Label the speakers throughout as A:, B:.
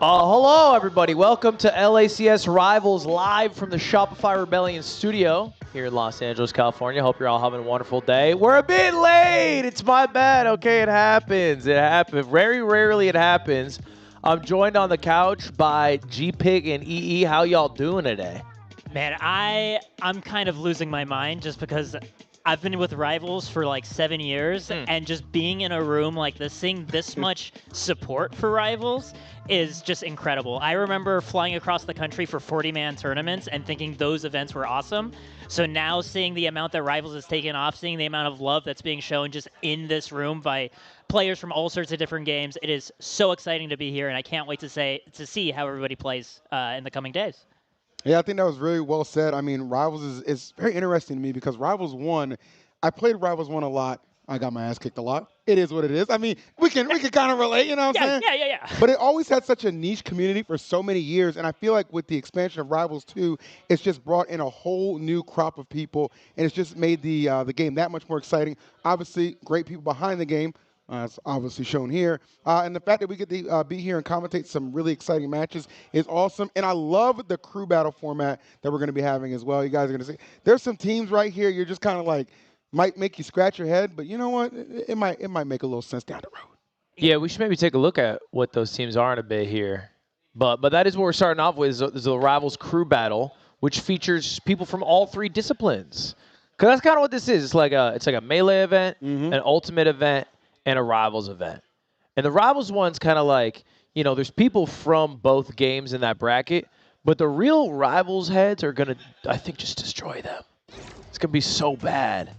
A: Hello, everybody. Welcome to LACS Rivals live from the Shopify Rebellion studio here in Los Angeles, California. Hope you're all having a wonderful day. We're a bit late. It's my bad. Okay, it happens. It happens. Very rarely it happens. I'm joined on the couch by G-Pig and EE. How y'all doing today?
B: Man, I'm kind of losing my mind just because I've been with Rivals for like 7 years, and just being in a room like this, seeing this much support for Rivals is just incredible. I remember flying across the country for 40-man tournaments and thinking those events were awesome. So now seeing the amount that Rivals has taken off, seeing the amount of love that's being shown just in this room by players from all sorts of different games, it is so exciting to be here, and I can't wait to see how everybody plays in the coming days.
C: Yeah, I think that was really well said. I mean, Rivals is very interesting to me because Rivals 1, I played Rivals 1 a lot. I got my ass kicked a lot. It is what it is. I mean, we can kind of relate, you know what I'm saying?
B: Yeah.
C: But it always had such a niche community for so many years, and I feel like with the expansion of Rivals 2, it's just brought in a whole new crop of people, and it's just made the game that much more exciting. Obviously, great people behind the game. It's obviously shown here. And the fact that we get to be here and commentate some really exciting matches is awesome. And I love the crew battle format that we're going to be having as well. You guys are going to see. There's some teams right here you're just kind of like, might make you scratch your head, but you know what? It might make a little sense down the road.
A: Yeah, we should maybe take a look at what those teams are in a bit here. But that is what we're starting off with, is the Rivals crew battle, which features people from all three disciplines. Because that's kind of what this is. It's like a melee event, an ultimate event, and a Rivals event. And the Rivals one's kind of like, you know, there's people from both games in that bracket, but the real Rivals heads are going to, I think, just destroy them. It's going to be so bad.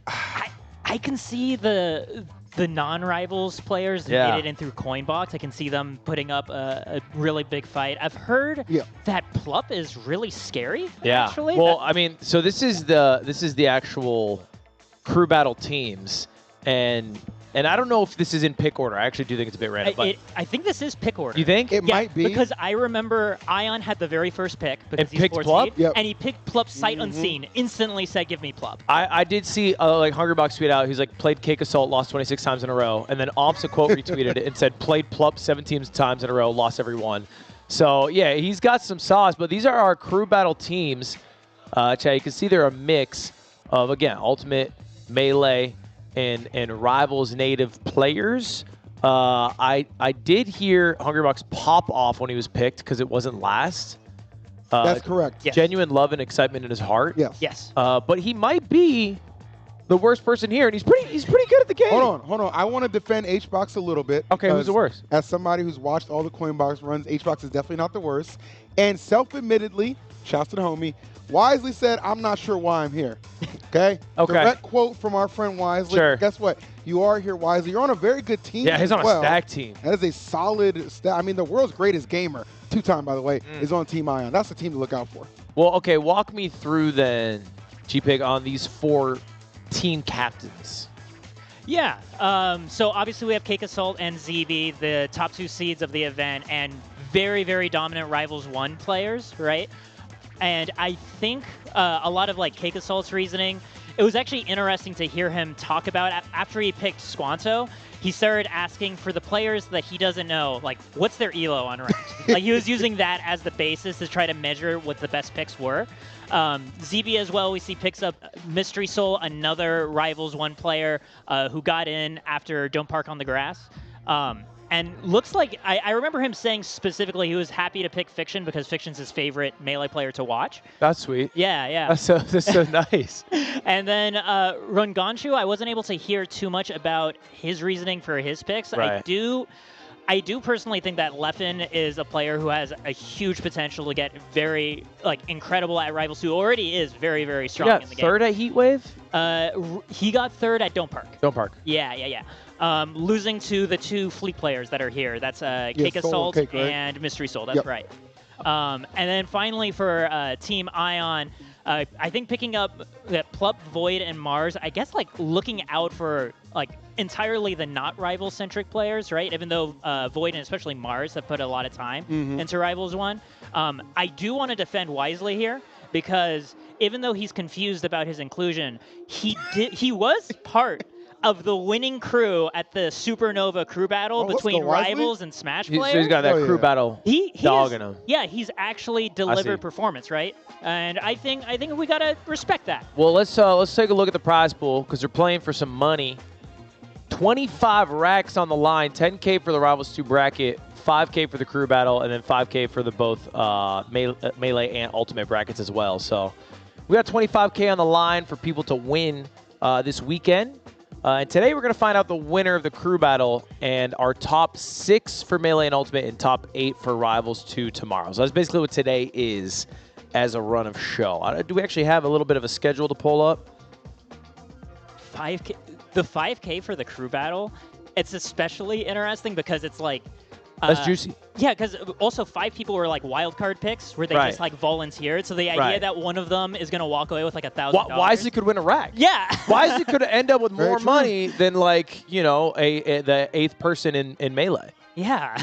B: I can see the non-Rivals players that made it in through Coinbox. I can see them putting up a really big fight. I've heard that Plup is really scary, actually.
A: Well, I mean, so this is the actual crew battle teams, and I don't know if this is in pick order. I actually do think it's a bit random.
B: I think this is pick order.
A: You think?
C: It might be.
B: Because I remember Ion had the very first pick because he's
A: picked
B: 14th,
A: Plup?
B: and he picked Plup sight unseen. Instantly said, "Give me Plup."
A: I did see like HUNGRYBOX tweet out. He's like, played CAKEASSAULT, lost 26 times in a row, and then Omps a quote retweeted it and said, played Plup 17 times in a row, lost every one. So yeah, he's got some sauce. But these are our crew battle teams. Chad, you can see they're a mix of, again, ultimate, melee, and Rivals native players. I did hear HUNGRYBOX pop off when he was picked because it wasn't last.
C: That's correct.
B: Yes.
A: Genuine love and excitement in his heart.
B: Yes.
A: But he might be the worst person here, and he's pretty good at the game.
C: Hold on. I want to defend HBox a little bit.
A: Okay, who's the worst?
C: As somebody who's watched all the Coinbox runs, HBox is definitely not the worst. And self-admittedly, shouts to the homie, wisely said, I'm not sure why I'm here. Okay?
A: Okay.
C: Direct quote from our friend Wisely.
A: Sure.
C: Guess what? You are here, Wisely. You're on a very good team.
A: Yeah, he's on a stack team.
C: That is a solid stack. I mean, the world's greatest gamer, two-time, by the way, is on Team Ion. That's the team to look out for.
A: Well, okay, walk me through then, G-Pig, on these 4 team captains.
B: Yeah. So obviously we have CAKEASSAULT and ZB, the top 2 seeds of the event, and very, very dominant Rivals 1 players, right? And I think a lot of like CAKEASSAULT's reasoning, it was actually interesting to hear him talk about after he picked Squanto. He started asking for the players that he doesn't know, like, what's their elo on ranked? Like, he was using that as the basis to try to measure what the best picks were. ZB as well, we see picks up Mystery Soul, another Rivals 1 player who got in after Don't Park on the Grass. And looks like, I remember him saying specifically he was happy to pick Fiction because Fiction's his favorite melee player to watch.
A: That's sweet.
B: Yeah.
A: That's so nice.
B: And then Runganshu, I wasn't able to hear too much about his reasoning for his picks.
A: Right.
B: I do personally think that Leffen is a player who has a huge potential to get very incredible at Rivals 2. Already is very, very strong in the game.
A: Third at Heatwave?
B: He got third at Don't Park.
A: Don't Park.
B: Yeah. Losing to the 2 Fleet players that are here. That's CAKEASSAULT
C: Cake, right?
B: and Mystery Soul. That's right. And then finally for Team Ion, I think picking up that Plup, Void, and Mars, I guess looking out for entirely the not rival-centric players, right? Even though Void and especially Mars have put a lot of time into Rivals 1. I do want to defend Wisely here because even though he's confused about his inclusion, he was part of the winning crew at the Supernova crew battle
C: let's
B: between
C: go, Wisely.
B: Rivals and Smash
A: So he's
B: players.
A: got that
C: Oh,
A: crew
C: yeah.
A: battle
B: He
A: dog
B: is,
A: in him.
B: yeah, he's actually delivered
A: see.
B: performance, right? And I think we gotta respect that.
A: Well, let's take a look at the prize pool because they're playing for some money. 25 racks on the line, 10K for the Rivals 2 bracket, 5K for the crew battle, and then 5K for the both Melee and Ultimate brackets as well. So we got 25K on the line for people to win this weekend. And today we're going to find out the winner of the crew battle and our top 6 for Melee and Ultimate and top 8 for Rivals 2 tomorrow. So that's basically what today is as a run of show. Do we actually have a little bit of a schedule to pull up?
B: 5K, the 5K for the crew battle, it's especially interesting because it's like
A: That's juicy.
B: Yeah, because also 5 people were like wildcard picks where they
A: Right.
B: just like volunteered. So the idea
A: Right.
B: that one of them is going to walk away with like $1,000.
A: Wisely could win a rack.
B: Yeah.
A: Wisely could end up with
C: Very
A: more
C: true.
A: money than like, you know, the 8th person in Melee.
B: Yeah.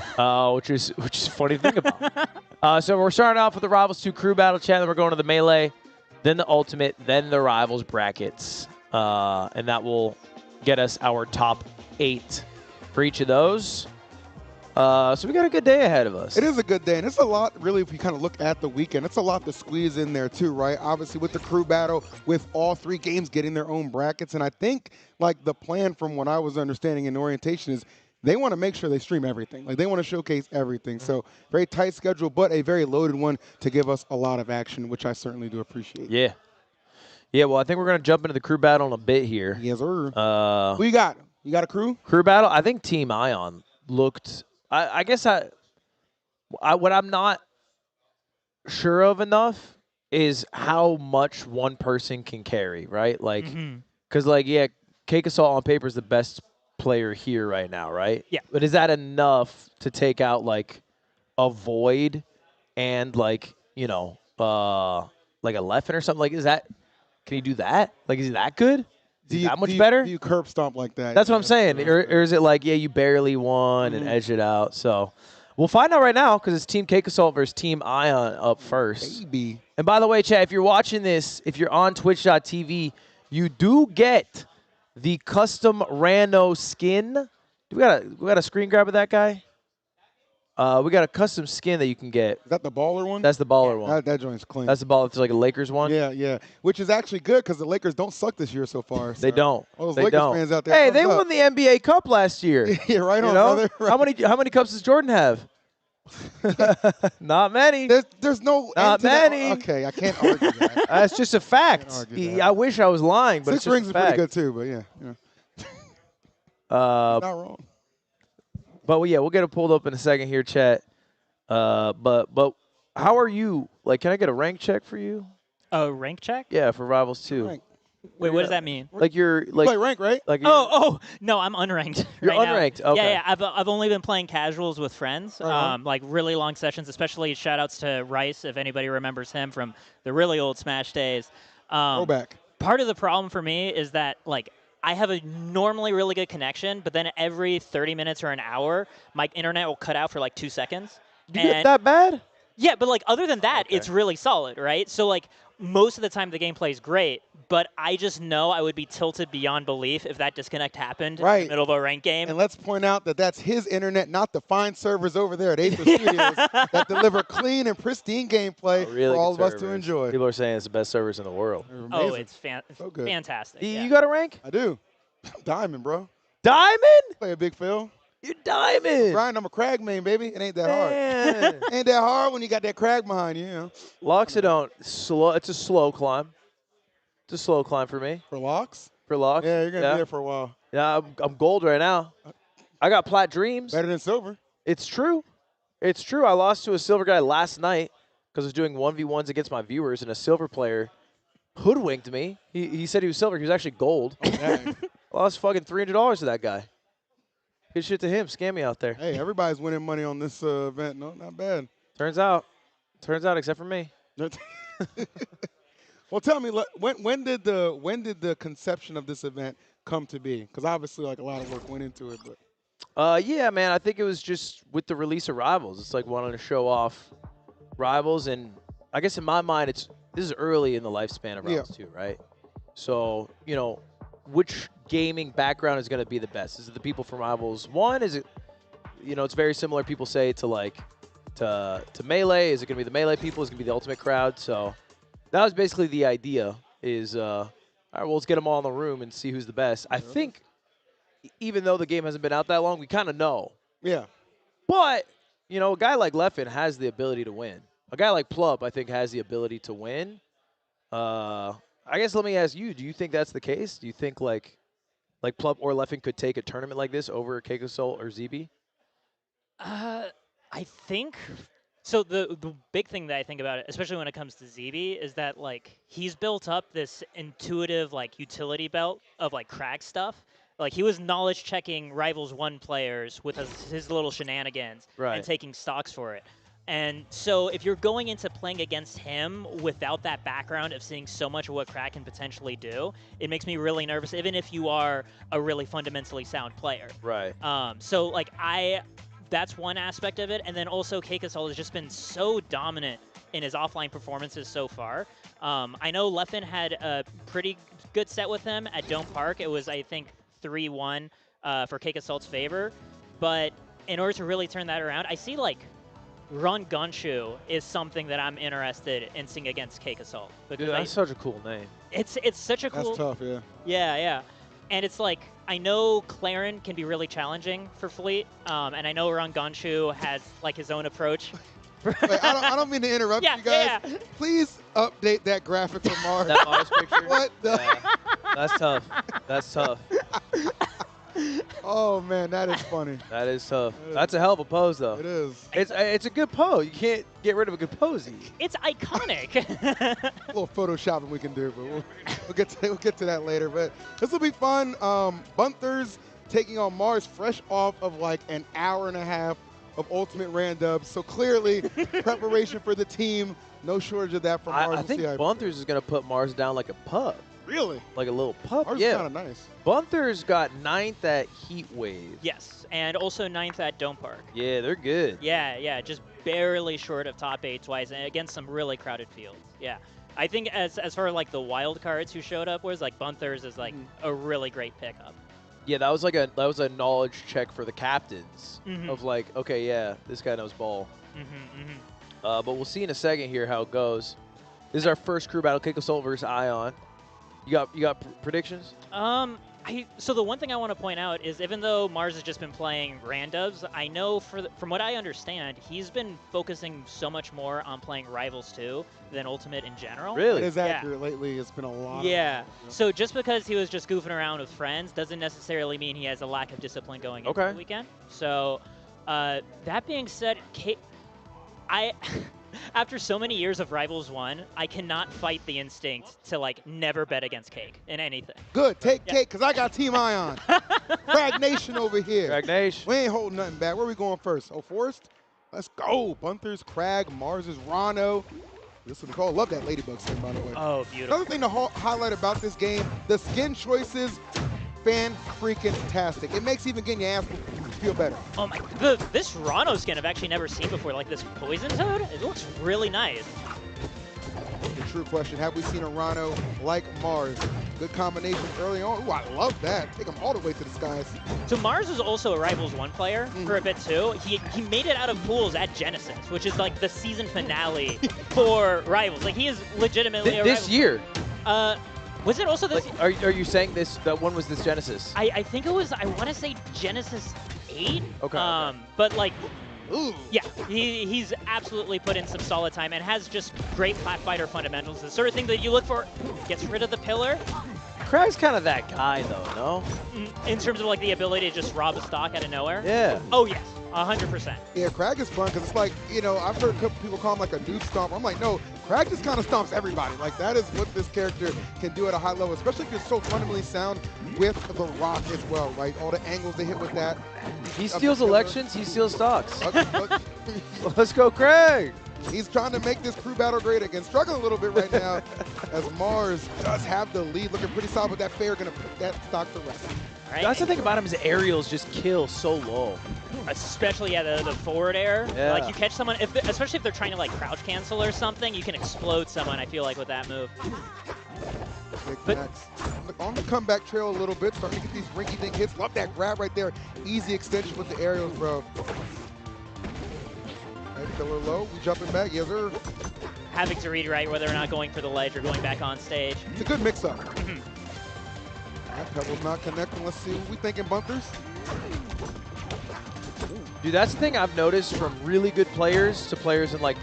A: Which is funny to think about. So we're starting off with the Rivals 2 crew battle chat, then we're going to the Melee, then the Ultimate, then the Rivals brackets. And that will get us our top 8 for each of those. So we got a good day ahead of us.
C: It is a good day, and it's a lot, really, if you kind of look at the weekend, it's a lot to squeeze in there, too, right? Obviously, with the crew battle, with all 3 games getting their own brackets, and I think, like, the plan from what I was understanding in orientation is they want to make sure they stream everything. Like, they want to showcase everything. So, very tight schedule, but a very loaded one to give us a lot of action, which I certainly do appreciate.
A: Yeah. Yeah, well, I think we're going to jump into the crew battle in a bit here.
C: Yes, sir. Who you got? You got a crew?
A: Crew battle, I think Team Ion looked... I guess what I'm not sure of enough is how much one person can carry, right? Like, because, like, yeah, CAKEASSAULT on paper is the best player here right now, right?
B: Yeah.
A: But is that enough to take out, like, a Void and, like, you know, like a Leffen or something? Like, can he do that? Like, is he that good? That much better?
C: Do you curb stomp like that?
A: That's what I'm saying. Or is it like, yeah, you barely won and edged it out? So we'll find out right now because it's Team CAKEASSAULT versus Team Ion up first.
C: Baby.
A: And by the way, chat, if you're watching this, if you're on twitch.tv, you do get the custom rando skin. We got a screen grab of that guy? We got a custom skin that you can get.
C: Is that the baller one?
A: That's the baller one.
C: That joint's clean.
A: That's the ball. It's like a Lakers one.
C: Yeah, yeah. Which is actually good because the Lakers don't suck this year so far.
A: They
C: so.
A: don't.
C: All those
A: They
C: Lakers
A: don't.
C: fans out there.
A: Hey,
C: thumbs
A: they
C: up.
A: won the NBA Cup last year.
C: Yeah, right
A: You
C: on,
A: know?
C: brother. Right.
A: How many cups does Jordan have? Not many.
C: There's no
A: Not
C: end to that.
A: many.
C: Okay, I can't argue that.
A: That's just a fact.
C: argue that.
A: I wish I was lying, but
C: 6
A: it's just
C: rings
A: a
C: is
A: fact.
C: pretty good too, but yeah. Not wrong.
A: But yeah, we'll get it pulled up in a second here, chat. But how are you? Like, can I get a rank check for you?
B: A rank check?
A: Yeah, for Rivals 2.
C: Rank.
B: Wait, what does that mean?
A: Like you're
C: You
A: like
C: play rank, right?
A: like you're-
B: Oh, no, I'm unranked.
A: You're
B: right now.
A: unranked, okay.
B: Yeah, I've only been playing casuals with friends, like really long sessions. Especially shout outs to Rice, if anybody remembers him from the really old Smash days.
C: Go back.
B: Part of the problem for me is that like I have a normally really good connection, but then every 30 minutes or an hour, my internet will cut out for like 2 seconds.
A: you get that bad?
B: Yeah, but like other than that,
A: Okay.
B: it's really solid, right? So like most of the time the gameplay is great, but I just know I would be tilted beyond belief if that disconnect happened in
C: Right.
B: the middle of a ranked game.
C: And let's point out that that's his internet, not the fine servers over there at Aether Studios that deliver clean and pristine gameplay
A: Really
C: for all
A: good
C: of us to
A: servers.
C: enjoy.
A: People are saying it's the best servers in the world.
C: They're
B: Oh,
C: amazing.
B: it's
C: So good.
B: fantastic.
A: You
B: yeah.
A: got a rank?
C: I do. Diamond, bro.
A: Diamond?
C: Play a big Phil.
A: You're diamond.
C: Brian, I'm a crag main, baby. It ain't that hard.
A: Man.
C: Ain't that hard when you got that crag behind you, you know.
A: Loxodon, it's a slow climb. It's a slow climb for me.
C: For locks?
A: For Lox.
C: Yeah, you're going to be there for a while.
A: Yeah, I'm gold right now. I got plat dreams.
C: Better than silver.
A: It's true. It's true. I lost to a silver guy last night because I was doing 1v1s against my viewers, and a silver player hoodwinked me. He said he was silver. He was actually gold.
C: Dang.
A: I lost fucking $300 to that guy. Good shit to him. Scam me out there.
C: Hey, everybody's winning money on this event. No, not bad.
A: Turns out, except for me.
C: Well, tell me, when did the conception of this event come to be? Because obviously, like a lot of work went into it. But
A: Yeah, man. I think it was just with the release of Rivals. It's like wanting to show off Rivals, and I guess in my mind, this is early in the lifespan of Rivals too, right? So you know, which gaming background is going to be the best? Is it the people from Rivals 1? Is it, you know, it's very similar, people say, to like to Melee. Is it going to be the Melee people? Is it going to be the Ultimate crowd? So that was basically the idea is, all right, well, let's get them all in the room and see who's the best. I think even though the game hasn't been out that long, we kind of know.
C: Yeah.
A: But, you know, a guy like Leffen has the ability to win. A guy like Plup, I think, has the ability to win. I guess let me ask you, do you think that's the case? Do you think like Plup or Leffen could take a tournament like this over CAKEASSAULT or ZB?
B: I think so. The big thing that I think about it, especially when it comes to ZB, is that like he's built up this intuitive like utility belt of like crack stuff. Like he was knowledge checking Rivals 1 players with his little shenanigans and taking stocks for it. And so if you're going into playing against him without that background of seeing so much of what crack can potentially do, it makes me really nervous, even if you are a really fundamentally sound player.
A: Right.
B: So like that's one aspect of it. And then also CAKEASSAULT has just been so dominant in his offline performances so far. I know Leffen had a pretty good set with him at Dome Park. It was, I think, 3-1 for CAKEASSAULT's favor. But in order to really turn that around, I see like Run Gonshu is something that I'm interested in seeing against CAKEASSAULT.
A: Dude, that's such a cool name.
B: It's such a cool.
C: That's tough, yeah.
B: Yeah. And it's like, I know Claren can be really challenging for Fleet, and I know Run Gonshu has like his own approach.
C: Wait, I don't mean to interrupt you guys.
B: Yeah.
C: Please update that graphic for Mars.
A: That Mars picture?
C: What the?
A: Yeah. That's tough. That's tough.
C: Oh, man, that is funny.
A: That is tough. That's a hell of a pose, though.
C: It is.
A: It's a good pose. You can't get rid of a good pose.
B: It's iconic.
C: A little photoshopping we can do, but we'll get to that later. But this will be fun. Bunthers taking on Mars fresh off of like an hour and a half of Ultimate Randubs. So clearly, preparation for the team. No shortage of that from Mars.
A: I think Bunthers is going to put Mars down like a pup.
C: Really?
A: Like a little pup?
C: Mars
A: yeah.
C: is kind of nice.
A: Bunthers got 9th at Heat Wave.
B: Yes, and also 9th at Dome Park.
A: Yeah, they're good.
B: Yeah, just barely short of top 8 twice, and against some really crowded fields. Yeah, I think as far as like the wild cards who showed up was like Bunthers is like a really great pickup.
A: Yeah, that was a knowledge check for the captains of like, okay, yeah, this guy knows ball. But we'll see in a second here how it goes. This is our first crew battle, CAKEASSAULT versus Ion. You got predictions?
B: So the one thing I want to point out is even though Mars has just been playing Randubs, I know from what I understand, he's been focusing so much more on playing Rivals 2 than Ultimate in general.
C: Really? It is accurate lately. It's been a lot.
B: Yeah. So just because he was just goofing around with friends doesn't necessarily mean he has a lack of discipline going into the weekend. So that being said, after so many years of Rivals 1, I cannot fight the instinct to like never bet against Cake in anything.
C: Good, take Cake, because I got Team Ion. Crag Nation over here.
A: Crag Nation.
C: We ain't holding nothing back. Where are we going first? Oh, Forest? Let's go. Bunthers, Crag, Mars is Rano. This is what we call. Love that Ladybug skin, by the way.
B: Oh, beautiful.
C: Another thing to highlight about this game, the skin choices, fan-freaking-tastic. It makes even getting your ass feel better.
B: Oh my, this Rano skin I've actually never seen before, like this Poison Toad. It looks really nice.
C: The true question, have we seen a Rano like Mars? Good combination early on. Ooh, I love that. Take him all the way to the skies.
B: So Mars was also a Rivals 1 player for a bit too. He made it out of pools at Genesis, which is like the season finale for Rivals. Like he is legitimately a
A: this year.
B: Was it also this?
A: Like, are you saying that one was this Genesis?
B: I think it was. I want to say Genesis 8.
A: Okay.
B: But like,
C: ooh.
B: Yeah, he's absolutely put in some solid time and has just great flat fighter fundamentals. The sort of thing that you look for. Gets rid of the pillar.
A: Crag's kind of that guy though, no?
B: In terms of like the ability to just rob a stock out of nowhere.
A: Yeah.
B: Oh yes, 100%.
C: Yeah, Crag is fun because it's like, you know, I've heard a couple people call him like a noob stomper. I'm like, no, Crag just kind of stomps everybody. Like that is what this character can do at a high level, especially if you're so fundamentally sound with the rock as well, right? All the angles they hit with that.
A: He steals elections, he steals stocks. Let's go, Craig!
C: He's trying to make this crew battle great again. Struggling a little bit right now as Mars does have the lead. Looking pretty solid, but that Fair going to put that stock to rest.
B: Right.
A: That's the thing about him is aerials just kill so low.
B: Especially, yeah, the forward air.
A: Yeah.
B: Like, you catch someone, especially if they're trying to, like, crouch cancel or something, you can explode someone, I feel like, with that move.
C: Big
B: But-
C: Max. On the comeback trail a little bit, starting to get these rinky-dink hits. Love that grab right there. Easy extension with the aerials, bro. Right, killer low. We jumping back. Yes, sir.
B: Having to read right whether or not going for the ledge or going back on stage.
C: It's a good mix-up. That pebble's not connecting. Let's see what we thinking, bumpers.
A: Dude, that's the thing I've noticed from really good players to players in like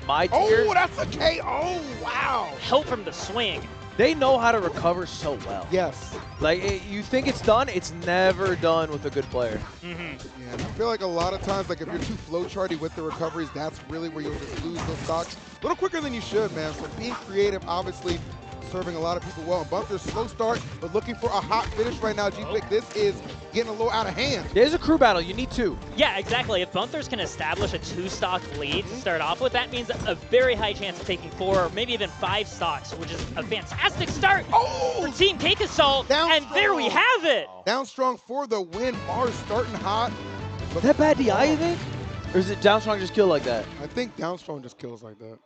A: my tier.
C: Oh, that's a KO. Wow.
B: Help from the swing.
A: They know how to recover so well.
C: Yes.
A: Like, you think it's done, it's never done with a good player.
C: Yeah, and I feel like a lot of times, like if you're too flowcharty with the recoveries, that's really where you'll just lose those stocks a little quicker than you should, man. So being creative, obviously, serving a lot of people well. And Bumpers, slow start, but looking for a hot finish right now. G-Pick, this is getting a little out of hand.
A: There's a crew battle. You need two.
B: Yeah, exactly. If Bunthers can establish a 2-stock lead to start off with, that means a very high chance of taking 4 or maybe even 5 stocks, which is a fantastic start for Team CAKEASSAULT.
C: Down
B: And there we
C: strong.
B: have it.
C: Down strong for the win. Mars starting hot.
A: Is that bad DI, you think? Or is it down strong just kill like that?
C: I think down strong just kills like that.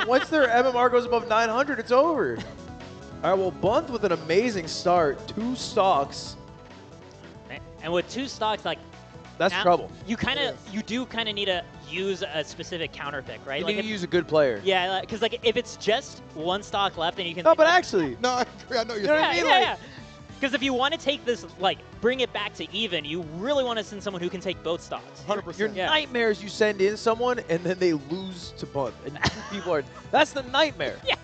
A: Once their MMR goes above 900, it's over. All right, well, Bunt with an amazing start. 2 stocks.
B: And with 2 stocks, like,
A: That's
B: now
A: trouble.
B: You do kind of need to use a specific counter pick, right?
A: You
B: Like
A: need to
B: if-
A: use a good player.
B: Yeah, because like if it's just 1 stock left, then you can.
A: No, but actually,
C: No, I agree. I know you're
A: You know what I
C: saying.
A: mean?
B: yeah. Because if you want to take this, like, bring it back to even, you really want to send someone who can take both stocks.
C: 100%.
A: your
B: Yeah.
A: nightmares, you send in someone and then they lose to Bunt. And 2 people are, that's the nightmare.
B: Yeah.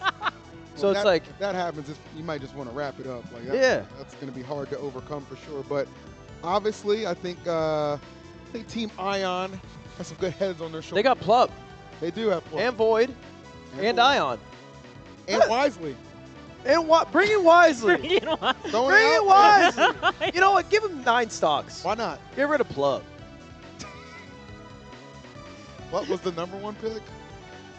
A: So
C: Well,
A: it's
C: that-
A: like,
C: if that happens, you might just want to wrap it up. Like
A: Yeah.
C: that's going to be hard to overcome for sure. But obviously, I think Team Ion has some good heads on their shoulders.
A: they got Plup
C: They do have Plum.
A: and Void and Ion.
C: And Wisely.
A: And bring it wisely.
B: You know what?
C: Throwing
A: Bring it
C: out there.
A: wisely. You know what? Give him 9 stocks.
C: Why not?
A: Get rid of Plup.
C: What was the #1 pick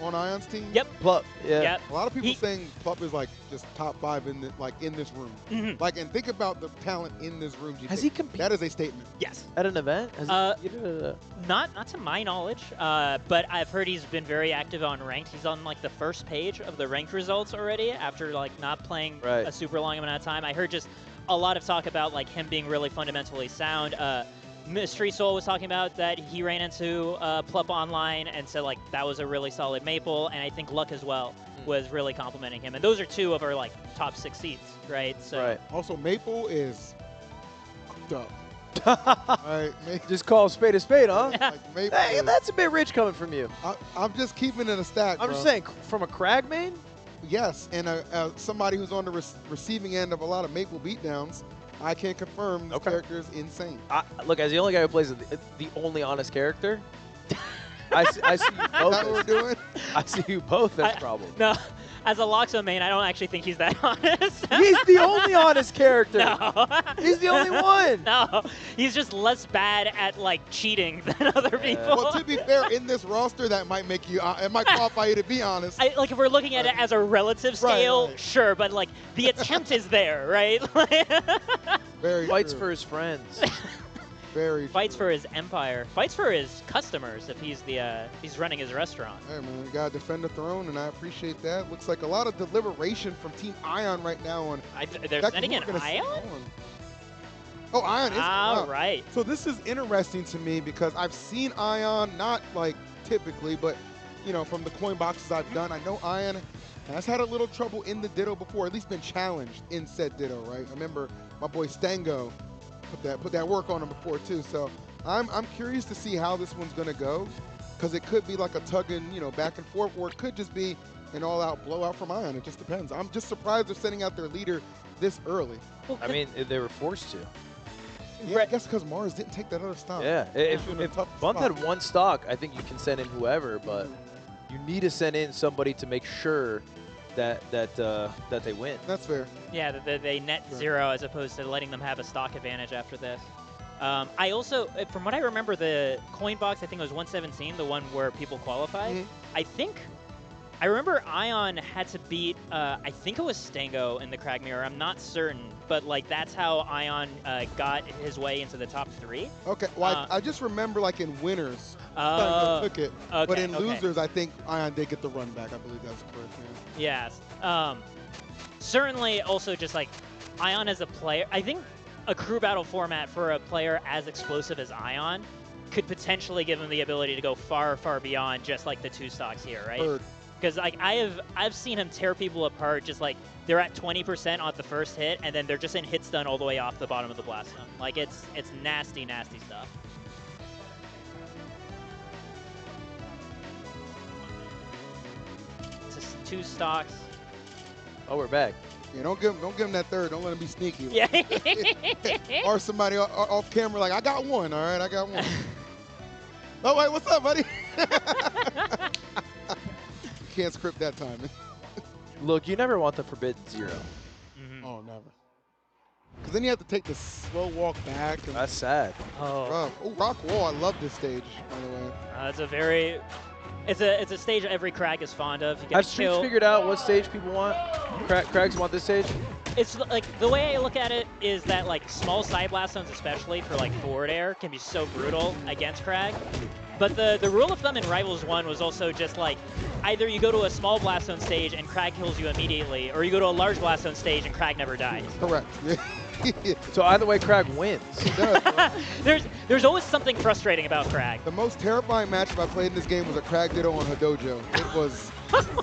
C: on Ion's team?
B: Yep.
A: Plup. Yeah.
B: Yep.
C: A lot of people
B: He-
C: saying Plup is like just top 5 in this room.
B: Mhm.
C: Like, and think about the talent in this room.
A: Has he competed
C: That is a statement.
B: Yes.
A: at an event? Has he competed at
B: Not to my knowledge, but I've heard he's been very active on ranked. He's on like the first page of the ranked results already after like not playing
A: Right.
B: a super long amount of time. I heard just a lot of talk about like him being really fundamentally sound. Mystery Soul was talking about that he ran into Plup online and said like that was a really solid maple, and I think Luck as well was really complimenting him. And those are 2 of our like top 6 seeds, right? So
A: Right.
C: Also, Maple is cooked up. Right,
A: Just call a spade, huh?
C: like Maple.
A: Hey,
C: is-
A: that's a bit rich coming from you.
C: I'm just keeping it a stack.
A: I'm
C: bro.
A: just saying, from a Crag main?
C: Yes, and somebody who's on the receiving end of a lot of Maple beatdowns, I can confirm this
A: Okay.
C: character is insane.
A: Look, as the only guy who plays the only honest character, I see you
C: Is
A: both.
C: that what we're doing?
A: I see you both as problems.
B: no, as a Loxo main, I don't actually think he's that honest.
A: He's the only honest character.
B: No.
A: He's the only one.
B: No, he's just less bad at like cheating than other people.
C: Well, to be fair, in this roster, that might make you, it might qualify you to be honest.
B: Like if we're looking at it as a relative scale,
C: right.
B: sure, but like the attempt is there, right?
C: Very
A: Fights
C: true.
A: for his friends.
C: Very
B: Fights
C: true.
B: for his empire, fights for his customers if he's he's running his restaurant.
C: Hey man, you gotta defend the throne, and I appreciate that. Looks like a lot of deliberation from Team Ion right now on.
B: They're
C: exactly
B: sending
C: who
B: an
C: we're gonna see
B: Ion?
C: on. Oh, Ion is.
B: All
C: wow.
B: right.
C: So this is interesting to me because I've seen Ion not like typically, but you know, from the coin boxes I've done, I know Ion has had a little trouble in the Ditto before, at least been challenged in said Ditto, right? I remember my boy Stango put that work on him before too. So I'm curious to see how this one's gonna go, because it could be like a tugging, you know, back and forth, or it could just be an all-out blowout from Ion. It just depends. I'm just surprised they're sending out their leader this early.
A: I mean, they were forced to.
C: Yeah, I guess because Mars didn't take that other stop.
A: Yeah. If
C: in a tough
A: Bunt
C: spot.
A: had 1 stock, I think you can send in whoever, but you need to send in somebody to make sure that they win.
C: That's fair.
B: Yeah, they net
C: Sure.
B: 0 as opposed to letting them have a stock advantage after this. I also, from what I remember, the coin box, I think it was 117, the one where people qualified. I remember Ion had to beat, I think it was Stango in the Crag Mirror. I'm not certain, but like that's how Ion got his way into the top 3.
C: Okay, well, I just remember like in winners,
B: Oh,
C: took it,
B: okay,
C: but in
B: okay.
C: losers, I think Ion did get the run back. I believe that's correct. Yeah.
B: Yes. Certainly also just like Ion as a player, I think a crew battle format for a player as explosive as Ion could potentially give him the ability to go far, far beyond just like the 2 stocks here, right?
C: Heard.
B: Because like I've seen him tear people apart, just like they're at 20% on the first hit, and then they're just in hit stun all the way off the bottom of the blast zone. Like it's nasty, nasty stuff. It's just 2 stocks.
A: Oh, we're back.
C: Yeah, don't give him that third. Don't let him be sneaky.
B: Yeah.
C: Or somebody off camera like, I got one. All right, I got one. Oh wait, what's up, buddy? Can't script that time.
A: Look, you never want the forbidden 0.
C: Oh, never. Because then you have to take the slow walk back. And
A: That's sad.
B: Oh.
C: Oh, Rock Wall. I love this stage, by the way.
B: It's a very, it's a stage every Crag is fond of. You get
A: Have
B: to
A: Streets
B: kill.
A: figured out what stage people want? Crags want this stage?
B: It's like the way I look at it is that like small side blast zones, especially for like forward air, can be so brutal against Crag. But the rule of thumb in Rivals 1 was also just like either you go to a small blast zone stage and Crag kills you immediately, or you go to a large blast zone stage and Crag never dies.
C: Correct.
A: So either way, Crag wins.
B: There's always something frustrating about Crag.
C: The most terrifying matchup I played in this game was a Crag Ditto on Hadojo.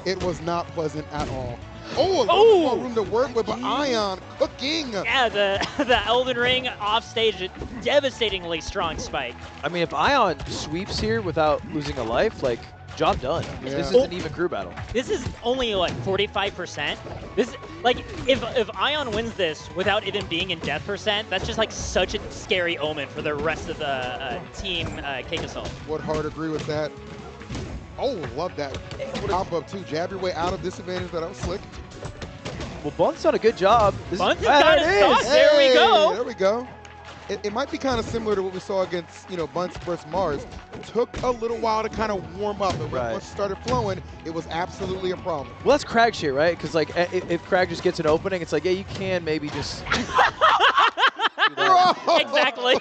C: It was not pleasant at all. Oh, a little more room to work with, but Ion cooking.
B: Yeah, the Elden Ring offstage, devastatingly strong spike.
A: I mean, if Ion sweeps here without losing a life, like, job done.
C: Yeah.
A: This is an even crew battle.
B: This is only like 45%. This like if Ion wins this without even being in death percent, that's just like such a scary omen for the rest of the team CAKEASSAULT.
C: Would hard agree with that. Oh, love that pop up too. Jab your way out of disadvantage. That was slick.
A: Well, Bunt's done a good job.
B: Bunt has got his stock. There we go.
C: There we go. It might be kind of similar to what we saw against, Bunts versus Mars. It took a little while to kind of warm up, and once it started flowing, it was absolutely a problem.
A: Well, that's Crag shit, right? Because like, if Crag just gets an opening, it's like, yeah, you can maybe just.
B: Exactly.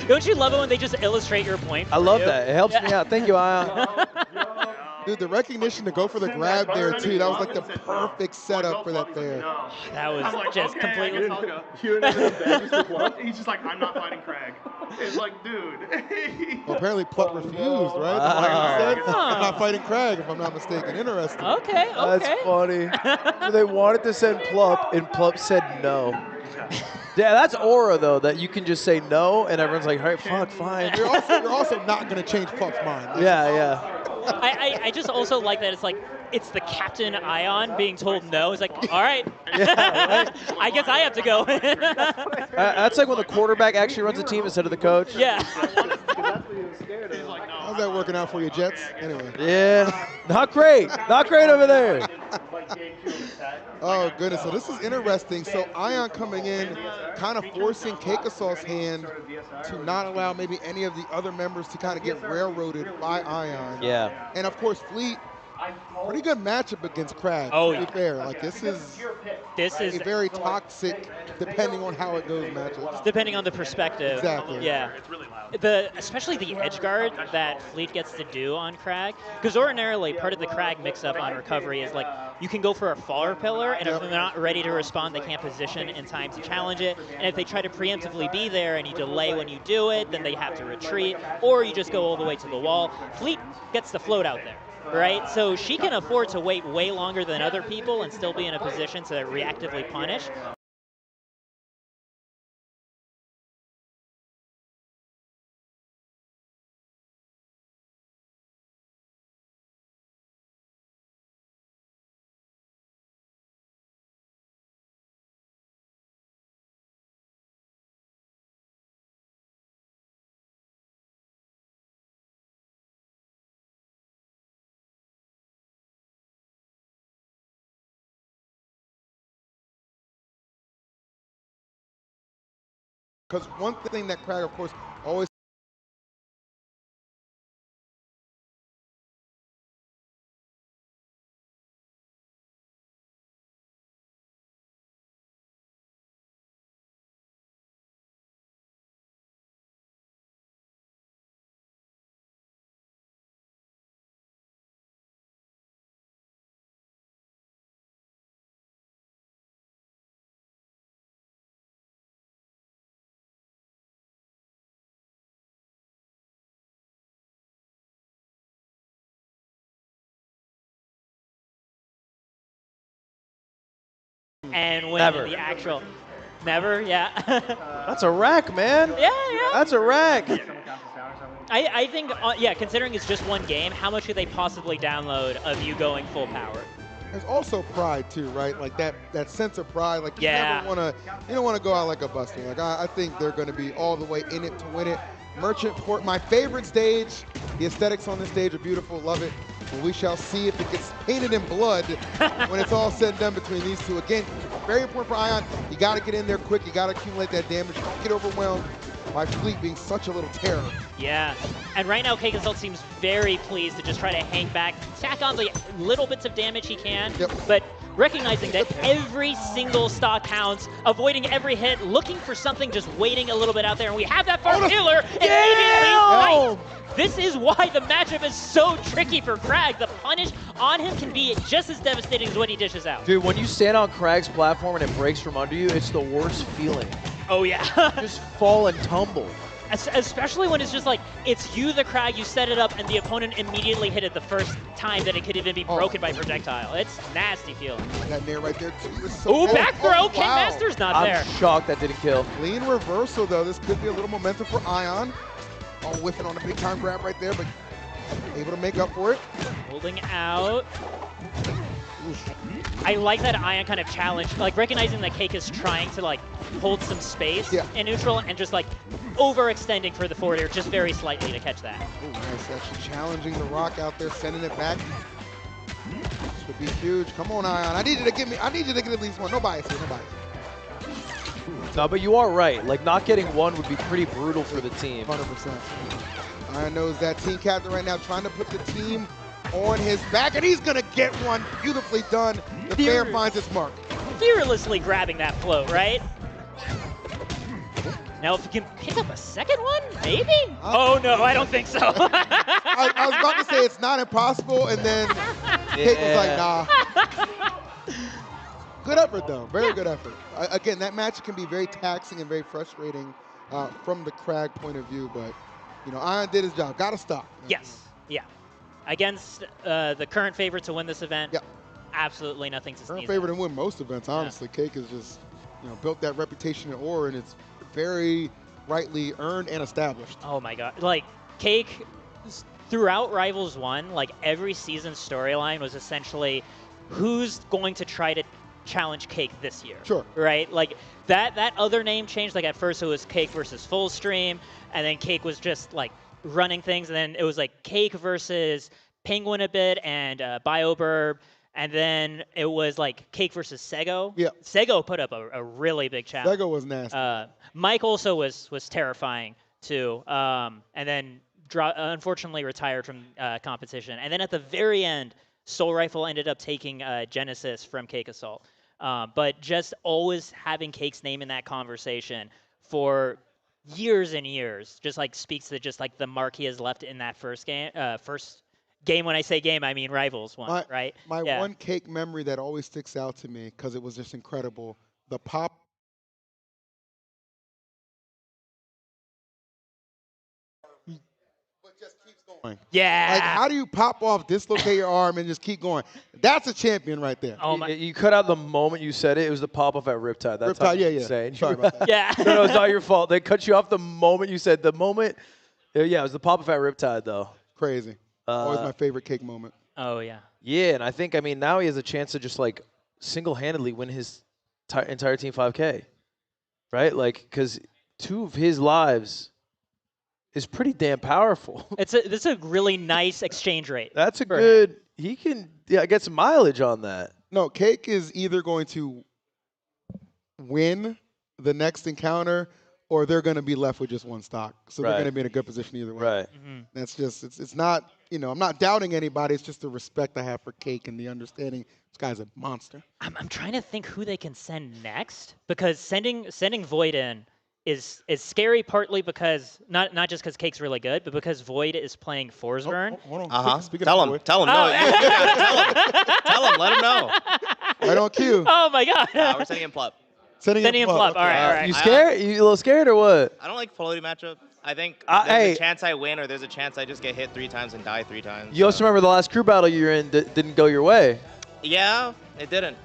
B: Don't you love it when they just illustrate your point?
A: I love that. It helps me out. Thank you, Ion.
C: Dude, the recognition to go for the grab there, too, that was like the perfect setup for that there.
B: That was
D: like,
B: just
D: okay,
B: completely.
D: He's just like, I'm not fighting Crag. It's like, dude.
C: Well, apparently Plup refused, right? Like I said, I'm not fighting Crag, if I'm not mistaken. Interesting.
B: Okay, okay.
A: That's funny. So they wanted to send Plup, and Plup said no. Yeah, that's aura, though, that you can just say no, and everyone's like, all right, fuck, fine.
C: You're also not going to change Plup's mind.
A: Yeah, yeah.
B: I just also like that it's the Captain Ion being told no. It's like, all right,
A: Yeah,
B: I guess I have to go.
A: that's like when the quarterback actually runs a team instead of the coach.
B: Yeah.
C: How's that working out for you, Jets? Anyway.
A: Yeah, not great. Not great over there.
C: Oh, goodness. So this is interesting. So Ion coming in, kind of forcing CAKEASSAULT's hand to not allow maybe any of the other members to kind of get railroaded by Ion.
A: Yeah.
C: And, of course, Fleet, pretty good matchup against Crag,
B: Oh,
C: to be fair. Like, this is a very toxic, depending on how it goes, matchup.
B: Depending on the perspective.
C: Exactly.
B: Yeah. Especially the edge guard that Fleet gets to do on Crag. Because ordinarily, part of the Crag mix-up on recovery is like, you can go for a faller pillar, and if they're not ready to respond, they can't position in time to challenge it. And if they try to preemptively be there and you delay when you do it, then they have to retreat, or you just go all the way to the wall. Fleet gets the float out there. Right, so she can afford to wait way longer than other people and still be in a position to reactively punish.
C: Because one thing that Crag, of course, always
B: And when
A: Never.
B: the actual, never, yeah.
A: That's a rack, man.
B: Yeah, yeah.
A: That's a rack.
B: I think, yeah, considering it's just one game, how much could they possibly download of you going full power?
C: there's also pride too, right? Like that sense of pride. Like you
B: Yeah.
C: you don't want to go out like a buster. Like I think they're going to be all the way in it to win it. Merchant Port, my favorite stage. The aesthetics on this stage are beautiful. Love it. And we shall see if it gets painted in blood when it's all said and done between these two. Again, very important for Ion. You got to get in there quick. You got to accumulate that damage. Don't get overwhelmed by Fleet being such a little terror.
B: Yeah, and right now CAKEASSAULT seems very pleased to just try to hang back, tack on the little bits of damage he can,
C: Yep.
B: but recognizing that every single stock counts, avoiding every hit, looking for something, just waiting a little bit out there, and we have that farm healer immediately. Right. This is why the matchup is so tricky for Crag. The punish on him can be just as devastating as what he dishes out.
A: Dude, when you stand on Crag's platform and it breaks from under you, it's the worst feeling.
B: Oh yeah.
A: Just fall and tumble.
B: Especially when it's just like, it's you, the Crag, you set it up, and the opponent immediately hit it the first time that it could even be broken by projectile. It's nasty feeling.
C: That nair right there too. Is so
B: Ooh,
C: good.
B: back throw,
C: Oh,
B: King
C: wow.
B: Master's not
A: I'm
B: there.
A: shocked that didn't kill.
C: Clean reversal though. This could be a little momentum for Ion. Oh, whiffing on a big time grab right there, but able to make up for it.
B: Holding out. I like that Ion kind of challenge, like recognizing that Cake is trying to like hold some space in neutral and just like overextending for the forward air just very slightly to catch that.
C: Oh, nice. Actually challenging the rock out there, sending it back. This would be huge. Come on, Ion. I need you to get at least one. No bias here, no bias.
A: No, but you are right. Like, not getting one would be pretty brutal for the team.
C: 100%. Ion knows that team captain right now trying to put the team on his back, and he's gonna get one. Beautifully done. The fair finds its mark.
B: Fearlessly grabbing that float, right? Now if you can pick up a second one, maybe? Oh no, I don't think so.
C: I was about to say it's not impossible, and then Cake was like, nah. Good effort, though. Very good effort. Again, that match can be very taxing and very frustrating from the Crag point of view, but you know, Ion did his job. Got to stop.
B: Yes. Yeah. Against the current favorite to win this event,
C: Yep.
B: absolutely nothing to
C: Current
B: sneeze
C: favorite
B: at.
C: to win most events, honestly. Cake has just, you know, built that reputation in Ore, and it's very rightly earned and established.
B: Oh my god. Like, Cake, throughout Rivals 1, like every season storyline was essentially who's going to try to challenge Cake this year.
C: Sure.
B: Right? Like, that other name changed. Like, at first it was Cake versus Fullstream, and then Cake was just, like, running things, and then it was, like, Cake versus Penguin a bit, and BioBurb, and then it was, like, Cake versus Sego.
C: Yeah.
B: Sego put up a really big challenge.
C: Sego was nasty.
B: Mike also was terrifying, too, and then unfortunately retired from competition. And then at the very end, Soul Rifle ended up taking Genesis from CAKEASSAULT. But just always having Cake's name in that conversation for years and years just like speaks to just like the mark he has left in that first game. When I say game, I mean Rivals one, right?
C: My one Cake memory that always sticks out to me because it was just incredible. The pop. But just keeps going.
B: Yeah.
C: Like, how do you pop off, dislocate your arm, and just keep going? That's a champion right there.
B: Oh my.
A: You cut out the moment you said it. It was the pop off at Riptide. That's how
C: Riptide,
A: you
C: yeah.
A: saying.
C: Sorry about that.
B: Yeah.
A: No, it's not your fault. They cut you off the moment you said the moment. Yeah, it was the pop off at Riptide, though.
C: Crazy. Always my favorite Cake moment.
B: Oh yeah.
A: Yeah, and I mean, now he has a chance to just, like, single-handedly win his entire Team 5K, right? Like, because 2 of his lives is pretty damn powerful.
B: It's a really nice exchange rate.
A: That's a good. He can get some mileage on that.
C: No, Cake is either going to win the next encounter or they're going to be left with just one stock. So they're
A: Right.
C: going to be in a good position either way.
A: Right.
C: That's just, it's not, you know, I'm not doubting anybody. It's just the respect I have for Cake and the understanding this guy's a monster.
B: I'm trying to think who they can send next, because sending Void in is scary, partly because not just because Cake's really good, but because Void is playing Forsburn.
C: Hold on. Speaking
E: Tell
C: of
E: him.
C: Void,
E: Tell him. No, you gotta tell him. Tell him. Let him know.
C: right on cue.
B: Oh my god!
E: We're sending him Plup.
C: Sending
B: Sending him Plup.
C: Okay.
B: All right, all right.
A: You scared? You a little scared or what?
E: I don't like floaty matchup. I think
A: Hey.
E: there's a chance I win, or there's a chance I just get hit 3 times and die 3 times.
A: You also remember the last crew battle you were in didn't go your way.
E: Yeah, it didn't.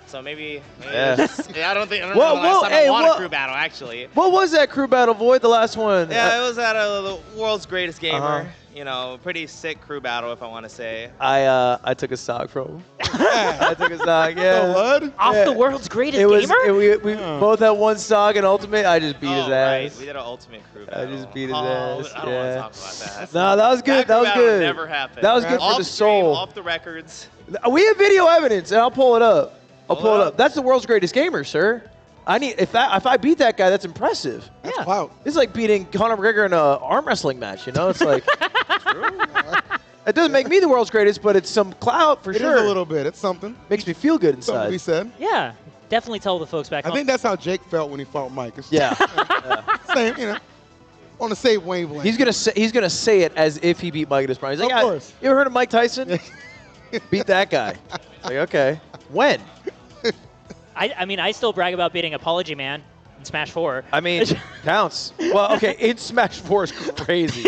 E: So maybe
A: Yeah.
E: I don't think. I don't
A: Whoa,
E: know the last
A: whoa,
E: time
A: hey,
E: I won
A: whoa.
E: a crew battle actually.
A: What was that crew battle, Void? The last one?
E: Yeah, it was at the world's greatest gamer.
A: Uh-huh.
E: You know, pretty sick crew battle, if I want to say.
A: I took a stock from him. I took a stock. Yeah.
C: Lud?
B: Off
A: Yeah.
B: the world's greatest
A: It was.
B: gamer?
A: We both had one stock and ultimate. I just beat his
E: Oh,
A: ass.
E: right. We did an ultimate crew
A: I
E: battle.
A: just beat his
E: Oh,
A: ass.
E: I don't
A: Yeah.
E: want to talk about that.
A: No, that was good. That
E: crew
A: was
E: battle
A: good.
E: Never happened.
A: That was good for
E: Off
A: the
E: stream,
A: soul.
E: Off the records.
A: We have video evidence, and I'll pull it up. I'll
E: Pull
A: pull
E: it
A: it
E: up.
A: up. That's the world's greatest gamer, sir. I need if I beat that guy, that's impressive.
C: That's
B: Yeah.
C: clout.
A: It's like beating Conor McGregor in an arm wrestling match. You know, it's like it doesn't make me the world's greatest, but it's some clout for
C: It is
A: sure.
C: a little bit. It's something.
A: Makes me feel good
C: Something to be
A: inside.
C: said.
B: Yeah, definitely tell the folks back
C: I
B: home.
C: think that's how Jake felt when he fought Mike. It's
A: Yeah,
C: same, you know, on the same wavelength.
A: he's gonna say it as if he beat Mike at his prime. He's like,
C: Of course.
A: You ever heard of Mike Tyson? Beat that guy. Like, okay, when?
B: I mean, I still brag about beating Apology Man in Smash 4.
A: I mean, counts. Well, okay, in Smash 4 is crazy.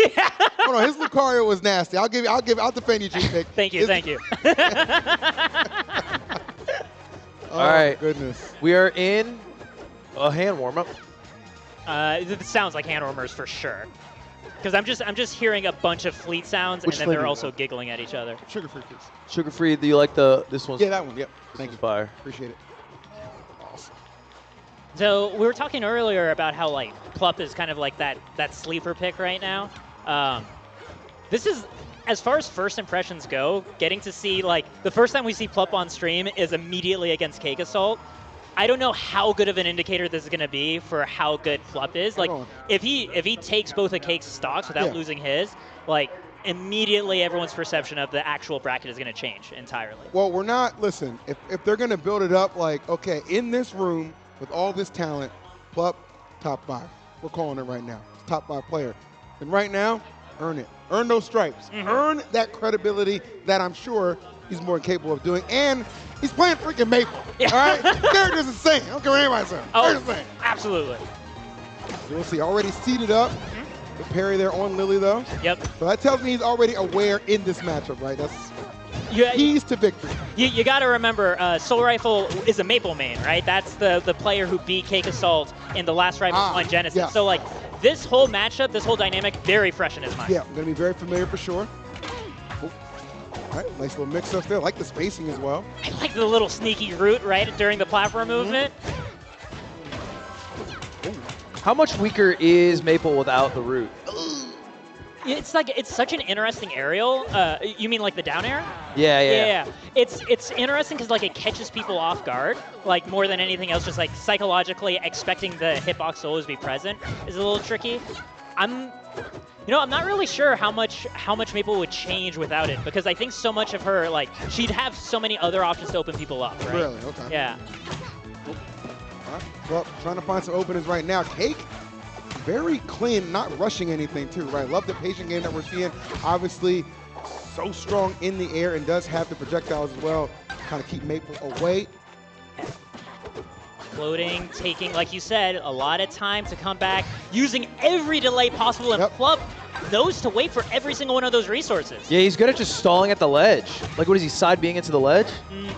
C: Hold on, his Lucario was nasty. I'll defend you, G-Pick.
B: Thank you, thank you.
C: Oh,
A: All right.
C: Goodness.
A: We are in a hand warm-up.
B: It sounds like hand warmers for sure. Because I'm just hearing a bunch of fleet sounds,
C: Which
B: and then
C: flavor
B: they're
C: you
B: also
C: want?
B: giggling at each other.
C: Sugar-free, please.
A: Sugar-free, do you like this one's
C: Yeah, that one. Yep. Thank you.
A: fire?
C: Appreciate it. Awesome.
B: So we were talking earlier about how like Plup is kind of like that sleeper pick right now. This is, as far as first impressions go, getting to see like the first time we see Plup on stream is immediately against CAKEASSAULT. I don't know how good of an indicator this is going to be for how good Plup is. Like
C: Hold on.
B: if he takes both of Cake's stocks without
C: Yeah.
B: losing his, like immediately everyone's perception of the actual bracket is going to change entirely.
C: Well, we're not, listen, if they're going to build it up like, okay, in this room with all this talent, Plup, top 5. We're calling it right now. It's top 5 player. And right now, earn it. Earn those stripes. Earn that credibility that I'm sure he's more than capable of doing. And he's playing freaking Maple.
B: Yeah.
C: All right? Character's insane. I don't care what anybody says. Character's insane.
B: Absolutely.
C: So we'll see. Already seated up. The parry there on Lily, though.
B: Yep.
C: So that tells me he's already aware in this matchup, right? That's
B: Yeah.
C: keys to victory.
B: You got to remember, Soul Rifle is a Maple main, right? That's the player who beat CAKEASSAULT in the last Rivals on Genesis.
C: yeah.
B: So, like, this whole matchup, this whole dynamic, very fresh in his mind.
C: Yeah, I'm going to be very familiar for sure. Oh. All right, nice little mix-up there. I like the spacing as well.
B: I like the little sneaky route, right, during the platform movement.
A: How much weaker is Maple without the root?
B: It's like, it's such an interesting aerial. You mean like the down air?
A: Yeah.
B: It's interesting because like it catches people off guard, like more than anything else. Just like psychologically expecting the hitbox to always be present is a little tricky. I'm not really sure how much Maple would change without it, because I think so much of her, like, she'd have so many other options to open people up, right?
C: Really? Okay.
B: Yeah.
C: All right. Well, trying to find some openings right now. Cake, very clean, not rushing anything too, right? Love the patient game that we're seeing. Obviously, so strong in the air and does have the projectiles as well. Kind of keep Maple away.
B: Floating, taking, like you said, a lot of time to come back, using every delay possible, and
C: Yep.
B: Plup knows to wait for every single one of those resources.
A: Yeah, he's good at just stalling at the ledge. Like, what is he, side being into the ledge?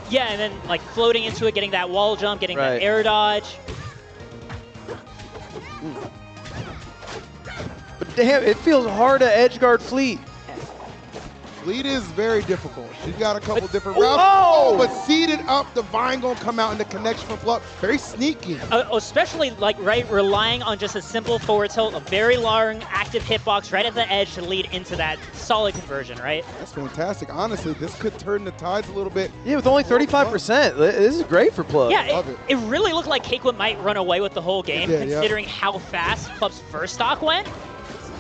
B: Yeah, and then like floating into it, getting that wall jump, getting
A: Right.
B: that air dodge.
A: But damn, it feels hard to edge guard Fleet.
C: Lead is very difficult. She's got a couple different routes.
A: Oh!
C: Oh, but seeded up, Divine gonna come out in the connection from Flup. Very sneaky.
B: Especially like relying on just a simple forward tilt, a very long active hitbox right at the edge to lead into that solid conversion, right?
C: That's fantastic. Honestly, this could turn the tides a little bit.
A: Yeah, with only 35%. This is great for Plug.
B: Yeah,
C: Love
B: it really looked like Cakewit might run away with the whole game,
C: did, yeah.
B: considering how fast Club's first stock went.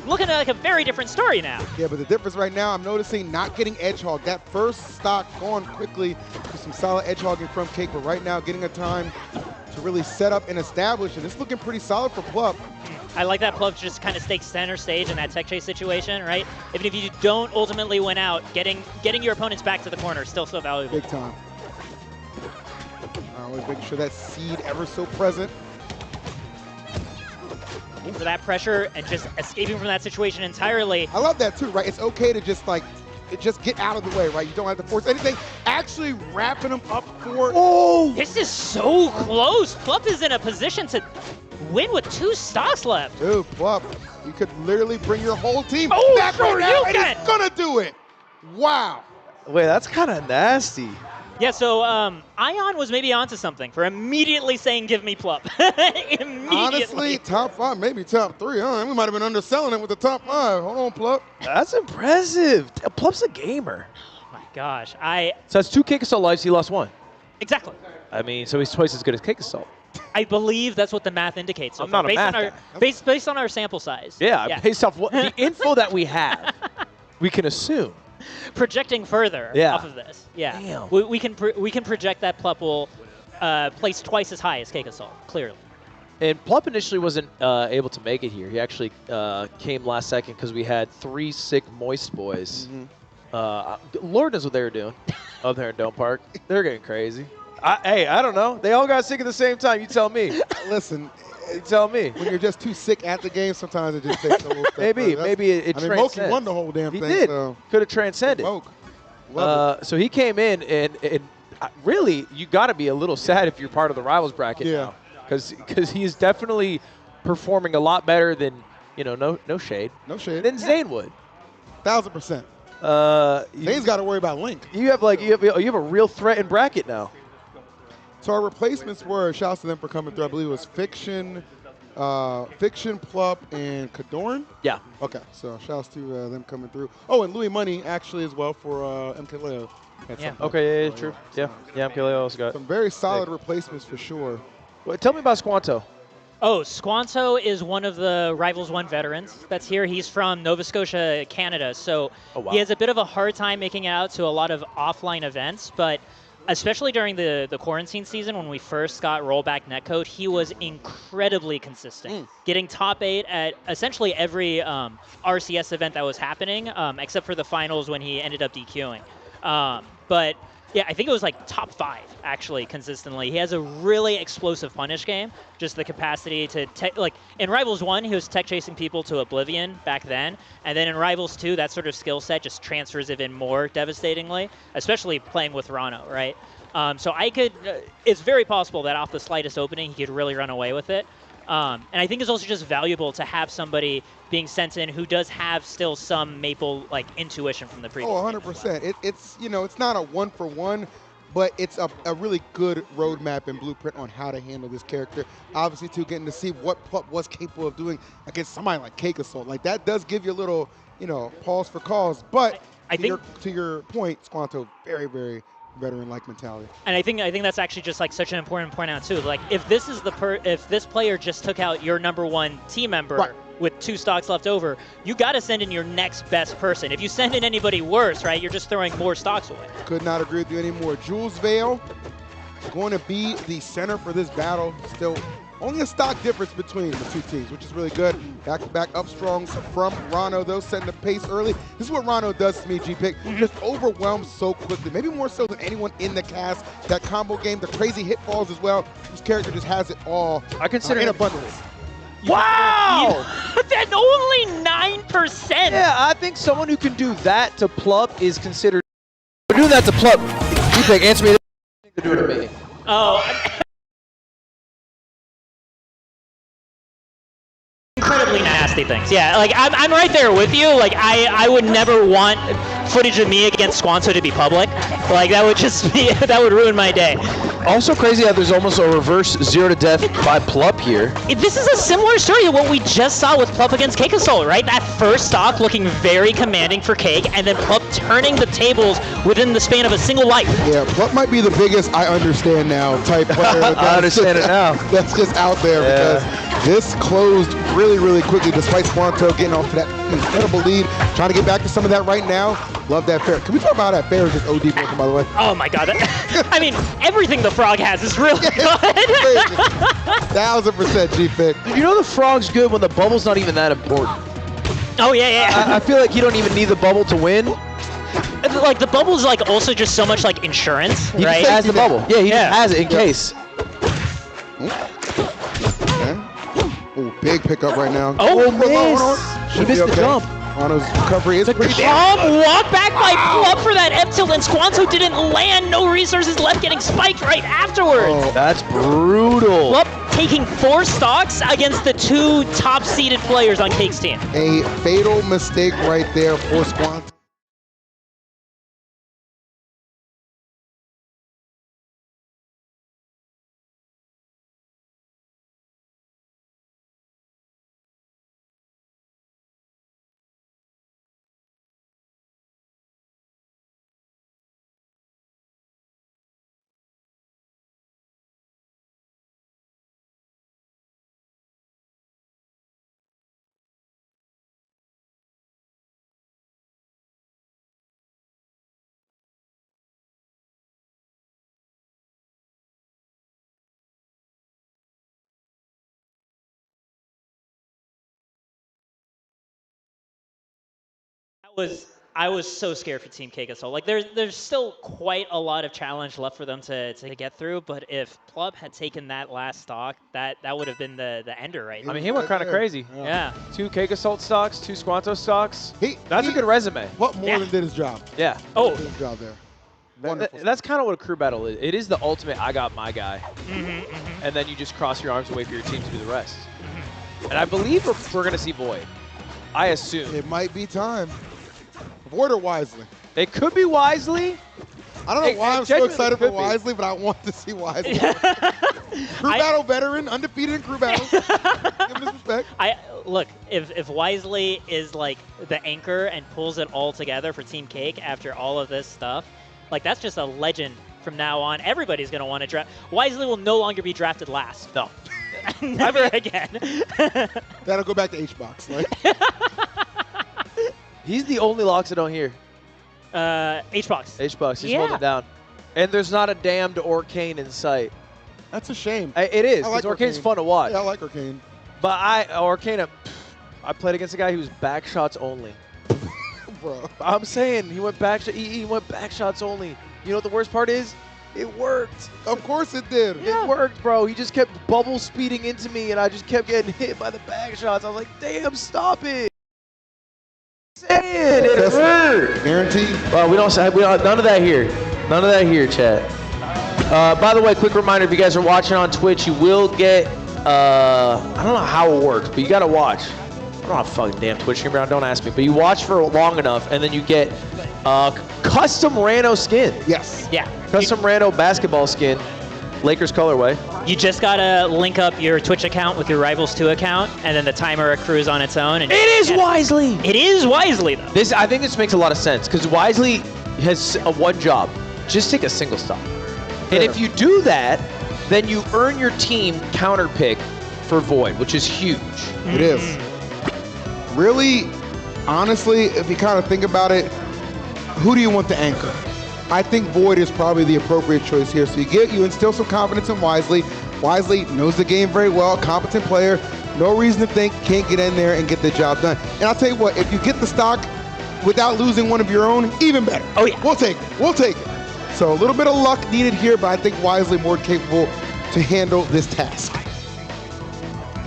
B: Looking at like a very different story now.
C: Yeah, but the difference right now, I'm noticing not getting edge hog. That first stock going quickly with some solid edge hogging from Cake, but right now getting a time to really set up and establish, and it's looking pretty solid for Plup.
B: I like that Plup just kind of takes center stage in that tech chase situation, right? Even if you don't ultimately win out, getting your opponents back to the corner is still so valuable.
C: Big time. Always making sure that seed ever so present.
B: For that pressure and just escaping from that situation entirely.
C: I love that too, right? It's okay to just like, just get out of the way, right? You don't have to force anything. Actually wrapping them up for.
A: Oh!
B: This is so close. Plup is in a position to win with 2 stocks left.
C: Dude, Plup, you could literally bring your whole team
B: Oh,
C: back
B: sure
C: right now,
B: you
C: and
B: can.
C: he's gonna do it. Wow.
A: Wait, that's kind of nasty.
B: Yeah, so Ion was maybe onto something for immediately saying, give me Plup. Immediately.
C: Honestly, top 5, maybe top 3. We might have been underselling it with the top 5. Hold on, Plup.
A: That's impressive. Plup's a gamer.
B: Oh my gosh,
A: So that's 2 Cake Assault lives, he lost 1.
B: exactly.
A: I mean, so he's twice as good as Cake Assault.
B: I believe that's what the math indicates. So
A: I'm not a
B: based
A: math
B: on our,
A: guy.
B: based on our sample size.
A: Yeah, based off what the info that we have, we can assume.
B: Projecting further off of this. Yeah.
A: Damn.
B: We can project that Plup will place twice as high as Cake Assault, clearly.
A: And Plup initially wasn't able to make it here. He actually came last second because we had 3 sick Moist Boys. Lord knows what they were doing up there in Dome Park. They're getting crazy. Hey, I don't know. They all got sick at the same time. You tell me.
C: Listen,
A: You tell me.
C: when you're just too sick at the game, sometimes it just takes a little step
A: Maybe
C: further. That's-
A: it
C: I mean,
A: transcends.
C: Moki won the whole damn
A: He
C: thing.
A: did.
C: So.
A: Could have transcended.
C: Moke. Love it.
A: So he came in, and really, you got to be a little sad if you're part of the rivals bracket
C: Yeah.
A: now, because he's definitely performing a lot better than, no shade,
C: No shade.
A: than Zane would.
C: 1000%. Zane's got to worry about Link.
A: You have a real threat in bracket now.
C: So our replacements were, shouts to them for coming through. I believe it was Fiction, Plup, and Kadorn.
A: Yeah.
C: Okay, so shouts to them coming through. Oh, and Louis Money actually as well for MK Leo.
B: Yeah.
A: Okay. Yeah. True. Yeah. Yeah. MKLeo also got.
C: Some very solid replacements for sure.
A: Well, tell me about Squanto.
B: Oh, Squanto is one of the Rivals 1 veterans that's here. He's from Nova Scotia, Canada, so he has a bit of a hard time making it out to a lot of offline events, but especially during the quarantine season when we first got rollback netcode, he was incredibly consistent, getting top 8 at essentially every RCS event that was happening, except for the finals when he ended up DQing. But yeah, I think it was like top 5 actually consistently. He has a really explosive punish game, just the capacity to like in Rivals 1 he was tech chasing people to oblivion back then, and then in Rivals 2 that sort of skill set just transfers even more devastatingly, especially playing with Rano, right? So it's very possible that off the slightest opening he could really run away with it. And I think it's also just valuable to have somebody being sent in who does have still some Maple like intuition from the previous.
C: Oh, 100%. It's it's not a 1-for-1, but it's a really good roadmap and blueprint on how to handle this character. Obviously, too, getting to see what Plup was capable of doing against somebody like Cake Assault. Like that does give you a little, pause for cause. But
B: I think
C: to your point, Squanto, very, very veteran-like mentality.
B: And I think that's actually just like such an important point out too. Like if this is if this player just took out your #1 team member with 2 stocks left over, you got to send in your next best person. If you send in anybody worse, right, you're just throwing more stocks away.
C: Could not agree with you anymore. Jules Vale going to be the center for this battle. Still only a stock difference between the 2 teams, which is really good. Back-to-back up strongs from Rano, though, setting the pace early. This is what Rano does to me, G-Pick. Just overwhelms so quickly, maybe more so than anyone in the cast. That combo game, the crazy hitfalls as well. This character just has it all
A: I consider
C: in
A: him-
C: abundance.
A: Wow!
B: That's only 9%.
A: Yeah, I think someone who can do that to Plup is considered. We're doing that to Plup. You think? Answer me this. To do it to me.
B: Oh. Incredibly nasty things. Yeah, like I'm right there with you. Like I would never want footage of me against Squanto to be public. Like, that would just be, that would ruin my day.
A: Also crazy how there's almost a reverse 0 to death by Plup here.
B: This is a similar story to what we just saw with Plup against CAKEASSAULT, right? That first stock looking very commanding for Cake, and then Plup turning the tables within the span of a single life.
C: Yeah, Plup might be the biggest I understand now type player.
A: I understand it now.
C: That's just out there because this closed really, really quickly despite Squanto getting off to that incredible lead. Trying to get back to some of that right now. Love that fair. Can we talk about how that fair is just OD broken, by the way?
B: Oh my god. I mean, everything the Frog has is really good.
C: 1000% G-Fit.
A: You know the Frog's good when the bubble's not even that important.
B: Oh yeah.
A: I feel like you don't even need the bubble to win.
B: Like, the bubble's like also just so much like insurance,
A: He
B: right?
A: just has the bubble. Yeah, he just has it in case.
C: Oh, big pickup right now.
B: Oh,
A: miss. He missed the jump.
C: Ano's recovery is pretty
B: Walk back by Plup for that F tilt, and Squanto didn't land. No resources left, getting spiked right afterwards.
A: That's brutal.
B: Plup taking 4 stocks against the 2 top-seeded players on Cake's team.
C: A fatal mistake right there for Squanto.
B: I was so scared for Team CAKEASSAULT. Like, there's still quite a lot of challenge left for them to get through, but if Plup had taken that last stock, that would have been the ender right there.
A: I mean, he went kind of crazy.
B: Yeah.
A: 2 CAKEASSAULT stocks, 2 Squanto stocks. That's a
C: He
A: good resume.
C: Plup more than did his job.
A: Yeah.
B: Oh.
C: Did his job there. Wonderful.
A: That's kind of what a crew battle is. It is the ultimate I got my guy. And then you just cross your arms and wait for your team to do the rest. And I believe we're going to see Void. I assume.
C: It might be time. Void or Wisely?
A: It could be Wisely.
C: I don't know why I'm so
A: genuinely
C: excited for
A: could be.
C: Wisely, but I want to see Wisely. Crew battle veteran, undefeated in crew battles. Give him his respect.
B: Look, if Wisely is like the anchor and pulls it all together for Team Cake after all of this stuff, like, that's just a legend from now on. Everybody's going to want to draft. Wisely will no longer be drafted last.
A: No.
B: Never again.
C: That'll go back to HBox. Like.
A: He's the only LACS I don't hear.
B: HBox.
A: HBox, he's holding down. And there's not a damned Orcane in sight.
C: That's a shame.
A: It is,
C: I like
A: because Orcane's
C: Orcane.
A: fun to watch.
C: Yeah, I like Orcane.
A: But Orcane, I played against a guy who was back shots only.
C: Bro.
A: I'm saying, he went back shots only. You know what the worst part is? It worked.
C: Of course it did.
A: It worked, bro. He just kept bubble speeding into me, and I just kept getting hit by the back shots. I was like, damn, stop it. Say it hurt.
C: Guaranteed.
A: We don't none of that here. None of that here, chat. By the way, quick reminder, if you guys are watching on Twitch, you will get, I don't know how it works, but you got to watch. I don't have a fucking damn Twitch stream around, don't ask me. But you watch for long enough, and then you get custom Rano skin.
C: Yes.
B: Yeah.
A: Custom Rano basketball skin, Lakers colorway.
B: You just got to link up your Twitch account with your Rivals 2 account, and then the timer accrues on its own. And
A: It is Wisely!
B: It is Wisely, though.
A: I think this makes a lot of sense, because Wisely has one job. Just take a single stop. And if you do that, then you earn your team counter pick for Void, which is huge.
C: It is. Really, honestly, if you kind of think about it, who do you want to anchor? I think Void is probably the appropriate choice here. So you instill some confidence in Wisely. Wisely knows the game very well, competent player. No reason to think can't get in there and get the job done. And I'll tell you what, if you get the stock without losing one of your own, even better.
B: Oh yeah.
C: We'll take it. We'll take it. So a little bit of luck needed here, but I think Wisely more capable to handle this task.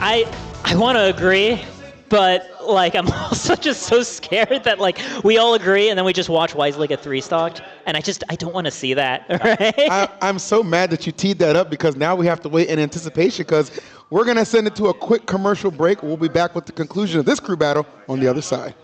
B: I want to agree, but like, I'm also just so scared that like we all agree and then we just watch Wisely get 3-stocked, and I don't want to see that. Right?
C: I'm so mad that you teed that up, because now we have to wait in anticipation, because we're going to send it to a quick commercial break. We'll be back with the conclusion of this crew battle on the other side.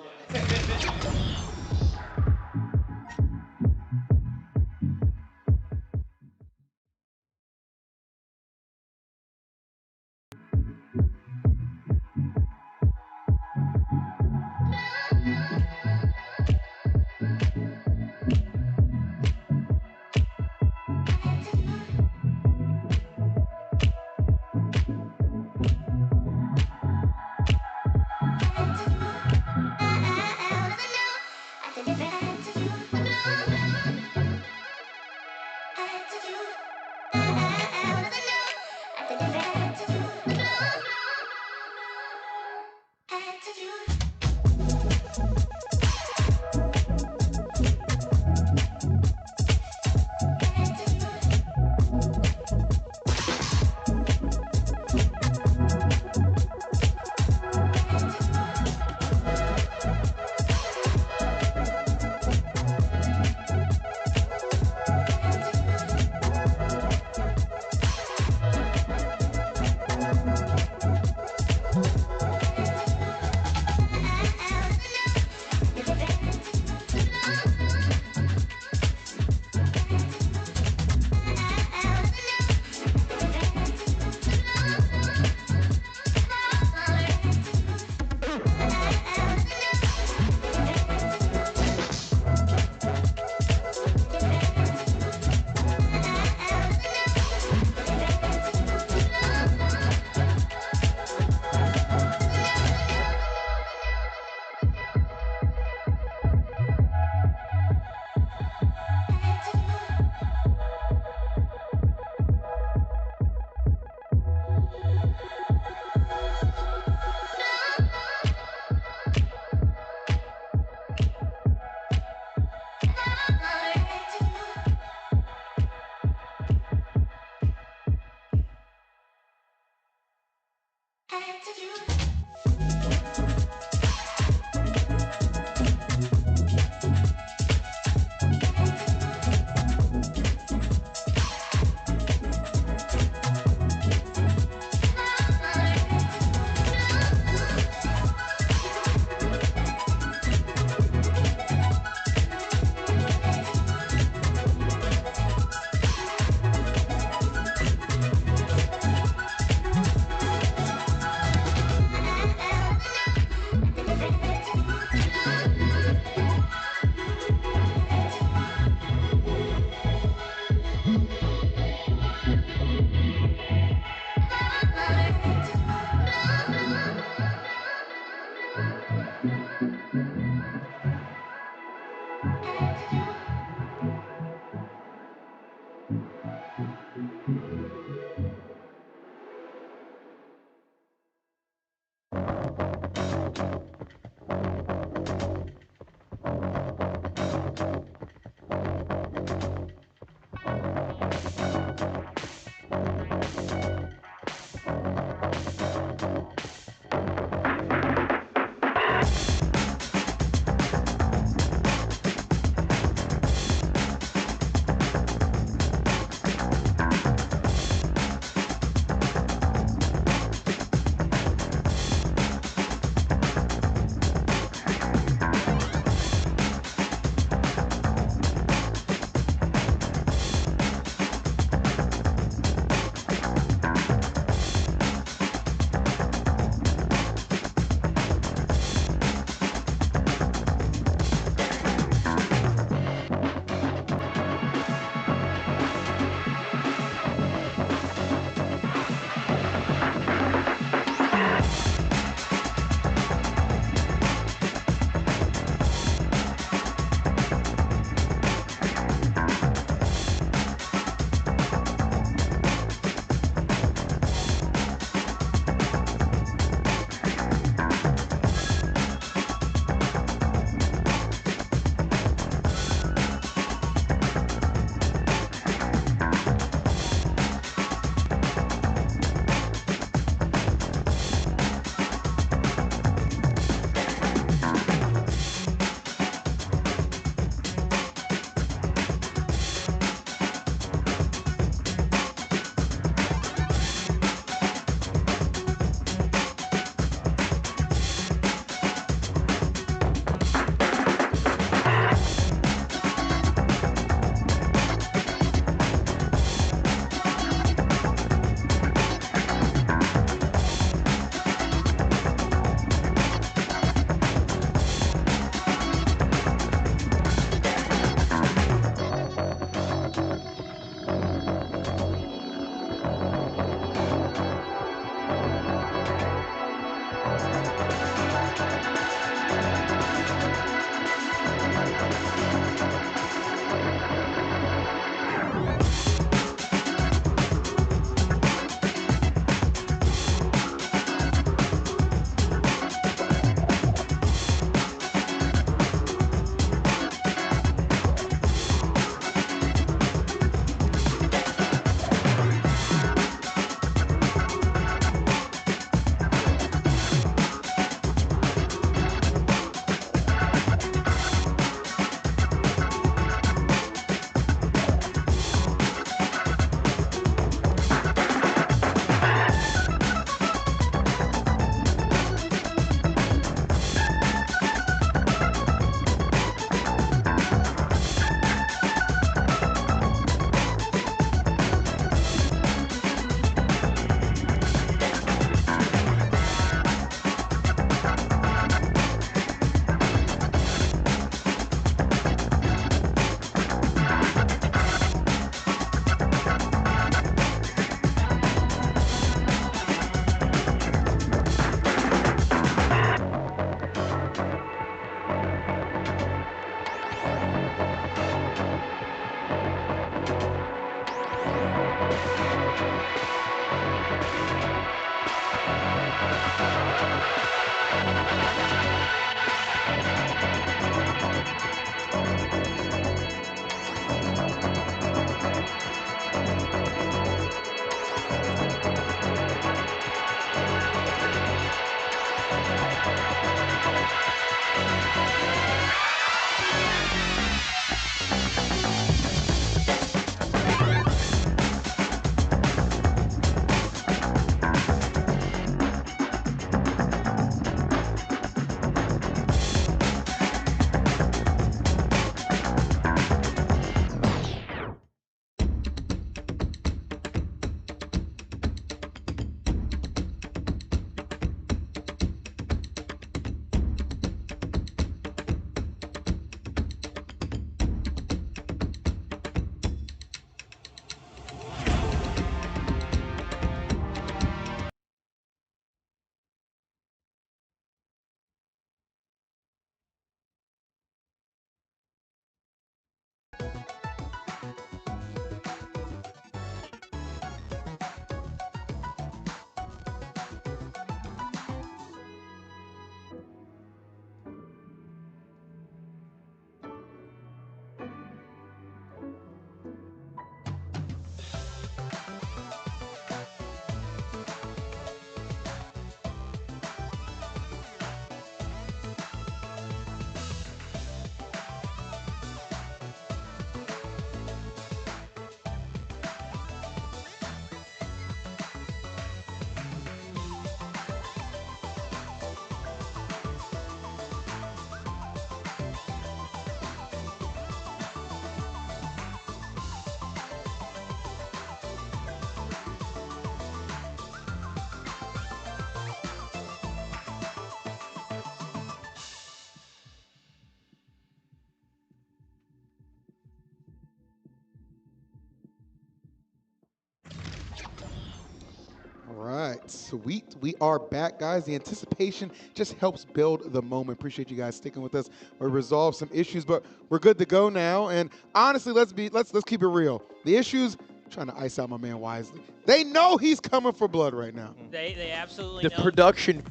C: sweet. We are back, guys. The anticipation just helps build the moment. Appreciate you guys sticking with us. We resolved some issues, but we're good to go now. And honestly, let's keep it real. The issues, trying to ice out my man Wisely. They know he's coming for blood right now.
B: They absolutely
A: The
B: know.
A: production.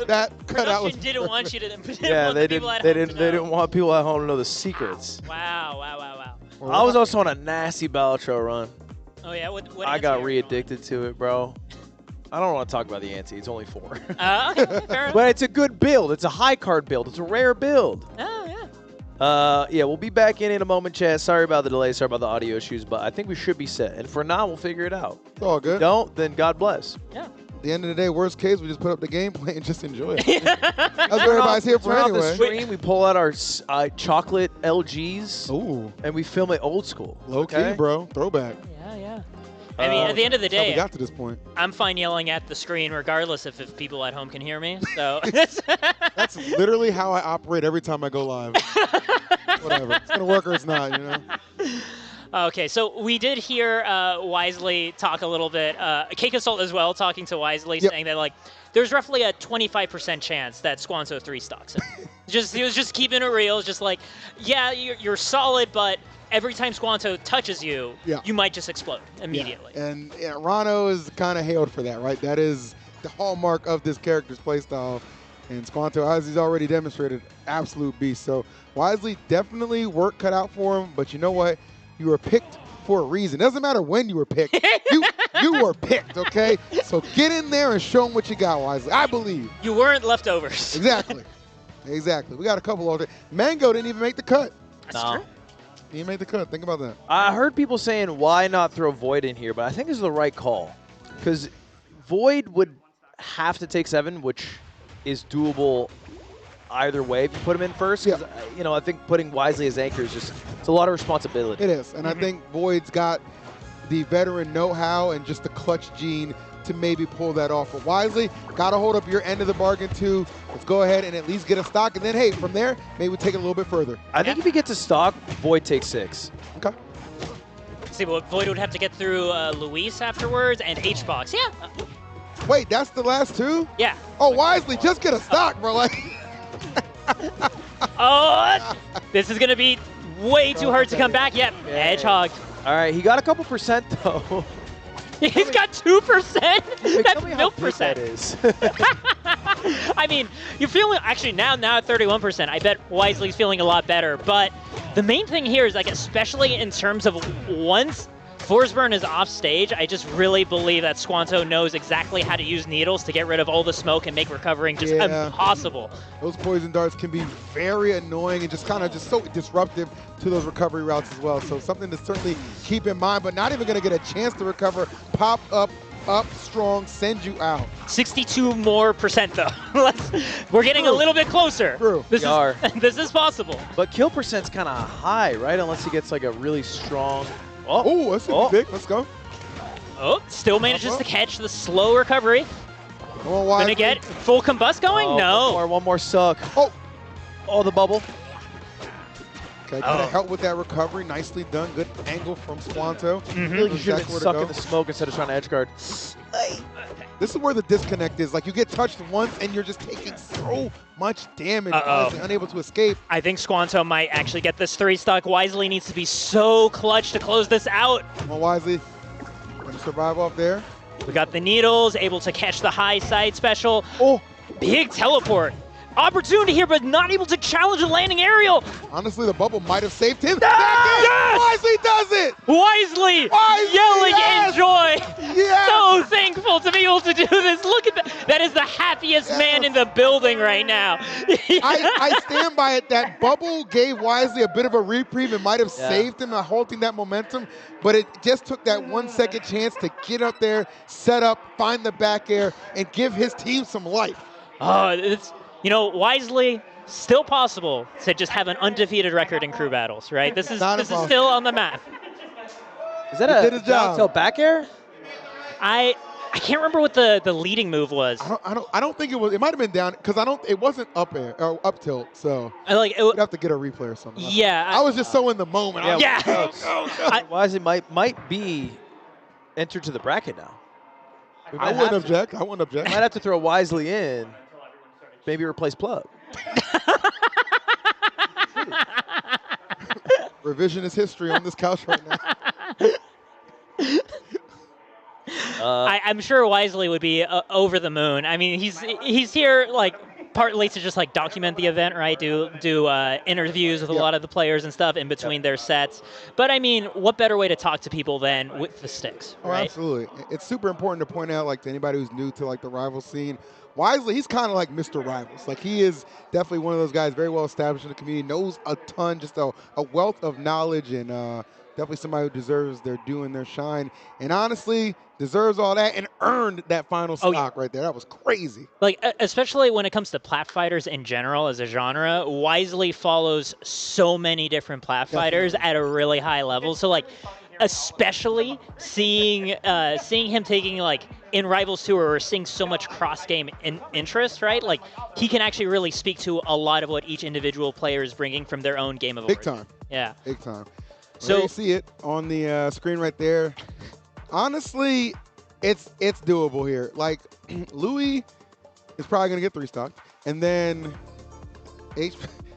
C: That cutout was
B: Production didn't want you to.
A: Yeah,
B: want
A: they
B: the people
A: didn't.
B: at
A: They
B: home
A: didn't.
B: to
A: They
B: know.
A: didn't want people at home to know the secrets.
B: Wow.
A: I was also on a nasty Balatro run.
B: Oh yeah, what
A: I
B: ante
A: got
B: are you on?
A: re-addicted to it, bro. I don't want to talk about the ante. It's only 4.
B: Okay, fair enough.
A: But it's a good build. It's a high card build. It's a rare build.
B: Oh yeah.
A: Yeah, we'll be back in a moment, chat. Sorry about the delay. Sorry about the audio issues, but I think we should be set. And for now, we'll figure it out.
C: It's all good.
A: Don't, then God bless.
B: Yeah.
C: At the end of the day, worst case, we just put up the gameplay and just enjoy it. That's what everybody's here for
A: Turn off the
C: anyway.
A: stream. We pull out our chocolate LGs
C: Ooh,
A: and we film it old school.
C: low key,
A: okay?
C: bro. Throwback.
B: Yeah. I mean, at the end of the
C: That's how we
B: day,
C: got to this point.
B: I'm fine yelling at the screen regardless if people at home can hear me. So.
C: That's literally how I operate every time I go live. Whatever. It's going to work or it's not, you know?
B: Okay, so we did hear Wisely talk a little bit, CAKEASSAULT as well, talking to Wisely,
C: Yep.
B: saying that like there's roughly a 25% chance that Squanto 3 stocks him. He was just keeping it real. It's just like, yeah, you're solid, but every time Squanto touches you,
C: Yeah.
B: you might just explode immediately.
C: Yeah. And Rano is kind of hailed for that, right? That is the hallmark of this character's playstyle. And Squanto, as he's already demonstrated, absolute beast. So Wisely, definitely work cut out for him, but you know what? You were picked for a reason. Doesn't matter when you were picked. you were picked, okay? So get in there and show them what you got, Wisely. I believe.
B: You weren't leftovers.
C: Exactly. Exactly. We got a couple of Mango didn't even make the cut.
B: That's
A: No.
B: true.
C: He didn't make the cut. Think about that.
A: I heard people saying, why not throw Void in here? But I think this is the right call. Because Void would have to take 7, which is doable either way if you put him in first. 'Cause, I think putting Wisely as anchor is just, it's a lot of responsibility.
C: It is. And I think Void's got the veteran know-how and just the clutch gene to maybe pull that off. But Wisely, got to hold up your end of the bargain too. Let's go ahead and at least get a stock. And then, hey, from there, maybe we take it a little bit further.
A: I think if he gets a stock, Void takes 6.
C: Okay.
B: See, but Void would have to get through Luis afterwards and HBox. Yeah.
C: Wait, that's the last 2?
B: Yeah.
C: Oh, Wisely, just get a stock, bro. Like,
B: Oh, this is going to be way too hard to come back. Yep. Hedgehog.
A: All right, he got a couple percent, though.
B: He's got 2%.
A: Tell
B: That's
A: me how
B: milk
A: big
B: percent.
A: that is.
B: I mean, you're feeling actually now at 31%. I bet Wisely's feeling a lot better. But the main thing here is like, especially in terms of once Forsburn is off stage, I just really believe that Squanto knows exactly how to use needles to get rid of all the smoke and make recovering just
C: Yeah.
B: impossible.
C: those poison darts can be very annoying and just kind of just so disruptive to those recovery routes as well. So something to certainly keep in mind, but not even going to get a chance to recover. Pop up strong, send you out.
B: 62% more though. We're getting a
C: True.
B: little bit closer.
C: True.
B: This
A: We are.
B: this is possible.
A: But kill percent's kind of high, right? Unless he gets like a really strong.
C: Oh, that's a big. Let's go.
B: Oh, still manages to catch the slow recovery.
C: Come on, Wisely.
B: Gonna get full combust going?
A: Oh,
B: No.
A: One more suck.
C: Oh.
A: Oh, the bubble.
C: Okay, gonna
B: Oh.
C: help with that recovery. Nicely done. Good angle from Squanto.
A: I feel like you
C: Knows
A: should have
C: exactly
A: been
C: where to
A: sucking
C: go.
A: the smoke instead of trying to edge guard.
C: This is where the disconnect is. Like, you get touched once and you're just taking so much damage.
B: Uh-oh.
C: Wisely unable to escape.
B: I think Squanto might actually get this 3 stock. Wisely needs to be so clutch to close this out.
C: Come on, Wisely. Gonna survive off there.
B: We got the needles, able to catch the high side special.
C: Oh,
B: Big teleport. Opportunity here, but not able to challenge the landing aerial.
C: honestly, the bubble might have saved him.
B: Yes!
C: Wisely does it!
B: Wisely,
C: Wisely,
B: yelling
C: yes!
B: in joy.
C: Yes!
B: So thankful to be able to do this. Look at that. That is the happiest man in the building right now.
C: I stand by it. That bubble gave Wisely a bit of a reprieve. It might have
A: Yeah.
C: saved him, halting that momentum, but it just took that 1 second chance to get up there, set up, find the back air, and give his team some life.
B: Oh, it's, Wisely, still possible to just have an undefeated record in crew battles, right? This is
C: Not
B: this is
C: impossible.
B: still on the map.
A: Is that
C: He
A: a
C: did his job.
A: Tail back air?
B: I can't remember what the leading move was.
C: I don't think it was. It might have been down because it wasn't up air or up tilt. So
B: I like it.
C: we'd have to get a replay or something.
B: Yeah.
C: I was just so in the moment. I was
B: Yeah.
C: like, go, go, go.
A: Wisely might be entered to the bracket now. We
C: I
A: might
C: wouldn't
A: have to-
C: object. I wouldn't object.
A: Might have to throw Wisely in. Maybe replace Plug.
C: Revisionist history on this couch right now.
B: I'm sure Wisely would be over the moon. I mean, he's here like partly to just like document the event, right? Do interviews with a lot of the players and stuff in between their sets. But I mean, what better way to talk to people than with the sticks,
C: Oh,
B: right?
C: absolutely. It's super important to point out, like, to anybody who's new to like the rival scene. Wisely, he's kind of like Mr. Rivals. Like, he is definitely one of those guys, very well established in the community, knows a ton, just a wealth of knowledge, and definitely somebody who deserves their due and their shine. And honestly, deserves all that and earned that final stock right there. That was crazy.
B: Like, especially when it comes to plat fighters in general as a genre, Wisely follows so many different plat fighters at a really high level. So, like, especially seeing him taking, like, in Rivals 2 where we're seeing so much cross-game interest, right? Like, he can actually really speak to a lot of what each individual player is bringing from their own game of
C: Big
B: origin.
C: time.
B: Yeah.
C: Big time.
B: So
C: there you see it on the screen right there. Honestly, it's doable here. Like, Louis is probably gonna get 3-stock, and then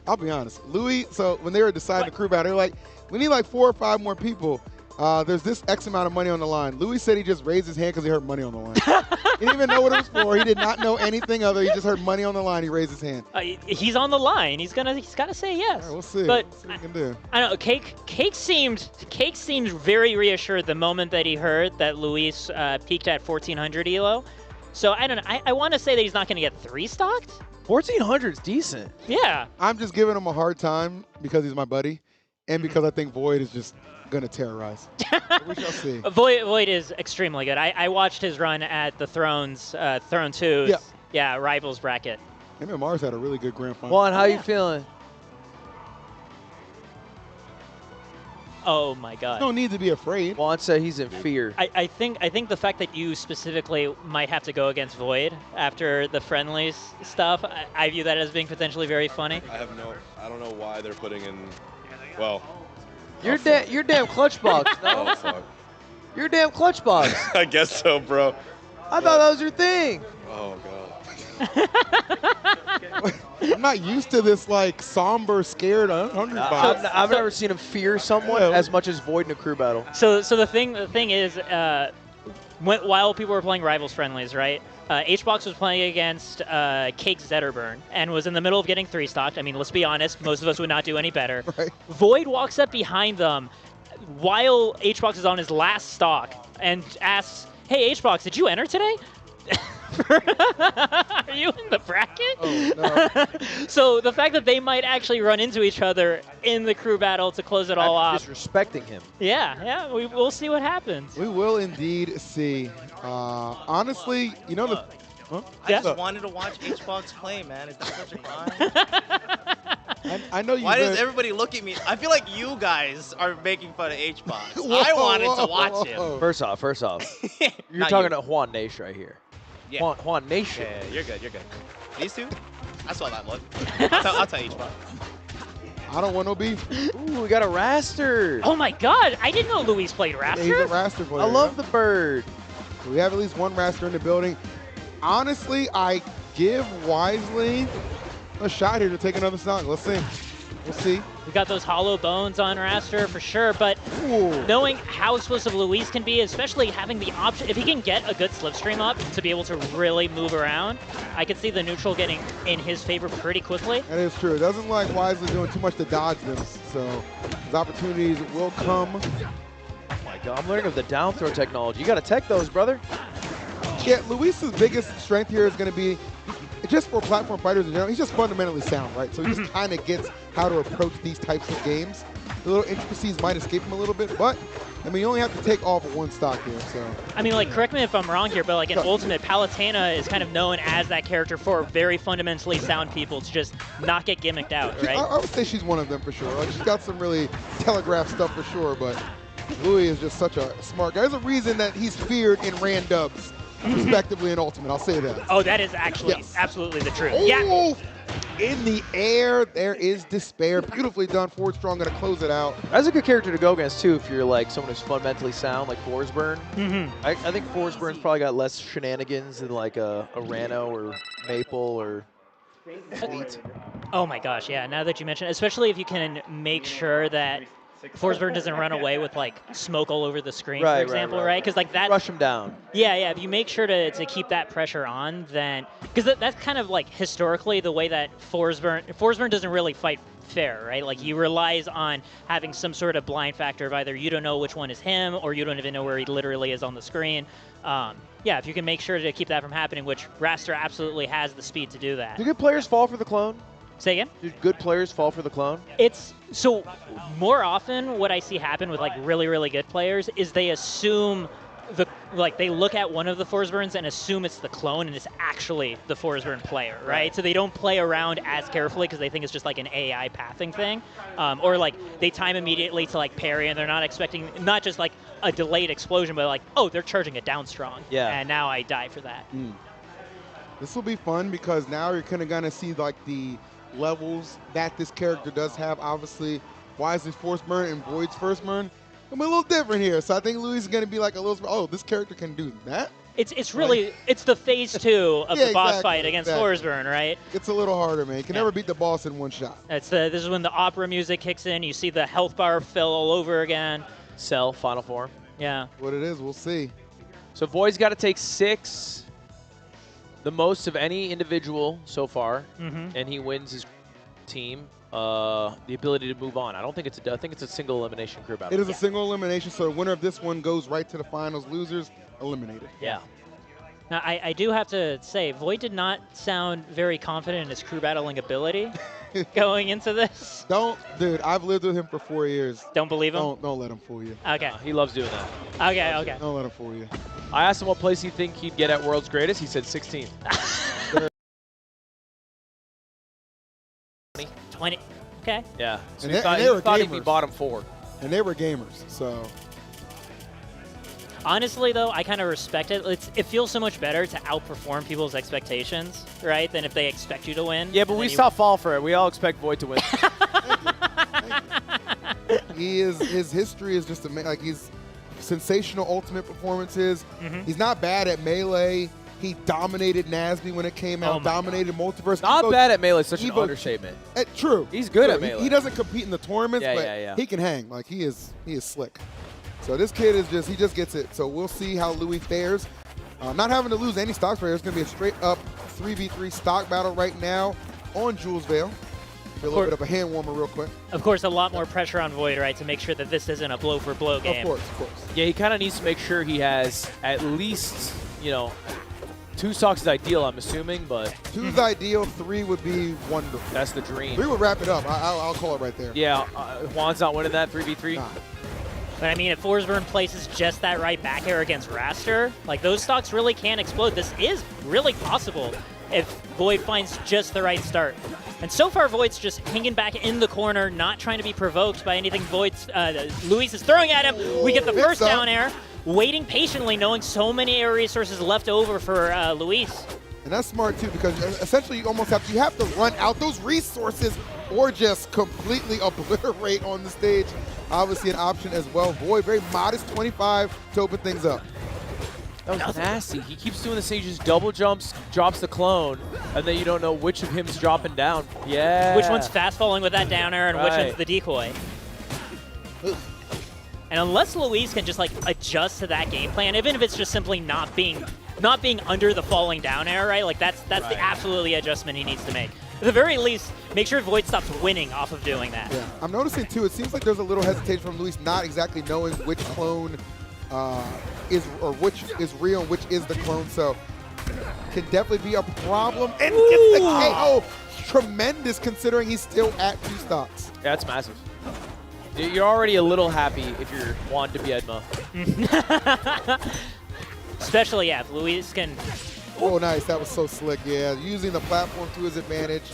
C: I'll be honest, Louis. So when they were deciding the crew battle, they're like, we need like 4 or 5 more people. There's this X amount of money on the line. Louis said he just raised his hand because he heard money on the line. He didn't even know what it was for. He did not know anything other. He just heard money on the line. He raised his hand.
B: he's on the line. He's got to say yes.
C: All right, we'll see.
B: But
C: We'll see what he can do.
B: I don't know. Cake seemed very reassured the moment that he heard that Luis peaked at 1400 elo. So I don't know. I want to say that he's not going to get 3-stocked.
A: 1400 is decent.
B: Yeah.
C: I'm just giving him a hard time because he's my buddy, and because I think Void is just gonna terrorize. We shall see.
B: Void is extremely good. I watched his run at the Thrones, Throne 2's, Rivals bracket.
C: MMR's had a really good grand final.
A: Juan, how you feeling?
B: Oh my God.
C: No need to be afraid.
A: Juan said he's in fear.
B: I think the fact that you specifically might have to go against Void after the friendlies stuff, I view that as being potentially very funny.
F: I don't know why they're putting in, well.
A: You're damn clutch box. No?
F: Oh, fuck.
A: You're damn clutch box.
F: I guess so, bro.
A: I thought that was your thing.
F: Oh, God.
C: I'm not used to this like somber, scared, hungry box.
A: I've never seen him fear someone as much as Void in a crew battle.
B: So the thing is, while people were playing Rivals friendlies, right? HBox was playing against Cake Zetterburn and was in the middle of getting 3-stocked. I mean, let's be honest, most of us would not do any better.
C: Right.
B: Void walks up behind them while HBox is on his last stock and asks, "Hey, HBox, did you enter today?" Are you in the bracket?
C: Oh, no.
B: So the fact that they might actually run into each other in the crew battle to close it all off.
A: Disrespecting him.
B: Yeah, we'll see what happens.
C: We will indeed see. Honestly, you know the. Huh?
E: I just wanted to watch HBox play, man. Is that such a crime?
C: I know you.
E: Why does everybody look at me? I feel like you guys are making fun of HBox. I wanted to watch him.
A: First off, you're
E: Not
A: talking
E: you.
A: to Juan Nation right here.
E: Yeah.
A: Juan Nation.
E: Yeah, you're good. These two? I saw that look. I'll tell HBox.
C: I don't want no beef.
A: Ooh, we got a Raster.
B: Oh my God! I didn't know Luis played
C: Yeah, he's a
B: Raster.
C: raster player.
A: I love the bird.
C: We have at least one raster in the building. Honestly, I give Wisely a shot here to take another stock. Let's see. We'll see.
B: We got those hollow bones on Raster for sure, but
C: Ooh.
B: knowing how explosive Luis can be, especially having the option, if he can get a good slipstream up to be able to really move around, I could see the neutral getting in his favor pretty quickly.
C: That is true. It doesn't look like Wisely doing too much to dodge them, so his opportunities will come.
A: Oh my God, I'm learning of the down throw technology. You got to tech those, brother.
C: Yeah, Luis's biggest strength here is going to be, just for platform fighters in general, he's just fundamentally sound, right? So he just kind of gets how to approach these types of games. The little intricacies might escape him a little bit, but, I mean, you only have to take off one stock here, so.
B: I mean, like, correct me if I'm wrong here, but like in Ultimate, Palutena is kind of known as that character for very fundamentally sound people to just not get gimmicked out, right?
C: I would say she's one of them for sure. Like, she's got some really telegraph stuff for sure, but Louis is just such a smart guy. There's a reason that he's feared in Rand Dubs. respectively in Ultimate. I'll say that.
B: Oh, that is actually
C: Yes.
B: absolutely the truth.
C: Oh,
B: Yeah.
C: in the air, there is Despair. Beautifully done. Forward Strong going to close it out.
A: That's a good character to go against, too, if you're like someone who's fundamentally sound, like Forsburn.
B: Mm-hmm.
A: I think Forsburn's probably got less shenanigans than like a Rano or Maple or Fleet.
B: Oh my gosh, yeah. Now that you mention it, especially if you can make sure that Forsberg doesn't run away with like smoke all over the screen,
A: Right,
B: for
A: right,
B: example,
A: right.
B: right? Because like that,
A: Rush him down.
B: yeah. If you make sure to keep that pressure on, then because that's kind of like historically the way that Forsberg doesn't really fight fair, right? Like he relies on having some sort of blind factor of either you don't know which one is him or you don't even know where he literally is on the screen. Yeah, if you can make sure to keep that from happening, which Raster absolutely has the speed to do that.
A: Do good players fall for the clone?
B: Say again?
A: Do good players fall for the clone?
B: It's so more often what I see happen with like really, really good players is they assume they look at one of the Forsburns and assume it's the clone and it's actually the Forsburn player, right? So they don't play around as carefully because they think it's just like an AI pathing thing. Or like they time immediately to like parry and they're not expecting, not just like a delayed explosion, but like, oh, they're charging it down strong.
A: Yeah.
B: And now I die for that.
C: This will be fun because now you're kind of going to see like the levels that this character does have. Obviously, Wise's first burn and Void's first burn. I'm a little different here, so I think Louis is going to be like a little, oh, this character can do that?
B: It's really, it's the phase 2 of
C: Yeah,
B: the boss
C: exactly,
B: fight against Forsburn, right?
C: It's a little harder, man. You can never beat the boss in one shot.
B: This is when the opera music kicks in. You see the health bar fill all over again.
A: Cell, final form.
B: Yeah.
C: What it is, we'll see.
A: So Void's got to take 6, the most of any individual so far, and he wins his team. The ability to move on. I think it's a single elimination crew battle.
C: It is a single elimination, so the winner of this one goes right to the finals. Losers eliminated.
A: Yeah.
B: Now, I do have to say, Void did not sound very confident in his crew battling ability going into this.
C: Dude, I've lived with him for 4 years.
B: Don't believe him?
C: Don't let him fool you.
B: Okay.
A: He loves doing that.
B: Okay.
C: Don't let him fool you.
A: I asked him what place he think he'd get at World's Greatest. He said 16th.
B: 20. Okay.
A: Yeah. So
C: And
A: he
C: they were
A: thought he'd be
C: gamers.
A: bottom 4.
C: And they were gamers, so.
B: Honestly, though, I kind of respect it. It feels so much better to outperform people's expectations, right, than if they expect you to win.
A: Yeah, but we saw fall for it. We all expect Void to win.
C: His history is just amazing. Like, he's sensational ultimate performances. He's not bad at Melee. He dominated Nasby when it came out, dominated Multiverse.
A: Not bad at Melee, such an
C: Evo-
A: understatement.
C: True.
A: He's good
C: True.
A: at Melee.
C: He doesn't compete in the tournaments,
A: Yeah,
C: but
A: yeah.
C: he can hang. Like, he is slick. So this kid is he just gets it. So we'll see how Louis fares. Not having to lose any stocks right here. It's going to be a straight up 3v3 stock battle right now on Jules Vale. A little bit of a hand warmer real quick.
B: Of course, a lot more pressure on Void, right, to make sure that this isn't a blow-for-blow game.
C: Of course.
A: Yeah, he kind of needs to make sure he has at least, 2 stocks is ideal, I'm assuming, but
C: 2's ideal, 3 would be wonderful.
A: that's the dream.
C: 3 would wrap it up. I'll call it right there.
A: Yeah, Juan's not winning that 3v3.
C: Nah.
B: But I mean, if Forsburn places just that right back air against Raster, like those stocks really can explode. This is really possible if Void finds just the right start. And so far, Void's just hanging back in the corner, not trying to be provoked by anything Luis is throwing at him. We get the first down air, waiting patiently, knowing so many air resources left over for Luis.
C: And that's smart too, because essentially you have to run out those resources or just completely obliterate on the stage. Obviously an option as well. Void, very modest 25 to open things up.
A: That was nasty. He keeps doing this thing. He just double jumps, drops the clone, and then you don't know which of him's dropping down. Yeah.
B: Which one's fast falling with that down air and which one's the decoy. And unless Luis can just like adjust to that game plan, even if it's just simply not being under the falling down air, right? Like that's the absolutely adjustment he needs to make. At the very least, make sure Void stops winning off of doing that.
C: Yeah, I'm noticing too, it seems like there's a little hesitation from Luis not exactly knowing which clone which is real and which is the clone, so can definitely be a problem. And gets the KO. Tremendous considering he's still at 2 stocks.
A: Yeah, that's massive. You're already a little happy if you're Juan to be Edma.
B: Especially, yeah, if Luis can...
C: Oh, nice. That was so slick, yeah. Using the platform to his advantage.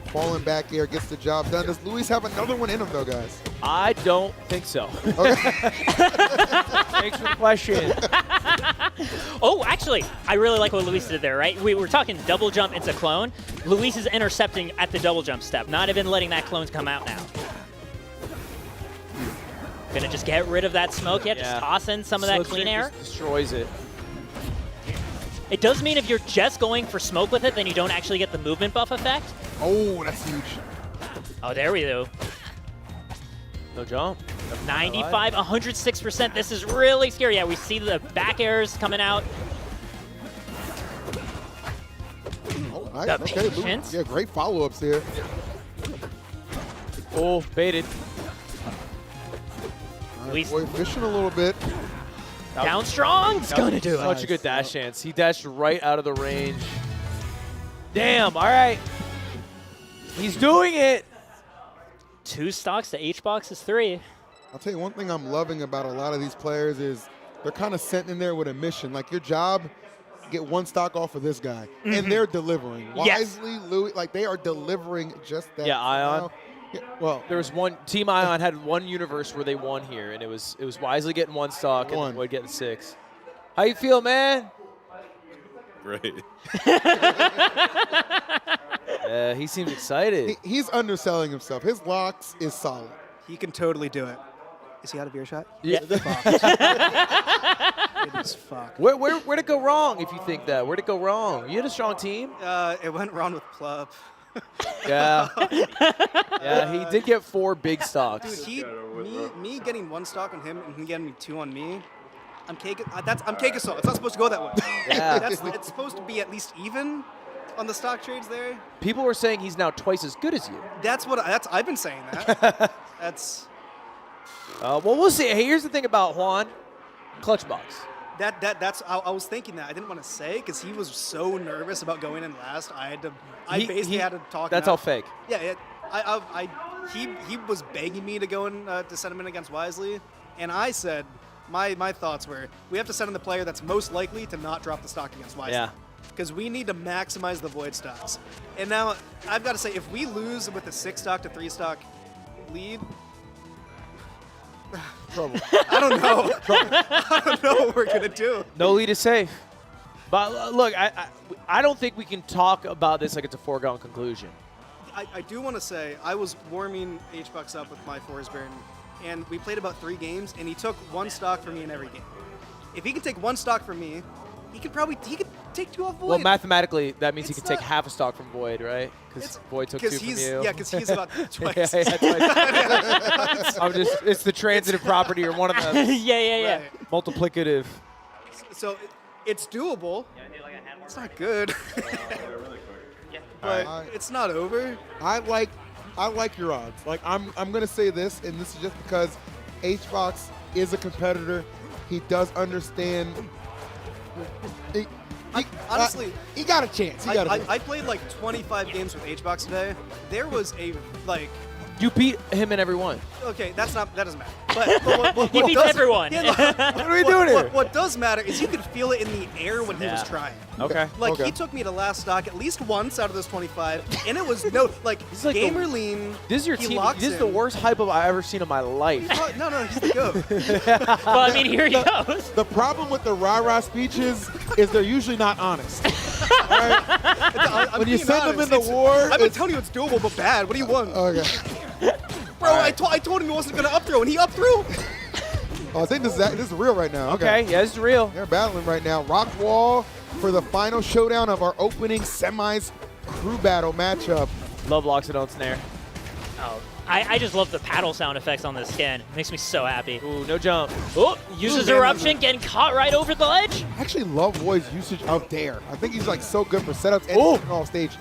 C: Falling back air gets the job done. Does Luis have another one in him, though, guys?
A: I don't think so.
C: Okay.
A: Thanks for the question.
B: Oh, actually, I really like what Luis did there, right? We were talking double jump into clone. Luis is intercepting at the double jump step, not even letting that clone come out now. Gonna just get rid of that smoke. Yeah, just toss in some of that clean air.
A: Destroys it.
B: It does mean if you're just going for smoke with it, then you don't actually get the movement buff effect.
C: Oh, that's huge.
B: Oh, there we go.
A: No jump.
B: 95, 106%. This is really scary. Yeah, we see the back airs coming out.
C: Oh, nice.
B: The
C: Okay,
B: patience.
C: yeah, great follow-ups here.
A: Oh, baited.
B: Luis
C: Boy, fishing a little bit.
B: down strong. It's gonna do it.
A: Such a good dash chance. He dashed right out of the range. Damn, all right. He's doing it.
B: 2 stocks to HBox is 3.
C: I'll tell you one thing I'm loving about a lot of these players is they're kind of sent in there with a mission. Like your job, get 1 stock off of this guy. And they're delivering.
B: Yes.
C: Wisely, Louis, like they are delivering just that.
A: Yeah, Ion.
C: Now, yeah, well,
A: There was one Team Ion had one universe where they won here, and it was Wisely getting 1 stock and Void getting 6. How you feel, man?
F: Great.
A: He seems excited.
C: he's underselling himself. His locks is solid.
G: He can totally do it. Is he out of earshot?
A: Yeah.
G: It is fucked.
A: Where'd it go wrong? If you think that, where'd it go wrong? You had a strong team.
G: It went wrong with Plub.
A: Yeah. Yeah, he did get 4 big stocks.
G: Dude, me getting 1 stock on him and him getting 2 on me. I'm CAKEASSAULT. It's not supposed to go that way.
A: Yeah.
G: It's supposed to be at least even on the stock trades there.
A: People were saying he's now twice as good as you.
G: I've been saying that. That's
A: Well, we'll see. Hey, here's the thing about Juan. Clutch box.
G: that's I was thinking that. I didn't want to say because he was so nervous about going in last. I basically had to talk.
A: That's
G: him
A: all
G: out.
A: fake.
G: Yeah, he was begging me to go in to send him in against Wisely, and I said my thoughts were we have to send in the player that's most likely to not drop the stock against Wisely.
A: Yeah.
G: Because we need to maximize the void stocks. And now I've got to say, if we lose with a 6 stock to 3 stock lead,
C: Trouble.
G: I don't know. I don't know what we're gonna do.
A: No lead is safe. But look, I don't think we can talk about this like it's a foregone conclusion.
G: I do want to say I was warming HBox up with my Forsberg, and we played about 3 games, and he took 1 stock from me in every game. If he can take 1 stock from me, he could take 2 off Void.
A: Well, mathematically, that means he
G: It's
A: could take
G: not-
A: half a stock from Void, right? Because Void took 2 from you.
G: Yeah, because he's about twice.
A: Yeah, twice. It's the transitive property or one of the
B: yeah.
G: Right.
A: multiplicative.
G: So it's doable. It's not good. But it's not over.
C: I like your odds. Like I'm gonna say this, and this is just because HBox is a competitor. He does understand.
G: Honestly,
C: he got a chance.
G: I played like 25 games with HBox today. There was a
A: You beat him in every one.
G: okay, that doesn't matter. But what
B: He beats
G: does-
B: everyone.
G: Yeah, no,
A: What are we doing here?
G: What does matter is you could feel it in the air when he was trying.
A: Okay.
G: Like
C: Okay.
G: he took me to last stock at least once out of those 25, and it was no like
A: This is like
G: gamer
A: the-
G: lean.
A: This is your
G: he
A: team.
G: locks
A: This is the
G: in.
A: worst hype up I've ever seen in my life.
G: No, he's the goat.
B: Well, I mean, here he goes.
C: The problem with the rah-rah speeches is they're usually not honest. Right?
G: I'm
C: When you
G: being
C: send them
G: honest.
C: in the war,
G: I've been
C: it's-
G: telling you it's doable but bad. What do you want?
C: Okay.
G: Bro, I told him he wasn't gonna up throw, and he up threw.
C: Oh, I think this is real right now.
A: Okay, yeah, this is real.
C: They're battling right now. Rock wall for the final showdown of our opening semis crew battle matchup.
A: Love locks it on snare.
B: Oh, I just love the paddle sound effects on this skin. Makes me so happy.
A: Ooh, no jump.
B: Oh, uses
C: Ooh, man,
B: eruption, getting caught right over the ledge.
C: I actually love Void's usage of Dare. I think he's like so good for setups and off stage.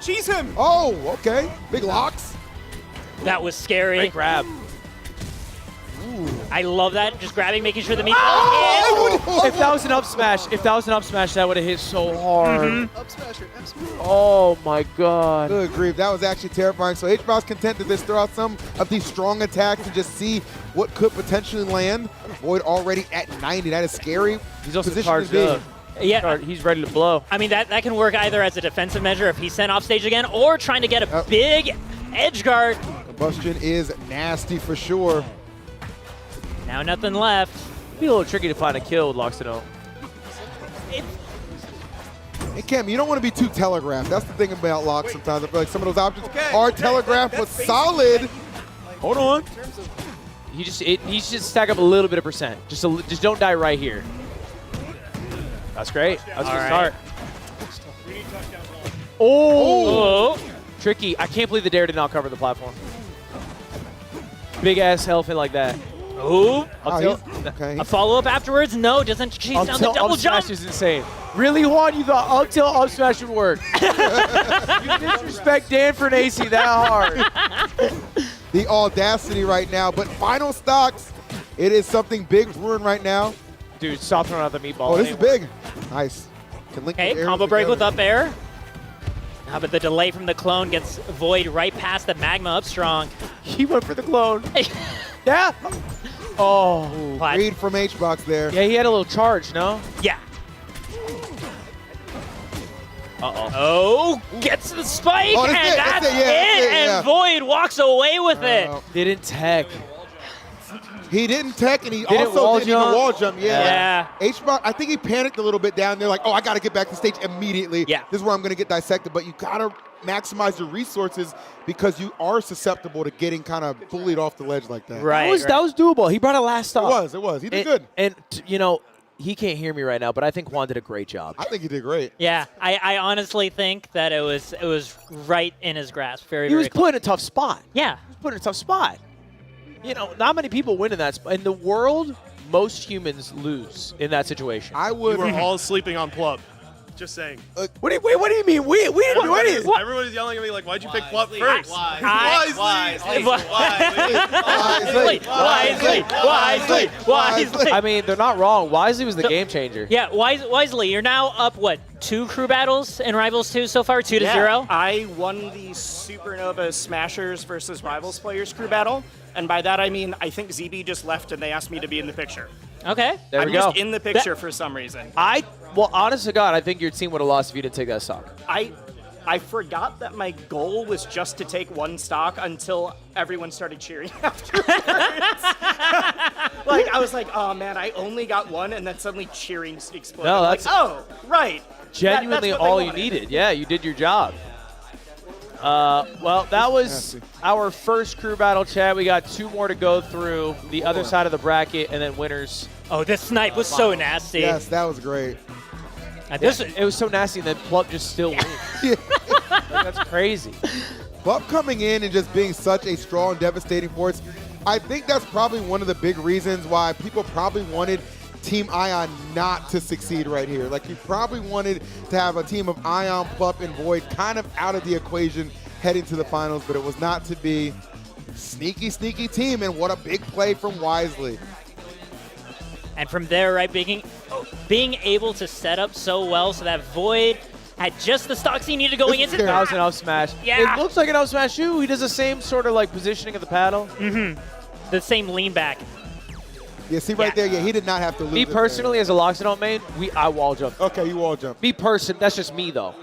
G: Cheese him.
C: Oh, okay. Big locks.
B: That was scary.
A: Great grab.
B: I love that. Just grabbing, making sure the meat.
A: If that was an up smash, that would have hit so hard.
G: Up smasher.
A: Oh my god.
C: Good grief. That was actually terrifying. So HBox content to just throw out some of these strong attacks and just see what could potentially land. Void already at 90. That is scary.
A: He's also
C: position
A: charged
C: to be.
A: up.
B: Yeah.
A: He's ready to blow.
B: I mean, that can work either as a defensive measure if he's sent off stage again, or trying to get a big edge guard.
C: Combustion is nasty for sure.
B: Now nothing left.
A: It'd be a little tricky to find a kill with Loxodon.
C: Hey, Cam, you don't want to be too telegraphed. That's the thing about LACS sometimes. I feel like some of those options are telegraphed, but solid.
A: Hold on. He should stack up a little bit of percent. Just don't die right here. That's great. That's a good start. Oh. Tricky. I can't believe the dare did not cover the platform. Big ass elephant like that.
B: Ooh.
C: Okay.
B: A follow-up afterwards? No, doesn't chase down the double
A: up
B: jump.
A: smash is insane. Really, Juan? You thought up tilt up smash would work? You disrespect Dan Fernacey that hard.
C: The audacity right now, but final stocks. It is something big brewing right now.
A: Dude, stop throwing out the meatball.
C: Oh, this is big. Nice. Can link
B: Okay,
C: the
B: combo
C: arrows
B: break with
C: together.
B: up air. How about the delay from the clone gets Void right past the Magma up strong.
A: He went for the clone. Yeah. Oh.
C: Read from HBox there.
A: Yeah, he had a little charge, no?
B: Yeah.
A: Uh-oh.
B: Oh, gets the spike,
C: Oh,
B: and that's it,
C: yeah.
B: and Void walks away with it.
A: Didn't tech.
C: He didn't tech, and he
A: Didn't
C: also
A: wall
C: didn't even
A: jump.
C: wall jump.
B: Yeah.
C: HBox, I think he panicked a little bit down there, like, oh, I got to get back to stage immediately.
B: Yeah.
C: This is where I'm going to get dissected. But you got to maximize your resources because you are susceptible to getting kind of bullied off the ledge like that.
B: Right.
A: That was doable. He brought it last stop.
C: It was. He did good.
A: And, you know, he can't hear me right now, but I think Juan did a great job.
C: I think he did great.
B: Yeah, I honestly think that it was right in his grasp. Very,
A: He was
B: very close.
A: put in a tough spot.
B: Yeah.
A: He was put in a tough spot. You know, not many people win in that spot. In the world, most humans lose in that situation.
C: I
D: We
C: would.
D: were all sleeping on Plup. Just saying.
A: What do you mean? We didn't do anything.
D: Everybody's yelling at me like, why'd you pick Plup first?
B: Wisely.
A: I mean, they're not wrong. Wisely was the game changer.
B: Yeah, Wisely, you're now up, what, 2 crew battles in Rivals 2 so far, 2-0?
H: I won the Supernova Smashers versus Rivals players crew battle, and by that I mean I think ZB just left and they asked me to be in the picture.
B: Okay.
A: There
H: I'm
A: we go.
H: just in the picture for some reason.
A: Well, honest to God, I think your team would have lost if you didn't take that stock.
H: I forgot that my goal was just to take 1 stock until everyone started cheering afterwards. Like, I was like, oh man, I only got 1, and then suddenly cheering exploded.
A: No,
H: I'm like,
A: that's
H: oh, right.
A: genuinely
H: That's what they
A: all you
H: wanted.
A: needed. Yeah, you did your job. Well, that was our first crew battle chat. We got 2 more to go through, the other side of the bracket, and then winners.
B: Oh, this snipe was so nasty.
C: Yes, that was great.
A: It was so nasty that Plup just still wins. Like, that's crazy.
C: Buff coming in and just being such a strong, devastating force. I think that's probably one of the big reasons why people probably wanted Team Ion not to succeed right here. Like, you probably wanted to have a team of Ion, Plup, and Void kind of out of the equation heading to the finals, but it was not to be. Sneaky, sneaky team, and what a big play from Wisely.
B: And from there, right, being able to set up so well so that Void had just the stocks he needed going into
A: That was an up smash.
B: Yeah.
A: It looks like an up smash too. He does the same sort of like positioning of the paddle.
B: the same lean back.
C: Yeah, see right there, yeah, he did not have to lose.
A: Me
C: it
A: personally, as a Loxodon main, I wall jump.
C: there. Okay, you wall jump.
A: That's just me though.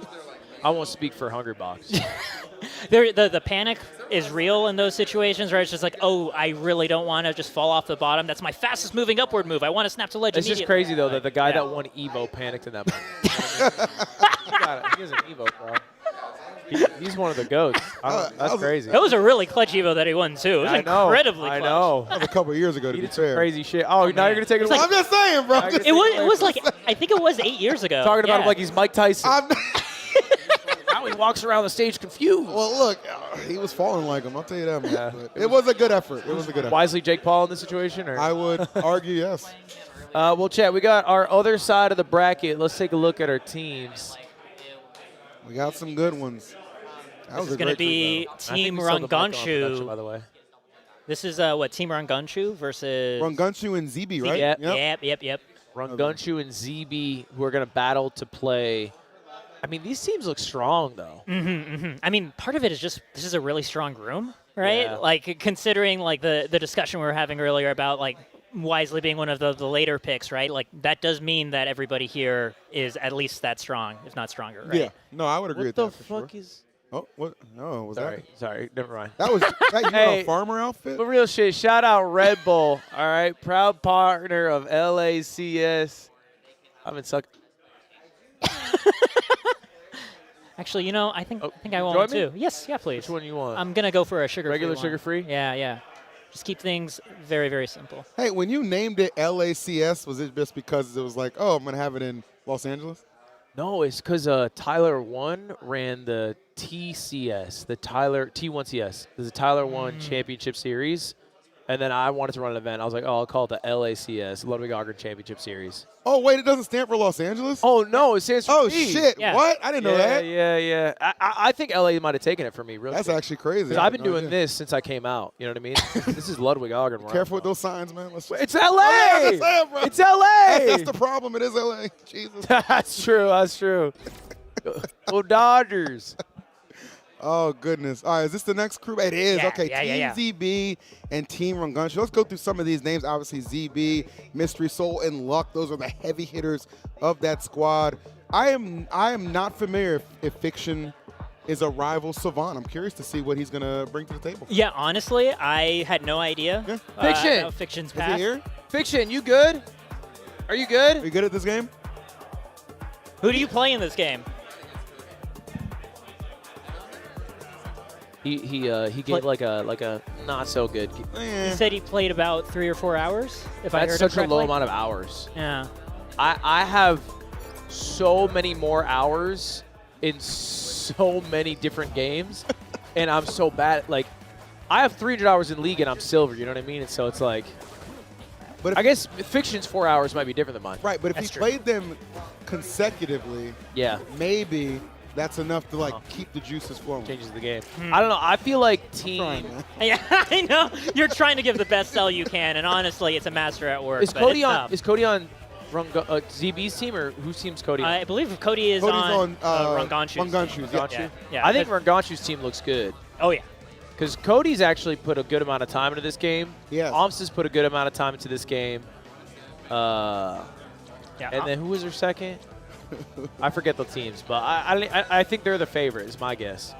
A: I won't speak for HUNGRYBOX.
B: The panic is real in those situations where it's just like, oh, I really don't want to just fall off the bottom. That's my fastest moving upward move. I want to snap to ledge
A: It's
B: immediately.
A: just crazy though that the guy
B: Yeah.
A: that won Evo panicked in that moment. He is an Evo, bro. He's one of the goats. That's crazy.
B: That was a really clutch Evo that he won, too. It was
A: I know.
B: incredibly
A: I
B: clutch.
A: know.
C: That was a couple of years ago, to
A: He
C: be
A: did some
C: fair.
A: crazy shit. Oh, now you're gonna take it away.
C: I'm just saying, bro. I'm just
B: It was like, I think it was 8 years ago.
A: Talking about
B: Yeah.
A: him like he's Mike Tyson.
C: I'm not-
A: Now he walks around the stage confused.
C: well, look, he was falling like him. I'll tell you that, man.
A: Yeah.
C: But it was a good effort. It was a good effort.
A: Wisely Jake Paul in this situation? Or?
C: I would argue yes.
A: Well, chat, we got our other side of the bracket. Let's take a look at our teams.
C: We got some good ones. That was
B: This is
C: a
B: going to
C: great
B: be
C: tweet,
B: Team
A: I think we sold the mic on production, by
B: Ranganshu.
A: the way.
B: This is what, Team Ranganshu versus...
C: though. Ranganshu and ZB, right?
B: Yep.
A: Ranganshu and ZB, who are going to battle to play. I mean, these teams look strong, though.
B: I mean, part of it is just, this is a really strong room, right?
A: Yeah.
B: Like, considering, like, the discussion we were having earlier about, like, Wisely being one of the later picks, right? Like, that does mean that everybody here is at least that strong, if not stronger, right?
C: Yeah. No, I would agree
A: What
C: with
A: the
C: that for
A: fuck
C: sure.
A: is...
C: Oh, what? No, was
A: Sorry, never mind.
C: that you in
A: Hey.
C: a farmer outfit?
A: But real shit, shout out Red Bull, all right? Proud partner of LACS. I've been sucking.
B: Actually, you know, I think I
A: join
B: want
A: me?
B: too. Yes, yeah, please.
A: Which one you want?
B: I'm gonna go for a sugar.
A: Regular sugar-free?
B: Yeah, yeah. Just keep things very, very simple.
C: Hey, when you named it LACS, was it just because it was like, oh, I'm going to have it in Los Angeles?
A: No, it's because Tyler 1 ran the TCS, the Tyler T1CS. There's a Tyler 1 Championship Series. And then I wanted to run an event. I was like, oh, I'll call it the LACS, Ludwig Championship Series.
C: Oh, wait, it doesn't stand for Los Angeles?
A: Oh, no, it stands for
C: Oh,
A: me.
C: shit.
B: Yeah.
C: What? I didn't know that.
A: Yeah. I think LA might have taken it from me, really.
C: That's actually crazy.
A: Because I've been doing this since I came out. You know what I mean? This is Ludwig Ogren.
C: Careful with those signs, man.
A: It's LA!
C: Oh, yeah, that's it, bro.
A: It's LA!
C: That's the problem. It is LA. Jesus.
A: That's true. Go Dodgers.
C: Oh, goodness. All right, is this the next crew? It is.
B: Yeah,
C: Okay,
B: yeah.
C: Team ZB and Team Rungunshu. Let's go through some of these names. Obviously, ZB, Mystery Soul, and Luck. Those are the heavy hitters of that squad. I am not familiar if Fiction is a rival Savant. I'm curious to see what he's going to bring to the table.
B: Yeah, honestly, I had no idea.
C: Yeah.
A: Fiction!
B: About Fiction's
C: Is he
B: past.
C: here?
A: Fiction, you good? Are you good?
C: Are you good at this game?
B: Who do you play in this game?
A: He gave like a not so good.
B: He said he played about 3 or 4 hours, if I heard
A: That's
B: him
A: such a low
B: correctly.
A: amount of hours.
B: Yeah.
A: I have so many more hours in so many different games, and I'm so bad. Like, I have 300 hours in League, and I'm silver. You know what I mean? And so it's like,
C: But if
A: I guess Fiction's 4 hours might be different than mine.
C: Right, but if
B: That's
C: he
B: true.
C: played them consecutively,
A: Yeah,
C: maybe that's enough to, like, keep the juices flowing.
A: changes the game. I don't know. I feel like
C: Trying,
A: Team
C: man.
B: Yeah, I know. You're trying to give the best sell you can, and honestly, it's a master at work.
A: is
B: but
A: Cody
B: it's
A: on
B: tough.
A: is Cody on ZB's team, or whose team's Cody on?
B: I believe Cody is
C: Cody's
B: on
C: on,
B: Ranganshu's
C: Ranganshu's,
B: team.
C: yeah.
B: Yeah.
A: I think Ranganshu's team looks good.
B: Oh, yeah.
A: Because Cody's actually put a good amount of time into this game.
C: Yes.
A: Omps has put a good amount of time into this game.
B: Yeah.
A: And then who was their second? I forget the teams, but I think they're the favorite, is my guess.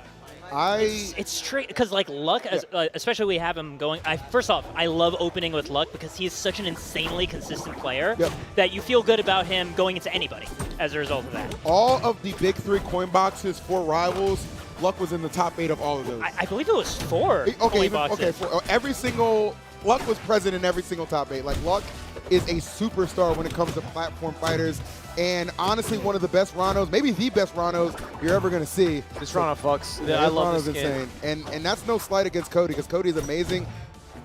B: It's straight because like Luck, especially we have him going. First off, I love opening with Luck because he is such an insanely consistent player that you feel good about him going into anybody as a result of that.
C: All of the big 3 coin boxes for Rivals, Luck was in the top 8 of all of those.
B: I believe it was 4
C: Okay,
B: coin
C: even,
B: boxes.
C: every single Luck was present in every single top 8. Like, Luck is a superstar when it comes to platform fighters, and honestly, one of the best Ranos, maybe the best Ranos you're ever going to see.
A: This Rana fucks.
C: Yeah,
A: I
C: this
A: love
C: Rano's
A: this skin.
C: insane, and that's no slight against Cody, because Cody is amazing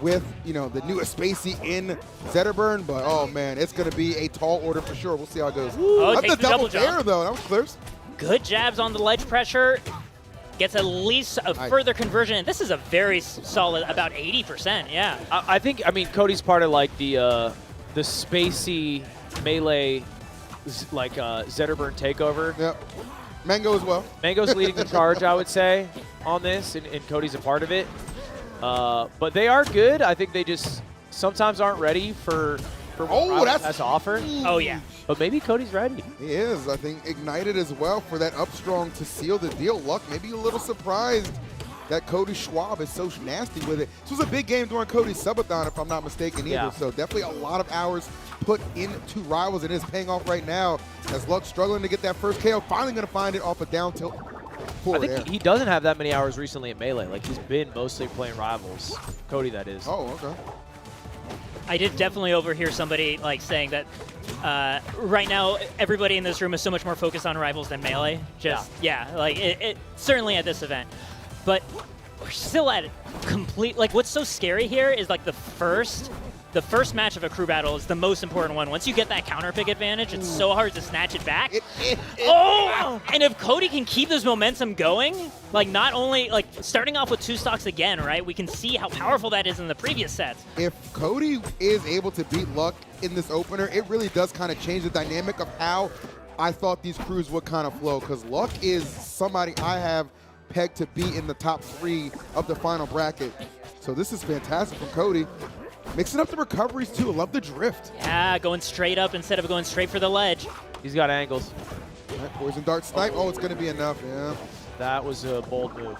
C: with, you know, the newest Spacey in Zetterburn, but oh man, it's going to be a tall order for sure. We'll see how it goes.
B: Oh,
C: That's
B: takes
C: a
B: the
C: double
B: double jump.
C: dare though. That was close.
B: Good jabs on the ledge pressure. Gets at least a further conversion, and this is a very solid, about 80%. Yeah.
A: I mean, Cody's part of like the Spacey melee, like Zetterburn takeover.
C: Yep. Mango as well.
A: Mango's leading the charge, I would say, on this, and Cody's a part of it. But they are good. I think they just sometimes aren't ready for what Rivals has to offer.
B: Oh, yeah.
A: But maybe Cody's ready.
C: He is. I think ignited as well for that up strong to seal the deal. Luck maybe a little surprised that Cody Schwab is so nasty with it. This was a big game during Cody's subathon, if I'm not mistaken, either.
A: Yeah.
C: So definitely a lot of hours put into Rivals. It is paying off right now as Luck struggling to get that first KO. Finally going to find it off a down tilt.
A: I think he doesn't have that many hours recently in Melee. Like, he's been mostly playing Rivals. Cody, that is.
C: Oh, okay.
B: I did definitely overhear somebody like saying that right now everybody in this room is so much more focused on Rivals than Melee. Like it certainly at this event. But we're still at complete, like what's so scary here is like the first match of a crew battle is the most important one. Once you get that counter pick advantage, it's so hard to snatch it back. And if Cody can keep this momentum going, like not only like starting off with 2 stocks again, right? We can see how powerful that is in the previous sets.
C: If Cody is able to beat Luck in this opener, it really does kind of change the dynamic of how I thought these crews would kind of flow, because Luck is somebody I have pegged to be in the top 3 of the final bracket. So this is fantastic from Cody. Mixing up the recoveries, too. I love the drift.
B: Yeah, going straight up instead of going straight for the ledge.
A: He's got angles.
C: Right, poison dart snipe. Oh, it's going to be enough, yeah.
A: That was a bold move.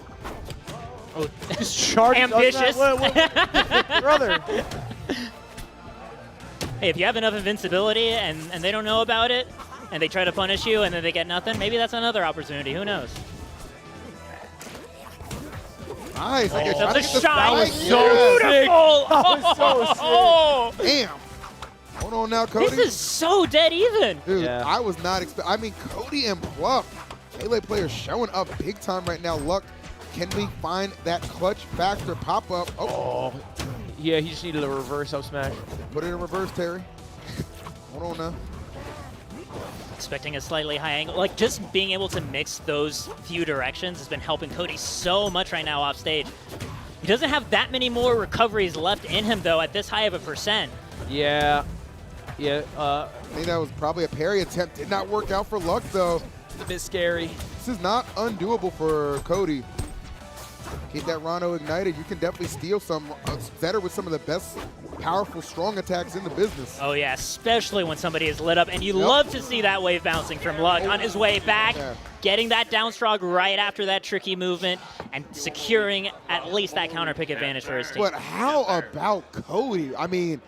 B: Oh,
A: just charge.
B: ambitious.
A: Brother.
B: Hey, if you have enough invincibility and they don't know about it, and they try to punish you and then they get nothing, maybe that's another opportunity. Who knows?
C: Nice. I guess
B: Oh,
C: trying to
B: the
C: get the
B: shot was
C: spike.
B: so beautiful. Oh,
C: Damn. Hold on now, Cody.
B: this is so dead even.
C: Dude,
A: Yeah.
C: I was not expecting. I mean, Cody and Pluff, Melee players showing up big time right now. Luck, can we find that clutch factor pop up? Oh,
A: Yeah, he just needed a reverse up smash.
C: put it in reverse, Terry. Hold on now.
B: Expecting a slightly high angle. Like, just being able to mix those few directions has been helping Cody so much right now off stage. He doesn't have that many more recoveries left in him, though, at this high of a percent.
A: Yeah. Yeah.
C: I think that was probably a parry attempt. Did not work out for Luck, though.
A: It's a bit scary.
C: This is not undoable for Cody. Keep that Rhino ignited. You can definitely steal some. Zetter with some of the best powerful, strong attacks in the business.
B: Oh, yeah, especially when somebody is lit up. And you love to see that wave bouncing from Luck on his way back, getting that down strog right after that tricky movement, and securing at least that counter pick advantage for his team.
C: But how about Cody? I mean,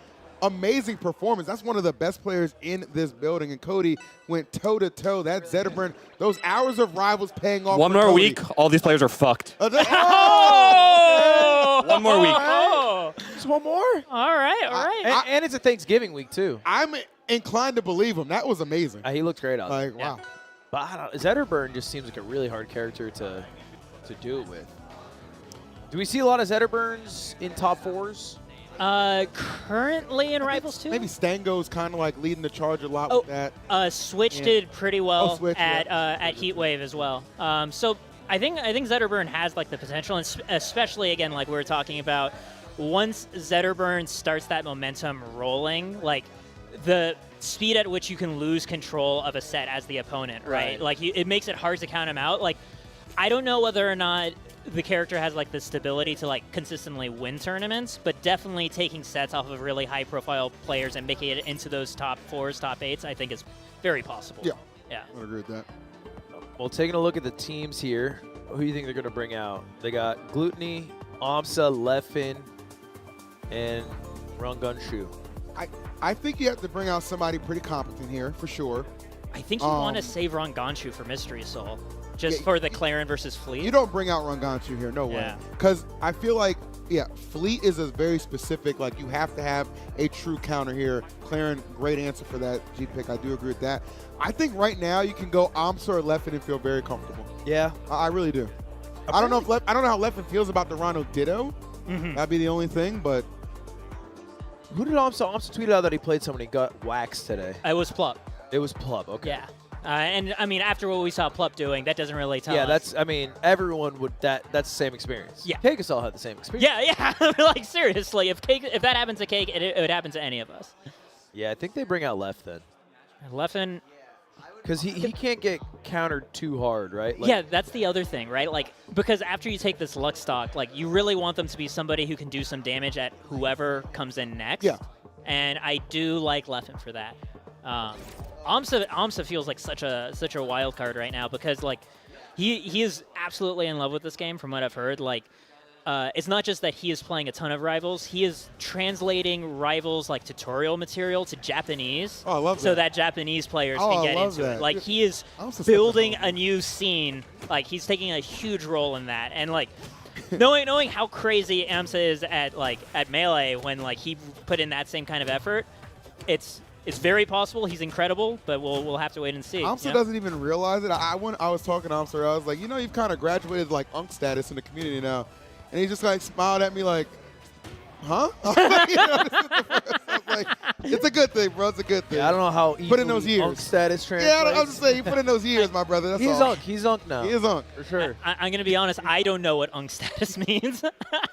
C: amazing performance. That's one of the best players in this building. And Cody went toe-to-toe. That Zetterburn, those hours of rivals paying off.
I: One
C: for
I: more
C: Cody.
I: week, all these players are fucked.
B: Oh!
I: One more week.
B: Oh!
A: Just one more.
B: All right, all right.
A: And it's a Thanksgiving week, too.
C: I'm inclined to believe him. That was amazing.
A: He looked great out there.
C: Like, wow.
A: But I don't, Zetterburn just seems like a really hard character to do it with. Do we see a lot of Zetterburns in top fours?
B: Currently in Rivals 2?
C: Maybe Stango's kind of like leading the charge a lot with that.
B: Switch
C: Yeah.
B: did pretty well
C: Switch,
B: at Heatwave as well. So I think Zetterburn has like the potential, and especially again like we were talking about, once Zetterburn starts that momentum rolling, like the speed at which you can lose control of a set as the opponent, right? Like it makes it hard to count him out. Like I don't know whether or not the character has like the stability to like consistently win tournaments, but definitely taking sets off of really high profile players and making it into those top 4s, top 8s, I think is very possible.
C: Yeah.
B: Yeah.
C: I agree with that.
A: Well, taking a look at the teams here, who do you think they're going to bring out? They got Gluteny, Amsa, Leffen, and Rangunshu.
C: I think you have to bring out somebody pretty competent here, for sure.
B: I think you want to save Ranganshu for Mystery Soul, just for the Claren versus Fleet.
C: You don't bring out Ranganshu here, no way.
B: Yeah.
C: Because I feel like, Fleet is a very specific, like you have to have a true counter here. Claren, great answer for that G-pick. I do agree with that. I think right now you can go Amsa or Leffen and feel very comfortable.
A: Yeah.
C: I really do. I don't know how Leffen feels about the Rhino Ditto. That'd be the only thing, but
A: Who did Amsa? Amsa tweeted out that he played someone he got waxed today.
B: It was Plup.
A: It was Plub, okay.
B: Yeah. And I mean, after what we saw Plup doing, that doesn't really tell us.
A: That's, I mean, everyone would, that's the same experience.
B: Yeah.
A: CAKEASSAULT had the same experience.
B: Yeah. Like, seriously, if that happens to Cake, it would happen to any of us.
A: Yeah, I think they bring out Left then.
B: Leffen.
A: Because he can't get countered too hard, right? Like,
B: Yeah, that's the other thing, right? Like, because after you take this luck stock, like, you really want them to be somebody who can do some damage at whoever comes in next.
C: Yeah.
B: And I do like Leffen for that. Amsa feels like such a wild card right now because, like, he is absolutely in love with this game from what I've heard. Like, it's not just that he is playing a ton of Rivals. He is translating Rivals, like, tutorial material to Japanese.
C: Oh, I love
B: so
C: that.
B: Japanese players
C: Oh,
B: can
C: I
B: get
C: love
B: into
C: that.
B: it. Like, he is
C: Amsa's such a
B: building
C: homie.
B: a new scene. Like, he's taking a huge role in that. And, like, knowing how crazy Amsa is at Melee when, like, he put in that same kind of effort, it's very possible. He's incredible, but we'll have to wait and see.
C: Amsa doesn't even realize it. I was talking to Amsa, I was like, you've kind of graduated like Unk status in the community now. And he just like smiled at me like, huh? Like, it's a good thing, bro. It's a good thing.
A: Yeah, I don't know how
C: Put in those years.
A: Unk status translates.
C: Yeah, I'm just saying, you put in those years, my brother. That's
A: He's
C: all.
A: Unk. He's Unk now.
C: He is Unk.
A: For sure.
B: I'm going to be honest. I don't know what Unk status means.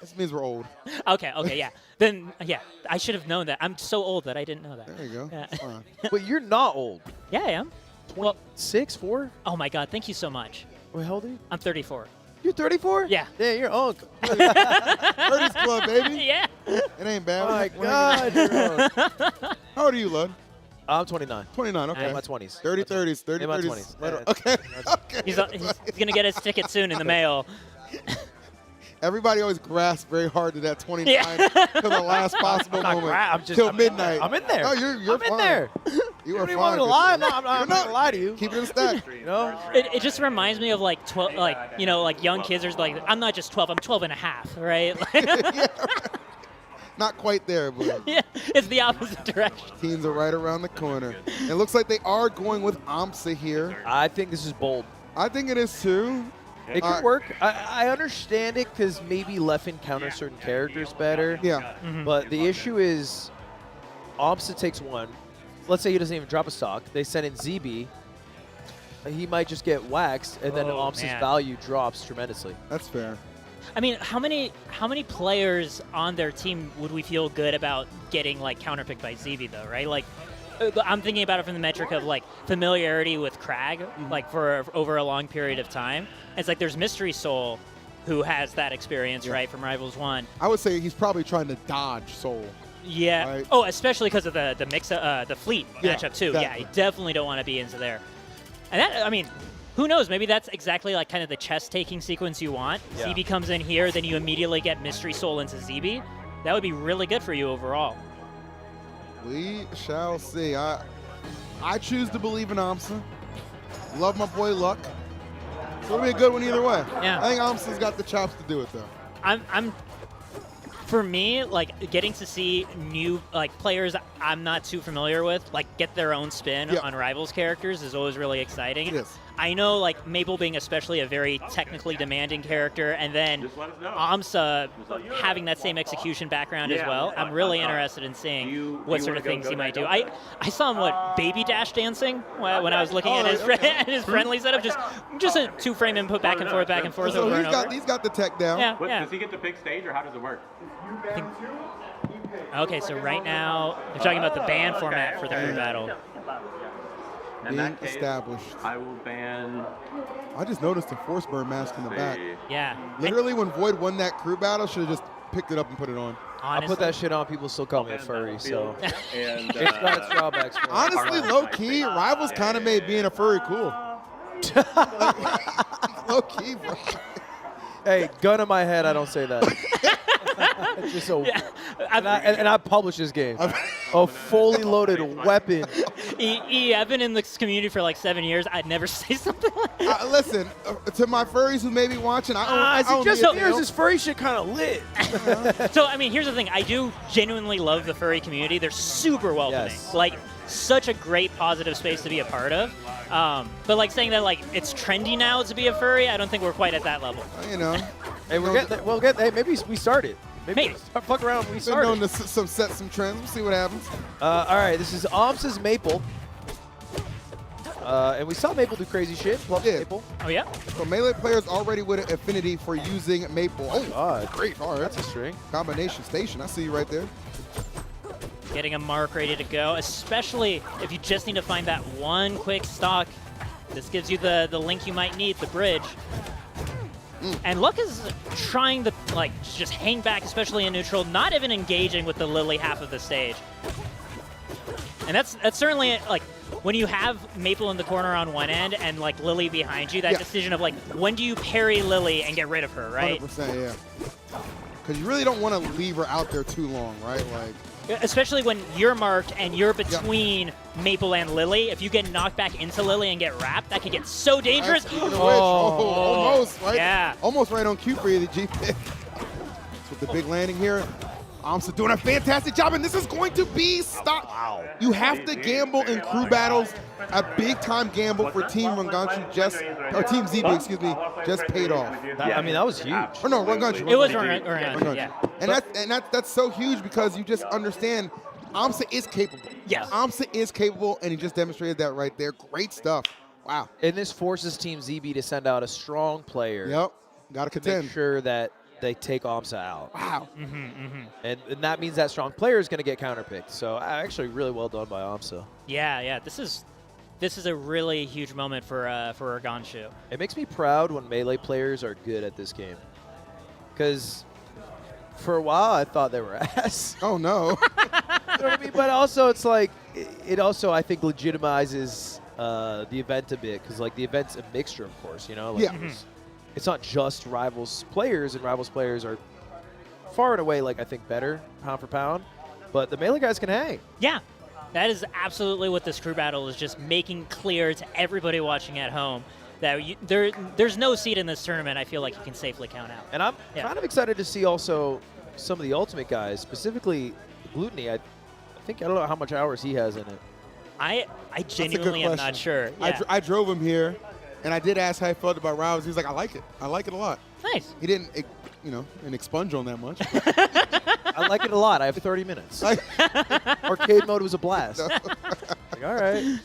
C: This means we're old.
B: Okay, yeah. Then, yeah, I should have known that. I'm so old that I didn't know that.
C: There you go.
B: Yeah.
C: It's fine.
A: But you're not old.
B: Yeah, I am. Well,
A: 6, 4?
B: oh my God, thank you so much.
A: Wait, how old are you?
B: I'm 34.
A: You're 34?
B: Yeah.
A: Yeah, you're Unk.
C: 30s club, baby.
B: Yeah.
C: It ain't bad.
A: Oh my
C: We're hanging
A: God, you're Unk.
C: out. How old are you, Lud?
A: I'm 29.
C: 29, okay.
A: In my 20s.
C: 30, 30s, 30,
A: In my
C: 30s.
A: 20s.
C: Right
A: Yeah.
C: on. Okay. Okay.
B: He's going to get his ticket soon in the mail.
C: Everybody always grasps very hard to that 29
B: Yeah.
C: to the last possible moment.
A: I'm just
C: till
A: I'm-
C: midnight.
A: I'm in there.
C: Oh, you're
A: I'm in
C: fine.
A: there.
C: You are
A: don't even
C: fine.
A: want me to lie. I'm not
C: You're
A: going to lie to you.
C: Keep it in stack.
A: You know?
B: It just reminds me of like 12, like, you know, like young kids are like, I'm not just 12, I'm 12 and a half, right?
C: Yeah. Not quite there, but
B: Yeah, it's the opposite direction.
C: teams are right around the corner. It looks like they are going with AMSA here.
A: I think this is bold.
C: I think it is too.
A: It could work. I understand it because maybe Leffen counters certain characters better.
C: Yeah.
A: But the issue is, AMSA takes one. Let's say he doesn't even drop a stock. They send in ZB. He might just get waxed, and then AMSA's
B: man.
A: value drops tremendously.
C: That's fair.
B: I mean, how many players on their team would we feel good about getting like counterpicked by ZB though, right? Like, I'm thinking about it from the metric of like familiarity with Crag, like for over a long period of time. It's like there's Mystery Soul, who has that experience, right, from Rivals 1.
C: I would say he's probably trying to dodge Soul.
B: Yeah.
C: Right.
B: Oh, especially because of the mix, the fleet
C: Yeah,
B: matchup too.
C: exactly.
B: Yeah, you definitely don't want to be into there. And that, I mean, who knows? Maybe that's exactly like kind of the chess taking sequence you want.
A: Yeah.
B: ZB comes in here, then you immediately get Mystery Soul into ZB. That would be really good for you overall.
C: We shall see. I choose to believe in AMSA. Love my boy Luck. So it'll be a good one either way.
B: Yeah.
C: I think AMSA's got the chops to do it though.
B: I'm for me, like getting to see new like players I'm not too familiar with, like get their own spin
C: Yeah.
B: on Rivals characters is always really exciting.
C: It is.
B: I know like Maple being especially a very technically demanding character, and then AMSA having that same execution background as well. I'm really interested in seeing what sort of things he might do. I saw him baby dash dancing when I was looking at his at his friendly setup, just a 2-frame input back and forth
C: So
B: over and over.
C: he's got the tech down.
B: Yeah.
I: Does he get to pick stage, or how does it work?
B: Okay, so right now they're talking about the ban format for the crew battle.
I: In
C: Being
I: that case,
C: established.
I: I will ban.
C: I just noticed the Force Burn mask in the back.
B: Yeah.
C: Literally, when Void won that crew battle, should have just picked it up and put it on.
A: I put that shit on. People still call me a furry, so
I: And,
A: it's got its drawbacks. For it.
C: Honestly, low key, Rivals kind of made being a furry cool. Low key, bro.
A: Hey, gun in my head, I don't say that. It's just and I publish this game. A fully loaded weapon.
B: I've been in this community for like 7 years. I'd never say something like that.
C: Listen, to my furries who may be watching, I own
A: just
C: the
A: here's this furry shit kind of lit.
B: So, I mean, here's the thing. I do genuinely love the furry community. They're super welcoming.
A: Yes.
B: Like, such a great positive space to be a part of. But like saying that like it's trendy now to be a furry, I don't think we're quite at that level.
C: You know.
A: Hey, hey, maybe we started. Maybe
B: Hey.
A: fuck around. We
C: Been
A: started.
C: known to set some trends. We'll see what happens.
A: All right, this is AMSA's Maple. And we saw Maple do crazy shit. Love
C: Yeah.
A: Maple.
B: Oh, yeah?
C: So Melee players already with an affinity for using Maple. Oh,
A: God.
C: great. All right.
A: That's a string.
C: Combination station. I see you right there.
B: Getting a mark ready to go, especially if you just need to find that one quick stock. This gives you the link you might need, the bridge. And Luck is trying to like just hang back, especially in neutral, not even engaging with the Lily half of the stage. And that's certainly like when you have Maple in the corner on one end and like Lily behind you, that
C: Yeah.
B: decision of like when do you parry Lily and get rid of her, right?
C: 100%, yeah. Because you really don't want to leave her out there too long, right? Like,
B: Especially when you're marked and you're between Maple and Lily. If you get knocked back into Lily and get wrapped, that could get so dangerous.
C: speaking of which, almost, right?
B: Yeah.
C: Almost right on cue for you, the G-Pick. With the big landing here. AMSA doing a fantastic job, and this is going to be stop. Wow. You have to gamble in crew battles. A big-time gamble for Team Ranganchu or Team ZB, excuse me, just paid off.
A: I mean, that was huge.
C: Or no, Ranganchu.
B: It was
C: Ranganchu.
B: yeah.
C: And that's so huge because you just understand AMSA is capable.
B: Yes.
C: AMSA is capable, and he just demonstrated that right there. Great stuff. Wow.
A: And this forces Team ZB to send out a strong player.
C: Yep. Got to
A: To
C: contend.
A: make sure that they take AMSA out.
C: Wow.
A: And that means that strong player is going to get counterpicked. So actually really well done by AMSA.
B: Yeah. This is a really huge moment for Ranganchu.
A: It makes me proud when Melee players are good at this game. Because for a while I thought they were ass.
C: Oh, no.
A: You know what I mean? But also it's like, it also I think legitimizes the event a bit. Because like the event's a mixture, of course, you know? Like,
C: Yeah.
A: It's not just Rivals players, and Rivals players are far and away, like, I think, better pound for pound. But the Melee guys can hang.
B: Yeah. That is absolutely what this crew battle is just making clear to everybody watching at home. That there's no seed in this tournament I feel like you can safely count out.
A: And I'm kind of excited to see also some of the Ultimate guys, specifically Gluttony. I don't know how much hours he has in it.
B: I genuinely am not sure. Yeah.
C: I drove him here, and I did ask how he felt about Rivals. He was like, I like it. I like it a lot.
B: Nice.
C: He didn't, expunge on that much.
A: I like it a lot. I have 30 minutes. Arcade mode was a blast. Like, all right.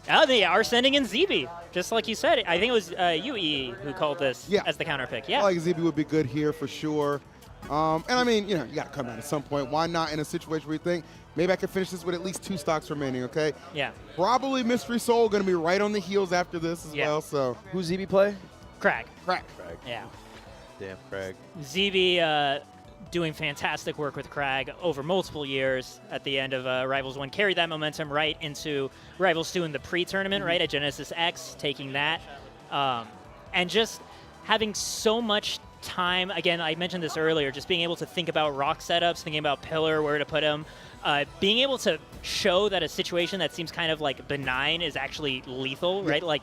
B: Oh, they are sending in ZB, just like you said. I think it was UE who called this as the counter pick. Yeah.
C: I like ZB would be good here for sure. And I mean, you got to come out at some point. Why not in a situation where you think, maybe I can finish this with at least 2 stocks remaining, okay?
B: Yeah.
C: Probably Mystery Soul going to be right on the heels after this as well. So
A: who's ZB play?
B: Crag.
C: Crag.
B: Yeah.
A: Damn, Crag.
B: ZB doing fantastic work with Crag over multiple years at the end of Rivals 1. Carried that momentum right into Rivals 2 in the pre-tournament, right, at Genesis X, taking that. And just having so much time, again, I mentioned this earlier, just being able to think about rock setups, thinking about pillar, where to put them, being able to show that a situation that seems kind of like benign is actually lethal, right? Like,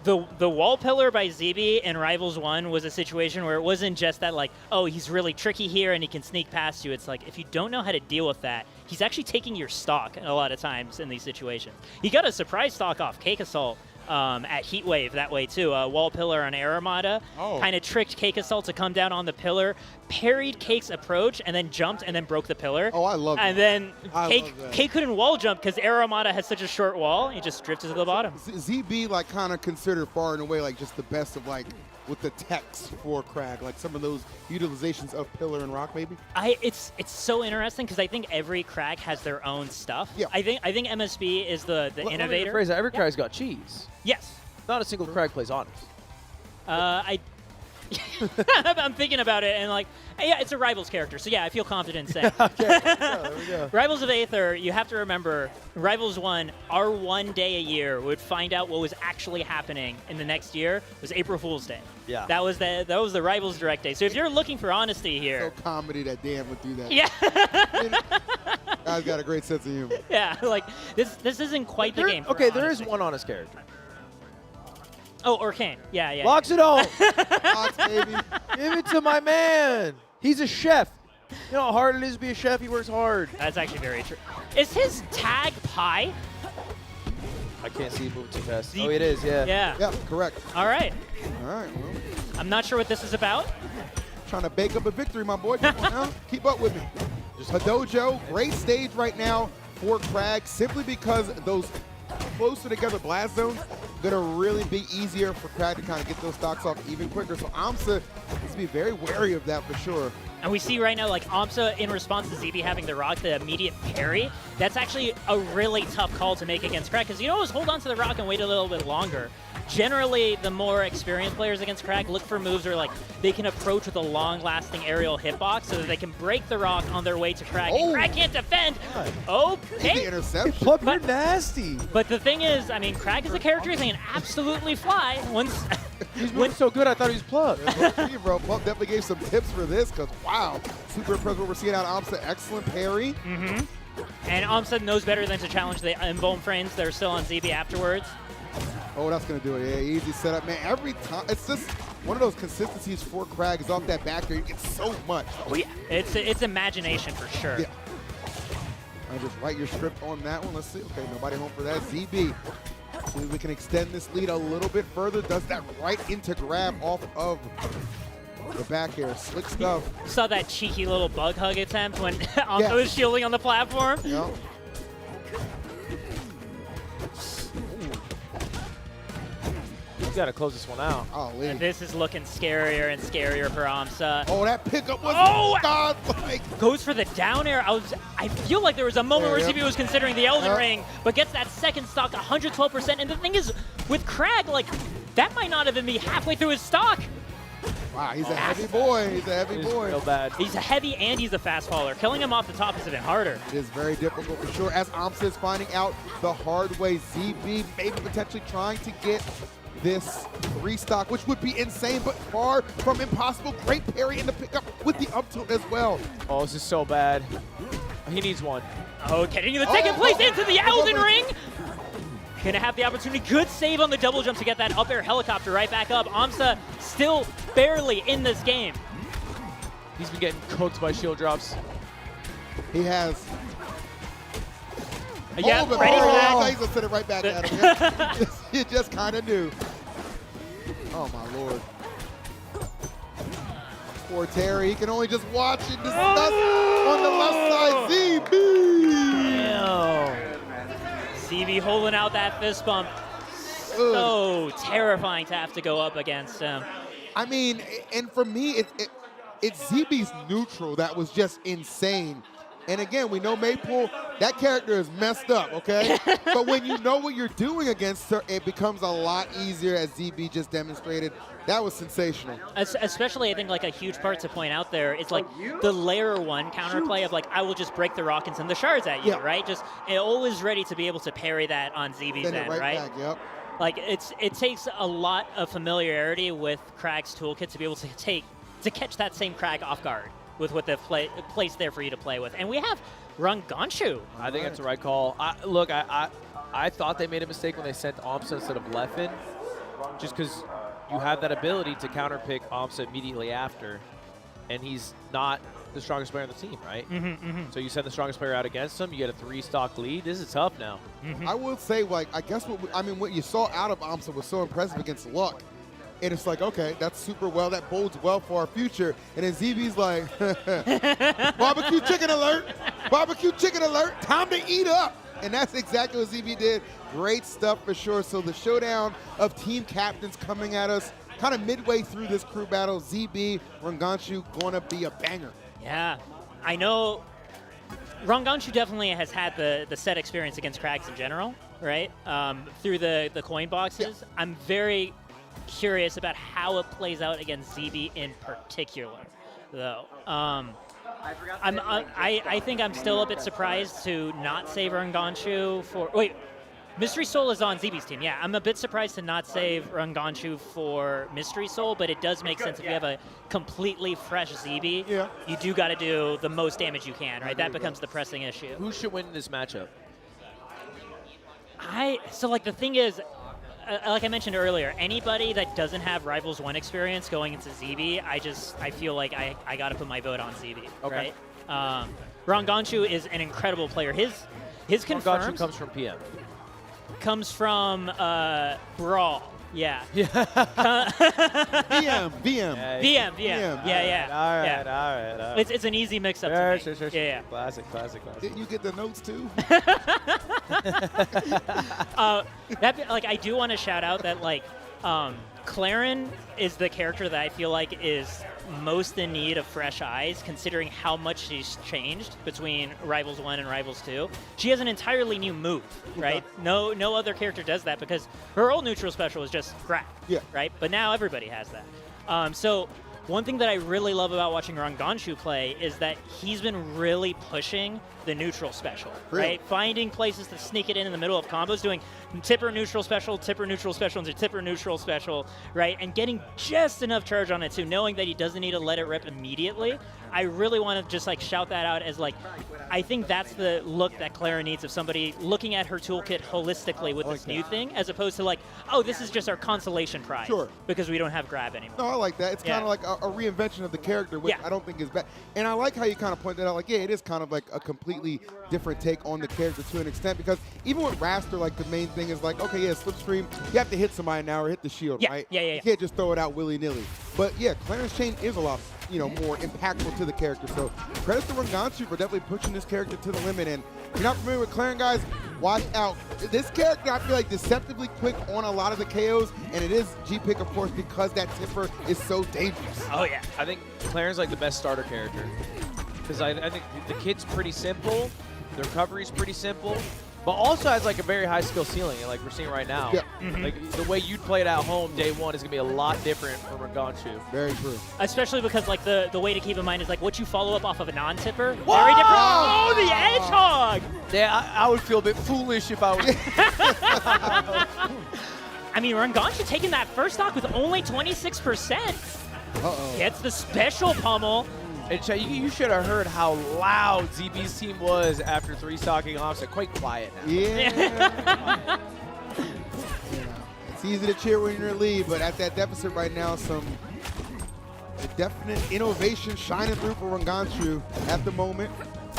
B: the wall pillar by ZB in Rivals 1 was a situation where it wasn't just that, like, oh, he's really tricky here and he can sneak past you. It's like, if you don't know how to deal with that, he's actually taking your stock a lot of times in these situations. He got a surprise stock off CAKEASSAULT at Heatwave that way, too. Wall pillar on Air Armada. Kind of tricked CAKEASSAULT to come down on the pillar, parried Cake's approach, and then jumped and then broke the pillar.
C: Oh, I love that.
B: And then Cake couldn't wall jump because Air Armada has such a short wall. He just drifted to the bottom.
C: ZB, like, kind of considered far and away, like, just the best of, like, with the techs for Crag, like some of those utilizations of pillar and rock, maybe?
B: It's so interesting because I think every Crag has their own stuff.
C: Yeah.
B: I think MSB is the innovator.
A: Let me rephrase that. Every Crag's got cheese.
B: Yes.
A: Not a single Crag plays honest.
B: I'm thinking about it and like, yeah, it's a Rivals character, so yeah, I feel confident in saying.
A: There we go.
B: Rivals of Aether, you have to remember, Rivals 1, our one day a year would find out what was actually happening in the next year was April Fool's Day.
A: Yeah.
B: That was the Rivals Direct Day. So if you're looking for honesty here.
C: So comedy that Dan would do that.
B: Yeah.
C: Guy's got a great sense of humor.
B: Yeah, like this isn't quite the game.
A: Okay, there is one honest character.
B: Oh, Orkane. Yeah.
A: Locks it all.
C: Locks, baby.
A: Give it to my man. He's a chef. You know how hard it is to be a chef? He works hard.
B: That's actually very true. Is his tag Pie?
A: I can't see it moving too fast. Oh, it is, yeah.
C: Yeah, correct.
B: All right.
C: All right, well.
B: I'm not sure what this is about.
C: Trying to bake up a victory, my boy. Come on now. Keep up with me. Hadojo, great stage right now for Crag, simply because those closer together blast zones going to really be easier for Crag to kind of get those stocks off even quicker. So AMSA needs to be very wary of that for sure.
B: And we see right now, like, AMSA, in response to ZB having the rock, the immediate parry, that's actually a really tough call to make against Crag, because you always hold on to the rock and wait a little bit longer. Generally, the more experienced players against Crag look for moves where, like, they can approach with a long-lasting aerial hitbox so that they can break the rock on their way to Crag. And Crag can't defend. Okay.
C: The interception.
A: Plug, you're nasty.
B: But the thing is, I mean, Crag is a character that can absolutely fly.
A: He's moving so good, I thought he was Plug.
C: Bro, Plug definitely gave some tips for this, because, wow, super impressed what we're seeing out of AMSA. Excellent parry.
B: Mm-hmm. And AMSA knows better than to challenge the Emblem frames that are still on ZB afterwards.
C: Oh, that's going to do it. Yeah, easy setup, man. Every time, it's just one of those consistencies for Crag is off that back there. You get so much.
B: Oh, yeah. It's imagination for sure.
C: Yeah. I'll just write your script on that one. Let's see. Okay, nobody home for that. ZB. See if we can extend this lead a little bit further. Does that right into grab off of the back air. Slick stuff.
B: Saw that cheeky little bug hug attempt when AMSA was shielding on the platform.
C: Yeah.
A: You gotta close this one out.
C: Oh,
B: and this is looking scarier and scarier for AMSA.
C: Oh, that pickup was godlike.
B: Goes for the down air. I feel like there was a moment where CB was considering the Elden Ring, but gets that second stock 112%. And the thing is, with Crag, like, that might not even be halfway through his stock.
C: Wow, he's a heavy boy. He's a heavy boy.
A: Real bad.
B: He's a heavy and he's a fast faller. Killing him off the top is even harder.
C: It is very difficult for sure. As AMSA is finding out the hard way, ZB maybe potentially trying to get this restock, which would be insane, but far from impossible. Great parry in the pickup with the up tilt as well.
A: Oh, this is so bad. He needs one.
B: Oh, getting the second place into the Elden Ring. Gonna have the opportunity. Good save on the double jump to get that up air helicopter right back up. Amsa still barely in this game.
A: He's been getting cooked by shield drops.
C: He has.
B: Yeah,
C: but
B: ready for that.
C: He's gonna send it right back at him. You just kind of knew. Oh my lord. Poor Terry, he can only just watch and discuss on the left side.
B: ZB holding out that fist bump. So terrifying to have to go up against him.
C: I mean, and for me, it's ZB's neutral that was just insane. And again, we know Maypool, that character is messed up, okay? But when you know what you're doing against her, it becomes a lot easier, as ZB just demonstrated. That was sensational.
B: Especially, I think, like a huge part to point out there is like the layer 1 counterplay of like, I will just break the rock and send the shards at you, right? Just always ready to be able to parry that on ZB's
C: Send it
B: end,
C: right
B: right?
C: back, yep.
B: Like it takes a lot of familiarity with Krag's toolkit to be able to catch that same Krag off guard with what the place there for you to play with. And we have Rungonshu.
A: I think that's the right call. Look, I thought they made a mistake when they sent Amsa instead of Leffen, just because you have that ability to counterpick Amsa immediately after, and he's not the strongest player on the team, right? So you send the strongest player out against him, you get a 3-stock lead. This is tough now.
C: I will say, like, I guess what you saw out of Amsa was so impressive against Luck. And it's like, okay, that's super well. That bodes well for our future. And then ZB's like, barbecue chicken alert. Barbecue chicken alert. Time to eat up. And that's exactly what ZB did. Great stuff for sure. So the showdown of team captains coming at us kind of midway through this crew battle. ZB, Rungonshu, going to be a banger.
B: Yeah, I know Rungonshu definitely has had the set experience against Krags in general, right? Through the coin boxes. Yeah. I'm very curious about how it plays out against ZB in particular, though. I think I'm still a bit surprised to not save Rungonshu for. Wait, Mystery Soul is on ZB's team. Yeah, I'm a bit surprised to not save Rungonshu for Mystery Soul, but it does make sense if you have a completely fresh ZB.
C: Yeah.
B: You do got to do the most damage you can, right? That becomes the pressing issue.
A: Who should win this matchup?
B: So like the thing is, like I mentioned earlier, anybody that doesn't have Rivals 1 experience going into ZB, I feel like I got to put my vote on ZB,
A: okay.
B: Right? Rungonshu is an incredible player. His confirms
A: comes from PM.
B: Comes from Brawl. Yeah.
C: VM.
B: VM. Yeah.
A: All right.
B: It's an easy mix-up.
A: Sure,
B: to me.
A: sure.
B: Yeah.
A: Classic.
C: Didn't you get the notes too?
B: I do want to shout out that Claren is the character that I feel like is most in need of fresh eyes, considering how much she's changed between Rivals 1 and Rivals 2. She has an entirely new move, right? No other character does that because her old neutral special is just crap, right? But now everybody has that. So one thing that I really love about watching Rungonshu play is that he's been really pushing the neutral special, right? Finding places to sneak it in the middle of combos, doing tipper neutral special, into tipper neutral special, right? And getting just enough charge on it too, knowing that he doesn't need to let it rip immediately. I really want to just shout that out as I think that's the look that Clara needs of somebody looking at her toolkit holistically with this new thing, as opposed to oh, this is just our consolation prize.
C: Sure.
B: Because we don't have grab anymore.
C: No, I like that. It's kind of like a reinvention of the character, which I don't think is bad. And I like how you kind of point that out. It is kind of like a completely different take on the character to an extent, because even with Raster, the main thing is slipstream, you have to hit somebody now or hit the shield, right? You can't just throw it out willy-nilly. But yeah, Clarence Chain is a lot more impactful to the character. So credits to Rungonshu for definitely pushing this character to the limit. And if you're not familiar with Clarence, guys, watch out. This character, I feel like, deceptively quick on a lot of the KOs, and it is G-Pick, of course, because that tipper is so dangerous.
B: Oh, yeah.
A: I think Clarence the best starter character, because I think the kit's pretty simple, the recovery's pretty simple, but also has a very high skill ceiling, like we're seeing right now.
C: Yeah.
A: The way you'd play it at home day one is gonna be a lot different from Rungonshu.
C: Very true.
B: Especially because the way to keep in mind is what you follow up off of a non-tipper. Very different. Oh, the Edgehog!
A: Yeah, I would feel a bit foolish if I was.
B: I mean, Rungonshu taking that first stock with only 26%.
C: Uh-oh.
B: Gets the special pummel.
A: And Chet, you should have heard how loud ZB's team was after 3-stocking offset. Quite quiet now.
C: Yeah. It's easy to cheer when you're in the lead, but at that deficit right now, some definite innovation shining through for Ranganshu at the moment,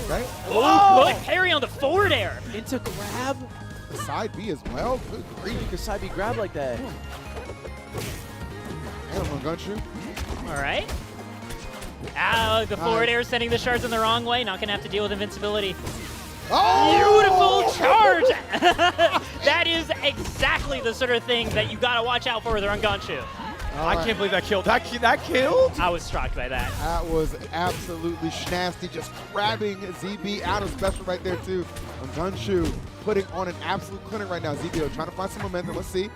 C: right?
B: Oh, good parry on the forward air.
A: Into grab.
C: The side B as well. Good grief.
A: You could side B grab like that.
C: And Ranganshu.
B: All right. Ah, the forward air sending the shards in the wrong way. Not going to have to deal with invincibility.
C: Oh!
B: Beautiful charge! That is exactly the sort of thing that you got to watch out for with Ranganshu.
A: I can't believe that killed. That killed?
B: I was shocked by that.
C: That was absolutely schnasty, just grabbing ZB out of special right there too. Ranganshu putting on an absolute clinic right now. ZB trying to find some momentum. Let's see.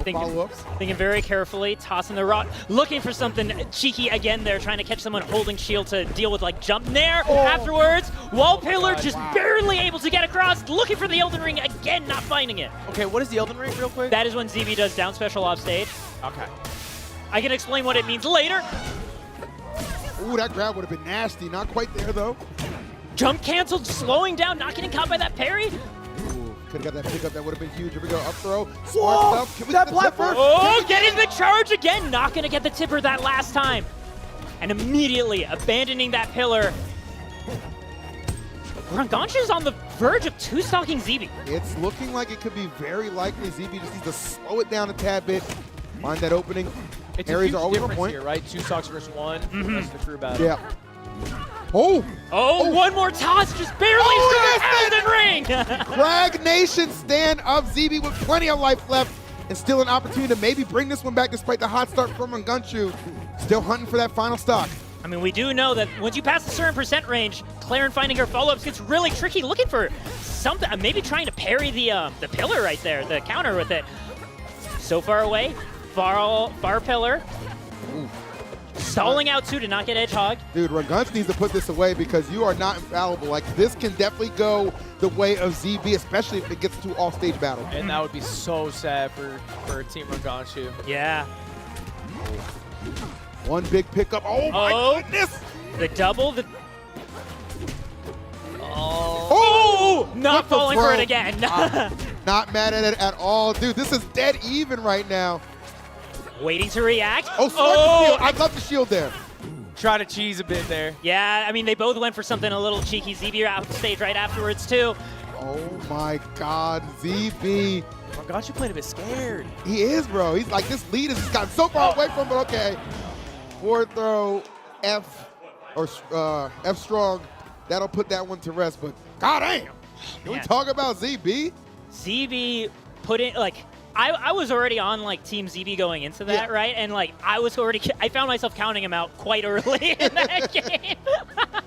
C: No follow-ups.
B: Thinking very carefully, tossing the rock, looking for something cheeky again there, trying to catch someone holding shield to deal with like jump nair. Afterwards, wall pillar just barely able to get across, looking for the Elden Ring again, not finding it.
A: Okay, what is the Elden Ring real quick?
B: That is when ZB does down special off stage.
A: Okay.
B: I can explain what it means later.
C: Ooh, that grab would have been nasty. Not quite there though.
B: Jump canceled, slowing down, not getting caught by that parry.
C: Could have got that pickup. That would have been huge. Here we go. Up throw. Smart stuff. Can we get the tipper?
B: Oh, getting the charge again. Not going to get the tipper that last time. And immediately abandoning that pillar. Ranganshu's on the verge of 2-stocking ZB.
C: It's looking like it could be very likely. ZB just needs to slow it down a tad bit. Find that opening.
A: It's
C: Areas
A: a
C: are
A: huge
C: always on
A: difference
C: point.
A: here, right? 2 stocks versus 1. That's the crew battle.
C: Yeah. Oh!
B: Oh, one more toss, just barely Elden Ring!
C: Crag Nation stand up. ZB with plenty of life left and still an opportunity to maybe bring this one back despite the hot start from Ranganshu. Still hunting for that final stock.
B: I mean, we do know that once you pass a certain percent range, Claren finding her follow-ups gets really tricky, looking for something, maybe trying to parry the pillar right there, the counter with it. So far away, far pillar.
C: Ooh.
B: Stalling out too to not get edge hog.
C: Dude, Ranganshu needs to put this away because you are not infallible. Like, this can definitely go the way of ZB, especially if it gets to all-stage battle.
A: And that would be so sad for Team Ranganshu.
B: Yeah.
C: One big pickup. Oh, my goodness!
B: The double, the...
C: Oh!
B: Not
C: What the
B: falling for it
C: throw?
B: again.
C: Not mad at it at all. Dude, this is dead even right now.
B: Waiting to react.
C: Oh, smart the shield. I love the shield there.
A: Try to cheese a bit there.
B: Yeah, I mean, they both went for something a little cheeky. ZB out stage right afterwards, too.
C: Oh, my God. ZB.
A: Ranganshu playing a bit scared.
C: He is, bro. He's like, this lead has gotten so far away from him, but okay. Forward throw, F strong. That'll put that one to rest, but goddamn. Can we talk about ZB?
B: ZB put in, like, I was already on, like, Team ZB going into that, right? And, like, I found myself counting him out quite early in that game.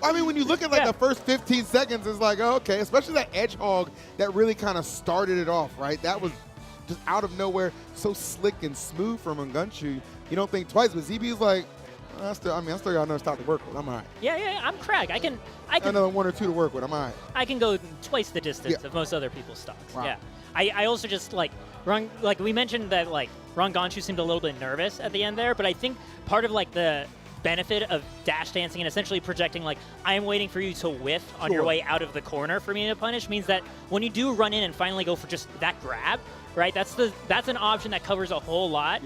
C: I mean, when you look at, like, the first 15 seconds, it's like, oh, okay, especially that edge hog that really kind of started it off, right? That was just out of nowhere, so slick and smooth from Ranganshu. You don't think twice, but ZB's like, I still got another stop to work with. I'm all right.
B: Yeah, I'm Crag. I can
C: another 1 or 2 to work with. I'm all right.
B: I can go twice the distance of most other people's stocks.
C: Wow.
B: Yeah. I also just like we mentioned that like Ranganshu seemed a little bit nervous at the end there, but I think part of like the benefit of dash dancing and essentially projecting like I am waiting for you to whiff on your way out of the corner for me to punish means that when you do run in and finally go for just that grab, right? That's an option that covers a whole lot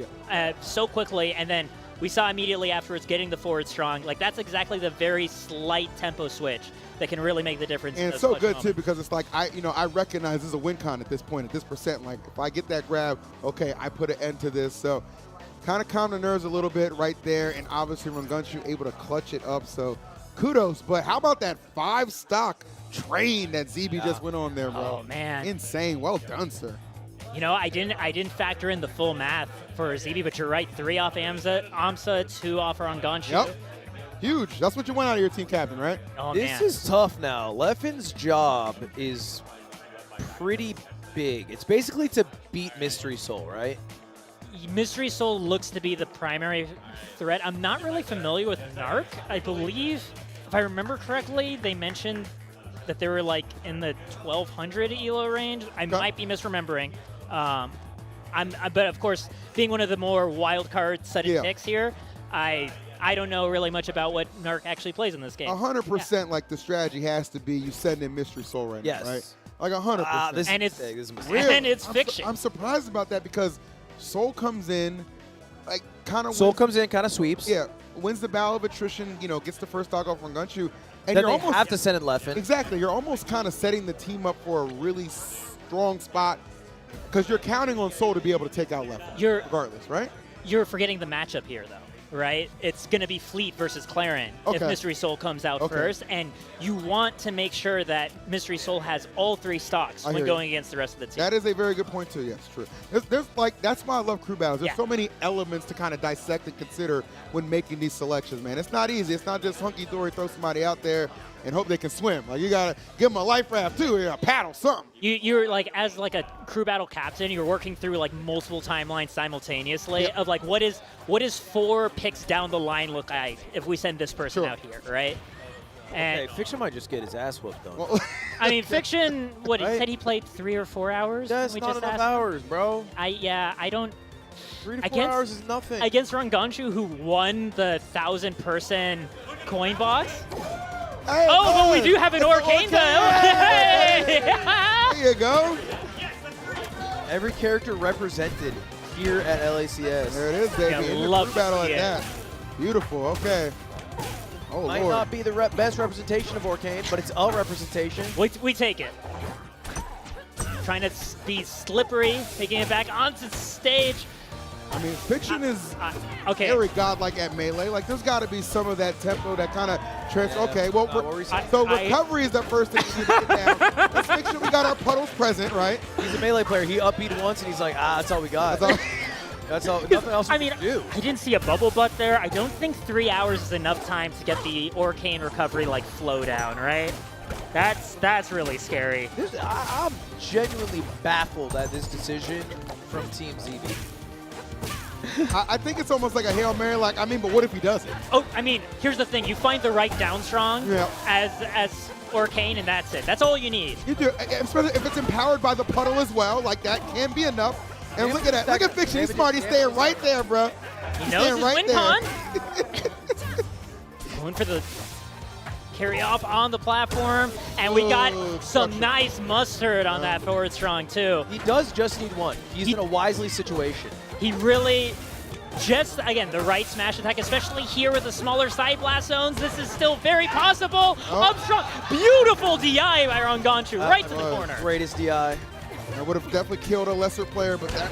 B: so quickly, and then we saw immediately afterwards getting the forward strong. Like, that's exactly the very slight tempo switch that can really make the difference.
C: And it's so good, too, because it's like, I recognize this is a win con at this point, at this percent. Like, if I get that grab, okay, I put an end to this. So, kind of calm the nerves a little bit right there. And obviously, Ranganshu able to clutch it up. So, kudos. But how about that 5-stock train that ZB just went on there, bro?
B: Oh, man.
C: Insane. Well done, sir.
B: You know, I didn't factor in the full math for ZB, but you're right. 3 off AMSA, 2 off Ranganshu.
C: Yep. Huge. That's what you want out of your team captain, right?
B: Oh,
A: This is tough now. Leffen's job is pretty big. It's basically to beat Mystery Soul, right?
B: Mystery Soul looks to be the primary threat. I'm not really familiar with Narc. I believe, if I remember correctly, they mentioned that they were like in the 1200 ELO range. I might be misremembering. But of course, being one of the more wild card set picks here, I I don't know really much about what Narc actually plays in this game.
C: 100%. Like the strategy has to be you send in Mystery Soul right
J: Yes.
C: now, right? Like 100%.
J: This
B: And
J: is
B: it's-
J: big. This is a mistake.
C: Real.
B: And it's fiction.
C: I'm surprised about that because Soul comes in, like kind of.
J: Soul comes in, kind of sweeps.
C: Yeah, wins the battle of attrition. You know, gets the first dog off on Gunchu, and
J: Then
C: you're
J: they
C: almost
J: have to send in Leffen.
C: exactly. You're almost kind of setting the team up for a really strong spot because you're counting on Soul to be able to take out Leffen.
B: You're-
C: regardless, right?
B: You're forgetting the matchup here, though, right? It's going to be Fleet versus Claren if
C: Okay.
B: Mystery Soul comes out
C: Okay.
B: first, and you want to make sure that Mystery Soul has all 3 stocks
C: I
B: when
C: hear
B: going against the rest of the team.
C: That is a very good point too. Yes, true. There's like that's why I love crew battles. There's
B: Yeah.
C: so many elements to kind of dissect and consider when making these selections, man. It's not easy. It's not just hunky dory throw somebody out there and hope they can swim. Like you gotta give them a life raft too, a paddle, something.
B: You're like, as like a crew battle captain, you're working through like multiple timelines simultaneously
C: Yep.
B: of like what is 4 picks down the line look like if we send this person
C: Sure.
B: out here, right? And
J: Hey, Fiction might just get his ass whooped, though.
C: Well,
B: I mean, Fiction, what he
J: Right?
B: said he played 3 or 4 hours.
J: That's
B: we
J: not
B: just
J: enough
B: asked?
J: hours, bro.
B: I don't.
J: 3 to 4
B: Against-
J: hours is nothing.
B: Against Ranganshu, who won the 1,000-person coin box.
C: hey,
B: Oh, but we
C: hey,
B: do have an
C: it's
B: Arcane though.
C: Hey!
B: Hey!
C: There you go.
J: Every character represented here at LACS.
C: There it is, baby.
B: Yeah,
C: In the
B: love
C: crew battle
B: to
C: at
B: see it.
C: that. Beautiful. Okay. Oh
J: Might
C: Lord.
J: not be the best representation of Arcane, but it's a representation.
B: We take it. Trying to be slippery, taking it back onto the stage.
C: I mean, Fiction is
B: Okay.
C: very godlike at melee. Like, there's got to be some of that tempo, that kind of transfer.
J: Yeah.
C: Okay, well,
J: What were we saying?
C: so
B: I-
C: recovery is the first thing we need to get down. Let's make sure we got our puddles present, right?
J: He's a melee player. He upbeat once, and he's like, that's all we got.
C: That's all.
J: That's all. Nothing else we
B: I mean,
J: can do.
B: I didn't see a bubble butt there. I don't think 3 hours is enough time to get the Arcane recovery like flow down, right? That's really scary.
J: I'm genuinely baffled at this decision from Team ZB.
C: I think it's almost like a Hail Mary. Like, I mean, but what if he doesn't?
B: Oh, I mean, here's the thing. You find the right down strong
C: Yeah.
B: as Arcane, and that's it. That's all you need.
C: You do, especially if it's empowered by the puddle as well. Like, that can be enough. And look at that. Look at Fiction. He's smart. He's staying right there, bro.
B: He knows his
C: right
B: win
C: there.
B: con. Going for the carry off on the platform, and we got
C: Ooh,
B: some
C: structure.
B: nice mustard on that forward strong too.
J: He does just need one. He's in a wisely situation.
B: He really just, again, the right smash attack, especially here with the smaller side blast zones. This is still very possible.
C: Oh.
B: Up strong. Beautiful DI by Ranganshu, right to the
C: was
B: corner.
J: Greatest DI.
C: I would have definitely killed a lesser player, but that.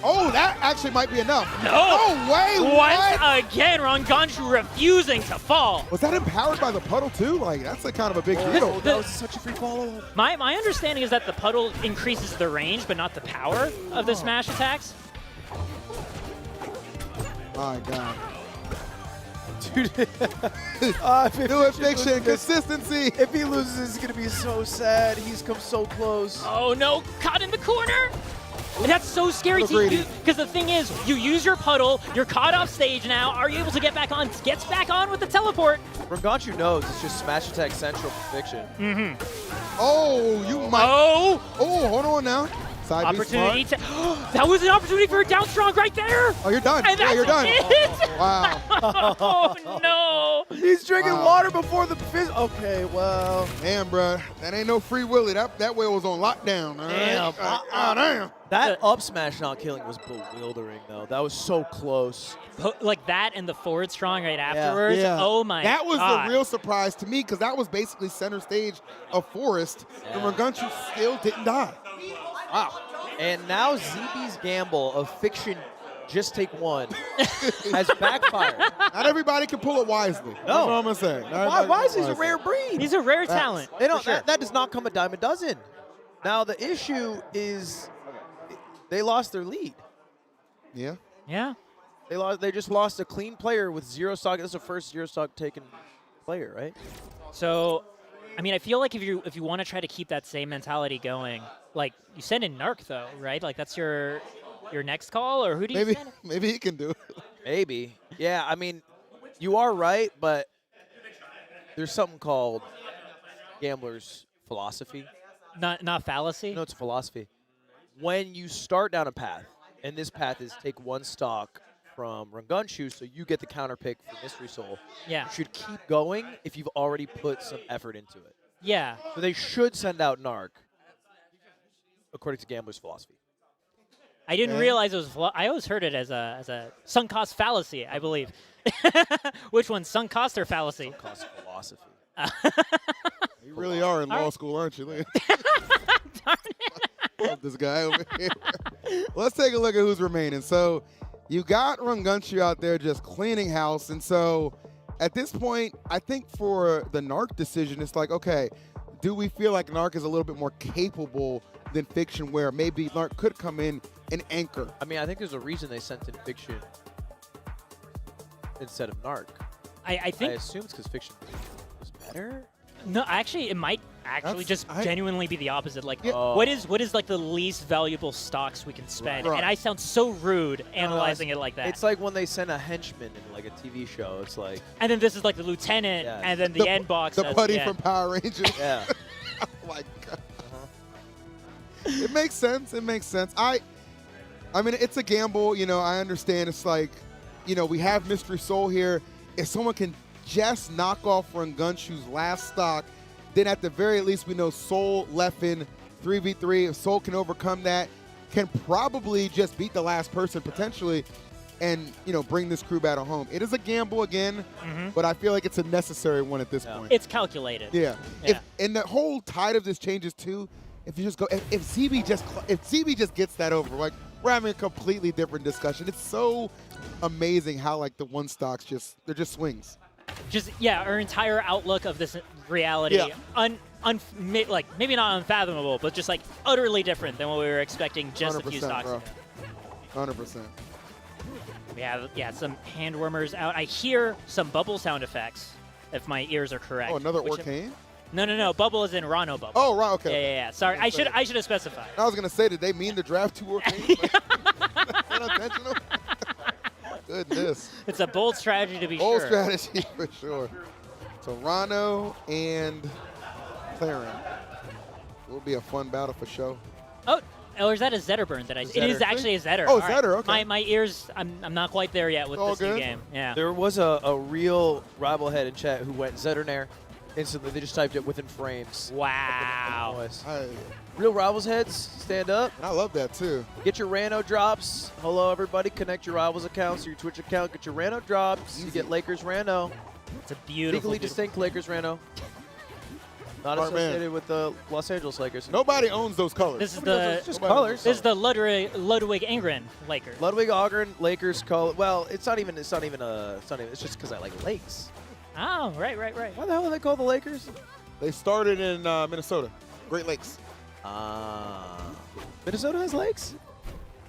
C: Oh, that actually might be enough.
B: No.
C: No way.
B: Once
C: What?
B: again, Ranganshu refusing to fall.
C: Was that empowered by the puddle too? Like, that's a kind of a big
J: Oh,
C: deal.
J: that was such a free follow.
B: My understanding is that the puddle increases the range, but not the power of the smash attacks.
C: My God.
J: Dude.
C: Do it, Fiction. Consistency.
J: If he loses, it's going to be so sad. He's come so close.
B: Oh no, caught in the corner. And that's so scary to
C: Agreed.
B: you, because the thing is, you use your puddle, you're caught off stage now. Are you able to get back on? Gets back on with the teleport.
J: Ranganshu knows it's just smash attack central for Fiction.
C: Oh, you might.
B: Oh,
C: Oh, hold on now. Side B
B: opportunity
C: smart.
B: to. That was an opportunity for a down strong right there.
C: Oh, you're done.
B: And
C: Yeah,
B: that's
C: you're done.
B: it.
C: Wow.
B: Oh no.
J: He's drinking
C: Wow.
J: water before the fizz. Okay, well.
C: Damn, bro. That ain't no free willy. That way was on lockdown. All right?
B: Damn.
C: Damn.
J: That up smash not killing was bewildering, though. That was so close.
B: Like that and the forward strong right afterwards.
C: Yeah.
B: Oh my
C: That was
B: God.
C: the real surprise to me because that was basically center stage of Forest, and Ranganshu still didn't die. Wow.
J: And now ZB's gamble of Fiction just take one has backfired.
C: Not everybody can pull it wisely. That's what I'm gonna say.
J: Why is he a rare breed?
B: He's a rare talent.
J: They don't,
B: for sure.
J: that does not come a dime a dozen. Now, the issue is they lost their lead.
C: Yeah.
B: Yeah.
J: They just lost a clean player with 0 stock. That's the first 0 stock taken player, right?
B: So, I mean, I feel like if you want to try to keep that same mentality going, like you send in Narc though, right? Like that's your next call, or who do you
C: Maybe
B: send?
C: maybe he can do it.
J: Maybe. Yeah, I mean, you are right, but there's something called gambler's philosophy.
B: Not fallacy.
J: No, it's a philosophy. When you start down a path, and this path is take 1 stock from Rangunshu, so you get the counter pick for Mystery Soul.
B: Yeah.
J: You should keep going if you've already put some effort into it.
B: Yeah.
J: So they should send out Narc, according to Gambler's philosophy.
B: I didn't realize it was. I always heard it as a sunk cost fallacy, I believe. Which one, sunk cost or fallacy?
J: Sunk cost philosophy.
C: You really are in law school, aren't you? Look at love this guy over here. Let's take a look at who's remaining. So you got Rangunshu out there just cleaning house. And so at this point, I think for the Narc decision, it's like, okay, do we feel like Narc is a little bit more capable than Fiction, where maybe Narc could come in and anchor?
J: I mean, I think there's a reason they sent in Fiction instead of Narc.
B: I think.
J: I assume it's because Fiction was better.
B: No, actually, it might actually genuinely be the opposite. Like,
J: Yeah.
B: what is like the least valuable stocks we can spend?
C: Right.
B: And I sound so rude analyzing it like that.
J: It's like when they send a henchman in like a TV show. It's like,
B: and then this is like the lieutenant,
J: Yeah.
B: and then the end box.
C: The
B: that's
C: buddy
B: the end.
C: from Power Rangers.
J: yeah.
C: Oh my God. It makes sense. It makes sense. I mean, it's a gamble. You know, I understand. It's like, you know, we have Mystery Soul here. If someone can just knock off Rangunshu's last stock, then at the very least we know Soul left in 3v3. If Soul can overcome that, can probably just beat the last person potentially and, you know, bring this crew battle home. It is a gamble again, but I feel like it's a necessary one at this point.
B: It's calculated.
C: Yeah.
B: Yeah.
C: And the whole tide of this changes too. If you just go, if ZB just gets that over, like, we're having a completely different discussion. It's so amazing how like the one stocks they're just swings.
B: Just our entire outlook of this reality, like maybe not unfathomable, but just like utterly different than what we were expecting just a few stocks ago.
C: 100%.
B: We have some hand warmers out. I hear some bubble sound effects, if my ears are correct.
C: Oh, another Orcane?
B: No. Bubble is in Rano bubble.
C: Oh, right. Okay.
B: Yeah. Sorry, I should have specified.
C: I was gonna say, did they mean to draft 2 Orcanes? Unintentional? Goodness.
B: It's a bold strategy to be
C: Bold
B: sure.
C: strategy for sure. So Rano and Claren. It will be a fun battle for show.
B: Oh, or is that a Zetterburn that I? It is actually a Zetter.
C: Oh,
B: All right.
C: Zetter. Okay.
B: My ears. I'm not quite there yet with
C: All
B: this new
C: good.
B: game. Yeah.
J: There was a real rival head in chat who went Zetternair instantly. They just typed it within frames.
B: Wow.
J: Nice.
C: I
J: Real rivals heads, stand up.
C: love that too.
J: Get your Rano drops. Hello, everybody. Connect your rivals accounts to your Twitch account. Get your Rano drops. You get Lakers Rano.
B: It's a beautiful.
J: Legally distinct Lakers Rano. Not
C: Smart man.
J: associated with the Los Angeles Lakers.
C: Nobody owns those colors.
B: This is
C: Nobody owns
B: the
J: just
C: nobody owns
J: colors.
C: those
B: This is the Ludwig Ingrid Lakers.
J: Ludwig Ogren, Lakers color. Well, it's not even. It's just because I like lakes.
B: Oh, right.
J: Why the hell are they called the Lakers?
C: They started in Minnesota, Great Lakes.
J: Minnesota has lakes?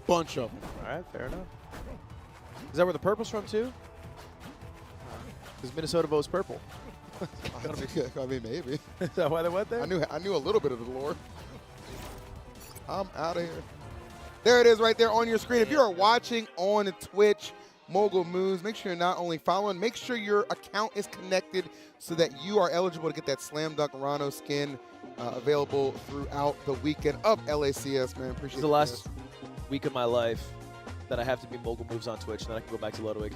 C: Bunch of them.
J: All right, fair enough. Is that where the purple's from too? Because Minnesota votes purple.
C: I mean, maybe.
J: Is that why they went there?
C: I knew a little bit of the lore. I'm out of here. There it is right there on your screen. If you're watching on Twitch, Mogul Moves, make sure you're not only following, make sure your account is connected so that you are eligible to get that Slam Dunk Rano skin available throughout the weekend of LACS, man. Appreciate
J: This is the last week of my life that I have to be Mogul Moves on Twitch, and then I can go back to Ludwig.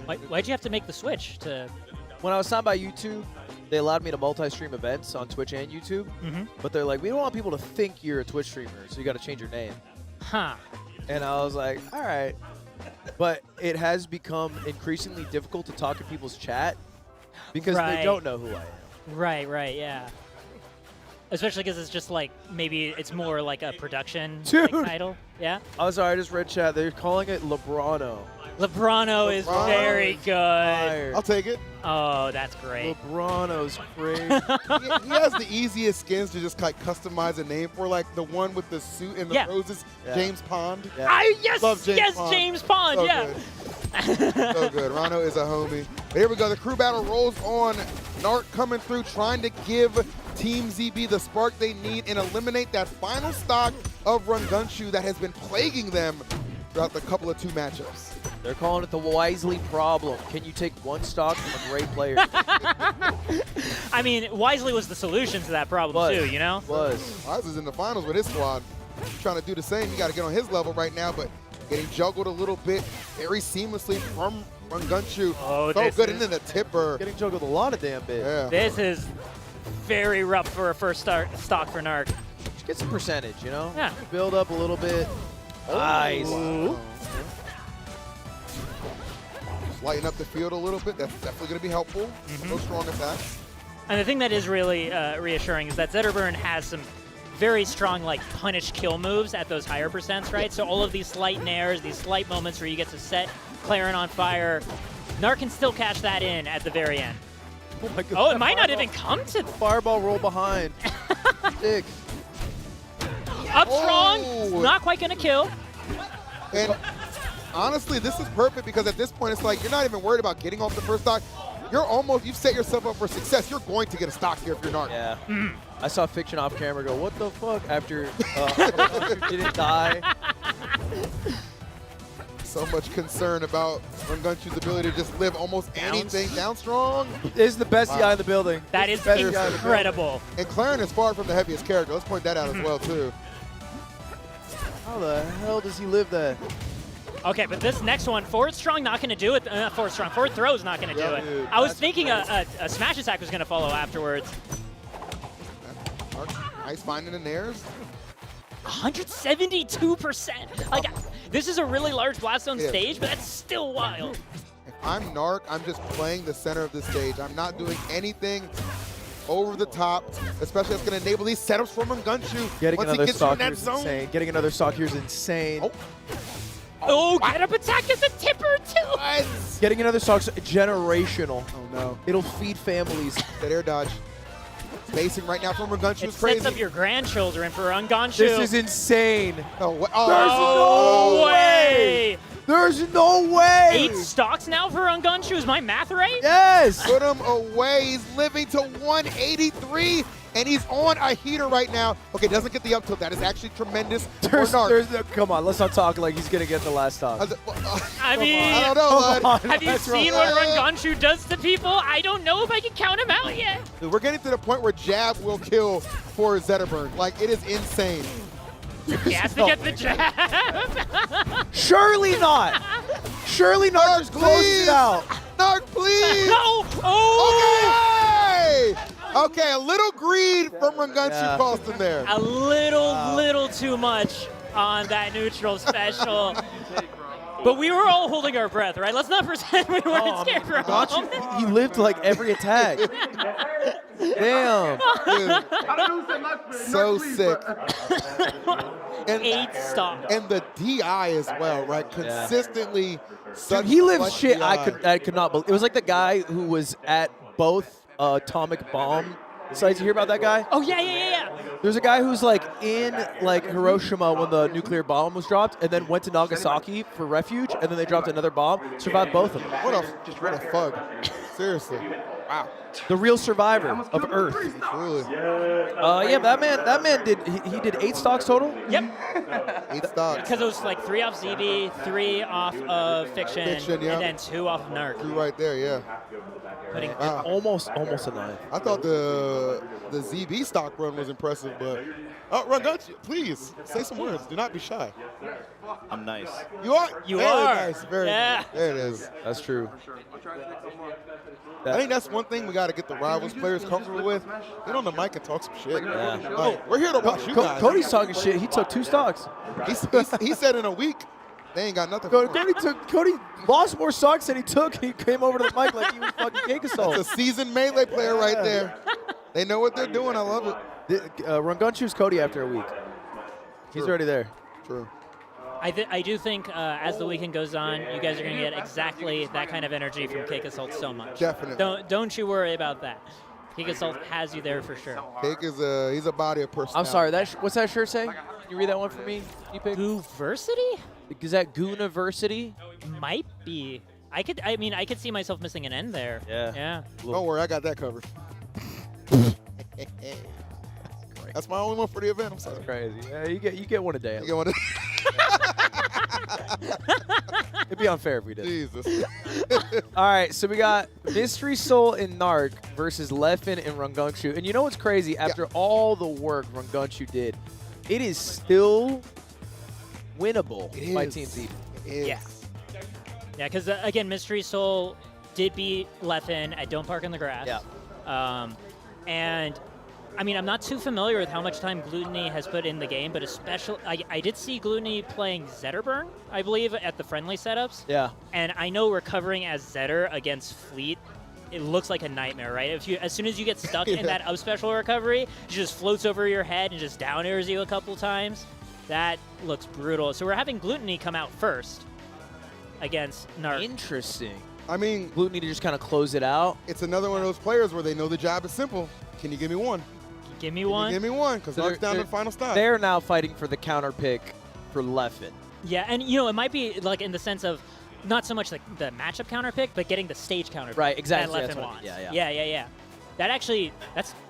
B: Why'd you have to make the switch to?
J: When I was signed by YouTube, they allowed me to multi-stream events on Twitch and YouTube, but they're like, we don't want people to think you're a Twitch streamer, so you got to change your name.
B: Huh.
J: And I was like, all right. But it has become increasingly difficult to talk in people's chat because they don't know who I am.
B: Right, yeah. Especially because it's just like, maybe it's more like a production
J: Dude.
B: like, title. Yeah?
J: Oh, sorry, I just read chat. They're calling it Lebrano.
B: Lebrano is very good.
J: Fire.
C: I'll take it.
B: Oh, that's great.
J: Lebrano's crazy.
C: He has the easiest skins to just like customize a name for, like the one with the suit and the roses, James Pond.
J: Yeah.
B: Yes,
C: Love James Pond.
B: James Pond,
C: So
B: yeah.
C: good. So good. Rano is a homie. But here we go. The crew battle rolls on. Narc coming through, trying to give Team ZB the spark they need and eliminate that final stock of Rangunshu that has been plaguing them throughout the couple of 2 matchups.
J: They're calling it the Wisely problem. Can you take one stock from a great player?
B: I mean, Wisely was the solution to that problem too, you know?
J: Was.
C: Wise is in the finals with his squad. Trying to do the same. You got to get on his level right now, but Getting juggled a little bit, very seamlessly from Rungunchu.
B: Oh,
C: so
B: this
C: good
B: is-
C: into the tipper.
J: Getting juggled a lot of damn bit.
C: Yeah.
B: This is very rough for a first stock for Narc.
J: Get some percentage, you know?
B: Yeah.
J: Build up a little bit. Nice.
C: Just lighten up the field a little bit. That's definitely going to be helpful. No strong attacks.
B: And the thing that is really reassuring is that Zetterburn has some very strong like punish kill moves at those higher percents, right? So all of these slight nairs, these slight moments where you get to set Claren on fire, Narc can still cash that in at the very end.
J: Oh my god.
B: Oh, it might not even come to
J: Fireball roll behind. Dick.
B: up strong.
C: Oh.
B: Not quite gonna kill.
C: And honestly, this is perfect because at this point, it's like you're not even worried about getting off the first stock. You've set yourself up for success. You're going to get a stock here if you're not.
J: Yeah. I saw Fiction off camera go, what the fuck? After didn't die.
C: So much concern about Rungunchu's ability to just live almost anything down strong.
J: This is the best DI in the building.
B: That is
J: Better guy in the
B: incredible.
C: And Claren is far from the heaviest character. Let's point that out as well, too.
J: How the hell does he live that?
B: Okay, but this next one, forward strong not going to do it. Forward strong, forward throw is not going to do it.
J: Dude,
B: I was
J: that's
B: thinking a smash attack was going to follow afterwards.
C: Nice finding the nairs.
B: 172%. Like, this is a really large blast zone
C: Yeah.
B: stage, but that's still wild.
C: If I'm Narc, I'm just playing the center of the stage. I'm not doing anything over the top, especially that's going to enable these setups from Rungunchu.
J: Getting
C: Once he
J: another
C: gets you in
J: stock
C: that
J: here is
C: zone.
J: insane. Getting another stock here is insane.
C: Oh.
B: Oh, get up attack as a tipper, too.
J: Getting another stock's generational.
C: Oh, no.
J: It'll feed families.
C: That air dodge. Spacing right now from Rungunchu
B: It
C: is crazy.
B: sets up your grandchildren for Unganshu.
J: This is insane.
C: No way.
B: No way.
J: There's no way.
B: 8 stocks now for Unganshu. Is my math right?
J: Yes.
C: Put him away. He's living to 183, and he's on a heater right now. Okay, doesn't get the up tilt. That is actually tremendous for Narc.
J: Come on, let's not talk like he's going to get the last stock.
B: I mean,
C: I don't know, bud.
B: have you seen what Runganshu does to people? I don't know if I can count him out yet.
C: Dude, we're getting to the point where jab will kill for Zetterburn. Like, it is insane.
B: He has to get the jab.
J: Surely not. Surely not. Just close it out.
C: Narc, please.
B: No. Oh.
C: Okay. Okay, a little greed from Rungunchu cost him there.
B: A little too much on that neutral special. But we were all holding our breath, right? Let's not pretend we weren't scared for a moment.
J: He lived like every attack. Damn.
C: Dude, so sick. And
B: 8 stocks.
C: And the DI as well, right? Consistently.
J: Dude, he lived shit I could not believe. It was like the guy who was at both atomic bomb sites. You hear about that guy?
B: Oh, yeah.
J: There's a guy who's like in like Hiroshima when the nuclear bomb was dropped, and then went to Nagasaki for refuge, and then they dropped another bomb. Survived both of them.
C: What a thug. Seriously. Wow.
J: The real survivor of Earth.
C: Truly.
J: Yeah, that man did he did 8 stocks total?
B: Yep.
C: 8 stocks.
B: Because it was like 3 off ZB, 3 off of Fiction,
C: yeah.
B: and then 2 off of Narc.
C: 2 right there, yeah.
B: Putting
J: Almost a 9.
C: I thought the ZB stock run was impressive, but Rungunchu, please say some words. Do not be shy.
E: I'm nice.
C: You are.
B: You
C: Very
B: are.
C: Nice. Very
B: Yeah.
C: nice. There it is.
J: That's true.
C: I think that's one thing we got to get the rivals players comfortable with. Get on the mic and talk some shit.
J: Yeah.
C: Like, we're here to watch you guys.
J: Cody's talking shit. He took 2 stocks.
C: He said in a week they ain't got nothing. For him.
J: Cody lost more stocks than he took. He came over to the mic like he was fucking CAKEASSAULT.
C: That's a seasoned melee player right there. They know what they're doing. I love it.
J: Rungunchu's Cody after a week. He's already there.
C: True.
B: I do think as the weekend goes on, you guys are going to get exactly that kind of energy from CAKEASSAULT so much.
C: Definitely.
B: Don't you worry about that. CAKEASSAULT has you there for sure.
C: Cake is he's a body of personality.
J: I'm sorry. What's that shirt say? Can you read that one for me?
B: Gooversity?
J: Is that Gooniversity?
B: Might be. I could see myself missing an N there. Yeah.
C: Don't worry, I got that covered. That's my only one for the event. I'm sorry.
J: Crazy. Yeah, you get one a day.
C: You get one.
J: It'd be unfair if we did.
C: Jesus.
J: All right, so we got Mystery Soul and Narc versus Leffen and Rungunchu. And you know what's crazy? After all the work Rungunchu did, it is still winnable
C: It
J: by
C: is.
J: Team Z.
C: It is.
B: Yeah. Yeah, because again, Mystery Soul did beat Leffen at Don't Park in the Grass.
J: Yeah.
B: And I mean, I'm not too familiar with how much time Gluttony has put in the game, but especially, I did see Gluttony playing Zetterburn, I believe, at the friendly setups.
J: Yeah.
B: And I know recovering as Zetter against Fleet, it looks like a nightmare, right? If you, as soon as you get stuck in that up special recovery, it just floats over your head and just down airs you a couple times. That looks brutal. So we're having Gluttony come out first against Narc.
J: Interesting.
C: I mean,
J: Gluttony to just kind of close it out.
C: it's another one of those players where they know the job is simple. Can you give me one?
B: Give me
C: Can
B: one.
C: you give me one? Because
J: So
C: Narc's down to
J: they're-
C: the final stop.
J: They're now fighting for the counter pick for Leffen.
B: Yeah, and you know, it might be like in the sense of not so much the matchup counter pick, but getting the stage counter pick.
J: Right, exactly,
B: That
J: that's
B: Leffen
J: what I mean.
B: wants.
J: Yeah.
B: Yeah. That actually,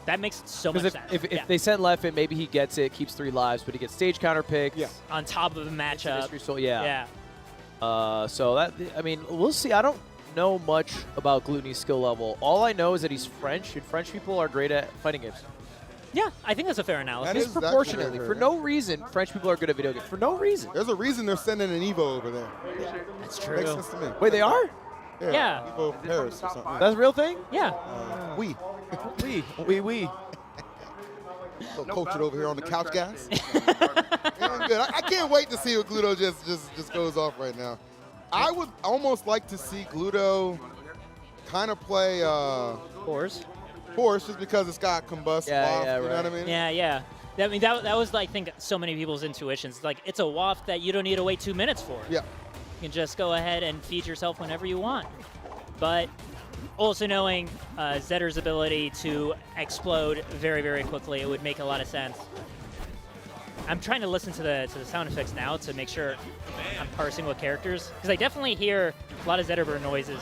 B: that makes so much
J: Because
B: sense.
J: if
B: Yeah.
J: they send Leffen, maybe he gets it, keeps 3 lives, but he gets stage counter picks.
C: Yeah.
B: on top of a matchup.
J: Mystery Soul, yeah.
B: Yeah.
J: So that, I mean, we'll see. I don't know much about Gluttony's skill level. All I know is that he's French, and French people are great at fighting games.
B: Yeah, I think that's a fair analysis.
C: That is actually
J: Disproportionately,
C: very
J: for
C: fair.
J: no reason, French people are good at video games. For no reason.
C: There's a reason they're sending an Evo over there.
B: That's
C: Makes
B: true.
C: sense to me.
J: Wait, they are?
B: Yeah.
C: Evo Paris or something.
J: That's a real thing?
B: Yeah.
C: We.
J: We.
C: Little coach it over here on the couch, guys. Yeah, good. I can't wait to see what Gluto just goes off right now. I would almost like to see Gluto kind of play
B: Force.
C: Force just because it's got combust
J: Yeah,
C: waft,
J: yeah,
C: you know
J: right.
C: what I mean?
B: Yeah. I mean, that was, I think, so many people's intuitions. Like, it's a waft that you don't need to wait 2 minutes for.
C: Yeah.
B: You can just go ahead and feed yourself whenever you want. But also knowing Zetter's ability to explode very, very quickly, it would make a lot of sense. I'm trying to listen to the sound effects now to make sure I'm parsing what characters, because I definitely hear a lot of Zetterburn noises.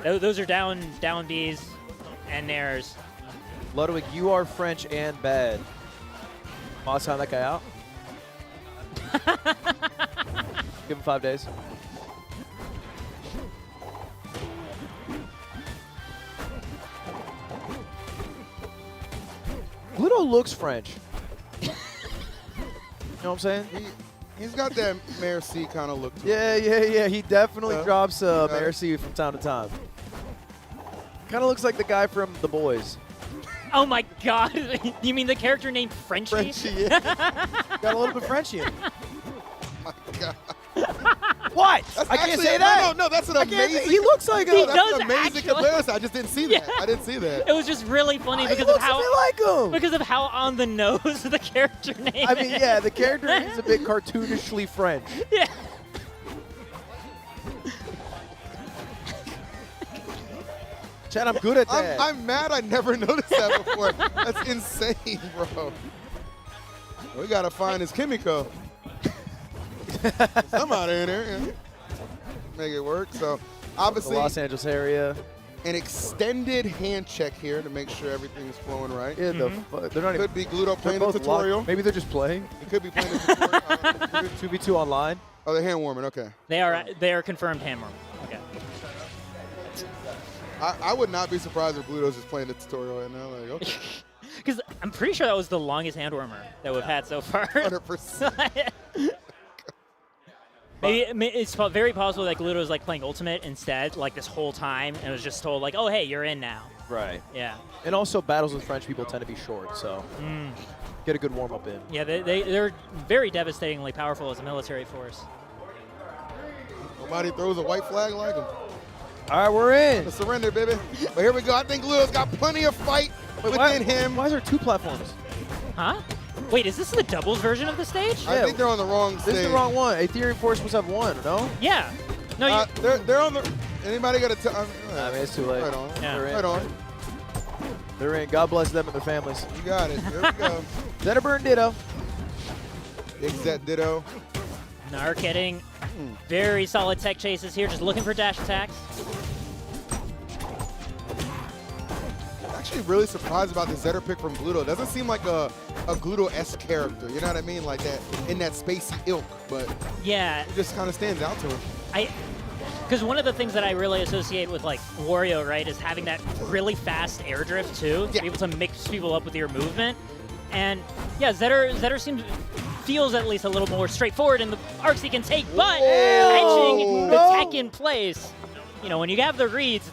B: Those are down Bs and nairs.
J: Ludwig, you are French and bad. Want to sound that guy out? Give him 5 days. Gluto looks French. You know what I'm saying?
C: He's got that Mayor C kind of look to him.
J: Yeah. He definitely
C: Yeah.
J: drops
C: Yeah.
J: Mercy from time to time. Kind of looks like the guy from The Boys.
B: Oh my God! You mean the character named Frenchie?
C: Frenchie, yeah.
J: Got a little bit Frenchy in him.
C: My God.
J: What?
C: That's
J: I can't
C: actually-
J: say that.
C: No, that's an
J: I can't say-
C: amazing.
J: he looks like
B: He
J: a.
C: That's
B: does
C: an amazing
B: actually.
C: comparison. I just didn't see that.
B: Yeah.
C: I didn't see that.
B: It was just really funny
J: He
B: because
J: looks
B: of how
J: a bit like him.
B: because of how on the nose the character name
J: I mean,
B: is.
J: yeah, the character is a bit cartoonishly French.
B: Yeah.
J: Chad, I'm good at that.
C: I'm mad I never noticed that before. That's insane, bro. We gotta find his Kimiko. Somebody in there. Yeah. Make it work. So
J: the
C: obviously
J: Los Angeles area.
C: an extended hand check here to make sure everything's flowing right.
J: Yeah, they're not even.
C: Could be Gluto playing
J: they're
C: the
J: both
C: tutorial.
J: locked. Maybe they're just playing.
C: He could be playing the tutorial.
J: 2v2 online.
C: Oh, they're hand warming. Okay.
B: They are confirmed hammer. Okay.
C: I would not be surprised if Gluto's just playing the tutorial right now. Like, okay,
B: Because I'm pretty sure that was the longest hand warmer that we've had so far.
C: 100%.
B: Maybe it's very possible that Gluto was like playing Ultimate instead, like this whole time, and was just told like, "Oh, hey, you're in now."
J: Right.
B: Yeah.
J: And also, battles with French people tend to be short, so get a good warm up in.
B: Yeah, they're very devastatingly powerful as a military force.
C: Nobody throws a white flag like him.
J: All right, we're in.
C: The surrender, baby. But here we go. I think Gluto's got plenty of fight within him.
J: Why is there 2 platforms?
B: Huh? Wait, is this the doubles version of the stage?
C: I think they're on the wrong stage.
J: This is the wrong one. Aetherium Force must have 1, no?
B: Yeah. No,
C: they're on the. Anybody got to tell?
J: I mean, it's too late.
C: Right on.
B: Yeah.
J: They're in.
C: Right on.
J: They're in. God bless them and their families.
C: You got it. Here we go.
J: Zetterburn Ditto.
C: Big Zet Ditto.
B: Narc getting very solid tech chases here, just looking for dash attacks.
C: Actually, really surprised about the Zetter pick from Gluto. Doesn't seem like a Gluto-esque character. You know what I mean? Like that in that spacey ilk, but
B: Yeah,
C: it just kind of stands out to him.
B: because one of the things that I really associate with like Wario, right, is having that really fast air drift too, to
C: Yeah.
B: be able to mix people up with your movement. And yeah, Zetter seems feels at least a little more straightforward in the arcs he can take, but catching the tech in place, you know, when you have the reads,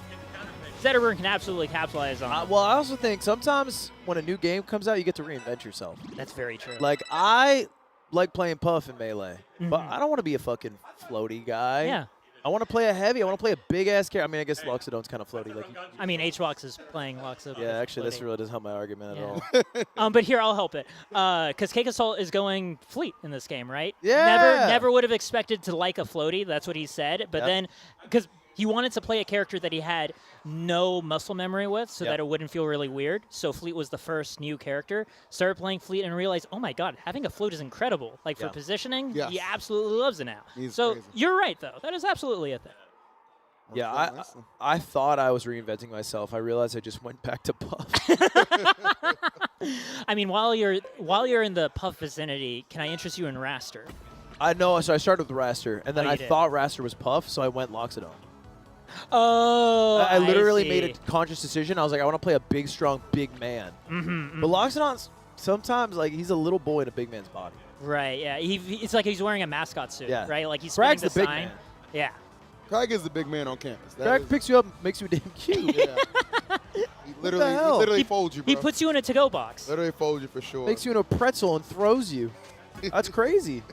B: Zetterburn can absolutely capitalize on it.
J: Well, I also think sometimes when a new game comes out, you get to reinvent yourself.
B: That's very true.
J: Like, I like playing Puff in Melee, but I don't want to be a fucking floaty guy.
B: Yeah.
J: I want to play a heavy. I want to play a big-ass character. I mean, I guess Loxodon's kind of floaty. Like,
B: I mean, HUNGRYBOX is playing Loxodon.
J: yeah, actually, this really doesn't help my argument at
B: all. But here, I'll help it. Because CAKEASSAULT is going fleet in this game, right?
J: Yeah.
B: Never would have expected to like a floaty. That's what he said. But then, because he wanted to play a character that he had no muscle memory with so that it wouldn't feel really weird. So Fleet was the first new character. Started playing Fleet and realized, oh my god, having a float is incredible. Like for positioning, he absolutely loves it now. So you're right, though. That is absolutely a thing.
J: Yeah, I thought I was reinventing myself. I realized I just went back to Puff.
B: I mean, while you're in the Puff vicinity, can I interest you in Raster?
J: I know, so I started with Raster, and then I thought Raster was Puff, so I went Loxodon.
B: Oh,
J: I literally made a conscious decision. I was like, I want to play a big, strong, big man. But Loxodon's sometimes, like, he's a little boy in a big man's body.
B: Right, yeah. It's like he's wearing a mascot suit, right? Like he's
J: Crag's
B: the
J: big
B: sign.
J: Man.
B: Yeah.
C: Crag is the big man on campus.
J: Crag picks you up and makes you damn cute.
C: He literally folds you, bro.
B: He puts you in a to-go box.
C: Literally folds you for sure.
J: Makes you in a pretzel and throws you. That's crazy.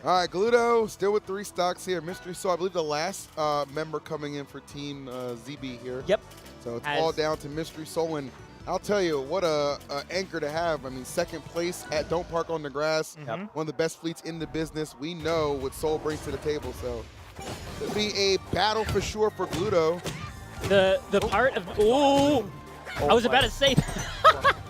C: All right, Gluto still with 3 stocks here. Mystery Soul, I believe the last member coming in for Team ZB here.
B: Yep.
C: So it's all down to Mystery Soul, and I'll tell you, what a anchor to have. I mean, 2nd place at Don't Park on the Grass, one of the best fleets in the business. We know what Soul brings to the table, so it'll be a battle for sure for Gluto.
B: The part of I was about to say.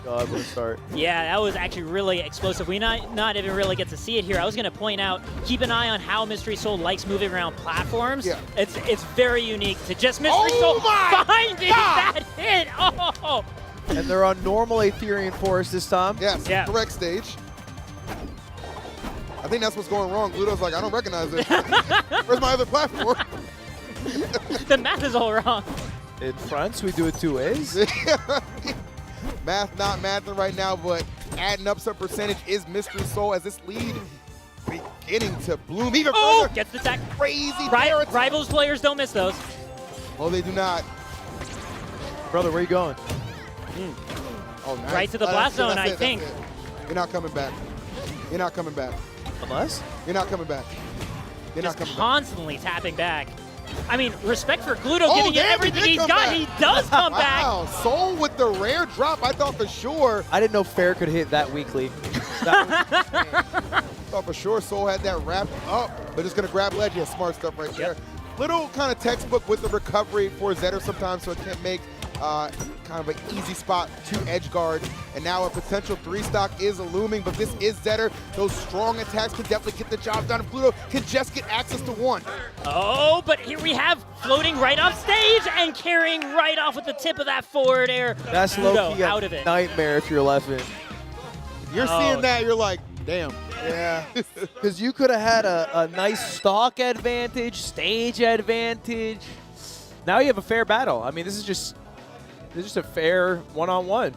J: God, what a start.
B: Yeah, that was actually really explosive. We not even really get to see it here. I was going to point out, keep an eye on how Mystery Soul likes moving around platforms. Yeah. It's very unique to just Mystery Soul finding that hit. Oh.
J: And they're on normal Aetherian Forest this time.
C: Yes, correct stage. I think that's what's going wrong. Gluto's like, I don't recognize it. Where's my other platform?
B: The math is all wrong.
J: In France, we do it 2 ways.
C: Math not mathing right now, but adding up some percentage is Mystery Soul as this lead beginning to bloom even further.
B: Gets the tech.
C: Crazy
B: Rivals players don't miss those.
C: Oh, they do not.
J: Brother, where you going?
C: Oh, nice.
B: Right to the blast zone, I think.
C: You're not coming back. You're not coming back.
J: Unless?
C: You're not coming back. You're not coming back.
B: Constantly tapping back. I mean, respect for Gluto giving you everything he's got. He does come back.
C: Wow, Soul with the rare drop. I thought for sure.
J: I didn't know Fair could hit that weakly.
C: Thought for sure Soul had that wrapped up, but just going to grab ledge. Yeah, smart stuff right there. Little kind of textbook with the recovery for Zetter sometimes, so it can make kind of an easy spot to edge guard. And now a potential 3-stock is looming, but this is Zetter. Those strong attacks can definitely get the job done if Gluto can just get access to 1.
B: Oh, but here we have floating right off stage and carrying right off with the tip of that forward air.
J: That's low-key
B: out of it.
J: Nightmare if you're left in.
C: You're seeing that, you're like, damn.
J: Yeah, because you could have had a nice stock advantage, stage advantage. Now you have a fair battle. I mean, this is just a fair one-on-one.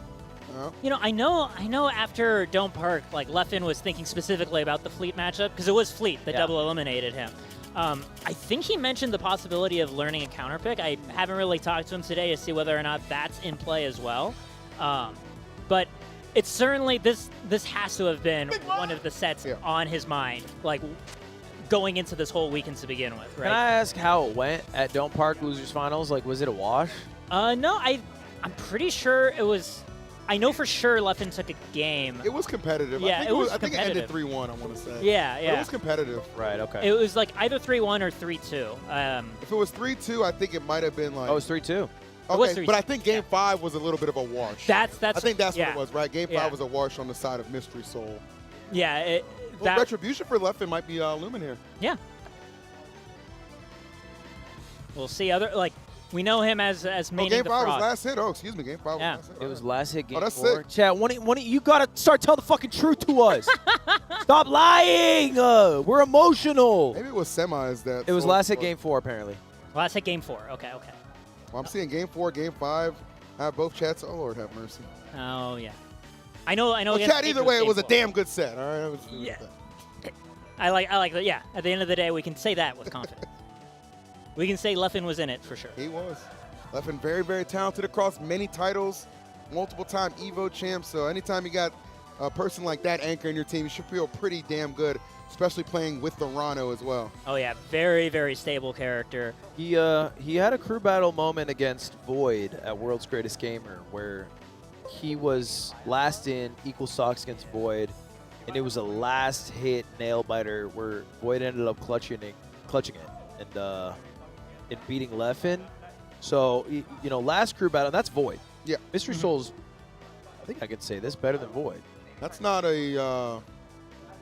B: You know, I know after Don't Park, like, Leffen was thinking specifically about the Fleet matchup, because it was Fleet that double eliminated him. I think he mentioned the possibility of learning a counter pick. I haven't really talked to him today to see whether or not that's in play as well. But it's certainly, this has to have been one of the sets on his mind, like, going into this whole weekend to begin with, right?
J: Can I ask how it went at Don't Park Losers Finals? Like, was it a wash?
B: No, I'm pretty sure it was. I know for sure Leffen took a game.
C: It was competitive.
B: Yeah,
C: I think it ended 3-1, I want to say.
B: Yeah,
C: But it was competitive.
J: Right, okay.
B: It was like either 3-1 or 3-2.
C: If it was 3-2, I think it might have been like...
J: Oh, it was 3-2.
C: Okay, but I think Game 5 was a little bit of a wash. I think that's what it was, right? Game 5 was a wash on the side of Mystery Soul.
B: Yeah.
C: Well, Retribution for Leffen might be looming here.
B: Yeah. We'll see. We know him as maining
C: Game
B: the
C: 5
B: frog.
C: was last hit. Oh, excuse me. Game 5 was last hit.
J: It was last hit game
C: that's
J: 4.
C: sick.
J: Chad, you got to start telling the fucking truth to us. Stop lying. We're emotional.
C: Maybe it was semis that.
J: It was last hit game 4, apparently.
B: Last hit game 4. Okay.
C: Well, I'm seeing Game 4, Game 5. Have both chats. Oh, Lord have mercy.
B: Oh, yeah. I know.
C: Well,
B: against
C: Cat,
B: Snake
C: either way, it was a
B: painful.
C: damn good set. All right. It was
B: Yeah. I like that. Yeah. At the end of the day, we can say that with confidence. We can say Leffen was in it for sure.
C: He was. Leffen very, very talented across many titles, multiple-time Evo champ. So anytime you got a person like that anchoring your team, you should feel pretty damn good, especially playing with the Rano as well.
B: Oh yeah, very, very stable character.
J: He had a crew battle moment against Void at World's Greatest Gamer where he was last in equal stocks against Void, and it was a last hit nail biter where Void ended up clutching it and beating Leffen. So you know, last crew battle, that's Void.
C: Yeah.
J: Mystery Souls, I think I could say this, better than Void.
C: That's not a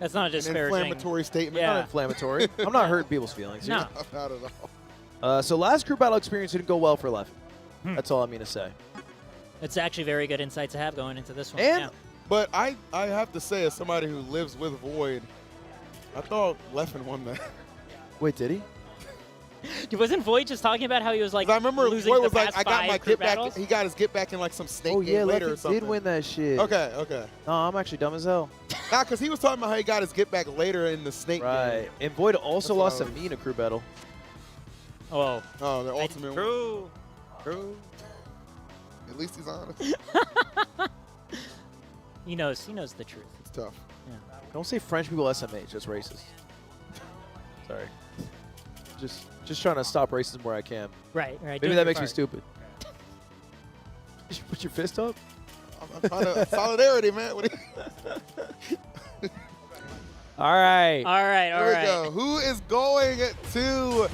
B: That's not a
C: an
B: disparaging.
C: inflammatory statement.
B: Yeah.
J: Not inflammatory. I'm not hurting people's feelings.
B: No.
C: Not at all.
J: So last crew battle experience didn't go well for Leffen. That's all I mean to say.
B: It's actually very good insight to have going into this one.
J: And
B: yeah.
C: But I have to say, as somebody who lives with Void, I thought Leffen won that.
J: Wait, did he?
B: Wasn't Void just talking about how he was like
C: 'Cause I remember
B: losing
C: Void
B: the
C: was like,
B: past
C: I got
B: 5
C: my
B: crew
C: get back.
B: battles?
C: He got his get back in like some snake
J: Oh
C: game
J: yeah,
C: later or
J: Leffen
C: something.
J: did win that shit.
C: Okay, okay.
J: No, I'm actually dumb as hell.
C: Nah, because he was talking about how he got his get back later in the snake
J: Right.
C: game.
J: And Void also
C: That's
J: lost to
C: what I
J: me in a crew battle.
B: Oh.
C: Oh, the ultimate one.
E: True.
C: True. At least he's honest.
B: He knows the truth.
C: It's tough.
J: Don't say French people SMH. That's racist. Sorry. Just trying to stop racism where I can.
B: Right.
J: Maybe
B: doing
J: that
B: your
J: makes me
B: part.
J: stupid. You should put your fist up.
C: I'm trying to solidarity, man. What do you,
J: All right.
B: All right.
C: here we go. Who is going to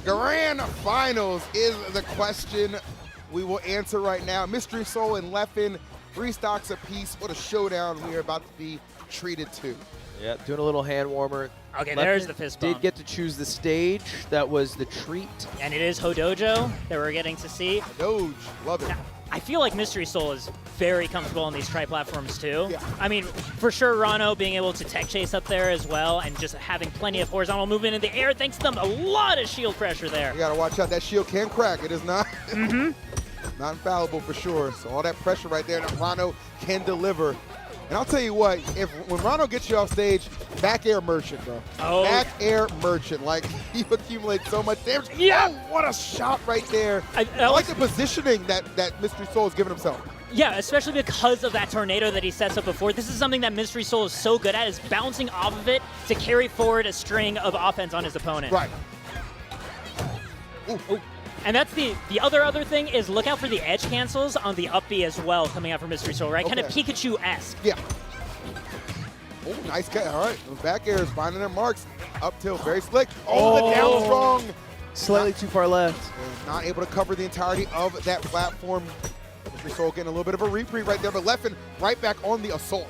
C: grand finals is the question we will answer right now. Mystery Soul and Leffen, 3 stocks apiece. What a showdown we are about to be treated to.
J: Yeah, doing a little hand warmer.
B: Okay,
J: Leffen
B: there's the fist bump.
J: Did get to choose the stage. That was the treat.
B: And it is Hodojo that we're getting to see.
C: Doge, love it.
B: Now, I feel like Mystery Soul is very comfortable in these tri-platforms too.
C: Yeah.
B: I mean, for sure, Rano being able to tech chase up there as well and just having plenty of horizontal movement in the air thanks to them. A lot of shield pressure there.
C: You got to watch out. That shield can crack. It is not not infallible for sure. So all that pressure right there that Rano can deliver. And I'll tell you what, when Rano gets you off stage, back air merchant, bro.
B: Oh.
C: Back air merchant. Like, you accumulate so much damage.
B: Yeah.
C: Oh, what a shot right there.
B: I
C: like the positioning that Mystery Soul has given himself.
B: Yeah, especially because of that tornado that he sets up before. This is something that Mystery Soul is so good at, is bouncing off of it to carry forward a string of offense on his opponent.
C: Right. Ooh, ooh.
B: And that's the other thing is look out for the edge cancels on the up B as well coming out from Mystery Soul, right? Kind of
C: Okay.
B: Pikachu-esque.
C: Yeah. Oh, nice cut. All right. Those back airs finding their marks. Up tilt, very slick. Oh, the down strong.
J: Slightly too far left.
C: Not able to cover the entirety of that platform. Mystery Soul getting a little bit of a reprieve right there, but Leffen right back on the assault.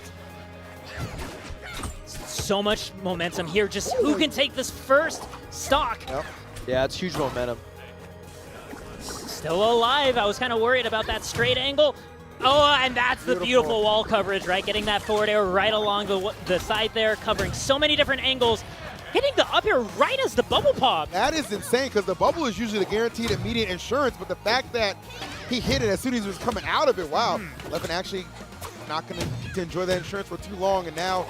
B: So much momentum here. Just who can take this first stock?
C: Yep.
J: Yeah, it's huge momentum.
B: Still alive. I was kind of worried about that straight angle. Oh, and that's the beautiful wall coverage, right? Getting that forward air right along the side there, covering so many different angles. Hitting the up air right as the bubble pop.
C: That is insane because the bubble is usually the guaranteed immediate insurance, but the fact that he hit it as soon as he was coming out of it, wow. Leffen actually not going to enjoy that insurance for too long, and now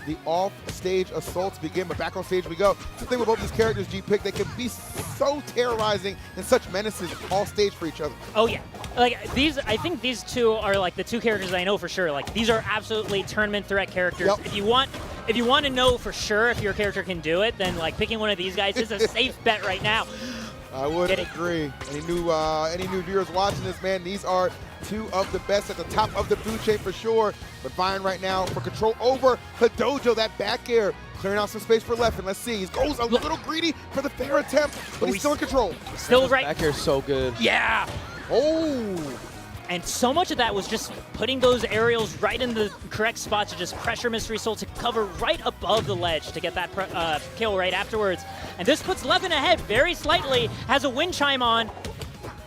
C: the off-stage assaults begin, but back on stage we go. It's the thing with both these characters, G-Pick, they can be so terrorizing and such menaces off stage for each other.
B: Oh yeah, like I think these two are like the two characters I know for sure. Like these are absolutely tournament threat characters.
C: Yep.
B: If you want to know for sure if your character can do it, then like picking one of these guys is a safe bet right now.
C: I would agree. Any new viewers watching this, man, these are two of the best at the top of the food chain for sure. But vying right now for control over Hodojo, that back air, clearing out some space for Leffen. Let's see, he goes a little greedy for the fair attempt, but he's still in control.
B: Still right.
J: Back air's so good.
B: Yeah.
C: Oh.
B: And so much of that was just putting those aerials right in the correct spot to just pressure Mystery Soul to cover right above the ledge to get that kill right afterwards. And this puts Leffen ahead very slightly, has a wind chime on.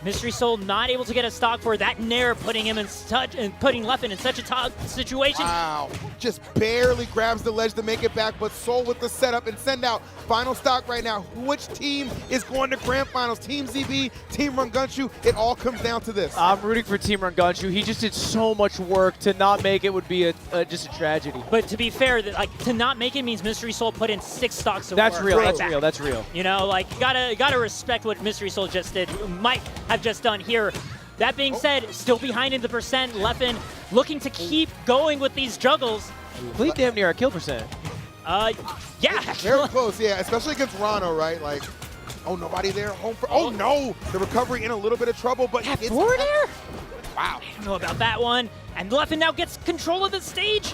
B: Mystery Soul not able to get a stock for that Nair, putting him in such and putting Leffen in such a tough situation.
C: Wow, just barely grabs the ledge to make it back, but Soul with the setup and send out. Final stock right now. Which team is going to grand finals? Team ZB, Team Rungunshu? It all comes down to this.
A: I'm rooting for Team Rungunshu. He just did so much work. To not make it would be just a tragedy.
B: But to be fair, to not make it means Mystery Soul put in 6 stocks of
A: That's
B: work.
A: real.
B: right
A: That's
B: back.
A: real. That's real.
B: You know, like gotta respect what Mystery Soul just did. Might have just done here. That being said, still behind in the percent. Leffen looking to keep going with these juggles.
A: We damn near our kill percent.
B: Yeah.
C: Very close, yeah, especially against Rano, right? Like, oh, nobody there. Home for. Oh no, the recovery in a little bit of trouble, but
B: That
C: it's
B: forward air?
C: Wow.
B: I don't know about that one. And Leffen now gets control of the stage.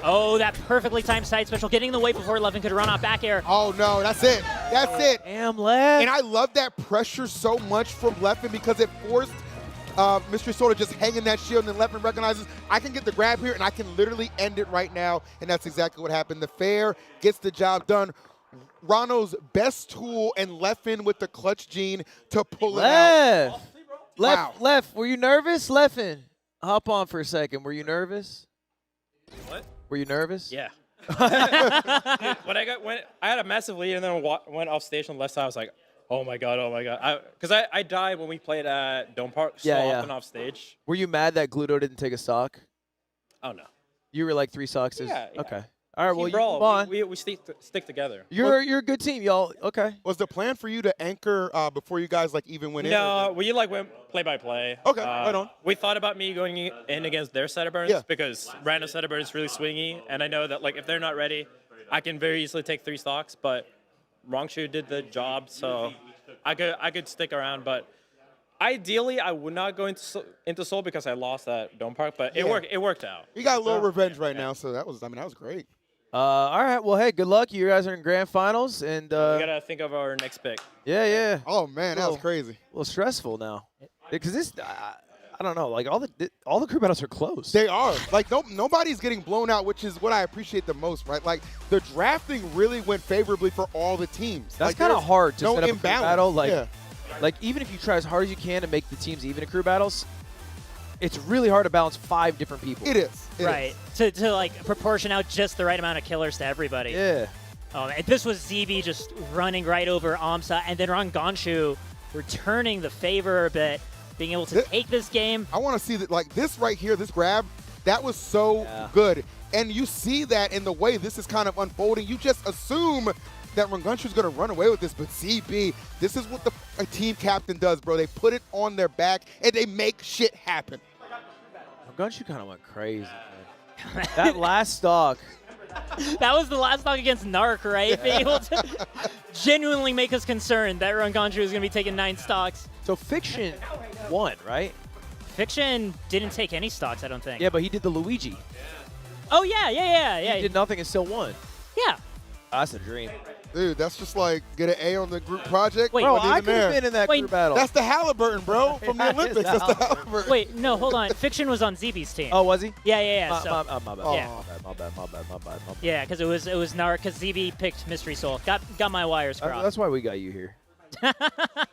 B: Oh, that perfectly timed side special, getting in the way before Leffen could run off back air.
C: Oh no, that's it. That's it.
A: Damn, Leff.
C: And I love that pressure so much from Leffen because it forced Mystery Soul to just hang in that shield, and then Leffen recognizes, I can get the grab here, and I can literally end it right now, and that's exactly what happened. The fair gets the job done. Rano's best tool, and Leffen with the clutch gene to pull it out. Wow.
J: Leff, were you nervous? Leffen, hop on for a second. Were you nervous?
K: What?
J: Were you nervous?
K: Yeah. When I had a massive lead and then went off stage on the left side, I was like, oh my god. Because I died when we played at Dome Park so often off stage.
J: Were you mad that Gluto didn't take a stock?
K: Oh no.
J: You were like 3 stocks.
K: Yeah.
J: Okay. All right. Well,
K: Team
J: you move on.
K: we stick together.
J: You're a good team, y'all. Okay.
C: Was the plan for you to anchor before you guys like even went in?
K: No, we went play by play.
C: Okay, right on.
K: We thought about me going in against their setup burns because random setup burn is really swingy, and I know that like if they're not ready, I can very easily take 3 stocks. But Rongshu did the job, so I could stick around. But ideally, I would not go into Seoul because I lost at Dome Park, but it worked out.
C: You got a little revenge right now, so that was great.
J: All right. Well, hey, good luck. You guys are in grand finals, and
K: We gotta think of our next pick.
J: yeah.
C: Oh man, that was crazy.
J: A little stressful now, because this. I don't know. Like all the crew battles are close.
C: They are. Like nobody's getting blown out, which is what I appreciate the most, right? Like the drafting really went favorably for all the teams.
J: That's
C: like,
J: kind of hard to
C: no
J: set up a crew
C: imbalance.
J: battle. Like,
C: Yeah.
J: like even if you try as hard as you can to make the teams even in crew battles, it's really hard to balance 5 different people.
C: It is.
B: Right. To like proportion out just the right amount of killers to everybody.
J: Yeah.
B: Oh, and this was ZB just running right over Amsa, and then Rungunshu returning the favor a bit, being able to take this game.
C: I want to see that, like this right here, this grab, that was so good. And you see that in the way this is kind of unfolding. You just assume that Rungunshu's going to run away with this, but ZB, this is what a team captain does, bro. They put it on their back, and they make shit happen.
J: Rungunshu kind of went crazy, man. That last stock.
B: That was the last stock against Narc, right? Being able to genuinely make us concerned that Rungunshu was going to be taking 9 stocks.
J: So Fiction won, right?
B: Fiction didn't take any stocks, I don't think.
J: Yeah, but he did the Luigi.
B: Oh, yeah.
J: He did nothing and still won.
B: Yeah.
J: That's a dream.
C: Dude, that's just like get an A on the group project.
B: Wait,
J: Bro,
C: wasn't
J: I
C: even
J: could have
C: there.
J: been in that crew battle.
C: That's the Halliburton, bro, from the
J: That is
C: Olympics.
J: the
C: That's the Halliburton.
B: Wait, no, hold on. Fiction was on ZB's team.
J: Oh, was he?
B: Yeah.
J: My
B: So,
J: bad.
B: yeah.
J: My bad.
B: Yeah, because it was Narc, because ZB picked Mystery Soul. Got my wires crossed.
J: That's why we got you here.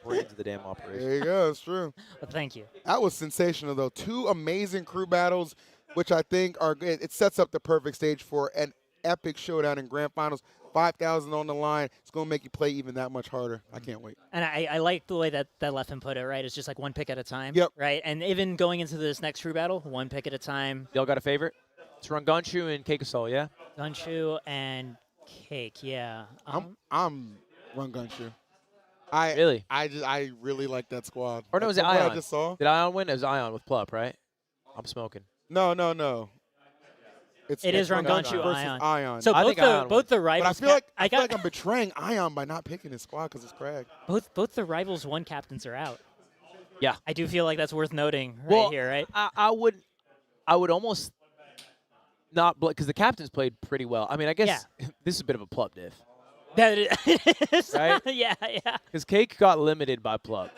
J: Brains of the damn operation.
C: There you go. It's true.
B: Well, thank you.
C: That was sensational, though. 2 amazing crew battles, which I think are good. It sets up the perfect stage for an epic showdown in grand finals. 5,000 on the line. It's going to make you play even that much harder. I can't wait.
B: And I like the way that Leffen put it, right? It's just like 1 pick at a time.
C: Yep.
B: Right? And even going into this next crew battle, 1 pick at a time.
J: Y'all got a favorite? It's Rungunshu and CAKEASSAULT, yeah?
B: Gunshu and Cake, yeah.
C: I'm Rungunshu.
J: Really?
C: I really like that squad.
J: Or no, was it
C: From what
J: Ion?
C: I just saw.
J: Did Ion win? It was Ion with Plup, right? I'm smoking.
C: No.
B: It is Rungunshu
C: versus
B: Ion. So
J: I think Ion
B: both the
C: But
B: rivals.
C: I feel like I'm betraying Ion by not picking his squad because it's Craig.
B: Both the rivals 1 captains are out.
J: Yeah.
B: I do feel like that's worth noting here, right?
J: I would almost not because the captains played pretty well. I mean, I guess this is a bit of a Plup diff.
B: That it is.
J: Right?
B: Yeah.
J: Because Cake got limited by Plup.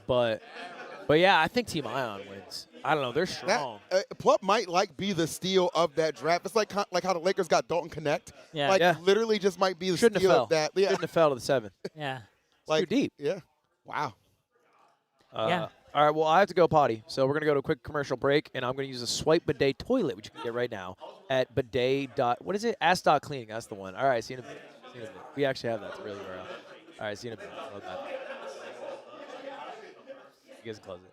J: But yeah, I think Team Ion wins. I don't know. They're strong.
C: Plup might be the steal of that draft. It's like how the Lakers got Dalton Connect.
J: Yeah.
C: Literally just might be the
J: Shouldn't
C: steal
J: have
C: of that. Yeah.
J: Shouldn't have fell to the 7.
B: Yeah.
J: Too deep.
C: Yeah. Wow.
B: Yeah.
J: All right, well, I have to go potty, so we're going to go to a quick commercial break, and I'm going to use a Swipe Bidet toilet, which you can get right now at bidet. What is it? Ass.cleaning. That's the one. All right, see you in a bit. See you in a bit. We actually have that. It's really URL. All right, see you in a bit. Love that. You guys close it.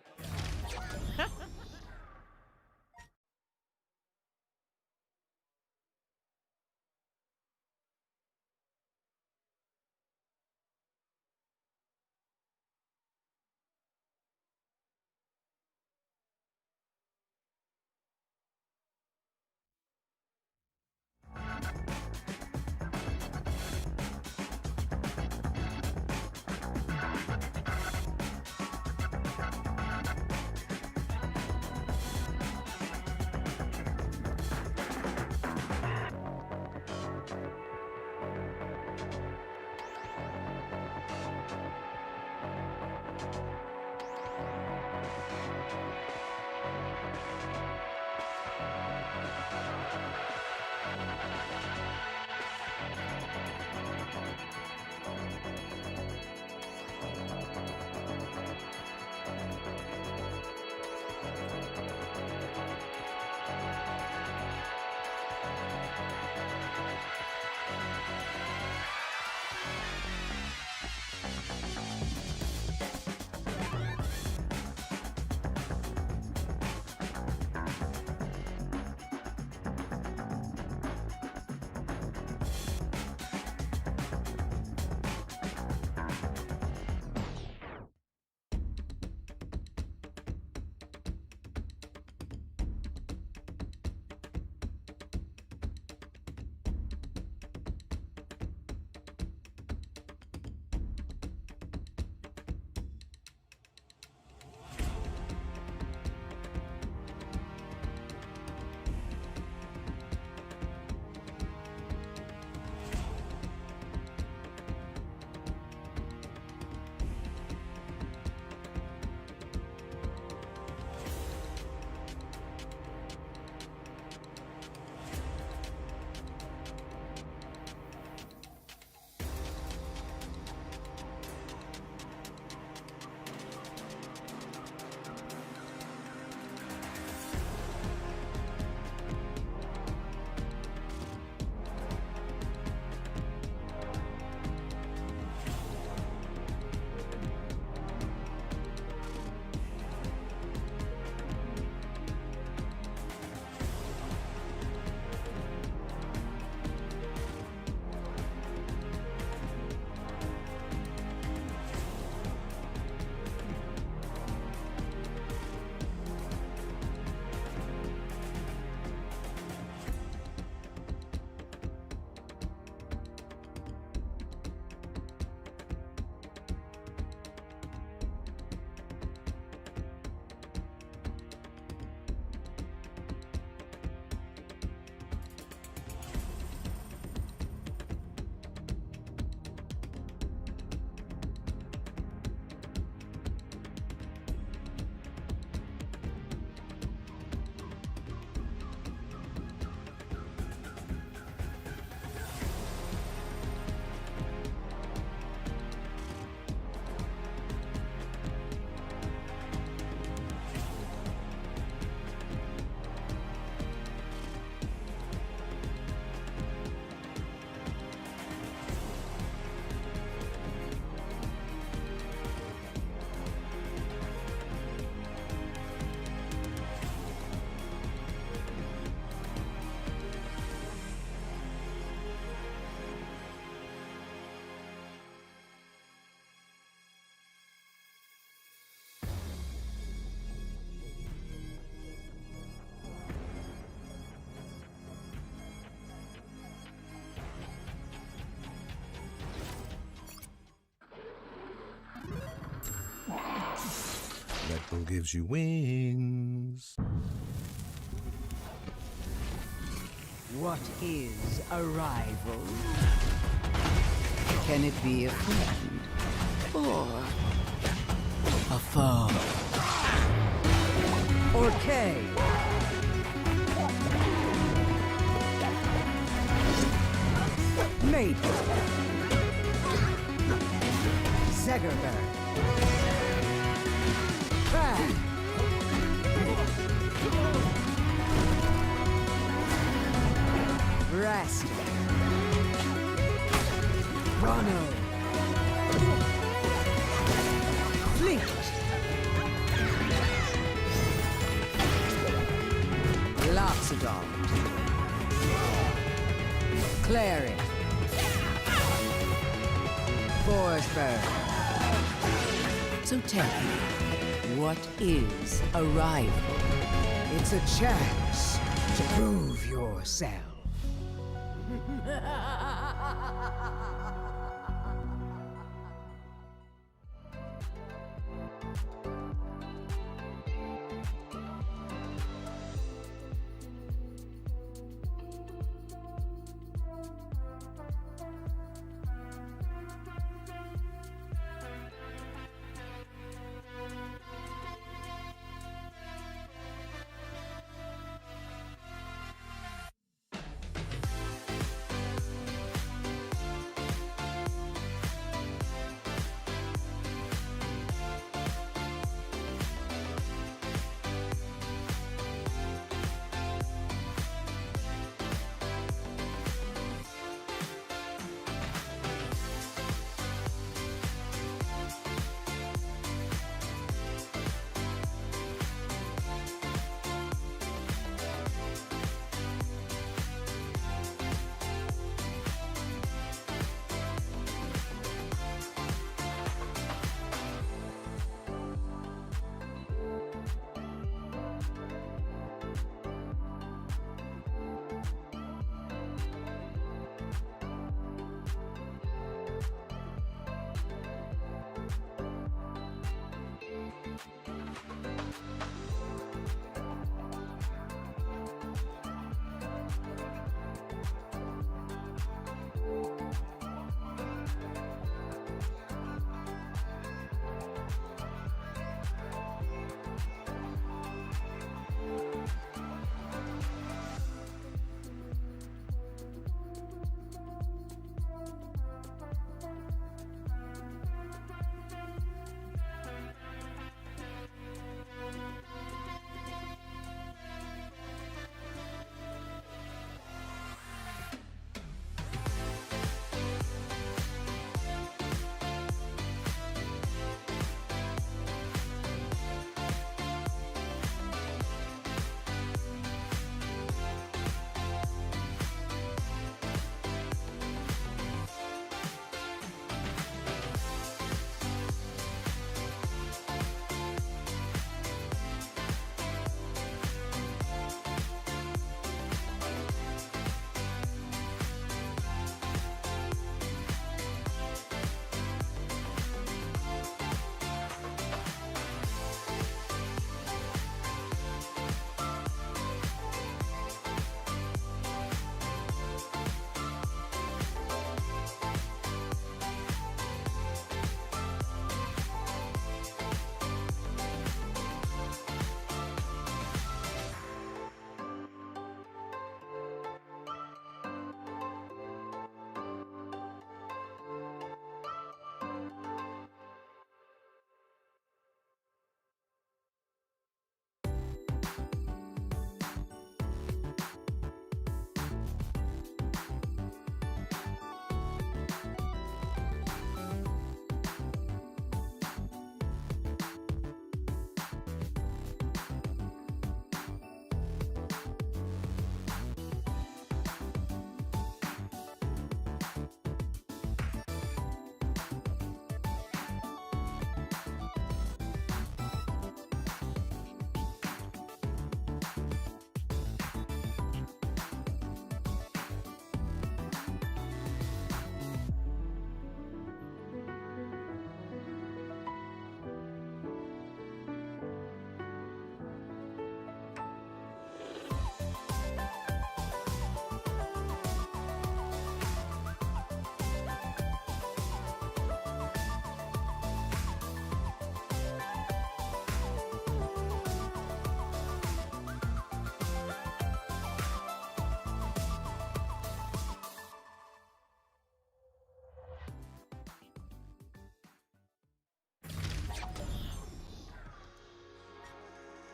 L: Red Bull gives you wings.
M: What is a rival? Can it be a friend or a foe? Or K? Maybe. Zegerberg. Rest. Ronald. Fleet. Loxodon. Clary. Forest Bird. So tell me, what is a rival? It's a chance to prove yourself.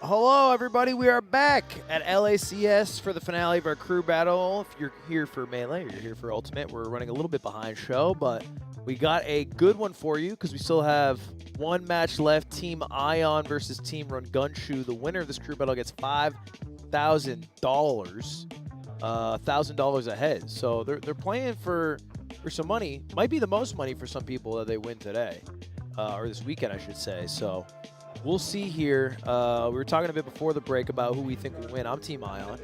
J: Hello, everybody. We are back at LACS for the finale of our crew battle. If you're here for Melee or you're here for Ultimate, we're running a little bit behind show, but we got a good one for you because we still have one match left. Team Ion versus Team Rungunshu. The winner of this crew battle gets $5,000, $1,000 ahead. So they're playing for some money. Might be the most money for some people that they win today, or this weekend, I should say. So we'll see here. We were talking a bit before the break about who we think will win. I'm Team Ion.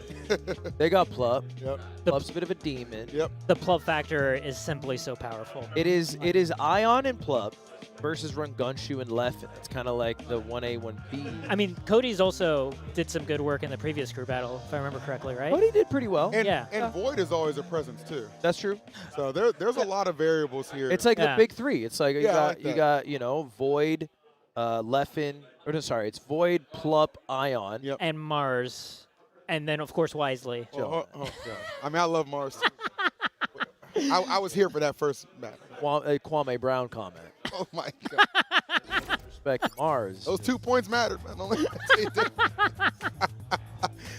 J: They got Plup.
C: Yep.
J: Plup's a bit of a demon.
C: Yep.
B: The Plup factor is simply so powerful.
J: It is Ion and Plup versus Rungunshu and Leffen. It's kind of like the 1A, 1B.
B: I mean, Cody's also did some good work in the previous crew battle, if I remember correctly, right?
J: Cody did pretty well.
C: And,
B: yeah.
C: and Void is always a presence too.
J: That's true.
C: So there's a lot of variables here.
J: It's like the big three. It's like you got
C: Void,
J: Leffen. Or no, sorry, it's Void, Plup, Ion,
B: and Mars, and then of course Wisely.
C: God. I mean, I love Mars too. I was here for that first match.
J: Kwame Brown comment.
C: Oh my God.
J: Respect Mars.
C: Those 2 points mattered, man. But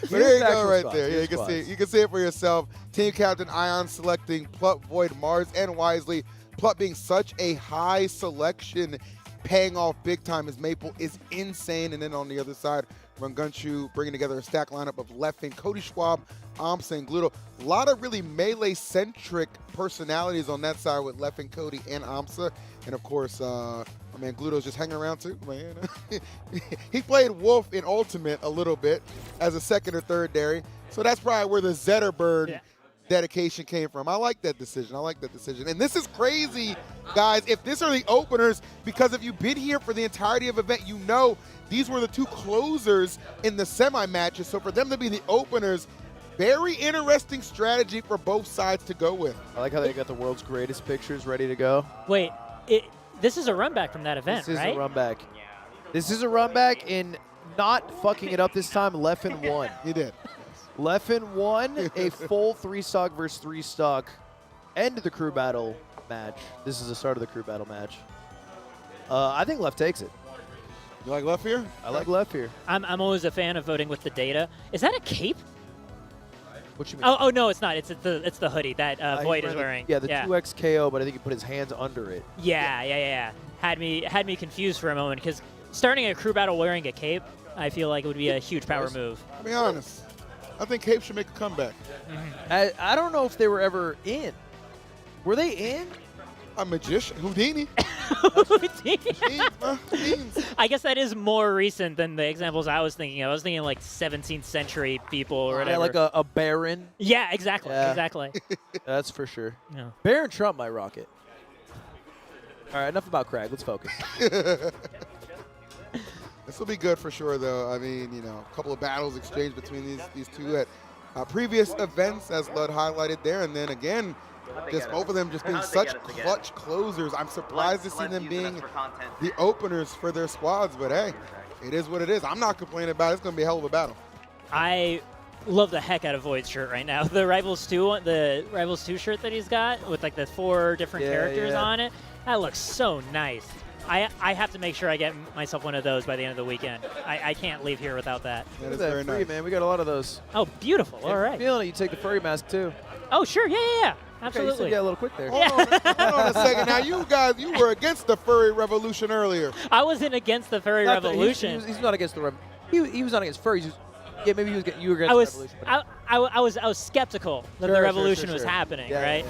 C: there you go, right there. Yeah, you can see it for yourself. Team captain Ion selecting Plup, Void, Mars, and Wisely. Plup being such a high selection, paying off big time as Maple is insane. And then on the other side, Rungunshu bringing together a stack lineup of Leffen, Cody Schwab, Amsa, and Gluto. A lot of really Melee-centric personalities on that side with Leffen, Cody, and Amsa. And of course, Gluto's just hanging around too, man. He played Wolf in Ultimate a little bit as a second or third dairy. So that's probably where the Zetterburn dedication came from. I like that decision. And this is crazy, guys. If this are the openers, because if you've been here for the entirety of the event, you know these were the two closers in the semi-matches. So for them to be the openers, very interesting strategy for both sides to go with.
J: I like how they got the world's greatest pictures ready to go.
B: Wait, this is a run back from that event,
J: right? This is
B: right?
J: a run back. This is a run back in not fucking it up this time. Leffen won.
C: He did.
J: Leffen won a full 3-stock versus 3-stock end of the crew battle match. This is the start of the crew battle match. I think Leff takes it.
C: You like Leff here?
J: I like Leff here.
B: I'm always a fan of voting with the data. Is that a cape?
J: What you mean?
B: Oh no, it's not. It's the hoodie that Void is wearing.
J: Yeah, the 2X KO, but I think he put his hands under it.
B: Yeah. Had me confused for a moment because starting a crew battle wearing a cape, I feel like it would be a huge power move.
C: I'll be honest. I think Cape should make a comeback.
J: I don't know if they were ever in. Were they in?
C: A magician. Houdini.
B: I guess that is more recent than the examples I was thinking of. I was thinking like 17th century people or whatever.
J: Yeah, like a Baron.
B: Yeah, exactly. Exactly.
J: That's for sure.
B: Yeah.
J: Baron Trump might rock it. All right, enough about Craig. Let's focus.
C: This will be good for sure, though. I mean, a couple of battles exchanged between these two at previous events, as Lud highlighted there. And then again, just both of them just being such clutch closers. I'm surprised to see them being the openers for their squads. But hey, it is what it is. I'm not complaining about it. It's going to be a hell of a battle.
B: I love the heck out of Void's shirt right now. The Rivals 2 shirt that he's got with like the 4 different characters on it. That looks so nice. I have to make sure I get myself one of those by the end of the weekend. I can't leave here without that.
C: That is very nice,
J: man. We got a lot of those.
B: Oh, beautiful. All right.
J: Feeling it, you take the furry mask too.
B: Oh, sure. Yeah. Absolutely.
J: Okay, you said, a little quick there.
C: Hold on a second. Now, you guys, you were against the furry revolution earlier.
B: I wasn't against the furry revolution.
J: He's not against the he was not against furries. Maybe you were against the revolution.
B: I was skeptical that the revolution was happening, right?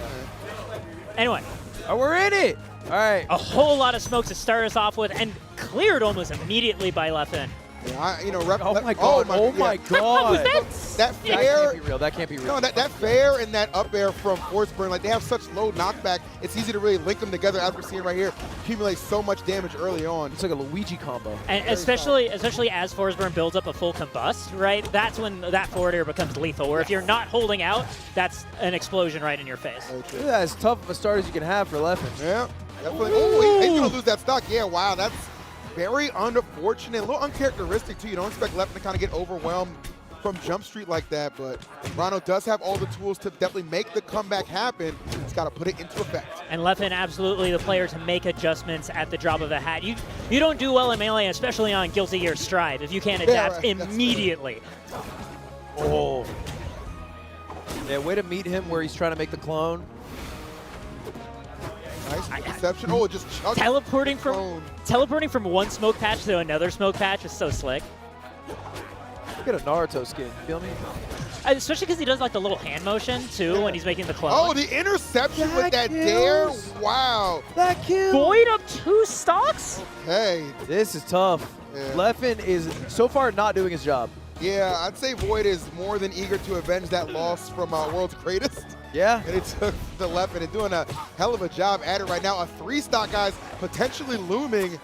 B: Anyway.
J: Oh, we're in it. All right.
B: A whole lot of smoke to start us off with, and cleared almost immediately by Leffen.
C: Yeah,
J: oh my god! Oh my god!
C: That fair.
J: That can't be real. That can't be real.
C: No, that fair and that up air from Forceburn, like they have such low knockback. It's easy to really link them together, as we're seeing right here. Accumulate so much damage early on.
J: It's like a Luigi combo.
B: And especially as Forceburn builds up a full combust, right? That's when that forward air becomes lethal. Or if you're not holding out, that's an explosion right in your face.
J: Look at that, as tough of a start as you can have for Leffen.
C: Yeah, definitely. Oh, he's gonna lose that stock. Yeah, wow, that's very unfortunate, a little uncharacteristic too. You don't expect Leffen to kind of get overwhelmed from Jump Street like that, but Rano does have all the tools to definitely make the comeback happen. He's just got to put it into effect.
B: And Leffen absolutely the player to make adjustments at the drop of a hat. You don't do well in Melee, especially on Guilty Gear Strive, if you can't adapt immediately.
J: Oh. Yeah, way to meet him where he's trying to make the clone.
C: Nice reception. Oh, just chugged
B: teleporting from one smoke patch to another smoke patch is so slick.
J: Get a Naruto skin, you feel me?
B: Especially because he does like the little hand motion too when he's making the clone.
C: Oh, the interception with that dare. Wow.
J: That kills.
B: Void up 2 stocks?
C: Hey.
J: This is tough.
C: Yeah.
J: Leffen is so far not doing his job.
C: Yeah, I'd say Void is more than eager to avenge that loss from World's Greatest.
J: Yeah.
C: And it took the Leffen and doing a hell of a job at it right now. A 3-stock, guys, potentially looming.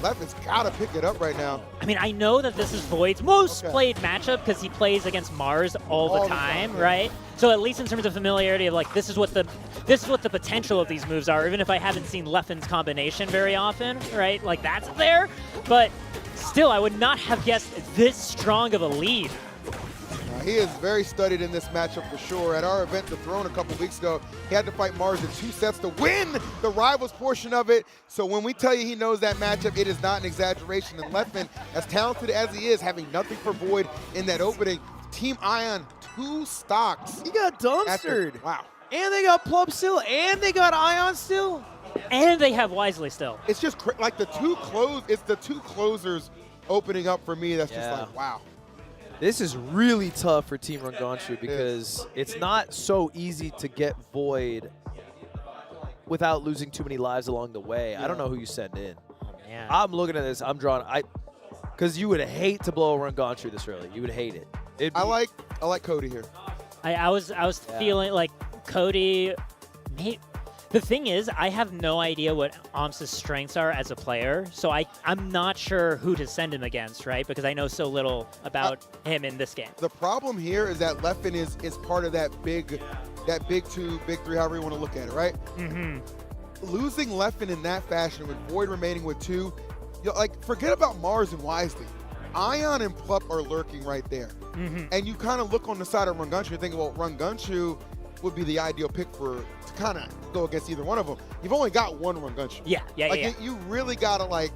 C: Leffen's got to pick it up right now.
B: I mean, I know that this is Void's most played matchup because he plays against Mars all the time, right? So at least in terms of familiarity of like, this is what the potential of these moves are, even if I haven't seen Leffen's combination very often, right? Like that's there, but still, I would not have guessed this strong of a lead.
C: He is very studied in this matchup for sure. At our event, The Throne, a couple weeks ago, he had to fight Mars in 2 sets to win the Rivals portion of it. So when we tell you he knows that matchup, it is not an exaggeration. And Leffen, as talented as he is, having nothing for Void in that opening, Team Ion, 2 stocks.
J: He got dumpstered.
C: Wow.
J: And they got Plub still, and they got Ion still.
B: And they have Wisely still.
C: It's just like the two closers opening up for me. That's just like, wow.
J: This is really tough for Team Ranganshu because it's not so easy to get Void without losing too many lives along the way. I don't know who you send in.
B: Yeah.
J: I'm looking at this. I'm drawn. Because you would hate to blow a Ranganshu this early. You would hate it.
C: I like Cody here.
B: I was feeling like Cody. The thing is, I have no idea what Amsa's strengths are as a player, so I'm not sure who to send him against, right? Because I know so little about him in this game.
C: The problem here is that Leffen is part of that big 2, big 3, however you want to look at it, right?
B: Mm-hmm.
C: Losing Leffen in that fashion with Void remaining with 2, like forget about Mars and Wisely. Ion and Plup are lurking right there.
B: Mm-hmm.
C: And you kind of look on the side of Ranganshu and think, well, Ranganshu would be the ideal pick to kind of go against either one of them. You've only got one Ranganshu.
B: Yeah.
C: You really gotta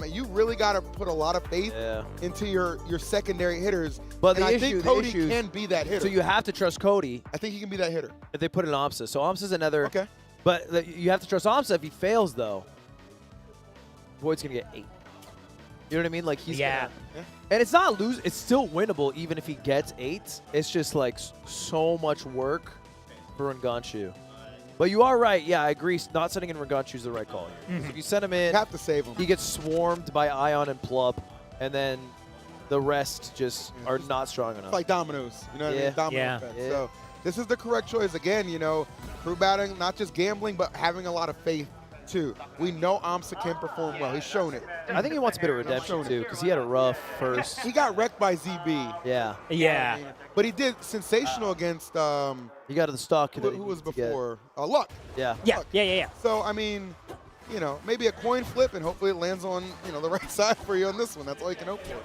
C: you really gotta put a lot of faith into your secondary hitters.
J: But
C: I think Cody can be that hitter.
J: So you have to trust Cody.
C: I think he can be that hitter.
J: If they put in Amsa. So Amsa's another.
C: Okay.
J: But you have to trust Amsa. If he fails, though, Void's gonna get 8. You know what I mean? Like he's gonna, and it's not it's still winnable even if he gets 8. It's just like so much work for Ranganshu. But you are right. Yeah, I agree. Not sending in Ranganshu is the right call here. If you send him in,
C: you have to save him.
J: He gets swarmed by Ion and Plup, and then the rest just are not strong enough.
C: It's like dominoes. You know what I mean? Domino effect. So this is the correct choice. Again, crew battling, not just gambling, but having a lot of faith too. We know Amsa can perform well. He's shown it.
J: I think he wants a bit of redemption too, because he had a rough first.
C: He got wrecked by ZB.
J: Yeah.
B: Yeah.
C: But he did sensational against.
J: He got to the stock.
C: Who was before? Luck.
J: Yeah.
B: Yeah.
C: So I mean, maybe a coin flip, and hopefully it lands on the right side for you on this one. That's all you can hope for.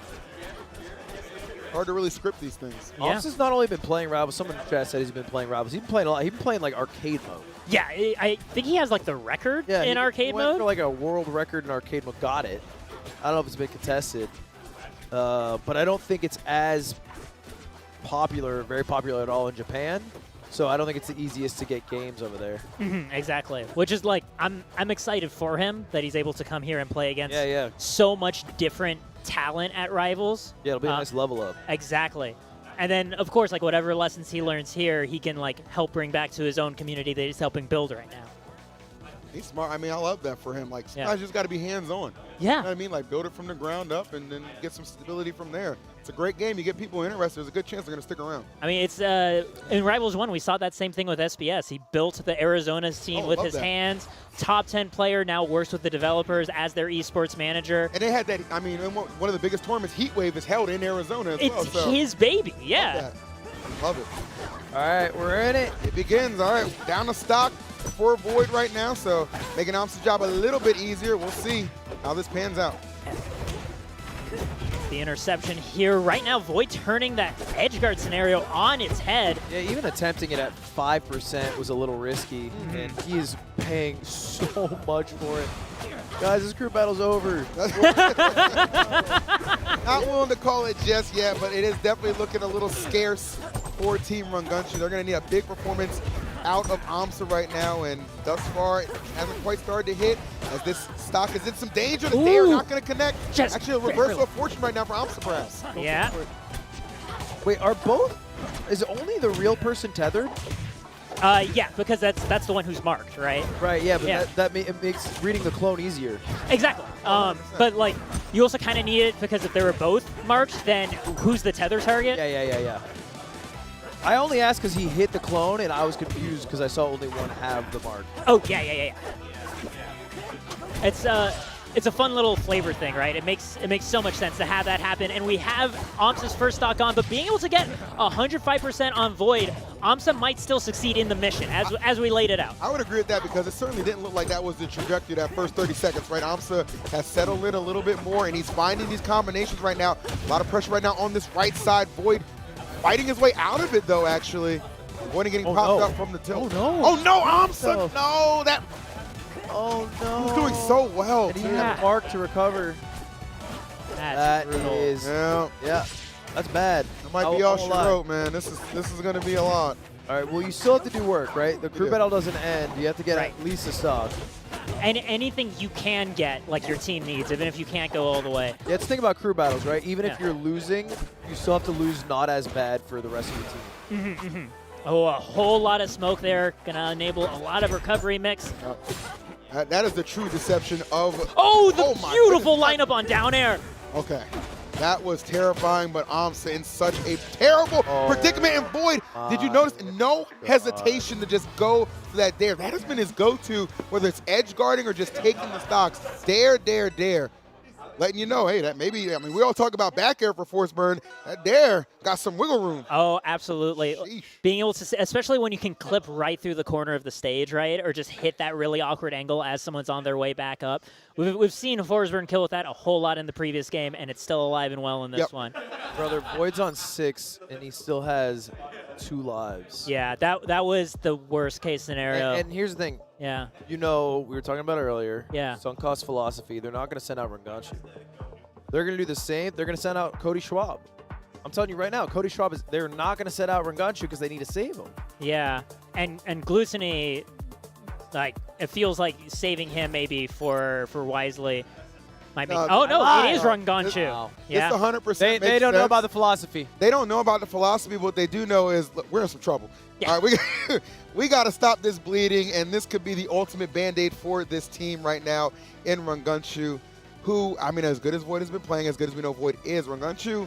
C: Hard to really script these things.
J: Amsa's not only been playing Rivals. Someone in the chat said he's been playing Rivals. He's been playing a lot. He's been playing like arcade mode.
B: Yeah, I think he has like the record in arcade
J: mode.
B: mode.
J: For like a world record in arcade mode. Got it. I don't know if it's been contested, but I don't think it's as very popular at all in Japan. So I don't think it's the easiest to get games over there.
B: Exactly. Which is like I'm excited for him that he's able to come here and play against so much different talent at Rivals.
J: Yeah, it'll be a nice level up.
B: Exactly. And then, of course, like whatever lessons he learns here, he can like help bring back to his own community that he's helping build right now.
C: He's smart. I mean, I love that for him. Like, sometimes you just got to be hands-on.
B: Yeah.
C: You know what I mean? Like, build it from the ground up and then get some stability from there. It's a great game. You get people interested. There's a good chance they're going to stick around.
B: I mean, it's in Rivals 1, we saw that same thing with SBS. He built the Arizona's team with his hands. Top 10 player, now works with the developers as their esports manager.
C: And they had that, I mean, one of the biggest tournaments, Heatwave, is held in Arizona as well.
B: It's his baby,
C: Love it.
J: All right, we're in it.
C: It begins. All right, down the stock for Void right now, so making Amsa's job a little bit easier. We'll see how this pans out.
B: The interception here. Right now, Void turning that edge guard scenario on its head.
J: Yeah, even attempting it at 5% was a little risky, and he is paying so much for it. Guys, this crew battle's over.
C: Not willing to call it just yet, but it is definitely looking a little scarce for Team Rungunchu. They're going to need a big performance out of AMSA right now, and thus far it hasn't quite started to hit as this stock is in some danger. They are not going to connect.
B: Just
C: actually a reversal of fortune right now for AMSA perhaps.
B: Yeah.
J: Wait, are both? Is only the real person tethered?
B: Yeah, because that's the one who's marked, right?
J: Right, yeah, but it makes reading the clone easier.
B: Exactly. But like, you also kind of need it because if they were both marked, then who's the tether target?
J: Yeah. I only asked because he hit the clone, and I was confused because I saw only one have the mark.
B: Oh, yeah. It's a fun little flavor thing, right? It makes so much sense to have that happen, and we have AMSA's first stock on, but being able to get 105% on Void, AMSA might still succeed in the mission, as we laid it out.
C: I would agree with that because it certainly didn't look like that was the trajectory that first 30 seconds, right? AMSA has settled in a little bit more, and he's finding these combinations right now. A lot of pressure right now on this right side. Void fighting his way out of it, though, actually. Void getting popped up from the tilt. Oh, no, AMSA! No, that...
J: Oh, no.
C: He's doing so well.
J: And he had a mark to recover.
B: That is...
J: Yeah, that's bad.
C: It might be all she wrote, man. This is going to be a lot.
J: All right, well, you still have to do work, right? The crew battle doesn't end. You have to get at least a stock.
B: And anything you can get, like your team needs, even if you can't go all the way.
J: Yeah, let's think about crew battles, right? Even if you're losing, you still have to lose not as bad for the rest of your team.
B: Oh, a whole lot of smoke there. Gonna enable a lot of recovery mix.
C: That is the true deception of...
B: Oh, the beautiful lineup on down air.
C: Okay. That was terrifying, but AMSA in such a terrible predicament. And Void, did you notice no hesitation to just go for that dare? That has been his go-to, whether it's edge guarding or just taking the stocks. Dare. Letting you know, hey, that maybe, I mean, we all talk about back air for force burn. That dare got some wiggle room.
B: Oh, absolutely.
C: Sheesh.
B: Being able to, especially when you can clip right through the corner of the stage, right? Or just hit that really awkward angle as someone's on their way back up. We've seen force burn kill with that a whole lot in the previous game, and it's still alive and well in this one.
J: Brother, Void's on 6, and he still has 2 lives.
B: Yeah, that was the worst case scenario.
J: And here's the thing.
B: Yeah.
J: You know, we were talking about it earlier.
B: Yeah.
J: Sunk cost philosophy. They're not going to send out Rungunchu. They're going to do the same. They're going to send out Cody Schwab. I'm telling you right now, Cody Schwab they're not going to set out Rungunchu because they need to save him.
B: Yeah. And Gluciny, like, it feels like saving him maybe for Wisely might be. Oh, no, it is Rungunchu.
C: Yeah. It's 100%.
J: They don't know about the philosophy.
C: They don't know about the philosophy. What they do know is, look, we're in some trouble.
B: Yeah.
C: All right, we got to stop this bleeding, and this could be the ultimate Band-Aid for this team right now in Rungunchu, who, I mean, as good as Void has been playing, as good as we know Void is, Rungunchu,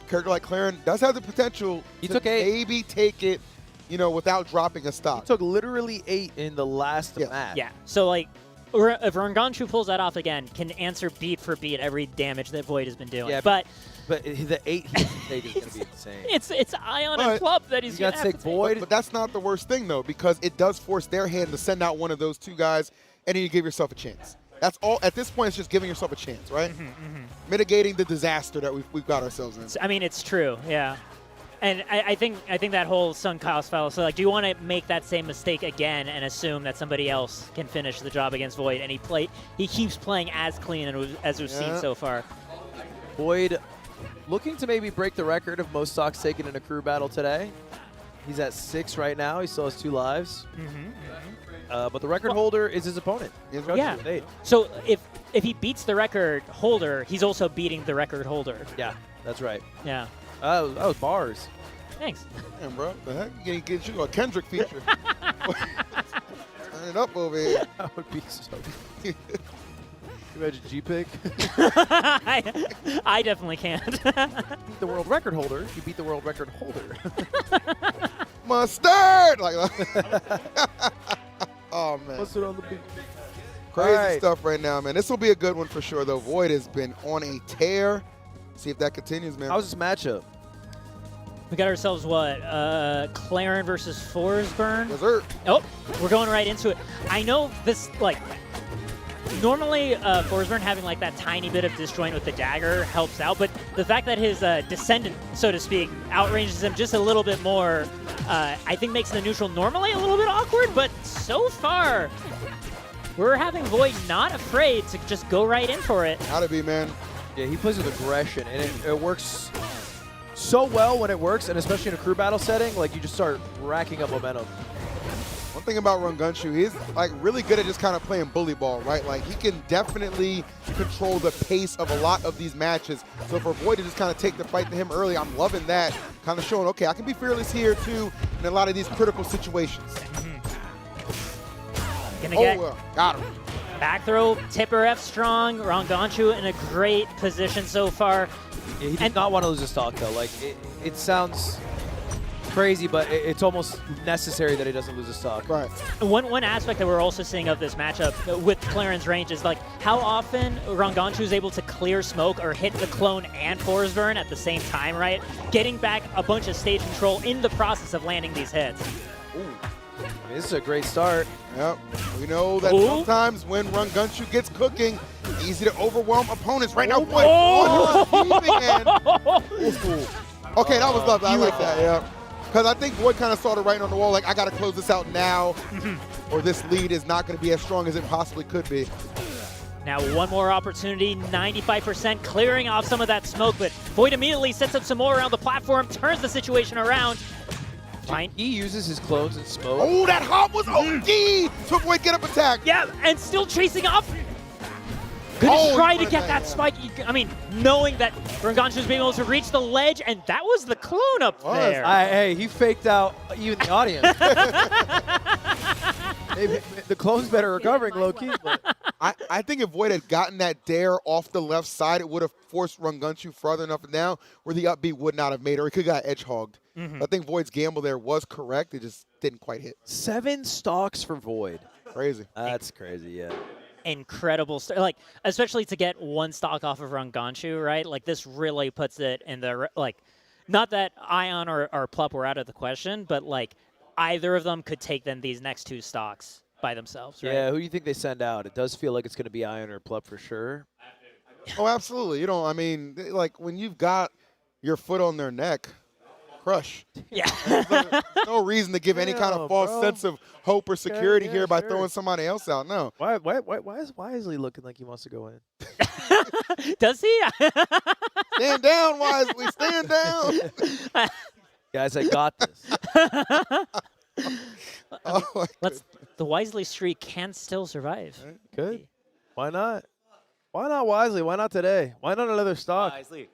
C: character like Claren, does have the potential to maybe take it, you know, without dropping a stock.
J: He took literally 8 in the last match.
B: Yeah, so, like, if Rungunchu pulls that off again, can answer beat for beat every damage that Void has been doing.
J: Yeah, but the 8 he can take is going to be insane.
B: It's Ion and Club that he's going to have to
J: Void.
C: But that's not the worst thing, though, because it does force their hand to send out one of those 2 guys, and then you give yourself a chance. That's all. At this point, it's just giving yourself a chance, right? Mitigating the disaster that we've got ourselves in.
B: I mean, it's true, yeah. And I think that whole sunk cost fallacy, so like, do you want to make that same mistake again and assume that somebody else can finish the job against Void? And he keeps playing as clean as we've seen so far.
J: Void looking to maybe break the record of most stocks taken in a crew battle today. He's at 6 right now. He still has 2 lives. But the record holder is his opponent.
B: Yeah. So if he beats the record holder, he's also beating the record holder.
J: Yeah, that's right.
B: Yeah.
J: That was bars.
B: Thanks.
C: Damn, bro. The heck? You get you a Kendrick feature. Turn it up over here.
J: That would be so good. Imagine G-Pick.
B: I definitely can't.
J: Beat the world record holder. You beat the world record holder.
C: Mustard! Like, oh, man.
J: Mustard on the beat.
C: Crazy stuff right now, man. This will be a good one for sure, though. Void has been on a tear. See if that continues, man.
J: How's this matchup?
B: We got ourselves what? Claren versus Forsburn.
C: Yes, sir.
B: Oh, we're going right into it. I know this, like, normally Forsberg having like that tiny bit of disjoint with the dagger helps out, but the fact that his descendant, so to speak, outranges him just a little bit more, I think makes the neutral normally a little bit awkward, but so far, we're having Void not afraid to just go right in for it.
C: Gotta be, man.
J: Yeah, he plays with aggression, and it works so well when it works, and especially in a crew battle setting, like you just start racking up momentum.
C: One thing about Rungunshu, he's like really good at just kind of playing bully ball, right? Like he can definitely control the pace of a lot of these matches. So for Void to just kind of take the fight to him early, I'm loving that. Kind of showing, okay, I can be fearless here too in a lot of these critical situations.
B: Gonna get
C: got him.
B: Back throw, tipper F strong. Rungunshu in a great position so far.
J: Yeah, he did not want to lose a stock though. Like it sounds crazy, but it's almost necessary that he doesn't lose a stock.
C: Right.
B: One aspect that we're also seeing of this matchup with Clarence range is like how often Rungunshu is able to clear smoke or hit the clone and Forsberg at the same time, right? Getting back a bunch of stage control in the process of landing these hits.
J: Ooh. This is a great start.
C: Yep. We know that sometimes when Rungunshu gets cooking, easy to overwhelm opponents. Right now, Void on the receiving end. Okay, that was lovely. I like that, yeah. Because I think Void kind of saw the writing on the wall, like, I got to close this out now, or this lead is not going to be as strong as it possibly could be.
B: Now one more opportunity, 95% clearing off some of that smoke, but Void immediately sets up some more around the platform, turns the situation around.
J: Fine. He uses his clones and smoke.
C: Oh, that hop was OD to avoid get up attack.
B: Yeah, and still chasing up. Gonna try to get that spike. I mean, knowing that Rungunshu's being able to reach the ledge, and that was the clone up there.
J: Hey, he faked out even the audience. The clone's better recovering low-key.
C: I think if Void had gotten that dare off the left side, it would have forced Rungunshu farther enough down where the up B would not have made, or he could have got edge-hogged. I think Void's gamble there was correct. It just didn't quite hit.
J: 7 stocks for Void.
C: Crazy.
J: That's crazy, yeah.
B: Incredible, like especially to get 1 stock off of Rungunshu, right? Like this really puts it in the like, not that Ion or Plup were out of the question, but like either of them could take then these next 2 stocks by themselves, right?
J: Yeah, who do you think they send out? It does feel like it's going to be Ion or Plup for sure.
C: Oh, absolutely. You know, I mean, like when you've got your foot on their neck, crush.
B: Yeah.
C: There's no reason to give any kind of false sense of hope or security here by throwing somebody else out. No.
J: Why is Wisely looking like he wants to go in?
B: Does he?
C: Stand down, Wisely. Stand down.
J: Guys, I got this.
B: The Wisely streak can still survive.
J: Good. Why not? Why not Wisely? Why not today? Why not another stock?
B: Wisely.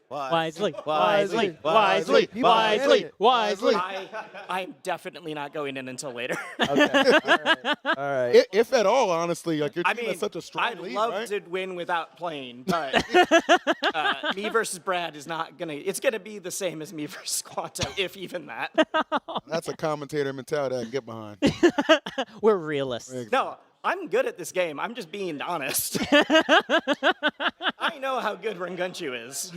H: I'm definitely not going in until later.
J: Okay. All right.
C: If at all, honestly, like your team has such a strong
H: I'd
C: lead,
H: love
C: right?
H: to win without playing, but me versus Brad is not gonna. It's gonna be the same as me versus Quanto, if even that.
C: That's a commentator mentality I can get behind.
B: We're realists.
H: No. I'm good at this game. I'm just being honest. I know how good Rungunshu is.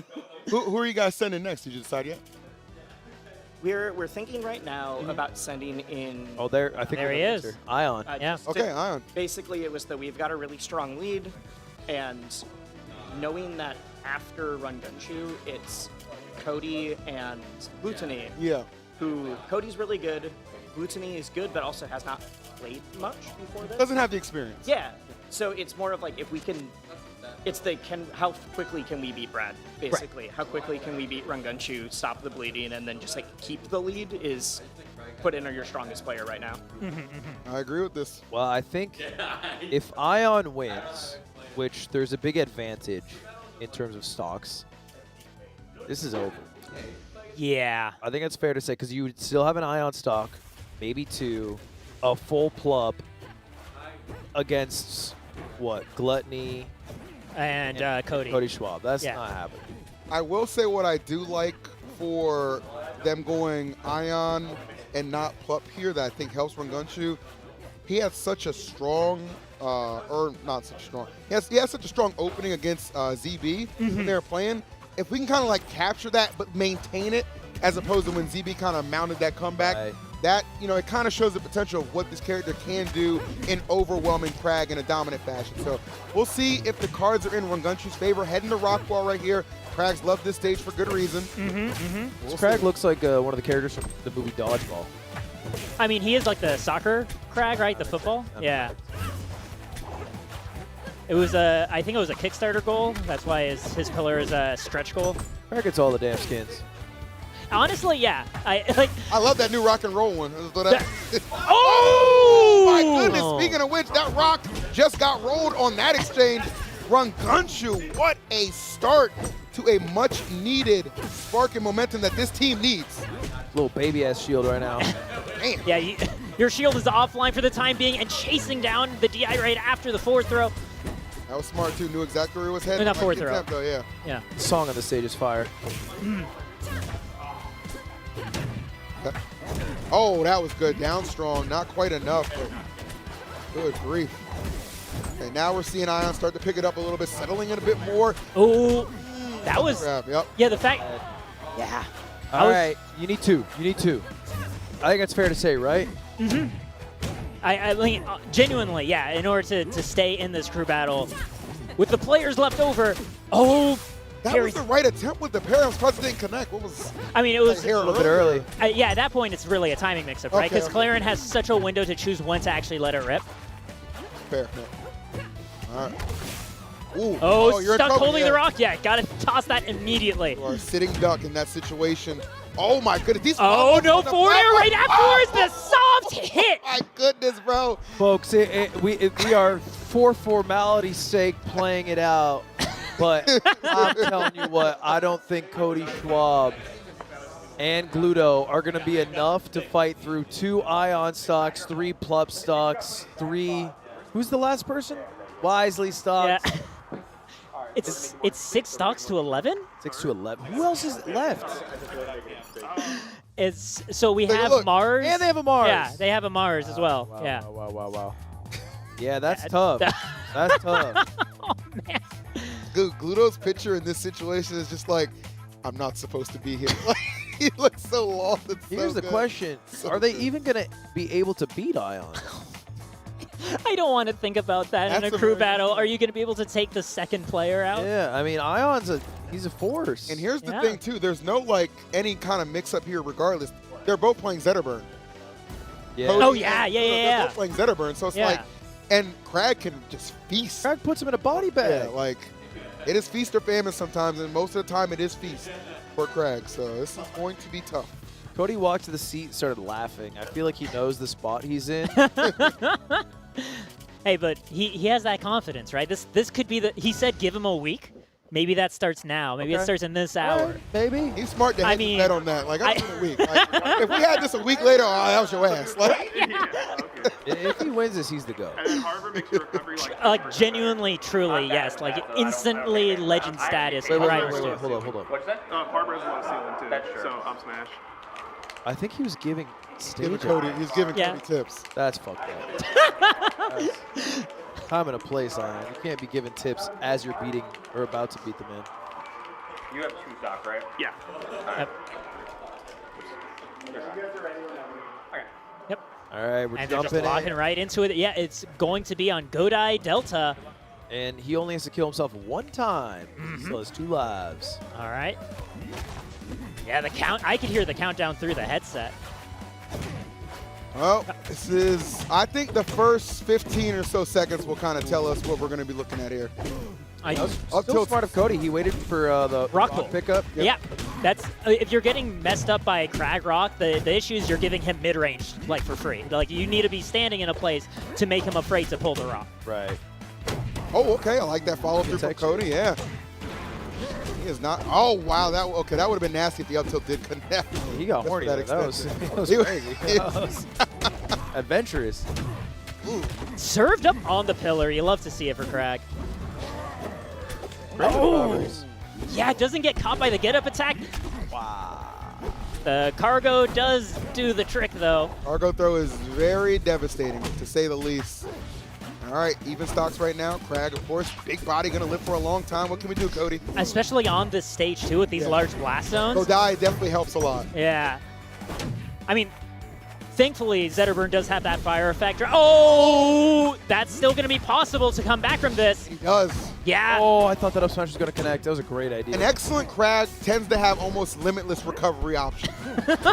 C: Who are you guys sending next? Did you decide yet?
H: We're thinking right now about sending in.
J: Oh, there! I think
B: there he is.
J: Ion.
B: Yeah.
C: Okay, Ion.
H: Basically, it was that we've got a really strong lead, and knowing that after Rungunshu, it's Cody and Lutany.
C: Yeah.
H: Who Cody's really good. Lutany is good, but also has not played much before this.
C: Doesn't have the experience.
H: Yeah. So it's more of like if we can. It's the how quickly can we beat Brad, basically. Right. How quickly can we beat Rungunshu, stop the bleeding, and then just like keep the lead is put in your strongest player right now.
C: I agree with this.
J: Well, I think if Ion wins, which there's a big advantage in terms of stocks, this is over.
B: Yeah.
J: I think it's fair to say because you would still have an Ion stock, maybe 2, a full Plup against what? Gluttony
B: and Cody.
J: Cody Schwab. That's not happening.
C: I will say what I do like for them going Ion and not Plup here that I think helps Rungunshu. He has such a strong, or not such strong. He has such a strong opening against ZB when they're playing. If we can kind of like capture that but maintain it, as opposed to when ZB kind of mounted that comeback, that, you know, it kind of shows the potential of what this character can do in overwhelming Krag in a dominant fashion. So we'll see if the cards are in Rungunchu's favor. Heading to Rockwall right here. Krags love this stage for good reason.
J: Krag looks like one of the characters from the movie Dodgeball.
B: I mean, he is like the soccer Krag, right? The football? Yeah. It was I think it was a Kickstarter goal. That's why his pillar is a stretch goal.
J: Krag gets all the damn skins.
B: Honestly, yeah. I
C: love that new rock and roll one.
B: Oh!
C: My goodness, speaking of which, that rock just got rolled on that exchange. Rungunchu, what a start to a much needed spark and momentum that this team needs.
J: Little baby ass shield right now.
C: Damn.
B: Yeah, your shield is offline for the time being and chasing down the DI right after the forward throw.
C: That was smart too, knew exactly where he was heading.
B: Not forward throw.
C: Attempt, though, yeah.
B: Yeah.
J: The song on the stage is fire.
C: Oh, that was good. Down strong, not quite enough, but good grief. Okay, now we're seeing Ion start to pick it up a little bit, settling it a bit more.
B: Oh, that was,
C: yep.
B: Yeah, the fact, yeah.
J: All right, you need two. You need two. I think that's fair to say, right?
B: I mean, genuinely, yeah, in order to stay in this crew battle, with the players left over,
C: that was the right attempt with the pair. I was surprised it didn't connect. What was?
B: I mean, it was
C: a little bit early.
B: Yeah, at that point, it's really a timing mix-up, right? Because Claren has such a window to choose when to actually let it rip.
C: Fair. All right. Ooh.
B: Oh,
C: you're
B: stuck
C: in trouble.
B: holding the rock. Yeah, got to toss that immediately.
C: You are sitting duck in that situation. Oh my goodness. These
B: no, forward air right afterwards. The soft hit.
C: My goodness, bro.
J: Folks, we are for formality's sake playing it out. But I'm telling you what, I don't think Cody Schwab and Gluto are going to be enough to fight through 2 Ion stocks, 3 Plup stocks, 3. Who's the last person? Wisely stocks.
B: Yeah. It's 6 stocks to 11?
J: 6 to 11. Who else is left?
B: So we have Mars.
J: And they have a Mars.
B: Yeah, they have a Mars as well. Yeah.
J: Wow. Yeah, that's tough. That's tough.
B: Oh, man.
C: Gluto's picture in this situation is just like, I'm not supposed to be here. He looks so lost.
J: Here's the question. Are they even going to be able to beat Ion?
B: I don't want to think about that in a crew battle. Are you going to be able to take the second player out?
J: Yeah, I mean, Ion's he's a force.
C: And here's the thing, too. There's no, like, any kind of mix-up here regardless. They're both playing Zetterburn.
J: Yeah.
C: They're both playing Zetterburn, so it's like, and Krag can just feast.
J: Krag puts him in a body bag.
C: Yeah, like, it is feast or famine sometimes, and most of the time it is feast for Krag, so this is going to be tough.
J: Cody walked to the seat and started laughing. I feel like he knows the spot he's in.
B: Hey, but he has that confidence, right? This could be he said give him a week. Maybe that starts now. Maybe it starts in this hour.
J: Maybe.
C: He's smart to bet on that. Like, I'm in a week. Like, if we had this a week later, that was your ass. Like,
J: if he wins this, he's the GOAT.
D: And then Harvard makes your recovery
B: like genuinely, truly, yes. Like instantly legend status.
J: Wait, hold on.
D: What's that? Harbor has a lot of ceiling too. That's true. So up smash.
J: I think he was giving stage.
C: He's giving Cody tips.
J: That's fucked up. Time and a place on it. You can't be giving tips as you're beating or about to beat the man.
I: You have 2 stock, right?
D: Yeah.
B: Yep.
J: All right, we're
B: And they're
J: jumping
B: just locking right into it. Yeah, it's going to be on Godai Delta.
J: And he only has to kill himself 1 time. He still has 2 lives.
B: All right. Yeah, the count. I could hear the countdown through the headset.
C: Well, this is, I think the first 15 or so seconds will kind of tell us what we're going to be looking at here.
J: Still smart of Cody. He waited for the rock pickup.
B: Yep. Yeah, that's if you're getting messed up by Krag Rock, the issue is you're giving him mid-range like for free. Like you need to be standing in a place to make him afraid to pull the rock.
J: Right.
C: Oh, okay. I like that follow through from Cody. Yeah. He is not. Oh wow. That would have been nasty if the up tilt did connect.
J: He got horny. That was crazy. That was adventurous.
C: Ooh.
B: Served up on the pillar. You love to see it for Krag.
J: Oh.
B: Yeah, it doesn't get caught by the get-up attack.
J: Wow.
B: The cargo does do the trick, though.
C: Cargo throw is very devastating, to say the least. All right, even stocks right now. Krag, of course, big body, going to live for a long time. What can we do, Cody?
B: Especially on this stage, too, with these large blast zones.
C: Godai definitely helps a lot.
B: Yeah. I mean, Thankfully, Zetterburn does have that fire effect. Oh, that's still going to be possible to come back from this.
C: He does.
B: Yeah.
J: Oh, I thought that up smash was going to connect. That was a great idea.
C: An excellent Crag tends to have almost limitless recovery options.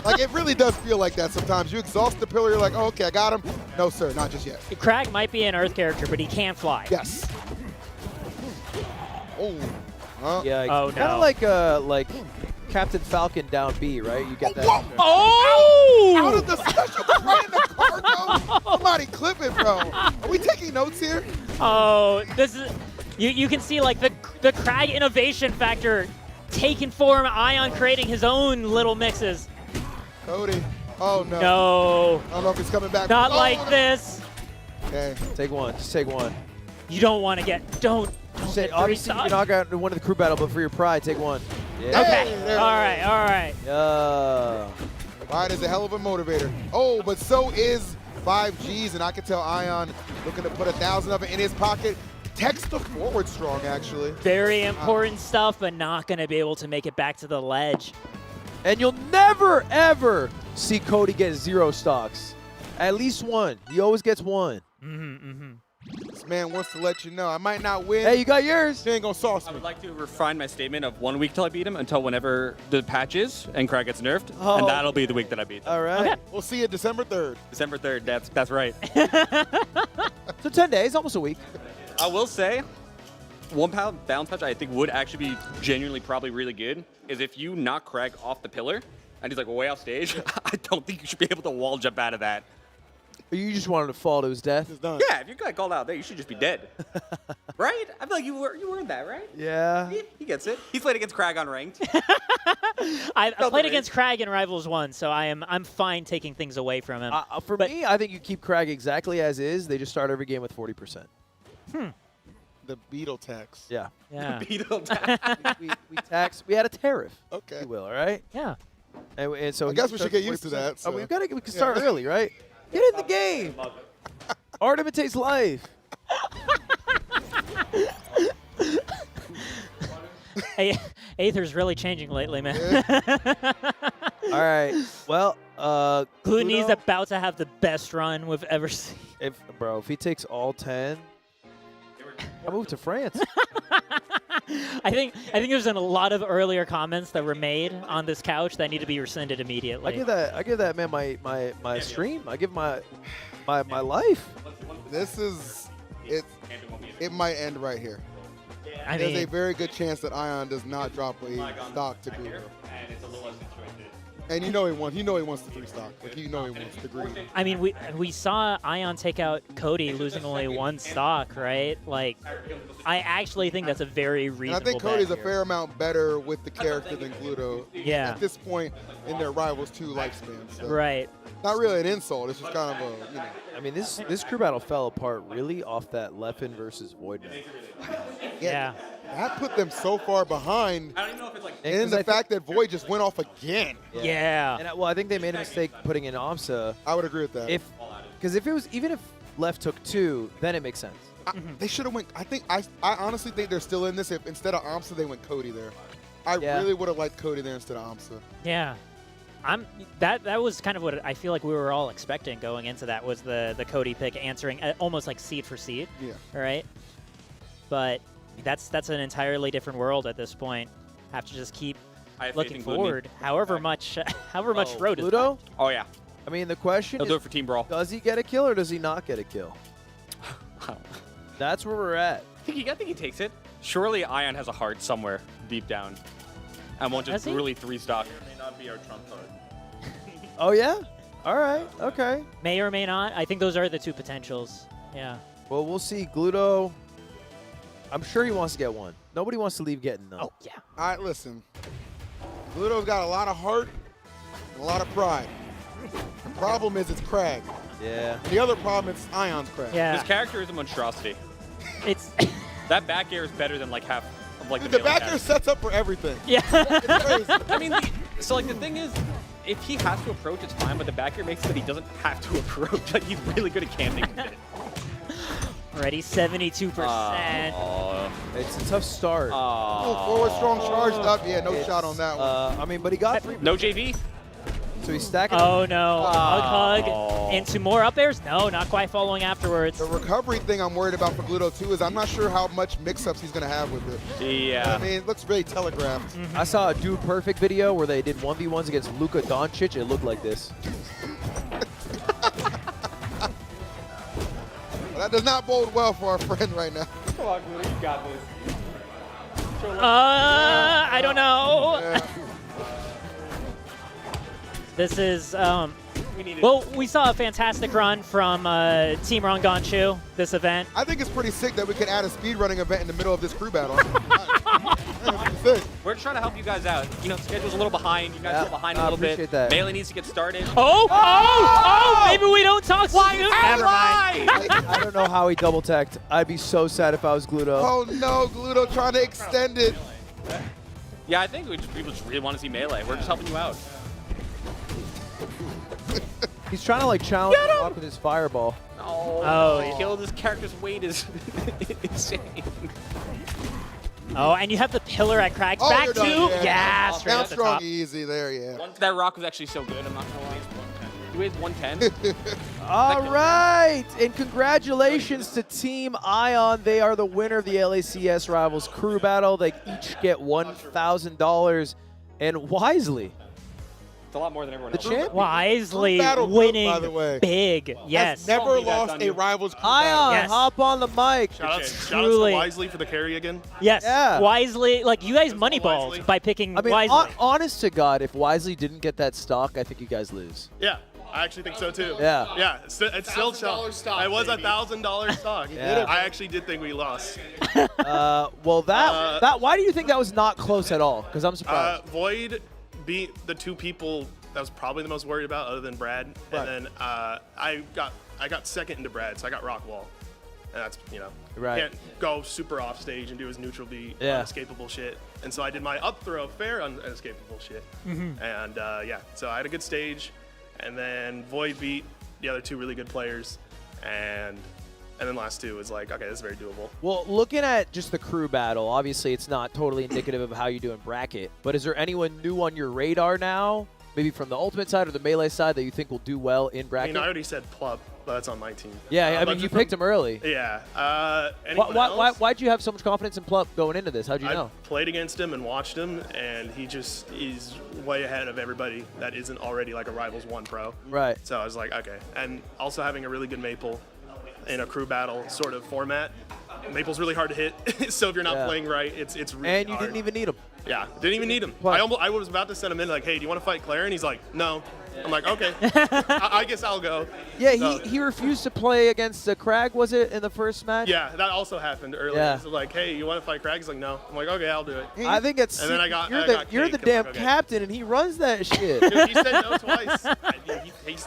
C: Like, it really does feel like that sometimes. You exhaust the pillar, you're like, oh, okay, I got him. No, sir, not just yet.
B: Crag might be an Earth character, but he can fly.
C: Yes. Oh.
J: Yeah.
B: Oh,
J: Kind of like Captain Falcon down B, right? You get that.
B: Oh!
C: How did the special right in the cargo? Somebody clip it, bro. Are we taking notes here?
B: Oh, this is. You can see like the Crag innovation factor taking form. Ion creating his own little mixes.
C: Cody. Oh no.
B: No.
C: I don't know if he's coming back.
B: Not
C: Oh,
B: like
C: no.
B: this.
C: Okay.
J: Take one. Just take one.
B: You don't want to get. Don't.
J: Say, obviously, you can knock out one of the crew battle, but for your pride, take one. Yeah.
B: Okay. All right. All right.
J: Yeah.
C: Pride is a hell of a motivator. Oh, but so is 5Gs, and I can tell Ion looking to put 1,000 of it in his pocket. Text the forward strong, actually.
B: Very important stuff, but not going to be able to make it back to the ledge.
J: And you'll never, ever see Cody get 0 stocks. At least one. He always gets one.
C: This man wants to let you know, I might not win.
J: Hey, you got yours.
C: She ain't gonna sauce me.
I: I would like to refine my statement of 1 week till I beat him until whenever the patch is and Crag gets nerfed,
J: Oh.
I: and that'll be the week that I beat him.
J: All right.
B: Okay.
C: We'll see you December 3rd.
I: December 3rd, that's right.
J: So 10 days, almost a week.
I: I will say, 1 pound balance patch I think would actually be genuinely probably really good is if you knock Crag off the pillar and he's like way off stage, I don't think you should be able to wall jump out of that.
J: You just wanted to fall to his death?
C: It's done.
I: Yeah, if you got called out there, you should just be dead. Right? I feel like you earned that, right?
J: Yeah.
I: He gets it. He's played against Crag on ranked.
B: I played against Crag in Rivals 1, so I'm fine taking things away from him.
J: For me, I think you keep Crag exactly as is. They just start every game with 40%.
C: The Beetle tax.
J: Yeah.
B: Yeah.
I: Beetle tax.
J: we tax. We had a tariff.
C: Okay.
J: If you will, all right?
B: Yeah.
J: And so
C: I guess we should get used to that.
J: Oh,
C: So.
J: we can start early, right? Get in the game. Art imitates life.
B: Hey, Aether's really changing lately, man.
J: All right. Well,
B: Gloonie's about to have the best run we've ever seen.
J: If he takes all 10, I'll move to France.
B: I think there's been a lot of earlier comments that were made on this couch that need to be rescinded immediately.
J: I give that man my stream. I give my life.
C: This is it. It might end right here. There's a very good chance that Ion does not drop a stock to Guru. And you know he wants. You know he wants the 3 stock. Like you know he wants the green.
B: I mean, we saw Ion take out Cody losing only 1 stock, right? Like, I actually think that's a very reasonable.
C: And I think Cody's a fair amount better with the character than Gluto.
B: Yeah.
C: At this point in their Rivals 2 lifespan. So.
B: Right.
C: Not really an insult. It's just kind of a, you know.
J: I mean, this crew battle fell apart really off that Leffen versus Void match.
B: Yeah.
C: That put them so far behind.
I: I don't even know if it's like.
C: And the fact that Void just went off again.
B: Yeah.
J: And I think they made a mistake putting in AMSA.
C: I would agree with that.
J: Because if it was even if Left took 2, then it makes sense.
C: They should have went. I honestly think they're still in this. If instead of AMSA they went Cody there. I really would have liked Cody there instead of AMSA.
B: Yeah. That was kind of what I feel like we were all expecting going into that, was the Cody pick answering almost like seed for seed.
C: Yeah.
B: All right. But that's an entirely different world at this point. Have to just keep looking forward. However much road is
J: Pluto?
I: Oh yeah.
J: I mean, the question
I: He'll
J: is,
I: do it for Team Brawl.
J: Does he get a kill or does he not get a kill? That's where we're at.
I: I think he takes it. Surely Ion has a heart somewhere deep down, and won't just really 3 stock.
F: May not be our trump card.
J: Oh yeah. All right. Okay.
B: May or may not. I think those are the 2 potentials. Yeah.
J: Well, we'll see. Gluto, I'm sure he wants to get 1. Nobody wants to leave getting none.
B: Oh, yeah.
C: All right, listen. Gluto's got a lot of heart and a lot of pride. The problem is it's Crag.
J: Yeah.
C: The other problem is Ion's Crag.
B: Yeah.
I: His character is a monstrosity.
B: It's
I: that back air is better than like half of like
C: Dude,
I: the
C: the back air sets up for everything.
B: Yeah.
C: It's crazy.
I: I mean, so like the thing is, if he has to approach, it's fine. But the back air makes it that he doesn't have to approach. Like he's really good at camping with it.
B: Already 72%.
J: It's a tough start.
C: Forward strong charged up. Yeah, no shot on that one.
J: I mean, but he got 3.
I: No JV.
J: So he's stacking.
B: Oh no, hug into more up airs? No, not quite following afterwards.
C: The recovery thing I'm worried about for Gluto too is I'm not sure how much mix-ups he's going to have with it.
E: Yeah.
C: I mean, it looks really telegraphed.
J: I saw a Dude Perfect video where they did 1v1s against Luka Doncic. It looked like this.
C: That does not bode well for our friend right now.
I: Come on, Gluto, you got this.
B: I don't know.
C: Yeah.
B: This is, well, we saw a fantastic run from Team Ranganshu this event.
C: I think it's pretty sick that we could add a speedrunning event in the middle of this crew battle.
I: We're trying to help you guys out. You know, the schedule's a little behind. You guys are behind a
J: I
I: little bit.
J: appreciate that.
I: Melee needs to get started.
B: Maybe we don't talk so soon. Never mind.
J: I don't know how he double teched. I'd be so sad if I was Gluto.
C: Oh no, Gluto trying to extend it.
I: Yeah, I think people just really want to see Melee. We're just helping you out.
J: He's trying to like challenge him up with his fireball.
B: Oh,
I: he killed his character's weight is insane.
B: Oh, and you have the pillar at Crag's
C: Oh,
B: back
C: you're
B: too.
C: done,
B: Yeah, straight
C: Down
B: at the
C: strong
B: top.
C: easy there, yeah.
I: That rock was actually so good, I'm not gonna lie. He weighs 110.
J: All right, and congratulations to Team Ion. They are the winner of the LACS Rivals Crew Battle. They each get $1,000, and Wisely,
I: It's a lot more than everyone
J: the
I: else.
J: champ.
B: Wisely
C: Battle group,
B: winning
C: by the way.
B: big. Yes.
C: Has never
I: Don't be that
C: lost
I: done
C: a
I: you.
C: Rivals crew
J: Ion,
B: Yes.
J: hop on the mic.
D: Shoutouts
B: Truly.
D: to Wisely for the carry again.
B: Yes.
J: Yeah.
B: Wisely, like you guys
D: Wisely.
B: moneyballed by picking
J: I mean,
B: Wisely.
J: honest to God, if Wisely didn't get that stock, I think you guys lose.
D: Yeah, I actually think so too.
J: Yeah.
D: Yeah, it's still
G: $1,000 stock,
D: It was
G: baby.
D: $1,000 stock.
J: Yeah.
D: I actually did think we lost.
J: Well, that why do you think that was not close at all? Because I'm surprised.
D: Void beat the two people that I was probably the most worried about, other than Brad.
C: Right.
D: And then I got second into Brad, so I got Rockwall. And that's, you know,
J: Right.
D: can't go super off stage and do his neutral beat,
J: Yeah.
D: unescapable shit. And so I did my up throw fair unescapable shit. And yeah, so I had a good stage. And then Void beat the other two really good players. And then last two was like, okay, this is very doable.
J: Well, looking at just the crew battle, obviously it's not totally indicative of how you do in bracket, but is there anyone new on your radar now, maybe from the Ultimate side or the Melee side, that you think will do well in
D: I
J: bracket?
D: mean, I already said Plup, but that's on my team.
J: Yeah, I
D: but
J: mean, you
D: from-
J: picked him early.
D: Yeah. Anyone
J: Why'd
D: else?
J: you have so much confidence in Plup going into this? How'd you know?
D: I played against him and watched him, and he's way ahead of everybody that isn't already like a Rivals 1 pro.
J: Right.
D: So I was like, okay. And also having a really good Maple in a crew battle sort of format. Maple's really hard to hit, so if you're not
J: Yeah.
D: playing right, it's really
J: And you
D: hard.
J: didn't even need him.
D: Yeah, didn't even need him.
J: What?
D: I was about to send him in like, hey, do you want to fight Claire? And he's like, no. I'm like, okay, I guess I'll go.
J: Yeah,
D: So-
J: he refused to play against Crag, was it, in the first match?
D: Yeah, that also happened earlier.
J: Yeah.
D: So like, hey, you want to fight Crag? He's like, no. I'm like, okay, I'll do it.
J: I think it's
D: And then I got-
J: you're
D: I
J: the,
D: got
J: you're
D: cake.
J: the
D: I'm
J: damn
D: like, okay.
J: captain, and he runs that shit.
D: Dude, he said no twice.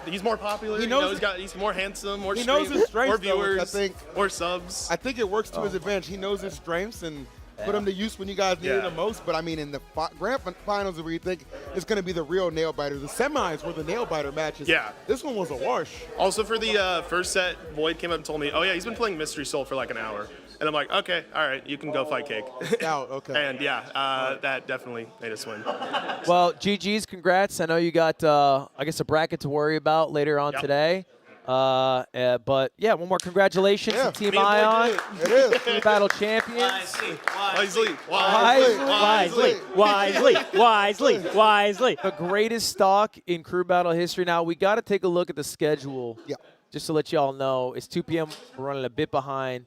D: He's more popular.
C: He
D: He
C: knows
D: knows he's more handsome, more
C: He knows
D: stream-
C: his strengths,
D: more
C: though, which I
D: viewers,
C: think-
D: more subs.
C: I think it works to his advantage. He knows his strengths and put them to use when you guys need it
D: Yeah.
C: the most. But I mean, in the grand finals, where you think it's going to be the real nail biter, the semis were the nail biter matches.
D: Yeah.
C: This one was a wash.
D: Also for the first set, Void came up and told me, oh yeah, he's been playing Mystery Soul for like an hour. And I'm like, okay, all right, you can go fight Cake.
C: Out, okay.
D: And yeah, that definitely made us win.
J: Well, GG's, congrats. I know you got, I guess, a bracket to worry about later on
D: Yep.
J: today. But yeah, one more congratulations to Team
D: Me and Void
J: Ion,
C: It is.
J: Crew Battle champions.
D: Wisely.
B: Wisely.
J: The greatest stock in Crew Battle history. Now, we got to take a look at the schedule.
C: Yeah.
J: Just to let you all know, it's 2 p.m. We're running a bit behind.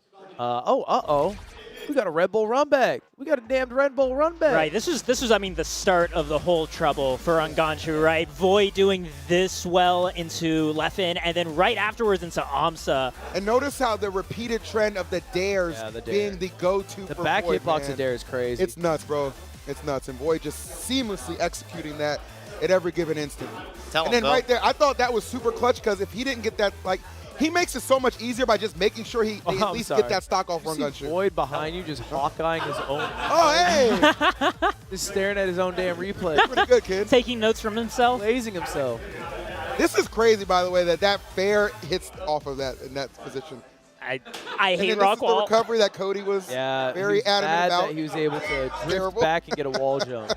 J: We got a Red Bull run back. We got a damned Red Bull run back.
B: Right, this was I mean, the start of the whole trouble for Ranganshu, right? Void doing this well into Leffen, and then right afterwards into AMSA.
C: And notice how the repeated trend of the dares
J: Yeah, the dare.
C: being the go-to
J: The
C: for
J: back
C: Void,
J: hitbox
C: man.
J: of Dare is crazy.
C: It's nuts, bro. It's nuts. And Void just seamlessly executing that at every given instant.
E: Tell
C: And
E: him,
C: then right there, I thought that was super clutch because if he didn't get that, like, he makes it so much easier by just making sure they
J: Oh,
C: at
J: I'm
C: least
J: sorry.
C: get that stock off
J: You see
C: Ranganshu.
J: Void behind you just Hawkeyeing his own.
C: Oh, hey!
J: Just staring at his own damn replay.
C: Pretty good, kid.
B: Taking notes from himself.
J: Blazing himself.
C: This is crazy, by the way, that fair hits off of that in that position.
B: I
C: And
B: hate
C: then this is the
B: Rockwall.
C: recovery that Cody was
J: Yeah,
C: very
J: he was
C: adamant
J: mad
C: about.
J: that he was able to drift
C: Terrible.
J: back and get a wall jump.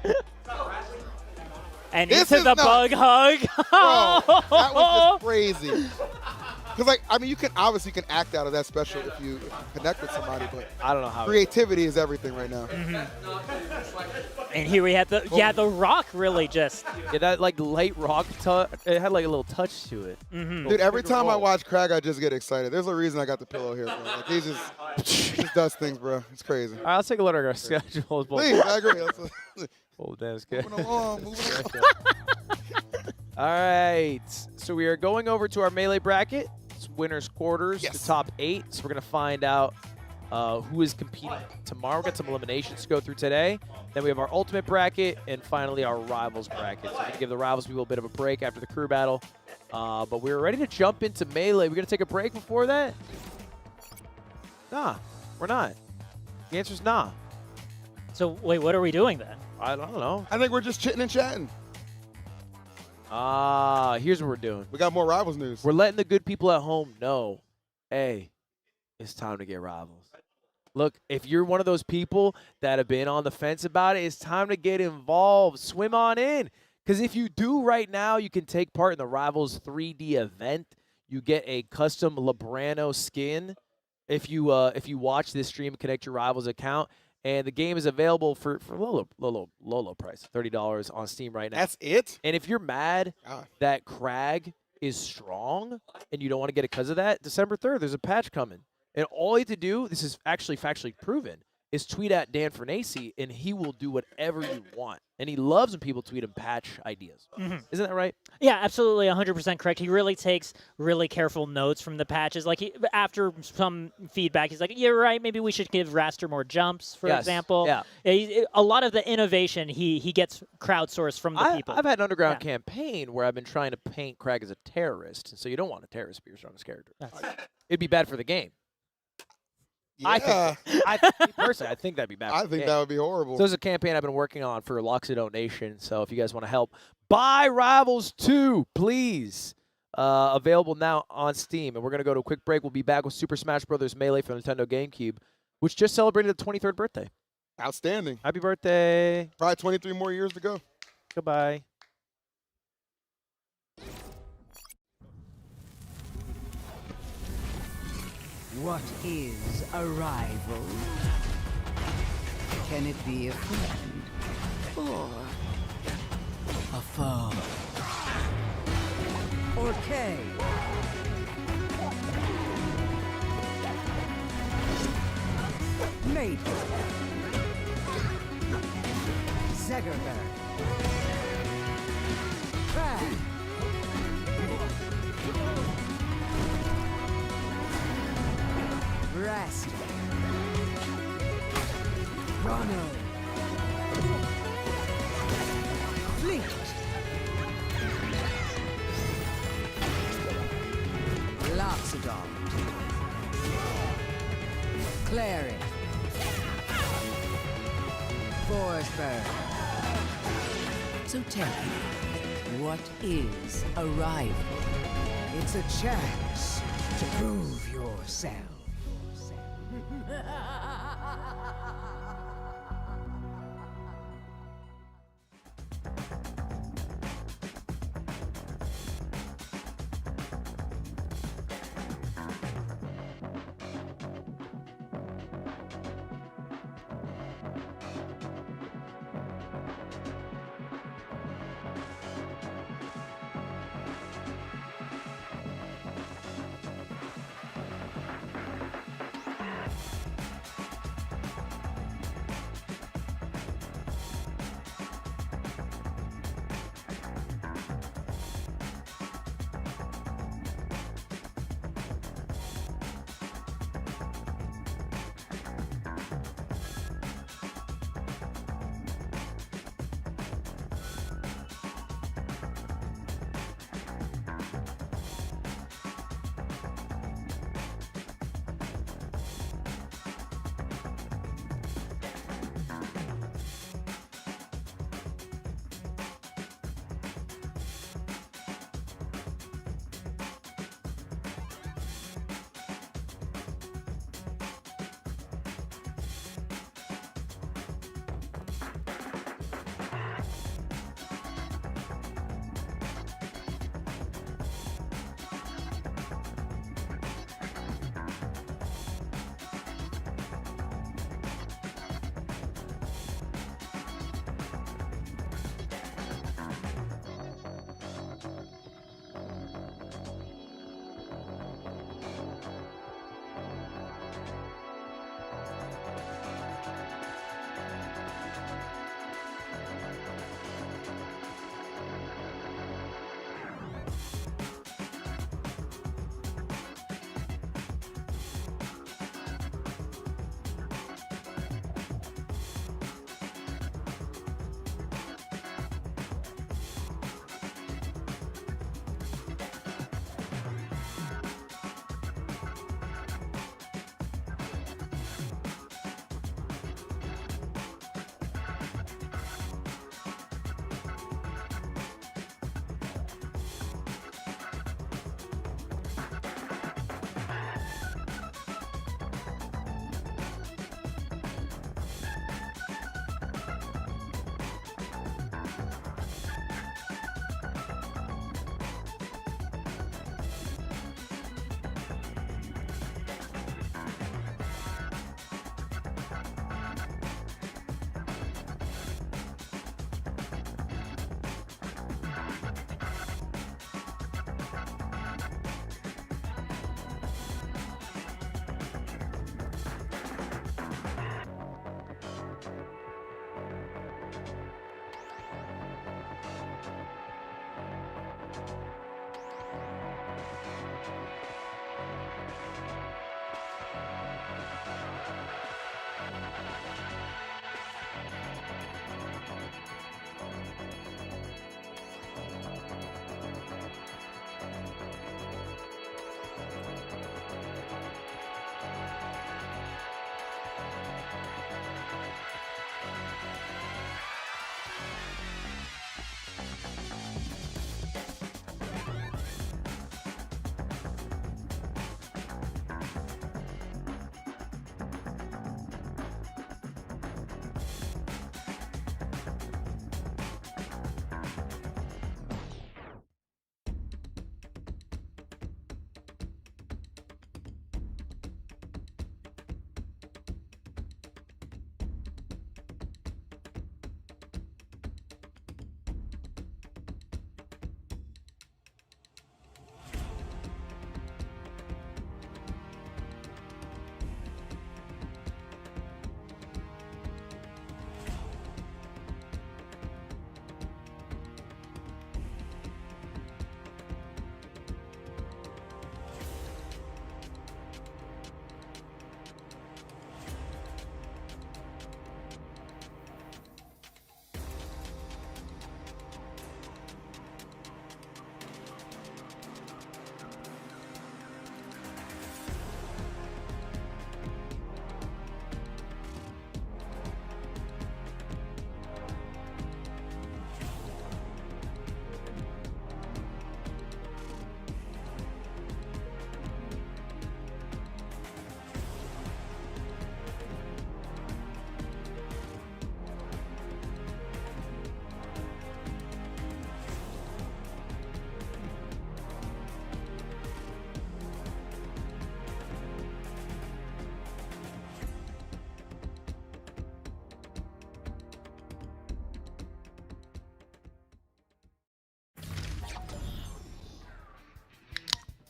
B: And
C: This
B: into
C: is
B: the
C: nuts.
B: bug hug.
C: Bro, that was just crazy. Because, like, I mean, you can obviously act out of that special if you connect with somebody, but
J: I don't know how.
C: creativity is everything right now.
B: And here we had the rock really just.
J: Yeah, that like light rock, it had like a little touch to it.
C: Dude, every time I watch Crag, I just get excited. There's a reason I got the pillow here, bro. Like, he just does things, bro. It's crazy.
J: All right, let's take a look at our schedule.
C: Please, I agree.
J: Oh, damn, good.
C: Moving along.
J: All right, so we are going over to our Melee bracket. It's winners quarters, the top 8. So we're going to find out who is competing tomorrow. We've got some eliminations to go through today. Then we have our ultimate bracket, and finally our rivals bracket. So we're going to give the rivals people a bit of a break after the crew battle. But we're ready to jump into Melee. We're going to take a break before that? Nah, we're not. The answer's nah.
B: So wait, what are we doing then?
J: I don't know.
C: I think we're just chitting and chatting.
J: Here's what we're doing.
C: We got more Rivals news.
J: We're letting the good people at home know, hey, it's time to get Rivals. Look, if you're one of those people that have been on the fence about it, it's time to get involved. Swim on in. Because if you do right now, you can take part in the Rivals 3D event. You get a custom Librano skin if you watch this stream and connect your Rivals account. And the game is available for low price, $30 on Steam right now.
C: That's it?
J: And if you're mad that Crag is strong and you don't want to get it because of that, December 3rd, there's a patch coming. And all you have to do, this is actually factually proven, is tweet at Dan Fernacey, and he will do whatever you want. And he loves when people tweet him patch ideas. Isn't that right?
B: Yeah, absolutely, 100% correct. He really takes really careful notes from the patches. Like after some feedback, he's like, "You're right. Maybe we should give Raster more jumps, for example."
J: Yeah.
B: A lot of the innovation he gets crowdsourced from the people.
J: I've had an underground campaign where I've been trying to paint Crag as a terrorist, and so you don't want a terrorist to be your strongest character. It'd be bad for the game.
C: Yeah.
J: I think that'd be bad.
C: I think that would be horrible.
J: So there's a campaign I've been working on for Loxodonate Nation. So if you guys want to help, buy Rivals 2, please. Available now on Steam. And we're going to go to a quick break. We'll be back with Super Smash Bros. Melee for Nintendo GameCube, which just celebrated its 23rd birthday.
C: Outstanding.
J: Happy birthday.
C: Probably 23 more years to go.
J: Goodbye.
N: What is a rival? Can it be a friend or a foe? Or K? Maple. Zegerberg. Crag. Rest. Ronald. Fleet. Loxodon. Clary. Forsberg. So tell me, what is a rival? It's a chance to prove yourself.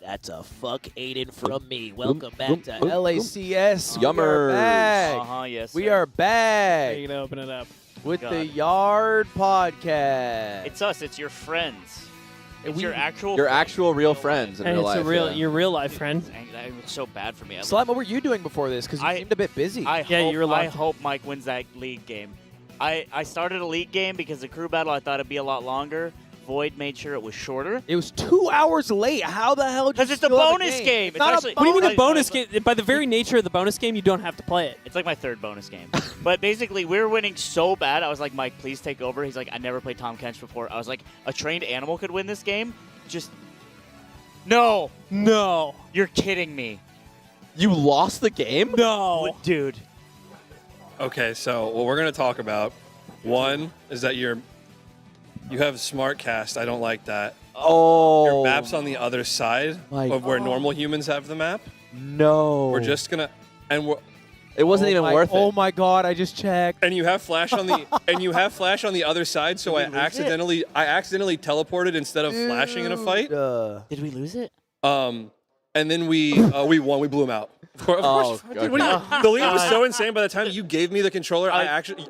J: That's a fuck Aiden from me. Welcome back to LACS.
O: Yummers.
J: We are back.
E: Yes,
J: We
E: sir.
J: are back.
P: Are you gonna open it up?
J: With
E: God.
J: the Yard Podcast.
E: It's us. It's your friends. It's
J: we-
E: your actual.
O: Your actual real friends in
P: Hey,
O: real
P: it's
O: life.
P: a real,
O: yeah.
P: your real life friend.
E: It's so bad for me.
J: Slime, what were you doing before this? Because you seemed a bit busy.
E: I
P: Yeah,
E: hope Mike wins that league game. I started a league game because the crew battle I thought it'd be a lot longer. Void made sure it was shorter.
J: It was 2 hours late. How the hell?
E: Because it's a bonus game. It's
J: not
E: actually,
P: What do you mean a
E: like-
P: bonus game? By the very nature of the bonus game, you don't have to play it.
E: It's like my third bonus game. But basically, we were winning so bad. I was like, Mike, please take over. He's like, I never played Tom Kench before. I was like, a trained animal could win this game? Just. No.
P: No.
E: You're kidding me.
O: You lost the game?
P: No.
E: Dude.
Q: Okay, so what we're going to talk about, one, is that you have smart cast. I don't like that.
O: Oh.
Q: Your map's on the other side
O: My
Q: of where
O: God.
Q: normal humans have the map.
O: No.
Q: We're just going to... and we're.
O: It wasn't even worth it.
J: Oh my god! I just checked.
Q: And you have flash on the other side, so I accidentally teleported instead of flashing in a fight.
E: Did we lose it?
Q: And then we won. We blew him out. Of course.
O: okay.
Q: What do you- the lead was so insane. By the time you gave me the controller,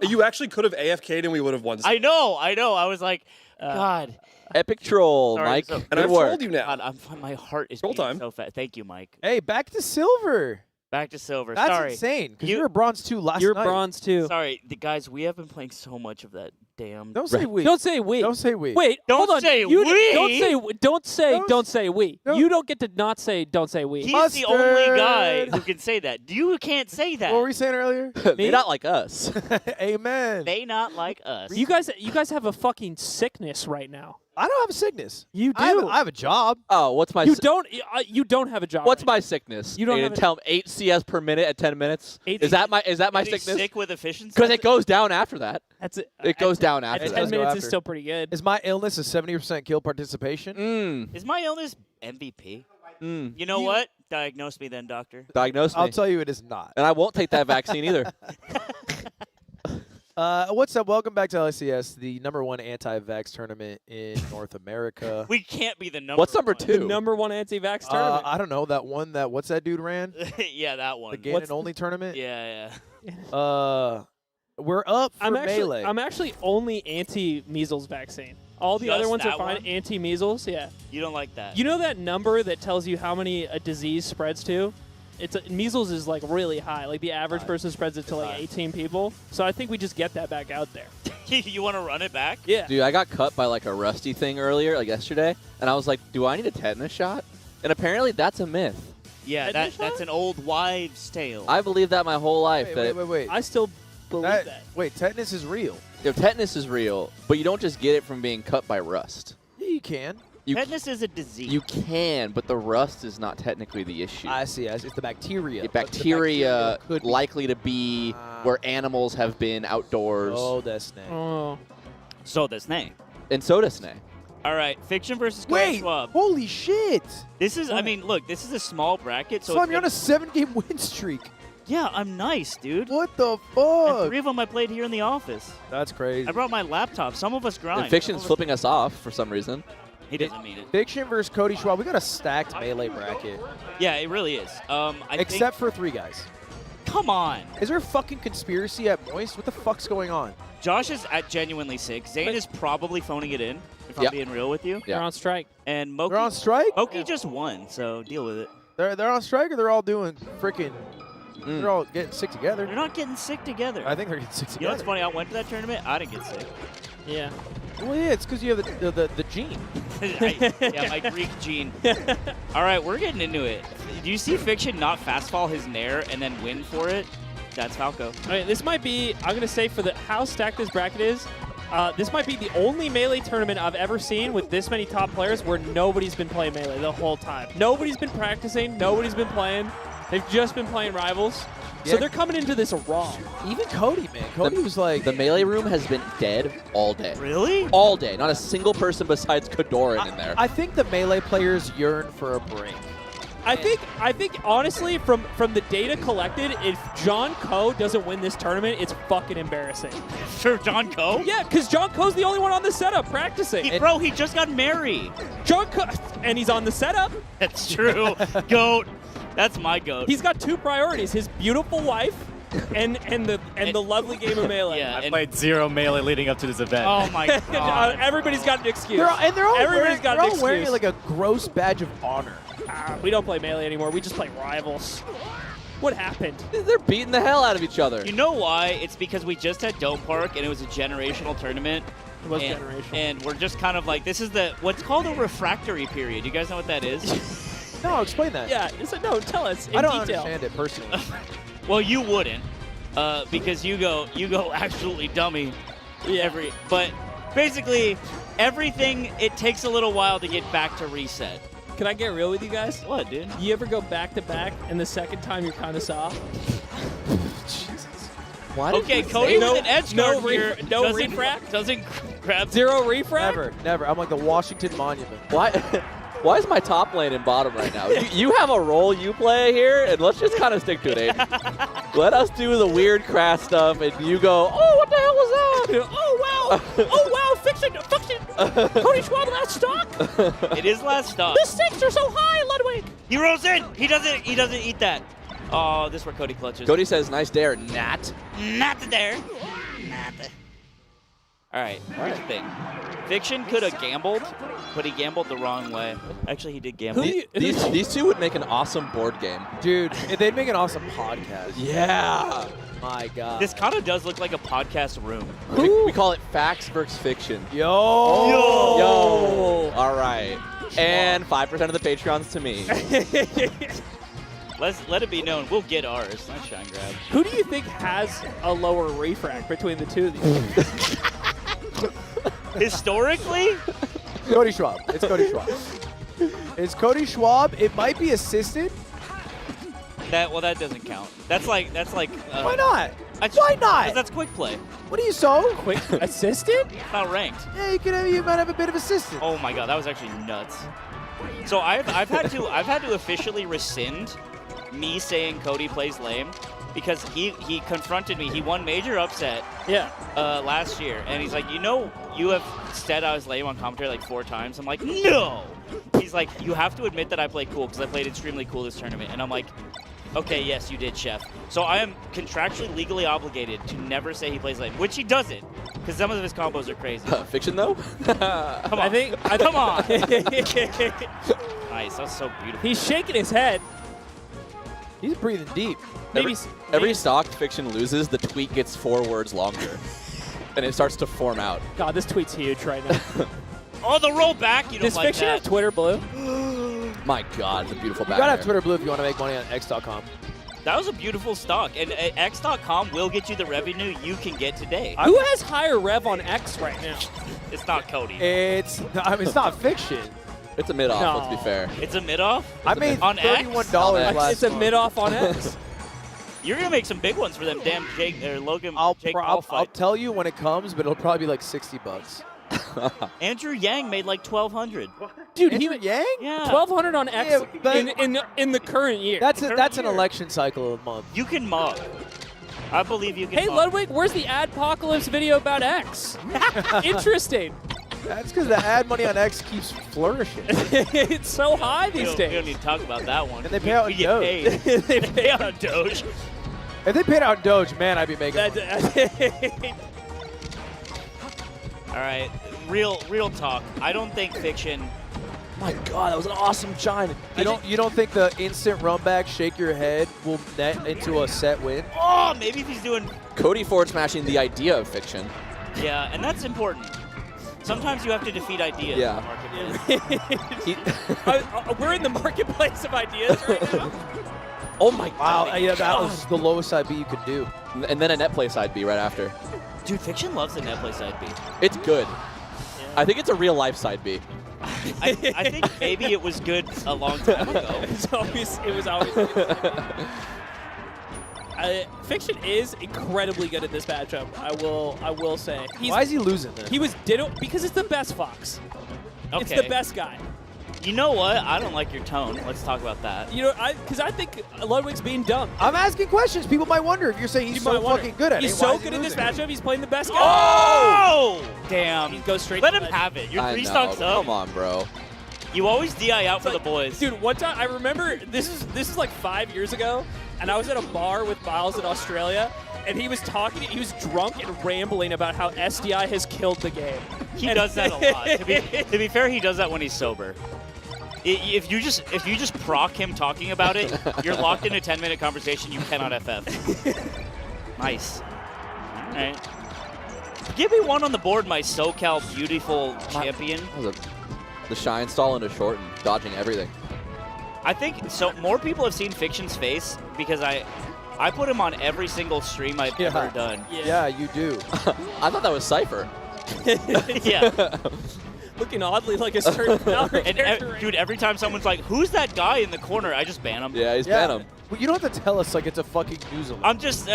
Q: you actually could have AFK'd and we would have won.
E: I know. I was like, God.
O: Epic troll,
E: Sorry,
O: Mike.
E: so-
Q: And
O: Good
Q: I've
O: work.
Q: told you now.
E: God, my heart is
Q: Roll
E: beating
Q: time.
E: so fast. Thank you, Mike.
J: Hey, back to silver.
E: Back to silver.
J: That's
E: Sorry.
J: insane. Because you were bronze 2 last
P: You're
J: night.
P: bronze 2.
E: Sorry, guys. We have been playing so much of that damn.
J: Don't say we.
P: Don't say we.
J: Don't say we.
P: Wait,
E: Don't
P: hold on.
E: say
P: You
E: we.
P: Don't say. Don't say we.
J: No.
P: You don't get to not say. Don't say we.
E: He's the only guy
J: Mustard.
E: who can say that. You can't say that.
J: What were we saying earlier?
O: They're not like us.
J: Amen.
E: They not like us.
P: You guys have a fucking sickness right now.
J: I don't have a sickness.
P: You do.
J: I have a job.
O: Oh, what's my?
P: You don't have a job.
O: What's
P: right
O: my sickness?
P: You don't
O: Aiden,
P: have a-
O: tell him 8 CS per minute at 10 minutes.
P: 8
O: Is that my
E: Is he
O: sickness?
E: sick with efficiency?
O: Because it goes down after that.
P: That's it.
O: It goes down after
P: At
O: that.
P: 10
J: does go
P: minutes is
J: after.
P: still pretty good.
J: Is my illness a 70% kill participation?
O: Mm.
E: Is my illness MVP?
O: Mm.
E: You know what? Diagnose me then, doctor.
O: Diagnose me.
J: I'll tell you it is not.
O: And I won't take that vaccine either.
J: What's up? Welcome back to LCS, the #1 anti-vax tournament in North America.
E: We can't be the number.
O: What's number
E: one.
P: The
O: 2?
P: #1 anti-vax tournament.
J: I don't know that one. What's that dude ran?
E: Yeah, that one.
J: The Ganon only tournament.
E: Yeah.
J: We're up for
P: I'm
J: melee.
P: actually only anti-measles vaccine. All the other
E: Just
P: ones are
E: that
P: fine.
E: one?
P: Anti-measles, yeah.
E: You don't like that.
P: You know that number that tells you how many a disease spreads to? Measles is like really high. Like the average person spreads it to like 18 people. So I think we just get that back out there.
E: You want to run it back?
P: Yeah.
O: Dude, I got cut by like a rusty thing earlier, like yesterday, and I was like, do I need a tetanus shot? And apparently that's a myth.
E: Yeah, that's an old wives' tale.
O: I believe that my whole life.
J: Wait.
P: I still believe that.
J: Wait, tetanus is real.
O: Tetanus is real, but you don't just get it from being cut by rust.
J: Yeah, you can.
E: Tetanus is a disease.
O: You can, but the rust is not technically the issue.
J: I see. It's the bacteria.
O: The bacteria
J: could be.
O: likely to be where animals have been outdoors.
J: Oh, that's name.
P: Oh.
E: So that's name.
O: And so does Snake.
E: All right, Fiction versus Cody Schwab.
J: Holy shit!
E: This is, I mean, look, this is a small bracket. So
J: Swab, you're on a 7-game win streak.
E: Yeah, I'm nice, dude.
J: What the fuck?
E: And 3 of them I played here in the office.
J: That's crazy.
E: I brought my laptop. Some of us grind.
O: And Fiction's flipping us off for some reason.
E: He doesn't mean it.
J: Fiction versus Cody Schwab. We got a stacked melee bracket.
E: Yeah, it really is.
J: Except for 3 guys.
E: Come on.
J: Is there a fucking conspiracy at Moist? What the fuck's going on?
E: Josh is at genuinely sick. Zane is probably phoning it in, if I'm being real with you.
P: They're on strike.
E: And Moki,
J: They're on strike?
E: Moki just won, so deal with it.
J: They're on strike, or they're all doing freaking... They're all getting sick together.
E: They're not getting sick together.
J: I think they're getting sick together.
E: You know what's funny? I went to that tournament. I didn't get sick.
P: Yeah.
J: Well, yeah, it's because you have the gene.
E: Yeah, my Greek gene. All right, we're getting into it. Do you see Fiction not fast fall his Nair and then win for it? That's Falco.
P: All right, this might be, I'm going to say for how stacked this bracket is, this might be the only Melee tournament I've ever seen with this many top players where nobody's been playing Melee the whole time. Nobody's been practicing. Nobody's been playing. They've just been playing Rivals.
J: Yeah.
P: So they're coming into this raw.
J: Even Cody, man. Cody was like...
O: The Melee room has been dead all day.
E: Really?
O: All day. Not a single person besides Kadoran in there.
J: I think the Melee players yearn for a break.
P: I think honestly, from the data collected, if John Coe doesn't win this tournament, it's fucking embarrassing.
E: For John Coe?
P: Yeah, because John Coe's the only one on the setup practicing.
E: Bro, he just got married.
P: John Coe, and he's on the setup.
E: That's true. Goat. That's my goat.
P: He's got 2 priorities: his beautiful wife, and the lovely game of Melee.
E: Yeah,
R: I played 0 Melee leading up to this event.
E: Oh my god.
P: Everybody's got an excuse.
J: They're all
P: Everybody's got an excuse.
J: wearing like a gross badge of honor.
P: We don't play Melee anymore. We just play Rivals. What happened?
O: They're beating the hell out of each other.
E: You know why? It's because we just had Dome Park and it was a generational tournament.
P: It was generational.
E: And we're just kind of like, this is what's called a refractory period. You guys know what that is?
J: No, explain that.
P: Yeah, no, tell us in
J: I don't
P: detail.
J: understand it personally.
E: Well, you wouldn't, because you go absolutely dummy.
P: Yeah.
E: But basically, everything, it takes a little while to get back to reset.
P: Can I get real with you guys?
E: What, dude?
P: You ever go back to back, and the second time you're kind of soft?
O: Why
E: Okay, Cody with an edge guard here doesn't
P: refract?
E: Doesn't grab
P: 0 refract?
J: Never. I'm like the Washington Monument.
O: Why is my top lane in bottom right now? You have a role you play here, and let's just kind of stick to it, Aiden. Let us do the weird crash stuff, and you go, oh, what the hell was that?
P: Oh, wow, Fiction. Cody Schwab last stock?
E: It is last stock.
P: The stakes are so high, Ludwig.
E: He rolls in. He doesn't eat that. Oh, this is where Cody clutches.
O: Cody says, nice dare, Nat.
E: Not there. Not there. All right, here's the thing. Fiction could have gambled, but he gambled the wrong way. Actually, he did gamble.
O: These two would make an awesome board game.
J: Dude, they'd make an awesome podcast.
O: Yeah.
J: My God.
E: This kind of does look like a podcast room.
O: We call it Facts versus Fiction.
J: Yo.
O: All right. And 5% of the Patreons to me.
E: Let it be known, we'll get ours. Nice shine grab.
P: Who do you think has a lower refract between the two of these?
E: Historically?
J: Cody Schwab. It's Cody Schwab. It's Cody Schwab. It might be assisted.
E: That doesn't count. That's like.
J: Why not? Why not?
E: 'Cause that's quick play.
J: What are you so?
P: Quick assisted?
E: Not ranked.
J: Yeah, you might have a bit of assisted.
E: Oh my god, that was actually nuts. So I've had to officially rescind me saying Cody plays lame because he confronted me. He won major upset.
P: Yeah.
E: Last year, and he's like, you have said I was lame on commentary like 4 times. I'm like, no. He's like, you have to admit that I played cool because I played extremely cool this tournament. And I'm like, okay, yes, you did, chef. So I am contractually legally obligated to never say he plays lame, which he doesn't. Because some of his combos are crazy.
O: Fiction, though?
E: Come on.
P: I think.
E: Come on. Nice. That's so beautiful.
P: He's shaking his head.
J: He's breathing deep.
O: Every stock Fiction loses, the tweet gets 4 words longer. And it starts to form out.
P: God, this tweet's huge right now.
E: Oh, the roll back. You don't
P: Does
E: like
P: Fiction
E: that.
P: have Twitter Blue?
O: My God, it's a beautiful
J: You
O: back
J: gotta
O: air.
J: have Twitter Blue if you want to make money on X.com.
E: That was a beautiful stock. And X.com will get you the revenue you can get today.
P: Who has higher rev on X right now?
E: It's not Cody.
J: It's not Fiction.
O: It's a mid-off,
P: No.
O: let's be fair.
E: It's a mid-off?
J: I made
E: on
J: $31
E: X?
J: last
P: It's a
J: month.
P: mid-off on X.
E: You're going to make some big ones for them damn Jake or Logan Jake Paul
J: I'll
E: fight.
J: tell you when it comes, but it'll probably be like $60.
E: Andrew Yang made like 1,200.
P: Dude,
J: Andrew Yang?
E: Yeah.
P: 1,200 on X
J: Yeah, but-
P: in the current year.
J: That's an election cycle a month.
E: You can mug. I believe you can
P: Hey,
E: mug.
P: Ludwig, where's the Adpocalypse video about X? Interesting.
J: That's because the ad money on X keeps flourishing.
P: It's so high
E: We
P: these
E: don't
P: days.
E: need to talk about that one.
J: And they pay out
E: we
J: in
E: get
J: Doge.
E: paid. They pay out on Doge.
J: If they paid out in Doge, man, I'd be making money.
E: All right, real talk. I don't think Fiction.
J: My God, that was an awesome shine. You don't think the instant run back, shake your head will net into a set win?
E: Oh, maybe if he's doing.
O: Cody forward smashing the idea of Fiction.
E: Yeah, and that's important. Sometimes you have to defeat ideas
O: Yeah.
E: in the marketplace.
P: We're in the marketplace of ideas right now.
O: Oh my
J: Wow,
O: God.
J: yeah, that was the lowest side B you could do.
O: And then a net play side B right after.
E: Dude, Fiction loves the net play side B.
O: It's good. I think it's a real life side B.
E: I think maybe it was good a long time ago.
P: It was always. Fiction is incredibly good at this matchup. I will say.
J: Why is he losing then?
P: He was ditto because it's the best Fox. It's
E: Okay.
P: the best guy.
E: You know what? I don't like your tone. Let's talk about that.
P: You know, because I think Ludwig's being dumb.
J: I'm asking questions. People might wonder if you're saying he's so fucking good at it.
P: He's
J: Why
P: so
J: is he
P: good in this
J: losing?
P: matchup. He's playing the best guy.
E: Oh! Damn.
P: He goes straight.
E: Let
P: to
E: him
P: the
E: have it. You're
O: I
E: 3
O: know.
E: stocks up.
O: Come on, bro.
E: You always DI out for the boys.
P: Dude, one time I remember this is like 5 years ago, and I was at a bar with Miles in Australia, and he was talking. He was drunk and rambling about how SDI has killed the game.
E: He does that a lot. To be fair, he does that when he's sober. If you just proc him talking about it, you're locked in a 10-minute conversation you cannot FF. Nice. All right. Give me one on the board, my SoCal beautiful champion.
O: That was the shine stall into short and dodging everything.
E: I think so. More people have seen Fiction's face because I put him on every single stream I've ever done.
J: Yeah, you do.
O: I thought that was Cypher.
E: Yeah.
P: Looking oddly like a certain character.
E: Dude, every time someone's like, "Who's that guy in the corner?" I just ban him.
O: Yeah, he's ban him.
J: Well, you don't have to tell us like it's a fucking news alert.
E: I'm just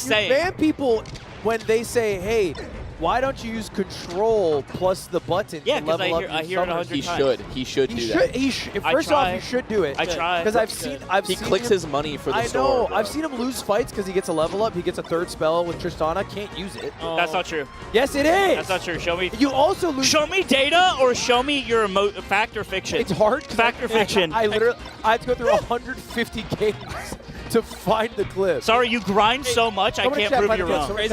E: saying.
J: Ban people when they say, "Hey, why don't you use control plus the button
E: Yeah,
J: to
E: 'cause
J: level
E: I
J: up
E: hear-
J: your
E: I hear it
J: summons?"
E: 100
O: He should do that.
J: First off, you should do it.
E: I try.
J: Because I've seen
O: He clicks his money for the
J: I
O: store.
J: know.
O: bro.
J: I've seen him lose fights because he gets a level up. He gets a third spell with Tristana. Can't use it.
E: That's not true.
J: Yes, it is.
E: That's not true. Show me.
J: You also lose.
E: Show me data or show me your fact or fiction.
J: It's hard.
E: Fact or fiction.
J: I have to go through 150 games to find the clip.
E: Sorry, you grind so much I
J: somebody
E: can't
J: chat
E: prove
J: by
E: you're
J: the
E: wrong.
J: case.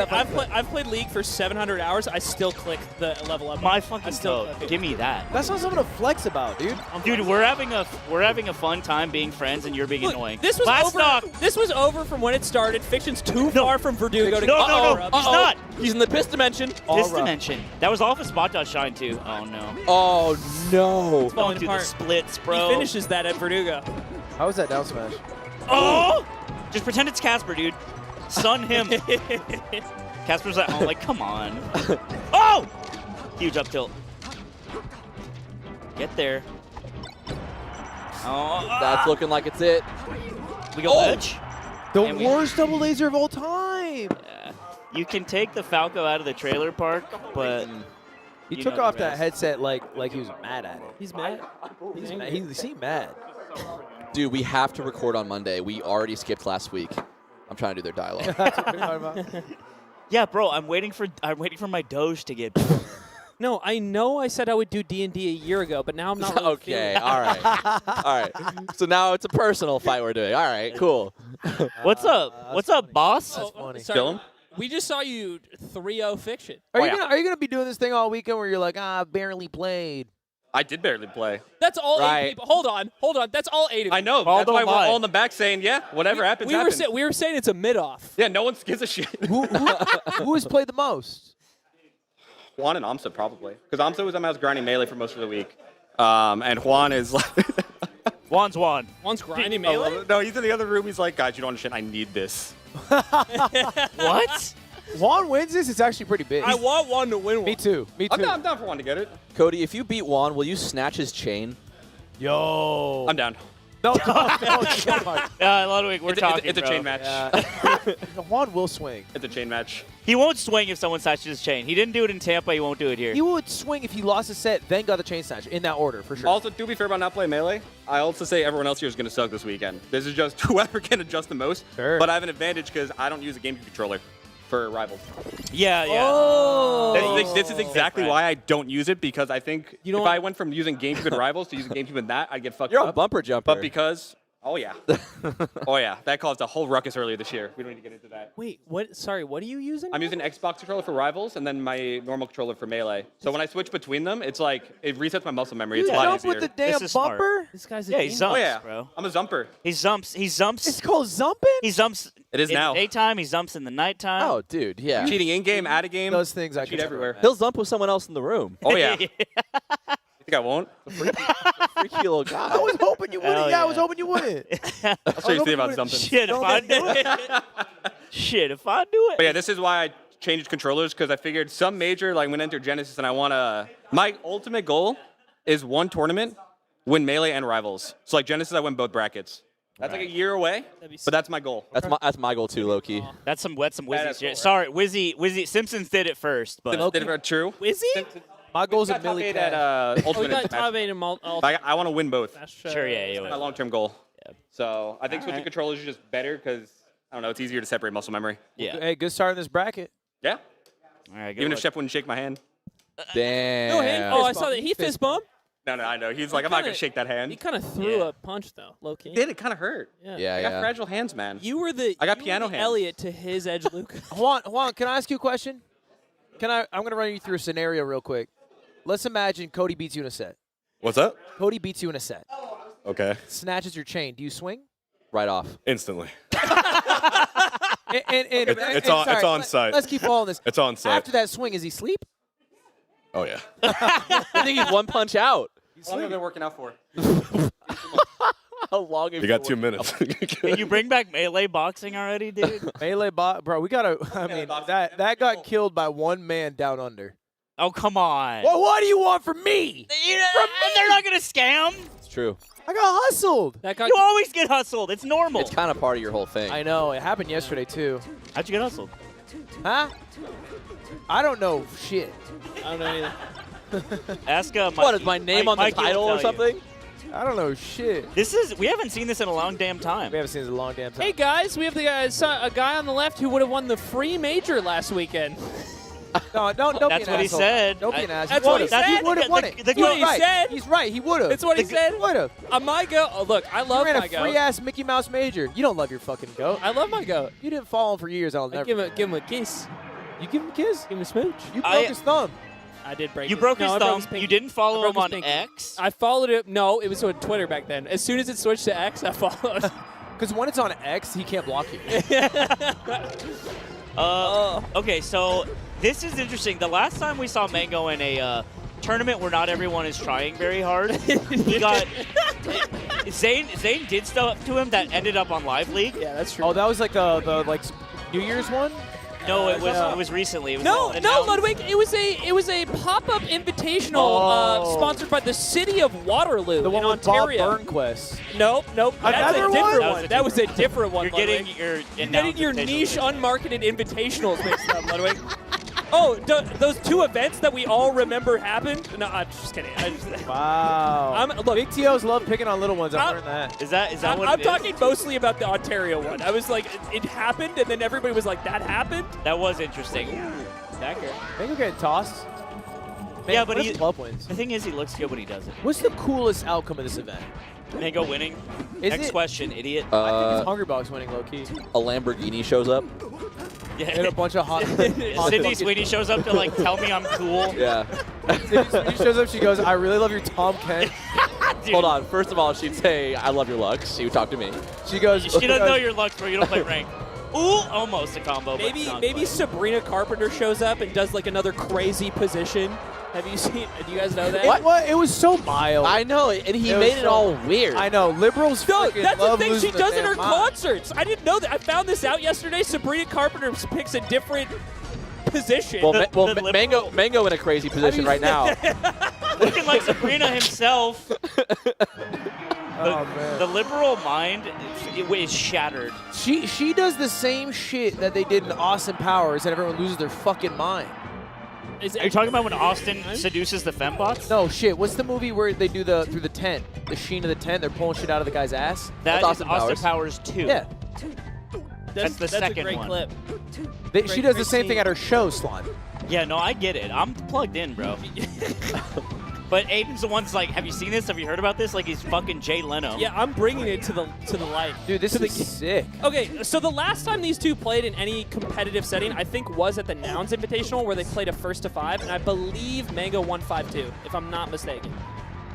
P: I've played League for 700 hours. I still click the level up.
E: My
P: I
E: fucking
P: still
E: toe.
P: click it.
E: Give me that.
J: That's not something to flex about, dude.
E: Dude, we're having a fun time being friends, and you're being
P: Look,
E: annoying.
P: This was
E: Last
P: over.
E: stock.
P: This was over from when it started. Fiction's too far from Verdugo to
E: No, he's not.
O: He's in the piss dimension.
E: This dimension. That was off of spot dot shine too. Oh no.
O: Oh no.
E: It's going through the splits, bro.
P: He finishes that at Verdugo.
J: How was that down smash?
E: Oh! Just pretend it's Casper, dude. Stun him. Casper's at home, like, come on. Oh! Huge up tilt. Get there. Oh,
O: That's looking like it's it.
E: We go edge.
J: The
E: And we-
J: worst double laser of all time.
E: You can take the Falco out of the trailer park, but
J: He
E: you
J: took
E: know the
J: off that
E: rest.
J: headset like he was mad at it.
P: He's mad.
J: He's mad. He seemed mad.
O: Dude, we have to record on Monday. We already skipped last week. I'm trying to do their dialogue.
J: That's what we're talking about.
E: Yeah, bro, I'm waiting for my Doge to get.
P: No, I know I said I would do D&D a year ago, but now I'm not really
O: Okay,
P: feeling it.
O: all right. All right. So now it's a personal fight we're doing. All right, cool.
E: What's up? What's up, boss?
J: That's funny.
P: Sorry. We just saw you 3-0 fiction.
J: Are you gonna be doing this thing all weekend where you're like, barely played?
I: I did barely play.
P: That's all 8 people. Hold on. That's all 8 of you.
I: I know. That's why we're all in the back saying, yeah, whatever happens, happens.
P: We were saying it's a mid-off.
I: Yeah, no one gives a shit.
J: Who has played the most?
I: Juan and Amsa, probably. Because Amsa was grinding melee for most of the week. And Juan is like...
E: Juan's Juan.
P: Juan's grinding melee?
I: No, he's in the other room. He's like, guys, you don't understand. I need this.
E: What?
J: Juan wins this. It's actually pretty big.
P: I want Juan to win one.
J: Me too.
I: I'm down for Juan to get it.
O: Cody, if you beat Juan, will you snatch his chain?
J: Yo.
I: I'm down.
J: No, come on.
E: Ludwig, we're talking,
I: It's a
E: bro.
I: chain match.
J: Juan will swing.
I: It's a chain match.
E: He won't swing if someone snatches his chain. He didn't do it in Tampa. He won't do it here.
J: He would swing if he lost a set, then got the chain snatch in that order for sure.
I: Also, to be fair about not playing melee, I also say everyone else here is going to suck this weekend. This is just whoever can adjust the most.
J: Sure.
I: But I have an advantage because I don't use a GameCube controller for Rivals.
E: Yeah.
J: Oh.
I: This is exactly why I don't use it, because I think if I went from using GameCube and Rivals to using GameCube and that, I'd get fucked up.
O: You're a bumper jumper.
I: But because... Oh, yeah. Oh, yeah. That caused a whole ruckus earlier this year. We don't need to get into that.
P: Wait, what? Sorry, what are you using?
I: I'm using Xbox controller for Rivals and then my normal controller for Melee. So when I switch between them, it's like, it resets my muscle memory. It's a lot easier.
J: with the damn bumper?
P: This guy's
E: he zumps,
I: Oh, yeah.
E: bro.
I: I'm a zumper.
E: He zumps.
J: It's called zumping?
E: He zumps.
I: It is
E: in
I: now.
E: the daytime. He zumps in the nighttime.
O: Oh, dude, yeah.
I: Cheating in-game, out of game.
J: Those things I
I: cheat
J: can
I: everywhere.
O: He'll zump with someone else in the room.
I: Oh, yeah. You think I won't?
O: Freaky little guy.
J: I was hoping you wouldn't.
E: Hell
J: Yeah, I
E: yeah.
J: was hoping you wouldn't.
I: I'll show you something about something.
E: Shit, if I do it. Shit, if I do it.
I: But yeah, this is why I changed controllers, because I figured some major, like I'm going to enter Genesis, and I want to... My ultimate goal is one tournament, win Melee and Rivals. So like Genesis, I win both brackets. That's like a year away, but that's my goal.
O: That's my goal too, low-key.
E: That's some Wizzy
I: Badass
E: shit.
I: goal,
E: Sorry, Wizzy. Simpsons did it first, but
I: Did it true?
P: Wizzy?
J: My goal's a
I: Got top
J: milli
I: eight
J: cat.
I: at
P: We
I: Ultimate
P: got
I: Match.
P: top 8 in
I: I want to win both.
E: sure, yeah.
I: That's my long-term goal. So I think switching controllers is just better because, I don't know, it's easier to separate muscle memory.
E: Yeah.
J: Hey, good start in this bracket.
I: Yeah.
E: All right, good
I: Even if
E: luck.
I: Shep wouldn't shake my hand.
O: Damn.
P: No, hey, oh, I saw that. He fist bump.
I: No, I know. He's like, I'm not going to shake that hand.
P: He kind of threw a punch, though, low key.
I: It kind of hurt.
O: Yeah,
I: I got fragile hands, man.
P: You were the
I: I got piano hands.
P: Elliot to his Edge Luke.
J: Juan, can I ask you a question? I'm going to run you through a scenario real quick. Let's imagine Cody beats you in a set.
F: What's up?
J: Cody beats you in a set.
F: Okay.
J: Snatches your chain. Do you swing?
O: Right off.
F: Instantly.
J: It's
F: on site.
J: Let's keep following this.
F: It's on site.
J: After that swing, is he sleep?
F: Oh, yeah.
O: I think he's one punch out.
I: How long have you been working out for?
O: How long have
F: You got 2 minutes.
E: Can you bring back melee boxing already, dude?
J: Melee bro, we gotta. I mean, that got killed by one man down under.
E: Oh, come on.
J: Well, what do you want from me?
E: They're not gonna scam.
O: It's true.
J: I got hustled.
E: You always get hustled. It's normal.
O: It's kind of part of your whole thing.
J: I know. It happened yesterday too.
E: How'd you get hustled?
J: Huh? I don't know shit.
P: I don't know either.
E: Ask
O: What is my name on the title or something?
J: I don't know shit.
E: We haven't seen this in a long damn time.
J: We haven't seen this in a long damn time.
P: Hey, guys, we have a guy on the left who would have won the free major last weekend.
J: No, don't
E: That's
J: be an
E: what he
J: asshole.
E: said.
J: Don't be an asshole.
P: That's what he said.
J: He would have won it.
E: The
J: He's
P: what he
J: right.
P: said.
J: He's right. He would have.
P: That's what he said.
J: Would have.
P: My goat. Oh, look, I love
J: You ran
P: my
J: a
P: goat.
J: free-ass Mickey Mouse major. You don't love your fucking goat.
P: I love my goat.
J: You didn't follow him for years. I'll never.
P: Give him a kiss.
J: You give him a kiss?
P: Give him a smooch.
J: You broke his thumb.
P: I did break.
E: You broke his
P: I broke
E: thumb.
P: pinky.
E: You didn't follow
P: I
E: him
P: broke
E: on
P: his pinky.
E: X.
P: I followed it. No, it was on Twitter back then. As soon as it switched to X, I followed.
J: Because when it's on X, he can't block you.
E: Okay, so this is interesting. The last time we saw MANG0 in a tournament where not everyone is trying very hard, he got Zane did stuff to him that ended up on Live League.
P: Yeah, that's true.
J: Oh, that was like the like New Year's one.
E: No, it was recently. It was
P: No,
E: announced.
P: Ludwig. It was a pop-up invitational sponsored by the city of Waterloo
J: The one
P: in
J: with
P: Ontario.
J: Bob Burnquist.
P: Nope. That's
J: Another
P: a different
J: one?
P: one. That was a different one.
E: You're getting
P: Ludwig.
E: your
P: You're getting your niche, unmarketed invitationals mixed up, Ludwig. Oh, those two events that we all remember happened? No, I'm just kidding.
J: Wow.
P: Look,
J: Big TOs love picking on little ones. I've learned that.
E: Is that what
P: I'm
E: it
P: talking
E: is?
P: mostly about the Ontario one. I was like, it happened, and then everybody was like, that happened?
E: That was interesting. Dagger.
J: Mango getting tossed.
E: Yeah, but
J: what if club wins.
E: The thing is, he looks good when he does it.
J: What's the coolest outcome of this event?
E: MANG0 winning.
J: Is
E: Next
J: it-
E: question, idiot.
J: I think it's HUNGRYBOX winning low key.
O: A Lamborghini shows up.
J: And a bunch of hot.
E: Sydney Sweeney shows up to like tell me I'm cool.
O: Yeah.
J: Sydney Sweeney shows up. She goes, "I really love your Tom Kent."
O: Hold on. First of all, she'd say, "I love your looks." She would talk to me.
J: She goes,
E: She doesn't know your Lux, bro. You don't play rank. Ooh, almost a combo.
P: Maybe Sabrina Carpenter shows up and does like another crazy position. Have you seen? Do you guys know that?
J: It was so mild.
O: I know, and he made it all weird.
J: I know. Liberals
P: No,
J: freaking
P: that's the
J: love
P: thing she
J: losing their
P: does in
J: damn
P: her
J: mind.
P: concerts. I didn't know that. I found this out yesterday. Sabrina Carpenter picks a different position.
O: Well, Mango in a crazy position right now.
E: Looking like Sabrina himself. The liberal mind is shattered.
J: She does the same shit that they did in Austin Powers, and everyone loses their fucking mind.
E: Are you talking about when Austin seduces the fembots?
J: No shit. What's the movie where they do through the tent, the sheen of the tent? They're pulling shit out of the guy's ass.
E: That's Austin Powers 2.
J: Yeah.
E: That's the second
P: a great
E: one.
P: clip.
J: She does the same thing at her show, Slime.
E: Yeah, no, I get it. I'm plugged in, bro. But Aiden's the one's like, have you seen this? Have you heard about this? Like he's fucking Jay Leno.
P: Yeah, I'm bringing it to the light.
J: Dude, this is sick.
P: Okay, so the last time these two played in any competitive setting, I think was at the Nouns Invitational where they played a 1-to-5, and I believe Mango won 5-2, if I'm not mistaken.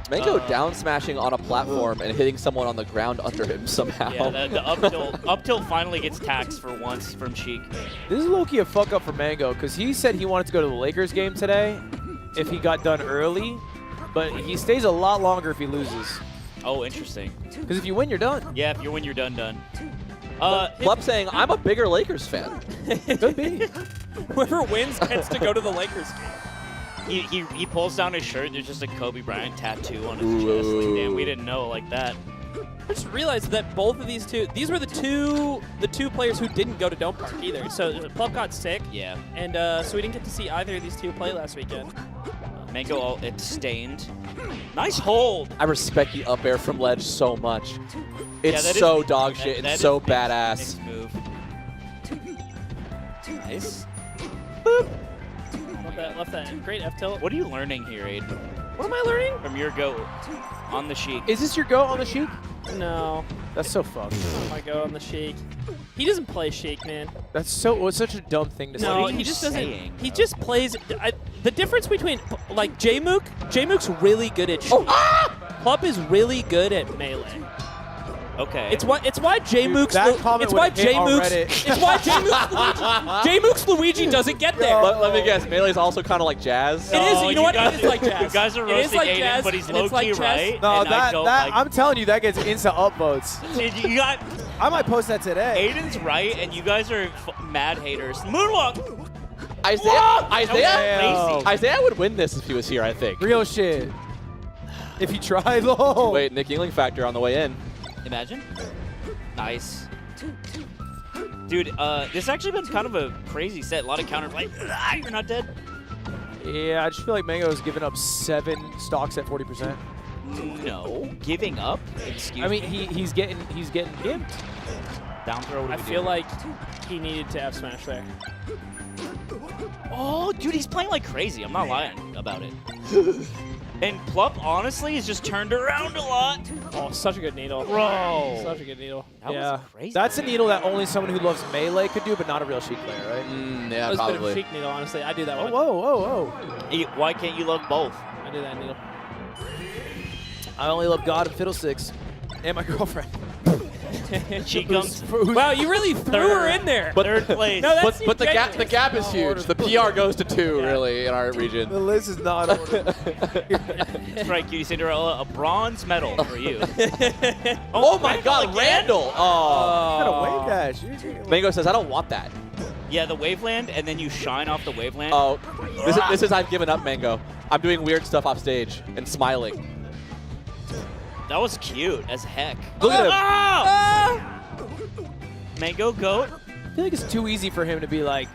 O: Mango down smashing on a platform and hitting someone on the ground under him somehow.
E: Yeah, the up tilt finally gets taxed for once from Sheik.
J: This is low-key a fuck up for Mango, because he said he wanted to go to the Lakers game today if he got done early, but he stays a lot longer if he loses.
E: Oh, interesting.
J: Because if you win, you're done.
E: Yeah, if you win, you're done.
O: Club saying, I'm a bigger Lakers fan.
J: Could be.
P: Whoever wins gets to go to the Lakers game.
E: He pulls down his shirt. There's just a Kobe Bryant tattoo on his chest. Like, damn, we didn't know like that.
P: I just realized that both of these were the two players who didn't go to Dome Park either. So Plup got sick.
E: Yeah.
P: And so we didn't get to see either of these two play last weekend.
E: Mango all stained. Nice hold.
O: I respect the up air from ledge so much. It's
E: that
O: so
E: is-
O: dog shit and
E: that
O: so
E: is
O: badass.
E: Next move. Nice.
P: Left that. Great F tilt.
E: What are you learning here, Aiden?
P: What am I learning?
E: From your go on the Sheik.
J: Is this your go on the Sheik?
P: No.
J: That's so fucked.
P: Oh my go on the Sheik. He doesn't play Sheik, man.
J: That's so such a dumb thing to say.
P: No, he just doesn't. He just plays. The difference between like J-Mook's really good at Sheik. Plup is really good at melee.
E: Okay.
P: It's why J-Mook's J-Mook's Luigi doesn't get there.
O: Let me guess, melee's also kind of like jazz.
P: It is. You know what? It is like jazz.
E: You guys are
P: It is
E: roasting
P: like
E: Aiden,
P: jazz,
E: but he's
P: and it's
E: low-key
P: like
E: right.
J: No,
E: and I don't like
J: I'm telling you, that gets instant upvotes.
E: You got.
J: I might post that today.
E: Aiden's right, and you guys are mad haters. Moonwalk.
O: Isaiah would win this if he was here, I think.
J: Real shit. If he tried, though.
O: Wait, Nick Yingling factor on the way in.
E: Imagine. Nice. Dude, this has actually been kind of a crazy set. A lot of counter like, you're not dead.
J: Yeah, I just feel like Mango's giving up 7 stocks at 40%.
E: No, giving up. Excuse me.
J: I mean, he's getting gimped.
E: Down throw.
P: I feel like he needed to F smash there.
E: Oh, dude, he's playing like crazy. I'm not lying about it. And Plup, honestly, has just turned around a lot.
P: Oh, such a good needle.
E: Bro.
P: Such a good needle.
E: That was crazy.
J: That's a needle that only someone who loves melee could do, but not a real Sheik player, right?
O: Yeah,
P: That was a bit of a
O: probably.
P: Sheik needle, honestly. I do that one.
J: Whoa.
E: Why can't you love both?
P: I do that needle.
J: I only love God and Fiddlesticks. And my girlfriend.
E: She comes.
P: Wow, you really threw her in there.
O: But
E: Third place.
P: No, that's
O: but the gap is huge. The PR goes to 2 really in our region.
J: The list is not ordered.
E: That's right, Cutie Cinderella. A bronze medal for you.
O: Oh my God, Randall! Oh.
J: Got a wave dash.
O: Mango says, I don't want that.
E: Yeah, the waveland, and then you shine off the waveland.
O: Oh, this is I've given up, Mango. I'm doing weird stuff off stage and smiling.
E: That was cute as heck.
O: Look at him.
E: Ah! Mango goat.
J: I feel like it's too easy for him to be like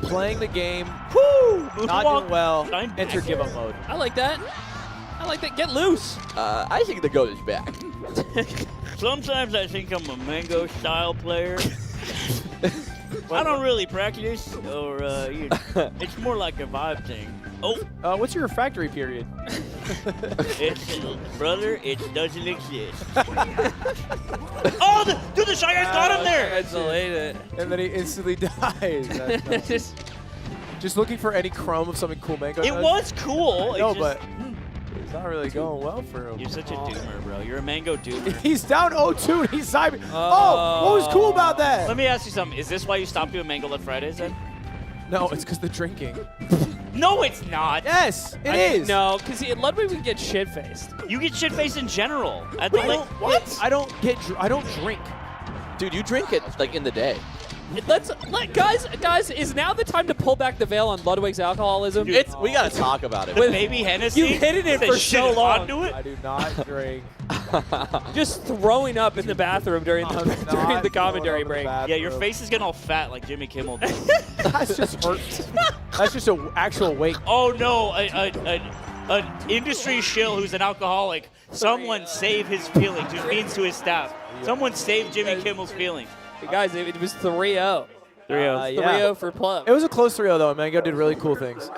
J: playing the game,
E: Woo!
J: not
E: Moonwalk.
J: doing well,
E: Shine
J: enter
E: back.
J: give up mode.
P: I like that. I like that. Get loose.
O: I think the goat is back.
E: Sometimes I think I'm a Mango style player. I don't really practice, or it's more like a vibe thing. Oh.
J: What's your refractory period?
E: Brother, it doesn't exist. Oh, dude, the Shy Guy's got him there.
P: I delayed it.
J: And then he instantly dies. Just looking for any crumb of something cool Mango
E: It
J: does.
E: was cool.
J: No,
E: It just-
J: but it's not really going well for him.
E: You're such a doomer, bro. You're a Mango doomer.
J: He's down 0-2 and he's side. Oh, what was cool about that?
E: Let me ask you something. Is this why you stopped doing Mango Left Fridays then?
J: No, it's because the drinking.
E: No, it's not.
J: Yes, it is.
P: No, because Ludwig would get shit-faced.
E: You get shit-faced in general. At the
J: What? I don't drink.
O: Dude, you drink it like in the day.
P: Guys, is now the time to pull back the veil on Ludwig's alcoholism?
O: We gotta talk about it.
E: With baby Hennessy?
P: You hidden it for so long.
J: I do not drink.
P: Just throwing up in the bathroom during the commentary break.
E: Yeah, your face is getting all fat like Jimmy Kimmel did.
J: That's just hurt. That's just an actual wake.
E: Oh no, an industry shill who's an alcoholic. Someone save his feelings, who's means to his staff. Someone save Jimmy Kimmel's feelings.
P: Hey guys, it was 3-0.
E: 3-0.
P: 3-0 for Plum.
J: It was a close 3-0 though. Mango did really cool things.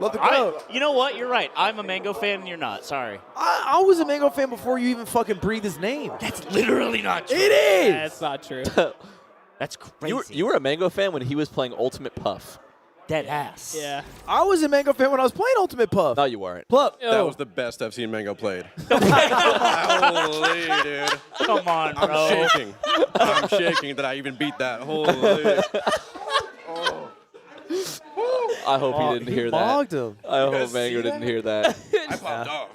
J: Love the crowd.
E: You know what? You're right. I'm a Mango fan and you're not. Sorry.
J: I was a Mango fan before you even fucking breathed his name.
E: That's literally not true.
J: It is.
P: That's not true.
E: That's crazy.
O: You were a Mango fan when he was playing Ultimate Puff.
E: Dead ass.
P: Yeah.
J: I was a Mango fan when I was playing Ultimate Puff.
O: No, you weren't.
J: Plup.
F: That was the best I've seen Mango played. Holy, dude.
E: Come on, bro.
F: I'm shaking. I'm shaking that I even beat that. Holy.
O: I hope he didn't hear that.
J: Mogged him.
O: I hope Mango didn't hear that.
F: I popped off.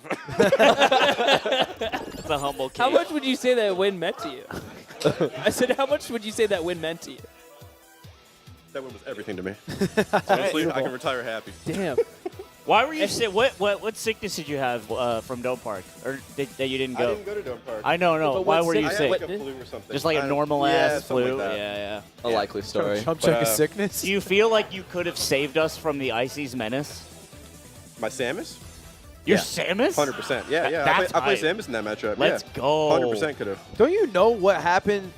E: It's a humble case.
P: How much would you say that win meant to you? I said, how much would you say that win meant to you?
F: That one was everything to me. Honestly, I can retire happy.
P: Damn.
E: Why were you sick? What sickness did you have from Dome Park, or that you didn't go?
F: I didn't go to Dome Park.
E: I know.
P: But
E: Why
P: what
E: were you
F: I had
E: sick?
F: like a flu or something.
E: Just like a normal
F: yeah,
E: ass
F: something
E: flu.
F: like that.
E: Yeah.
O: A likely story.
J: Chump check a sickness.
E: Do you feel like you could have saved us from the Icy's menace?
F: My Samus?
E: Your
F: Yeah.
E: Samus?
F: 100%. Yeah, yeah.
E: That's
F: I play
E: hype.
F: Samus in that matchup.
E: Let's
F: yeah.
E: go.
F: 100% could have.
J: Don't you know what happened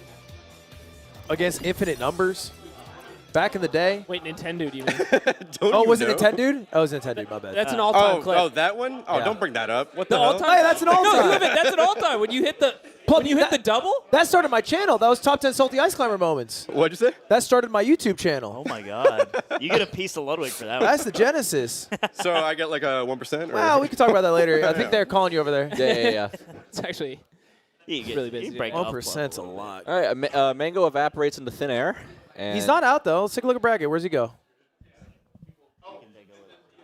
J: against Infinite Numbers back in the day?
P: Wait, Nintendo, do you mean?
J: Oh, was it Nintendo? Oh, it was Nintendo. My bad.
P: That's an all-time clip.
F: Oh, that one? Oh,
J: Yeah.
F: don't bring that up. What
P: The
F: the hell?
P: all-time?
J: Hey, that's an all-time.
P: No, that's an all-time. When you hit the the double?
J: That started my channel. That was top 10 Salty Ice Climber moments.
F: What'd you say?
J: That started my YouTube channel.
E: Oh my God! You get a piece of Ludwig for that one.
J: That's the genesis.
F: So I get like a 1%? Or?
J: Well, we can talk about that later. I think they're calling you over there.
O: Yeah.
P: It's actually
E: You get,
P: really busy.
E: You break
J: 1%'s a lot.
O: All right, Mango evaporates into thin air. And
J: He's not out, though. Let's take a look at bracket. Where's he go?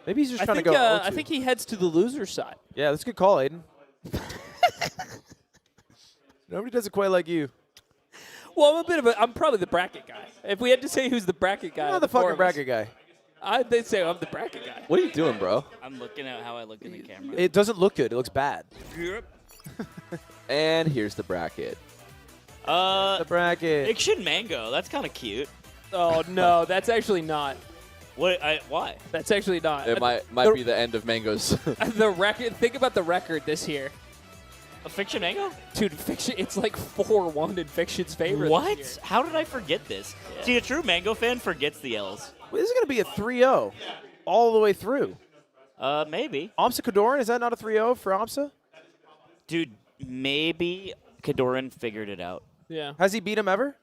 J: Maybe he's just trying to go.
P: I think he heads to the loser side.
J: Yeah, that's a good call, Aiden. Nobody does it quite like you.
P: Well, I'm probably the bracket guy. If we had to say who's the bracket guy,
J: You're not the fucking bracket guy.
P: I'd say I'm the bracket guy.
O: What are you doing, bro?
E: I'm looking at how I look in the camera.
J: It doesn't look good. It looks bad.
O: And here's the bracket.
J: The bracket.
E: Ikshin Mango. That's kind of cute.
P: Oh no, that's actually not.
E: Why?
P: That's actually not.
O: It might be the end of Mango's.
P: The record. Think about the record this year.
E: A Fiction Mango?
P: Dude, Fiction. It's like 4-1 in Fiction's favor. This year.
E: What? How did I forget this? Yeah. See, a true Mango fan forgets the L's.
J: Well, this is going to be a 3-0 all the way through.
E: Maybe.
J: Amsa Kadoran, is that not a 3-0 for Amsa?
E: Dude, maybe Kadoran figured it out.
P: Yeah.
J: Has he beat him ever?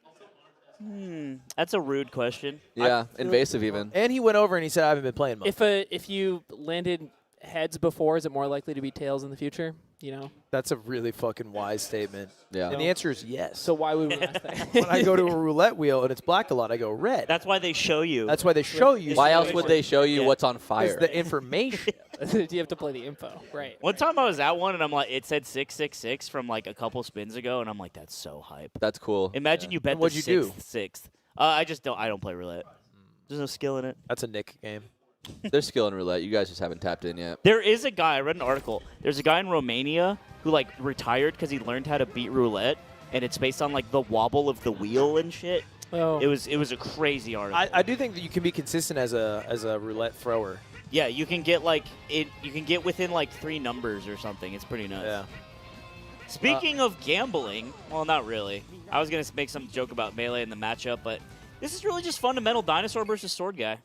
E: That's a rude question.
O: Yeah, invasive even.
J: And he went over and he said, I haven't been playing much.
P: If you landed heads before, is it more likely to be tails in the future? You know?
J: That's a really fucking wise statement.
O: Yeah.
J: And the answer is yes.
P: So why would we ask that?
J: When I go to a roulette wheel and it's black a lot, I go red.
E: That's why they show you.
J: That's why they show you.
O: Why else would they show you what's on fire?
J: It's the information.
P: You have to play the info, right?
E: One time I was at one and I'm like, it said 666 from like a couple spins ago, and I'm like, that's so hype.
O: That's cool.
E: Imagine you bet
J: And what'd
E: the
J: you do?
E: sixth. I don't play roulette. There's no skill in it.
J: That's a Nick game.
O: There's skill in roulette. You guys just haven't tapped in yet.
E: There is a guy, I read an article, there's a guy in Romania who like retired because he learned how to beat roulette, and it's based on like the wobble of the wheel and shit.
P: Oh.
E: It was a crazy article.
J: I do think that you can be consistent as a roulette thrower.
E: Yeah, you can get like you can get within like 3 numbers or something. It's pretty nuts.
J: Yeah.
E: Speaking of gambling, well, not really. I was gonna make some joke about Melee in the matchup, but this is really just fundamental dinosaur versus sword guy.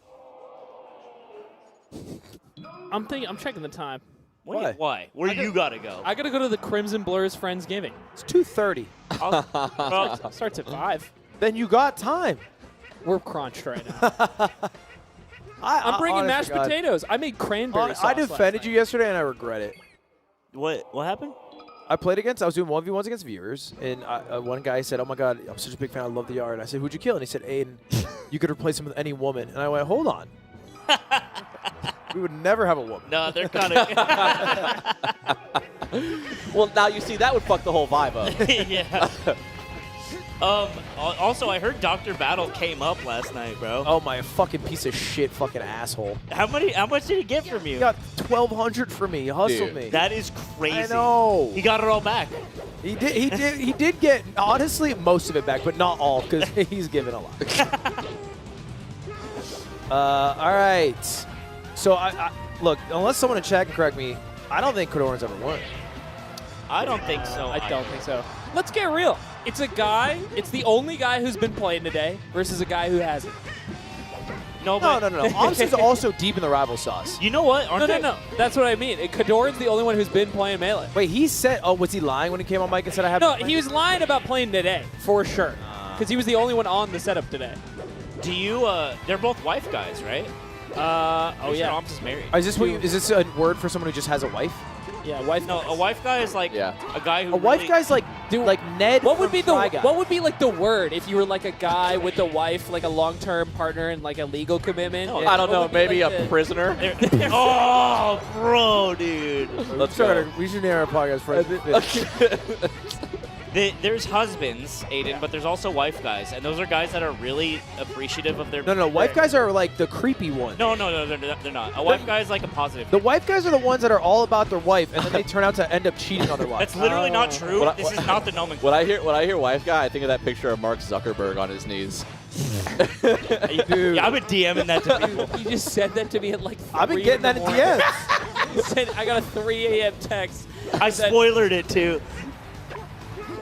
P: I'm checking the time.
E: Why? Why? Where you gotta go?
P: I gotta go to the Crimson Blur's Friendsgiving.
J: It's 2:30.
P: Starts at 5.
J: Then you got time.
P: We're crunched right now. I'm bringing mashed potatoes. I made cranberry sauce.
J: I defended you yesterday, and I regret it.
E: What happened?
J: I was doing 1v1s against viewers, and one guy said, "Oh my God, I'm such a big fan. I love the art." And I said, "Who'd you kill?" And he said, "Aiden, you could replace him with any woman." And I went, "Hold on." We would never have a woman.
E: No, they're kind of.
O: Well, now you see, that would fuck the whole vibe up.
E: Yeah. Also, I heard Dr. Battle came up last night, bro.
J: Oh, my fucking piece of shit fucking asshole.
E: How much did he get from you?
J: He got 1,200 from me. He hustled me.
E: That is crazy.
J: I know.
E: He got it all back.
J: He did get, honestly, most of it back, but not all, because he's given a lot. All right. So, look, unless someone in chat can correct me, I don't think Kodoran's ever won.
E: I don't think so.
P: I don't think so. Let's get real. It's the only guy who's been playing today versus a guy who hasn't.
J: No. Omsa's also deep in the rival sauce.
E: You know what?
P: No. That's what I mean. Kodoran's the only one who's been playing Melee.
J: Wait, he said, was he lying when he came on mic and said I have?
P: No, he was lying about playing today, for sure. Because he was the only one on the setup today.
E: Do you, they're both wife guys, right?
P: Oh yeah.
E: Omsa's married.
J: Is this a word for someone who just has a wife?
P: Yeah, wife.
E: No, a wife guy is like a guy who.
J: A wife guy's like Ned.
P: What would be
J: Fry Guy.
P: What would be like the word if you were like a guy with a wife, like a long-term partner and like a legal commitment?
O: No, I don't know. Maybe
P: like
O: a prisoner.
E: Oh, bro, dude.
J: Let's go. We should name our podcast for
E: There's husbands, Aiden, but there's also wife guys, and those are guys that are really appreciative of their.
J: No. Wife guys are like the creepy ones.
E: No, they're not. A wife guy is like a positive.
J: The wife guys are the ones that are all about their wife, and then they turn out to end up cheating on their wife.
E: That's literally not true. This is not the nomenclature.
O: When I hear wife guy, I think of that picture of Mark Zuckerberg on his knees.
E: Dude. Yeah, I've been DMing that to people.
P: You just said that to me at like 3
J: I've been getting that in DMs.
P: You said I got a 3 a.m. text.
E: I spoilered it too.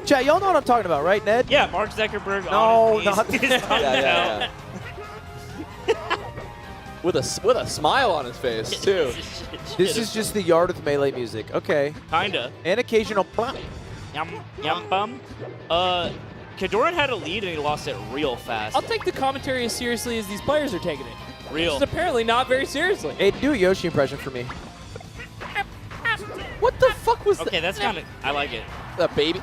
J: Chat, y'all know what I'm talking about, right, Ned?
E: Yeah, Mark Zuckerberg.
J: No,
E: not this.
O: Yeah. With a smile on his face too.
J: This is just the yard with Melee music. Okay.
E: Kinda.
J: And occasional bum.
E: Yum bum. Kodoran had a lead and he lost it real fast.
P: I'll take the commentary as seriously as these players are taking it.
E: Real.
P: Which is apparently not very seriously.
J: Hey, do a Yoshi impression for me.
O: What the fuck was that?
E: Okay, that's kind of. I like it.
O: A baby.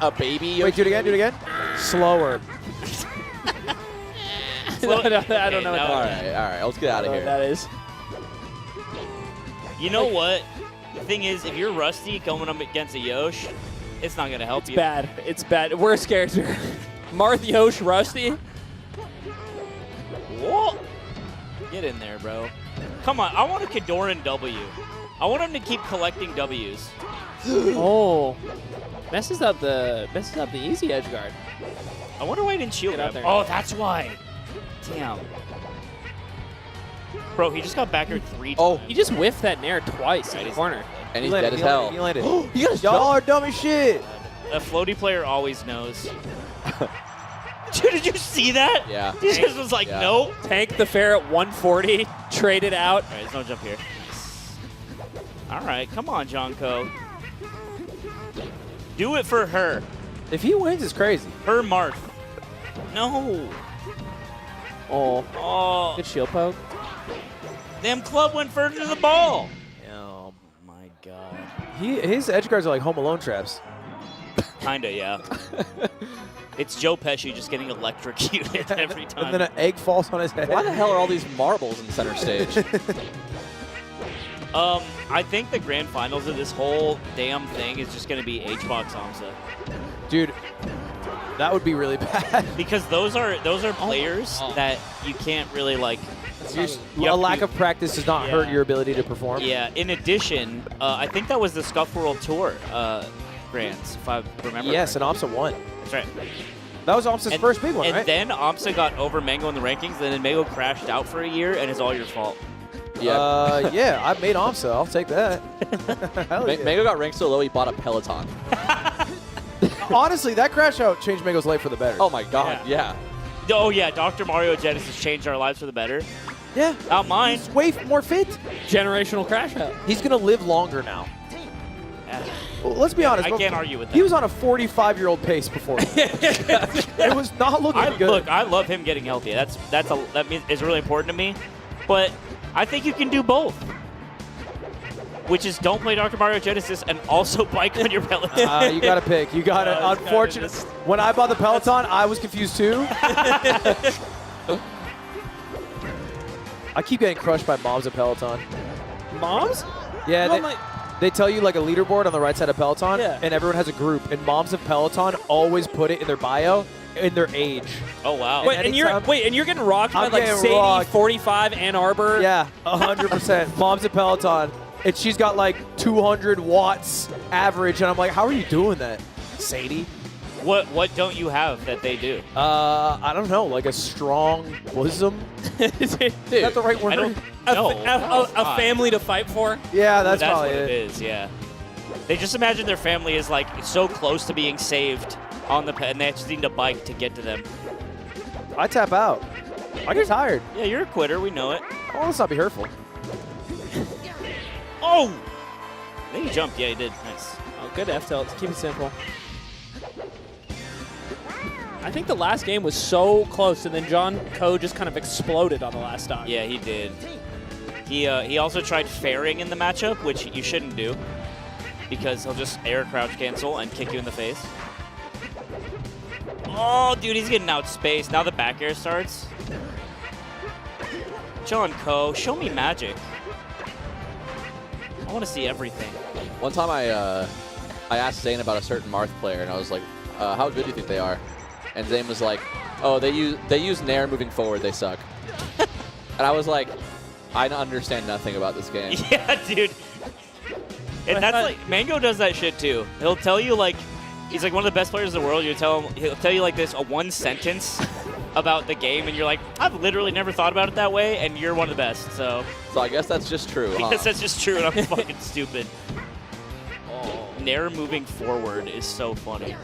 J: Wait, do it again. Slower.
P: I don't know.
O: All right. Let's get out of here.
P: That is.
E: You know what? The thing is, if you're Rusty going up against a Yosh, it's not gonna help you.
P: Bad. It's bad. Worst character. Marth, Yosh, Rusty.
E: Whoa! Get in there, bro. Come on. I want a Kodoran W. I want him to keep collecting W's.
P: Oh. Messes up the easy edge guard.
E: I wonder why he didn't shield
P: Get out
E: grab.
P: there.
E: Oh, that's why. Damn. Bro, he just got back here 3 times.
P: Oh, he just whiffed that nair twice in the corner.
O: And he's dead as hell.
J: He landed.
O: Y'all
J: are dumb as shit.
E: A floaty player always knows. Dude, did you see that?
O: Yeah.
E: He just was like, nope.
P: Tank the fair at 140. Traded out.
E: All right, there's no jump here. All right, come on, Jonko. Do it for her.
J: If he wins, it's crazy.
E: Her Marth. No.
P: Oh. Good shield poke.
E: Damn club went further to the ball.
J: Oh
E: my God.
J: His edge guards are like Home Alone traps.
E: Kinda, yeah. It's Joe Pesci just getting electrocuted every time.
J: And then an egg falls on his head.
O: Why the hell are all these marbles in center stage?
E: I think the grand finals of this whole damn thing is just going to be HUNGRYBOX Omsa.
J: Dude, that would be really bad.
E: Because those are players that you can't really like.
J: A lack of practice does not hurt your ability to perform.
E: Yeah. In addition, I think that was the Scuff World Tour grands, if I remember.
J: Yes, and Omsa won.
E: That's right.
J: That was Omsa's first big one,
E: and
J: right?
E: then Omsa got over MANG0 in the rankings, and then MANG0 crashed out for a year, and it's all your fault.
O: Yeah.
J: Yeah, I made Omsa. I'll take that.
O: MANG0 got ranked so low he bought a Peloton.
J: Honestly, that crash out changed MANGO's life for the better.
O: Oh my God, yeah.
E: Oh yeah, Dr. Mario Genesis changed our lives for the better.
J: Yeah.
E: Not mine.
J: He's way more fit.
P: Generational crash out.
J: He's going to live longer now. Well, let's be honest.
E: I can't argue with that.
J: He was on a 45-year-old pace before. It was not looking good.
E: Look, I love him getting healthy. That is really important to me. But I think you can do both. Which is don't play Dr. Mario Genesis and also bike on your Peloton.
J: You got to pick. You got to. Unfortunately, when I bought the Peloton, I was confused too. I keep getting crushed by moms at Peloton.
P: Moms?
J: Yeah, they tell you like a leaderboard on the right side of Peloton, and everyone has a group. And moms of Peloton always put it in their bio in their age.
E: Oh wow!
P: Wait, and you're getting rocked by like Sadie, rocked. 45, Ann Arbor.
J: Yeah, 100%. Moms of Peloton, and she's got like 200 watts average, and I'm like, how are you doing that, Sadie?
E: What don't you have that they do?
J: I don't know, like a strong bosom. Is that the right word?
E: I don't know.
P: A family to fight for?
J: Yeah, that's
E: what
J: probably
E: it is. Yeah. They just imagine their family is like so close to being saved on the and they just need a bike to get to them.
J: I tap out. I get tired.
E: Yeah, you're a quitter. We know it.
J: Oh, let's not be hurtful.
E: Oh! I think he jumped. Yeah, he did. Nice.
P: Oh, good F-tilt. Keep it simple. I think the last game was so close, and then John Coe just kind of exploded on the last stock.
E: Yeah, he did. He also tried fairing in the matchup, which you shouldn't do, because he'll just air crouch cancel and kick you in the face. Oh, dude, he's getting outspaced. Now the back air starts. John Coe, show me magic. I want to see everything.
O: One time I asked Zane about a certain Marth player, and I was like, how good do you think they are? And Zane was like, oh, they use Nair moving forward, they suck. And I was like, I understand nothing about this game.
E: Yeah, dude. And that's like, MANG0 does that shit too. He'll tell you like, he's like one of the best players in the world. He'll tell you like this, a one sentence about the game, and you're like, I've literally never thought about it that way, and you're one of the best, so.
O: So I guess that's just true,
E: I guess that's just true, and I'm fucking stupid. Oh, Nair moving forward is so funny.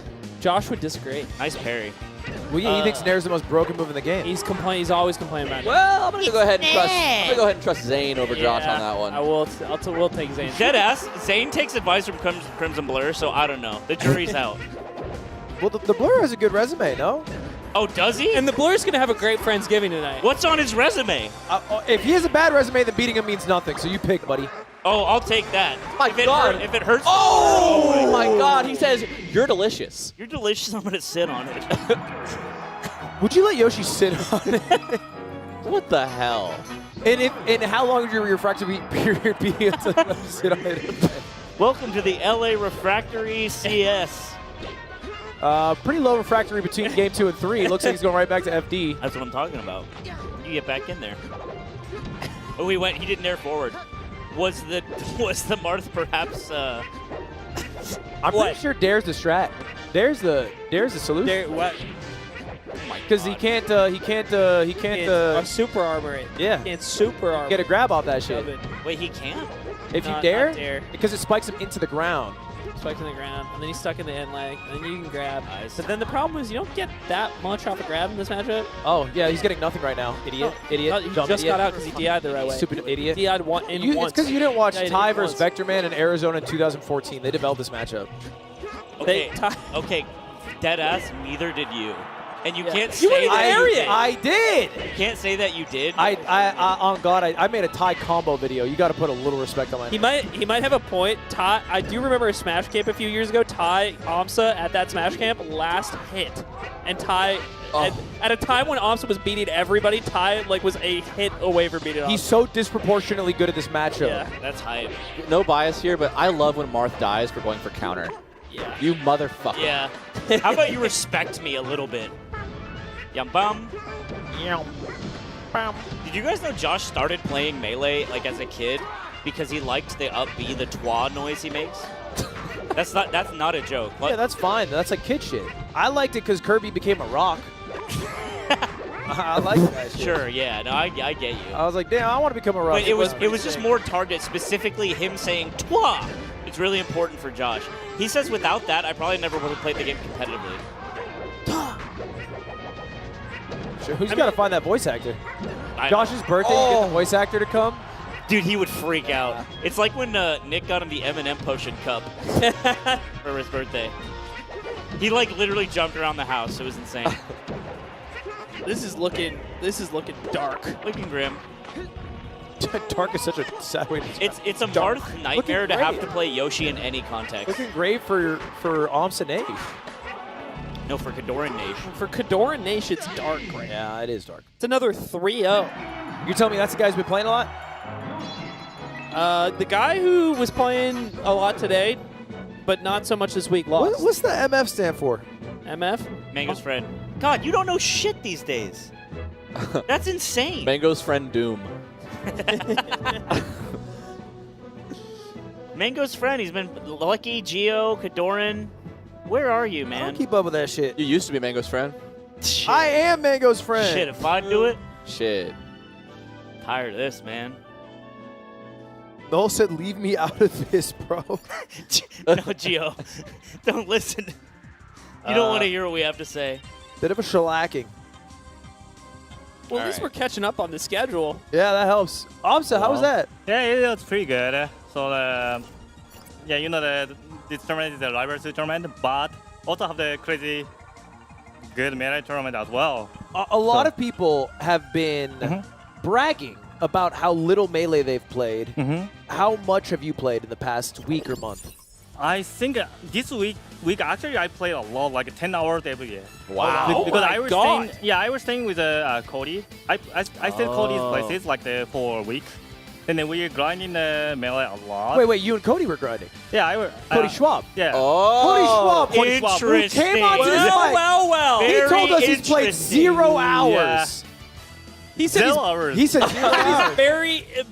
P: Josh would disagree.
E: Nice parry.
J: Well, yeah, he thinks Nair's the most broken move in the game.
P: He's always complaining about it.
O: Well, I'm gonna go ahead and trust Zane over Josh on that one.
P: I will. We'll take Zane.
E: Deadass. Zane takes advice from Crimson Blur, so I don't know. The jury's out.
J: Well, the Blur has a good resume, no?
E: Oh, does he?
P: And the Blur's gonna have a great Friendsgiving tonight.
E: What's on his resume?
J: If he has a bad resume, then beating him means nothing. So you pick, buddy.
E: Oh, I'll take that.
O: My God.
E: If it hurts.
O: Oh my God. He says, you're delicious.
E: You're delicious. I'm going to sit on it.
J: Would you let Yoshi sit on it?
O: What the hell?
J: And how long would your refractory period be until you sit on it?
E: Welcome to the LA Refractory CS.
J: Pretty low refractory between game 2 and 3. Looks like he's going right back to FD.
E: That's what I'm talking about. You get back in there. Oh, he didn't air forward. Was the Marth perhaps?
J: I'm pretty sure Dare's the strat. Dare's the solution.
P: Dare, what?
J: Because he can't
P: super armor it.
J: Yeah.
P: He can't super armor.
J: Get a grab off that shit.
E: Wait, he can't?
J: If you
P: Not
J: dare, because it spikes him into the ground.
P: Spikes in the ground, and then he's stuck in the end leg, and then you can grab. Nice. But then the problem is you don't get that much off a grab in this matchup.
J: Oh, yeah, he's getting nothing right now. Idiot. Idiot.
P: He just got out because he DI'd the right way.
J: Stupid idiot.
P: DI'd once.
J: It's because you didn't watch Ty versus Vector Man in Arizona in 2014. They developed this matchup.
E: Okay, okay, deadass, neither did you. And you can't say that
J: you did. I did.
E: You can't say that you did.
J: On God, I made a Ty combo video. You got to put a little respect on my name.
P: He might have a point. Ty, I do remember a Smash Camp a few years ago. Ty Amsa at that Smash Camp last hit, and Ty at a time when Amsa was beating everybody, Ty was a hit away from beating Amsa.
J: He's so disproportionately good at this matchup.
P: Yeah,
E: that's hype.
O: No bias here, but I love when Marth dies for going for counter.
E: Yeah.
O: You motherfucker.
E: Yeah. How about you respect me a little bit? Yum bum. Yum. Bum. Did you guys know Josh started playing Melee as a kid because he liked the up B, the twa noise he makes? That's not a joke.
J: Yeah, that's fine. That's like kid shit. I liked it because Kirby became a rock. I like that shit.
E: Sure, yeah. No, I get you.
J: I was like, damn, I want to become a rock.
E: But it was just more target, specifically him saying twa. It's really important for Josh. He says without that, I probably never would have played the game competitively.
J: Sure, who's got to find that voice actor? Josh's birthday, you get the voice actor to come.
E: Dude, he would freak out. It's like when Nick got him the M&M potion cup for his birthday. He like literally jumped around the house. It was insane.
P: This is looking dark.
E: Looking grim.
J: Dark is such a sad way to
E: It's a Marth nightmare to have to play Yoshi in any context.
J: Looking great for Omsa Nation.
E: No, for Kadoran Nation.
P: For Kadoran Nation, it's dark right
J: now. Yeah, it is dark.
P: It's another 3-0.
J: You telling me that's the guy who's been playing a lot?
P: The guy who was playing a lot today, but not so much this week, lost.
J: What's the MF stand for?
P: MF?
E: Mango's friend. God, you don't know shit these days. That's insane.
O: Mango's friend Doom.
E: Mango's friend. He's been Lucky, Geo, Kadoran. Where are you, man?
J: I don't keep up with that shit.
O: You used to be Mango's friend.
E: Shit.
J: I am Mango's friend.
E: Shit, if I do it.
O: Shit.
E: Tired of this, man.
J: Noel said, leave me out of this, bro.
E: No, Geo. Don't listen. You don't want to hear what we have to say.
J: Bit of a shellacking.
P: Well, at least we're catching up on the schedule.
J: Yeah, that helps. Omsa, how was that?
S: Yeah, it was pretty good. So, yeah, you know, this tournament is the Rivals tournament, but also have the crazy good Melee tournament as well.
J: A lot of people have been bragging about how little Melee they've played. How much have you played in the past week or month?
S: I think this week actually I played a lot, like 10 hours every day.
J: Wow!
S: Because I was staying with Cody. I stayed Cody's places like for a week, and then we were grinding the Melee a lot.
J: Wait, you and Cody were grinding?
S: Yeah, I were.
J: Cody Schwab.
S: Yeah.
J: Oh, Cody Schwab. Who came onto this fight.
P: Well.
J: He told us he's played 0 hours.
S: Yeah.
P: He said
S: 0 hours.
J: He said 0 hours.
P: He's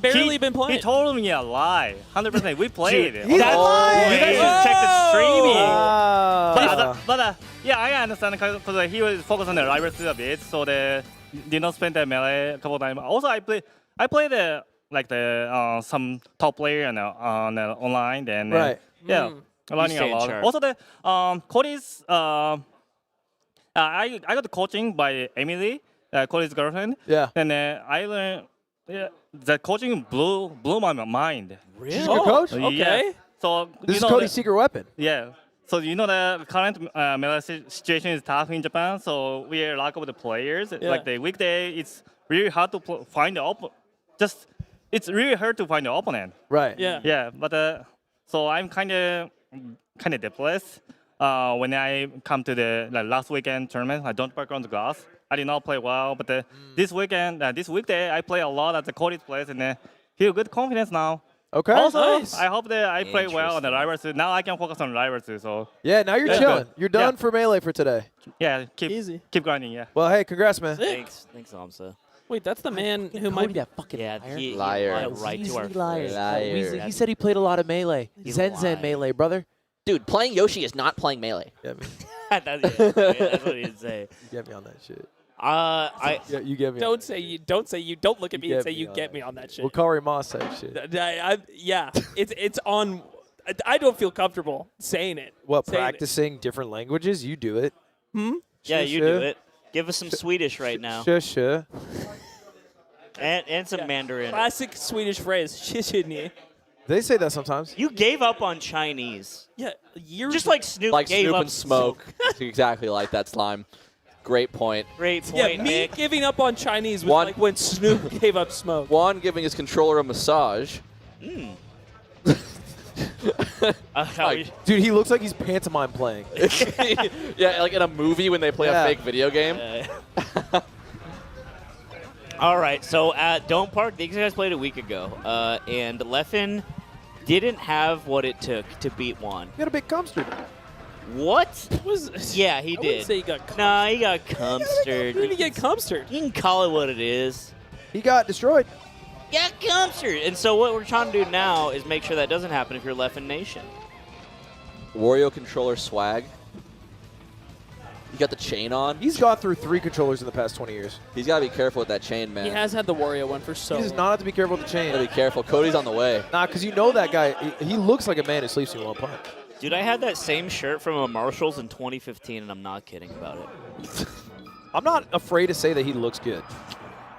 P: barely been playing.
S: He told me a lie. 100%. We played.
J: He's lying.
S: You guys should check the streaming.
J: But
S: Yeah, I understand because he was focused on the Rivals a bit, so they did not spend the Melee a couple of times. Also, I played some top player on online. Then
J: right.
S: Yeah, learning a lot. Also, the Cody's I got the coaching by Emily. Cody's girlfriend.
J: Yeah.
S: And I learned the coaching blew my mind.
J: Really? She's a good coach?
S: Yeah.
P: Okay.
S: So
J: this is Cody's secret weapon.
S: Yeah. So you know the current Melee situation is tough in Japan. So we are lack of the players.
P: Yeah.
S: Like the weekday, it's really hard to find the it's really hard to find the opponent.
J: Right.
P: Yeah.
S: Yeah. But so I'm kind of depressed when I come to the last weekend tournament. I don't work on the glass. I did not play well, but this weekday, I play a lot at the Cody's place, and feel good confidence now.
J: Okay.
S: Also,
P: nice.
S: I hope that I play well on the Rivals. Now I can focus on Rivals. So
J: Yeah, now you're
S: that's
J: chilling.
S: good.
J: You're done for Melee for today.
S: Yeah, keep grinding. Yeah.
J: Well, hey, congrats, man.
E: Thanks, Omsa.
P: Wait, that's the man who might be
A: that fucking
O: liar.
E: Right to our
O: Liar.
A: He said he played a lot of Melee. Zen Melee, brother.
O: Dude, playing Yoshi is not playing Melee.
J: Yeah, man.
E: That's what he'd say.
J: You get me on that shit.
P: Yeah,
J: you get me.
P: Don't say you. Don't say you. Don't look at me and say you
J: on
P: get
J: that
P: me on that shit.
J: We'll call Moss type shit.
P: Yeah, it's on. I don't feel comfortable saying it.
J: What,
P: saying
J: practicing different languages? You do it.
E: Yeah, you do it. Give us some Swedish right now.
J: Sure.
E: And some Mandarin.
P: Classic Swedish phrase. Shishini.
J: They say that sometimes.
E: You gave up on Chinese.
P: Yeah, years.
E: Just like Snoop
O: Like
E: gave
O: Snoop
E: up
O: and Smoke. Exactly like that slime. Great point.
E: Great point,
P: Yeah, me
E: Nick.
P: giving up on Chinese was like when Snoop gave up Smoke.
O: Juan giving his controller a massage.
J: Dude, he looks like he's pantomime playing.
O: Yeah, like in a movie when they play a fake video game.
E: All right, so Don't Park, these guys played a week ago, and Leffen didn't have what it took to beat Juan.
J: He got a big cumster.
E: What? Yeah, he
P: I
E: did.
P: wouldn't say he got
E: Nah, he got cumstered.
P: Who did he get cumstered?
E: You can call it what it is.
J: He got destroyed.
E: Yeah, cumstered. And so what we're trying to do now is make sure that doesn't happen if you're Leffen Nation.
O: Wario controller swag. You got the chain on.
J: He's gone through 3 controllers in the past 20 years.
O: He's got to be careful with that chain, man.
P: He has had the Wario one for so
J: He does
P: long.
J: not have to be careful with the chain.
O: Gotta be careful. Cody's on the way.
J: Nah, because you know that guy. He looks like a man who sleeps in one punch.
E: Dude, I had that same shirt from a Marshalls in 2015, and I'm not kidding about it.
J: I'm not afraid to say that he looks good.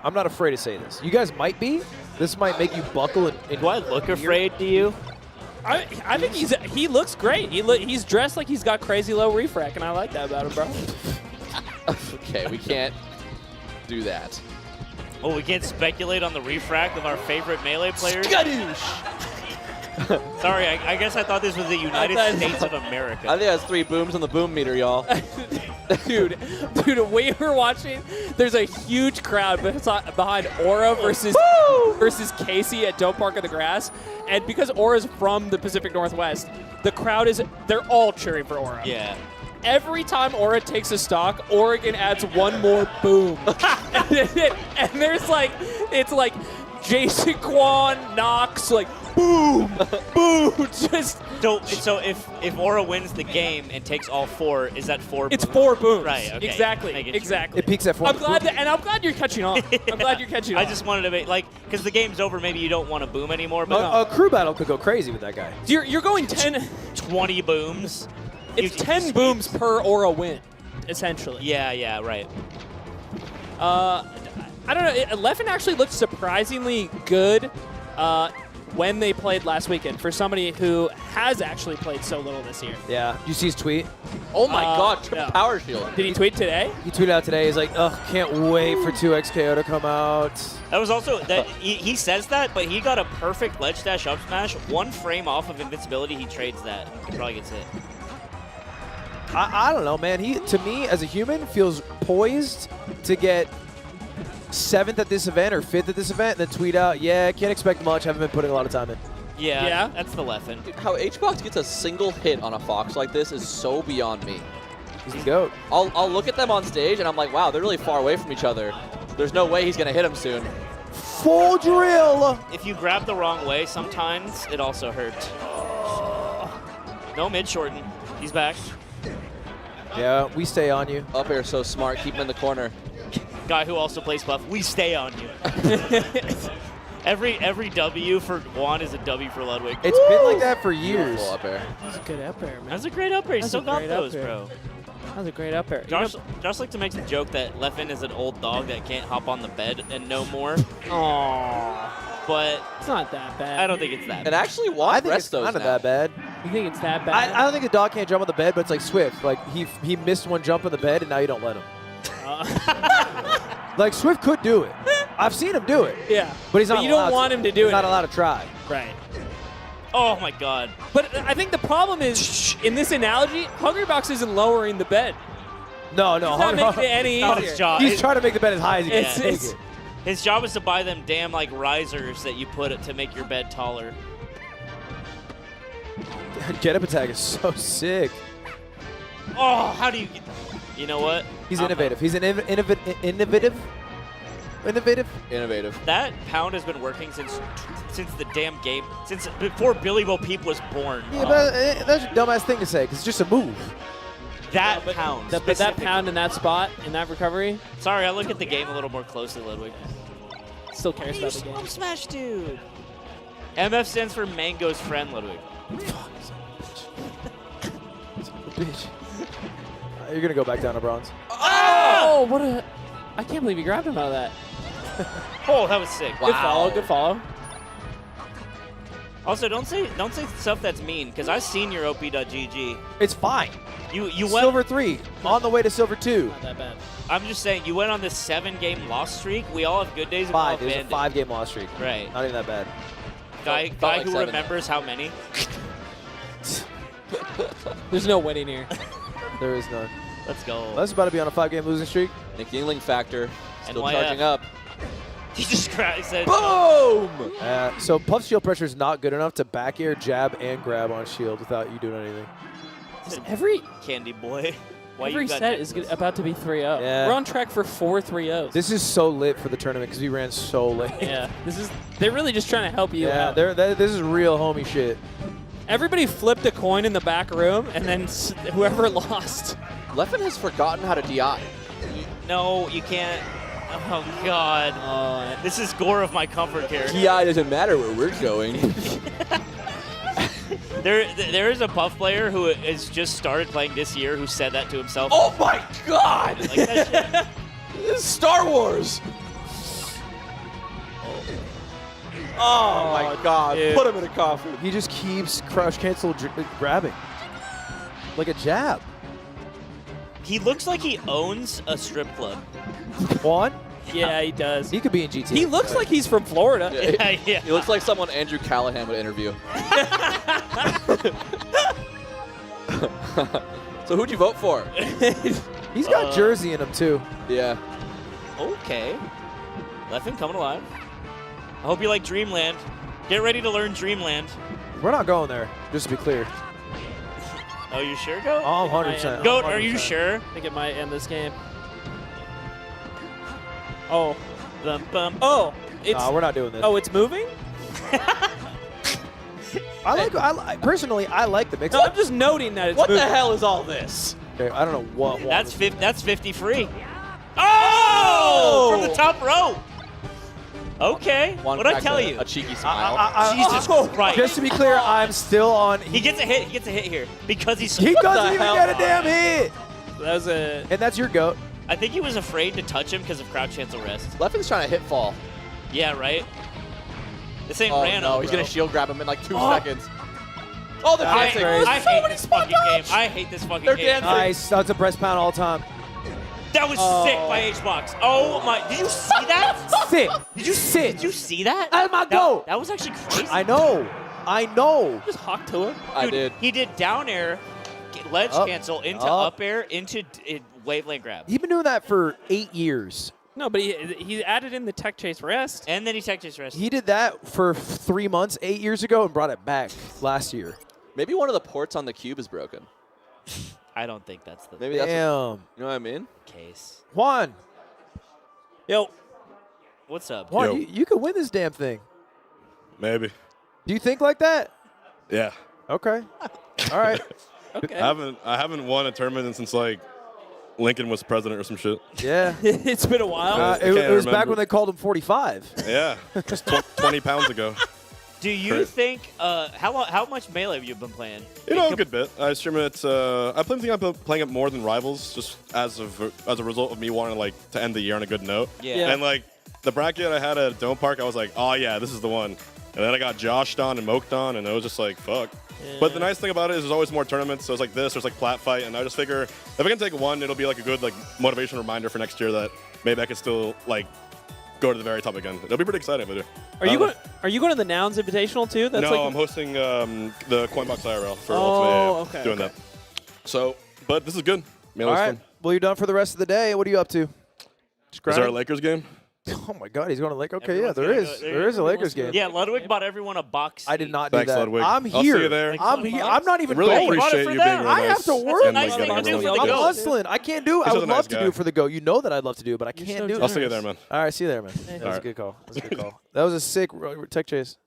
J: I'm not afraid to say this. You guys might be. This might make you buckle.
E: Do I look afraid to you?
P: I think he looks great. He's dressed like he's got crazy low refrac, and I like that about him, bro.
O: Okay, we can't do that.
E: Well, we can't speculate on the refract of our favorite Melee players. Sorry, I guess I thought this was the United States of America.
O: I think that's 3 booms on the boom meter, y'all.
P: Dude, we were watching. There's a huge crowd behind Aura versus Casey at Dope Park of the Grass, and because Aura's from the Pacific Northwest, the crowd they're all cheering for Aura.
E: Yeah.
P: Every time Aura takes a stock, Oregon adds one more boom, and there's like it's like Jason Kwan, Knox, like boom, boom, just.
E: So if Aura wins the game and takes all 4, is that 4 booms?
P: It's 4 booms.
E: Right, okay.
P: Exactly, exactly.
J: It peaks at 4.
P: I'm glad you're catching on. I'm glad you're catching on.
E: I just wanted to make, because the game's over, maybe you don't want to boom anymore. But
J: A crew battle could go crazy with that guy.
P: You're going
E: 20 booms.
P: It's 10 booms per Aura win, essentially.
E: Yeah, right.
P: I don't know. Leffen actually looked surprisingly good when they played last weekend for somebody who has actually played so little this year.
J: Yeah. Did you see his tweet?
O: Oh my God, triple
P: no.
O: power shield.
P: Did he tweet today?
J: He tweeted out today. He's like, ugh, can't wait for 2XKO to come out.
E: That was also, he says that, but he got a perfect ledge dash up smash. 1 frame off of invincibility, he trades that. He probably gets hit.
J: I don't know, man. He, to me, as a human, feels poised to get 7th at this event or 5th at this event and then tweet out, yeah, can't expect much, haven't been putting a lot of time in.
E: Yeah, that's the Leffen.
O: How HBox gets a single hit on a Fox like this is so beyond me.
J: He's the GOAT.
O: I'll look at them on stage and I'm like, wow, they're really far away from each other. There's no way he's going to hit him soon.
J: Full drill!
E: If you grab the wrong way, sometimes it also hurts. No mid shorten. He's back.
J: Yeah, we stay on you.
O: Up air so smart, keep him in the corner.
E: Guy who also plays buff, we stay on you. Every W for Juan is a W for Ludwig.
J: It's been like that for years.
O: Beautiful up air.
P: That's a good up air, man.
E: That's a great up air. He still got those, bro.
P: That was a great up air.
E: Josh like to make the joke that Leffen is an old dog that can't hop on the bed and no more.
P: Aww.
E: But
P: it's not that bad.
E: I don't think it's that bad.
O: And actually, Juan
J: I think it's kind of that bad.
P: You think it's that bad?
J: I don't think a dog can't jump on the bed, but it's like Swift. Like, he missed 1 jump on the bed, and now you don't let him. Like, Swift could do it. I've seen him do it.
P: Yeah.
J: But he's not
P: you don't want him to do it.
J: He's not allowed to try.
P: Right.
E: Oh, my God.
P: But I think the problem is, in this analogy, HUNGRYBOX isn't lowering the bed.
J: No.
P: He's not making it any
E: Not
P: easier.
E: his job.
J: He's trying to make the bed as high as he can take it.
E: His job is to buy them damn, like, risers that you put it to make your bed taller.
J: Get up attack is so sick.
E: Oh, how do you get... You know what?
J: He's innovative. He's an innovative.
E: That pound has been working since the damn game, since before Billy Bo Peep was born.
J: Yeah, but that's a dumbass thing to say, because it's just a move.
E: That pound.
P: But that pound in that spot, in that recovery.
E: Sorry, I look at the game a little more closely, Ludwig.
P: Still cares about the game.
E: Up smash, dude. MF stands for Mango's friend, Ludwig.
J: Bitch. You're going to go back down to bronze.
P: Oh, what a... I can't believe you grabbed him out of that.
E: Oh, that was sick.
P: Good follow, good follow.
E: Also, don't say stuff that's mean, because I've seen your OP.GG.
J: It's fine.
E: You went
J: Silver 3, on the way to Silver 2.
P: Not that bad.
E: I'm just saying, you went on this 7-game loss streak. We all have good days and
J: 5.
E: we all
J: It was a 5-game loss streak.
E: Right.
J: Not even that bad.
E: Guy
O: like
E: who
O: 7.
E: remembers how many.
P: There's no winning here.
J: There is none.
E: Let's go.
J: That's about to be on a 5-game losing streak.
O: Nick Yingling factor. Still
E: NYF.
O: charging up.
E: He just said,
J: Boom! So Puff's shield pressure is not good enough to back air, jab, and grab on shield without you doing anything.
P: Every
E: Candy boy. Why
P: every
E: you got
P: set is about to be 3-0.
J: Yeah.
P: We're on track for 4 3-0s.
J: This is so lit for the tournament because we ran so late.
P: Yeah, they're really just trying to help you out.
J: This is real homie shit.
P: Everybody flipped a coin in the back room, and then whoever lost.
O: Leffen has forgotten how to DI.
E: No, you can't. Oh, God. This is gore of my comfort character.
O: DI doesn't matter where we're going.
E: There is a Puff player who has just started playing this year who said that to himself.
O: Oh, my God!
E: Like that shit.
O: This is Star Wars! Oh my God!
J: dude.
O: Put him in a coffin.
J: He just keeps crouch cancel grabbing. Like a jab.
E: He looks like he owns a strip club.
J: Juan?
P: Yeah, he does.
J: He could be in GTA.
P: He looks like he's from Florida.
E: Yeah.
O: He looks like someone Andrew Callahan would interview. So who'd you vote for?
J: He's got Jersey in him too.
O: Yeah.
E: Okay. Leffen coming alive. I hope you like Dreamland. Get ready to learn Dreamland.
J: We're not going there, just to be clear.
E: Oh, you sure, Goat?
J: Oh, 100%.
E: Goat, are you sure?
P: I think it might end this game. Oh.
E: Bum, bum.
P: Oh. It's,
J: Nah, we're not doing this.
P: Oh, it's moving?
J: Personally, I like the mix.
P: No, I'm just noting that it's
O: What
P: moving.
O: the hell is all this?
J: Okay, I don't know what.
E: That's 50 free. Oh! From the top row. Okay. What'd I tell you?
O: A cheeky smile.
E: Jesus Christ.
J: Just to be clear, I'm still on.
E: He gets a hit. He gets a hit here because he's.
J: He doesn't even get a damn hit.
P: That was a.
J: And that's your goat.
E: I think he was afraid to touch him because of crouch cancel rest.
O: Leffen's trying to hit fall.
E: Yeah, right. This ain't
O: Oh
E: Rano,
O: no, he's
E: bro.
O: gonna shield grab him in like 2 seconds. Oh, they're
E: I
O: dancing.
E: hate this fucking game. I hate this fucking
O: They're
E: game.
O: dancing.
J: Nice. That's a breast pound all time.
E: That was sick by HBox. Oh my! Did you see that?
J: Sit.
E: Did you
J: sit?
E: Did you see that?
J: Oh my goat.
E: That was actually crazy.
J: I know. I know.
P: Just hawk to him.
O: I
E: Dude,
O: did.
E: He did down air, ledge
J: Up,
E: cancel into
J: up.
E: up air into wavelength grab,
J: He's been doing that for 8 years.
P: No, but he added in the tech chase rest.
E: and then he tech chase rest.
J: He did that for 3 months, 8 years ago, and brought it back last year.
O: Maybe one of the ports on the cube is broken.
E: I don't think that's the
O: Maybe that's
J: Damn.
O: you know what I mean?
E: case.
J: Juan.
P: Yo.
E: What's up?
J: Juan,
F: Yo.
J: you could win this damn thing.
F: Maybe.
J: Do you think like that?
F: Yeah.
J: Okay. All right.
P: Okay.
F: I haven't won a tournament since like Lincoln was president or some shit.
J: Yeah.
P: It's been a while.
J: It
F: can't
J: was back
F: remember.
J: when they called him 45.
F: Yeah. Just 20 pounds ago.
E: Do you think how much Melee have you been playing?
F: You know, a good bit. I stream it. I think I'm playing it more than Rivals, just as a result of me wanting to end the year on a good note.
E: Yeah.
F: And like the bracket I had at Dome Park, I was like, oh yeah, this is the one. And then I got joshed on and moked on, and it was just like, fuck.
P: Yeah.
F: But the nice thing about it is there's always more tournaments. So it's like this, there's like Plat Fight, and I just figure if I can take one, it'll be like a good motivation reminder for next year that maybe I can still go to the very top again. It'll be pretty exciting, but
P: Are you going to the Nouns Invitational too? That's
O: Oh,
F: no, I'm hosting the Coinbox IRL for
P: okay,
F: doing that. So, but this is good.
J: All right. Well, you're done for the rest of the day. What are you up to?
F: Is there a Lakers game?
J: Oh my God, he's going to Lakers. Okay,
E: Everyone's
J: yeah, there
E: gonna
J: is.
E: go-
J: There is a Lakers game.
E: Yeah, Ludwig bought everyone a box.
J: I did not
F: Thanks,
J: do that.
F: Ludwig.
J: I'm
F: I'll
J: here.
F: see you there.
J: I'm here. I'm not even
F: Really
J: going.
F: appreciate you being real
J: I have
F: nice
J: to work.
F: and,
E: nice thing
F: getting
E: to do
F: everyone
E: for the
J: I'm
E: goat.
J: hustling. I can't do. I
F: He's
J: would
F: just a
J: love
F: nice
J: to
F: guy.
J: do it for the Go. You know that I'd love to do it, but I can't do it.
F: I'll see you there, man.
J: All right, see you there, man. That was a good call. That was a good call. That was a sick tech chase.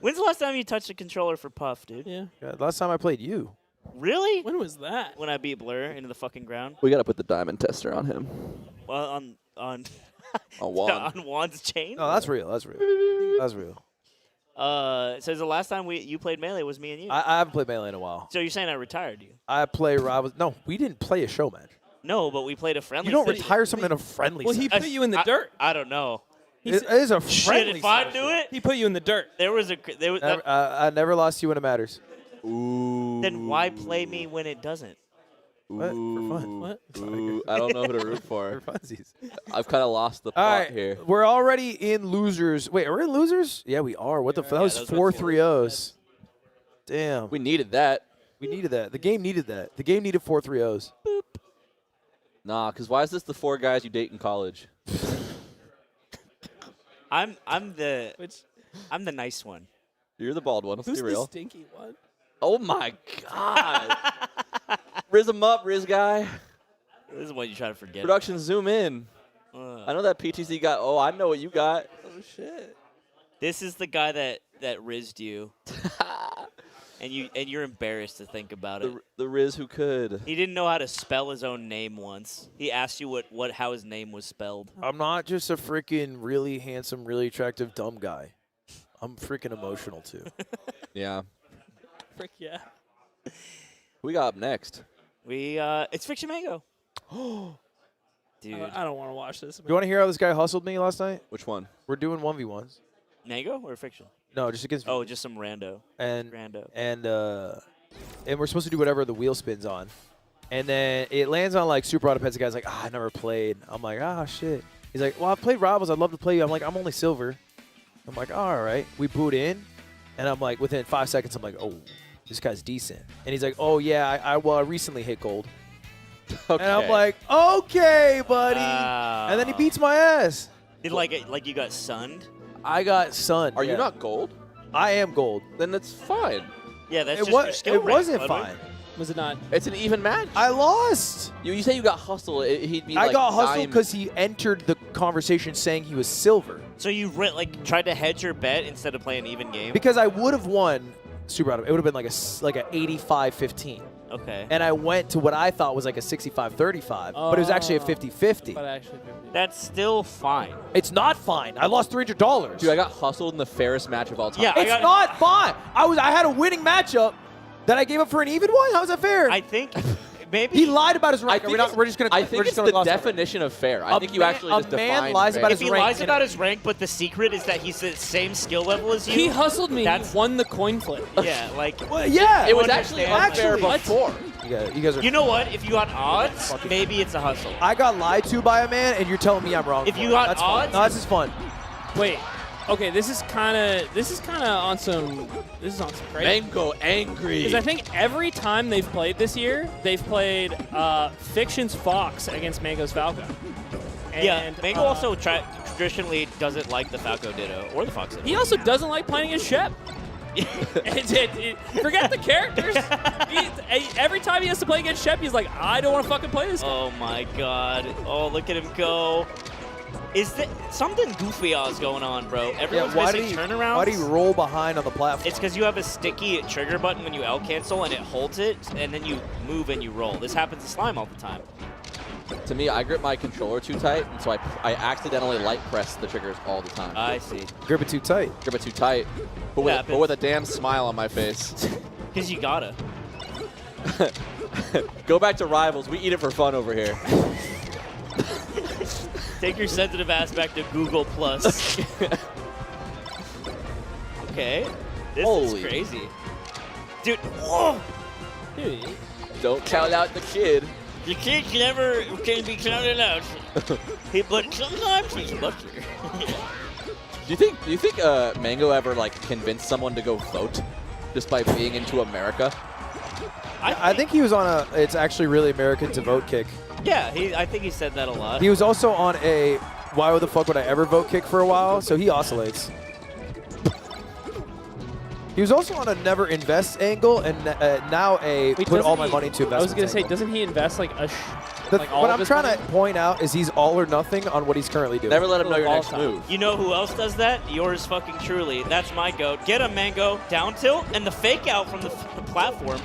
E: When's the last time you touched a controller for Puff, dude?
P: Yeah.
J: God, last time I played you.
E: Really?
P: When was that?
E: When I beat Blur into the fucking ground.
O: We gotta put the diamond tester on him.
E: Well, on
O: Juan.
E: on Juan's chain.
J: No, that's real. That's real. That's real.
E: So the last time you played Melee was me and you.
J: I haven't played Melee in a while.
E: So you're saying I retired you?
J: I play Rivals. No, we didn't play a show match.
E: No, but we played a friendly.
J: You don't
E: session.
J: retire someone in a friendly.
P: Well, he
J: session.
P: put you in the dirt.
E: I don't know.
J: It is a
E: Shit,
J: friendly.
E: if I
J: session.
E: do it,
P: He put you in the dirt.
E: there was a there was.
J: I never lost you when it matters.
O: Ooh.
E: Then why play me when it doesn't?
J: What? For fun.
P: What?
O: Ooh, I don't know who to root for.
J: For funsies.
O: I've kind of lost the
J: All
O: plot
J: right,
O: here.
J: we're already in losers. Wait, are we in losers? Yeah, we are. What the fuck? That was
E: those
J: 4
E: were
J: 3-0s. Damn.
O: We needed that.
J: We needed that. The game needed that. The game needed 4 3-0s.
O: Nah, because why is this the 4 guys you date in college?
E: I'm the nice one.
O: You're the bald one. Let's
P: Who's
O: be
P: the
O: real.
P: stinky one?
O: Oh my God. Riz him up, Riz guy.
E: This is what you try to forget.
O: Production, zoom in. I know that PTC got. Oh, I know what you got.
P: Oh shit.
E: This is the guy that rizzed you, and you're embarrassed to think about it.
O: The Riz who could.
E: He didn't know how to spell his own name once. He asked you how his name was spelled.
J: I'm not just a freaking really handsome, really attractive, dumb guy. I'm freaking emotional too.
O: Yeah.
P: Frick yeah.
O: Who we got up next?
E: It's Fiction Mango.
P: Dude. I don't want to watch this.
J: You want to hear how this guy hustled me last night?
O: Which one?
J: We're doing 1v1s.
E: Mango or Fiction?
J: No, just against.
E: Oh, just some rando.
J: And
E: Rando.
J: And we're supposed to do whatever the wheel spins on. And then it lands on like Super Auto Pets. The guy's like, I never played. I'm like, shit. He's like, well, I've played Rivals. I'd love to play you. I'm like, I'm only silver. I'm like, all right. We boot in. And I'm like, within 5 seconds, I'm like, oh, this guy's decent. And he's like, oh, yeah, I recently hit gold.
O: Okay.
J: And I'm like, okay, buddy. And then he beats my ass.
E: Like you got sunned?
J: I got sunned.
O: Are you not gold?
J: I am gold.
O: Then that's fine.
E: Yeah, that's
J: It
E: just
J: was-
E: your skill
J: it
E: rank,
J: wasn't
E: Ludwig.
J: fine.
P: Was it not?
O: It's an even match.
J: I lost.
O: You say you got hustled. He'd be
J: I
O: like
J: got hustled
O: diamond.
J: because he entered the conversation saying he was silver.
E: So you tried to hedge your bet instead of playing an even game?
J: Because I would have won Super Auto. It would have been like an 85-15.
E: Okay.
J: And I went to what I thought was like a 65-35, but it was actually a 50-50.
P: But actually,
E: That's still fine.
J: It's not fine. I lost $300.
O: Dude, I got hustled in the fairest match of all time.
E: Yeah,
J: It's not fine. I had a winning matchup that I gave up for an even one. How's that fair?
E: I think maybe
J: he lied about his rank.
O: I think it's the definition of fair. I think you actually just defined
J: lies
O: fair.
J: about
E: if
J: his
E: he
J: rank
E: lies about his rank, but the secret is that he's the same skill level as you.
P: He hustled me. He won the coin flip.
E: Yeah, like.
J: Well, yeah.
O: It was actually unfair before.
J: You guys are.
E: You know what? If you got odds, maybe it's a hustle.
J: I got lied to by a man, and you're telling me I'm wrong.
E: If
J: for
E: you
J: it.
E: got
J: That's fun.
E: odds-
J: No, this is fun.
P: Wait. Okay, this is kind of on some great.
O: Mango angry.
P: Because I think every time they've played this year, they've played Fiction's Fox against Mango's Falco. And,
E: Yeah, Mango also traditionally doesn't like the Falco Ditto or the Fox Ditto.
P: He also doesn't like playing against Shep. Forget the characters. Every time he has to play against Shep, he's like, I don't want to fucking play this guy.
E: Oh my god. Oh, look at him go. Is that something goofy is going on, bro? Everyone's missing turnarounds.
J: Why do you roll behind on the platform?
E: It's because you have a sticky trigger button when you L cancel and it holds it, and then you move and you roll. This happens to Slime all the time.
O: To me, I grip my controller too tight, and so I accidentally light press the triggers all the time.
E: I see.
J: Grip it too tight.
O: Grip it too tight, but with a damn smile on my face.
E: Because you gotta.
O: Go back to Rivals. We eat it for fun over here.
E: Take your sensitive ass back to Google Plus. Okay. This is crazy. Dude, whoa!
P: Dude.
O: Don't count out the kid.
E: The kid never can be counted out. But sometimes he's lucky.
O: Do you think Mango ever like convinced someone to go vote just by being into America?
J: I think he was on a "It's actually really American to vote" kick.
E: Yeah, I think he said that a lot.
J: He was also on a "Why the fuck would I ever vote" kick for a while, so he oscillates. He was also on a never invest angle, and now a
P: Wait,
J: put all
P: doesn't
J: my
P: he-
J: money into investments.
P: I was gonna say,
J: angle.
P: doesn't he invest like a? All
J: what
P: of
J: I'm
P: his
J: trying
P: money?
J: to point out is he's all or nothing on what he's currently doing.
O: Never let him know your
P: All
O: next
P: time.
O: move.
E: You know who else does that? Yours fucking truly. That's my goat. Get a Mango, down tilt, and the fake out from the platform.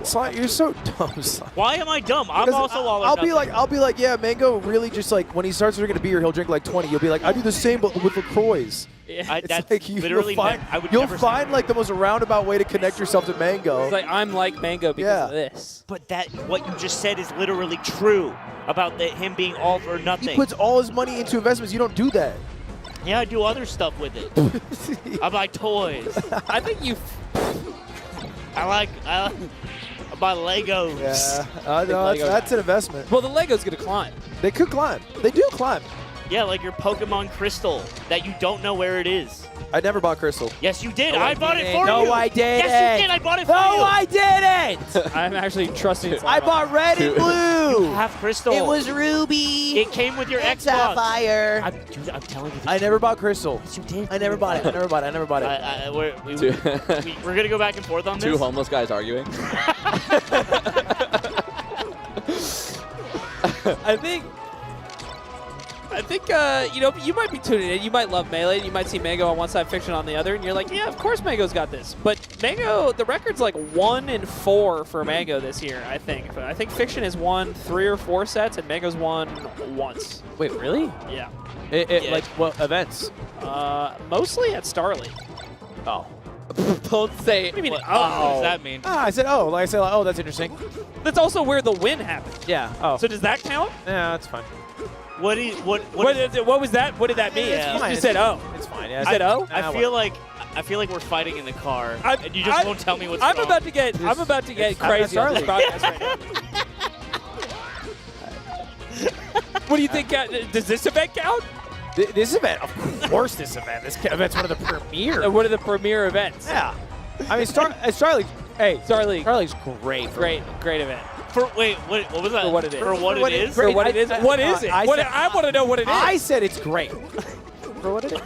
J: Slime, you're so dumb, Slime.
E: Why am I dumb? I'm
J: Because
E: also all or
J: I'll be
E: nothing.
J: like, yeah, Mango really just like when he starts drinking a beer, he'll drink like 20. You'll be like, I do the same, but with LaCroix.
E: That's
J: It's like
E: literally
J: you'll find like the most roundabout way to connect yourself to Mango.
P: It's like I'm like Mango because of this.
E: But what you just said is literally true about him being all or nothing.
J: He puts all his money into investments. You don't do that.
E: Yeah, I do other stuff with it. I buy toys.
P: I think you.
E: I buy Legos.
J: Yeah, no, that's an investment.
P: Well, the Lego's gonna climb.
J: They could climb. They do climb.
E: Yeah, like your Pokemon Crystal that you don't know where it is.
J: I never bought Crystal.
E: Yes, you did.
J: No,
E: I bought it for you.
J: No, I didn't.
E: Yes, you did. I bought it for you.
J: No, I didn't.
P: I'm actually trusting.
J: I bought red and blue.
E: You have Crystal.
N: It was Ruby.
E: It came with your
N: and
E: Xbox.
N: Sapphire.
E: I'm telling you.
J: I never bought Crystal.
E: Yes, you did.
J: I never bought it. I never bought it. I never bought it.
E: We're gonna go back and forth on this.
O: Two homeless guys arguing.
P: I think you know, you might be tuning in. You might love Melee. And you might see Mango on one side, Fiction on the other, and you're like, yeah, of course Mango's got this. But Mango, the record's like 1-4 for Mango this year. I think. But I think Fiction has won 3 or 4 sets, and Mango's won once.
J: Wait, really?
P: Yeah.
J: Yeah. Like what events?
P: Mostly at Starly.
J: Oh.
O: Don't say.
P: What do you mean?
E: What does that mean?
J: I said, oh, like I said, oh, that's interesting.
P: That's also where the win happened.
J: Yeah. Oh.
P: So does that count?
J: Yeah, that's fine.
E: What
P: was that? What did that mean?
E: Yeah.
P: You said oh.
J: It's fine.
P: You said oh.
E: I feel like we're fighting in the car, and you just won't tell me what's
P: I'm
E: wrong.
P: about to get crazy on this podcast right now. What do you think? Does this event count?
J: This event, of course, this event's one of the premier.
P: One of the premier events.
J: Yeah. I mean, Star League. Hey,
P: Star League.
J: Star League's great.
P: Great event.
E: What was that?
P: For what it is.
E: For what it is?
P: For what it is. What is it?
J: I
P: want to know what it is.
J: I said it's great. For what it is.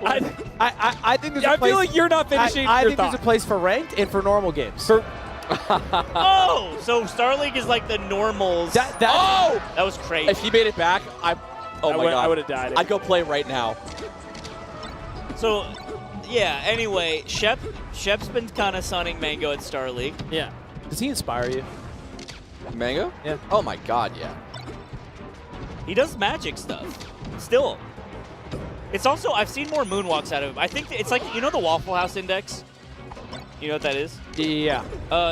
J: I think there's a place.
P: I feel like you're not finishing
J: I
P: your
J: think there's a place for ranked and for normal games.
E: Oh, so Star League is like the normals.
O: That
E: was crazy.
O: If he made it back, oh my god,
P: I would have died.
O: I'd go play right now.
E: So, yeah. Anyway, Shep's been kind of sunning Mango at Star League.
P: Yeah.
J: Does he inspire you?
O: Mango?
J: Yeah.
O: Oh my god, yeah.
E: He does magic stuff. Still. It's also, I've seen more moonwalks out of him. I think it's like, you know the Waffle House Index? You know what that is?
J: Yeah.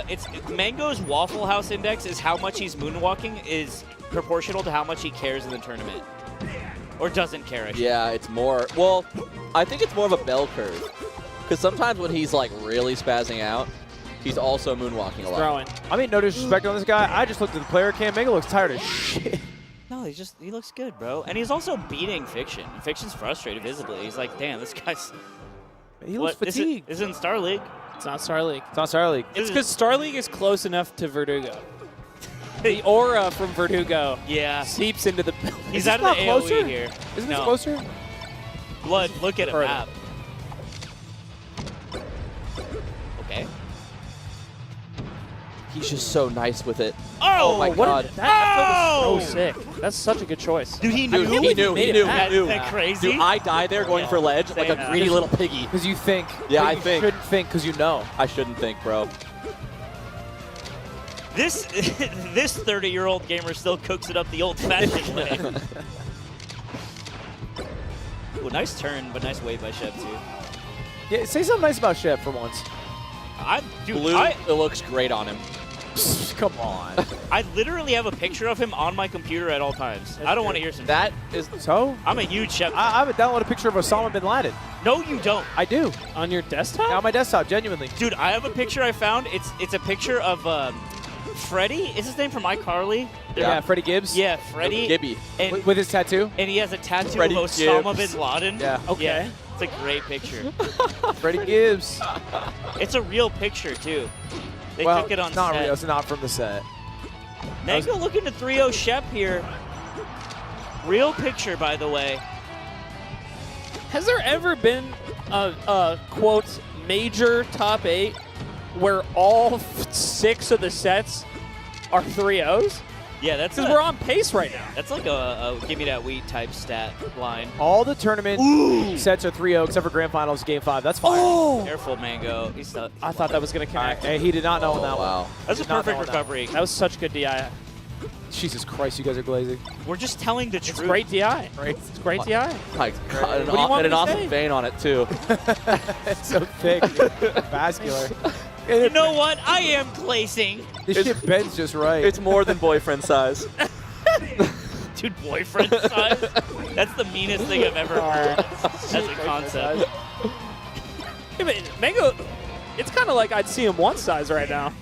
E: It's Mango's Waffle House Index is how much he's moonwalking is proportional to how much he cares in the tournament. Or doesn't care, I should.
O: Yeah, it's more, well, I think it's more of a bell curve. Because sometimes when he's like really spazzing out, he's also moonwalking a lot.
P: Throwing.
J: I mean, no disrespect on this guy. I just looked at the player cam. Mango looks tired as shit.
E: No, he looks good, bro. And he's also beating Fiction. Fiction's frustrated visibly. He's like, damn, this guy's...
J: He looks fatigued.
E: This isn't Star League.
P: It's not Star League.
J: It's not Star League.
P: It's because Star League is close enough to Verdugo. The aura from Verdugo seeps into the building.
E: He's out of the AoE here.
J: Isn't this closer?
E: Blood, look at him
J: Further.
E: map. Okay.
O: He's just so nice with it.
E: Oh,
O: my god.
P: That was so sick. That's such a good choice.
E: Dude, he knew.
O: He knew.
E: Isn't that crazy?
O: Dude, I die there going for ledge like a greedy little piggy.
J: Because you think.
O: Yeah,
J: but
O: I
J: you
O: think.
J: shouldn't think because you know.
O: I shouldn't think, bro.
E: This 30-year-old gamer still cooks it up the old-fashioned way. Ooh, nice turn, but nice wave by Shep, too.
J: Yeah, say something nice about Shep for once.
O: Blue, it looks great on him.
J: Come on.
E: I literally have a picture of him on my computer at all times. I don't want to hear some.
O: That is
J: so.
E: I'm a huge Shep.
J: I have downloaded a picture of Osama bin Laden.
E: No, you don't.
J: I do.
P: On your desktop?
J: On my desktop, genuinely.
E: Dude, I have a picture I found. It's a picture of Freddie. Is his name from iCarly?
J: Yeah, Freddie Gibbs.
E: Yeah, Freddie.
O: Gibby.
E: And,
J: with his tattoo.
E: And he has a tattoo
O: Freddie
E: of Osama
O: Gibbs.
E: bin Laden.
J: Yeah.
P: Okay.
E: Yeah, it's a great picture.
J: Freddie Gibbs.
E: It's a real picture, too. They
J: well,
E: took it on
J: it's not
E: set.
J: real. It's not from the set.
E: Mango looking to 3-0 Shep here. Real picture, by the way.
P: Has there ever been a quote, major top 8 where all 6 of the sets are 3-0s?
E: Yeah, that's
P: because we're on pace right now.
E: That's like a give me that wheat type stat line.
J: All the tournament sets are 3-0 except for Grand Finals Game 5. That's fine.
P: Oh!
E: Careful, Mango.
P: I thought that was going to connect.
J: Hey, he did not know on that one.
E: That's a perfect recovery.
P: That was such good DI.
J: Jesus Christ, you guys are glazing.
E: We're just telling the truth.
P: It's great DI. It's great DI.
O: My God,
P: What do you want
O: and
P: me
O: an
P: to
O: awesome
P: say?
O: vein on it, too.
J: It's so thick. Vascular.
E: You know what? I am placing.
J: This shit bends just right.
O: It's more than boyfriend size.
E: Dude, boyfriend size? That's the meanest thing I've ever heard as a concept.
P: Yeah, but Mango, it's kind of like I'd see him one size right now.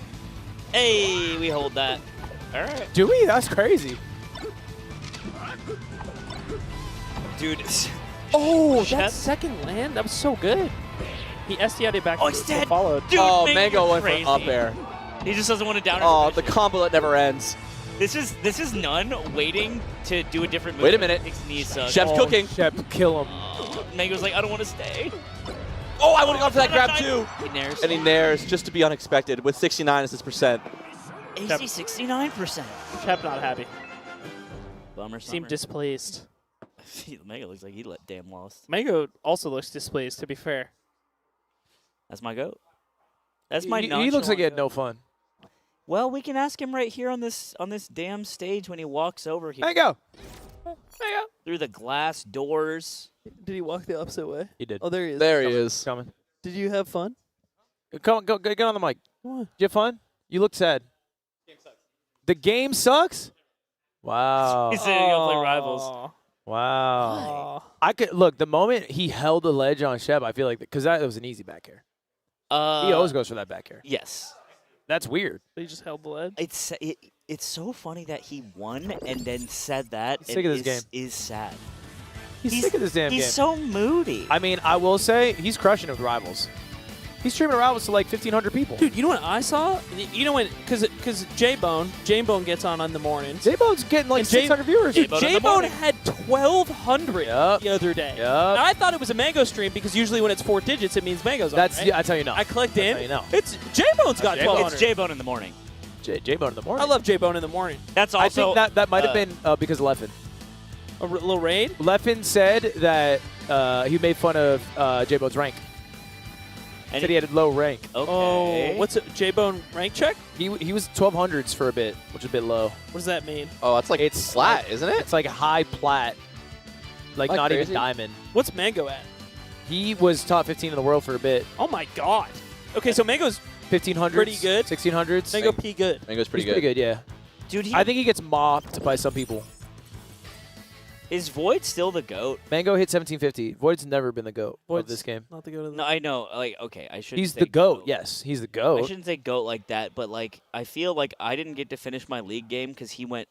E: Hey, we hold that. All right.
J: Do we? That's crazy.
E: Dude.
P: Oh,
E: Shep.
P: that second land, that was so good. He SDI'd back.
E: Oh, he's dead.
P: Followed.
E: Dude,
O: Oh,
E: Mango's
O: Mango went
E: crazy.
O: for up air.
E: He just doesn't want to down.
O: Oh, the combo that never ends.
E: This is none waiting to do a different move.
O: Wait a minute.
E: His knee sucks.
O: Shep's cooking.
J: Shep, kill him.
E: Mango's like, I don't want to stay.
O: Oh, I would have gone for that grab, too.
E: He nares.
O: And he nares just to be unexpected with 69 as his percent.
E: AC 69%.
P: Shep not happy.
E: Bummer.
P: Seemed displeased.
E: Mango looks like he let damn lost.
P: Mango also looks displeased, to be fair.
E: That's my goat. That's my.
J: He looks like he had
E: nonchalant
J: no
E: goat.
J: fun.
E: Well, we can ask him right here on this damn stage when he walks over here.
J: Mango.
E: Through the glass doors.
P: Did he walk the opposite way?
J: He did.
P: Oh, there he is.
O: There he is.
J: Coming.
P: Did you have fun?
J: Come on, go get on the mic.
P: Come on.
J: Did you have fun? You looked sad. The game sucks? Wow.
E: He's saying he'll play Rivals.
J: Wow. I could look the moment he held the ledge on Shep. I feel like because that was an easy back air. He always goes for that back air.
E: Yes.
J: That's weird.
P: He just held the ledge.
E: It's so funny that he won and then said that.
J: He's sick of this game.
E: Is sad.
J: He's sick of this damn game.
E: He's so moody.
J: I mean, I will say he's crushing it with Rivals. He's streaming Rivals to like 1,500 people.
P: Dude, you know what I saw? You know when, because J-Bone gets on in the mornings.
J: J-Bone's getting like 600 viewers.
P: Dude, J-Bone had 1,200 the other day.
J: Yep.
P: And I thought it was a Mango stream because usually when it's 4 digits, it means Mango's on, right?
J: Yeah, I tell you no.
P: I clicked in.
J: Tell you no.
P: It's J-Bone's got 1,200.
E: It's J-Bone in the morning.
J: J-Bone in the morning.
P: I love J-Bone in the morning.
E: That's also.
J: I think that might have been because of Leffen.
P: A little raid?
J: Leffen said that he made fun of J-Bone's rank.
E: And
J: said he had a low rank.
E: Okay.
P: Oh, what's it? J-Bone rank check?
J: He was 1200s for a bit, which is a bit low.
P: What does that mean?
O: Oh, it's like
J: It's
O: flat,
J: like-
O: isn't it?
J: It's like high plat, like
O: Like
J: not
O: crazy.
J: even diamond.
P: What's Mango at?
J: He was top 15 in the world for a bit.
P: Oh my God. Okay, so Mango's
J: 1500s,
P: pretty good.
J: 1600s.
P: Mango P good.
O: Mango's pretty
J: He's
O: good.
J: pretty good, yeah.
E: Dude,
J: I think he gets mopped by some people.
E: is Void still the GOAT?
J: Mango hit 1750. Void's never been the GOAT of
P: Void's
J: this game.
P: Not the go to the.
E: No, I know. Like, okay, I shouldn't.
J: He's
E: say
J: the GOAT. Yes, he's the
E: I
J: GOAT.
E: shouldn't say GOAT like that, but like I feel like I didn't get to finish my league game because he went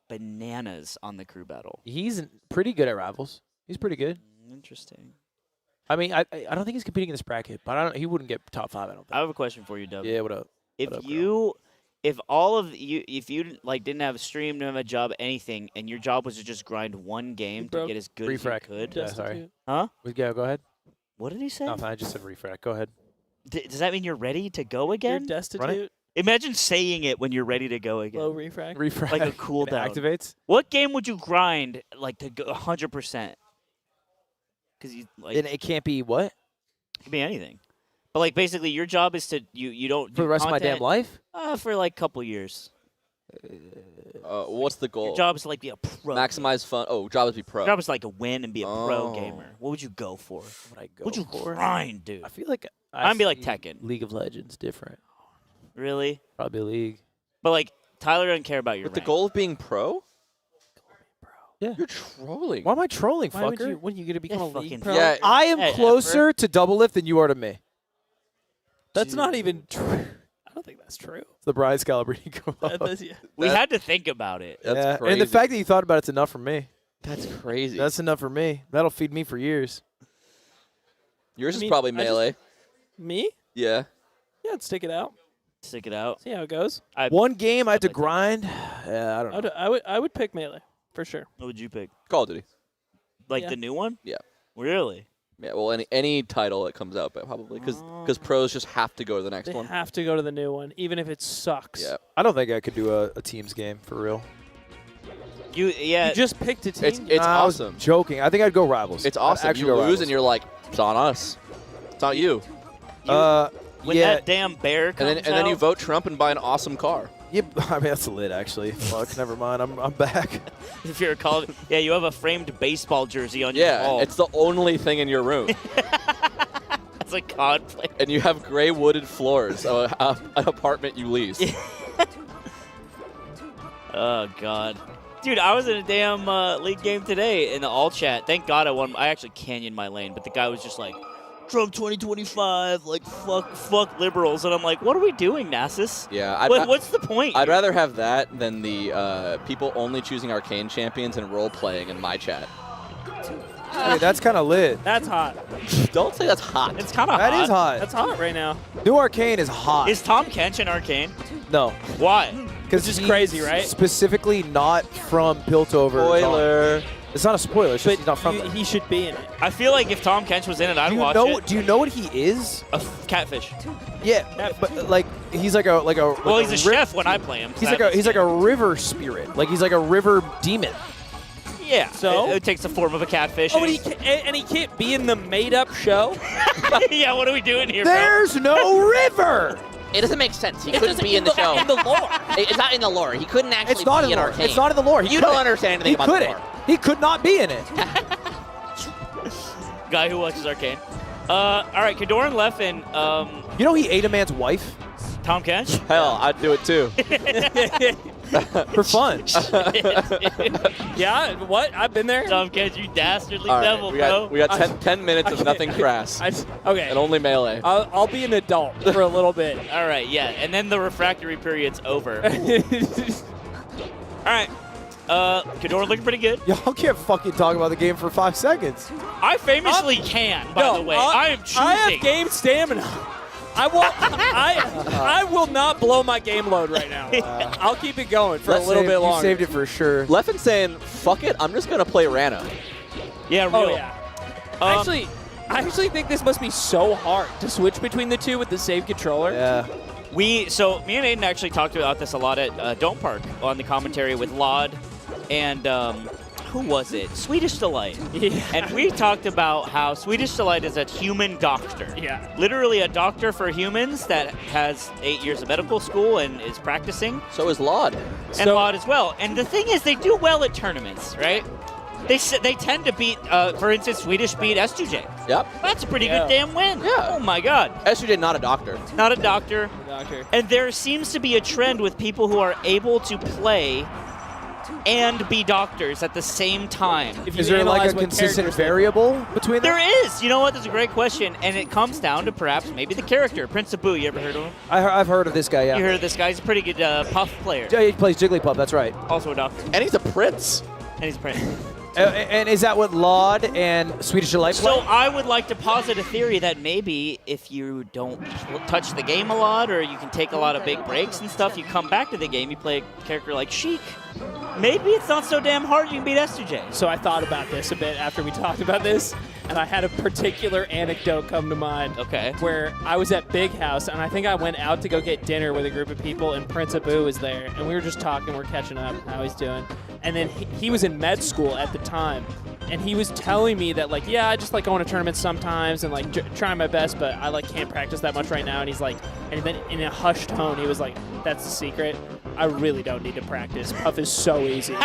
E: bananas on the crew battle.
J: He's pretty good at Rivals. He's pretty good.
E: Interesting.
J: I mean, I don't think he's competing in this bracket, but I don't. He wouldn't get top 5. I don't think.
E: I have a question for you, Dub.
J: Yeah, what up?
E: If
J: What up,
E: you, if all of you, if you like didn't have a stream, didn't have a job, anything, and your job was to just grind one game to get as good as you
J: Refrac.
E: could,
J: Yeah, sorry.
E: huh?
J: Yeah, go ahead.
E: What did he say?
J: Nothing. I just said refrac. Go ahead.
E: Does that mean you're ready to go
P: You're
E: again?
P: destitute.
E: Imagine saying it when you're ready to go again.
P: Low refrac.
J: Refrac.
E: Like a cooldown.
J: It activates.
E: What game would you grind like to go 100%? Because you like
J: And it can't be what?
E: it could be anything. But like basically, your job is to you don't
J: For
E: do
J: the rest of my damn
E: content,
J: life?
E: for like a couple years.
O: What's the goal?
E: Your job is to like be a pro.
O: Maximize fun. Oh, job is be pro.
E: Your job is to like to win and be a pro
O: Oh.
E: gamer. What would you go for?
J: What would I go
E: What'd you
J: for?
E: grind, dude?
J: I feel like
E: I'd be like
J: see
E: Tekken.
J: League of Legends different.
E: Really?
J: Probably League.
E: But like Tyler doesn't care about your
O: With the
E: rank.
O: goal of being pro?
J: Yeah.
O: You're trolling.
J: Why am I trolling,
P: Why would
J: fucker?
P: you? What are you gonna become a
E: fucking
P: league pro?
O: Yeah.
J: I am
E: Hey,
J: closer to double lift than you are to me.
P: That's not even true. I don't think that's true.
J: It's the Brian Scalabrine quote.
P: Yeah.
E: We had to think about it.
O: That's
J: Yeah,
O: crazy.
J: and the fact that you thought about it's enough for me.
O: That's crazy.
J: That's enough for me. That'll feed me for years.
O: Yours
P: I
O: is
P: mean,
O: probably
P: I just-
O: melee.
P: Me?
O: Yeah.
P: Yeah, let's stick it out.
E: Stick it out.
P: See how it goes.
J: One game I had to grind. Yeah, I don't know.
P: I would pick melee for sure.
E: What would you pick?
O: Call of Duty.
E: Like
P: Yeah.
E: the new one?
O: Yeah.
E: Really?
O: Yeah, well, any title that comes out, but probably because pros just have to go to the next
P: They
O: one.
P: have to go to the new one, even if it sucks.
O: Yeah.
J: I don't think I could do a teams game for real.
E: You
P: You just picked a team.
O: It's
J: Nah, I was
O: awesome.
J: joking. I think I'd go Rivals.
O: It's
J: I'd
O: awesome.
J: actually
O: You
J: go
O: lose
J: Rivals.
O: and you're like, it's on us. It's not you.
E: When
J: yeah.
E: that damn bear comes
O: And then you
E: out-
O: vote Trump and buy an awesome car.
J: Yeah, I mean that's lit actually. Fuck, never mind. I'm back.
E: If you're a call, yeah, you have a framed baseball jersey on your
O: Yeah,
E: wall.
O: it's the only thing in your room.
E: That's like COD play.
O: And you have gray wooded floors, an apartment you lease.
E: Oh God, dude, I was in a damn league game today in the all chat. Thank God I won. I actually canyoned my lane, but the guy was just like, Trump 2025, like fuck liberals, and I'm like, what are we doing, Nasus?
O: Yeah,
E: What's the point?
O: I'd rather have that than the people only choosing arcane champions and role playing in my chat.
J: Hey, that's kind of lit.
P: That's hot.
O: Don't say that's hot.
E: It's kind of
J: That
E: hot.
J: is hot.
P: That's hot right now.
J: New Arcane is hot.
E: Is Tom Kench in Arcane?
J: No.
E: Why?
J: Because
P: Which is crazy, right?
J: Specifically not from Piltover.
O: Spoiler.
J: It's not a spoiler. It's just
P: But
J: he's not from there.
P: he should be in it.
E: I feel like if Tom Kench was in it, I'd watch it.
J: Do you know what he is?
E: A catfish.
J: Yeah, but like he's like a
E: Well, he's a chef when I play him.
J: He's like a river spirit. Like he's like a river demon.
E: Yeah.
P: So?
E: it takes the form of a catfish.
P: Oh,
E: and
P: and he can't be in the made-up show.
E: yeah, what are we doing here, bro?
J: There's no river.
O: It doesn't make sense. He
P: It
O: couldn't
P: doesn't
O: be in the show.
P: in the lore.
O: It's not in the lore. He couldn't actually
J: It's not
O: be
J: in the
O: in
J: lore.
O: Arcane.
J: It's not in the lore. He
O: You don't
J: couldn't.
O: understand anything
J: He
O: about the
J: couldn't.
O: lore.
J: He could not be in it.
E: Guy who watches Arcane. All right, Kadoran Leffen.
J: You know he ate a man's wife?
E: Tom Kench?
O: Hell, I'd do it too.
J: For fun.
P: Yeah, what? I've been there.
B: Dumb kid, you dastardly
O: All right,
B: devil,
O: we
B: bro.
O: got 10 minutes of nothing crass.
P: Okay.
O: And only melee.
P: I'll be an adult for a little bit.
B: All right, yeah, and then the refractory period's over. All right. Kador looking pretty good.
J: Y'all can't fucking talk about the game for 5 seconds.
B: I famously can, by the way. I am choosing.
P: I have game stamina. I will not blow my game load right now. I'll keep it going for a little bit longer.
J: You saved it for sure.
O: Leffen's saying, fuck it, I'm just going to play Rana.
B: Yeah, real.
P: Oh, yeah. I actually think this must be so hard to switch between the two with the same controller.
J: Yeah.
B: So me and Aiden actually talked about this a lot at Dome Park on the commentary with Laud and who was it? Swedish Delight.
P: Yeah.
B: And we talked about how Swedish Delight is a human doctor.
P: Yeah.
B: Literally a doctor for humans that has 8 years of medical school and is practicing.
O: So is Laud.
B: And Laud as well. And the thing is, they do well at tournaments, right? They tend to beat, for instance, Swedish beat S2J.
O: Yep.
B: That's a pretty good damn win.
O: Yeah.
B: Oh my God.
O: S2J, not a doctor.
B: Not a doctor. And there seems to be a trend with people who are able to play and be doctors at the same time.
J: Is there like a consistent variable between them?
B: There is. You know what? That's a great question. And it comes down to perhaps maybe the character. Prince of Boo, you ever heard of him?
J: I've heard of this guy, yeah.
B: You heard of this guy? He's a pretty good puff player.
J: Yeah, he plays Jigglypuff, that's right.
B: Also a doctor.
O: And he's a prince.
B: And he's a prince.
J: And is that what Laud and Swedish Delight play?
B: So I would like to posit a theory that maybe if you don't touch the game a lot or you can take a lot of big breaks and stuff, you come back to the game, you play a character like Sheik. Maybe it's not so damn hard you can beat S2J.
P: So I thought about this a bit after we talked about this, and I had a particular anecdote come to mind.
B: Okay.
P: Where I was at Big House, and I think I went out to go get dinner with a group of people, and Prince of Boo was there, and we were just talking, we're catching up, how he's doing. And then he was in med school at the time, and he was telling me that, like, yeah, I just like going to tournaments sometimes and like trying my best, but I like can't practice that much right now. And he's like, and then in a hushed tone, he was like, "That's the secret. I really don't need to practice. Puff is so easy."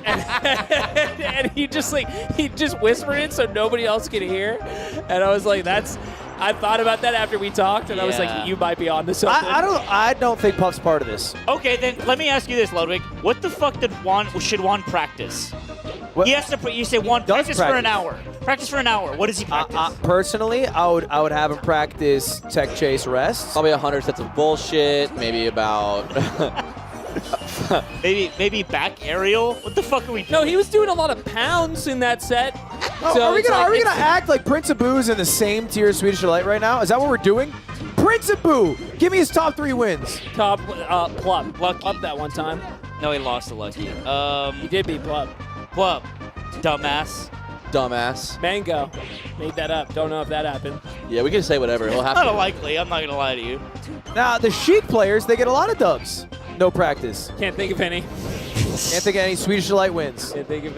P: and he just whispered it so nobody else could hear. And I was like, I thought about that after we talked, and I was like, you might be onto something.
J: I don't think Puff's part of this.
B: Okay, then let me ask you this, Ludwig. What the fuck should Juan practice?
J: What?
B: He has to. You say Juan practice for an hour. Practice for an hour. What does he practice?
J: Personally, I would have him practice tech chase rest.
O: Probably 100 sets of bullshit. Maybe about.
B: maybe back aerial. What the fuck are we doing?
P: No, he was doing a lot of pounds in that set.
J: Oh,
P: so
J: are we gonna act like Prince of Boo is in the same tier as Swedish Delight right now? Is that what we're doing? Prince of Boo, give me his top 3 wins.
P: Top Plup. Plup that one time.
B: No, he lost to Lucky.
P: He did beat Plup.
B: Plup. Dumbass.
P: MANG0. Made that up. Don't know if that happened.
O: Yeah, we can say whatever. We'll have
B: Not
O: to.
B: likely. I'm not going to lie to you.
J: Now, the Sheik players, they get a lot of dubs. No practice.
P: Can't think of any.
J: Can't think of any Swedish Delight wins.
P: Can't think of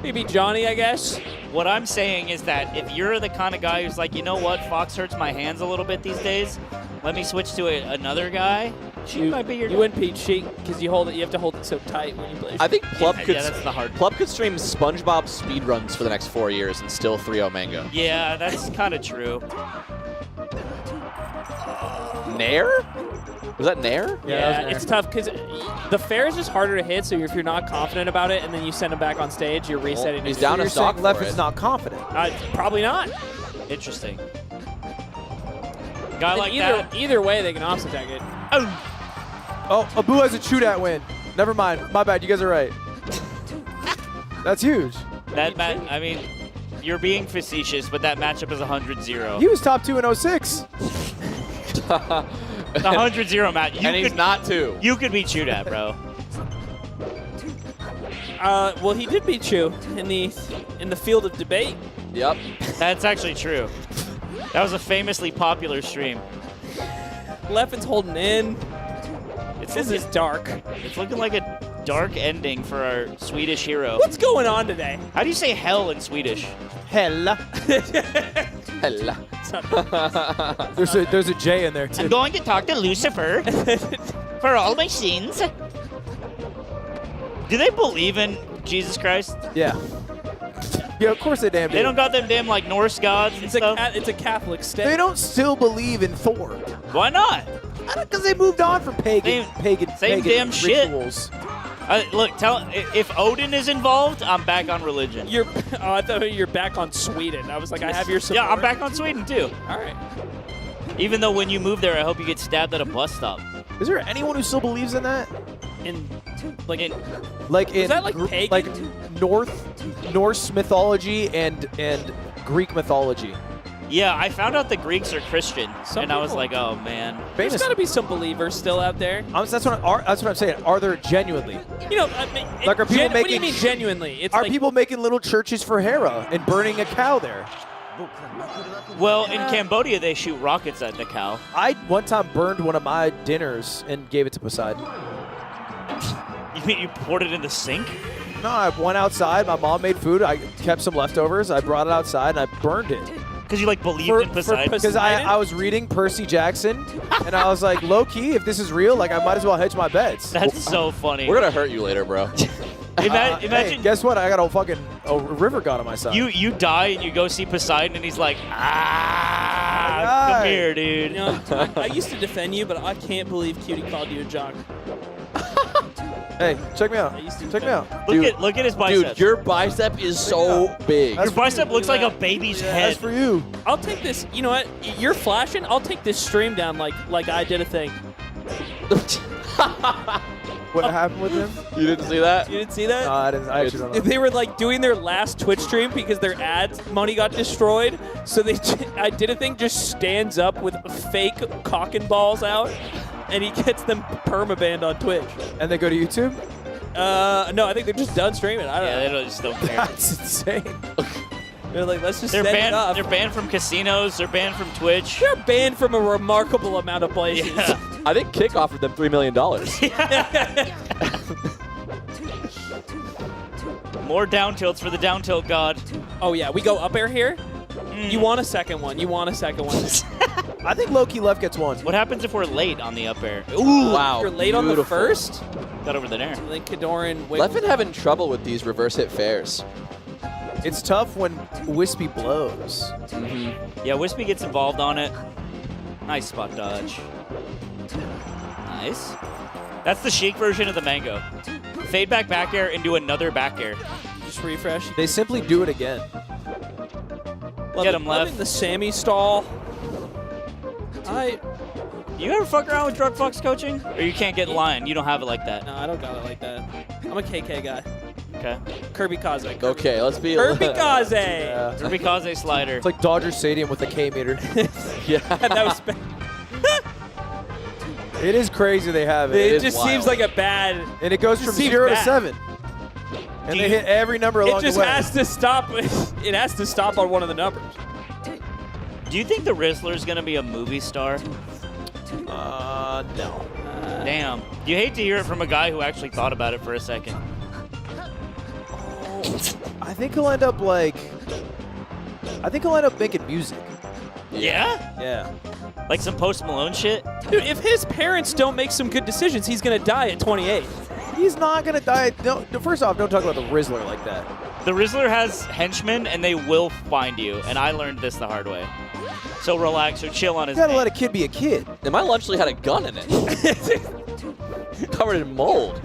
P: maybe Johnny, I guess.
B: What I'm saying is that if you're the kind of guy who's like, you know what, Fox hurts my hands a little bit these days, let me switch to another guy. Sheik might be your.
P: You wouldn't beat Sheik because you have to hold it so tight when you play Sheik.
O: I think Plup could.
B: Yeah, that's the hard.
O: Plup could stream SpongeBob speedruns for the next 4 years and still 3-0 Mango.
B: Yeah, that's kind of true.
O: Nair? Was that Nair?
P: Yeah, it's tough because the fair is just harder to hit. So if you're not confident about it and then you send him back on stage, you're resetting.
O: He's down a stock for
J: Left
O: it.
J: is not confident.
P: Probably not.
B: Interesting. Guy like
P: either way, they can offset attack it.
J: Oh, Abu has a shootout win. Never mind. My bad. You guys are right. That's huge.
B: I mean, you're being facetious, but that matchup is 100-0.
J: He was top 2 in 06.
B: The 100-0 match.
O: And he's not 2.
B: You could beat Chudat, bro.
P: Well, he did beat you in the field of debate.
O: Yep.
B: That's actually true. That was a famously popular stream.
P: Leffen's holding in. This is dark.
B: It's looking like a dark ending for our Swedish hero.
P: What's going on today?
B: How do you say hell in Swedish?
J: Hella.
O: Hella.
J: There's a J in there too.
B: I'm going to talk to Lucifer for all my sins. Do they believe in Jesus Christ?
J: Yeah. Yeah, of course they damn do.
B: They don't got them damn like Norse gods and stuff?
P: It's a Catholic state.
J: They don't still believe in Thor.
B: Why not?
J: Because they moved on from pagan
E: damn shit.
J: rituals.
E: Look, if Odin is involved, I'm back on religion.
P: I thought you're back on Sweden. I was like, I have your support.
E: Yeah, I'm back on Sweden too.
P: All right.
E: Even though when you move there, I hope you get stabbed at a bus stop.
J: Is there anyone who still believes in that?
P: In
J: is
P: that like pagan?
J: Like Norse mythology and Greek mythology.
E: Yeah, I found out the Greeks are Christian, and I was like, oh man.
P: There's got to be some believers still out there.
J: That's what I'm saying. Are there genuinely?
P: You know,
J: like are people making?
P: What do you mean genuinely? It's
J: are
P: like,
J: people making little churches for Hera and burning a cow there?
E: Well, in Cambodia, they shoot rockets at the cow.
J: I one time burned one of my dinners and gave it to Poseidon.
E: You mean you poured it in the sink?
J: No, I went outside. My mom made food. I kept some leftovers. I brought it outside and I burned it.
E: Because you like believed in Poseidon?
J: Because I was reading Percy Jackson and I was like, low key, if this is real, like I might as well hedge my bets.
E: That's so funny.
O: We're gonna hurt you later, bro.
E: Imagine.
J: Hey, guess what? I got a river god on my side.
E: You die and you go see Poseidon and he's like, come here, dude.
P: You know, I used to defend you, but I can't believe Cutie called you a jock.
J: Hey, check me out. Check me out.
E: Look at his bicep.
O: Dude, your bicep is so big.
E: Your bicep looks like a baby's head.
J: That's for you.
P: I'll take this. You know what? You're flashing. I'll take this stream down like I did a thing.
J: What happened with him?
O: You didn't see that?
P: You didn't see that?
J: No, I didn't. I actually don't know.
P: They were like doing their last Twitch stream because their ads money got destroyed. So I did a thing, just stands up with fake cock and balls out, and he gets them permabanned on Twitch.
J: And they go to YouTube?
P: No, I think they're just done streaming. I don't know.
E: They just don't care.
J: That's insane.
P: They're like, let's just
E: They're
P: set it
E: banned.
P: up.
E: They're banned from casinos. They're banned from Twitch.
P: They're banned from a remarkable amount of places.
E: Yeah.
O: I think Kick offered them $3 million.
E: More down tilts for the down tilt god.
P: Oh yeah, we go up air here. You want a second one. You want a second one.
J: I think low-key left gets one.
E: What happens if we're late on the up air?
O: Ooh, wow.
P: You're late on the first.
E: Got over the there.
P: I think Kadoran.
O: Leffen having trouble with these reverse hit fairs.
J: It's tough when Wispy blows.
E: Yeah, Wispy gets involved on it. Nice spot dodge. Nice. That's the Sheik version of the Mango. Fade back air and do another back air.
P: Just refresh.
J: They simply do it again.
E: Get him left.
P: Loving the Sammy stall.
E: You ever fuck around with Drug Fox coaching? Or you can't get in line? You don't have it like that?
P: No, I don't got it like that. I'm a KK guy.
E: Okay.
P: Kirby Kaze.
O: Okay, let's be...
P: Kirby Kaze!
J: Yeah.
E: Kirby Kaze slider.
J: It's like Dodger Stadium with a K meter.
O: Yeah.
P: That was...
J: It is crazy they have it.
P: It just seems like a bad...
J: And it goes from 0 to 7. And they hit every number along the way.
P: It just has to stop. It has to stop on one of the numbers.
E: Do you think the Rizzler's going to be a movie star?
J: No.
E: Damn. You hate to hear it from a guy who actually thought about it for a second.
J: I think he'll end up like... I think he'll end up making music.
E: Yeah?
J: Yeah.
E: Like some Post Malone shit?
P: Dude, if his parents don't make some good decisions, he's going to die at 28.
J: He's not going to die. No, first off, don't talk about the Rizzler like that.
E: The Rizzler has henchmen, and they will find you, and I learned this the hard way. So relax or chill on his
J: You gotta
E: name.
J: let a kid be a kid.
O: And my lunch had a gun in it. Covered in mold.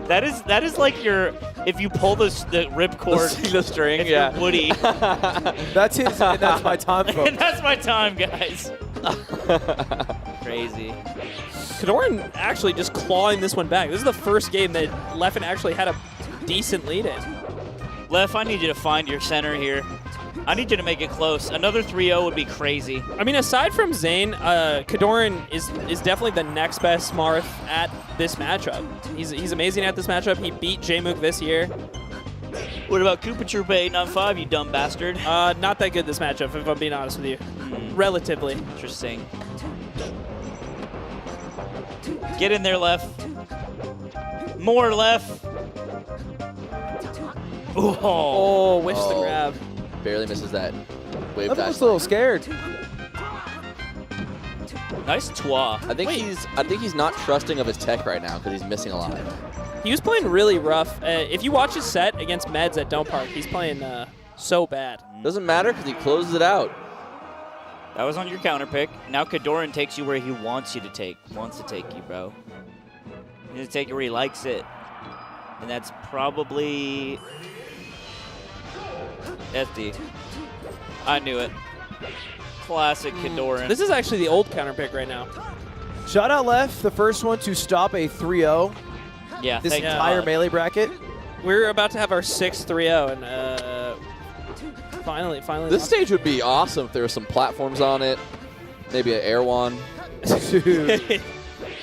E: that is like your, if you pull the ripcord,
O: the string,
E: yeah. Woody.
J: That's his, and that's my time, folks.
E: And that's my time, guys. Crazy.
P: Kadoran actually just clawing this one back. This is the first game that Leffen actually had a decent lead in.
E: Lef, I need you to find your center here. I need you to make it close. Another 3-0 would be crazy.
P: I mean, aside from Zane, Kadoran is definitely the next best Marth at this matchup. He's amazing at this matchup. He beat Jmook this year.
E: What about Koopa Troopa 895, you dumb bastard?
P: Not that good this matchup, if I'm being honest with you. Relatively.
E: Interesting. Get in there, Lef. More Lef.
P: Oh, wish the grab.
O: Barely misses that wave
J: Leffen
O: dash.
J: looks a little scared.
E: Nice twa.
O: I think he's not trusting of his tech right now because he's missing a lot.
P: He was playing really rough. If you watch his set against Meds at Dome Park, he's playing so bad.
O: Doesn't matter because he closes it out.
E: That was on your counter pick. Now Kadoran takes you where he wants you to take. Wants to take you, bro. He's going to take you where he likes it. And that's probably SD. I knew it. Classic Kadoran.
P: This is actually the old counter pick right now.
J: Shout out Left, the first one to stop a 3-0.
E: Yeah,
J: this
E: thank
J: entire
E: God.
J: Melee bracket.
P: We're about to have our 6th 3-0, and finally.
O: This stage would be awesome if there were some platforms on it. Maybe an air one.
J: Dude.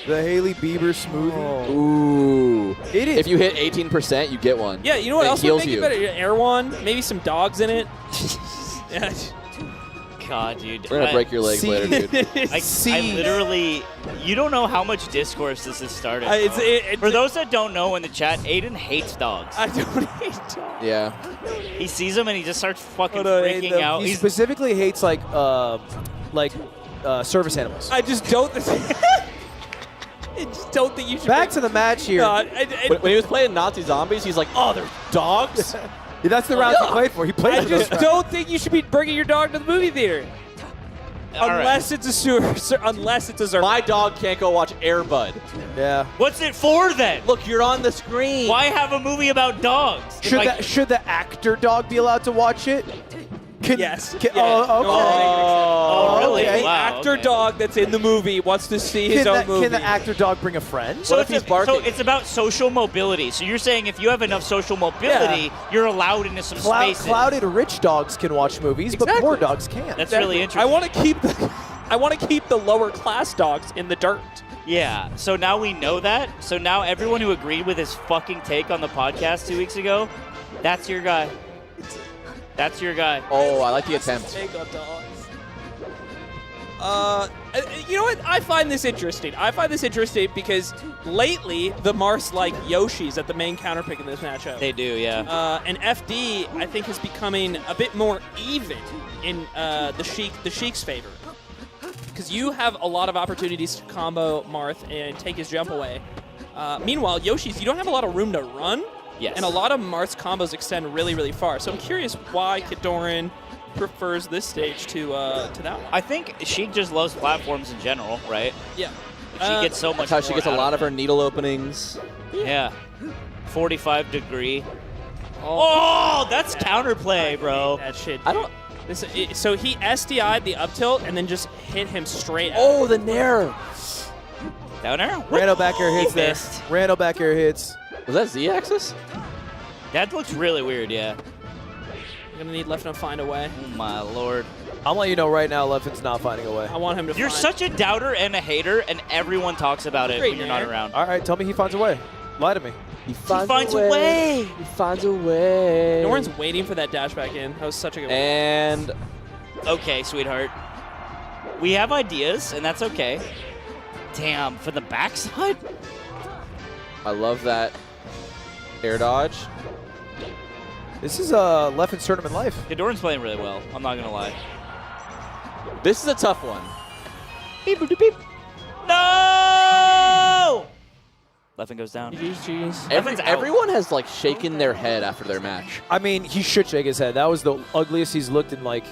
J: The Haley Bieber smoothie.
O: Ooh.
J: It is.
O: If you hit 18%, you get one.
P: Yeah, you know what
O: It
P: else would
O: heals
P: make
O: you.
P: it better? Air one, maybe some dogs in it. Yeah.
E: God, dude.
O: We're gonna break your legs later, dude.
E: I literally, you don't know how much discourse this has started. For those that don't know in the chat, Aiden hates dogs.
P: I don't hate dogs.
O: Yeah.
E: He sees them and he just starts fucking freaking out.
J: He
E: He's
J: specifically hates service animals.
P: I just don't. I just don't think you should.
J: Back to the match here.
O: When he was playing Nazi zombies, he's like, "Oh, they're dogs."
J: Yeah, that's the round he played for. He played.
P: I just don't think you should be bringing your dog to the movie theater. Unless it's a unless it's a Zerg.
O: My dog can't go watch Air Bud.
J: Yeah.
E: What's it for then?
O: Look, you're on the screen.
E: Why have a movie about dogs?
J: Should the actor dog be allowed to watch it?
P: Yes.
J: Oh, okay.
E: Oh, really?
J: Okay.
P: The
E: Wow,
P: actor dog that's in the movie wants to see his own movie.
J: Can the actor dog bring a friend?
E: So it's about social mobility. So you're saying if you have enough social mobility, you're allowed into some spaces.
J: Clouded rich dogs can watch movies, but poor dogs can't.
E: That's really interesting.
P: I want to keep the lower class dogs in the dirt.
E: Yeah, so now we know that. So now everyone who agreed with his fucking take on the podcast 2 weeks ago, that's your guy. That's your guy.
O: Oh, I like the attempt.
P: Take on dogs. You know what? I find this interesting. Because lately the Mars like Yoshis at the main counter pick in this matchup.
E: They do, yeah.
P: And FD, I think, is becoming a bit more even in the Sheik's favor. Because you have a lot of opportunities to combo Marth and take his jump away. Meanwhile, Yoshi's, you don't have a lot of room to run.
E: Yes.
P: And a lot of Marth's combos extend really, really far. So I'm curious why Kadoran prefers this stage to that one.
E: I think Sheik just loves platforms in general, right?
P: Yeah.
E: She gets so much
O: That's how she
E: more
O: gets a
E: out
O: lot of her needle openings.
E: Yeah. 45 degree. Oh, that's counterplay, bro.
P: That shit.
O: I don't.
P: So he SDI'd the up tilt and then just hit him straight out.
O: Oh, the nair.
E: Down air?
J: Rando back air hits there.
E: missed.
J: Rando back air hits.
O: Was that Z-axis?
E: That looks really weird, yeah.
P: I'm going to need Leftno to find a way.
E: Oh, my lord.
J: I'm letting you know right now, Left's not finding a way.
P: I want him to
E: You're
P: find.
E: such a doubter and a hater, and everyone talks about it
P: Great
E: when you're not
P: nair.
E: around.
J: All right, tell me he finds a way. Lie to me.
O: He
E: finds a way.
O: He finds a way.
P: Noran's waiting for that dash back in. That was such a good one.
O: And
E: Okay, sweetheart. We have ideas, and that's okay. Damn, for the backside?
O: I love that air dodge.
J: This is Left's tournament life.
E: Kadoran's playing really well. I'm not gonna lie.
O: This is a tough one.
E: Beep, boop, beep. No! Leffen goes down.
O: Everyone has like shaken their head after their match.
J: I mean, he should shake his head. That was the ugliest he's looked in like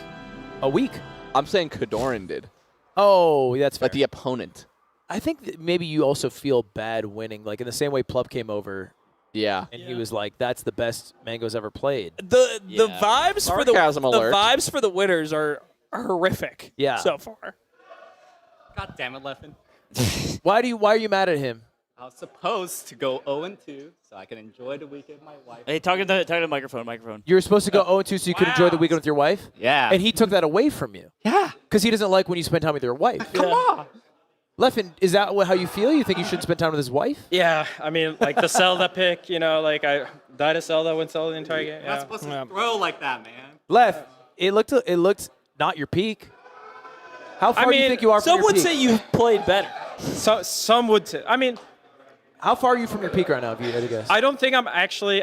J: a week.
O: I'm saying Kadoran did.
J: Oh, that's fair.
O: Like the opponent.
J: I think that maybe you also feel bad winning, like in the same way Plup came over.
O: Yeah.
J: And he was like, "That's the best Mango's ever played."
P: The vibes for
O: Sarcasm alert.
P: the vibes for the winners are horrific.
J: Yeah.
P: So far.
T: God damn it, Leffen.
J: Why are you mad at him?
T: I was supposed to go 0-2 so I can enjoy the weekend with my wife.
E: Hey, talk to the microphone.
J: You were supposed to go 0-2 so you could enjoy the weekend with your wife?
T: Yeah.
J: And he took that away from you?
T: Yeah.
J: Because he doesn't like when you spend time with your wife.
T: Come on.
J: Leffen, is that how you feel? You think you should spend time with his wife?
K: Yeah, I mean, like the Zelda pick, you know, like I died a Zelda, went Zelda the entire game.
T: You're not supposed to throw like that, man.
J: Left, it looked not your peak. How far do you think you are from your peak?
P: Some would say you played better.
K: So, some would say. I mean,
J: how far are you from your peak right now, if you had to guess?
K: I don't think I'm actually,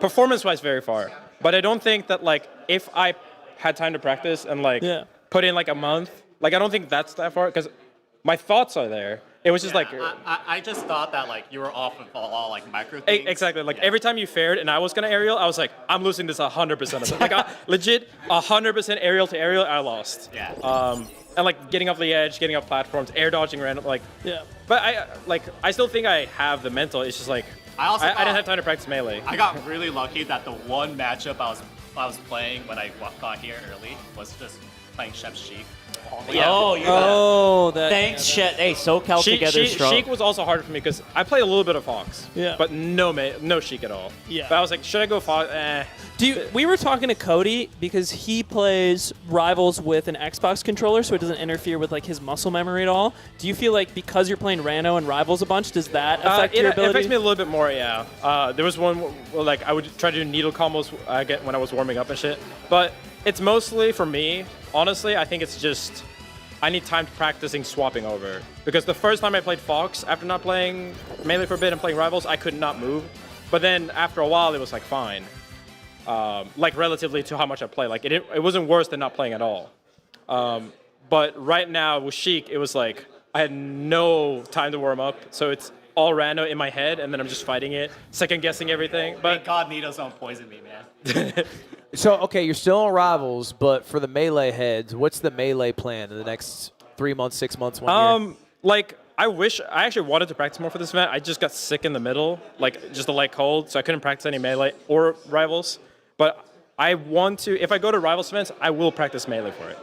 K: performance-wise, very far. But I don't think that, if I had time to practice and, put in, a month, I don't think that's that far, because my thoughts are there. It was just,
T: I just thought that, you were off of all, micro things.
K: Exactly. Every time you fared and I was going to aerial, I was like, I'm losing this 100% of it. Legit, 100% aerial to aerial, I lost.
T: Yeah.
K: and like getting off the edge, getting off platforms, air dodging random, like.
P: Yeah.
K: But I still think I have the mental. It's just like I didn't have time to practice melee.
T: I got really lucky that the one matchup I was playing when I got here early was just playing Chef Sheik.
B: Yeah.
E: Oh, you're thanks, Shet. Hey, SoCal together strong.
K: Sheik was also harder for me because I played a little bit of Fox.
P: Yeah.
K: But no Sheik at all.
P: Yeah.
K: But I was like, should I go Fox?
P: We were talking to Cody because he plays Rivals with an Xbox controller, so it doesn't interfere with like his muscle memory at all. Do you feel like because you're playing Rano and Rivals a bunch, does that affect your ability?
K: It affects me a little bit more, yeah. There was one where like I would try to do needle combos when I was warming up and shit. But it's mostly for me, honestly, I think it's just I need time to practicing swapping over. Because the first time I played Fox, after not playing Melee for a bit and playing Rivals, I could not move. But then after a while, it was like fine. Like relatively to how much I play. Like it wasn't worse than not playing at all. But right now with Sheik, it was like I had no time to warm up. So it's all rando in my head, and then I'm just fighting it, second guessing everything. But
T: thank God Nido's don't poison me, man.
J: So, okay, you're still on Rivals, but for the Melee heads, what's the Melee plan in the next 3 months, 6 months, 1 year?
K: Like, I actually wanted to practice more for this event. I just got sick in the middle, like just a light cold, so I couldn't practice any Melee or Rivals. But I want to, if I go to Rivals events, I will practice Melee for it.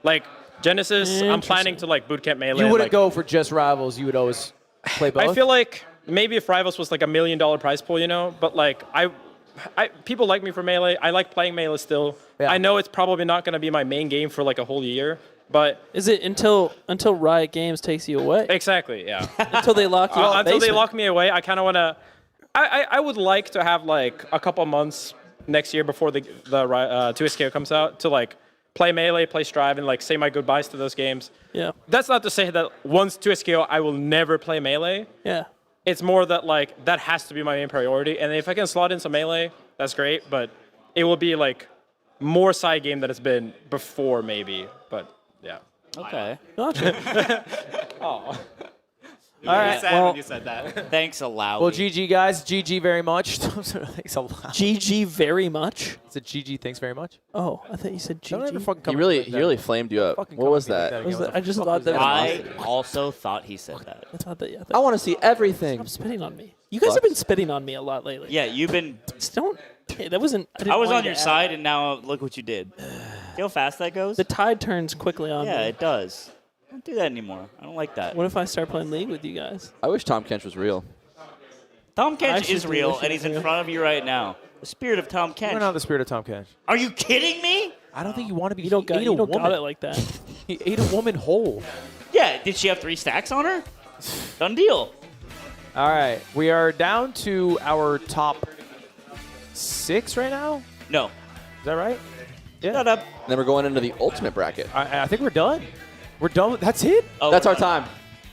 K: Like Genesis, I'm planning to like bootcamp Melee.
J: You wouldn't go for just Rivals, you would always play both?
K: I feel like maybe if Rivals was like $1 million prize pool, but like people like me for Melee. I like playing Melee still. Yeah. I know it's probably not going to be my main game for like a whole year, but
P: is it until Riot Games takes you away?
K: Exactly, yeah.
P: Until they lock you out.
K: Until they lock me away, I kind of want to. I would like to have like a couple months next year before the 2SKO comes out to like play Melee, play Strive, and like say my goodbyes to those games.
P: Yeah.
K: That's not to say that once 2SKO, I will never play Melee.
P: Yeah.
K: It's more that like that has to be my main priority, and if I can slot in some Melee, that's great. But it will be like more side game than it's been before, maybe. But yeah.
E: Okay.
P: Gotcha.
K: Oh.
E: All right.
T: Sad when you said that.
E: Thanks, Allow.
J: Well, GG, guys. GG very much. Thanks a lot.
P: GG very much?
J: It's a GG, thanks very much.
P: Oh, I thought you said GG.
J: Don't ever fucking come
O: He really,
J: at me
O: he
J: like
O: really
J: that.
O: flamed you up.
J: Fucking
O: What
J: come
O: was
J: at me like
O: that?
J: again. What
P: I just thought that
E: I also thought he said that.
P: I thought that, yeah.
O: I want to see everything.
P: Stop spitting on me. You guys have been spitting on me a lot lately.
E: Yeah, you've been.
P: Don't. Hey, that wasn't.
E: I was on your side, and now look what you did. See how fast that goes?
P: The tide turns quickly on me.
E: Yeah, it does. Don't do that anymore. I don't like that.
P: What if I start playing League with you guys?
O: I wish Tom Kench was real.
E: Tom Kench
P: actually
E: is
P: do
E: real,
P: wish he
E: and he's
P: was
E: in
P: real.
E: front of you right now. The spirit of Tom
J: We're
E: Kench.
J: not the spirit of Tom Kench.
E: Are you kidding me?
J: I don't think you want to be.
P: You don't got,
J: ate
P: you
J: a
P: don't
J: woman.
P: got it like that.
J: He ate a woman whole.
E: Yeah, did she have 3 stacks on her? Done deal.
J: All right, we are down to our top 6 right now.
E: No.
J: Is that right? Yeah.
E: Shut up.
O: Then we're going into the ultimate bracket.
J: I think we're done. We're done. That's it.
E: Oh,
O: That's our time.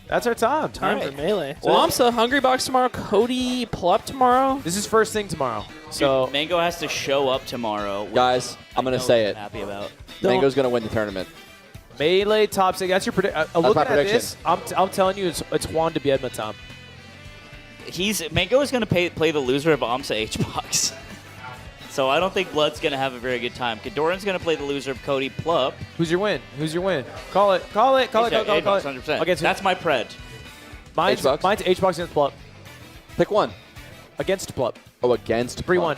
J: That's our time.
P: Time
E: All
P: for
E: right.
P: Melee.
J: Well-
P: Momsa, HUNGRYBOX tomorrow. Cody, Plup tomorrow.
J: This is first thing tomorrow. So
E: Mango has to show up tomorrow.
O: Guys, I'm going to say it.
E: Happy about.
O: Mango's going to win the tournament.
J: Melee top 6. That's your prediction.
O: my
J: Looking at
O: prediction.
J: this, I'm telling you, it's Juan de Biedma time.
E: Mango is going to play the loser of AMSA HBox. So I don't think Blood's going to have a very good time. Kadoran's going to play the loser of Cody Plup.
J: Who's your win? Who's your win? Call it. Call it. Call it. Call it. Call it.
E: 100%.
J: Against
E: That's my pred.
J: mine's
O: HBox?
J: Mine's HBox against Plup.
O: Pick one.
J: Against Plup.
O: Oh, against
J: 3-1.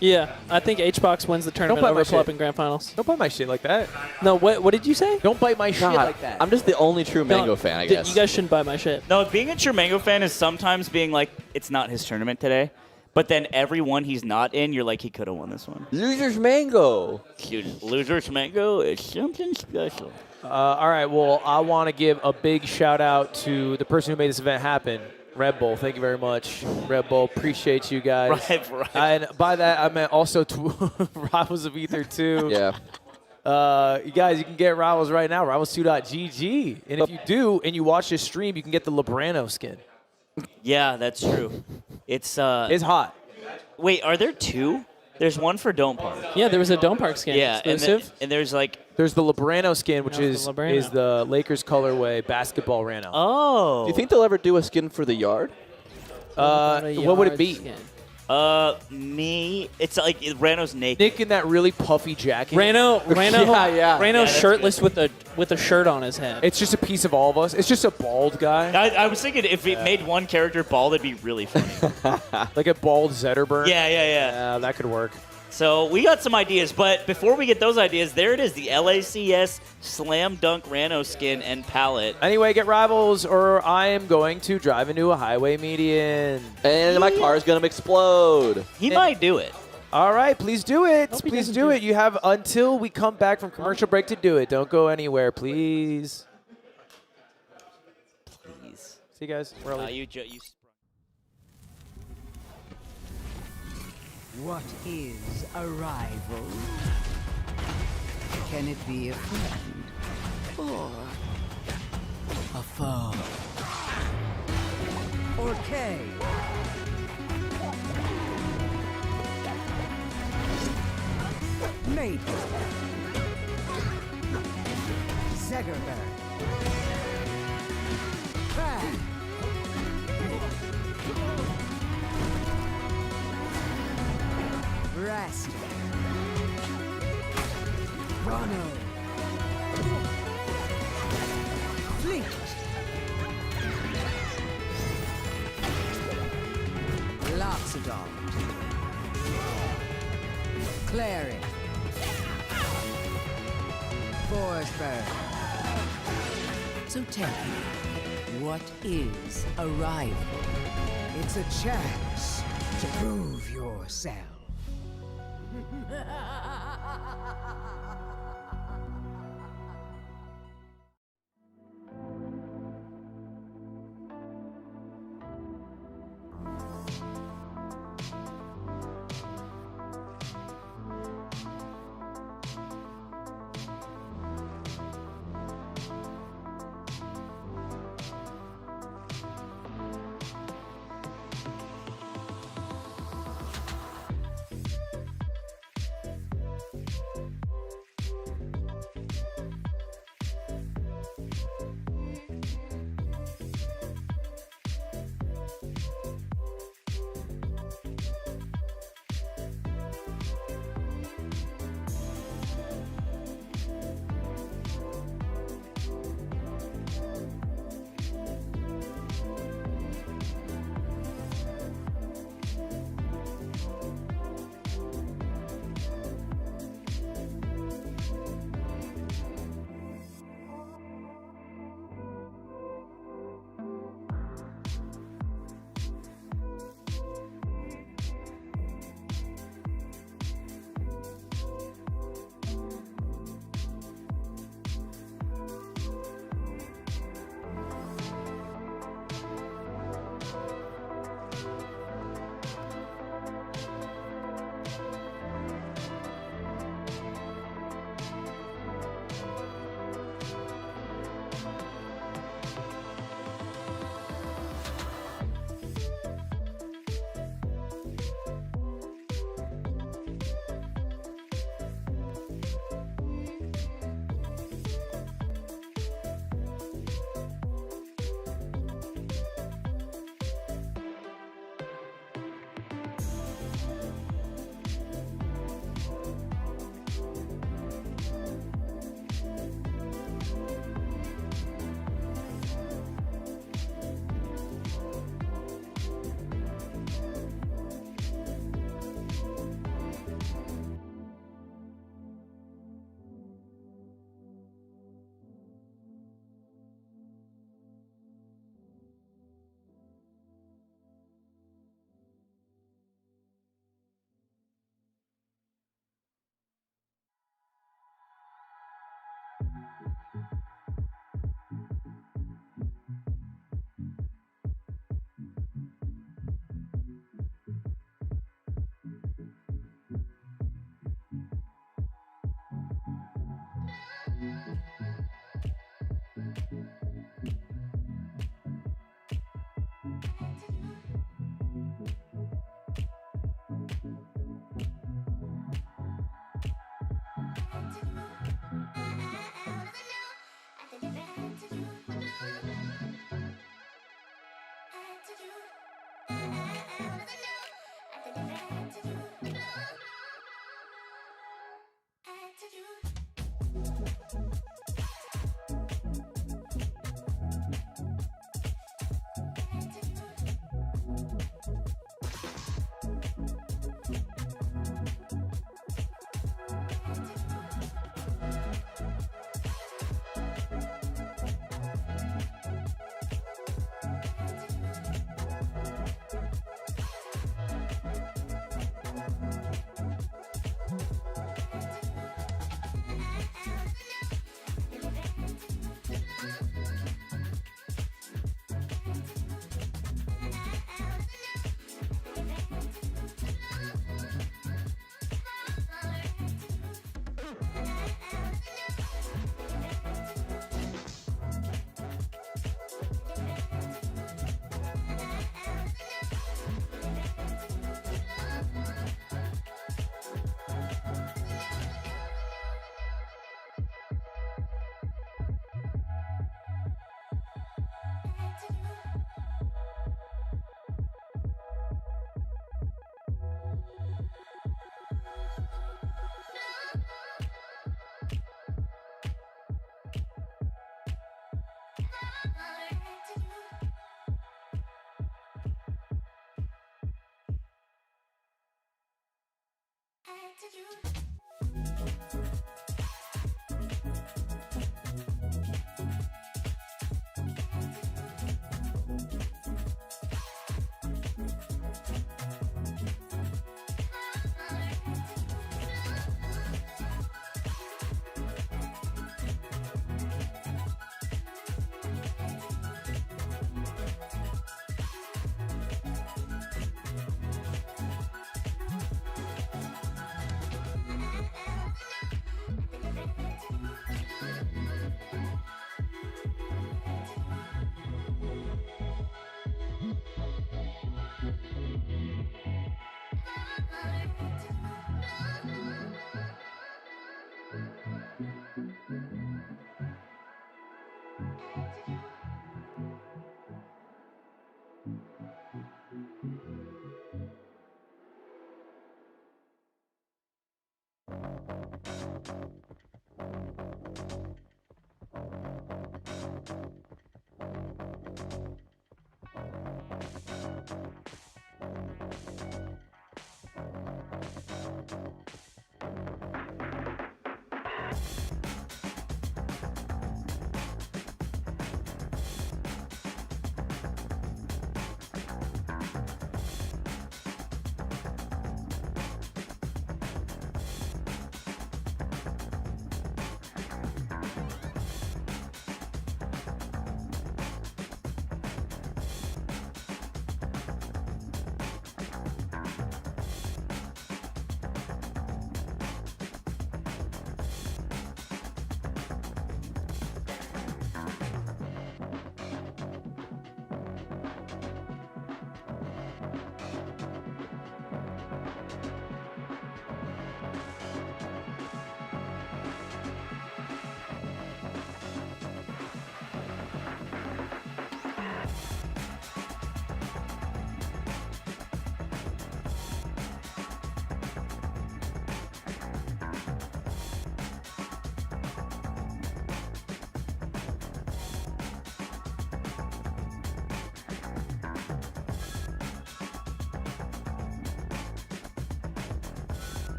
P: Yeah, I think HBox wins the tournament
J: bite
P: over
J: my
P: Plup
J: shit.
P: in grand finals.
J: Don't bite my shit like that.
P: No, what did you say?
J: Don't bite my shit
O: God,
J: like that.
O: I'm just the only true Mango fan, I guess.
P: You guys shouldn't buy my shit.
E: No, being a true Mango fan is sometimes being like, it's not his tournament today. But then every one he's not in, you're like, he could have won this one.
O: Losers Mango.
E: Dude, Losers Mango is something special.
J: All right. Well, I want to give a big shout out to the person who made this event happen. Red Bull, thank you very much. Red Bull, appreciate you guys.
E: Right.
J: And by that, I meant also Rivals of Ether 2.
O: Yeah.
J: You guys, you can get Rivals right now, rivals2.gg. And if you do, and you watch this stream, you can get the Librano skin.
E: Yeah, that's true. It's
J: hot.
E: Wait, are there 2? There's one for Dome Park.
P: Yeah, there was a Dome Park skin.
E: Yeah,
P: Exclusive.
E: and there's like...
J: There's the Librano skin, which
P: There's
J: is
P: the Librano.
J: the Lakers colorway basketball Rano.
E: Oh.
O: Do you think they'll ever do a skin for the yard?
J: What would it be?
P: Skin.
E: Me. It's like Rano's naked.
A: Nick in that really puffy jacket.
P: Rano's shirtless with a shirt on his head.
A: It's just a piece of all of us. It's just a bald guy.
E: I was thinking if it made one character bald, it'd be really funny.
A: Like a bald Zetterburn.
E: Yeah.
A: Yeah, that could work.
E: So we got some ideas, but before we get those ideas, there it is, the LACS Slam Dunk Rano skin and palette.
A: Anyway, get Rivals, or I am going to drive into a highway median.
O: And my car is going to explode.
E: He might do it.
A: All right, please do it. Please do it. You have until we come back from commercial break to do it. Don't go anywhere, please.
E: Please.
A: See you guys. We're early.
E: You
U: What is a rival? Can it be a friend or a foe? Or K? Maple. Zegerberg. Crab. Rest. Rono. Fleet. Loxodon. Clary. Forsberg. So tell me, what is a rival? It's a chance to prove yourself.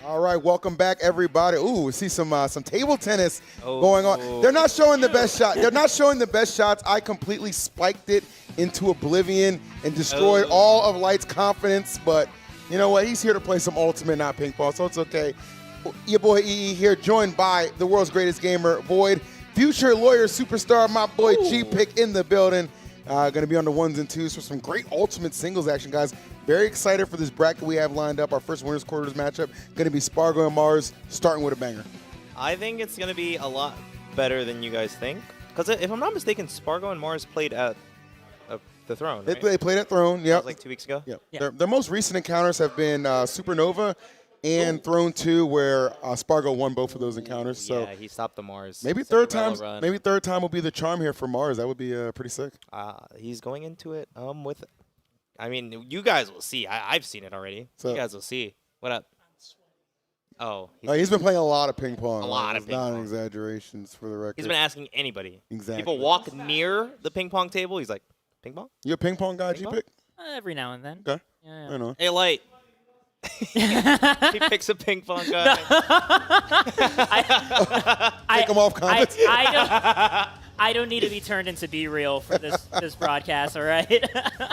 C: All right, welcome back, everybody. Ooh, we see some table tennis going on. They're not showing the best shot. They're not showing the best shots. I completely spiked it into oblivion and destroyed all of Light's confidence. But you know what? He's here to play some Ultimate, not ping pong, so it's okay. Your boy EE here, joined by the world's greatest gamer, Void, future lawyer superstar, my boy G-Pick in the building. Going to be on the ones and twos for some great Ultimate singles action, guys. Very excited for this bracket we have lined up. Our first winners quarters matchup going to be Spargo and Mars, starting with a banger.
L: I think it's going to be a lot better than you guys think. Because if I'm not mistaken, Spargo and Mars played at the Throne, right?
C: They played at Throne, yeah.
L: Like 2 weeks ago?
C: Yep. Their most recent encounters have been Supernova and Throne 2, where Spargo won both of those encounters. So
L: yeah, he stopped the Mars.
C: Maybe third time will be the charm here for Mars. That would be pretty sick.
L: He's going into it with. I mean, you guys will see. I've seen it already. So you guys will see. What up? Oh.
C: He's been playing a lot of ping pong.
L: A lot of ping pong.
C: Not exaggerations for the record.
L: He's been asking anybody.
C: Exactly.
L: People walk near the ping pong table. He's like, ping pong?
C: You a ping pong guy, G-Pick?
B: Every now and then.
C: Okay.
B: Yeah.
C: I know.
L: Hey, Light. He picks a ping pong guy.
C: Take him off comments.
B: I don't need to be turned into Be Real for this broadcast, all right?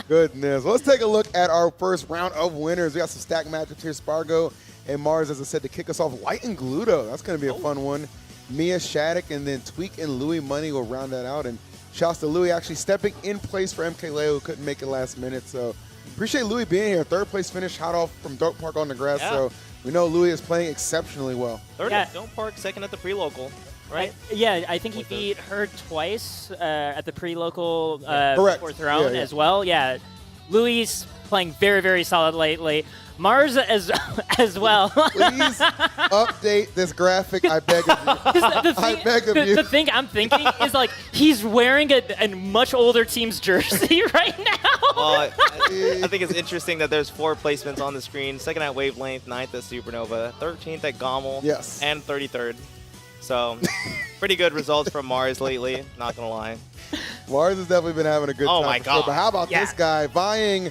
C: Goodness. Let's take a look at our first round of winners. We got some stacked matchups here. Spargo and Mars, as I said, to kick us off. Light and Gluto. That's going to be a fun one. Mia Shattuck and then TWEEK and Louis Money will round that out. And shouts to Louis actually stepping in place for MK Leo, who couldn't make it last minute. So appreciate Louis being here. Third place finish, hot off from Dark Park on the grass.
L: Yeah.
C: So we know Louis is playing exceptionally well.
L: Third at Don't Park, second at the pre-local. Right?
B: I think he beat her twice at the pre-local
C: Correct.
B: for Throne
C: Yeah.
B: as well. Yeah, Louis playing very, very solid lately. Mars as well.
C: Please update this graphic, I beg of you. I beg of you.
B: The thing I'm thinking is, like, he's wearing a much older team's jersey right now.
L: Well, I think it's interesting that there's 4 placements on the screen. Second at Wavelength, 9th at Supernova, 13th at Gommel, and 33rd. So, pretty good results from Mars lately, not going to lie.
C: Mars has definitely been having a good time.
L: Oh, my
C: for
L: God.
C: sure. But how about this guy vying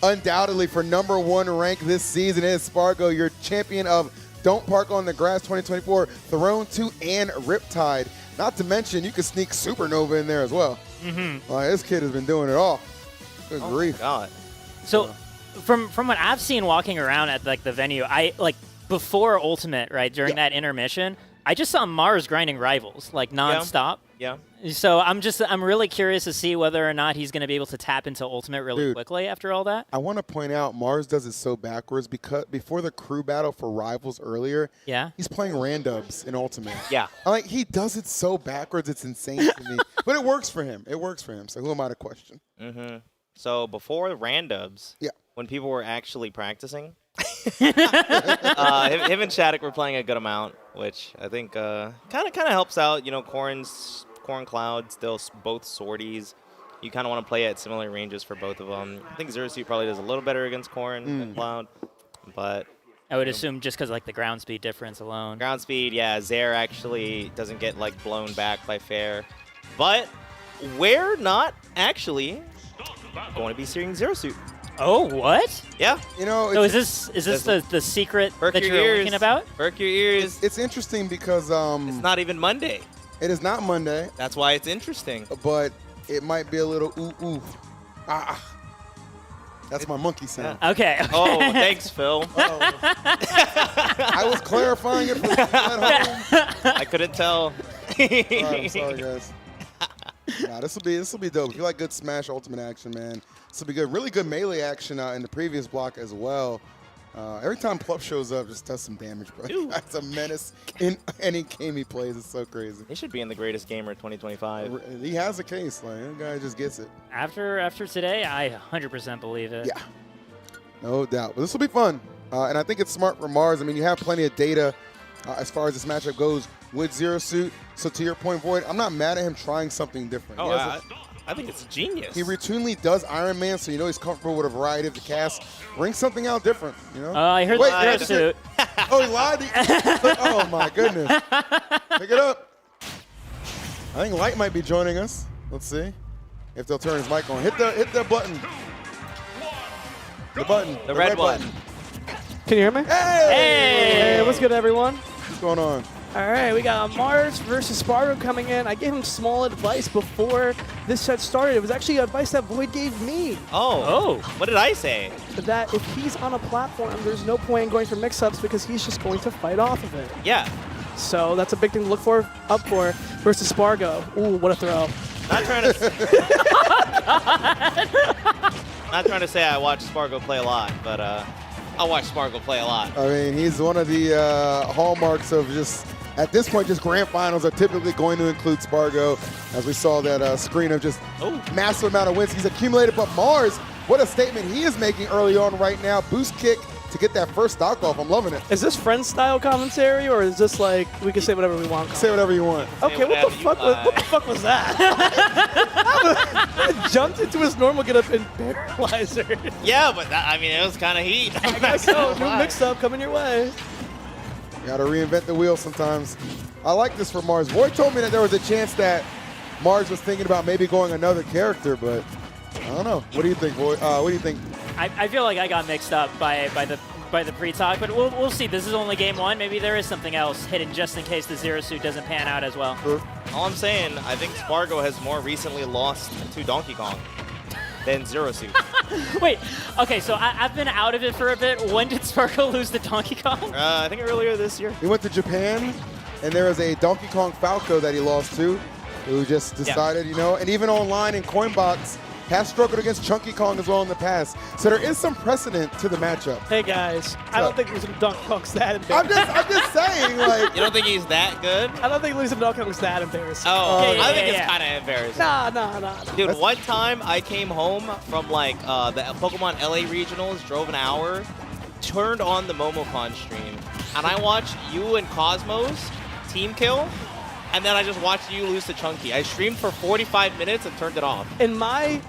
C: undoubtedly for #1 rank this season? Is Spargo, your champion of Don't Park on the Grass 2024, Throne 2 and Riptide. Not to mention, you could sneak Supernova in there as well. This kid has been doing it all. Good grief.
L: My God.
B: So, from what I've seen walking around at the venue, before Ultimate, right, during that intermission, I just saw Mars grinding Rivals nonstop.
L: Yeah.
B: So I'm really curious to see whether or not he's going to be able to tap into Ultimate really quickly after all that.
C: I want to point out Mars does it so backwards because before the crew battle for Rivals earlier, he's playing randubs in Ultimate.
L: Yeah.
C: He does it so backwards, it's insane to me. But it works for him. It works for him. So who am I to question?
L: So before the randubs, when people were actually practicing, him and Shattuck were playing a good amount, which I think kind of helps out. You know, Corn Cloud, still both sorties. You kind of want to play at similar ranges for both of them. I think Zero Suit probably does a little better against Corn than Cloud, but
B: I would assume just because the ground speed difference alone.
L: Ground speed, yeah. Zaire actually doesn't get blown back by Fair, but we're not actually going to be seeing Zero Suit.
B: Oh, what?
L: Yeah.
C: You know,
B: so is this the secret that you're thinking about?
L: Perk your ears.
C: It's interesting because
L: it's not even Monday.
C: It is not Monday.
L: That's why it's interesting.
C: But it might be a little ooh. That's my monkey sound.
B: Okay.
L: Oh, thanks, Phil.
C: I was clarifying it for the people at home.
L: I couldn't tell.
C: I'm sorry, guys. Nah, this will be dope. If you like good Smash Ultimate action, man, this will be good. Really good melee action in the previous block as well. Every time Plup shows up, just does some damage, bro. That's a menace in any game he plays. It's so crazy.
L: He should be in the Greatest Gamer 2025.
C: He has a case. That guy just gets it.
B: After today, I 100% believe it.
C: Yeah, no doubt. But this will be fun. And I think it's smart for Mars. I mean, you have plenty of data as far as this matchup goes with Zero Suit. So to your point, Void, I'm not mad at him trying something different.
L: Oh, I think it's genius.
C: He routinely does Iron Man, so you know he's comfortable with a variety of the cast. Bring something out different, you know?
B: I heard Zero Suit.
C: Oh, he lied? Oh, my goodness. Pick it up. I think Light might be joining us. Let's see if they'll turn his mic on. Hit the button. The button.
L: The red button.
M: Can you hear me? Hey, what's good, everyone?
C: What's going on?
M: All right, we got Mars versus Spargo coming in. I gave him small advice before this set started. It was actually advice that Void gave me.
L: Oh. What did I say?
M: That if he's on a platform, there's no point in going for mix-ups because he's just going to fight off of it.
L: Yeah.
M: So that's a big thing to look up for versus Spargo. Ooh, what a throw.
L: Not trying to. Not trying to say I watch Spargo play a lot, but I watch Spargo play a lot.
C: I mean, he's one of the hallmarks of just, at this point, just grand finals are typically going to include Spargo, as we saw that screen of just massive amount of wins he's accumulated. But Mars, what a statement he is making early on right now. Boost kick to get that first stock off. I'm loving it.
M: Is this friend-style commentary, or is this like we can say whatever we want?
C: Say whatever you want.
M: Okay, what the fuck was that? I jumped into his normal get-up and paralyzer.
L: Yeah, but I mean, it was kind of heat.
M: I guess so. New mix-up coming your way.
C: Got to reinvent the wheel sometimes. I like this for Mars. Void told me that there was a chance that Mars was thinking about maybe going another character, but I don't know. What do you think, Void? What do you think?
B: I feel like I got mixed up by the pre-talk, but we'll see. This is only game one. Maybe there is something else hidden just in case the Zero Suit doesn't pan out as well.
L: All I'm saying, I think Spargo has more recently lost to Donkey Kong than Zero Suit.
B: Wait, okay, so I've been out of it for a bit. When did Spargo lose to Donkey Kong?
L: I think earlier this year.
C: He went to Japan, and there was a Donkey Kong Falco that he lost to, who just decided, you know, and even online in Coinbox, has struggled against Chunky Kong as well in the past. So there is some precedent to the matchup.
M: Hey guys, I don't think losing to Donkey Kong's that embarrassing.
C: I'm just saying, like.
L: You don't think he's that good?
M: I don't think losing to Donkey Kong's that embarrassing.
L: Oh, I think it's kind of embarrassing.
M: Nah.
L: Dude, one time I came home from like the Pokemon LA regionals, drove an hour, turned on the MomoCon stream, and I watched you and Cosmos team kill. And then I just watched you lose to Chunky. I streamed for 45 minutes and turned it off.
M: In my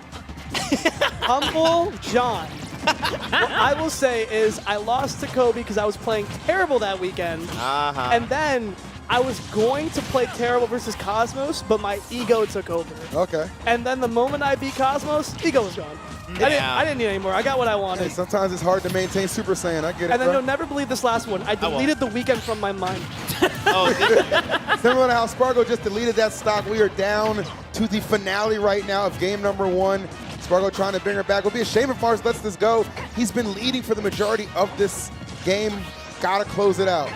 M: humble John, what I will say is I lost to Kobe because I was playing terrible that weekend. And then I was going to play terrible versus Cosmos, but my ego took over.
C: Okay.
M: And then the moment I beat Cosmos, ego was gone.
C: Yeah.
M: I didn't need any more. I got what I wanted.
C: Hey, sometimes it's hard to maintain Super Saiyan. I get it,
M: And then
C: bro.
M: you'll never believe this last one. I deleted the weekend from my mind.
C: Similar to how Spargo just deleted that stock, we are down to the finale right now of game number one. Spargo trying to bring her back. It would be a shame if Mars lets this go. He's been leading for the majority of this game. Gotta close it out.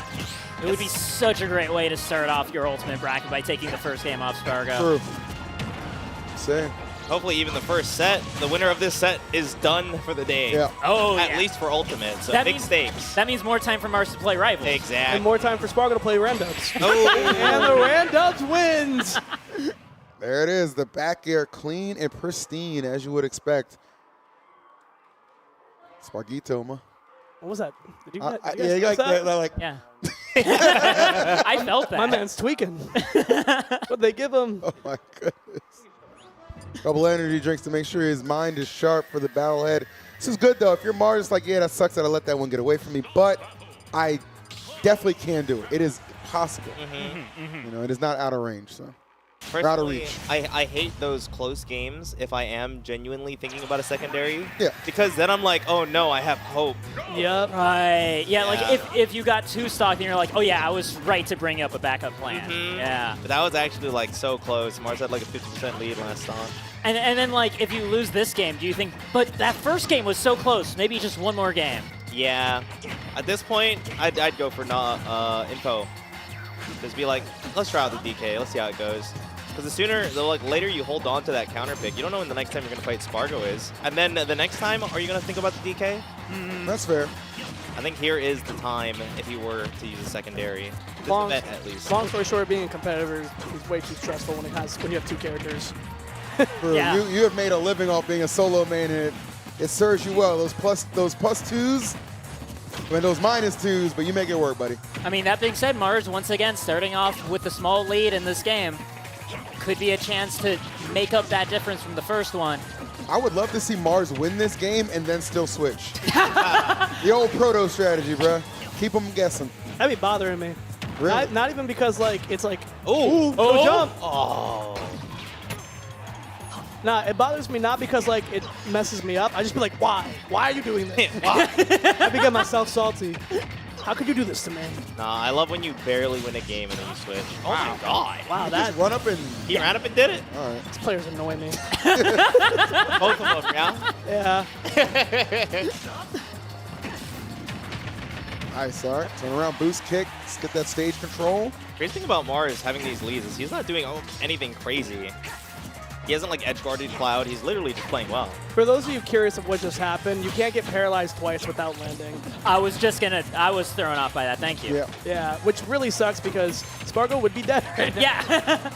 B: It would be such a great way to start off your ultimate bracket by taking the first game off Spargo.
C: True. Same.
L: Hopefully even the first set, the winner of this set is done for the day.
C: Yeah.
B: Oh,
L: At least for Ultimate, so big stakes.
B: That means more time for Mars to play Rivals.
L: Exactly.
M: And more time for Spargo to play Randubs.
L: Oh.
M: And the Randubs wins.
C: There it is, the back air clean and pristine as you would expect. Spargito, ma.
M: What was that? Did you,
C: yeah,
M: did you
C: you
M: guys
C: like
M: that?
C: that, like.
B: Yeah. I felt that.
M: My man's tweaking. What they give him?
C: Oh my goodness. Couple energy drinks to make sure his mind is sharp for the battle ahead. This is good though. If you're Mars, it's like, yeah, that sucks that I let that one get away from me, but I definitely can do it. It is possible. You know, it is not out of range. So. Out of
L: Personally,
C: reach.
L: I hate those close games if I am genuinely thinking about a secondary.
C: Yeah.
L: Because then I'm like, oh no, I have hope.
B: Yep. Right. Yeah, like if you got two stock, then you're like, oh yeah, I was right to bring up a backup plan. Yeah.
L: But that was actually like so close. Mars had like a 50% lead last time.
B: And then like if you lose this game, do you think? But that first game was so close. Maybe just one more game.
L: Yeah. At this point, I'd go for info. Just be like, let's try out the DK. Let's see how it goes. Because the sooner, the later you hold on to that counter pick, you don't know when the next time you're going to fight Spargo is. And then the next time, are you going to think about the DK?
C: That's fair.
L: I think here is the time if you were to use a secondary. This
M: Long,
L: event, at least.
M: long story short, being a competitor is way too stressful when you have two characters.
C: Bro, you have made a living off being a solo main, and it serves you well. Those plus twos, I mean, those minus twos, but you make it work, buddy.
B: I mean, that being said, Mars once again starting off with a small lead in this game. Could be a chance to make up that difference from the first one.
C: I would love to see Mars win this game and then still switch. The old proto strategy, bro. Keep them guessing.
M: That'd be bothering me.
C: Really?
M: Not even because like it's like,
L: ooh,
M: no jump.
L: Oh.
M: Nah, it bothers me not because like it messes me up. I just be like, why? Why are you doing this? Why? I become myself salty. How could you do this to me?
L: Nah, I love when you barely win a game and then you switch. Oh my god.
M: Wow,
H: You
M: that
H: just run up and
L: He ran up and did it.
H: all right.
M: these players annoy me.
L: Both of them, yeah?
M: Yeah.
H: Nice, Sar. Turn around, boost kick. Let's get that stage control.
L: Crazy thing about Mars having these leads is he's not doing anything crazy. He hasn't like edge guarded Cloud. He's literally just playing well.
M: For those of you curious of what just happened, you can't get paralyzed twice without landing.
B: I was thrown off by that. Thank you.
H: Yeah.
M: Yeah, which really sucks because Spargo would be dead right now.
B: Yeah.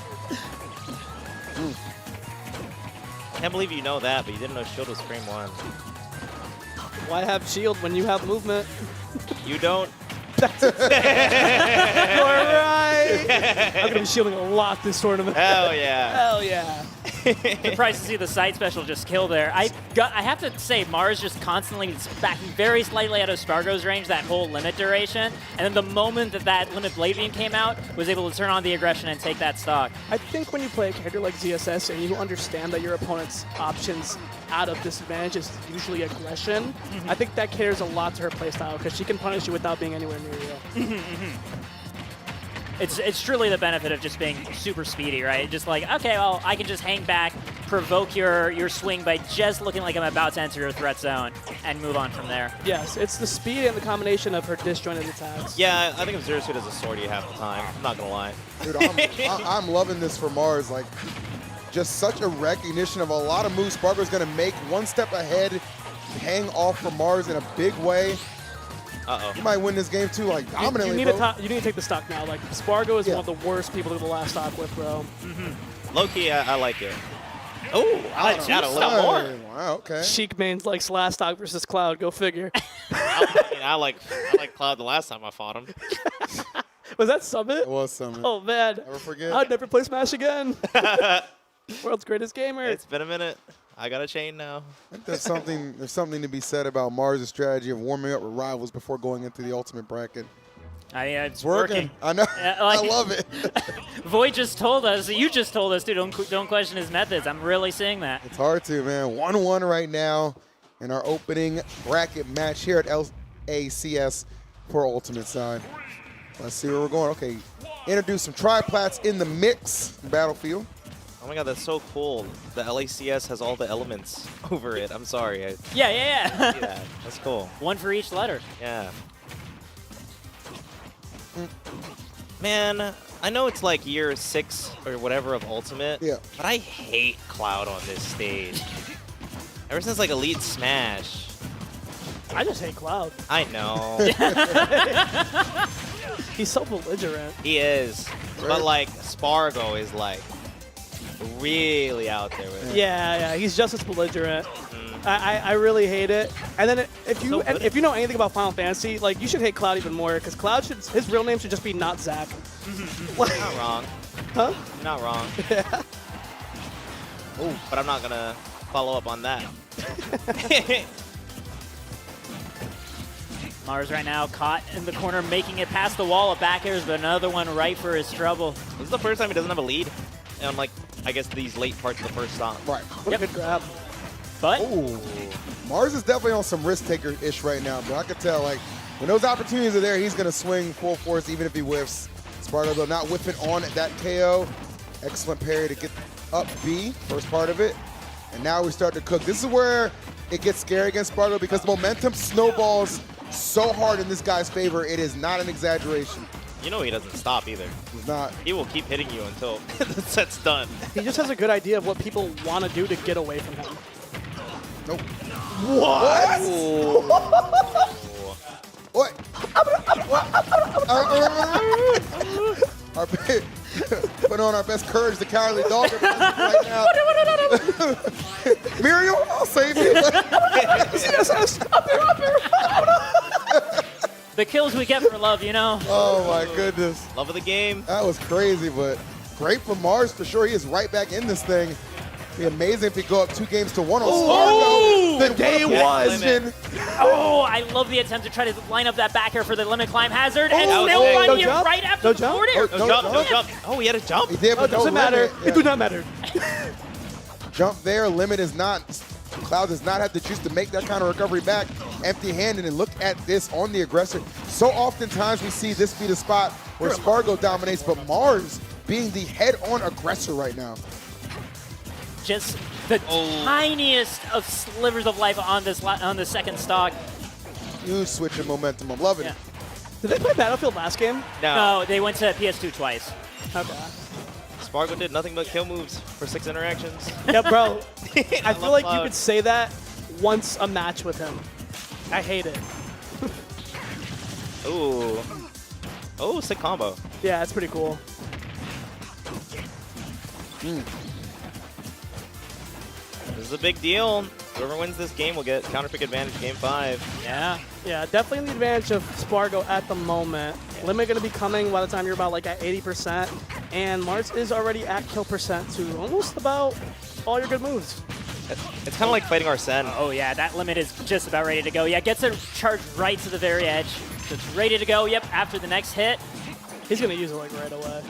L: Can't believe you know that, but you didn't know Shield was frame 1.
M: Why have shield when you have movement?
L: You don't.
M: You're right. I'm gonna be shielding a lot this tournament.
L: Hell yeah.
M: Hell yeah.
B: Surprised to see the side special just kill there. I have to say, Mars just constantly backing very slightly out of Spargo's range that whole limit duration. And then the moment that limit blade beam came out, was able to turn on the aggression and take that stock.
M: I think when you play a character like ZSS and you understand that your opponent's options out of disadvantage is usually aggression, I think that caters a lot to her playstyle because she can punish you without being anywhere near you.
B: It's truly the benefit of just being super speedy, right? Just like, okay, well, I can just hang back, provoke your swing by just looking like I'm about to enter your threat zone, and move on from there.
M: Yes, it's the speed and the combination of her disjointed attacks.
L: Yeah, I think if Zero Suit has a sword, you half the time. I'm not gonna lie.
H: Dude, I'm loving this for Mars. Like, just such a recognition of a lot of moves Spargo's going to make. One step ahead, hang off for Mars in a big way.
L: Uh-oh.
H: You might win this game too, like dominantly.
M: You need to take the stock now. Like Spargo is one of the worst people to do the last stock with, bro.
L: Low-key, I like it. Oh, I got a little more.
H: Wow, okay.
M: Sheik mains likes last stock versus Cloud. Go figure.
L: I like Cloud the last time I fought him.
M: Was that Summit?
H: It was Summit.
M: Oh man.
H: Never forget.
M: I'd never play Smash again. World's greatest gamer.
L: It's been a minute. I got a chain now.
H: I think there's something to be said about Mars' strategy of warming up with rivals before going into the ultimate bracket.
B: It's
H: working. I know. I love it.
B: Void just told us, you just told us, dude, don't question his methods. I'm really seeing that.
H: It's hard to, man. 1-1 right now in our opening bracket match here at LACS for ultimate side. Let's see where we're going. Okay, introduce some triplats in the mix Battlefield.
L: Oh my god, that's so cool. The LACS has all the elements over it. I'm sorry.
B: Yeah.
L: See that. That's cool.
B: One for each letter.
L: Yeah. Man, I know it's like year 6 or whatever of Ultimate, but I hate Cloud on this stage. Ever since like Elite Smash.
M: I just hate Cloud.
L: I know.
M: He's so belligerent.
L: He is. But like Spargo is like really out there with it.
M: Yeah, he's just as belligerent. I really hate it. And then if you know anything about Final Fantasy, like you should hate Cloud even more because Cloud his real name should just be not Zack.
L: You're not wrong.
M: Huh?
L: You're not wrong.
M: Yeah.
L: Ooh, but I'm not gonna follow up on that.
B: Mars right now caught in the corner, making it past the wall of back airs, but another one right for his trouble.
L: This is the first time he doesn't have a lead. And like, I guess these late parts of the first stop.
H: Right.
M: What a good grab.
B: But
H: ooh, Mars is definitely on some risk taker-ish right now, but I could tell like when those opportunities are there, he's gonna swing full force even if he whiffs. Spargo though not whiffing on that KO. Excellent parry to get up B, first part of it. And now we start to cook. This is where it gets scary against Spargo because the momentum snowballs so hard in this guy's favor. It is not an exaggeration.
L: You know he doesn't stop either.
H: He's not.
L: He will keep hitting you until the set's done.
M: He just has a good idea of what people want to do to get away from him.
H: Nope.
M: What?
H: What? Put on our best courage, the cowardly dog right now. Miriam, I'll save you.
B: the kills we get for love, you know?
H: Oh my goodness.
L: Love of the game.
H: That was crazy, but great for Mars for sure. He is right back in this thing. Be amazing if he go up 2-1 on Spargo.
M: The day was.
B: Oh, I love the attempt to try to line up that back air for the limit climb hazard, and still
M: no
B: one here
M: jump?
B: right after
M: No
B: the
M: jump?
B: forward air.
L: No jump. Oh, he had a jump.
H: He did, but
M: Doesn't matter. It do not matter.
H: jump there. Limit is not, Cloud does not have the juice to make that kind of recovery back empty-handed. And look at this on the aggressor. So oftentimes we see this be the spot where Spargo dominates, but Mars being the head-on aggressor right now.
B: Just the tiniest of slivers of life on this on the second stock.
H: Huge switch in momentum. I'm loving it.
M: Did they play Battlefield last game?
B: No, they went to PS2 twice.
M: Okay.
L: Spargo did nothing but kill moves for 6 interactions.
M: Yeah, bro. I feel like
L: Cloud.
M: you could say that once a match with him. I hate it.
L: Ooh. Oh, sick combo.
M: Yeah, it's pretty cool.
L: This is a big deal. Whoever wins this game will get counterpick advantage game 5.
B: Yeah.
M: Yeah, definitely the advantage of Spargo at the moment. Limit going to be coming by the time you're about like at 80%. And Mars is already at kill percent to almost about all your good moves.
L: It's kind of like fighting Arsene.
B: Oh yeah, that Limit is just about ready to go. Yeah, gets a charge right to the very edge. So it's ready to go. Yep, after the next hit.
M: He's going to use it like right away.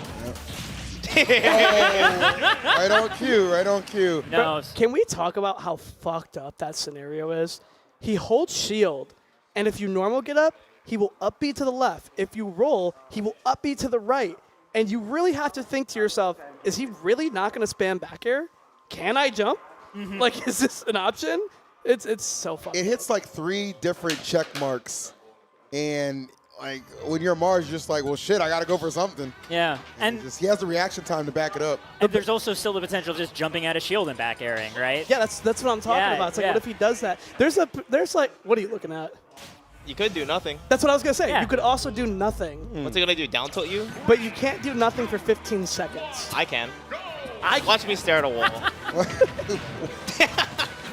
H: Right on cue, right on cue.
B: No.
M: Can we talk about how fucked up that scenario is? He holds shield, and if you normal get up, he will up B to the left. If you roll, he will up B to the right. And you really have to think to yourself, is he really not going to spam back air? Can I jump? Like, is this an option? It's so fucked.
H: It hits like 3 different check marks, and like when you're Mars, you're just like, well, shit, I gotta go for something.
B: Yeah, and
H: he has the reaction time to back it up.
B: And there's also still the potential of just jumping out of shield and back airing, right?
M: Yeah, that's what I'm talking about. It's like, what if he does that? There's like, what are you looking at?
L: You could do nothing.
M: That's what I was gonna say. You could also do nothing.
L: What's he gonna do? Down tilt you?
M: But you can't do nothing for 15 seconds.
L: I can. Watch me stare at a wall.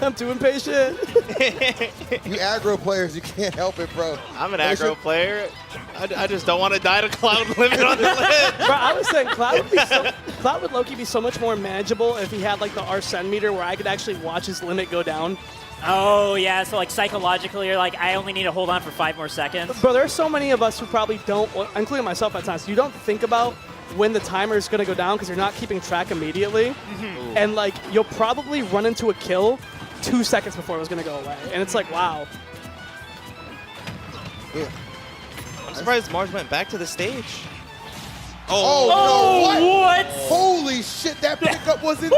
M: I'm too impatient.
H: You aggro players, you can't help it, bro.
L: I'm an aggro player. I just don't want to die to Cloud Limit on the list.
M: Bro, I was saying Cloud would low-key be so much more manageable if he had like the Arsene meter where I could actually watch his limit go down.
B: Oh, yeah, so like psychologically, you're like, I only need to hold on for 5 more seconds.
M: Bro, there's so many of us who probably don't, including myself at times, you don't think about when the timer is going to go down because you're not keeping track immediately. And like, you'll probably run into a kill 2 seconds before it was going to go away. And it's like, wow.
H: Yeah.
L: I'm surprised Mars went back to the stage.
H: Oh, no,
B: what?
H: Holy shit, that pickup was insane.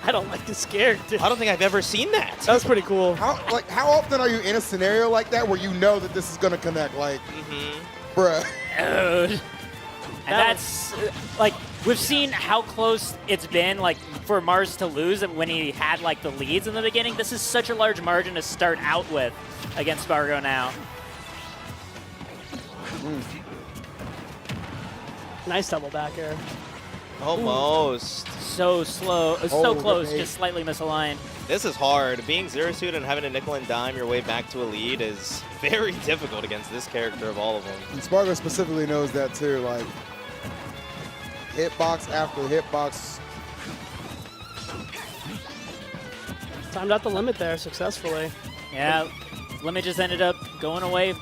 M: I don't like this character.
L: I don't think I've ever seen that.
M: That was pretty cool.
H: How often are you in a scenario like that where you know that this is going to connect? Like, bruh.
B: Dude. And that's, like, we've seen how close it's been, like, for Mars to lose when he had, like, the leads in the beginning. This is such a large margin to start out with against Spargo now.
M: Nice double back air.
L: Almost.
B: So slow, so close, just slightly misaligned.
L: This is hard. Being Zero Suit and having a nickel and dime your way back to a lead is very difficult against this character of all of them.
H: And Spargo specifically knows that too. Like, hitbox after hitbox.
M: Timed out the limit there successfully.
B: Yeah, Limit just ended up going away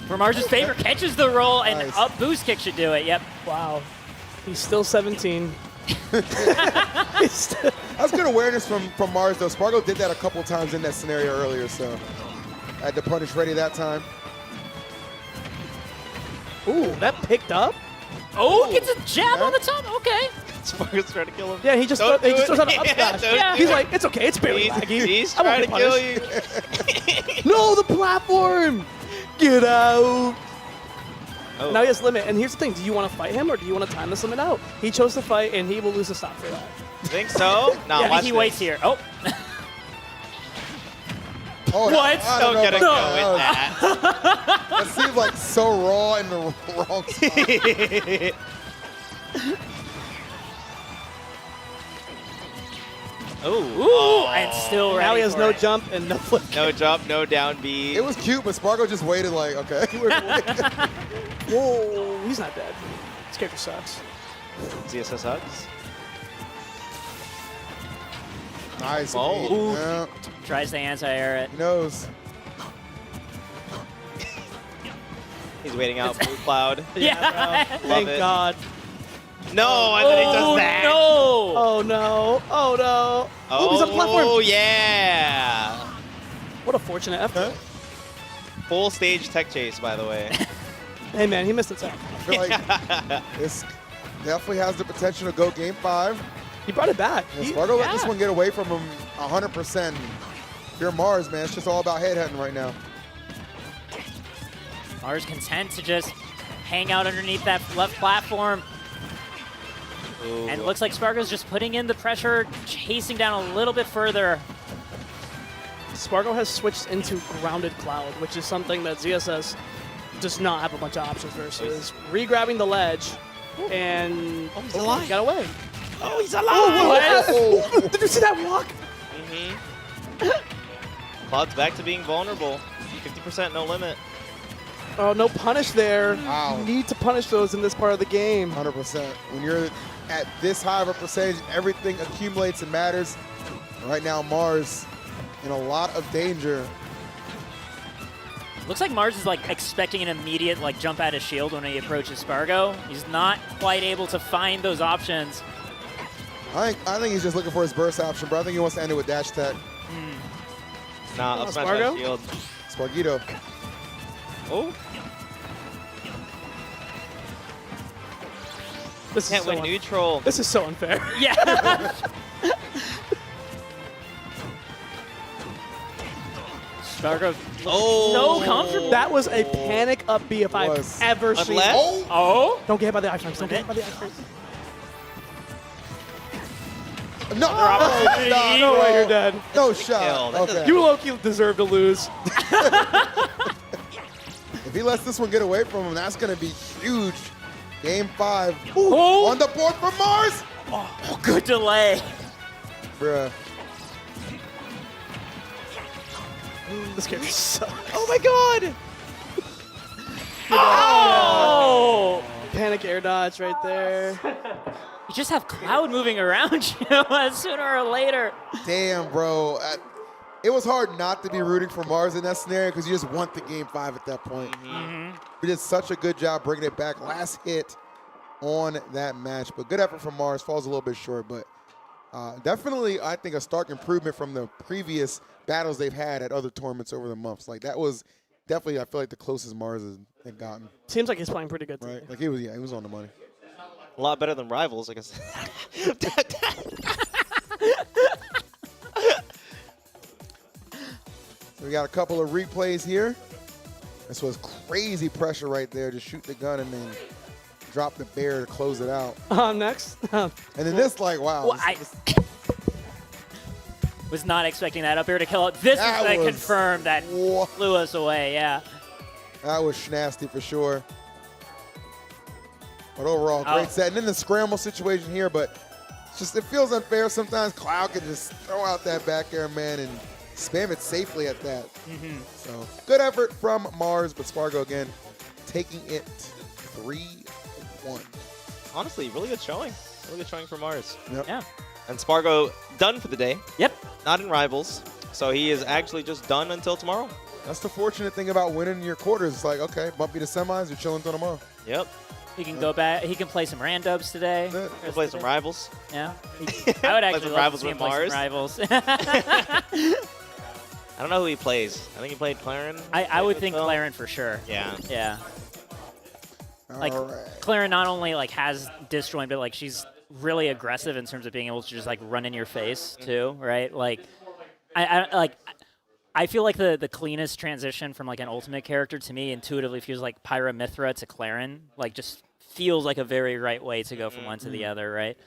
B: for Mars' favor. Catches the roll, and up boost kick should do it. Yep.
M: Wow. He's still 17.
H: That's good awareness from Mars, though. Spargo did that a couple times in that scenario earlier, so I had to punish ready that time.
M: Ooh, that picked up?
B: Oh, gets a jab on the top. Okay.
L: Spargo's trying to kill him.
M: Yeah, he just throws out an up smash.
B: Yeah.
M: He's like, it's okay, it's barely laggy.
L: He's
M: I won't
L: trying
M: get
L: to kill
M: punished.
L: you.
M: No, the platform! Get out!
L: Oh.
M: Now he has limit, and here's the thing, do you want to fight him or do you want to time this limit out? He chose to fight, and he will lose the stock for that.
L: You think so? No,
B: Yeah,
L: watch
B: he
L: this.
B: waits here. Oh.
H: Oh,
B: What?
L: Don't get a go with
H: that.
L: that.
H: That seems like so raw in the wrong spot.
B: Ooh, and still
M: Now he has no
B: it.
M: jump and no flip.
L: No jump, no down B.
H: It was cute, but Spargo just waited like, okay.
M: Whoa, he's not dead. This character sucks.
L: ZSS sucks.
H: Nice.
L: Oh.
H: Yeah.
B: Tries to anti-air it.
H: He knows.
L: He's waiting out Blue Cloud.
B: Yeah.
L: Love
M: Thank
L: it.
M: God.
L: No, and then he does that.
B: No!
M: Oh no! Oh no! Oh, he's on platform.
L: Oh yeah!
M: What a fortunate effort.
L: Full stage tech chase, by the way.
M: Hey man, he missed the tech.
H: I feel like this definitely has the potential to go game 5.
M: He brought it back.
H: Spargo let this one get away from him 100%. If you're Mars, man, it's just all about headhunting right now.
B: Mars content to just hang out underneath that left platform.
L: Ooh.
B: And it looks like Spargo's just putting in the pressure, chasing down a little bit further.
M: Spargo has switched into grounded cloud, which is something that ZSS does not have a bunch of options versus. Re-grabbing the ledge, and
L: he's alive.
M: He got away.
L: Oh, he's alive!
M: Oh, did you see that walk?
L: Cloud's back to being vulnerable. 50% no limit.
M: Oh, no punish there.
H: Wow.
M: You need to punish those in this part of the game.
H: 100%. When you're at this high of a percentage, everything accumulates and matters. Right now, Mars in a lot of danger.
B: Looks like Mars is like expecting an immediate like jump out of shield when he approaches Spargo. He's not quite able to find those options.
H: I think he's just looking for his burst option, but I think he wants to end it with dash tech.
L: Nah, up smash
M: Spargo?
L: that shield.
H: Spargito.
L: Oh.
M: This
L: Can't
M: is
L: win
M: so
L: neutral.
M: This is so unfair.
B: Yeah. Spargo.
L: Oh.
B: So comfortable.
M: That was a panic up B if I've ever seen.
L: Unless-
B: Oh.
M: Don't get hit by the iframes. Don't get hit by the iframes.
H: No,
M: No way, you're dead.
H: No shot. Okay.
M: You low-key deserve to lose.
H: If he lets this one get away from him, that's going to be huge. Game 5.
B: Oh.
H: On the board for Mars.
B: Oh, good delay.
H: Bruh.
M: This character sucks.
L: Oh my god!
B: Oh!
M: Panic air dodge right there.
B: You just have Cloud moving around you sooner or later.
H: Damn, bro. It was hard not to be rooting for Mars in that scenario because you just want the game 5 at that point. We did such a good job bringing it back. Last hit on that match. But good effort from Mars. Falls a little bit short, but definitely, I think, a stark improvement from the previous battles they've had at other tournaments over the months. Like, that was definitely, I feel like, the closest Mars had gotten.
M: Seems like he's playing pretty good today.
H: Right? Like, he was on the money.
L: A lot better than Rivals, I guess.
H: So we got a couple of replays here. This was crazy pressure right there. Just shoot the gun and then drop the bear to close it out.
M: Next.
H: And then this, like, wow.
B: Well, I was not expecting that up here to kill it. This is that confirmed that flew us away, yeah.
H: That was nasty for sure. But overall, great set. And then the scramble situation here, but it's just, it feels unfair. Sometimes Cloud can just throw out that back air, man, and spam it safely at that. So good effort from Mars, but Spargo again taking it 3-1.
L: Honestly, really good showing. Really good showing for Mars.
H: Yep.
B: Yeah.
L: And Spargo done for the day.
B: Yep.
L: Not in Rivals. So he is actually just done until tomorrow.
H: That's the fortunate thing about winning your quarters. It's like, okay, bump you to semis, you're chilling until tomorrow.
L: Yep.
B: He can go back. He can play some randubs today.
L: He'll play some Rivals.
B: Yeah. I would actually love
L: Rivals
B: to see him
L: with
B: play
L: Mars.
B: some Rivals.
L: I don't know who he plays. I think he played Claren.
B: I would think Claren for sure.
L: Yeah.
B: Yeah. Like
H: right.
B: Claren not only like has disjoint, but like she's really aggressive in terms of being able to just like run in your face too, right? Like I feel like the cleanest transition from like an ultimate character to me intuitively feels like Pyramithra to Claren. Like just feels like a very right way to go from one to the other, right?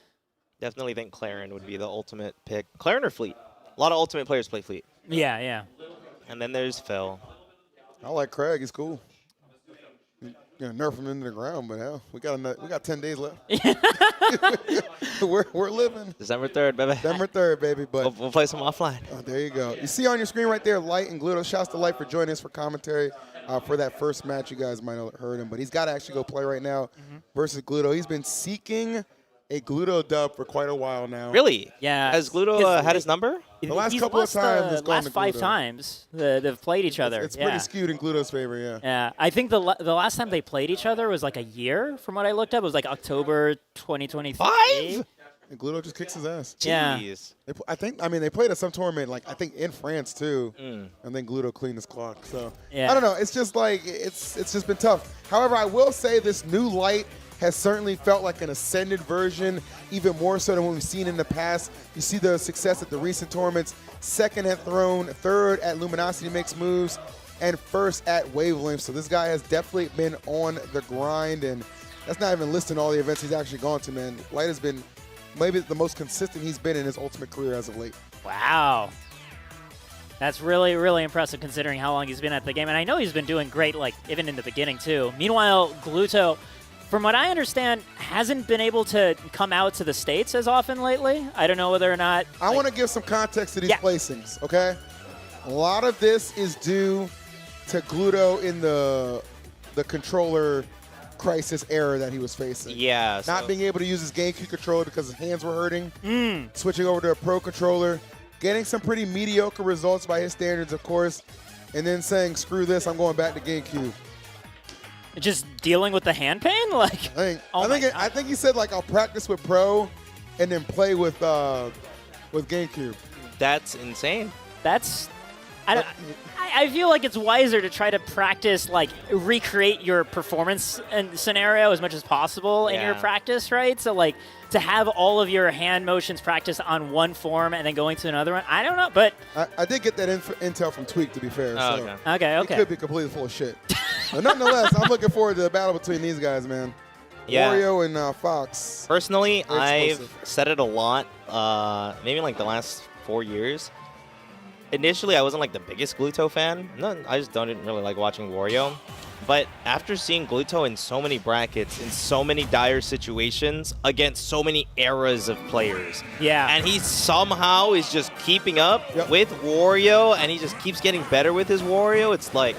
L: Definitely think Claren would be the ultimate pick. Claren or Fleet? A lot of ultimate players play Fleet.
B: Yeah, yeah.
L: And then there's Phil.
H: I like Craig. He's cool. You're gonna nerf him into the ground, but hell, we got 10 days left. we're living.
L: December 3rd, baby.
H: December 3rd, baby. But
L: we'll play some offline.
H: Oh, there you go. You see on your screen right there, Light and Gluto. Shouts to Light for joining us for commentary for that first match. You guys might have heard him, but he's got to actually go play right now versus Gluto. He's been seeking a Gluto dub for quite a while now.
L: Really?
B: Yeah.
L: Has Gluto had his number?
H: The last
B: He's
H: couple of
B: lost
H: times,
B: the
H: it's gone
B: last
H: to
B: 5
H: Gluto.
B: times they've played each other.
H: It's
B: yeah.
H: pretty skewed in Gluto's favor, yeah.
B: Yeah, I think the last time they played each other was like a year, from what I looked up. It was like October 2023.
H: 5? And Gluto just kicks his ass.
B: Yeah.
H: They played at some tournament, like I think in France too, and then Gluto cleaned his clock. So
B: Yeah.
H: I don't know. It's just like it's just been tough. However, I will say this new Light has certainly felt like an ascended version, even more so than what we've seen in the past. You see the success at the recent tournaments. Second at Throne, third at Luminosity Makes Moves, and first at Wavelength. So this guy has definitely been on the grind, and that's not even listing all the events he's actually gone to, man. Light has been maybe the most consistent he's been in his Ultimate career as of late.
B: Wow. That's really, really impressive considering how long he's been at the game. And I know he's been doing great, like, even in the beginning, too. Meanwhile, Gluto, from what I understand, hasn't been able to come out to the States as often lately. I don't know whether or not...
H: I want to give some context to these placings, okay? A lot of this is due to Gluto in the controller crisis era that he was facing.
L: Yeah.
H: Not being able to use his GameCube controller because his hands were hurting. Switching over to a Pro controller. Getting some pretty mediocre results by his standards, of course. And then saying, screw this, I'm going back to GameCube.
B: Just dealing with the hand pain? Like,
H: I think he said, like, I'll practice with Pro and then play with GameCube.
L: That's insane.
B: That's... I feel like it's wiser to try to practice, like, recreate your performance and scenario as much as possible in your practice, right? So, like, to have all of your hand motions practiced on one form and then going to another one, I don't know, but...
H: I did get that intel from TWEEK, to be fair.
B: Oh,
H: so
B: okay.
H: He could be completely full of shit. But nonetheless, I'm looking forward to the battle between these guys, man.
L: Yeah.
H: Wario and Fox.
L: Personally,
H: Very
L: I've
H: explosive.
L: said it a lot, maybe like the last 4 years. Initially, I wasn't like the biggest Gluto fan. No, I just didn't really like watching Wario. But after seeing Gluto in so many brackets, in so many dire situations, against so many eras of players.
B: Yeah.
L: And he somehow is just keeping up with Wario, and he just keeps getting better with his Wario. It's like,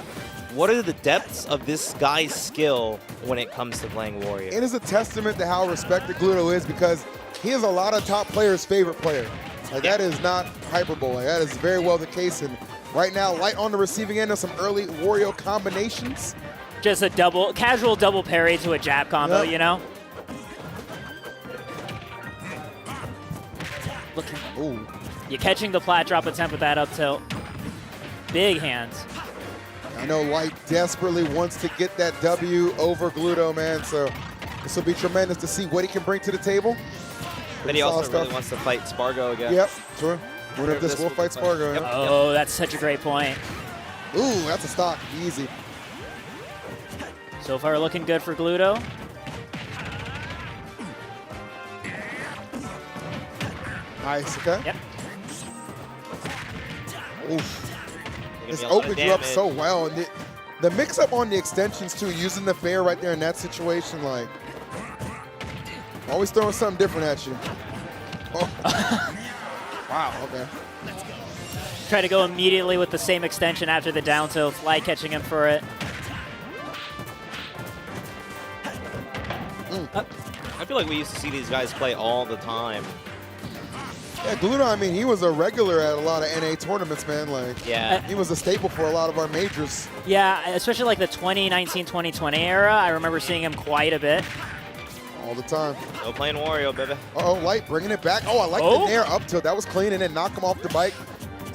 L: what are the depths of this guy's skill when it comes to playing Wario?
H: It is a testament to how respected Gluto is because he is a lot of top players' favorite player. Like, that is not hyperbole. Like, that is very well the case. And right now, Light on the receiving end of some early Wario combinations.
B: Just a casual double parry to a jab combo, you know? Looking.
H: Ooh.
B: You're catching the plat drop attempt with that up tilt. Big hands.
H: I know Light desperately wants to get that W over Gluto, man. So this will be tremendous to see what he can bring to the table.
L: But he also really wants to fight Spargo again.
H: Yep, true. Winner of this will fight Spargo.
L: Yep.
B: Oh, that's such a great point.
H: Ooh, that's a stock. Easy.
B: So far, looking good for Gluto.
H: Nice, okay.
B: Yep.
H: Oof. This opens you up so well. And the mix-up on the extensions, too, using the fair right there in that situation, like, always throwing something different at you. Oh. Wow, okay.
B: Try to go immediately with the same extension after the down tilt. Light catching him for it.
L: I feel like we used to see these guys play all the time.
H: Yeah, Gluto, I mean, he was a regular at a lot of NA tournaments, man. Like,
L: yeah,
H: he was a staple for a lot of our majors.
B: Yeah, especially like the 2019-2020 era. I remember seeing him quite a bit.
H: All the time.
L: Still playing Wario, baby.
H: Uh-oh, Light bringing it back. Oh, I like the nair up tilt. That was clean, and then knock him off the bike.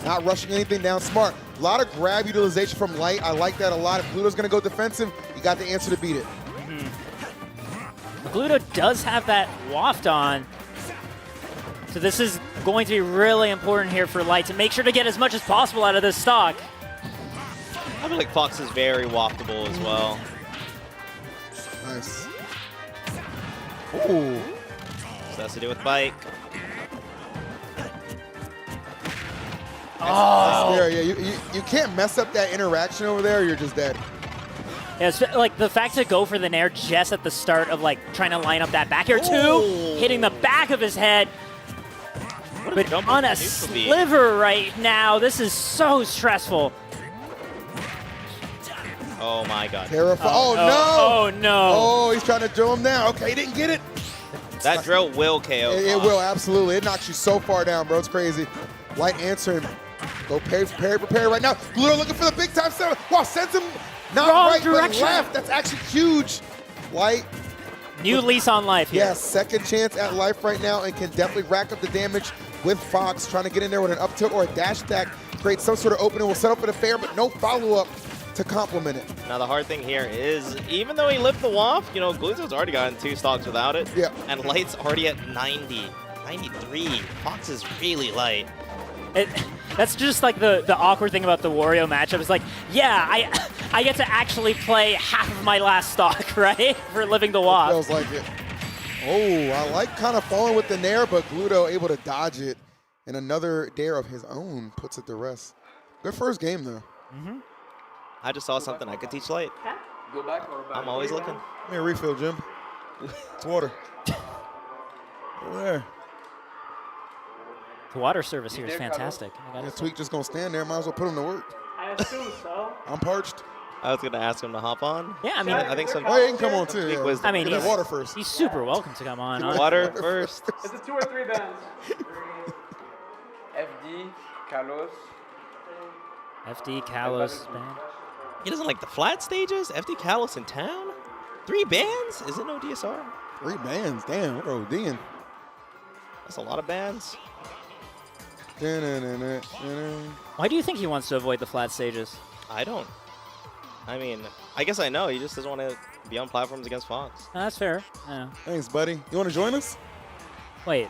H: Not rushing anything down. Smart. A lot of grab utilization from Light. I like that a lot. If Gluto's going to go defensive, you got the answer to beat it.
B: Gluto does have that waft on. So this is going to be really important here for Light to make sure to get as much as possible out of this stock.
L: I feel like Fox is very waftable as well.
H: Nice. Ooh.
L: So that's to do with bike.
H: Oh. Yeah, you can't mess up that interaction over there, or you're just dead.
B: Yeah, it's like the fact to go for the nair just at the start of like trying to line up that back air too, hitting the back of his head. But on a sliver right now, this is so stressful.
L: Oh my god.
H: Terrifying. Oh, no.
B: Oh no.
H: Oh, he's trying to drill him down. Okay, he didn't get it.
L: That drill will KO.
H: It will, absolutely. It knocks you so far down, bro. It's crazy. Light answering. Go prepare right now. Gluto looking for the big time setup. Wow, sends him not
B: Wrong
H: right,
B: direction.
H: but left. That's actually huge. Light.
B: New lease on life here.
H: Yeah, second chance at life right now and can definitely rack up the damage with Fox. Trying to get in there with an up tilt or a dash attack. Create some sort of opening. Will set up for the fair, but no follow-up to complement it.
L: Now the hard thing here is, even though he lived the waft, you know, Gluto's already gotten 2 stocks without it.
H: Yeah.
L: And Light's already at 90, 93. Fox is really light.
B: That's just like the awkward thing about the Wario matchup. It's like, yeah, I get to actually play half of my last stock, right? For living the waft.
H: Feels like it. Oh, I like kind of falling with the nair, but Gluto able to dodge it. And another dare of his own puts it to rest. Good first game, though.
L: Mm-hmm. I just saw something I could teach Light.
T: Go back or back?
L: I'm always looking.
H: Give me a refill, Jim. It's water. Over there.
B: The water service here is fantastic.
H: Yeah, Tweek just gonna stand there. Might as well put him to work.
N: I assume so.
H: I'm parched.
L: I was gonna ask him to hop on.
B: Yeah, I mean,
L: I think some.
H: Oh, yeah, he can come on too. Yeah.
L: Wisdom.
B: I mean,
H: Get that water first.
B: He's super welcome to come on.
L: Water first.
N: Is it 2 or 3 bands?
T: FD, Kalos.
B: FD, Kalos, band.
L: He doesn't like the flat stages? FD Kalos in town? 3 bands? Is it no DSR?
H: 3 bands. Damn, we're ODing.
L: That's a lot of bands.
B: Why do you think he wants to avoid the flat stages?
L: I don't. I mean, I guess I know. He just doesn't want to be on platforms against Fox.
B: That's fair. Yeah.
H: Thanks, buddy. You want to join us?
B: Wait.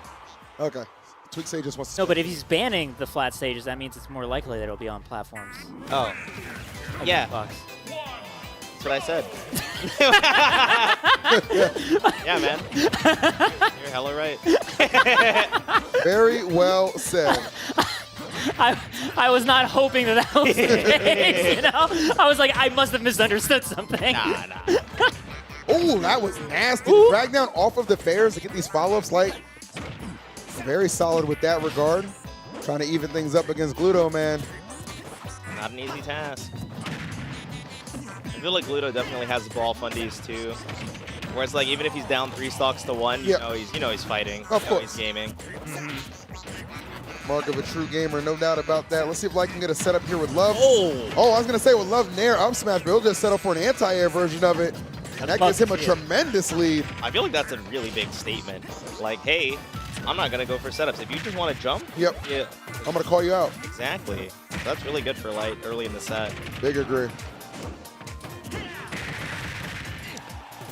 H: Okay. Tweek say just wants to.
B: No, but if he's banning the flat stages, that means it's more likely that it'll be on platforms.
L: Oh. Yeah.
B: Fox.
L: That's what I said. Yeah, man. You're hella right.
H: Very well said.
B: I was not hoping that was the case, you know? I was like, I must have misunderstood something.
L: Nah.
H: Oh, that was nasty. Drag down off of the fairs to get these follow-ups. Like, very solid with that regard. Trying to even things up against Gluto, man.
L: Not an easy task. I feel like Gluto definitely has ball fundies too. Where it's like, even if he's down 3 stocks to 1, you know he's fighting.
H: Of course.
L: He's gaming.
H: Mark of a true gamer, no doubt about that. Let's see if Light can get a setup here with Love. Oh, I was going to say with Love Nair up smash, but he'll just set up for an anti-air version of it. And that gives him a tremendous lead.
L: I feel like that's a really big statement. Like, hey, I'm not going to go for setups. If you just want to jump,
H: yeah, I'm going to call you out.
L: Exactly. So that's really good for Light early in the set.
H: Big agree.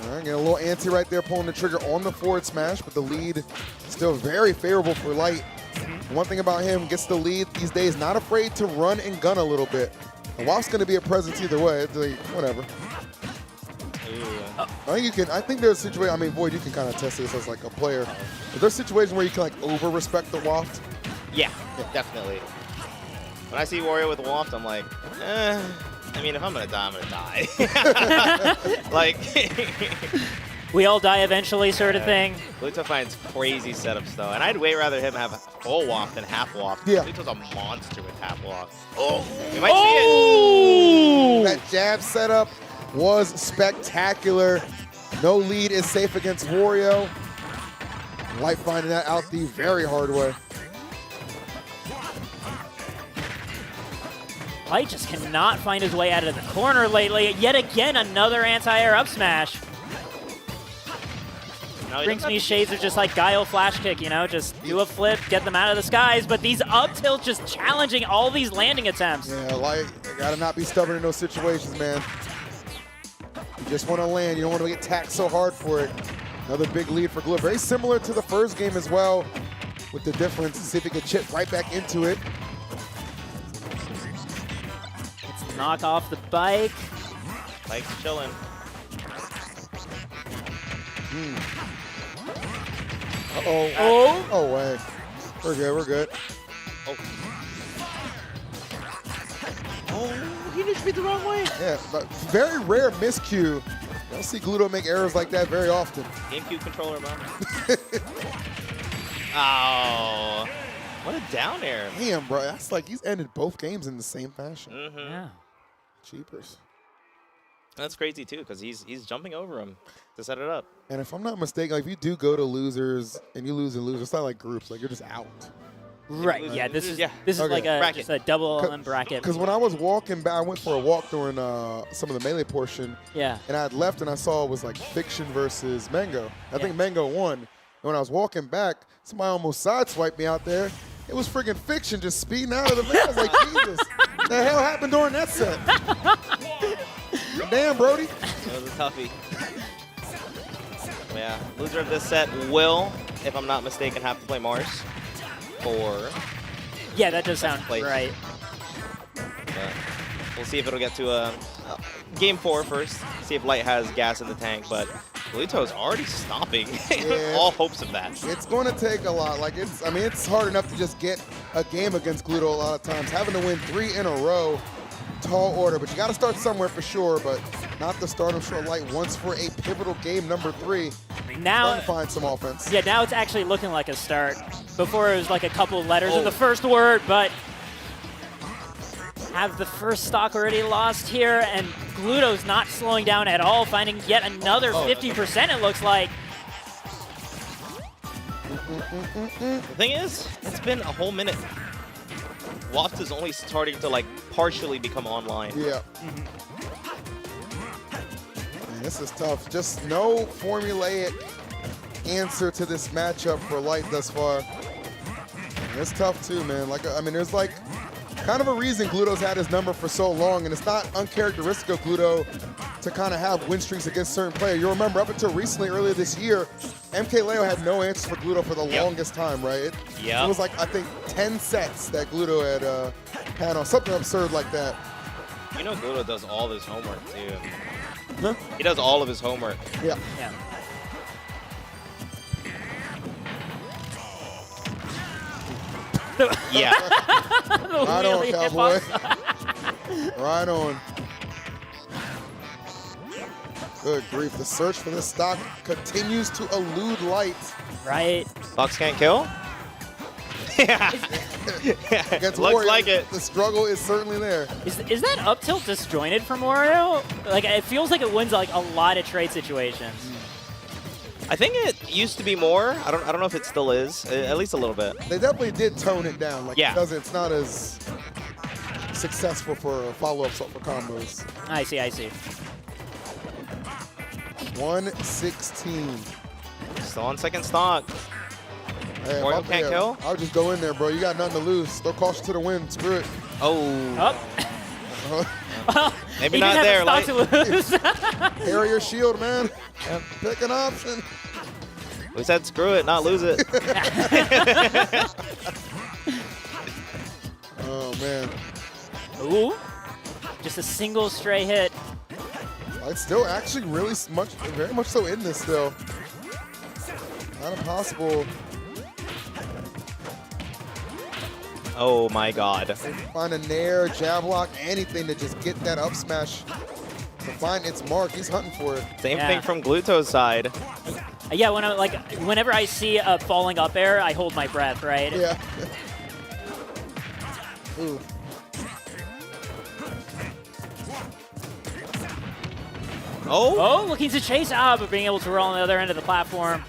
H: All right, get a little anti right there, pulling the trigger on the forward smash, but the lead still very favorable for Light. One thing about him, gets the lead these days, not afraid to run and gun a little bit. The Waft's going to be a presence either way. It's like, whatever. I think there's a situation, I mean, Void, you can kind of test this as like a player. Is there a situation where you can like over-respect the Waft?
L: Yeah, definitely. When I see Wario with Waft, I'm like, I mean, if I'm going to die, I'm going to die. Like,
B: we all die eventually sort of thing.
L: Gluto finds crazy setups, though. And I'd way rather him have full Waft than half Waft.
H: Yeah.
L: Gluto's a monster with half Waft. Oh, you might see it.
H: That jab setup was spectacular. No lead is safe against Wario. Light finding that out the very hard way.
B: Light just cannot find his way out of the corner lately. Yet again, another anti-air up smash. Brings me shades of just like Guile flash kick, you know, just do a flip, get them out of the skies, but these up tilts just challenging all these landing attempts.
H: Yeah, Light, you gotta not be stubborn in those situations, man. You just want to land, you don't want to get taxed so hard for it. Another big lead for Glue. Very similar to the first game as well, with the difference. See if he can chip right back into it.
B: It's knock off the bike.
L: Bike's chilling.
H: Uh-oh.
B: Oh.
H: Oh, way. We're good, we're good.
L: Oh, he just beat the wrong way.
H: Yeah, but very rare miscue. You don't see Gluto make errors like that very often.
L: GameCube controller, man. Oh, what a down air.
H: Damn, bro. That's like he's ended both games in the same fashion.
B: Yeah.
H: Cheapers.
L: That's crazy, too, because he's jumping over him to set it up.
H: And if I'm not mistaken, like if you do go to losers and you lose and lose, it's not like groups. Like you're just out.
B: Right. Yeah. This is
H: Okay.
B: like just a double LM bracket.
H: Because when I was walking back, I went for a walk during some of the melee portion.
B: Yeah.
H: And I had left and I saw it was like Fiction versus MANG0. I think MANG0 won. And when I was walking back, somebody almost sideswiped me out there. It was friggin' Fiction just speeding out of the van. I was like, Jesus, what the hell happened during that set? Damn, Brody.
L: That was a toughie. Yeah, loser of this set will, if I'm not mistaken, have to play Mars for.
B: Yeah, that does sound right.
L: We'll see if it'll get to game 4 first. See if Light has gas in the tank, but Gluto's already stopping all hopes of that.
H: It's going to take a lot. Like it's hard enough to just get a game against Gluto a lot of times. Having to win 3 in a row, tall order. But you got to start somewhere for sure. But not to start. I'm sure Light wants for a pivotal game number 3.
B: Now
H: trying to find some offense.
B: Yeah, now it's actually looking like a start. Before it was like a couple letters in the first word, but have the first stock already lost here, and Gluto's not slowing down at all, finding yet another 50%, it looks like.
L: The thing is, it's been a whole minute. Waft is only starting to like partially become online.
H: Yeah. Man, this is tough. Just no formulaic answer to this matchup for Light thus far. And it's tough too, man. Like, I mean, there's like kind of a reason Gluto's had his number for so long, and it's not uncharacteristic of Gluto to kind of have win streaks against certain players. You'll remember up until recently, earlier this year, MKLeo had no answers for Gluto for the longest time, right? It was like, I think, 10 sets that Gluto had on something absurd like that.
L: You know Gluto does all his homework, too. Huh? He does all of his homework.
H: Yeah.
L: Yeah.
H: Right on, Cowboy. Right on. Good grief. The search for this stock continues to elude Light.
B: Right.
L: Stocks can't kill?
H: Against
L: Looks
H: Warrior,
L: like it.
H: The struggle is certainly there.
B: Is that up tilt disjointed from Wario? Like, it feels like it wins like a lot of trade situations.
L: I think it used to be more. I don't know if it still is. At least a little bit.
H: They definitely did tone it down. Like it's not as successful for follow-ups for combos.
B: I see.
H: 116.
L: Still on second stock.
H: Hey,
L: Wario can't kill?
H: I'll just go in there, bro. You got nothing to lose. Throw caution to the wind. Screw it.
L: Oh.
B: Well,
L: maybe not there.
B: Like to lose.
H: Carry your shield, man. Pick an option.
L: We said screw it, not lose it.
H: Oh, man.
B: Ooh. Just a single stray hit.
H: It's still actually really very much so in this still. Not impossible.
L: Oh my God.
H: Find a nair, jab lock, anything to just get that up smash. To find its mark, he's hunting for it.
L: Same thing from Gluto's side.
B: Yeah, whenever I see a falling up air, I hold my breath, right?
H: Yeah. Ooh.
B: Oh, looking to chase but being able to roll on the other end of the platform.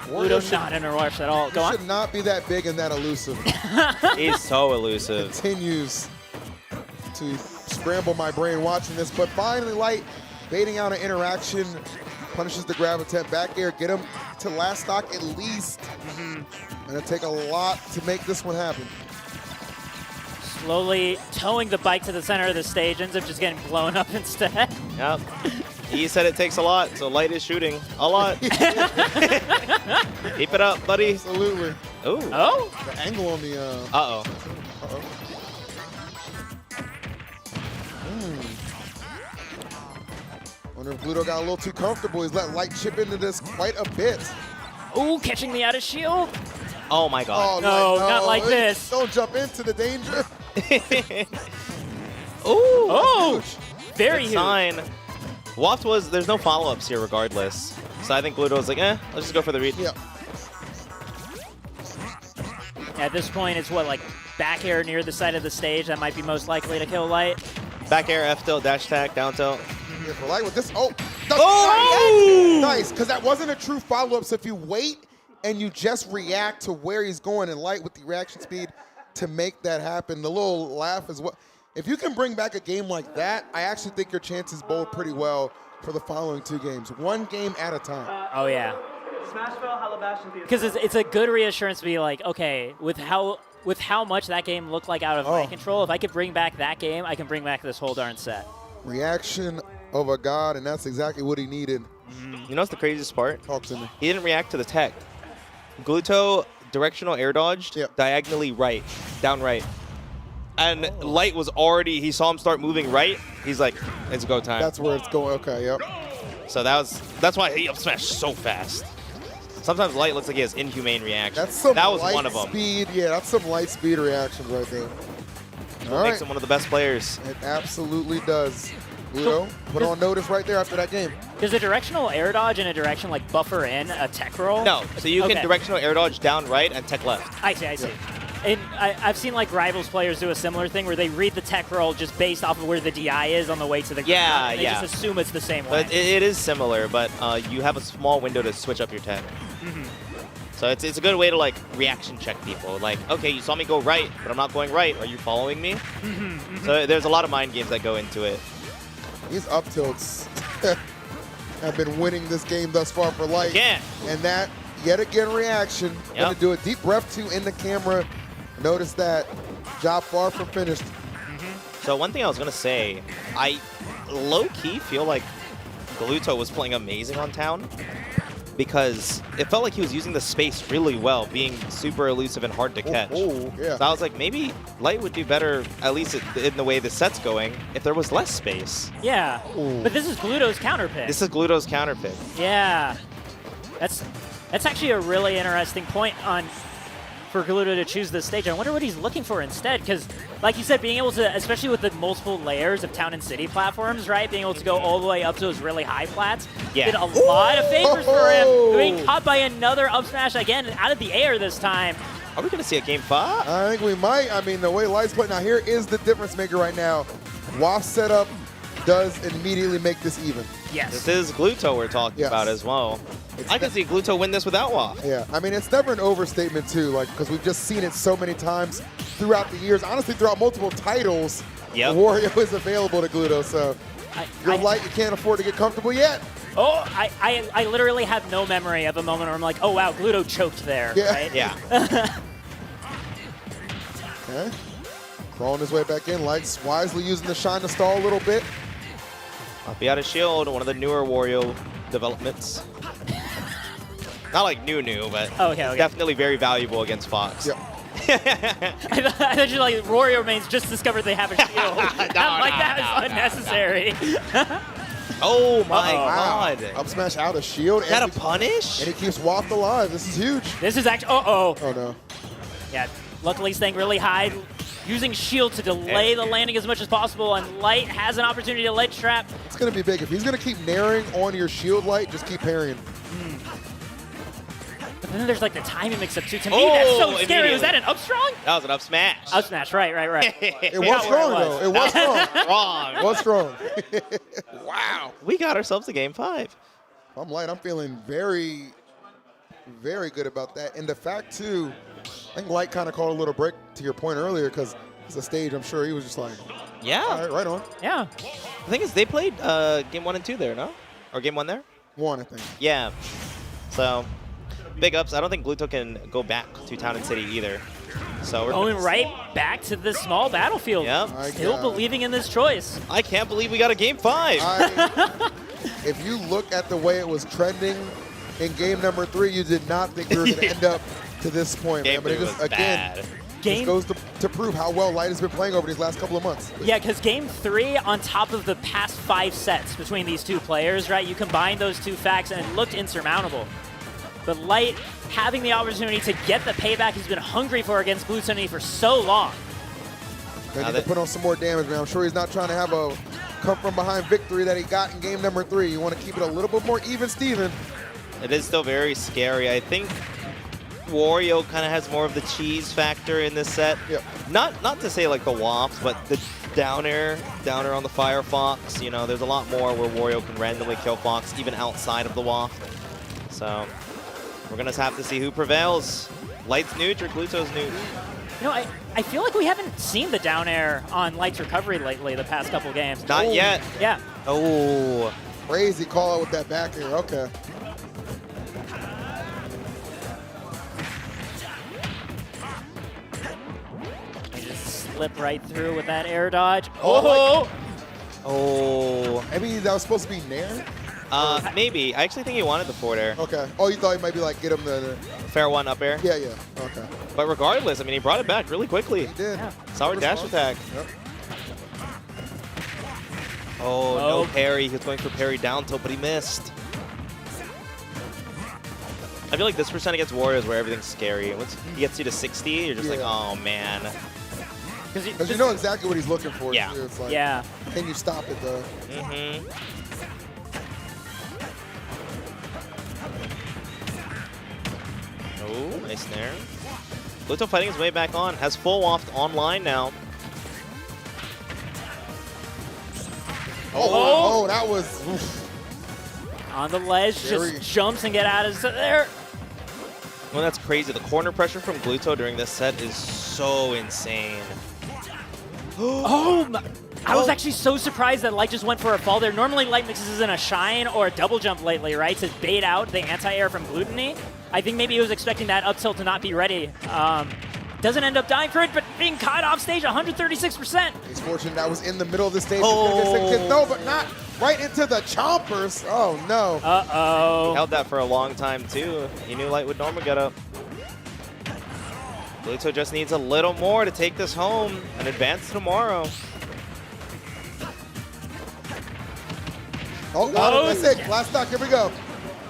B: Gluto not in a rush at all. Go on.
H: Should not be that big and that elusive.
L: He's so elusive.
H: Continues to scramble my brain watching this, but finally Light baiting out an interaction, punishes the grab attempt, back air, get him to last stock at least. Gonna take a lot to make this one happen.
B: Slowly towing the bike to the center of the stage, ends up just getting blown up instead.
L: Yep. He said it takes a lot, so Light is shooting a lot. Keep it up, buddy.
H: Absolutely.
L: Ooh.
B: Oh.
H: The angle on the.
L: Uh-oh.
H: Wonder if Gluto got a little too comfortable. He's let Light chip into this quite a bit.
B: Ooh, catching me out of shield.
L: Oh my God.
B: No, not like this.
H: Don't jump into the danger.
L: Ooh.
B: Oh. Very
L: Good
B: huge.
L: sign. Waft there's no follow-ups here regardless. So I think Gluto's like, let's just go for the read.
H: Yeah.
B: At this point, it's like back air near the side of the stage that might be most likely to kill Light.
L: Back air, F tilt, dash attack, down tilt.
H: Yeah, for Light with this. Oh!
L: Oh!
H: Nice, because that wasn't a true follow-up. So if you wait, and you just react to where he's going, and Light with the reaction speed to make that happen. The little laugh is what. If you can bring back a game like that, I actually think your chances bode pretty well for the following 2 games. 1 game at a time.
B: Oh, yeah. Because it's a good reassurance to be like, okay, with how much that game looked like out of my control, if I could bring back that game, I can bring back this whole darn set.
H: Reaction of a god, and that's exactly what he needed.
L: You know what's the craziest part?
H: Talk to me.
L: He didn't react to the tech. Gluto directional air dodged diagonally right, down right. And Light was already, he saw him start moving right. He's like, it's go time.
H: That's where it's going. Okay, yep.
L: So that's why he up smashed so fast. Sometimes Light looks like he has inhumane reactions. That was one of them.
H: Speed, yeah, that's some light speed reactions right there.
L: What makes him one of the best players.
H: It absolutely does. Gluto, put on notice right there after that game.
B: Does a directional air dodge in a direction like buffer in a tech roll?
L: No, so you can directional air dodge down right and tech left.
B: I see. And I've seen like Rivals players do a similar thing where they read the tech roll just based off of where the DI is on the way to the ground. They just assume it's the same way.
L: But it is similar, but you have a small window to switch up your tech. So it's a good way to like reaction check people. Like, okay, you saw me go right, but I'm not going right. Are you following me? So there's a lot of mind games that go into it.
H: These up tilts have been winning this game thus far for Light.
L: Yeah.
H: And that, yet again, reaction. Going to do a deep breath too in the camera. Notice that. Job far from finished.
L: So one thing I was going to say, I low-key feel like Gluto was playing amazing on Town because it felt like he was using the space really well, being super elusive and hard to catch.
H: Yeah.
L: So I was like, maybe Light would do better, at least in the way the set's going, if there was less space.
B: Yeah, but this is Gluto's counter pick.
L: This is Gluto's counter pick.
B: Yeah, that's actually a really interesting point for Gluto to choose this stage. I wonder what he's looking for instead, because like you said, being able to, especially with the multiple layers of Town and City platforms, right, being able to go all the way up to those really high flats, did a lot of favors for him. Being caught by another up smash again out of the air this time.
L: Are we going to see a game 5?
H: I think we might. I mean, the way Light's playing. Now, here is the difference maker right now. Waft setup does immediately make this even.
B: Yes.
L: This is Gluto we're talking about as well. I can see Gluto win this without Waft.
H: Yeah, I mean, it's never an overstatement, too, like because we've just seen it so many times throughout the years. Honestly, throughout multiple titles, Wario is available to Gluto, so you're Light, you can't afford to get comfortable yet.
B: Oh, I literally have no memory of a moment where I'm like, oh, wow, Gluto choked there, right?
L: Yeah.
H: Okay. Crawling his way back in. Light's wisely using the shine to stall a little bit.
L: Be out of shield, one of the newer Wario developments. Not like new, but it's definitely very valuable against Fox.
H: Yep.
B: I thought you like Wario remains just discovered they have a shield. That is unnecessary.
L: Oh my god.
H: Up smash out of shield.
L: Is that a punish?
H: And he keeps Waft alive. This is huge.
B: This is actually, oh
H: no.
B: Yeah, luckily staying really high, using shield to delay the landing as much as possible, and Light has an opportunity to ledge trap.
H: It's going to be big. If he's going to keep naring on your shield, Light, just keep parrying.
B: But then there's like the timing mix-up too. To me, that's so scary. Was that an up strong?
L: That was an up smash.
B: Up smash, right.
H: It was strong, though. It was strong.
L: Wrong.
H: It was strong.
L: Wow. We got ourselves a game 5.
H: If I'm Light, I'm feeling very, very good about that. And the fact, too, I think Light kind of called a little break to your point earlier because it's a stage, I'm sure he was just like,
L: yeah.
H: All right, right on.
B: Yeah.
L: The thing is, they played game 1 and 2 there, no? Or game 1 there?
H: 1, I think.
L: Yeah. So, big ups. I don't think Gluto can go back to Town and City either. So we're
B: going right back to the small battlefield.
L: Yep.
B: Still believing in this choice.
L: I can't believe we got a game 5.
H: If you look at the way it was trending in game number 3, you did not think we were going to end up to this point.
L: Game 3 was bad.
H: This goes to prove how well Light has been playing over these last couple of months.
B: Yeah, because game 3, on top of the past 5 sets between these two players, right? You combine those two facts and it looked insurmountable. But Light having the opportunity to get the payback he's been hungry for against Blue Sunny for so long.
H: They need to put on some more damage, man. I'm sure he's not trying to have a come-from-behind victory that he got in game number 3. You want to keep it a little bit more even, Steven.
L: It is still very scary. I think Wario kind of has more of the cheese factor in this set.
H: Yep.
L: Not to say like the Waft, but the down air on the Firefox. You know, there's a lot more where Wario can randomly kill Fox even outside of the Waft. So We're going to have to see who prevails. Light's neutral or Gluto's neutral?
B: You know, I feel like we haven't seen the down air on Light's recovery lately the past couple games.
L: Not yet.
B: Yeah.
L: Oh.
H: Crazy call out with that back air. Okay.
B: They just slip right through with that air dodge.
L: Oh. Oh.
H: Maybe that was supposed to be Nair?
L: Maybe. I actually think he wanted the forward air.
H: Okay. Oh, you thought he might be like, get him the
L: fair one up air?
H: Yeah, yeah. Okay.
L: But regardless, I mean, he brought it back really quickly.
H: He did.
B: Yeah.
L: Sour dash attack.
H: Yep.
L: Oh, no parry. He was going for parry down tilt, but he missed. I feel like this percent against Warriors where everything's scary. Once he gets you to 60, you're just like, oh, man.
H: Because you know exactly what he's looking for.
L: Yeah.
H: Too. It's like,
B: yeah.
H: Can you stop it, though?
L: Mm-hmm. Oh, nice snare. Gluto fighting his way back on. Has full waft online now.
H: Oh, that was... Oof.
B: On the ledge, just jumps and get out of there.
L: Well, that's crazy. The corner pressure from Gluto during this set is so insane.
B: I was actually so surprised that Light just went for a fall there. Normally, Light mixes in a shine or a double jump lately, right, to bait out the anti-air from Gluttony. I think maybe he was expecting that up tilt to not be ready. Doesn't end up dying for it, but being caught off stage 136%.
H: He's fortunate that was in the middle of the stage.
L: Oh.
H: No, but not right into the chompers. Oh, no.
B: Uh-oh.
L: He held that for a long time, too. He knew Light would normally get up. Gluto just needs a little more to take this home and advance tomorrow.
H: Oh, that's it. Last stock, here we go.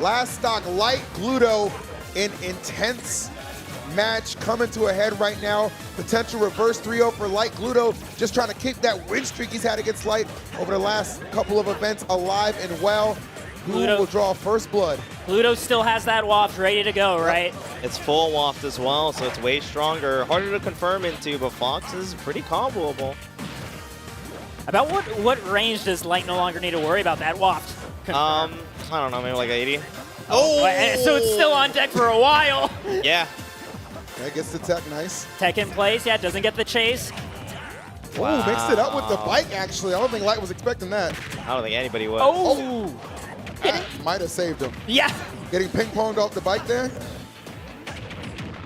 H: Last stock, Light, Gluto, an intense match coming to a head right now. Potential reverse 3-0 for Light. Gluto just trying to keep that win streak he's had against Light over the last couple of events alive and well. Who will draw first blood?
B: Gluto still has that waft ready to go, right?
L: It's full waft as well, so it's way stronger. Harder to confirm into, but Fox is pretty comboable.
B: About what range does Light no longer need to worry about that waft?
L: I don't know, maybe like 80.
B: Oh! So it's still on deck for a while.
L: Yeah.
H: That gets the tech, nice.
B: Tech in place, yeah, doesn't get the chase.
H: Wow. Oh, mixed it up with the bike, actually. I don't think Light was expecting that.
L: I don't think anybody was.
B: Oh!
H: That might have saved him.
B: Yeah.
H: Getting ping-ponged off the bike there.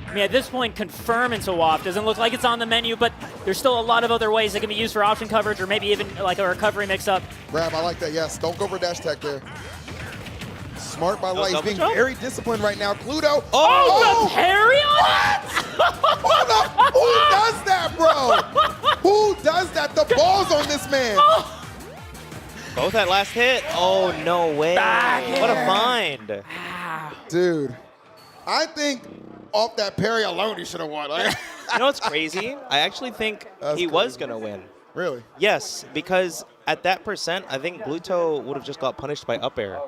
B: I mean, at this point, confirm into waft doesn't look like it's on the menu, but there's still a lot of other ways that can be used for option coverage or maybe even like a recovery mix-up.
H: Grab, I like that, yes. Don't go for dash tech there. Smart by Light. He's being
B: jump?
H: very disciplined right now. Gluto.
B: Oh, the parry on
H: What? Who does that, bro? Who does that? The ball's on this man.
L: Both that last hit. Oh, no way. What a find.
H: Dude, I think off that parry alone, he should have won. Like,
L: You know what's crazy? I actually think he was going to win.
H: Really?
L: Yes, because at that percent, I think Gluto would have just got punished by up air.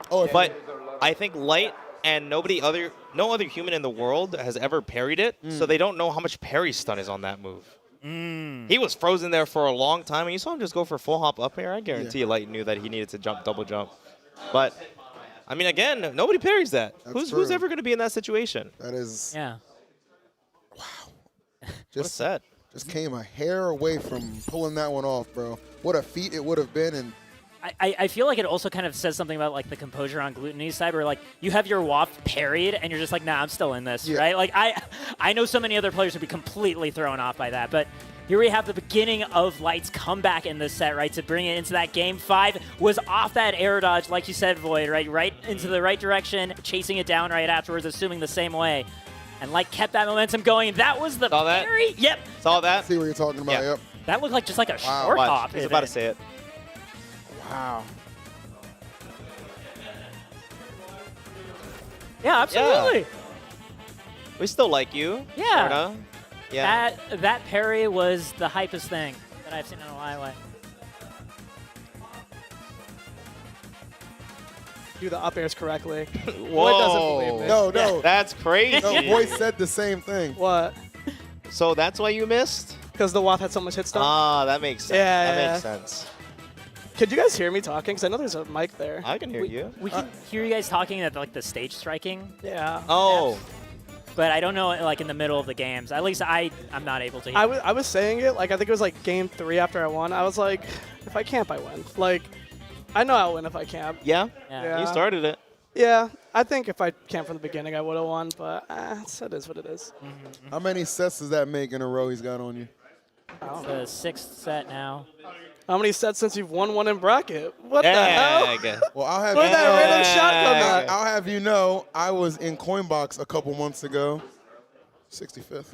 H: Oh,
L: but I think Light and no other human in the world has ever parried it, so they don't know how much parry stun is on that move. He was frozen there for a long time, and you saw him just go for full hop up air. I guarantee Light knew that he needed to jump, double jump. But, I mean, again, nobody parries that. Who's ever going to be in that situation?
H: That is...
B: Yeah.
H: Just
L: what a set.
H: Just came a hair away from pulling that one off, bro. What a feat it would have been. And
B: I feel like it also kind of says something about like the composure on Gluttony's side, where like you have your waft parried and you're just like, nah, I'm still in this, right? Like I know so many other players would be completely thrown off by that, but here we have the beginning of Light's comeback in this set, right? To bring it into that game 5 was off that air dodge, like you said, Void, right into the right direction, chasing it down right afterwards, assuming the same way. And Light kept that momentum going. That was the parry. Yep.
L: Saw that.
H: See what you're talking about. Yep.
B: That looked like just like a short hop.
L: He's about to say it.
H: Wow.
B: Yeah, absolutely.
L: Yeah. We still like you.
B: Yeah.
L: Sorta. Yeah.
B: That parry was the hypest thing that I've seen in a while.
M: Do the up airs correctly.
L: Whoa.
M: Boy doesn't believe me.
H: No.
L: That's crazy.
H: No, boy said the same thing.
M: What?
L: So that's why you missed?
M: Because the waft had so much hit stun?
L: Ah, that makes sense.
M: Yeah,
L: that
M: yeah.
L: makes sense.
M: Could you guys hear me talking? Because I know there's a mic there.
L: I can hear you.
B: We can hear you guys talking at like the stage striking.
M: Yeah.
L: Oh.
B: But I don't know, like in the middle of the games. At least I'm not able to hear.
M: I was saying it, like I think it was like game 3 after I won. I was like, if I camp, I win. Like, I know I'll win if I camp.
L: Yeah?
B: Yeah.
L: You started it.
M: Yeah, I think if I camped from the beginning, I would have won, but it is what it is.
H: How many sets does that make in a row he's got on you?
B: It's the 6th set now.
M: How many sets since you've won one in bracket? What the
L: Yeah,
M: hell?
L: I guess.
H: Well, I'll have
M: Where'd
H: you
M: that
H: know,
M: random shot come at?
H: I'll have you know, I was in CoinBox a couple months ago. 65th.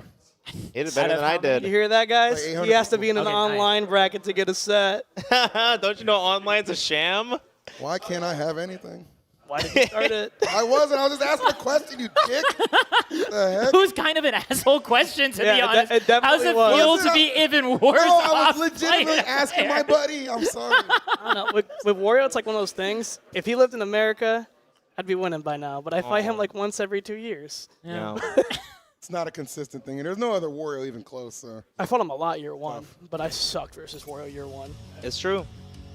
L: Hit it better than I did.
M: You hear that, guys?
H: Like 800
M: He has to be in an
B: Okay,
M: online bracket to get a set.
L: Don't you know online's a sham?
H: Why can't I have anything?
M: Why did you start it?
H: I wasn't. I was just asking a question, you dick. The heck?
B: It was kind of an asshole question, to be honest.
M: it definitely
B: How's it
M: was.
B: feel to be even worse?
H: No, I
B: off
H: was legitimately
B: playing
H: asking
B: there?
H: my buddy. I'm sorry.
M: I don't know. With Wario, it's like one of those things. If he lived in America, I'd be winning by now. But I fight him like once every 2 years.
L: Yeah.
H: It's not a consistent thing, and there's no other Wario even close. So.
M: I fought him a lot year 1, but I sucked versus Wario year 1.
L: It's true.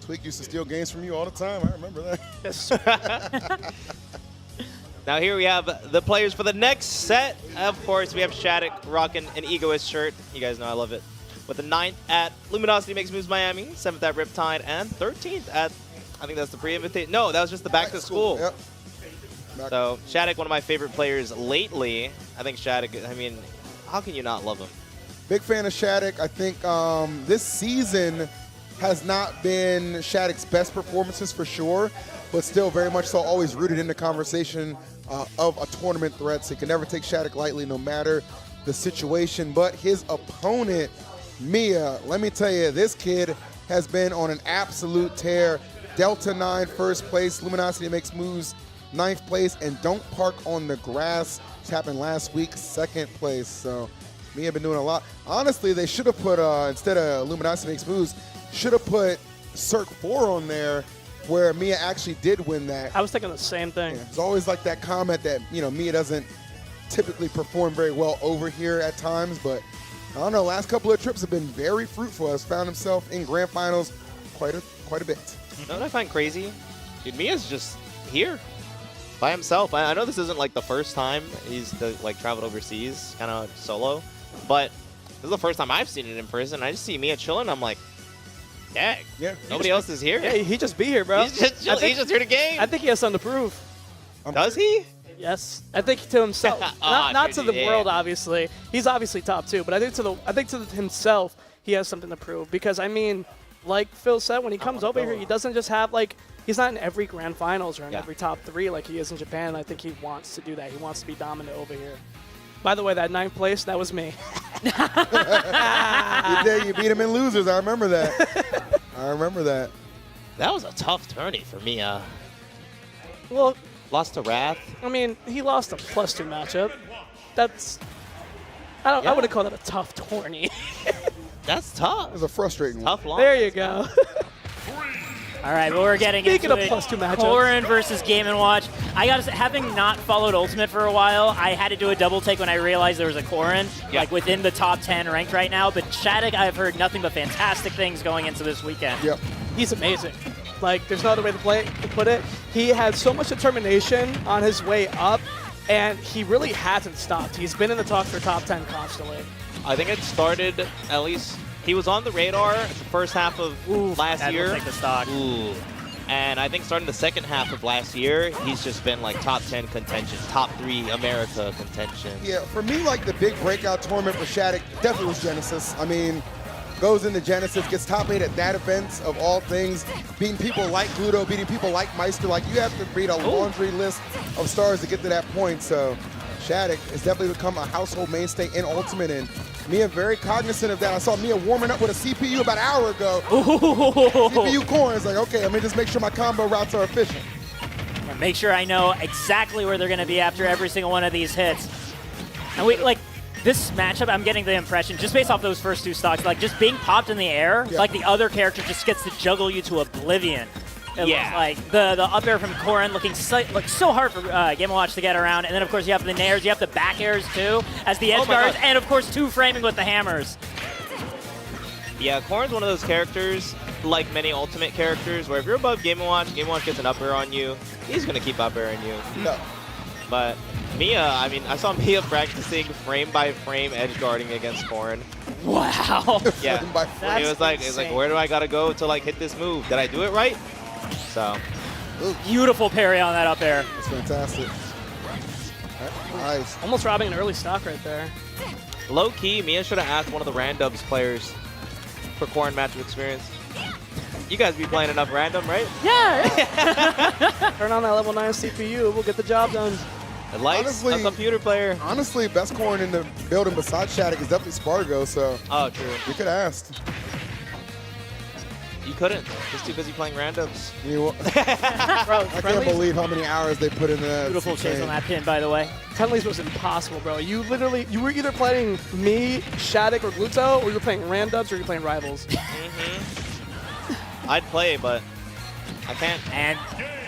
H: TWEEK used to steal games from you all the time. I remember that.
M: Yes.
L: Now here we have the players for the next set. Of course, we have Shattuck rocking an Egoist shirt. You guys know I love it. With the 9th at Luminosity Makes Moves Miami, 7th at Riptide, and 13th at, I think that's the pre-invitation. No, that was just the back to school.
H: Yep.
L: So Shattuck, one of my favorite players lately. I think Shattuck, I mean, how can you not love him?
H: Big fan of Shattuck. I think this season has not been Shattuck's best performances for sure, but still very much so always rooted in the conversation of a tournament threat. So you can never take Shattuck lightly no matter the situation. But his opponent, Mia, let me tell you, this kid has been on an absolute tear. Delta 9 first place, Luminosity Makes Moves 9th place, and Don't Park on the Grass, which happened last week, 2nd place. So Mia been doing a lot. Honestly, they should have put, instead of Luminosity Makes Moves, should have put Cirque 4 on there, where Mia actually did win that.
M: I was thinking the same thing.
H: Yeah, it's always like that comment that, you know, Mia doesn't typically perform very well over here at times, but I don't know, last couple of trips have been very fruitful. Has found himself in grand finals quite a bit.
L: You know what I find crazy? Dude, Mia's just here by himself. I know this isn't like the first time he's like traveled overseas, kind of solo, but this is the first time I've seen it in person. I just see Mia chilling. I'm like, dang.
H: Yeah.
L: Nobody else is here.
M: Yeah, he just be here, bro.
L: He's just here to game.
M: I think he has something to prove.
L: Does he?
M: Yes, I think to himself, not to the
L: yeah.
M: world, obviously. He's obviously top 2, but I think to himself, he has something to prove. Because I mean, like Phil said, when he comes over here, he doesn't just have like, he's not in every grand finals or in every top 3 like he is in Japan. I think he wants to do that. He wants to be dominant over here. By the way, that 9th place, that was me.
H: You beat him in losers. I remember that. I remember that.
L: That was a tough tourney for Mia.
M: Well,
L: lost to Wrath.
M: I mean, he lost a +2 matchup. That's, I wouldn't call that a tough tourney.
L: That's tough.
H: It was a frustrating
L: tough
H: one.
L: loss.
M: There you go.
B: All right, well, we're getting
M: Speaking
B: into
M: of +2 matchups.
B: Corin versus Game & Watch. I got to say, having not followed Ultimate for a while, I had to do a double take when I realized there was a Corin, like within the top 10 ranked right now. But Shattuck, I've heard nothing but fantastic things going into this weekend.
H: Yep.
M: He's amazing. Like, there's no other way to put it. He had so much determination on his way up, and he really hasn't stopped. He's been in the talk for top 10 constantly.
L: I think it started, at least, he was on the radar the first half of last year.
B: Like the stock.
L: Ooh. And I think starting the second half of last year, he's just been like top 10 contention, top 3 America contention.
H: Yeah, for me, like the big breakout tournament for Shattuck definitely was Genesis. I mean, goes into Genesis, gets top 8 at that event of all things, beating people like Gluto, beating people like Meister. Like, you have to beat a laundry list of stars to get to that point. So Shattuck has definitely become a household mainstay in Ultimate, and Mia very cognizant of that. I saw Mia warming up with a CPU about an hour ago. CPU Corin is like, okay, let me just make sure my combo routes are efficient.
B: Make sure I know exactly where they're going to be after every single one of these hits. And we, like, this matchup, I'm getting the impression, just based off those first 2 stocks, like just being popped in the air, like the other character just gets to juggle you to oblivion. It looks like the up air from Corin looking so hard for Game & Watch to get around. And then, of course, you have the nairs, you have the back airs, too, as the edge guards, and, of course, 2 framing with the hammers.
L: Yeah, Corin's one of those characters like many Ultimate characters, where if you're above Game & Watch gets an up air on you, he's going to keep up airing you.
H: No.
L: But Mia, I mean, I saw Mia practicing frame by frame edge guarding against Corrin.
B: Wow.
L: Yeah.
H: Frame by frame.
L: It was like, where do I got to go to like hit this move? Did I do it right? So.
B: Beautiful parry on that up air.
H: That's fantastic. Nice.
M: Almost robbing an early stock right there.
L: Low key, Mia should have asked one of the randoms players for Corrin matchup experience. You guys be playing enough random, right?
M: Yeah. Turn on that level 9 CPU. We'll get the job done.
L: It likes a computer player.
H: Honestly, best Corrin in the building besides Shattuck is definitely Spargo, so.
L: Oh, true.
H: You could have asked.
L: You couldn't. He's too busy playing randoms.
M: Bro,
H: I can't believe how many hours they put in that.
B: Beautiful chase on that pin, by the way.
M: Friendlies was impossible, bro. You were either playing me, Shattuck, or Gluto, or you're playing randoms, or you're playing rivals.
L: I'd play, but I can't.
B: And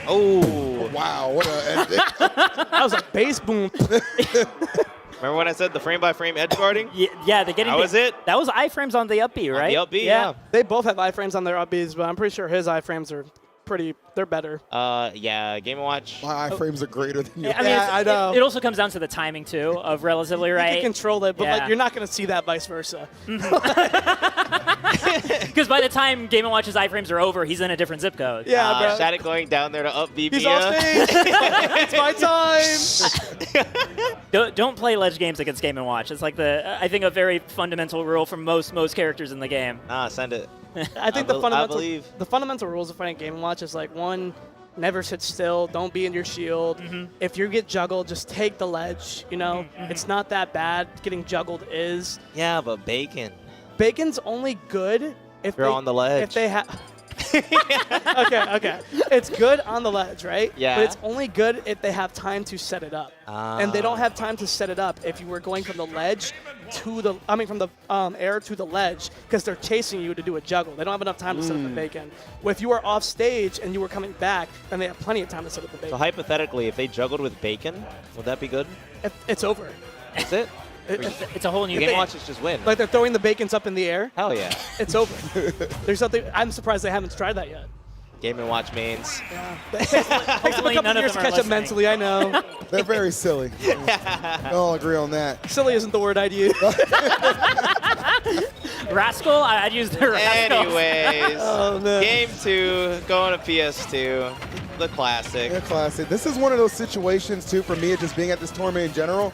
L: oh,
H: wow, what a
M: that was a base boom.
L: Remember when I said the frame by frame edge guarding?
B: Yeah, they're getting.
L: That was it.
B: That was iframes on the up B, right?
L: On the up B, yeah.
M: They both have iframes on their up Bs, but I'm pretty sure his iframes are they're better.
L: Yeah, Game & Watch.
H: My iframes are greter than yours.
B: I mean,
M: I know.
B: It also comes down to the timing too of relatively right.
M: You can control it, but
B: Yeah.
M: like you're not going to see that vice versa.
B: Because by the time Game & Watch's iframes are over, he's in a different zip code.
M: Yeah, bro.
L: Shattuck going down there to up B.
M: He's
L: Mia.
M: off stage. It's my time.
B: Don't play ledge games against Game & Watch. It's like I think a very fundamental rule for most characters in the game.
L: Send it.
M: I think
L: I
M: the
L: believe.
M: fundamental rules of fighting Game & Watch is like, one, never sit still, don't be in your shield. If you get juggled, just take the ledge, you know? It's not that bad. Getting juggled is.
L: Yeah, but Bacon.
M: Bacon's only good if
L: You're on the ledge.
M: If they have okay. It's good on the ledge, right?
L: Yeah.
M: But it's only good if they have time to set it up. And they don't have time to set it up if you were going from the ledge to the, from the air to the ledge, because they're chasing you to do a juggle. They don't have enough time to set up the bacon. Well, if you were off stage and you were coming back, then they have plenty of time to set up the bacon.
L: So hypothetically, if they juggled with Bacon, would that be good?
M: It's over.
L: That's it?
B: It's a whole new
L: Game
B: thing.
L: Watchers just win.
M: Like they're throwing the bacons up in the air.
L: Hell yeah.
M: It's over. There's something. I'm surprised they haven't tried that yet.
L: Game & Watch mains.
M: Yeah. Takes them a couple years to catch up mentally, I know.
H: They're very silly. We all agree on that.
M: Silly isn't the word I'd use.
B: Rascal? I'd use the rascal.
L: Anyways, Game 2, going to PS2. The classic.
H: The classic. This is one of those situations, too, for Mia just being at this tournament in general.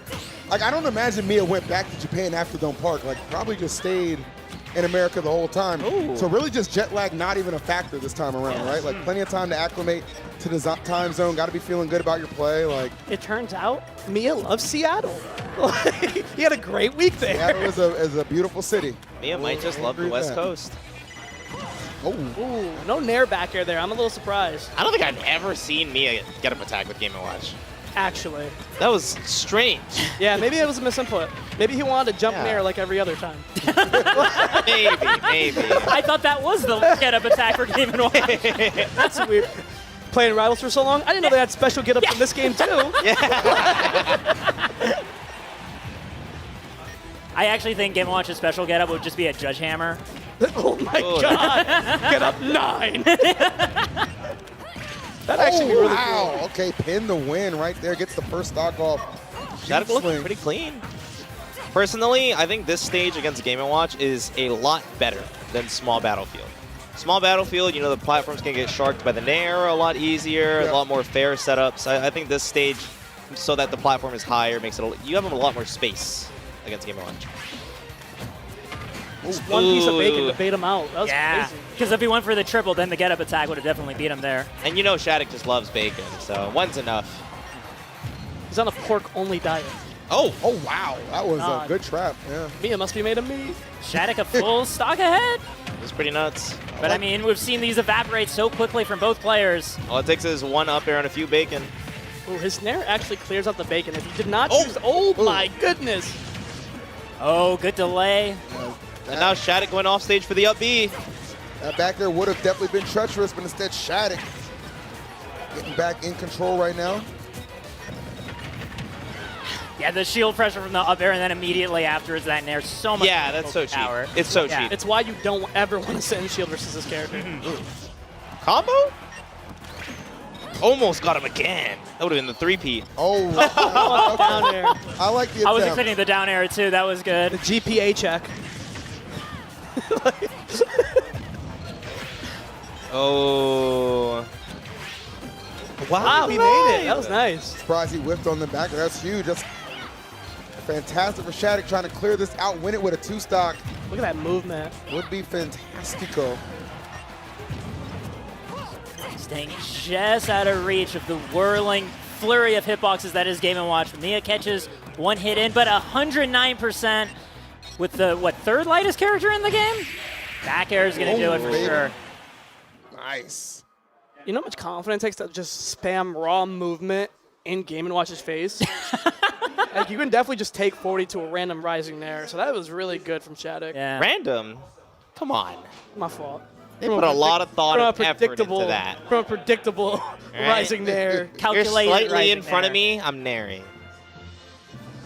H: Like, I don't imagine Mia went back to Japan after Dome Park. Like, probably just stayed in America the whole time.
L: Ooh.
H: So really just jet lag not even a factor this time around, right? Like, plenty of time to acclimate to the time zone. Got to be feeling good about your play. Like,
M: it turns out Mia loves Seattle. He had a great week there.
H: Seattle is a beautiful city.
L: Mia might just love the West Coast.
H: Oh.
M: Ooh, no Nair back air there. I'm a little surprised.
L: I don't think I've ever seen Mia get up attack with Game & Watch.
M: Actually.
L: That was strange.
M: Yeah, maybe it was a misinput. Maybe he wanted to jump Nair like every other time.
L: Maybe.
B: I thought that was the get-up attack for Game & Watch.
M: That's weird. Playing Rivals for so long, I didn't know they had special get-ups in this game, too.
B: I actually think Game & Watch's special get-up would just be a Judge Hammer.
M: Oh my God! Get up 9! That actually be really
H: wow.
M: cool.
H: Okay, pin the win right there. Gets the first stock off.
L: That looked pretty clean. Personally, I think this stage against Game & Watch is a lot better than Small Battlefield. Small Battlefield, you know, the platforms can get sharked by the Nair a lot easier, a lot more fair setups. I think this stage, so that the platform is higher, makes it you have a lot more space against Game & Watch.
M: Just one piece of bacon to bait him out. That was crazy.
B: Because if he went for the triple, then the get-up attack would have definitely beat him there.
L: And you know Shattuck just loves bacon, so one's enough.
M: He's on a pork-only diet.
H: Oh, wow. That was a good trap. Yeah.
M: Mia must be made of meat.
B: Shattuck a full stock ahead.
L: It was pretty nuts.
B: But I mean, we've seen these evaporate so quickly from both players.
L: All it takes is one up air and a few bacon.
M: Ooh, his Nair actually clears out the bacon. If he did not choose, my goodness.
B: Oh, good delay.
L: And now Shattuck went off stage for the up B.
H: That back there would have definitely been treacherous, but instead Shattuck getting back in control right now.
B: Yeah, the shield pressure from the up air, and then immediately after is that nair. So much.
L: Yeah, that's so cheap.
B: Power.
L: It's so
B: Yeah.
L: cheap.
M: It's why you don't ever want to sit in shield versus this character.
L: Combo? Almost got him again. That would have been the 3-peat.
H: Oh,
M: down air.
H: I like the
B: I was
H: attempt.
B: expecting the down air too. That was good.
M: The GPA check.
L: Oh.
M: Wow, he made it. That was nice.
H: Surprised he whipped on the back. That's huge. That's fantastic for Shattuck trying to clear this out, win it with a 2-stock.
M: Look at that movement.
H: Would be fantastico.
B: Staying just out of reach of the whirling flurry of hitboxes that is Game & Watch. Mia catches one hit in, but 109% with the, third lightest character in the game? Back air is going to do it for sure.
H: Nice.
M: You know how much confidence it takes to just spam raw movement in Game & Watch's face? Like, you can definitely just take 40 to a random rising there. So that was really good from Shattuck.
B: Yeah.
L: Random? Come on.
M: My fault.
L: They put a lot of thought and effort into that.
M: From a predictable rising there.
L: You're slightly in front of me, I'm nairing.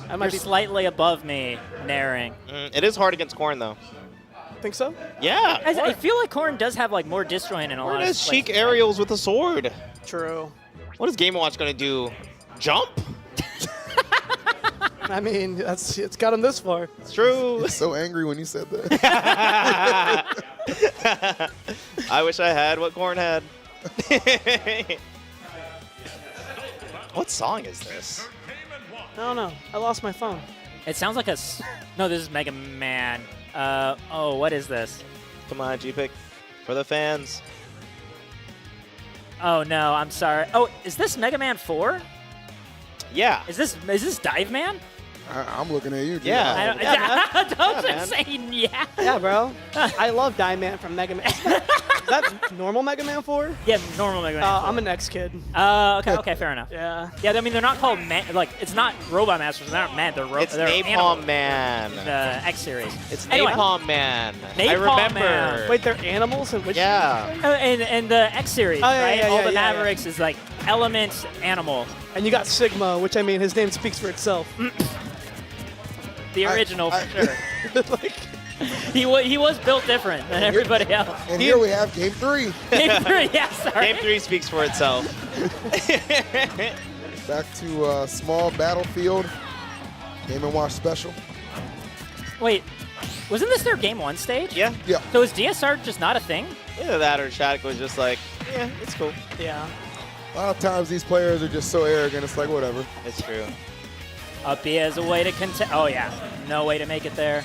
B: I might be slightly above me, nairing.
L: It is hard against Corn, though.
M: Think so?
L: Yeah.
B: I feel like Corn does have like more disjoint in a lot
L: Corn
B: of
L: has
B: places.
L: chic aerials with a sword.
M: True.
L: What is Game & Watch going to do? Jump?
M: I mean, it's got him this far.
L: It's true.
H: You're so angry when you said that.
L: I wish I had what Corn had. What song is this?
M: I don't know. I lost my phone.
B: It sounds like no, this is Mega Man. Oh, what is this?
L: Come on, G-Pick. For the fans.
B: Oh no, I'm sorry. Oh, is this Mega Man 4?
L: Yeah.
B: Is this Dive Man?
H: I'm looking at you. Dude.
L: Yeah.
B: Don't just say yeah.
M: Yeah, bro. I love Dive Man from Mega Man. Is that normal Mega Man 4?
B: Yeah, normal Mega Man.
M: I'm an X-Kid.
B: Okay, fair enough.
M: Yeah.
B: Yeah, I mean, they're not called it's not Robot Masters. They're not men.
L: It's
B: they're
L: Napalm
B: animals.
L: Man.
B: The X series.
L: It's
B: Anyway.
L: Napalm Man. I
B: Napalm
L: remember.
B: Man.
M: Wait, they're animals in which?
L: Yeah.
B: And the X series,
M: Oh, yeah,
B: right?
M: yeah,
B: All
M: yeah,
B: the
M: yeah,
B: Mavericks is like element animal.
M: And you got Sigma, which I mean, his name speaks for itself.
B: The original, for sure.
M: Like,
B: he was built different than everybody else.
H: And here we have Game 3.
B: Game 3, yeah, sorry.
L: Game 3 speaks for itself.
H: Back to small battlefield. Game & Watch special.
B: Wait, wasn't this their Game 1 stage?
L: Yeah.
H: Yeah.
B: So is DSR just not a thing?
L: Either that or Shattuck was just like, yeah, it's cool.
M: yeah.
H: A lot of times these players are just so arrogant, it's like, whatever.
L: It's true.
B: Up B as a way to contest. Oh, yeah. No way to make it there.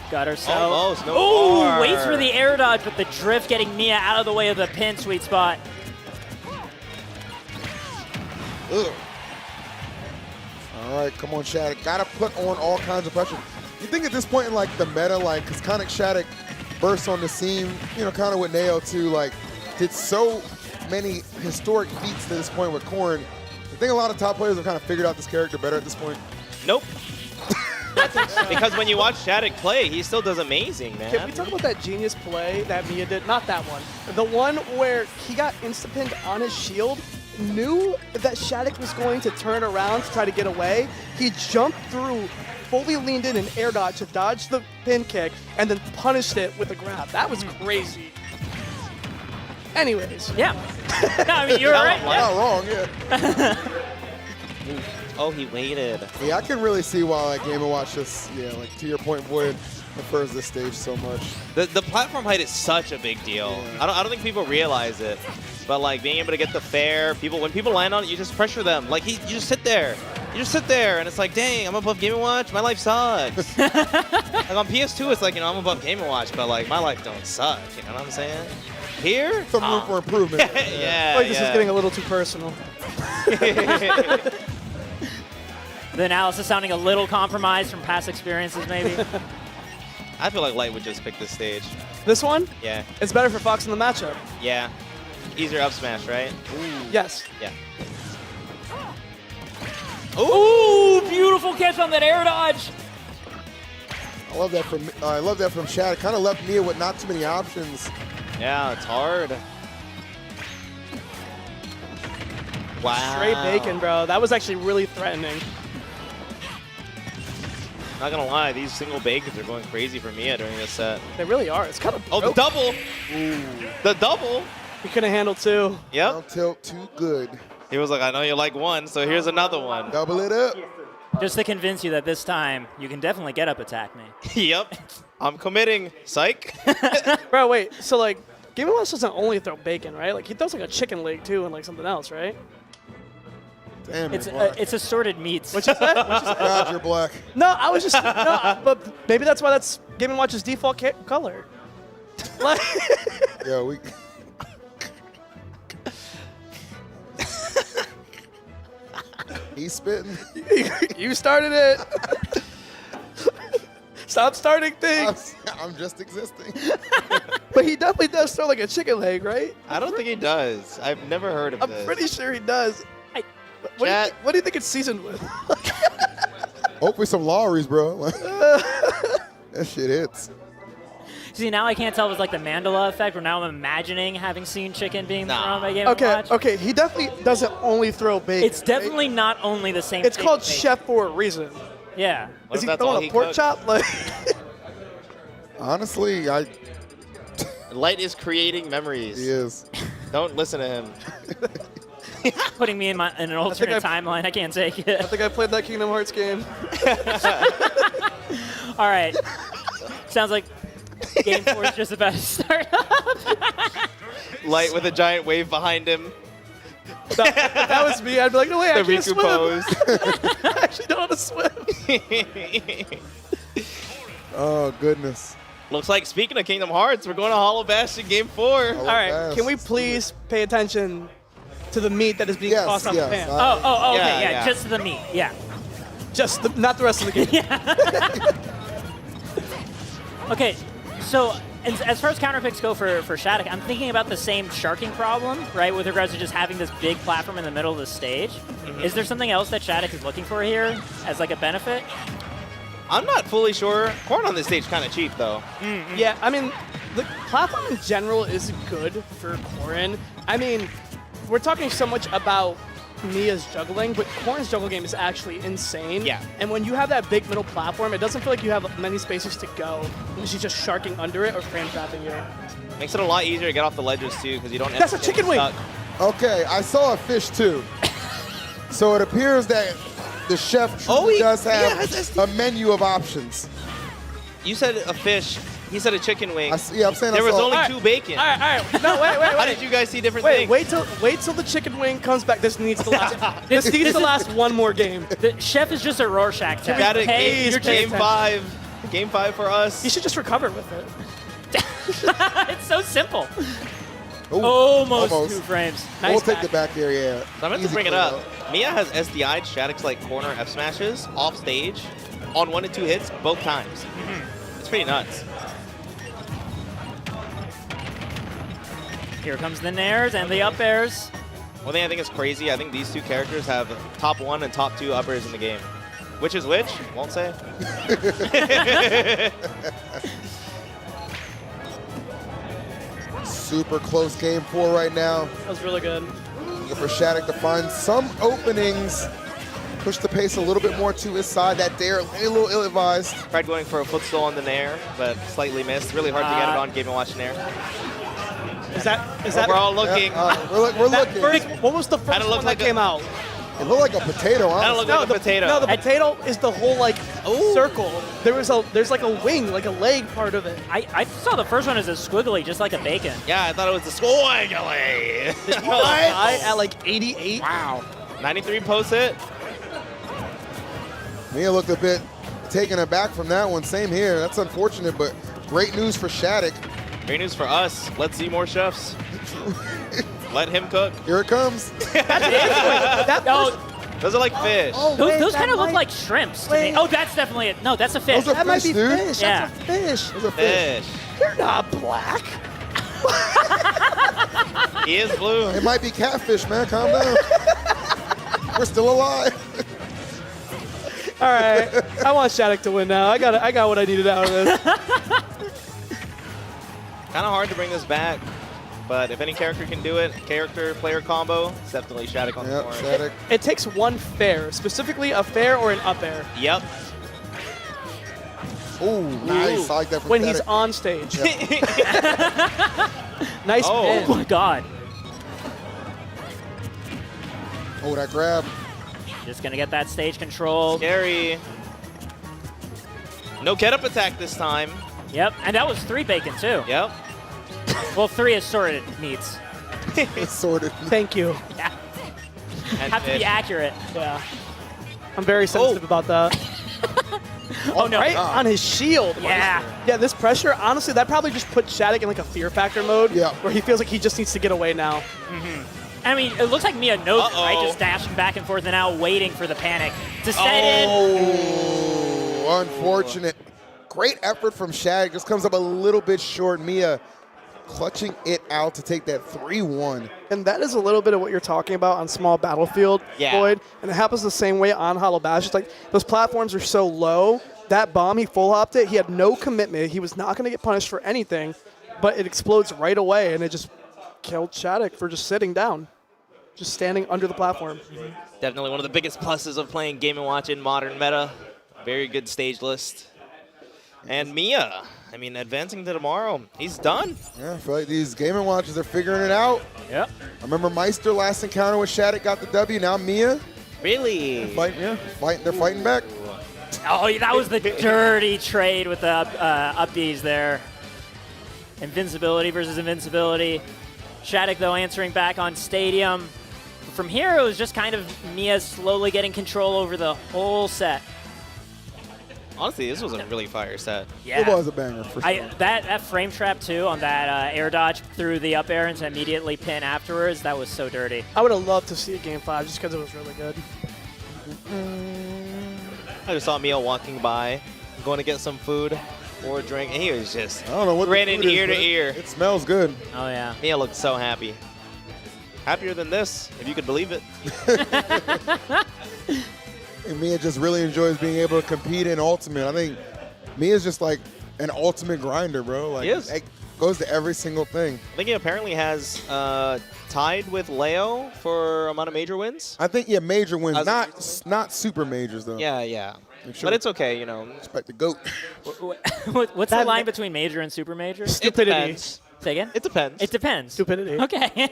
B: Got herself.
L: Almost, no
B: Ooh,
L: more.
B: waits for the air dodge, but the drift getting Mia out of the way of the pin sweet spot.
H: Ugh. All right, come on, Shattuck. Got to put on all kinds of pressure. You think at this point in, like, the meta, like, because kind of Shattuck burst on the scene, you know, kind of with Nao, too, like, did so many historic feats to this point with Corn. I think a lot of top players have kind of figured out this character better at this point.
L: Nope. Because when you watch Shattuck play, he still does amazing, man.
M: Can we talk about that genius play that Mia did? Not that one. The one where he got insta-pinned on his shield, knew that Shattuck was going to turn around to try to get away. He jumped through, fully leaned in and air dodge to dodge the pin kick, and then punished it with a grab. That was crazy. Anyways.
B: Yeah. No, I mean, you're right.
H: Not wrong, yeah.
L: Oh, he waited.
H: Yeah, I can really see why like Game & Watch just, yeah, like to your point, Void prefers this stage so much.
L: The platform height is such a big deal.
H: Yeah.
L: I don't think people realize it. But like being able to get the fair, when people land on it, you just pressure them. Like you just sit there. You just sit there and it's like, dang, I'm above Game & Watch, my life sucks. Like on PS2 it's like, you know, I'm above Game & Watch, but like my life don't suck, you know what I'm saying? Here?
H: Some room for improvement.
L: Yeah.
M: Like this is getting a little too personal.
B: The analysis sounding a little compromised from past experiences, maybe.
L: I feel like Light would just pick this stage.
M: This one?
L: Yeah.
M: It's better for Fox in the matchup.
L: Yeah. Easier up smash, right?
M: Yes.
L: Yeah.
B: Ooh, beautiful catch on that air dodge.
H: I love that from Shattuck. Kind of left Mia with not too many options.
L: Yeah, it's hard. Wow.
M: Straight bacon, bro. That was actually really threatening.
L: Not gonna lie, these single bacons are going crazy for Mia during this set.
M: They really are. It's kind of.
L: Oh, the double! Ooh. The double!
M: He could have handled 2.
L: Yep.
H: Down tilt too good.
L: He was like, I know you like 1, so here's another one.
H: Double it up.
B: Just to convince you that this time you can definitely get up attack me.
L: Yep. I'm committing. Psych.
M: Bro, wait. So, like, Game & Watch doesn't only throw bacon, right? Like, he throws, like, a chicken leg, too, and, like, something else, right?
H: Damn
B: It's assorted meats.
M: Which is that?
H: God, you're black.
M: No, I was just... but maybe that's why that's Game & Watch's default color. Like,
H: Yo, we... He's spitting.
M: you started it. Stop starting things.
H: I'm just existing.
M: But he definitely does throw like a chicken leg, right?
L: I don't think he does. I've never heard of this.
M: I'm pretty sure he does. What do you think it's seasoned with?
H: Hopefully some Lawry's, bro. That shit hits.
B: See, now I can't tell if it's like the Mandela effect, or now I'm imagining having seen chicken being thrown by Game & Watch.
M: Okay, he definitely doesn't only throw bacon.
B: It's definitely not only the same
M: It's
B: thing
M: called
B: bacon.
M: Chef for a reason.
B: Yeah.
M: Is he throwing a pork chop? Like,
H: honestly,
L: Light is creating memories.
H: He is.
L: Don't listen to him.
B: Putting me in an alternate timeline, I can't take it.
M: I think I played that Kingdom Hearts game.
B: All right. Sounds like Game 4 is just about to start up.
L: Light with a giant wave behind him.
M: That was me. I'd be like, no way, I
L: The
M: can't
L: Riku
M: swim.
L: pose.
M: I actually don't know how to swim.
H: Oh, goodness.
L: Looks like, speaking of Kingdom Hearts, we're going to Hollow Bastion Game 4.
M: All right, can we please pay attention to the meat that is being tossed on the pan?
B: Okay, yeah, just the meat, yeah.
M: Just not the rest of the game.
B: Okay, so as far as counterpicks go for Shattuck, I'm thinking about the same sharking problem, right, with regards to just having this big platform in the middle of the stage. Is there something else that Shattuck is looking for here as like a benefit?
L: I'm not fully sure. Corn on this stage kind of cheap, though.
M: Yeah, I mean, the platform in general is good for Corrin. I mean, we're talking so much about Mia's juggling, but Corrin's juggle game is actually insane.
L: Yeah.
M: And when you have that big middle platform, it doesn't feel like you have many spaces to go. She's just sharking under it or frame trapping you.
L: Makes it a lot easier to get off the ledges, too, because you don't
M: That's a chicken wing!
H: Okay, I saw a fish, too. So it appears that the chef truly does have a menu of options.
L: You said a fish. He said a chicken wing.
H: I'm saying
L: there was only
M: All right.
L: 2 bacon.
M: All right. No, wait.
L: How did you guys see different things?
M: Wait till the chicken wing comes back. This needs to last. this needs to last one more game.
B: The chef is just a Rorschach test.
L: Got it.
B: Okay?
L: Game 5. Game 5 for us.
M: You should just recover with it.
B: It's so simple.
H: Ooh,
B: almost 2 frames.
H: We'll
B: Nice
H: take
B: back.
H: the back there, yeah.
L: So I meant to
H: Easy
L: bring it
H: clean
L: up. Mia has SDI'd Shattuck's like corner F smashes off stage on 1 and 2 hits both times. It's pretty nuts.
B: Here comes the nairs and the up airs.
L: One thing I think is crazy, I think these 2 characters have top 1 and top 2 uppers in the game. Which is which? Won't say.
H: Super close game 4 right now.
M: That was really good.
H: Looking for Shattuck to find some openings. Push the pace a little bit more to his side. That dare, a little ill-advised.
L: Tried going for a footstool on the nair, but slightly missed. Really hard to get it on Game & Watch nair.
M: Is that?
L: We're all looking.
H: We're looking.
M: What was the first one that came out?
H: It looked like a potato, honestly.
L: That looked like a potato.
M: No, the potato is the whole like circle. There's like a wing, like a leg part of it.
B: I saw the first one as a squiggly, just like a bacon.
L: Yeah, I thought it was the squiggly.
M: At like 88.
L: Wow. 93 post hit.
H: Mia looked a bit taken aback from that one. Same here. That's unfortunate, but great news for Shattuck.
L: Great news for us. Let's see more chefs. Let him cook.
H: Here it comes.
L: Those are like fish.
B: Those kind of look like shrimps to me. Oh, that's definitely it. No, that's a fish.
H: Those are
M: That
H: fish,
M: might be
H: dude.
M: fish.
B: Yeah.
M: That's a fish.
H: Those are fish.
M: You're not black.
L: He is blue.
H: It might be catfish, man. Calm down. We're still alive.
M: All right. I want Shattuck to win now. I got what I needed out of this.
L: Kind of hard to bring this back. but if any character can do it, character-player combo, it's definitely Shattuck on the board.
M: It takes one fair, specifically a fair or an up air.
L: Yep.
H: Ooh, nice. I like that from
M: when he's
H: Shattuck.
M: on stage. Nice
B: Oh
M: pin.
B: my god.
H: Oh, that grab.
B: Just gonna get that stage control.
L: Scary. No get-up attack this time.
B: Yep, and that was 3 bacon too.
L: Yep.
B: Well, 3 assorted meats.
H: Assorted.
M: Thank you.
B: Yeah. Have to be accurate.
M: Yeah. I'm very sensitive about that.
B: Oh no.
M: Right on his shield.
B: Yeah.
M: Yeah, this pressure, honestly, that probably just put Shattuck in like a fear factor mode.
H: Yeah.
M: Where he feels like he just needs to get away now.
B: I mean, it looks like Mia knows it, right? Just dashing back and forth and now waiting for the panic to set in.
H: Oh, unfortunate. Great effort from Shattuck. Just comes up a little bit short. Mia clutching it out to take that 3-1.
M: And that is a little bit of what you're talking about on small battlefield, Boyd. And it happens the same way on Hollow Bash. It's like those platforms are so low. That bomb, he full hopped it. He had no commitment. He was not going to get punished for anything, but it explodes right away, and it just killed Shattuck for just sitting down, just standing under the platform.
L: Definitely one of the biggest pluses of playing Game & Watch in modern meta. Very good stage list. And Mia, I mean, advancing to tomorrow, he's done.
H: Yeah, I feel like these Game & Watchers are figuring it out.
B: Yep.
H: I remember Meister last encounter with Shattuck got the W. Now Mia.
L: Really?
H: They're fighting back.
B: Oh, that was the dirty trade with the up Bs there. Invincibility versus invincibility. Shattuck, though, answering back on Stadium. From here, it was just kind of Mia slowly getting control over the whole set.
L: Honestly, this was a really fire set.
B: Yeah.
H: It was a banger, for sure.
B: That frame trap, too, on that air dodge through the up air and to immediately pin afterwards, that was so dirty.
M: I would have loved to see a Game 5 just because it was really good.
L: I just saw Mia walking by, going to get some food or a drink, and he was just
H: I don't know what the
L: grinning
H: food is,
L: ear to
H: but
L: ear.
H: It smells good.
B: Oh, yeah.
L: Mia looked so happy. Happier than this, if you could believe it.
H: And Mia just really enjoys being able to compete in Ultimate. I think Mia's just like an ultimate grinder, bro. Like,
L: He is.
H: it goes to every single thing.
L: I think he apparently has tied with Leo for amount of major wins.
H: I think, yeah, major wins. Not super majors, though.
L: Yeah.
H: Sure.
L: But it's okay, you know.
H: Respect the GOAT.
B: What's the line between major and super major?
M: Stupidity.
L: It depends.
B: Say again?
L: It depends.
B: It depends.
M: Stupidity.
B: Okay.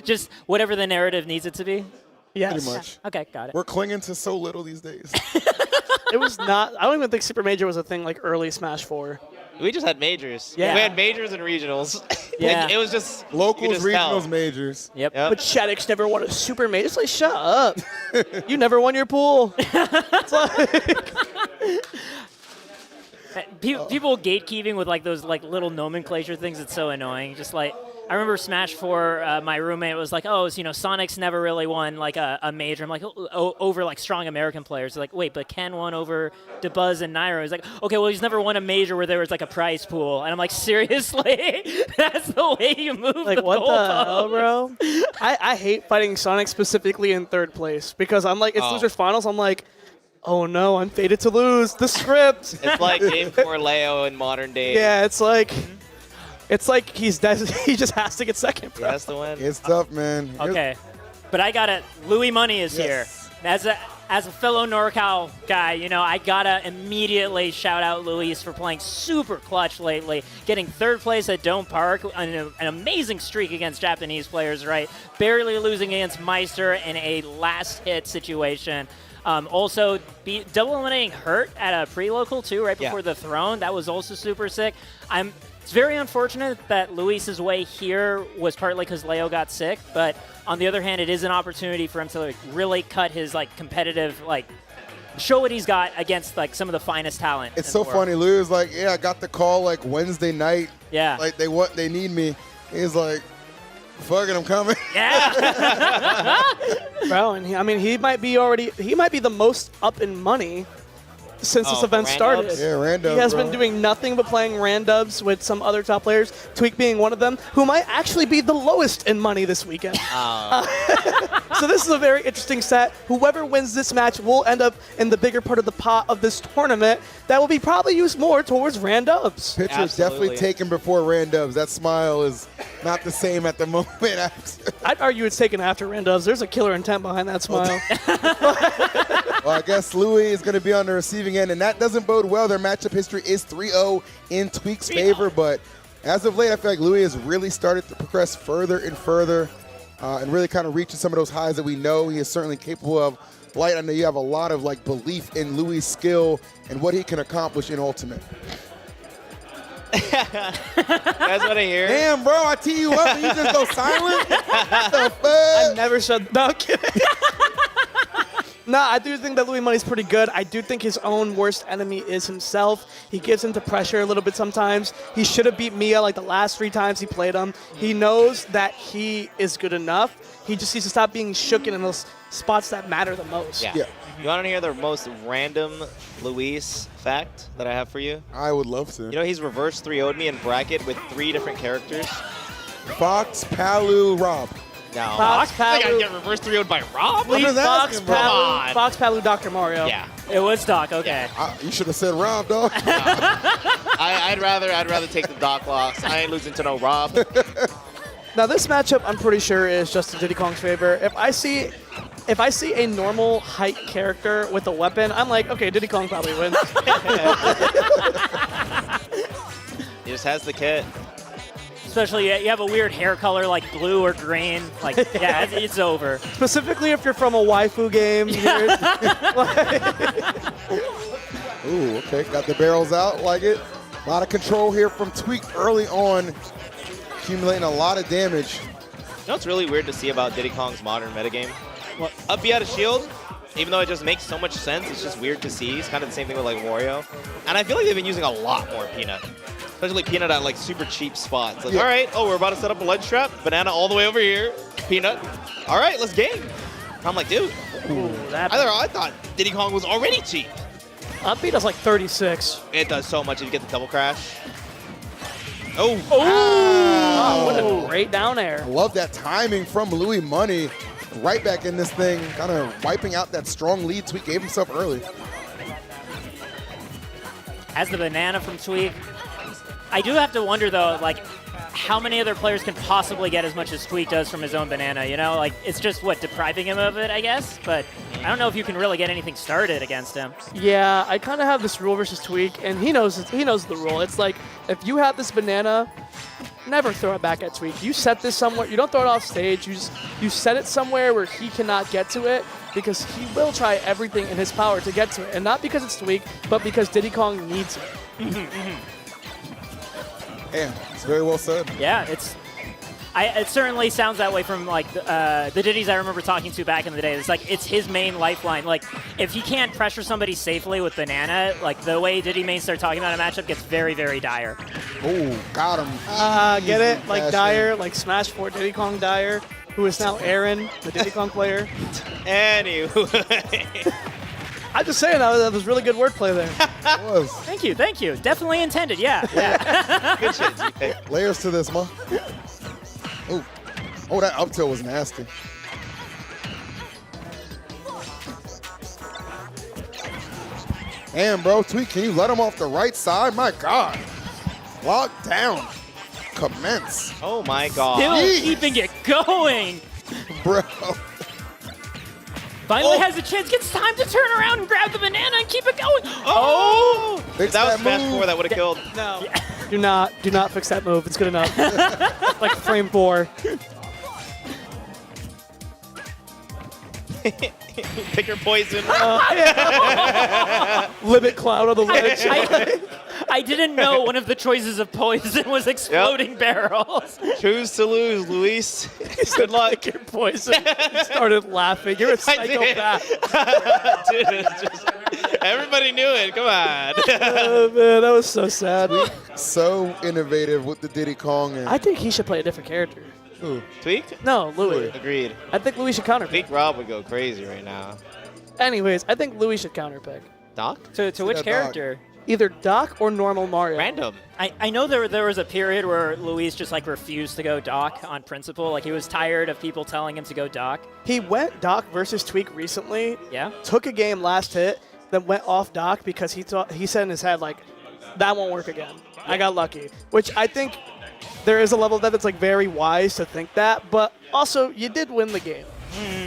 B: Just whatever the narrative needs it to be?
M: Yes.
H: Pretty much.
B: Okay, got it.
H: We're clinging to so little these days.
M: It was not. I don't even think Super Major was a thing like early Smash 4.
L: We just had majors.
M: Yeah.
L: We had majors and regionals.
B: Yeah.
L: It was just
H: Locals,
L: you could just tell.
H: regionals, majors.
B: Yep.
M: But Shattuck's never won a Super Major. It's like, shut up. You never won your pool. It's like,
B: People gatekeeping with like those like little nomenclature things. It's so annoying. Just like I remember Smash 4. My roommate was like, "Oh, Sonic's never really won like a major." I'm like, over like strong American players. Like, wait, but Ken won over DeBuzz and Nairo. He's like, okay, well he's never won a major where there was like a prize pool. And I'm like, seriously, that's the way you move.
M: like
B: the
M: what the
B: goalpost?
M: hell, bro? I hate fighting Sonic specifically in third place because I'm like, it's losers finals. I'm like, oh no, I'm fated to lose. The script.
L: It's like Game 4 Leo in modern day.
M: Yeah, it's like he just has to get second,
L: He
M: bro.
L: has to win.
H: It's tough, man.
B: Okay, but I got it. Louis Money is here. As a fellow NorCal guy, I gotta immediately shout out Luis for playing super clutch lately, getting third place at Dome Park, an amazing streak against Japanese players, right? Barely losing against Meister in a last hit situation. Also, double eliminating Hurt at a pre-local too, right before the throne. That was also super sick. It's very unfortunate that Luis's way here was partly because Leo got sick, but on the other hand, it is an opportunity for him to really cut his competitive show what he's got against some of the finest talent.
H: It's so funny. Louis was like, "Yeah, I got the call Wednesday night.
B: Yeah,
H: like they need me." He's like, "Fuck it, I'm coming."
B: Yeah,
M: bro. And he might be the most up in money since this event started.
H: Yeah, Randubs,
M: he has
H: bro.
M: been doing nothing but playing Randubs with some other top players, TWEEK being one of them, who might actually be the lowest in money this weekend. So this is a very interesting set. Whoever wins this match will end up in the bigger part of the pot of this tournament that will be probably used more towards Randubs.
H: Picture's definitely taken before Randubs. That smile is not the same at the moment.
M: I'd argue it's taken after Randubs. There's a killer intent behind that smile.
H: Well, I guess Louis is going to be on the receiving end, and that doesn't bode well. Their matchup history is 3-0 in TWEEK's favor, but as of late, I feel like Louis has really started to progress further and further and really kind of reaching some of those highs that we know he is certainly capable of. Light, I know you have a lot of belief in Louis' skill and what he can accomplish in Ultimate.
L: You guys want to hear?
H: Damn, bro, I tee you up and you just go silent? What the fuck?
M: I never said, no, I'm kidding. No, I do think that Louis Money's pretty good. I do think his own worst enemy is himself. He gives into pressure a little bit sometimes. He should have beat Mia like the last 3 times he played him. He knows that he is good enough. He just needs to stop being shooken in those spots that matter the most.
L: Yeah. You want to hear the most random Luis fact that I have for you?
H: I would love to.
L: You know, he's reverse 3-0'd me in bracket with 3 different characters.
H: Fox, Palu, Rob.
L: No.
M: Fox,
L: I
M: Palu.
L: get reverse 3-0'd by Rob?
M: Fox,
L: Come on.
M: Fox, Palu, Dr. Mario.
L: Yeah.
B: It was Doc, okay.
H: You should have said Rob, dog.
L: I'd rather take the Doc loss. I ain't losing to no Rob.
M: Now this matchup, I'm pretty sure is just in Diddy Kong's favor. If I see a normal height character with a weapon, I'm like, okay, Diddy Kong probably wins.
L: He just has the kit.
B: Especially you have a weird hair color like blue or green. Like, yeah, it's over.
M: Specifically if you're from a waifu game.
H: Ooh, okay, got the barrels out, like it. A lot of control here from TWEEK early on, accumulating a lot of damage.
L: You know what's really weird to see about Diddy Kong's modern metagame? Up B out of shield, even though it just makes so much sense, it's just weird to see. It's kind of the same thing with Wario. And I feel like they've been using a lot more Peanut. Especially Peanut at super cheap spots. Like, all right, we're about to set up a ledge trap. Banana all the way over here. Peanut. All right, let's game. I'm like, dude. I thought Diddy Kong was already cheap.
M: Up B does like 36.
L: It does so much if you get the double crash. Oh.
M: Oh, what a great down air.
H: I love that timing from Louis Money. Right back in this thing, kind of wiping out that strong lead TWEEK gave himself early.
B: As the banana from TWEEK, I do have to wonder though, how many other players can possibly get as much as TWEEK does from his own banana? You know, it's just depriving him of it, I guess. But I don't know if you can really get anything started against him.
M: Yeah, I kind of have this rule versus TWEEK, and he knows the rule. It's like if you have this banana, never throw it back at TWEEK. You set this somewhere. You don't throw it off stage. You set it somewhere where he cannot get to it, because he will try everything in his power to get to it, and not because it's TWEEK, but because Diddy Kong needs it.
H: Yeah, it's very well said.
B: Yeah, it certainly sounds that way from the Diddies I remember talking to back in the day. It's his main lifeline. If he can't pressure somebody safely with banana, the way Diddy main start talking about a matchup gets very, very dire.
H: Oh, got him.
M: Get it? Like Dyer, like Smash 4 Diddy Kong Dyer, who is now Aaron, the Diddy Kong player.
L: Anyway.
M: I'm just saying, that was really good wordplay there.
H: It was.
B: Thank you. Definitely intended, yeah.
L: Good shit, TK.
H: Layers to this, man. Oh, that up tilt was nasty. Damn, bro, TWEEK, can you let him off the right side? My God. Lock down. Commence.
L: Oh, my God.
B: Still keeping it going.
H: Bro.
B: Finally has a chance, gets time to turn around and grab the banana and keep it going.
L: Oh! If that was Smash 4, that would have killed.
M: No. Do not fix that move. It's good enough. Like frame 4.
L: Pick your poison.
M: Limit cloud on the ledge.
B: I didn't know one of the choices of poison was exploding barrels.
L: Choose to lose, Luis. Good luck.
M: Pick your poison. You started laughing. You're a psychopath.
L: Dude, everybody knew it. Come on.
M: Oh, man, that was so sad.
H: So innovative with the Diddy Kong.
M: I think he should play a different character.
H: Who?
L: TWEEK?
M: No, Louis.
L: Agreed.
M: I think Louis should counterpick.
L: TWEEK Rob would go crazy right now.
M: Anyways, I think Louis should counterpick.
L: Doc?
B: To which character?
M: Either Doc or normal Mario.
L: Random.
B: I know there was a period where Luis just like refused to go Doc on principle. Like he was tired of people telling him to go Doc.
M: He went Doc versus Tweek recently.
B: Yeah.
M: Took a game last hit, then went off Doc because he said in his head like, that won't work again. I got lucky. Which I think there is a level of that that's like very wise to think that, but also you did win the game.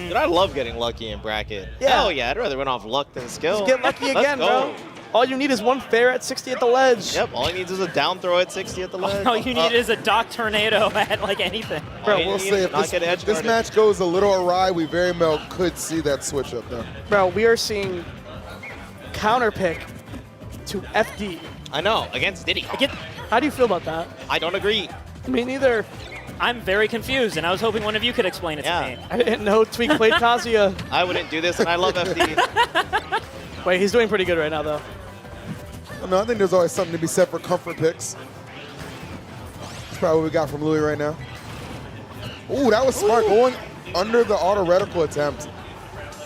L: Dude, I love getting lucky in bracket.
M: Yeah.
L: Hell yeah, I'd rather win off luck than skill.
M: Just get lucky again, bro. All you need is one fair at 60 at the ledge.
L: Yep, all he needs is a down throw at 60 at the ledge.
B: All you need is a Doc tornado at like anything.
H: Bro, we'll say if this match goes a little awry, we very well could see that switch up there.
M: Bro, we are seeing counter pick to FD.
L: I know, against Diddy.
M: How do you feel about that?
L: I don't agree.
M: Me neither.
B: I'm very confused, and I was hoping one of you could explain it to me.
M: I didn't know Tweek played Kazuya.
L: I wouldn't do this, and I love FD.
M: Wait, he's doing pretty good right now, though.
H: I think there's always something to be said for comfort picks. That's probably what we got from Louis right now. Ooh, that was smart. Going under the auto reticle attempt.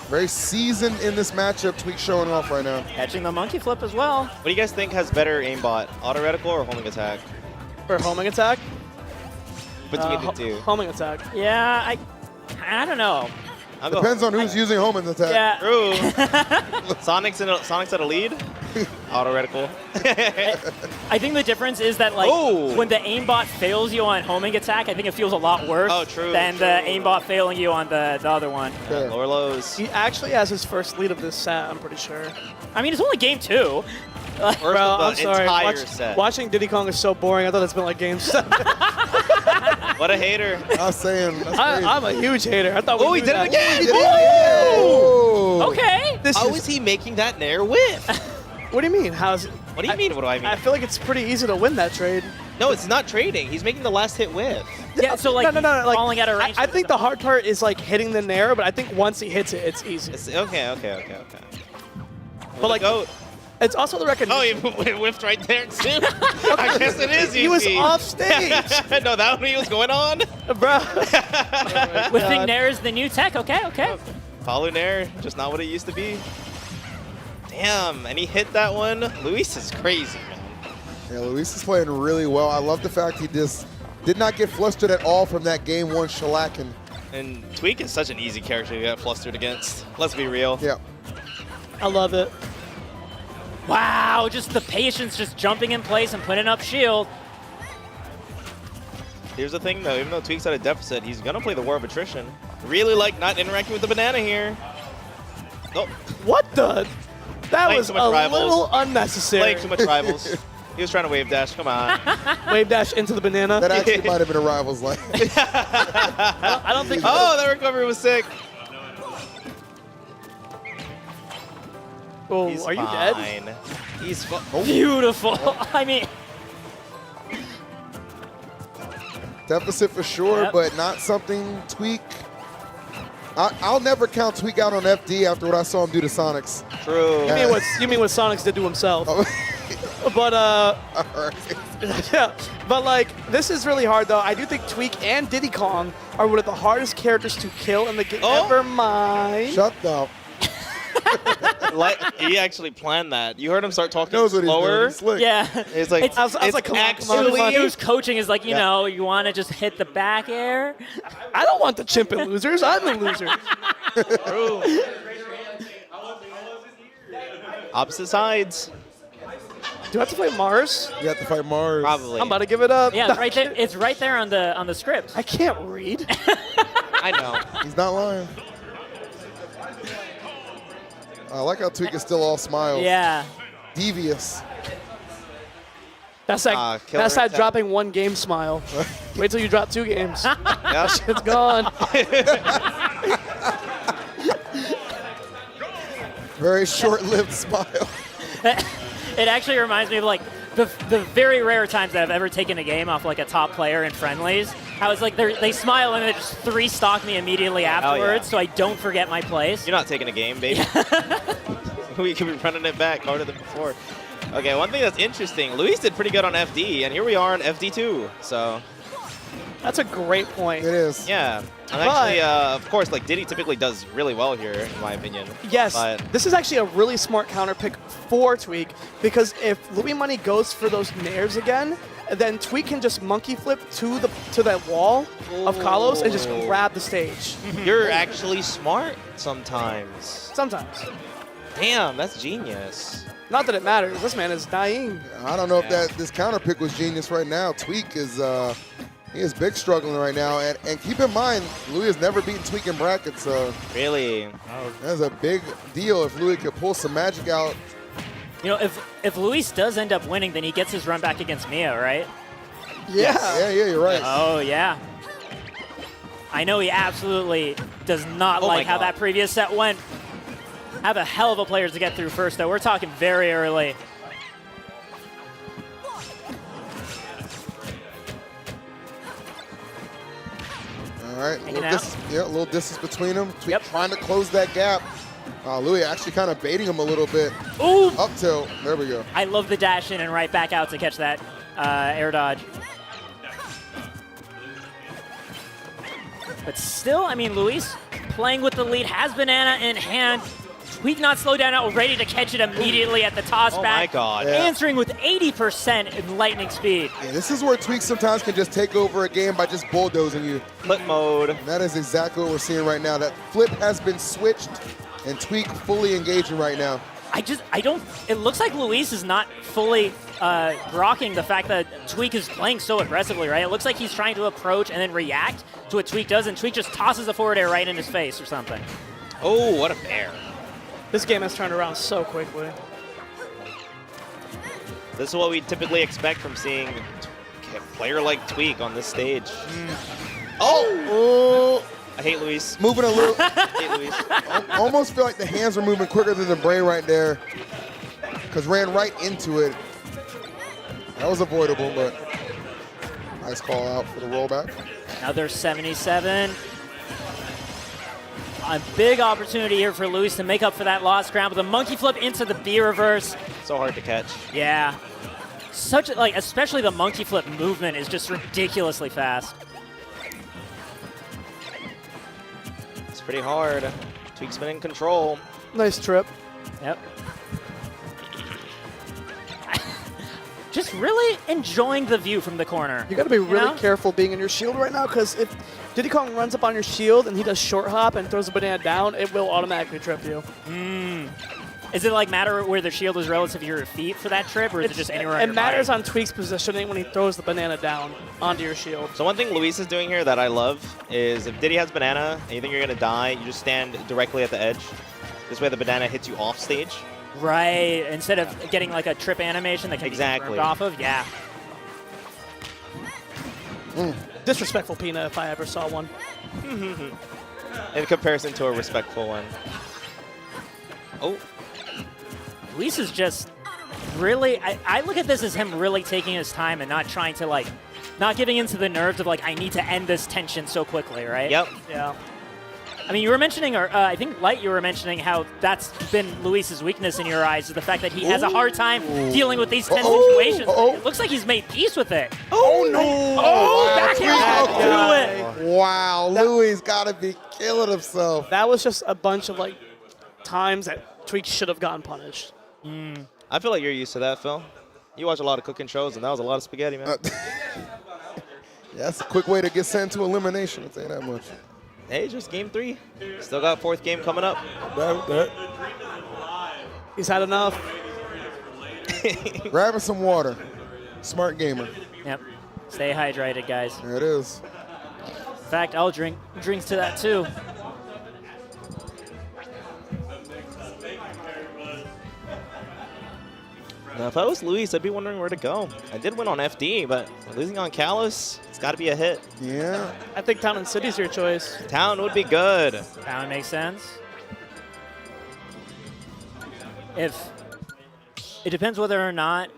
H: Very seasoned in this matchup. Tweek showing off right now.
B: Catching the monkey flip as well.
L: What do you guys think has better aimbot, auto reticle or homing attack?
M: Or homing attack?
L: Between the two.
M: Homing attack.
B: Yeah, I don't know.
H: Depends on who's using homing attack.
B: Yeah.
L: True. Sonic's at a lead. Auto reticle.
B: I think the difference is that like when the aimbot fails you on homing attack, I think it feels a lot worse than the aimbot failing you on the other one.
L: Lower lows.
M: He actually has his first lead of this set, I'm pretty sure.
B: I mean, it's only game 2.
M: Bro, I'm sorry.
L: entire set.
M: Watching Diddy Kong is so boring. I thought it's been like game 7.
L: What a hater.
H: I was saying, that's crazy.
M: I'm a huge hater. I thought
L: Oh, he did it again!
B: Okay.
L: How is he making that Nair whiff?
M: What do you mean? How's it?
L: What do you mean? What do I mean?
M: I feel like it's pretty easy to win that trade.
L: No, it's not trading. He's making the last hit whiff.
B: Yeah, so like
M: no, like,
B: falling out of range.
M: I think the hard part is like hitting the Nair, but I think once he hits it, it's easy.
L: Okay.
M: But like, it's also the recognition.
L: Oh, he whiffed right there too. I guess it is easy.
M: He was off stage.
L: No, that one he was going on?
M: Bro.
B: Whiffing Nair is the new tech. Okay.
L: Follow Nair, just not what it used to be. Damn, and he hit that one. Luis is crazy, man.
H: Yeah, Luis is playing really well. I love the fact he just did not get flustered at all from that game 1 shellacking.
L: And TWEEK is such an easy character to get flustered against. Let's be real.
H: Yeah.
M: I love it.
B: Wow, just the patience, just jumping in place and putting up shield.
L: Here's the thing, though. Even though TWEEK's at a deficit, he's going to play the War of Attrition. Really like not interacting with the banana here. Oh.
M: What the? That
L: Playing
M: was
L: too
M: a
L: much Rivals.
M: little unnecessary.
L: Playing too much Rivals. He was trying to wave dash. Come on.
M: Wave dash into the banana.
H: That actually might have been a Rivals line.
M: I don't think.
L: Oh, that recovery was sick.
M: Oh,
L: He's
M: are you
L: fine.
M: dead?
L: He's
B: Beautiful. I mean,
H: Deficit for sure, but not something TWEEK. I'll never count TWEEK out on FD after what I saw him do to Sonics.
L: True.
M: You mean what Sonics did to himself? But yeah, but like this is really hard though. I do think TWEEK and Diddy Kong are one of the hardest characters to kill in the game. Never mind.
H: Shut up.
L: He actually planned that. You heard him start talking
H: Knows what
L: slower.
H: he's doing. He's slick.
B: yeah.
L: It's like,
M: I was like, come on, come on,
B: Actually,
M: come on.
B: he was coaching is like, you know, you want to just hit the back air.
M: I don't want the chimp and losers. I'm the loser.
L: Opposite sides.
M: Do I have to play Mars?
H: You have to fight Mars.
L: Probably.
M: I'm about to give it up.
B: Yeah, right there. It's right there on the script.
M: I can't read.
L: I know.
H: He's not lying. I like how TWEEK is still all smiles.
B: Yeah.
H: Devious.
M: That's like that's that dropping 1 game smile. Wait till you drop 2 games.
L: Yeah.
M: Shit's gone.
H: Very short-lived smile.
B: It actually reminds me of like the very rare times that I've ever taken a game off like a top player in friendlies. I was like, they smile and they just 3-stock me immediately afterwards, so I don't forget my place.
L: You're not taking a game, baby. We could be running it back harder than before. Okay, one thing that's interesting, Luis did pretty good on FD, and here we are on FD2. So
M: That's a great point.
H: It is.
L: Yeah. And actually, of course, like Diddy typically does really well here, in my opinion.
M: Yes,
L: But
M: this is actually a really smart counter pick for TWEEK, because if Louis Money goes for those nairs again, then TWEEK can just monkey flip to that wall of Kalos and just grab the stage.
L: you're actually smart sometimes.
M: Sometimes.
L: Damn, that's genius.
M: Not that it matters. This man is dying.
H: I don't know if this counter pick was genius right now. TWEEK is he is big struggling right now, and keep in mind, Louis has never beaten TWEEK in brackets. So
L: really,
H: that's a big deal if Louis could pull some magic out.
B: You know, if Luis does end up winning, then he gets his run back against Mia, right?
H: Yeah, you're right.
B: Oh, yeah. I know he absolutely does not like how that previous set went. Have a hell of a players to get through first, though. We're talking very early.
H: All right, a little distance between them. TWEEK trying to close that gap. Louis actually kind of baiting him a little bit.
B: Ooh!
H: Up tilt. There we go.
B: I love the dash in and right back out to catch that air dodge. But still, I mean, Luis playing with the lead, has banana in hand. TWEEK not slow down out, ready to catch it immediately at the toss back.
L: Oh my God.
B: Answering with 80% in lightning speed.
H: Yeah, this is where TWEEK sometimes can just take over a game by just bulldozing you.
L: Flip mode.
H: That is exactly what we're seeing right now. That flip has been switched, and TWEEK fully engaging right now.
B: It looks like Luis is not fully grokking the fact that TWEEK is playing so aggressively, right? It looks like he's trying to approach and then react to what TWEEK does, and TWEEK just tosses a forward air right in his face or something.
L: Oh, what a bear.
M: This game has turned around so quickly.
L: This is what we typically expect from seeing a player like TWEEK on this stage.
H: Oh!
L: I hate Luis.
H: Moving a little.
L: I hate Luis.
H: Almost feel like the hands are moving quicker than the brain right there, because ran right into it. That was avoidable, but nice call out for the rollback.
B: Now there's 77. A big opportunity here for Luis to make up for that lost ground with a monkey flip into the B reverse.
L: So hard to catch.
B: Yeah. Especially the monkey flip movement is just ridiculously fast.
L: It's pretty hard. TWEEK's been in control.
M: Nice trip.
B: Yep. Just really enjoying the view from the corner.
M: You got to be really careful being in your shield right now, because if Diddy Kong runs up on your shield and he does short hop and throws a banana down, it will automatically trip you.
B: Is it like matter where the shield is relative to your feet for that trip, or is it just anywhere on your
M: It matters
B: body?
M: on TWEEK's positioning when he throws the banana down onto your shield.
L: So one thing Luis is doing here that I love is if Diddy has banana and you think you're going to die, you just stand directly at the edge. This way the banana hits you off stage.
B: Right, instead of getting like a trip animation that can be confirmed off of, yeah.
M: Disrespectful Peanut if I ever saw one.
L: In comparison to a respectful one. Oh.
B: Luis is just really, I look at this as him really taking his time and not trying to not giving into the nerves of I need to end this tension so quickly, right?
L: Yep.
M: Yeah.
B: I mean, you were mentioning, or I think Light, you were mentioning how that's been Luis's weakness in your eyes, is the fact that he has a hard time dealing with these tense situations. It looks like he's made peace with it.
H: Oh, no.
B: Oh, back
H: to it. Wow, Louis got to be killing himself.
M: That was just a bunch of times that TWEEK should have gotten punished.
L: I feel like you're used to that, Phil. You watch a lot of cooking shows, and that was a lot of spaghetti, man.
H: Yeah, that's a quick way to get sent to elimination, I'll tell you that much.
L: Hey, just game 3. Still got 4th game coming up.
M: He's had enough.
H: Grabbing some water. Smart gamer.
B: Yep. Stay hydrated, guys.
H: There it is.
B: In fact, I'll drink drinks to that too.
L: Now, if I was Luis, I'd be wondering where to go. I did win on FD, but losing on Kalos, it's got to be a hit.
H: Yeah.
M: I think Town and City's your choice.
L: Town would be good.
B: Town makes sense. It depends whether or not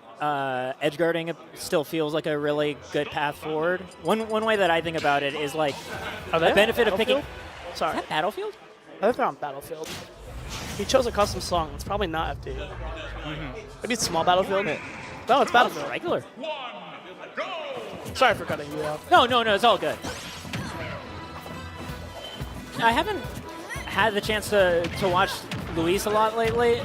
B: edge guarding still feels like a really good path forward. One way that I think about it is the benefit of picking.
M: Sorry.
B: Is that Battlefield?
M: I think they're on Battlefield. He chose a custom song. It's probably not FD. Maybe it's small Battlefield. No, it's Battlefield.
B: Regular.
M: Sorry for cutting you off.
B: No, it's all good. I haven't had the chance to watch Luis a lot lately.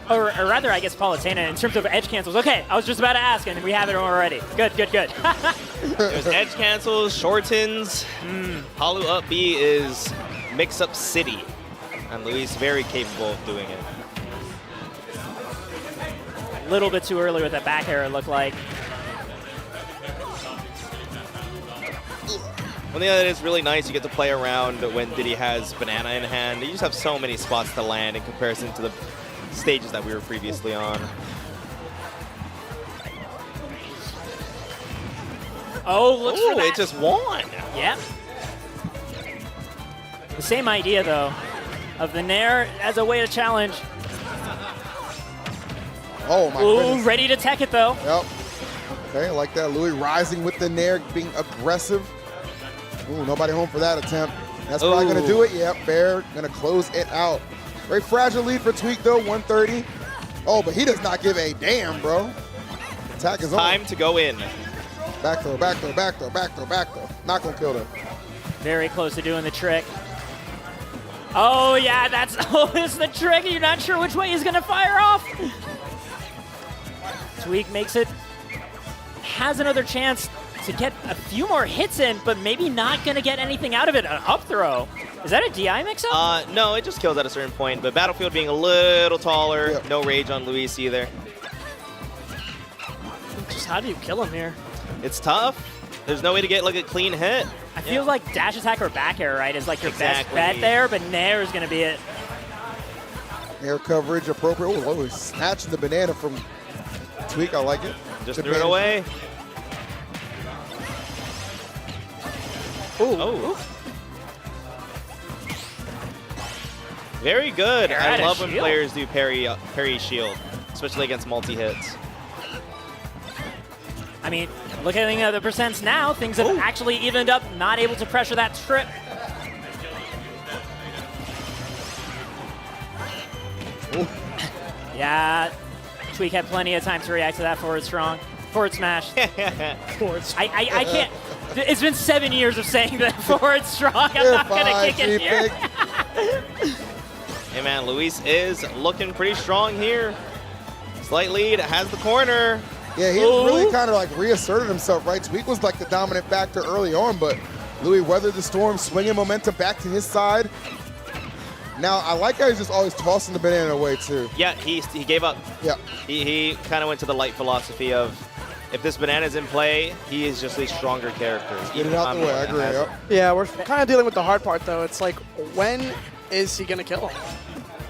B: Or rather, I guess, Palutena in terms of edge cancels. Okay, I was just about to ask, and we have it already. Good.
L: There's edge cancels, shortens. Halu up B is mix-up city. And Luis very capable of doing it.
B: A little bit too early with that back air, it looked like.
L: One thing that is really nice, you get to play around when Diddy has banana in hand. You just have so many spots to land in comparison to the stages that we were previously on.
B: Oh, looks for that.
L: It just won.
B: Yep. The same idea, though, of the Nair as a way to challenge.
H: Oh, my goodness.
B: Ready to tech it, though.
H: Yep. Okay, I like that. Louis rising with the Nair, being aggressive. Ooh, nobody home for that attempt. That's probably going to do it. Yep, fair. Going to close it out. Very fragile lead for TWEEK, though, 130. Oh, but he does not give a damn, bro. Attack is on.
L: Time to go in.
H: Back throw. Not going to kill them.
B: Very close to doing the trick. Oh, yeah, it's the trick. You're not sure which way he's going to fire off. TWEEK makes it, has another chance to get a few more hits in, but maybe not going to get anything out of it. An up throw. Is that a DI mix-up?
L: No, it just kills at a certain point, but Battlefield being a little taller, no rage on Luis either.
M: Just how do you kill him here?
L: It's tough. There's no way to get like a clean hit.
B: I feel like dash attack or back air, right, is like your best bet there, but Nair is going to be it.
H: Air coverage appropriate. Oh, Louis snatching the banana from TWEEK. I like it.
L: Just threw it away.
B: Ooh.
L: Very good.
B: Air
L: I
B: out of
L: love when
B: shield.
L: players do parry shield, especially against multi-hits.
B: I mean, looking at the percents now, things have actually evened up, not able to pressure that trip. Yeah, TWEEK had plenty of time to react to that forward smash. I can't. It's been 7 years of saying that forward strong. I'm not going to kick it here.
L: Hey man, Luis is looking pretty strong here. Slight lead, has the corner.
H: Yeah, he really kind of like reasserted himself, right? TWEEK was like the dominant factor early on, but Louis weathered the storm, swinging momentum back to his side. Now, I like how he's just always tossing the banana away, too.
L: Yeah, he gave up.
H: Yeah.
L: He kind of went to the light philosophy of, if this banana's in play, he is just a stronger character.
H: Get it out the way, I agree, yep.
M: Yeah, we're kind of dealing with the hard part, though. It's like, when is he going to kill him?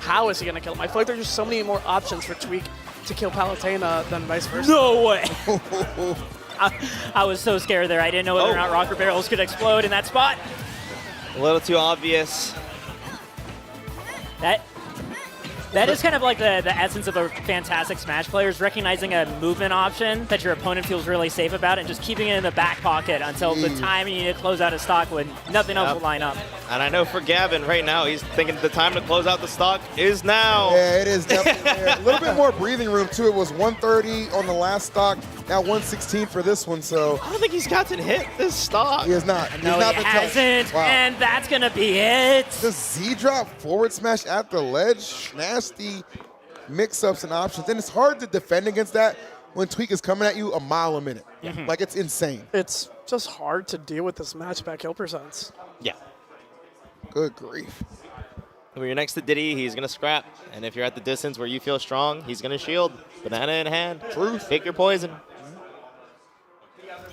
M: How is he going to kill him? I feel like there's just so many more options for TWEEK to kill Palutena than vice versa.
B: No way. I was so scared there. I didn't know whether or not rocker barrels could explode in that spot.
L: A little too obvious.
B: That is kind of like the essence of a fantastic Smash player, is recognizing a movement option that your opponent feels really safe about and just keeping it in the back pocket until the time you need to close out a stock when nothing else will line up.
L: And I know for Gavin right now, he's thinking the time to close out the stock is now.
H: Yeah, it is definitely there. A little bit more breathing room, too. It was 130 on the last stock, now 116 for this one, so.
L: I don't think he's gotten hit this stock.
H: He has not.
B: No, he hasn't, and that's going to be it.
H: The Z-drop forward smash at the ledge, nasty mix-ups and options. And it's hard to defend against that when TWEEK is coming at you a mile a minute. Like, it's insane.
M: It's just hard to deal with this matchback kill percents.
L: Yeah.
H: Good grief.
L: When you're next to Diddy, he's going to scrap. And if you're at the distance where you feel strong, he's going to shield. Banana in hand.
H: Truth.
L: Pick your poison.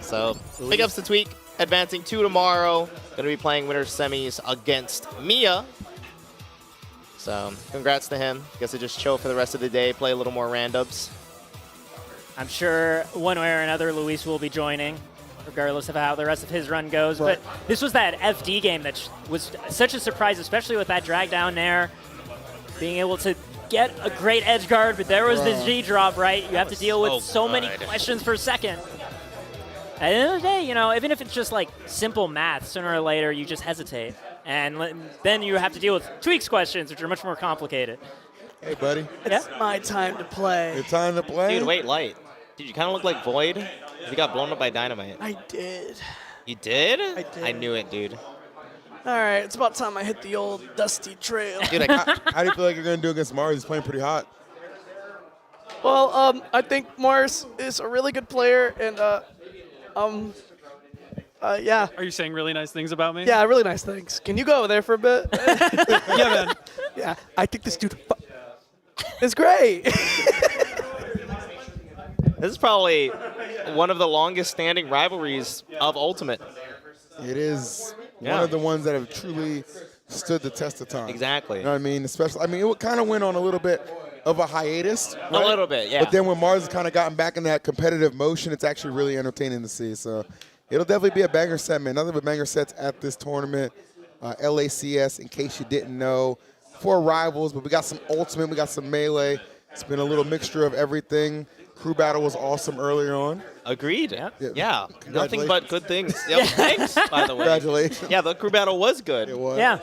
L: So, big ups to TWEEK. Advancing to tomorrow. Going to be playing winter semis against Mia. So, congrats to him. Gets to just chill for the rest of the day, play a little more randoms.
B: I'm sure one way or another Luis will be joining, regardless of how the rest of his run goes.
H: Right.
B: But this was that FD game that was such a surprise, especially with that drag down there. Being able to get a great edge guard, but there was the G drop, right? You have to deal with so many questions per second. At the end of the day, you know, even if it's just like simple math, sooner or later you just hesitate. And then you have to deal with TWEEK's questions, which are much more complicated.
H: Hey, buddy.
M: It's my time to play.
H: Your time to play?
L: Dude, wait, light. Dude, you kind of look like Void. You got blown up by Dynamite.
M: I did.
L: You did?
M: I did.
L: I knew it, dude.
M: All right, it's about time I hit the old dusty trail.
H: Dude, how do you feel like you're going to do against Mars? He's playing pretty hot.
M: Well, I think Mars is a really good player, and yeah.
G: Are you saying really nice things about me?
M: Yeah, really nice things. Can you go over there for a bit?
G: Yeah, man.
M: Yeah, I think this dude is great.
L: This is probably one of the longest standing rivalries of Ultimate.
H: It is
L: Yeah.
H: one of the ones that have truly stood the test of time.
L: Exactly.
H: You know what I mean? Especially, I mean, it kind of went on a little bit of a hiatus.
L: A little bit, yeah.
H: But then when Mars has kind of gotten back in that competitive motion, it's actually really entertaining to see. So it'll definitely be a banger set, man. Nothing but banger sets at this tournament. LACS, in case you didn't know. 4 rivals, but we got some Ultimate, we got some Melee. It's been a little mixture of everything. Crew battle was awesome earlier on.
L: Agreed. Yeah. Nothing but good things.
B: Yeah.
L: Yeah, thanks, by the way.
H: Congratulations.
L: Yeah, the crew battle was good.
H: It was.
B: Yeah.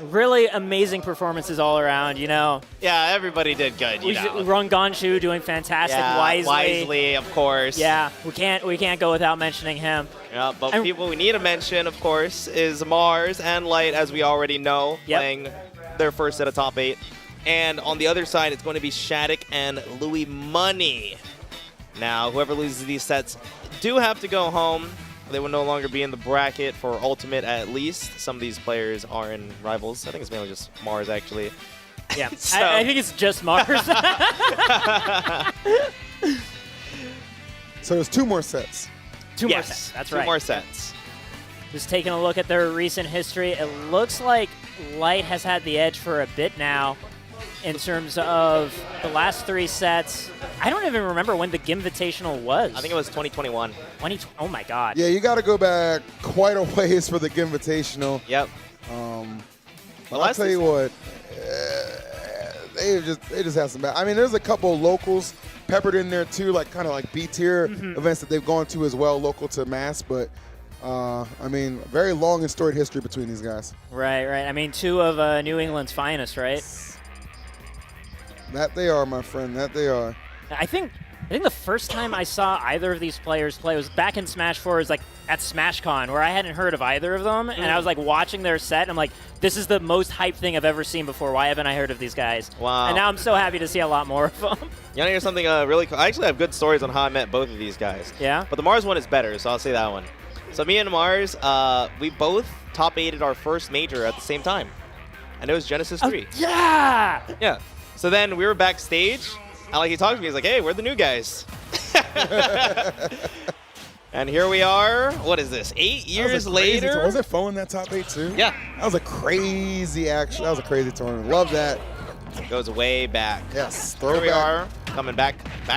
B: Really amazing performances all around, you know.
L: Yeah, everybody did good, you know.
B: Rongonshu doing fantastic.
L: Yeah,
B: Wisely,
L: of course.
B: Yeah, we can't go without mentioning him.
L: Yeah, but people we need to mention, of course, is Mars and Light, as we already know, playing their first set of top 8. And on the other side, it's going to be Shattuck and Louis Money. Now, whoever loses these sets do have to go home. They will no longer be in the bracket for Ultimate, at least. Some of these players are in Rivals. I think it's mainly just Mars, actually.
B: Yeah,
L: So-
B: I think it's just Mars.
H: So there's 2 more sets.
B: Two more sets. That's right.
L: 2 more sets.
B: Just taking a look at their recent history, it looks like Light has had the edge for a bit now in terms of the last 3 sets. I don't even remember when the Gimvitational was.
L: I think it was 2021.
B: Oh my God.
H: Yeah, you got to go back quite a ways for the Gimvitational.
L: Yep.
H: But I'll tell you what, they just have some bad. I mean, there's a couple locals peppered in there too, like kind of like B-tier events that they've gone to as well, local to Mass. But I mean, very long and storied history between these guys.
B: Right. I mean, 2 of New England's finest, right?
H: That they are, my friend. That they are.
B: I think the first time I saw either of these players play was back in Smash 4, like at SmashCon, where I hadn't heard of either of them, and I was like watching their set, and I'm like, this is the most hype thing I've ever seen before. Why haven't I heard of these guys?
L: Wow.
B: And now I'm so happy to see a lot more of them.
L: You want to hear something really cool? I actually have good stories on how I met both of these guys.
B: Yeah?
L: But the Mars one is better, so I'll say that one. So me and Mars, we both top 8'd our first major at the same time. And it was Genesis 3.
B: Yeah!
L: Yeah. So then we were backstage, and like he talked to me, he's like, hey, we're the new guys. And here we are. What is this? 8 years later?
H: Was it Foe in that top 8 too?
L: Yeah.
H: That was a crazy action. That was a crazy tournament. Love that.
L: Goes way back.
H: Yes.
L: Here we
H: Throwback.
L: are, coming back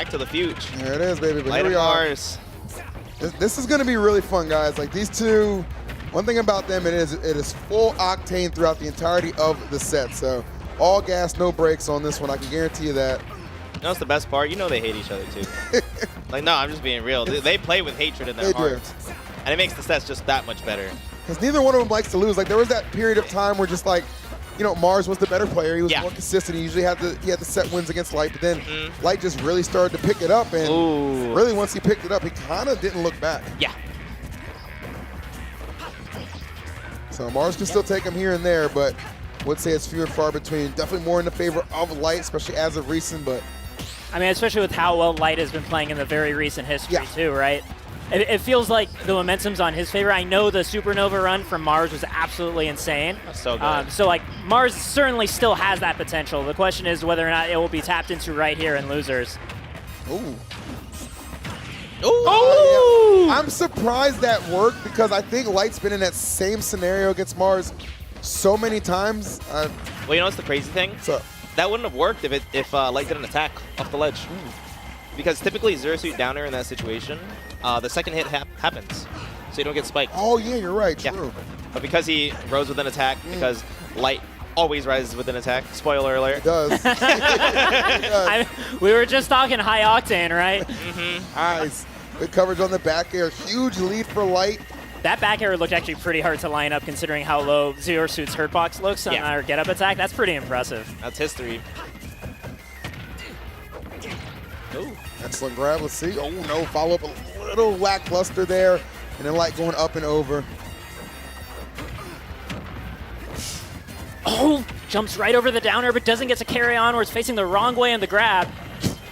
L: to the future.
H: There it is, baby. But
L: Light
H: here
L: of
H: we are.
L: Mars.
H: This is going to be really fun, guys. Like these two, one thing about them, it is full octane throughout the entirety of the set. So all gas, no brakes on this one. I can guarantee you that.
L: You know what's the best part? You know they hate each other too. Like, no, I'm just being real. They play with hatred in their
H: They do.
L: hearts. And it makes the sets just that much better.
H: Because neither one of them likes to lose. Like there was that period of time where just like, you know, Mars was the better player. He was more consistent. He usually had the set wins against Light, but then Light just really started to pick it up, and really once he picked it up, he kind of didn't look back.
L: Yeah.
H: So Mars can still take him here and there, but would say it's few and far between. Definitely more in the favor of Light, especially as of recent, but
B: I mean, especially with how well Light has been playing in the very recent history too, right? It feels like the momentum's on his favor. I know the Supernova run from Mars was absolutely insane.
L: That's so good.
B: So, like, Mars certainly still has that potential. The question is whether or not it will be tapped into right here in Losers.
H: Ooh.
B: Ooh!
H: Yeah. I'm surprised that worked because I think Light's been in that same scenario against Mars so many times.
L: Well, you know what's the crazy thing? That wouldn't have worked if Light didn't attack off the ledge. Because typically Zero Suit down air in that situation, the second hit happens, so you don't get spiked.
H: Oh yeah, you're right, true.
L: But because he rose with an attack, because Light always rises with an attack, spoiler alert.
H: It does.
B: We were just talking high octane, right?
H: Nice. Good coverage on the back air. Huge lead for Light.
B: That back air looked actually pretty hard to line up considering how low Zero Suit's hurt box looks on our get up attack. That's pretty impressive.
L: That's history.
H: Ooh. Excellent grab. Let's see. Oh, no. Follow up a little lackluster there. And then Light going up and over.
B: Oh, jumps right over the downer, but doesn't get to carry on, where it's facing the wrong way in the grab.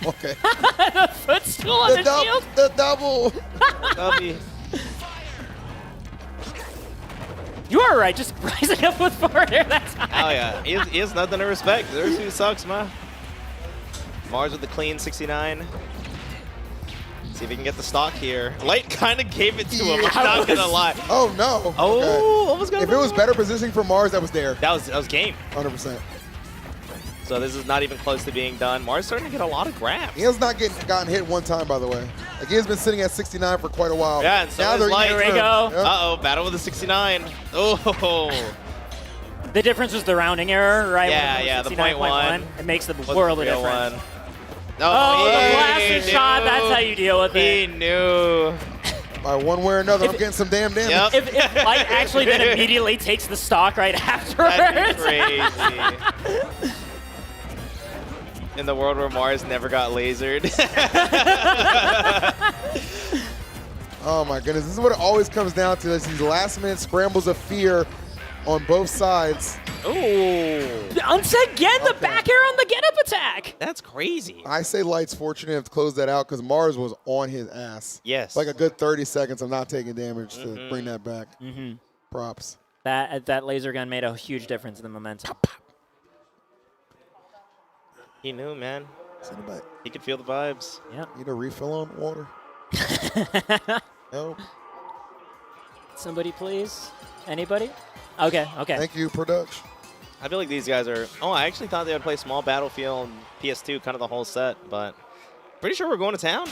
H: Okay.
B: The footstool on the shield.
H: The double.
B: You are right, just rising up with forward air that time.
L: Oh yeah, he has nothing to respect. Zersu sucks, man. Mars with the clean 69. See if he can get the stock here. Light kind of gave it to him, I'm not gonna lie.
H: Oh no.
L: Oh,
H: okay.
L: almost got
H: If it was better positioning for Mars, that was there.
L: That was game.
H: 100%.
L: So this is not even close to being done. Mars starting to get a lot of grabs.
H: He has not gotten hit one time, by the way. Like, he has been sitting at 69 for quite a while.
L: Yeah, and so
H: now
L: is Light.
B: Here we go.
H: Yep.
L: Uh-oh, battle with the 69. Oh.
B: The difference was the rounding error, right?
L: Yeah, the
B: 69.1. It makes the world of difference.
L: Oh,
B: the blasted shot, that's how you deal with it.
L: He knew.
H: By one way or another, I'm getting some damn damage.
B: If Light actually then immediately takes the stock right afterwards.
L: That's crazy. In the world where Mars never got lasered.
H: Oh my goodness, this is what it always comes down to. Is these last-minute scrambles of fear on both sides.
L: Ooh.
B: Once again, the back air on the get-up attack.
L: That's crazy.
H: I say Light's fortunate to close that out because Mars was on his ass.
L: Yes.
H: Like a good 30 seconds of not taking damage to bring that back. Props.
B: That laser gun made a huge difference in the momentum.
L: He knew, man. He could feel the vibes.
B: Yep.
H: Need a refill on water? No.
B: Somebody, please. Anybody? Okay.
H: Thank you, production.
L: I feel like these guys are... Oh, I actually thought they would play Small Battlefield and PS2 kind of the whole set, but pretty sure we're going to town.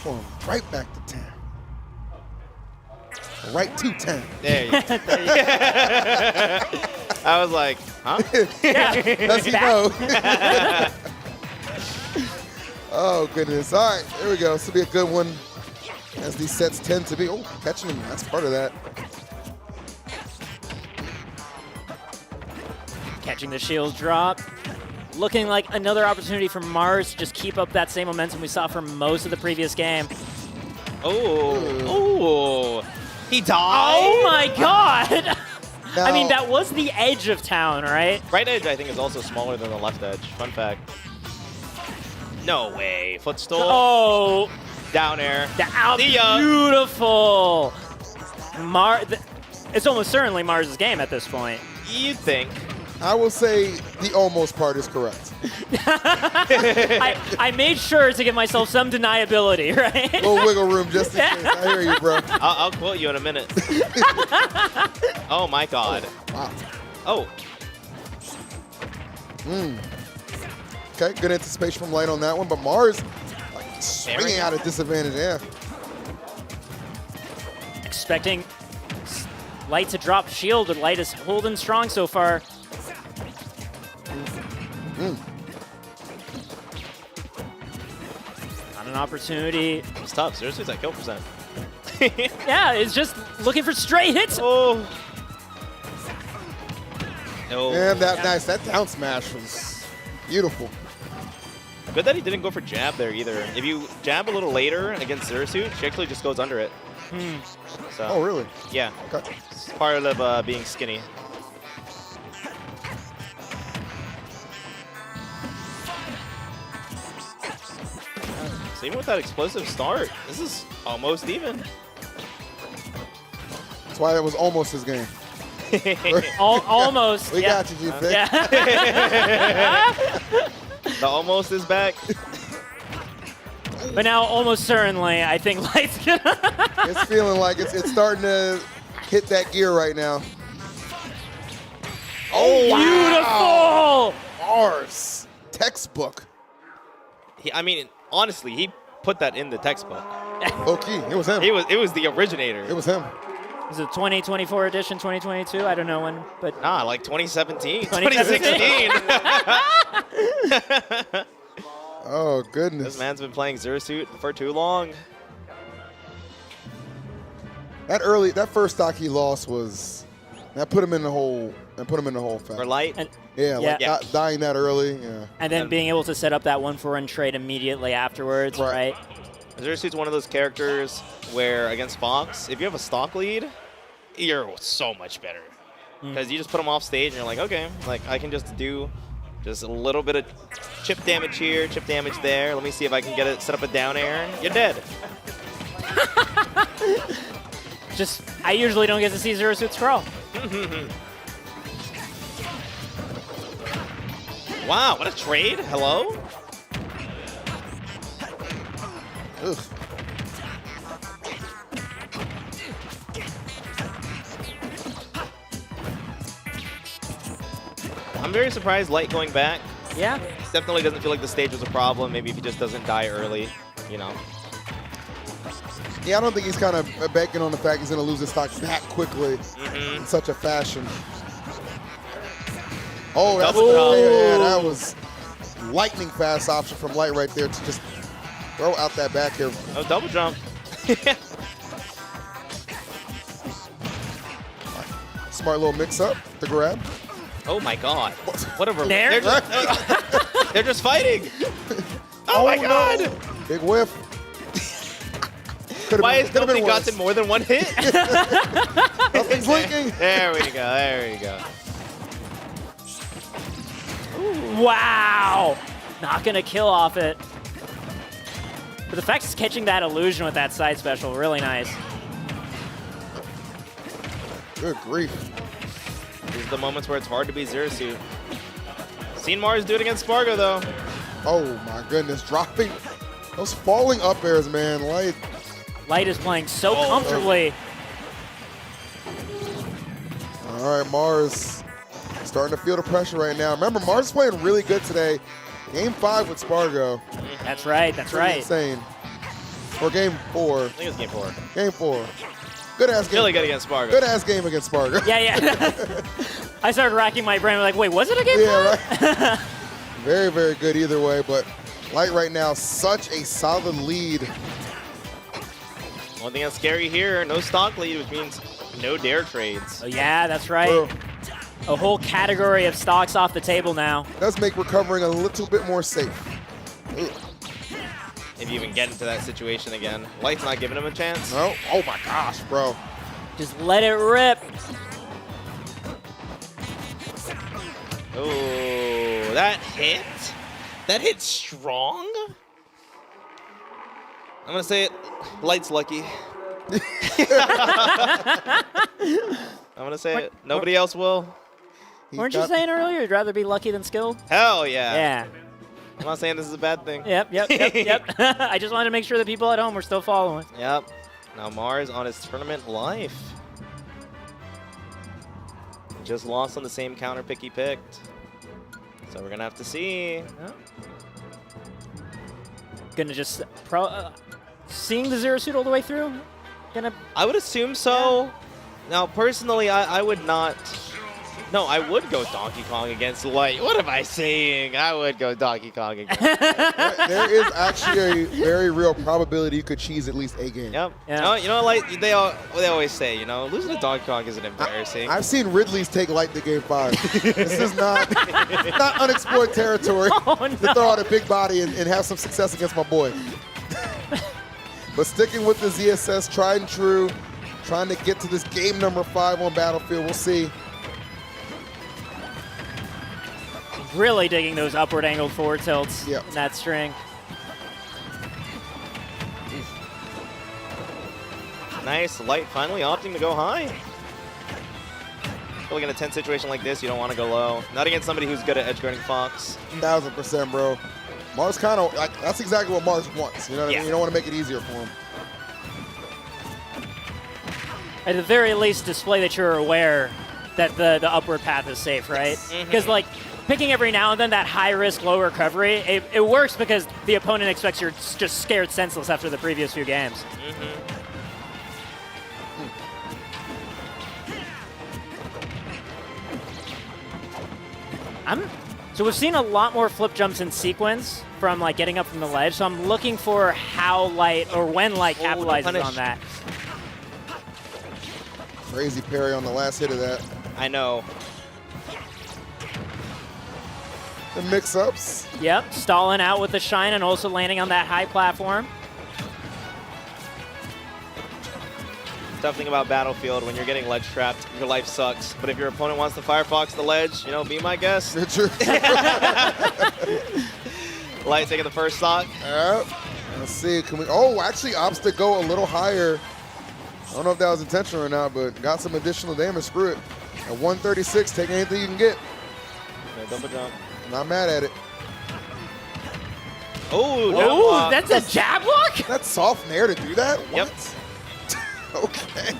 H: Going right back to town. Right to town.
L: There you go. I was like, huh?
B: Yeah.
H: Does he know? Oh, goodness. All right, here we go. This will be a good one, as these sets tend to be. Oh, catching him. That's part of that.
B: Catching the shield drop. Looking like another opportunity for Mars to just keep up that same momentum we saw for most of the previous game.
L: Oh. He died.
B: Oh, my God.
H: Now,
B: I mean, that was the edge of town, right?
L: Right edge, I think, is also smaller than the left edge. Fun fact. No way. Footstool.
B: Oh.
L: Down air.
B: Beautiful. It's almost certainly Mars' game at this point.
L: You'd think.
H: I will say the almost part is correct.
B: I made sure to give myself some deniability, right?
H: A little wiggle room just in case. I hear you, bro.
L: I'll quote you in a minute. Oh, my God.
H: Wow.
L: Oh.
H: Okay, good anticipation from Light on that one, but Mars like swinging out at disadvantage. Yeah.
B: Expecting Light to drop shield, but Light is holding strong so far. Not an opportunity.
L: It's tough. Seriously, that kill percent.
B: Yeah, it's just looking for straight hits.
L: Oh.
H: Damn, nice. That down smash was beautiful.
L: Good that he didn't go for jab there either. If you jab a little later against Zersu, she actually just goes under it. So,
H: Oh, really?
L: yeah.
H: Okay.
L: It's part of being skinny. So even with that explosive start, this is almost even.
H: That's why that was almost his game.
B: Almost.
H: We got you, G-Pick.
L: The almost is back.
B: But now, almost certainly, I think Light's gonna.
H: It's feeling like it's starting to hit that gear right now.
B: Oh, beautiful!
H: Mars. Textbook.
L: I mean, honestly, he put that in the textbook.
H: Low-key, it was him.
L: It was the originator.
H: It was him.
B: Is it 2024 edition, 2022? I don't know when, but
L: nah, like 2017,
B: 2016.
L: 2016.
H: Oh, goodness.
L: This man's been playing Zersuit for too long.
H: That first stock he lost was That put him in the hole. And put him in the hole fast.
L: For Light?
H: Yeah, like dying that early. Yeah.
B: And then being able to set up that 1-for-1 trade immediately afterwards, right?
L: Zerasuit's one of those characters where against Fox, if you have a stock lead, you're so much better. Because you just put him off stage and you're like, okay, like I can just do just a little bit of chip damage here, chip damage there. Let me see if I can get it, set up a down air. You're dead.
B: I usually don't get to see Zerasuit scroll.
L: Wow, what a trade. Hello?
H: Ugh.
L: I'm very surprised Light going back.
B: Yeah.
L: Definitely doesn't feel like the stage was a problem. Maybe if he just doesn't die early, you know.
H: Yeah, I don't think he's kind of banking on the fact he's going to lose his stock that quickly in such a fashion. Oh, that's yeah, that was lightning fast option from Light right there to just throw out that back here.
L: Oh, double jump.
H: Smart little mix-up, the grab.
L: Oh my God! Whatever.
B: There?
L: They're just fighting. Oh my God!
H: No. Big whiff.
L: Why has nobody gotten more than one hit?
H: Nothing's leaking.
L: There we go. There we go.
B: Wow! Not gonna kill off it. But the fact he's catching that illusion with that side special, really nice.
H: Good grief.
L: These are the moments where it's hard to be Zerasuit. Seen Mars do it against Spargo, though.
H: Oh, my goodness. Dropping those falling up airs, man.
B: Light is playing so comfortably.
H: All right, Mars starting to feel the pressure right now. Remember, Mars is playing really good today. Game 5 with Spargo.
B: That's right. That's
H: Pretty
B: right.
H: insane. Or game 4.
L: I think it's game 4.
H: Game 4. Good-ass game.
L: Really good against Spargo.
H: Good-ass game against Spargo.
B: Yeah. I started racking my brain. Like, wait, was it a game?
H: Yeah, right. Very, very good either way. But Light right now, such a solid lead.
L: One thing that's scary here, no stock lead, which means no dare trades.
B: Oh, yeah, that's right. A whole category of stocks off the table now.
H: Does make recovering a little bit more safe. Ugh.
L: If you even get into that situation again. Light's not giving him a chance.
H: No. Oh my gosh, bro.
B: Just let it rip.
L: Oh, that hit? That hit strong? I'm going to say it. Light's lucky. I'm going to say it. Nobody else will.
B: Weren't you saying earlier you'd rather be lucky than skilled?
L: Hell yeah.
B: Yeah.
L: I'm not saying this is a bad thing.
B: Yep. I just wanted to make sure that people at home were still following.
L: Yep. Now Mars on his tournament life. Just lost on the same counter pick he picked. So we're going to have to see.
B: Gonna just seeing the Zerasuit all the way through?
L: I would assume so. Now, personally, I would not. No, I would go Donkey Kong against Light. What am I saying? I would go Donkey Kong against
H: There is actually a very real probability you could cheese at least a game.
L: Yep. Yeah. You know, like they always say, you know, losing to Donkey Kong isn't embarrassing.
H: I've seen Ridley's take Light to game 5. This is not unexplored territory to throw out a big body and have some success against my boy. But sticking with the ZSS, tried and true, trying to get to this game number 5 on Battlefield. We'll see.
B: Really digging those upward angled forward tilts in that string.
L: Nice. Light finally opting to go high. I feel like in a tense situation like this, you don't want to go low. Not against somebody who's good at edge guarding Fox.
H: 1000%, bro. Mars kind of, like, that's exactly what Mars wants. You know what I mean? You don't want to make it easier for him.
B: At the very least, display that you're aware that the upward path is safe, right? Because, like, picking every now and then that high-risk, low recovery, it works because the opponent expects you're just scared senseless after the previous few games. So we've seen a lot more flip jumps in sequence from like getting up from the ledge, so I'm looking for how Light, or when Light capitalizes on that.
H: Crazy parry on the last hit of that.
L: I know.
H: The mix-ups.
B: Yep, stalling out with the shine and also landing on that high platform.
L: Tough thing about Battlefield, when you're getting ledge trapped, your life sucks. But if your opponent wants to Firefox the ledge, you know, be my guest. Light taking the first stock.
H: Yep. Let's see. Can we? Oh, actually opts to go a little higher. I don't know if that was intentional or not, but got some additional damage. Screw it. At 136, take anything you can get.
L: Yeah, double jump.
H: Not mad at it.
L: Oh,
B: that's a jab block?
H: That's soft nair to do that?
L: Yep.
H: What? Okay.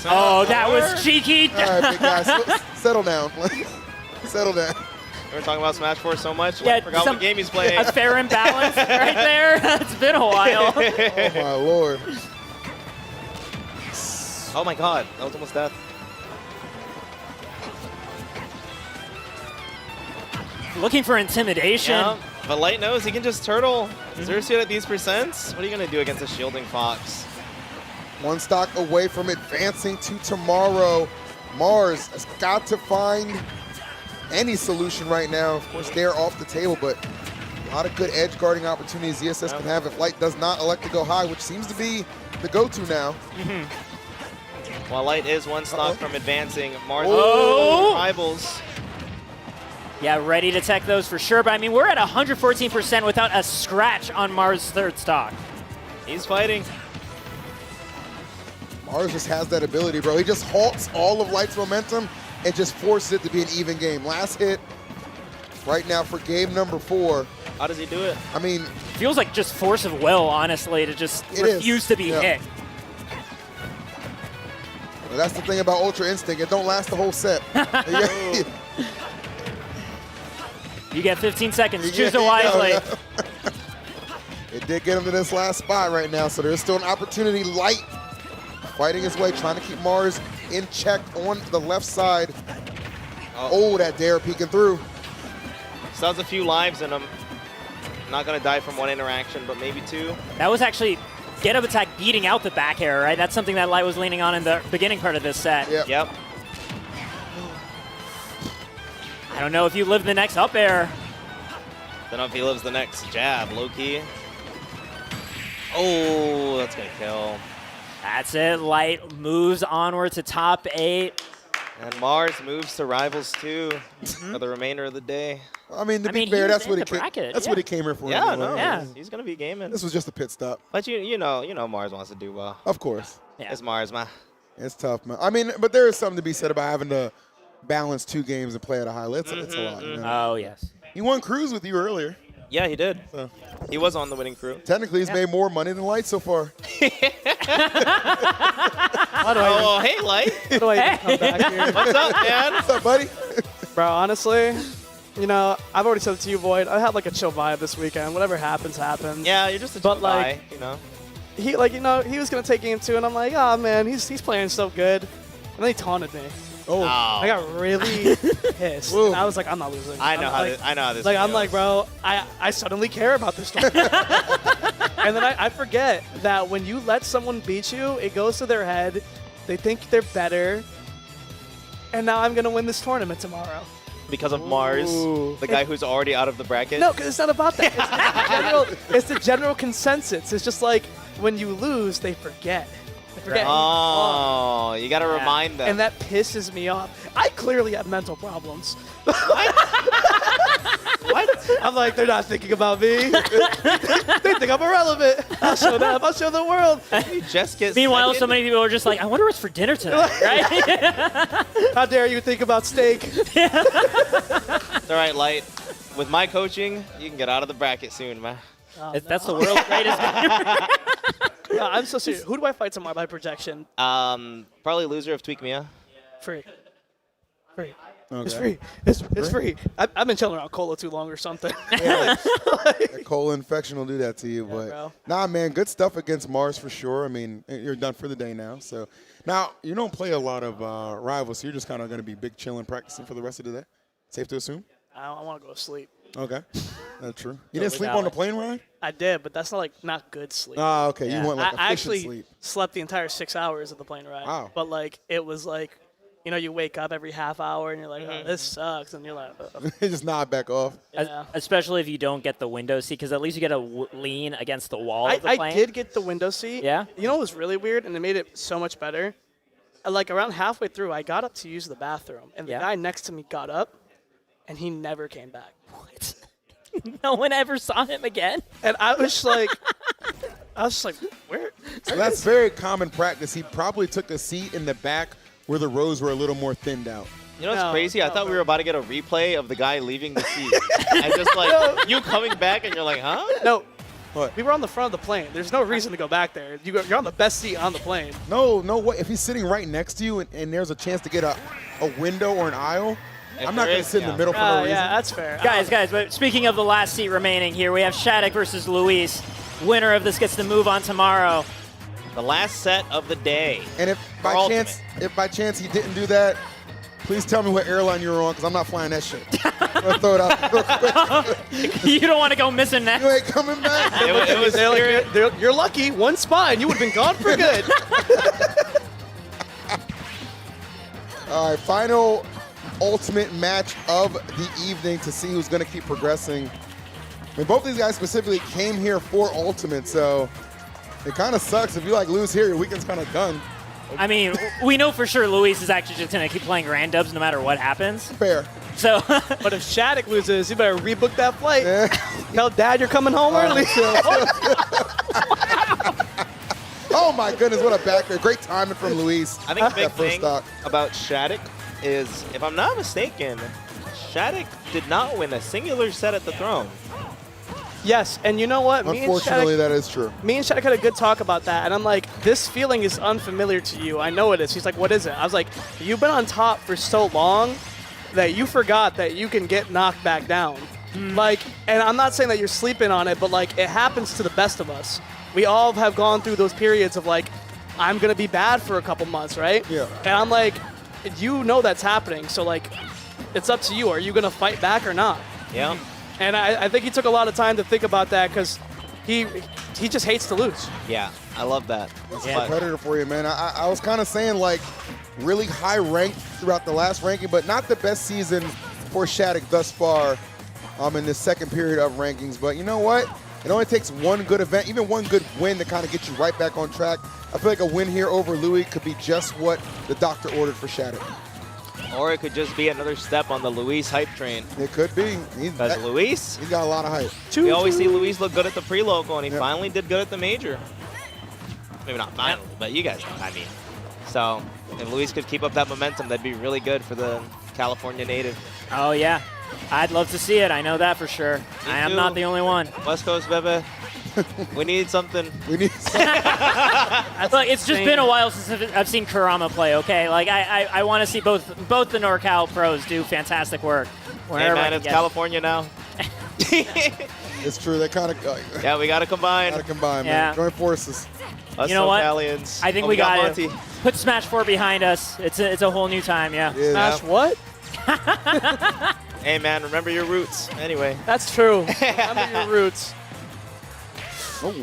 B: Oh, that was cheeky.
H: All right, big guys, settle down. Settle down.
L: We were talking about Smash 4 so much,
B: Yeah,
L: I forgot what game he's playing.
B: A fair imbalance right there. It's been a while.
H: Oh, my Lord.
L: Oh, my God. That was almost death.
B: Looking for intimidation.
L: Yeah, but Light knows he can just turtle. Xerxes at these percents. What are you going to do against a shielding Fox?
H: One stock away from advancing to tomorrow. Mars has got to find any solution right now. Of course, they're off the table, but a lot of good edge guarding opportunities ZSS can have if Light does not elect to go high, which seems to be the go-to now.
L: While Light is one stock from advancing, Mars rivals.
B: Yeah, ready to tech those for sure. But I mean, we're at 114% without a scratch on Mars' third stock.
L: He's fighting.
H: Mars just has that ability, bro. He just halts all of Light's momentum and just forces it to be an even game. Last hit right now for game number 4.
L: How does he do it?
H: I mean,
B: feels like just force of will, honestly, to just refuse to be hit.
H: Well, that's the thing about Ultra Instinct. It don't last the whole set.
B: You get 15 seconds. Choose it wisely.
H: It did get him to this last spot right now, so there's still an opportunity. Light fighting his way, trying to keep Mars in check on the left side. Oh, that dare peeking through.
L: Still has a few lives in him. Not going to die from one interaction, but maybe 2.
B: That was actually get up attack beating out the back air, right? That's something that Light was leaning on in the beginning part of this set.
L: Yep.
B: I don't know if you live the next up air.
L: Don't know if he lives the next jab, low key. Oh, that's going to kill.
B: That's it. Light moves onward to top 8.
L: And Mars moves to Rivals 2 for the remainder of the day.
H: I mean, to be fair, that's what he came. That's what he came here for.
L: Yeah,
H: anyway.
L: no,
B: Yeah.
L: he's going to be gaming.
H: This was just a pit stop.
L: But you know Mars wants to do well.
H: Of course.
B: Yeah.
L: It's Mars, man.
H: It's tough, man. I mean, but there is something to be said about having to balance 2 games and play at a high level. It's a lot. You know?
B: Oh, yes.
H: He won Cruise with you earlier.
L: Yeah, he did.
H: So.
L: He was on the winning crew.
H: Technically, he's made more money than Light so far.
L: Oh, hey, Light.
M: How do I even come back here?
L: What's up, man?
H: What's up, buddy?
M: Bro, honestly, you know, I've already said it to you, Void. I had like a chill vibe this weekend. Whatever happens, happens.
L: Yeah, you're just a
M: But
L: chill
M: like,
L: guy, you know.
M: he was gonna take game 2, and I'm like, oh man, he's playing so good, and then he taunted me.
H: Oh,
M: I got really pissed. And I was like, I'm not losing.
L: I know how this
M: Like, I'm
L: goes.
M: like, bro, I suddenly care about this stuff. And then I forget that when you let someone beat you, it goes to their head. They think they're better. And now I'm gonna win this tournament tomorrow.
L: Because of Mars, the guy who's already out of the bracket?
M: No, because it's not about that. It's the general consensus. It's just like when you lose, they forget. They forget.
L: Oh, you got to remind them.
M: And that pisses me off. I clearly have mental problems.
L: What?
M: I'm like, they're not thinking about me. They think I'm irrelevant. I'll show them. I'll show the world.
L: You just get
B: Meanwhile, so many people are just like, I wonder what's for dinner tonight, right?
M: How dare you think about steak?
L: It's all right, Light. With my coaching, you can get out of the bracket soon, man.
B: That's the world's greatest.
M: Yeah, I'm so serious. Who do I fight tomorrow by projection?
L: Probably loser of TWEEK Mia.
M: Free.
H: Okay.
M: It's free. It's free. I've been chilling around Cola too long or something.
H: Yeah. That cola infection will do that to you. But
M: bro.
H: nah, man, good stuff against Mars for sure. I mean, you're done for the day now. So now you don't play a lot of rivals, so you're just kind of going to be big chilling, practicing for the rest of the day. Safe to assume?
M: I want to go to sleep.
H: Okay, that's true. You didn't sleep on the plane ride?
M: I did, but that's not good sleep.
H: Ah, okay. You want like
M: I
H: efficient
M: actually
H: sleep.
M: slept the entire 6 hours of the plane ride.
H: Wow.
M: But like it was like, you know, you wake up every half hour and you're like, oh, this sucks, and you're like,
H: Just nod back off.
M: yeah.
B: Especially if you don't get the window seat, because at least you get to lean against the wall of the
M: I
B: plane.
M: did get the window seat.
B: Yeah?
M: You know what was really weird, and it made it so much better? Like around halfway through, I got up to use the bathroom, and the guy next to me got up, and he never came back.
B: What? No one ever saw him again?
M: And I was just like, where?
H: So that's very common practice. He probably took a seat in the back where the rows were a little more thinned out.
L: You know what's crazy? I thought we were about to get a replay of the guy leaving the seat. And just like, you coming back and you're like, huh?
M: No.
H: What?
M: We were on the front of the plane. There's no reason to go back there. You're on the best seat on the plane.
H: No way. If he's sitting right next to you and there's a chance to get a window or an aisle, I'm not going to sit in the middle for no reason.
M: Yeah, that's fair.
B: Guys, but speaking of the last seat remaining here, we have Shattuck versus Luis. Winner of this gets to move on tomorrow.
L: The last set of the day.
H: And if by chance he didn't do that, please tell me what airline you were on, because I'm not flying that shit. I'm gonna throw it out real quick.
B: You don't want to go missing next.
H: You ain't coming back.
L: It was
M: you're lucky. One spine. You would have been gone for good.
H: All right, final ultimate match of the evening to see who's going to keep progressing. I mean, both these guys specifically came here for ultimate, so it kind of sucks if you lose here, your weekend's kind of done.
B: I mean, we know for sure Luis is actually just going to keep playing randoms no matter what happens.
H: Fair.
B: So,
M: but if Shattuck loses, you better rebook that flight. Tell Dad you're coming home early.
H: Oh my goodness, what a backer. Great timing from Luis.
L: I think the big
H: That first
L: thing
H: stock.
L: about Shattuck is, if I'm not mistaken, Shattuck did not win a singular set at the throne.
M: Yes, and you know what?
H: Unfortunately, that is true.
M: Me and Shattuck had a good talk about that, and I'm like, this feeling is unfamiliar to you. I know it is. He's like, what is it? I was like, you've been on top for so long that you forgot that you can get knocked back down. Like, and I'm not saying that you're sleeping on it, but like, it happens to the best of us. We all have gone through those periods of like, I'm going to be bad for a couple months, right?
H: Yeah.
M: And I'm like, you know that's happening, so like, it's up to you. Are you going to fight back or not?
L: Yeah.
M: And I think he took a lot of time to think about that because he just hates to lose.
L: Yeah, I love that.
H: That's a competitor for you, man. I was kind of saying, like, really high ranked throughout the last ranking, but not the best season for Shattuck thus far in this second period of rankings. But you know what? It only takes one good event, even one good win to kind of get you right back on track. I feel like a win here over Louis could be just what the doctor ordered for Shattuck.
L: Or it could just be another step on the Luis hype train.
H: It could be.
L: Because Luis,
H: he's got a lot of hype.
L: We always see Luis look good at the pre-local, and he finally did good at the major. Maybe not finally, but you guys know what I mean. So if Luis could keep up that momentum, that'd be really good for the California native.
B: Oh, yeah. I'd love to see it. I know that for sure. I am not the only one.
L: West Coast, Bebe. We need something.
H: We need something.
B: Look, it's just been a while since I've seen Kurama play, okay? Like, I want to see both the NorCal pros do fantastic work.
L: Hey, man, it's California now.
H: It's true. They kind of...
L: Yeah, we got to combine.
H: Got to combine, man. Join forces.
L: Us
B: you know what?
L: SoCalians.
B: I think we got to put Smash 4 behind us. It's a whole new time, yeah.
M: Smash what?
L: Hey, man, remember your roots. Anyway.
M: That's true. Remember your roots.
H: Oh.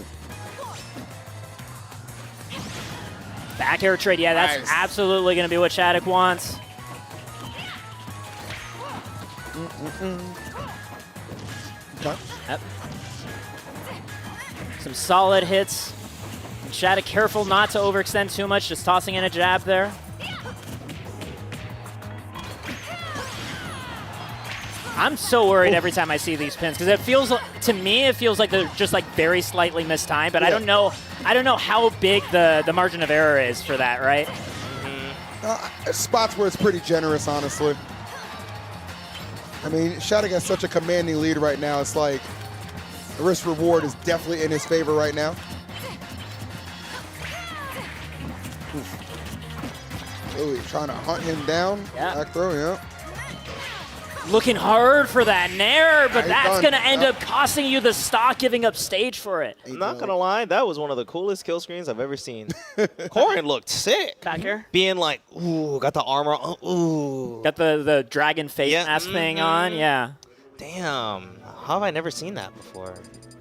B: Back air trade, yeah, that's absolutely going to be what Shattuck wants.
H: Okay.
B: Yep. Some solid hits. And Shattuck careful not to overextend too much, just tossing in a jab there. I'm so worried every time I see these pins because it feels, to me, it feels like they're just like very slightly mistimed, but I don't know how big the margin of error is for that, right?
H: Spots where it's pretty generous, honestly. I mean, Shattuck has such a commanding lead right now. It's like the risk reward is definitely in his favor right now. Oh, he's trying to hunt him down.
B: Yeah.
H: Back throw, yeah.
B: Looking hard for that nair, but
H: he's
B: that's
H: done.
B: going to end up costing you the stock, giving up stage for it.
L: I'm not going to lie, that was one of the coolest kill screens I've ever seen. Corin looked sick.
M: Back here?
L: Being like, ooh, got the armor on, ooh.
B: Got the dragon face mask thing on, yeah.
L: Damn. How have I never seen that before?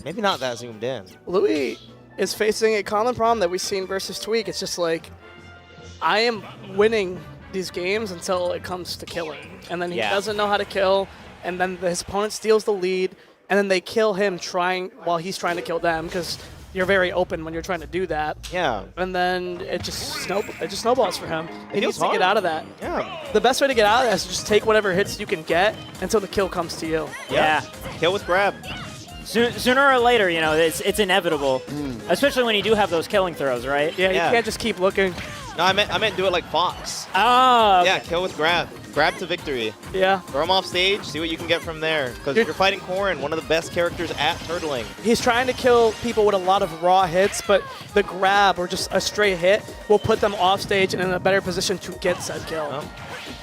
L: Maybe not that zoomed in.
M: Louis is facing a common problem that we've seen versus TWEEK. It's just like, I am winning these games until it comes to killing. And then he doesn't know how to kill, and then his opponent steals the lead, and then they kill him while he's trying to kill them, because you're very open when you're trying to do that.
L: Yeah.
M: And then it just snowballs for him. He needs to
L: hard.
M: get out of that.
L: Yeah.
M: The best way to get out of that is just take whatever hits you can get until the kill comes to you.
B: Yeah.
L: Kill with grab.
B: Sooner or later, you know, it's inevitable, especially when you do have those killing throws, right?
M: Yeah, you can't just keep looking.
L: No, I meant do it like Fox.
B: Oh. Okay.
L: Yeah, kill with grab. Grab to victory.
M: Yeah.
L: Throw him off stage, see what you can get from there. Because you're fighting Corrin, one of the best characters at turtling.
M: He's trying to kill people with a lot of raw hits, but the grab or just a straight hit will put them off stage and in a better position to get said kill.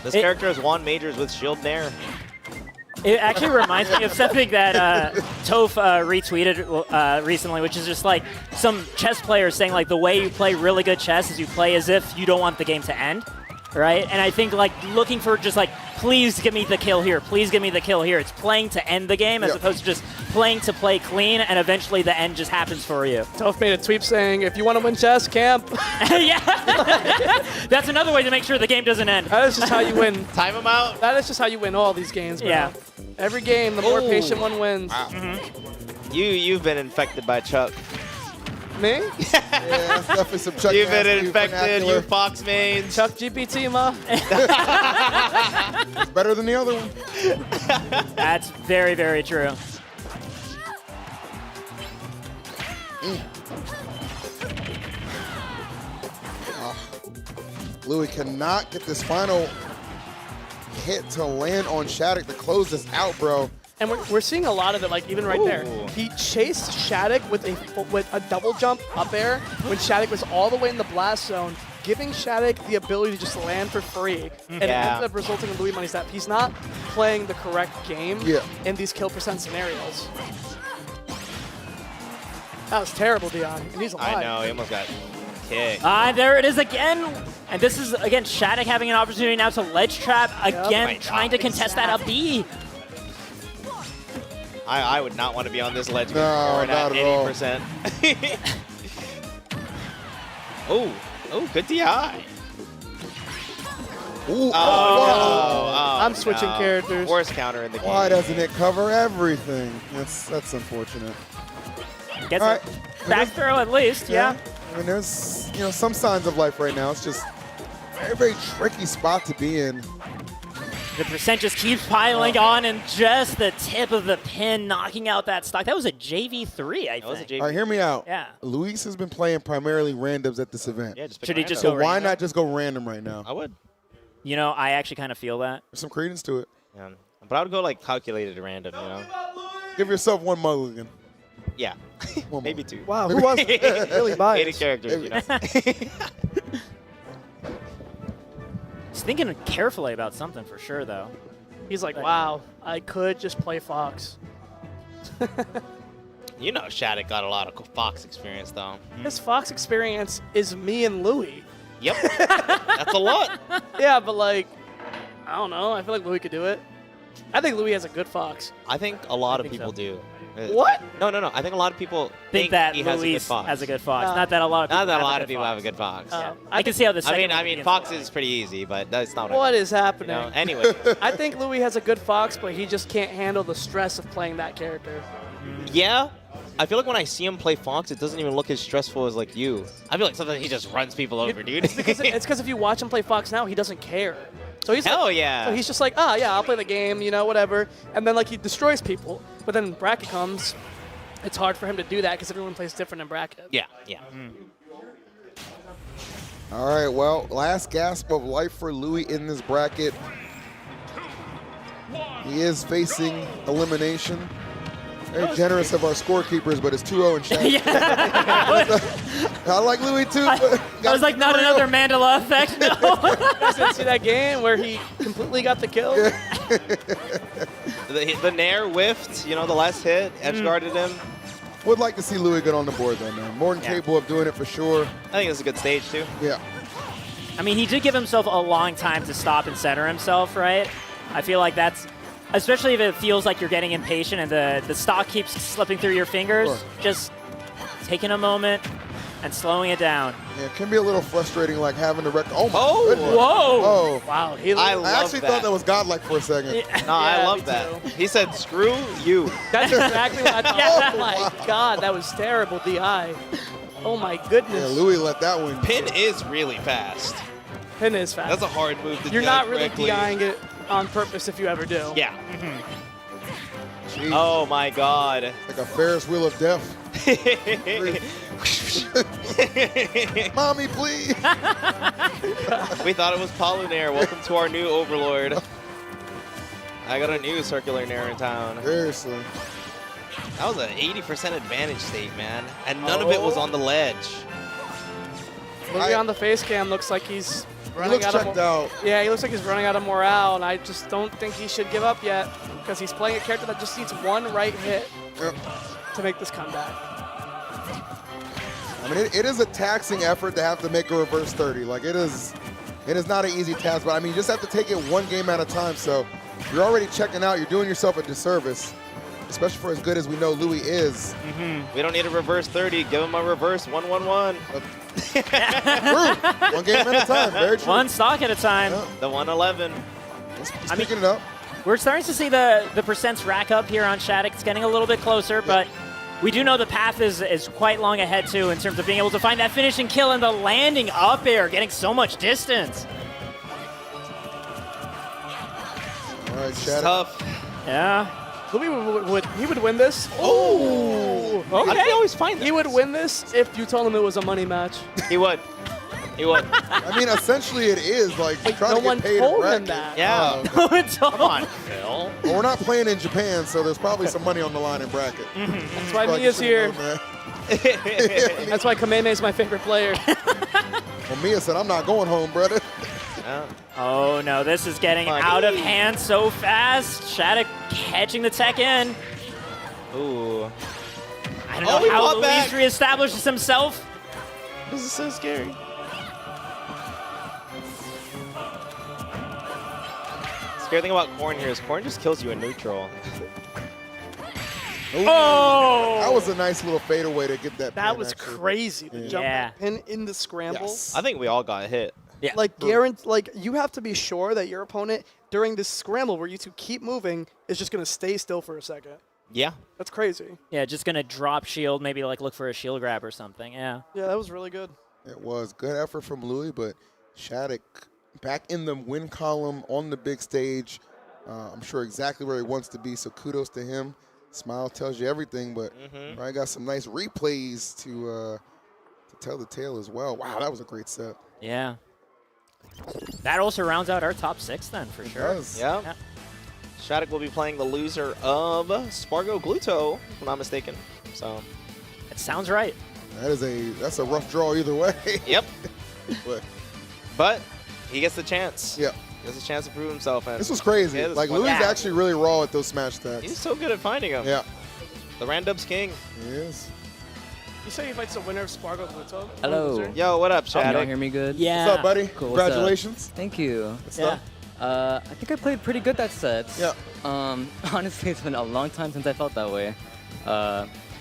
L: This character has won majors with Shield Nair.
B: It actually reminds me of something that Toph retweeted recently, which is just like some chess players saying like the way you play really good chess is you play as if you don't want the game to end, right? And I think like looking for just like, please give me the kill here, please give me the kill here. It's playing to end the game as opposed to just playing to play clean, and eventually the end just happens for you.
M: Toph made a tweet saying, if you want to win chess, camp.
B: Yeah. That's another way to make sure the game doesn't end.
M: That is just how you win.
L: Time them out.
M: That is just how you win all these games, bro.
B: Yeah.
M: Every game, the more patient one wins.
L: Wow. You've been infected by Chuck.
M: Me?
H: Yeah, that's definitely some Chuck.
L: You've been infected, you Fox main.
M: Chuck GPT, ma.
H: It's better than the other one.
B: That's very, very true.
H: Louis cannot get this final hit to land on Shattuck to close this out, bro.
M: And we're seeing a lot of it, like even right there. He chased Shattuck with a double jump up air when Shattuck was all the way in the blast zone, giving Shattuck the ability to just land for free. And it ended up resulting in Louis money snap. He's not playing the correct game in these kill percent scenarios. That was terrible, Dion. And he's alive.
L: I know, he almost got kicked.
B: There it is again. And this is, again, Shattuck having an opportunity now to ledge trap. Again, trying to contest that up B.
L: I would not want to be on this ledge with
H: No,
L: Corrin
H: not
L: at
H: at all.
L: 80%. Oh, good DI.
H: Ooh,
M: I'm switching characters.
L: Worst counter in the game.
H: Why doesn't it cover everything? That's unfortunate.
B: Gets
H: All
B: a back throw at least, yeah.
H: I mean, there's some signs of life right now. It's just very, very tricky spot to be in.
B: The percent just keeps piling on, and just the tip of the pin knocking out that stock. That was a JV3, I think.
H: All right, hear me out.
B: Yeah.
H: Luis has been playing primarily randoms at this event.
L: Yeah, just
B: Should he just
H: so
B: go
H: why
B: random?
H: not just go random right now?
L: I would.
B: You know, I actually kind of feel that.
H: There's some credence to it.
L: Yeah. But I would go like calculated random, you know?
H: Give yourself one mulligan.
L: Yeah. Maybe two.
M: Wow, who was it? Really biased.
L: 80 characters, you know?
B: He's thinking carefully about something for sure, though.
M: He's like, wow, I could just play Fox.
L: You know Shattuck got a lot of Fox experience, though.
M: His Fox experience is me and Louis.
L: Yep. That's a lot.
M: Yeah, but like, I don't know. I feel like Louis could do it. I think Louis has a good Fox.
L: I think a lot of people do.
M: What?
L: No. I think a lot of people
B: Think that
L: he has a good
B: Luis
L: Fox.
B: has a good Fox. Not that a lot of people
L: Not that a
B: have
L: lot
B: a
L: of
B: good
L: people have a
B: Fox.
L: good Fox.
B: Yeah. I can see how the second
L: I
B: one
L: mean,
B: begins
L: Fox
B: to
L: is pretty easy, but that's not
M: What is happening?
L: You know? Anyway.
M: I think Louis has a good Fox, but he just can't handle the stress of playing that character.
L: Yeah. I feel like when I see him play Fox, it doesn't even look as stressful as like you. I feel like sometimes he just runs people over, dude.
M: It's because if you watch him play Fox now, he doesn't care. So he's
L: Hell
M: like,
L: yeah.
M: So he's just like, yeah, I'll play the game, you know, whatever. And then like he destroys people. But then bracket comes, it's hard for him to do that because everyone plays different in bracket.
L: Yeah.
H: All right, well, last gasp of life for Louis in this bracket. He is facing elimination. Very generous of our scorekeepers, but it's 2-0 in Shattuck. I like Louis too. But
B: I was like, not another Mandela effect. No.
M: You guys didn't see that game where he completely got the kill?
L: The Nair whiffed, you know, the last hit, edge guarded him.
H: Would like to see Louis get on the board though, man. More than capable of doing it for sure.
L: I think it's a good stage too.
H: Yeah.
B: I mean, he did give himself a long time to stop and center himself, right? I feel like that's especially if it feels like you're getting impatient and the stock keeps slipping through your fingers, just taking a moment and slowing it down.
H: Yeah, it can be a little frustrating, like having to oh my
B: Oh,
H: goodness.
B: whoa.
H: Oh.
B: Wow.
H: I actually thought that was godlike for a second.
L: No, I love that. He said, screw you.
M: That's exactly what I thought. Oh my God, that was terrible, DI. Oh my goodness.
H: Yeah, Louis let that one.
L: Pin is really fast.
M: Pin is fast.
L: That's a hard move to do.
M: You're not really
L: correctly.
M: DIing it on purpose if you ever do.
L: Yeah. Oh my God.
H: Like a Ferris wheel of death. Mommy, please.
L: We thought it was Polunair. Welcome to our new overlord. I got a new circular Nair in town.
H: Seriously.
L: That was an 80% advantage state, man. And none of it was on the ledge.
M: Louis on the face cam looks like he's running
H: looks
M: out of
H: checked out.
M: Yeah, he looks like he's running out of morale, and I just don't think he should give up yet because he's playing a character that just needs one right hit to make this comeback.
H: I mean, it is a taxing effort to have to make a reverse 30. Like, it is not an easy task, but I mean, you just have to take it one game at a time. So you're already checking out. You're doing yourself a disservice, especially for as good as we know Louis is.
L: We don't need a reverse 30. Give him a reverse 1-1-1.
H: True. One game at a time. Very true.
B: One stock at a time.
H: Yeah.
L: The 111.
H: He's picking it up.
B: We're starting to see the percents rack up here on Shattuck. It's getting a little bit closer, but we do know the path is quite long ahead, too, in terms of being able to find that finishing kill and the landing up air, getting so much distance.
H: All right, Shattuck.
L: Tough.
B: Yeah.
M: Louis would win this. Oh, okay.
L: How do you always find that?
M: He would win this if you told him it was a money match.
L: He would. He would.
H: I mean, essentially it is. Like, trying
M: no
H: to
M: one
H: get paid
M: told
H: in
M: him
H: bracket.
M: that.
L: Yeah.
B: No one told
L: Come on, Phil.
H: Well, we're not playing in Japan, so there's probably some money on the line in bracket.
M: That's why
H: Probably
M: Mia's here.
H: should've known that.
M: That's why Kameme is my favorite player.
H: Well, Mia said, I'm not going home, brother.
L: Yeah.
B: Oh, no, this is getting
L: Money.
B: out of hand so fast. Shattuck catching the tech in.
L: Ooh.
B: I don't know how Luis reestablishes himself.
L: This is so scary. Scary thing about Corn here is Corn just kills you in neutral.
B: Oh!
H: That was a nice little fadeaway to get that
M: That
H: pin,
M: was
H: actually.
M: crazy. The jump
B: Yeah.
M: pin in the scramble.
H: Yes.
L: I think we all got hit.
B: Yeah.
M: Like you have to be sure that your opponent during this scramble where you two keep moving is just gonna stay still for a second.
L: Yeah.
M: That's crazy.
B: Yeah, just going to drop shield, maybe like look for a shield grab or something. Yeah.
M: Yeah, that was really good.
H: It was good effort from Louis, but Shattuck back in the win column on the big stage. I'm sure exactly where he wants to be, so kudos to him. Smile tells you everything, but I got some nice replays to tell the tale as well. Wow, that was a great set.
B: Yeah. That also rounds out our top 6 then, for sure.
H: Does.
L: Yeah. Shattuck will be playing the loser of Spargo Gluto, if I'm not mistaken. So
B: It sounds right.
H: That's a rough draw either way.
L: Yep.
H: but
L: he gets the chance.
H: Yeah.
L: He has a chance to prove himself. And
H: this was crazy.
L: yeah, this
H: Like,
L: was
H: Louis is
L: fun.
H: actually really raw at those smash attacks.
L: He's so good at finding them.
H: Yeah.
L: The Randub's king.
H: He is.
M: You say he fights the winner of Spargo Gluto?
D: Hello.
L: Yo, what up,
D: Can
L: Shattuck?
D: y'all hear me good?
B: Yeah.
H: What's up, buddy?
D: Cool, what's up?
H: Congratulations.
D: Thank you.
H: Good stuff.
D: I think I played pretty good that set.
H: Yeah.
D: Honestly, it's been a long time since I felt that way.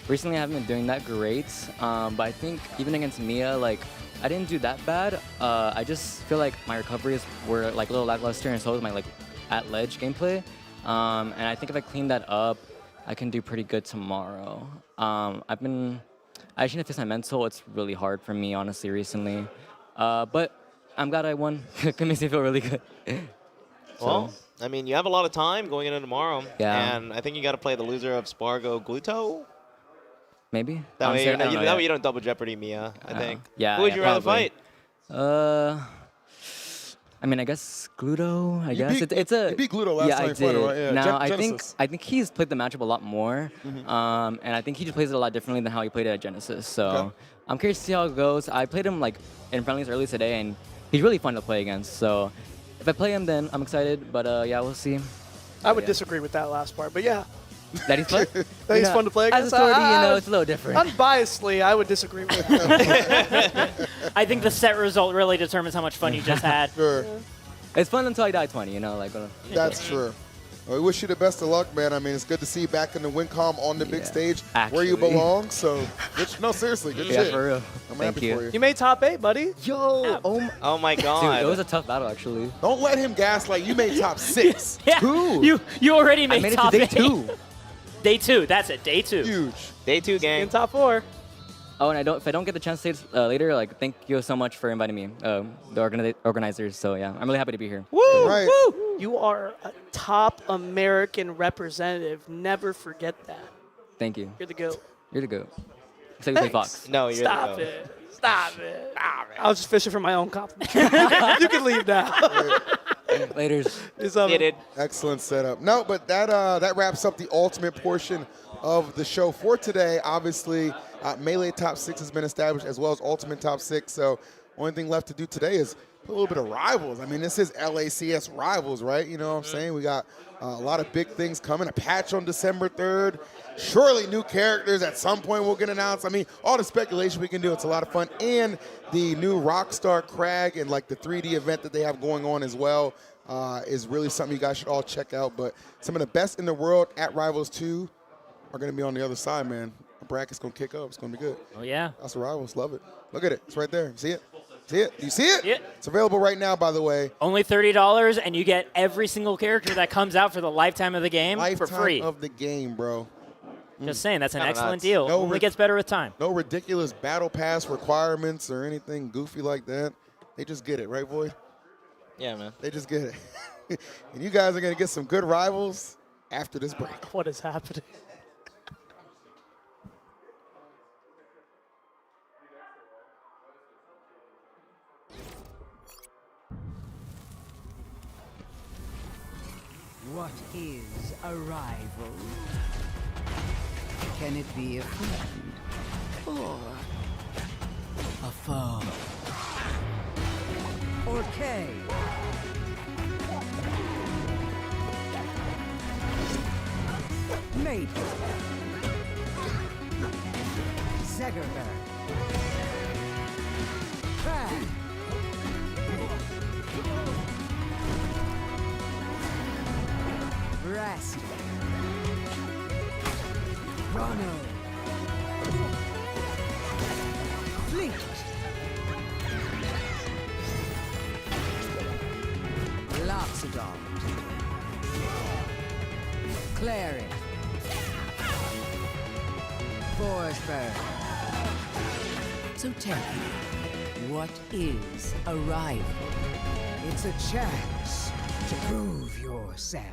D: Recently, I haven't been doing that great, but I think even against Mia, like, I didn't do that bad. I just feel like my recoveries were like a little lackluster, and so was my like at ledge gameplay. And I think if I clean that up, I can do pretty good tomorrow. I actually need to fix my mental. It's really hard for me, honestly, recently. But I'm glad I won. It makes me feel really good.
L: Well, I mean, you have a lot of time going into tomorrow.
D: Yeah.
L: And I think you got to play the loser of Spargo Gluto.
D: Maybe.
L: That way,
D: Honestly, I don't know
L: that way
D: yet.
L: you don't double jeopardy Mia, I think.
D: Yeah.
L: Who would you rather
D: probably.
L: fight?
D: I mean, I guess Gluto. I guess
H: beat-
D: it's a.
H: you beat Gluto last
D: yeah,
H: time
D: I
H: you fought him,
D: did.
H: right? Yeah,
D: Now I
H: Genesis.
D: think he's played the matchup a lot more, and I think he just plays it a lot differently than how he played it at Genesis. So
H: Okay.
D: I'm curious to see how it goes. I played him like in friendlies early today, and he's really fun to play against. So if I play him, then I'm excited. But yeah, we'll see.
M: I would disagree with that last part, but yeah.
D: That he's fun.
M: That he's fun to play
D: As
M: against.
D: a sortie, it's a little different.
M: Unbiasedly, I would disagree with him.
B: I think the set result really determines how much fun you just had.
H: Sure.
D: It's fun until I die 20. Like.
H: That's true. Well, we wish you the best of luck, man. I mean, it's good to see you back in the WinCom on the big stage where you
D: Actually.
H: belong. So, no, seriously, good
D: Yeah,
H: shit.
D: for real.
H: I'm
D: Thank
H: happy
D: you.
H: for you.
M: You made top 8, buddy.
D: Yo, oh my god. Dude, it was a tough battle, actually.
H: Don't let him gaslight. You made top 6.
B: Yeah.
D: Who?
B: You already made,
D: I made
B: top
D: it to day 2.
B: Day 2. That's it. Day 2.
H: Huge.
L: Day 2, gang.
M: In top 4.
D: Oh, and if I don't get the chance to say this later, like, thank you so much for inviting me, the organizers. So yeah, I'm really happy to be here.
M: Woo!
H: Right.
M: Woo! You are a top American representative. Never forget that.
D: Thank you.
M: You're the GOAT.
D: You're the GOAT. Except you play Fox.
L: No, you're
M: Stop
L: the
M: it. Stop it. I was just fishing for my own compliment. You can leave now.
D: Laters.
H: Excellent setup. No, but that wraps up the ultimate portion of the show for today. Obviously, Melee Top 6 has been established as well as Ultimate Top 6. So only thing left to do today is put a little bit of Rivals. I mean, this is LACS Rivals, right? You know what I'm saying? We got a lot of big things coming. A patch on December 3rd. Surely new characters at some point will get announced. I mean, all the speculation we can do, it's a lot of fun. And the new Rockstar Crag and like the 3D event that they have going on as well is really something you guys should all check out. But some of the best in the world at Rivals 2 are going to be on the other side, man. The bracket's going to kick up. It's going to be good.
B: Oh, yeah.
H: That's the Rivals. Love it. Look at it. It's right there. See it? See it? You see it?
B: Yeah.
H: It's available right now, by the way.
B: Only $30, and you get every single character that comes out for the lifetime of the game for free.
H: Lifetime of the game, bro.
B: Just saying, that's an
H: Kinda
B: excellent
H: nuts.
B: deal.
H: No
B: Only gets better with time.
H: No ridiculous battle pass requirements or anything goofy like that. They just get it, right, Void?
L: Yeah, man.
H: They just get it. And you guys are going to get some good Rivals after this break.
M: What is happening?
U: What is a rival? Can it be a friend or a foe? Or K? Mate. Zegerberg. Crag. Rest. Rono. Fleet. Loxodon. Clary. Forsberg. So tell me, what is a rival? It's a chance to prove yourself.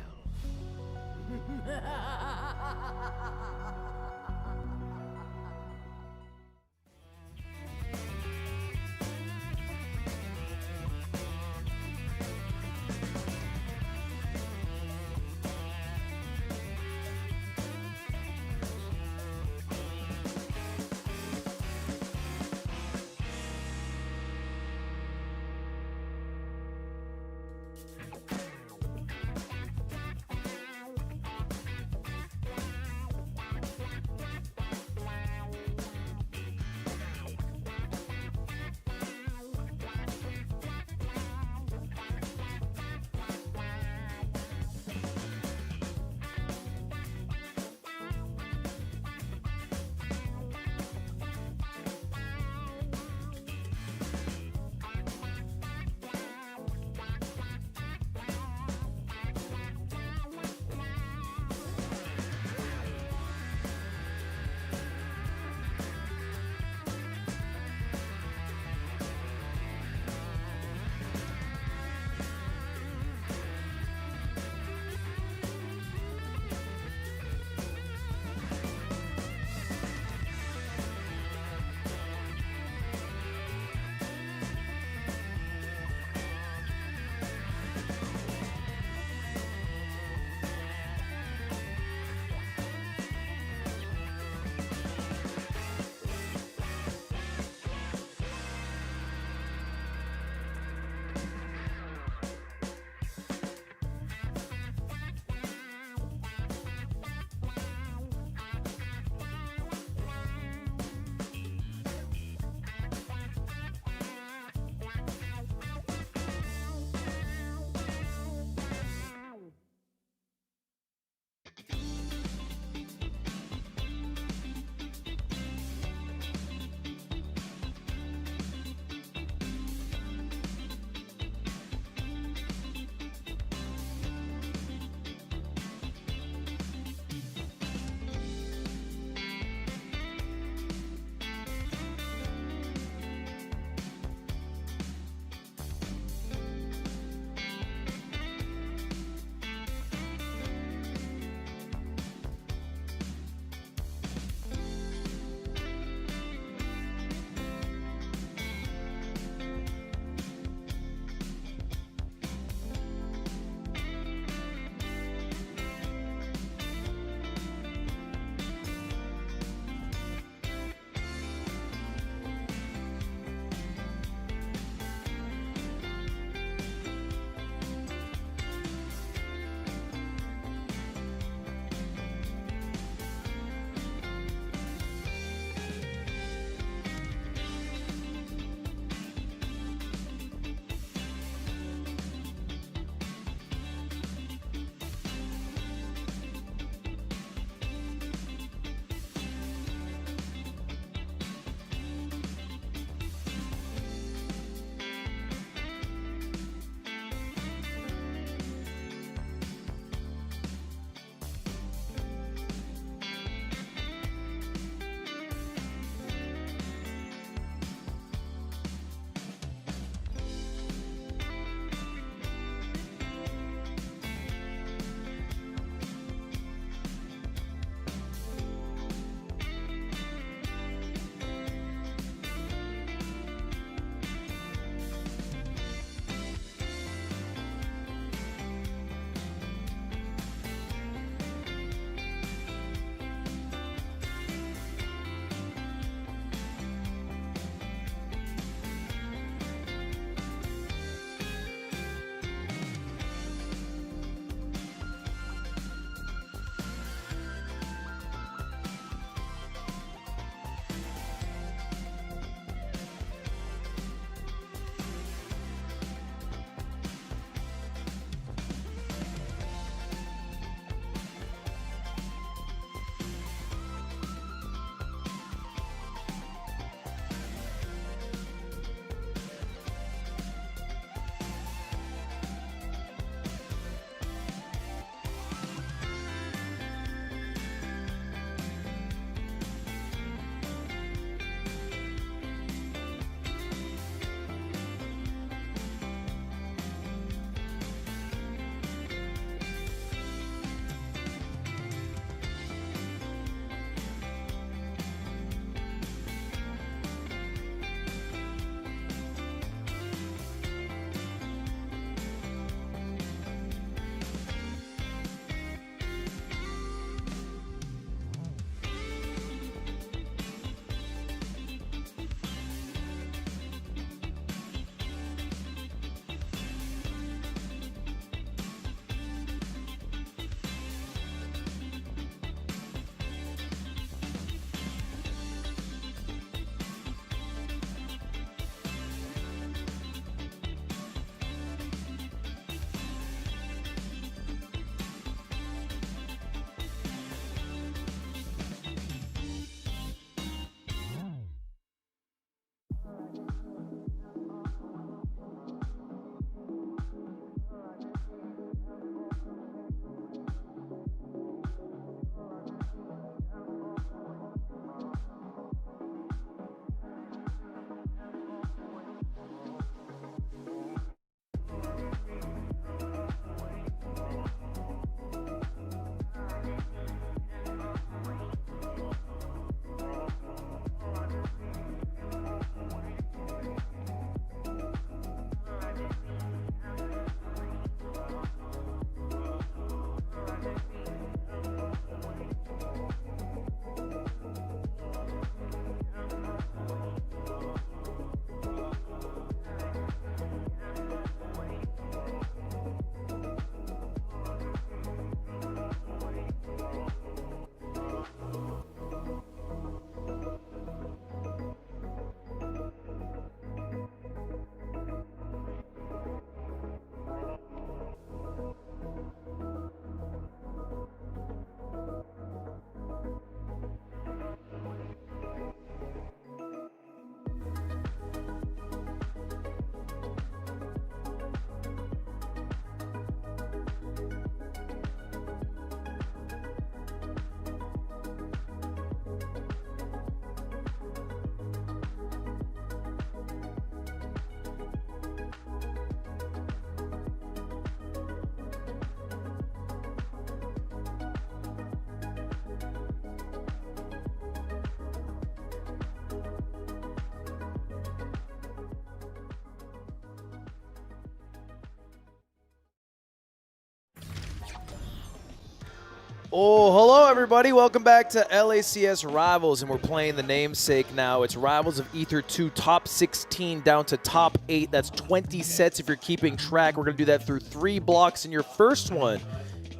J: Oh, hello everybody. Welcome back to LACS Rivals, and we're playing the namesake now. It's Rivals of Ether 2, top 16 down to top 8. That's 20 sets if you're keeping track. We're going to do that through 3 blocks, and your first one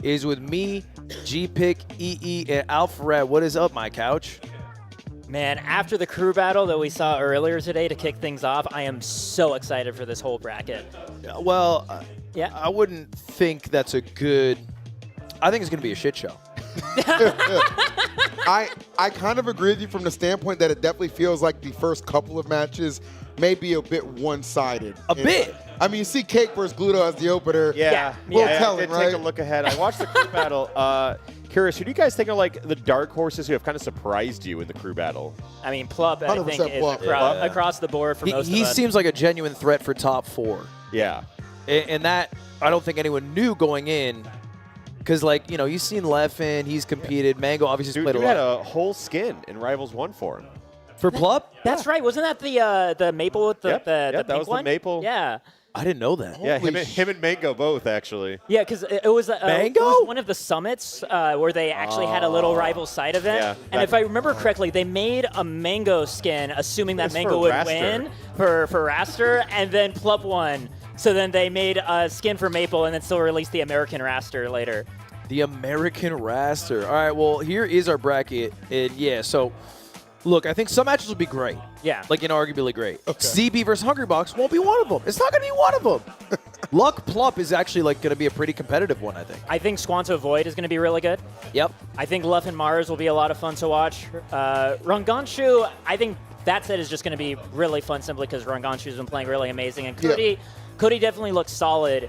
J: is with me, G-Pick, EE, and Alpharet. What is up, my couch?
B: Man, after the crew battle that we saw earlier today to kick things off, I am so excited for this whole bracket.
J: Well,
B: yeah,
J: I wouldn't think that's a good... I think it's going to be a shit show.
H: I kind of agree with you from the standpoint that it definitely feels like the first couple of matches may be a bit one-sided.
J: A bit?
H: I mean, you see Cake versus Gluto as the opener.
Q: Yeah.
H: Telling,
Q: I did
H: right?
Q: take a look ahead. I watched the crew battle. Curious, who do you guys think are like the dark horses who have kind of surprised you in the crew battle?
B: I mean, Plup, I think, is
Q: Plup.
B: across the board for most of
J: He
B: us.
J: seems like a genuine threat for top 4.
Q: Yeah.
J: And that, I don't think anyone knew going in. Because, like, you know, you've seen Leffen, he's competed. MANG0 obviously has played a lot.
Q: Dude had a whole skin in Rivals 1 for him.
J: For Plup?
B: That's right. Wasn't that the maple with the the
Q: that
B: pink
Q: was
B: one?
Q: the maple.
B: Yeah.
J: I didn't know that.
Q: Yeah, him and MANG0 both, actually.
B: Yeah, because it was one of the summits where they actually had a little rival side event.
Q: Yeah,
B: and if I remember correctly, they made a MANG0 skin, assuming that
Q: It was
B: MANG0
Q: for
B: would
Q: Raster.
B: win for Raster, and then Plup won. So then they made a skin for Maple and then still released the American Raster later.
J: The American Raster. All right, well, here is our bracket. And yeah, so look, I think some matches will be great.
B: Yeah.
J: Like inarguably great. CB versus HUNGRYBOX won't be one of them. It's not going to be one of them. Luck Plup is actually like going to be a pretty competitive one, I think.
B: I think Squanto Void is going to be really good.
J: Yep.
B: I think Luff and Mars will be a lot of fun to watch. Ranganshu, I think that set is just going to be really fun simply because Ranganshu's been playing really amazing. And Cody definitely looks solid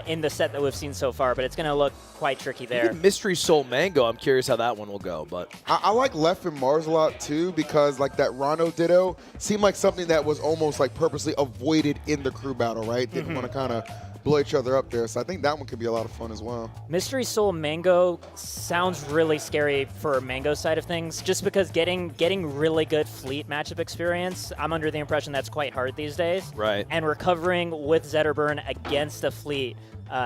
B: in the set that we've seen so far, but it's going to look quite tricky there.
J: Even Mystery Soul MANG0, I'm curious how that one will go. But
H: I like Left and Mars a lot too because like that Rano Ditto seemed like something that was almost like purposely avoided in the crew battle, right? Didn't want to kind of blow each other up there. So I think that one could be a lot of fun as well.
B: Mystery Soul MANG0 sounds really scary for MANG0's side of things, just because getting really good fleet matchup experience, I'm under the impression that's quite hard these days.
J: Right.
B: And recovering with Zetterburn against a fleet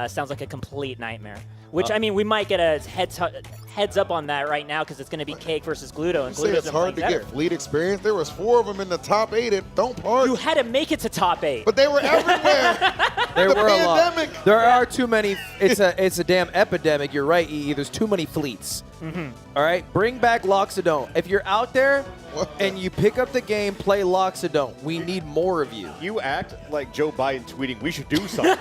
B: sounds like a complete nightmare. Which, I mean, we might get a heads up on that right now because it's going to be Cake versus Gluto. And
H: You say it's hard to get fleet experience. There was 4 of them in the top 8 at Don't Park.
B: You had to make it to top 8.
H: But they were everywhere.
J: there
H: The
J: were a lot.
H: pandemic.
J: There are too many. It's a damn epidemic. You're right, EE. There's too many fleets. All right, bring back Loxodon. If you're out there and you pick up the game, play Loxodon. We need more of you.
Q: You act like Joe Biden tweeting, we should do something.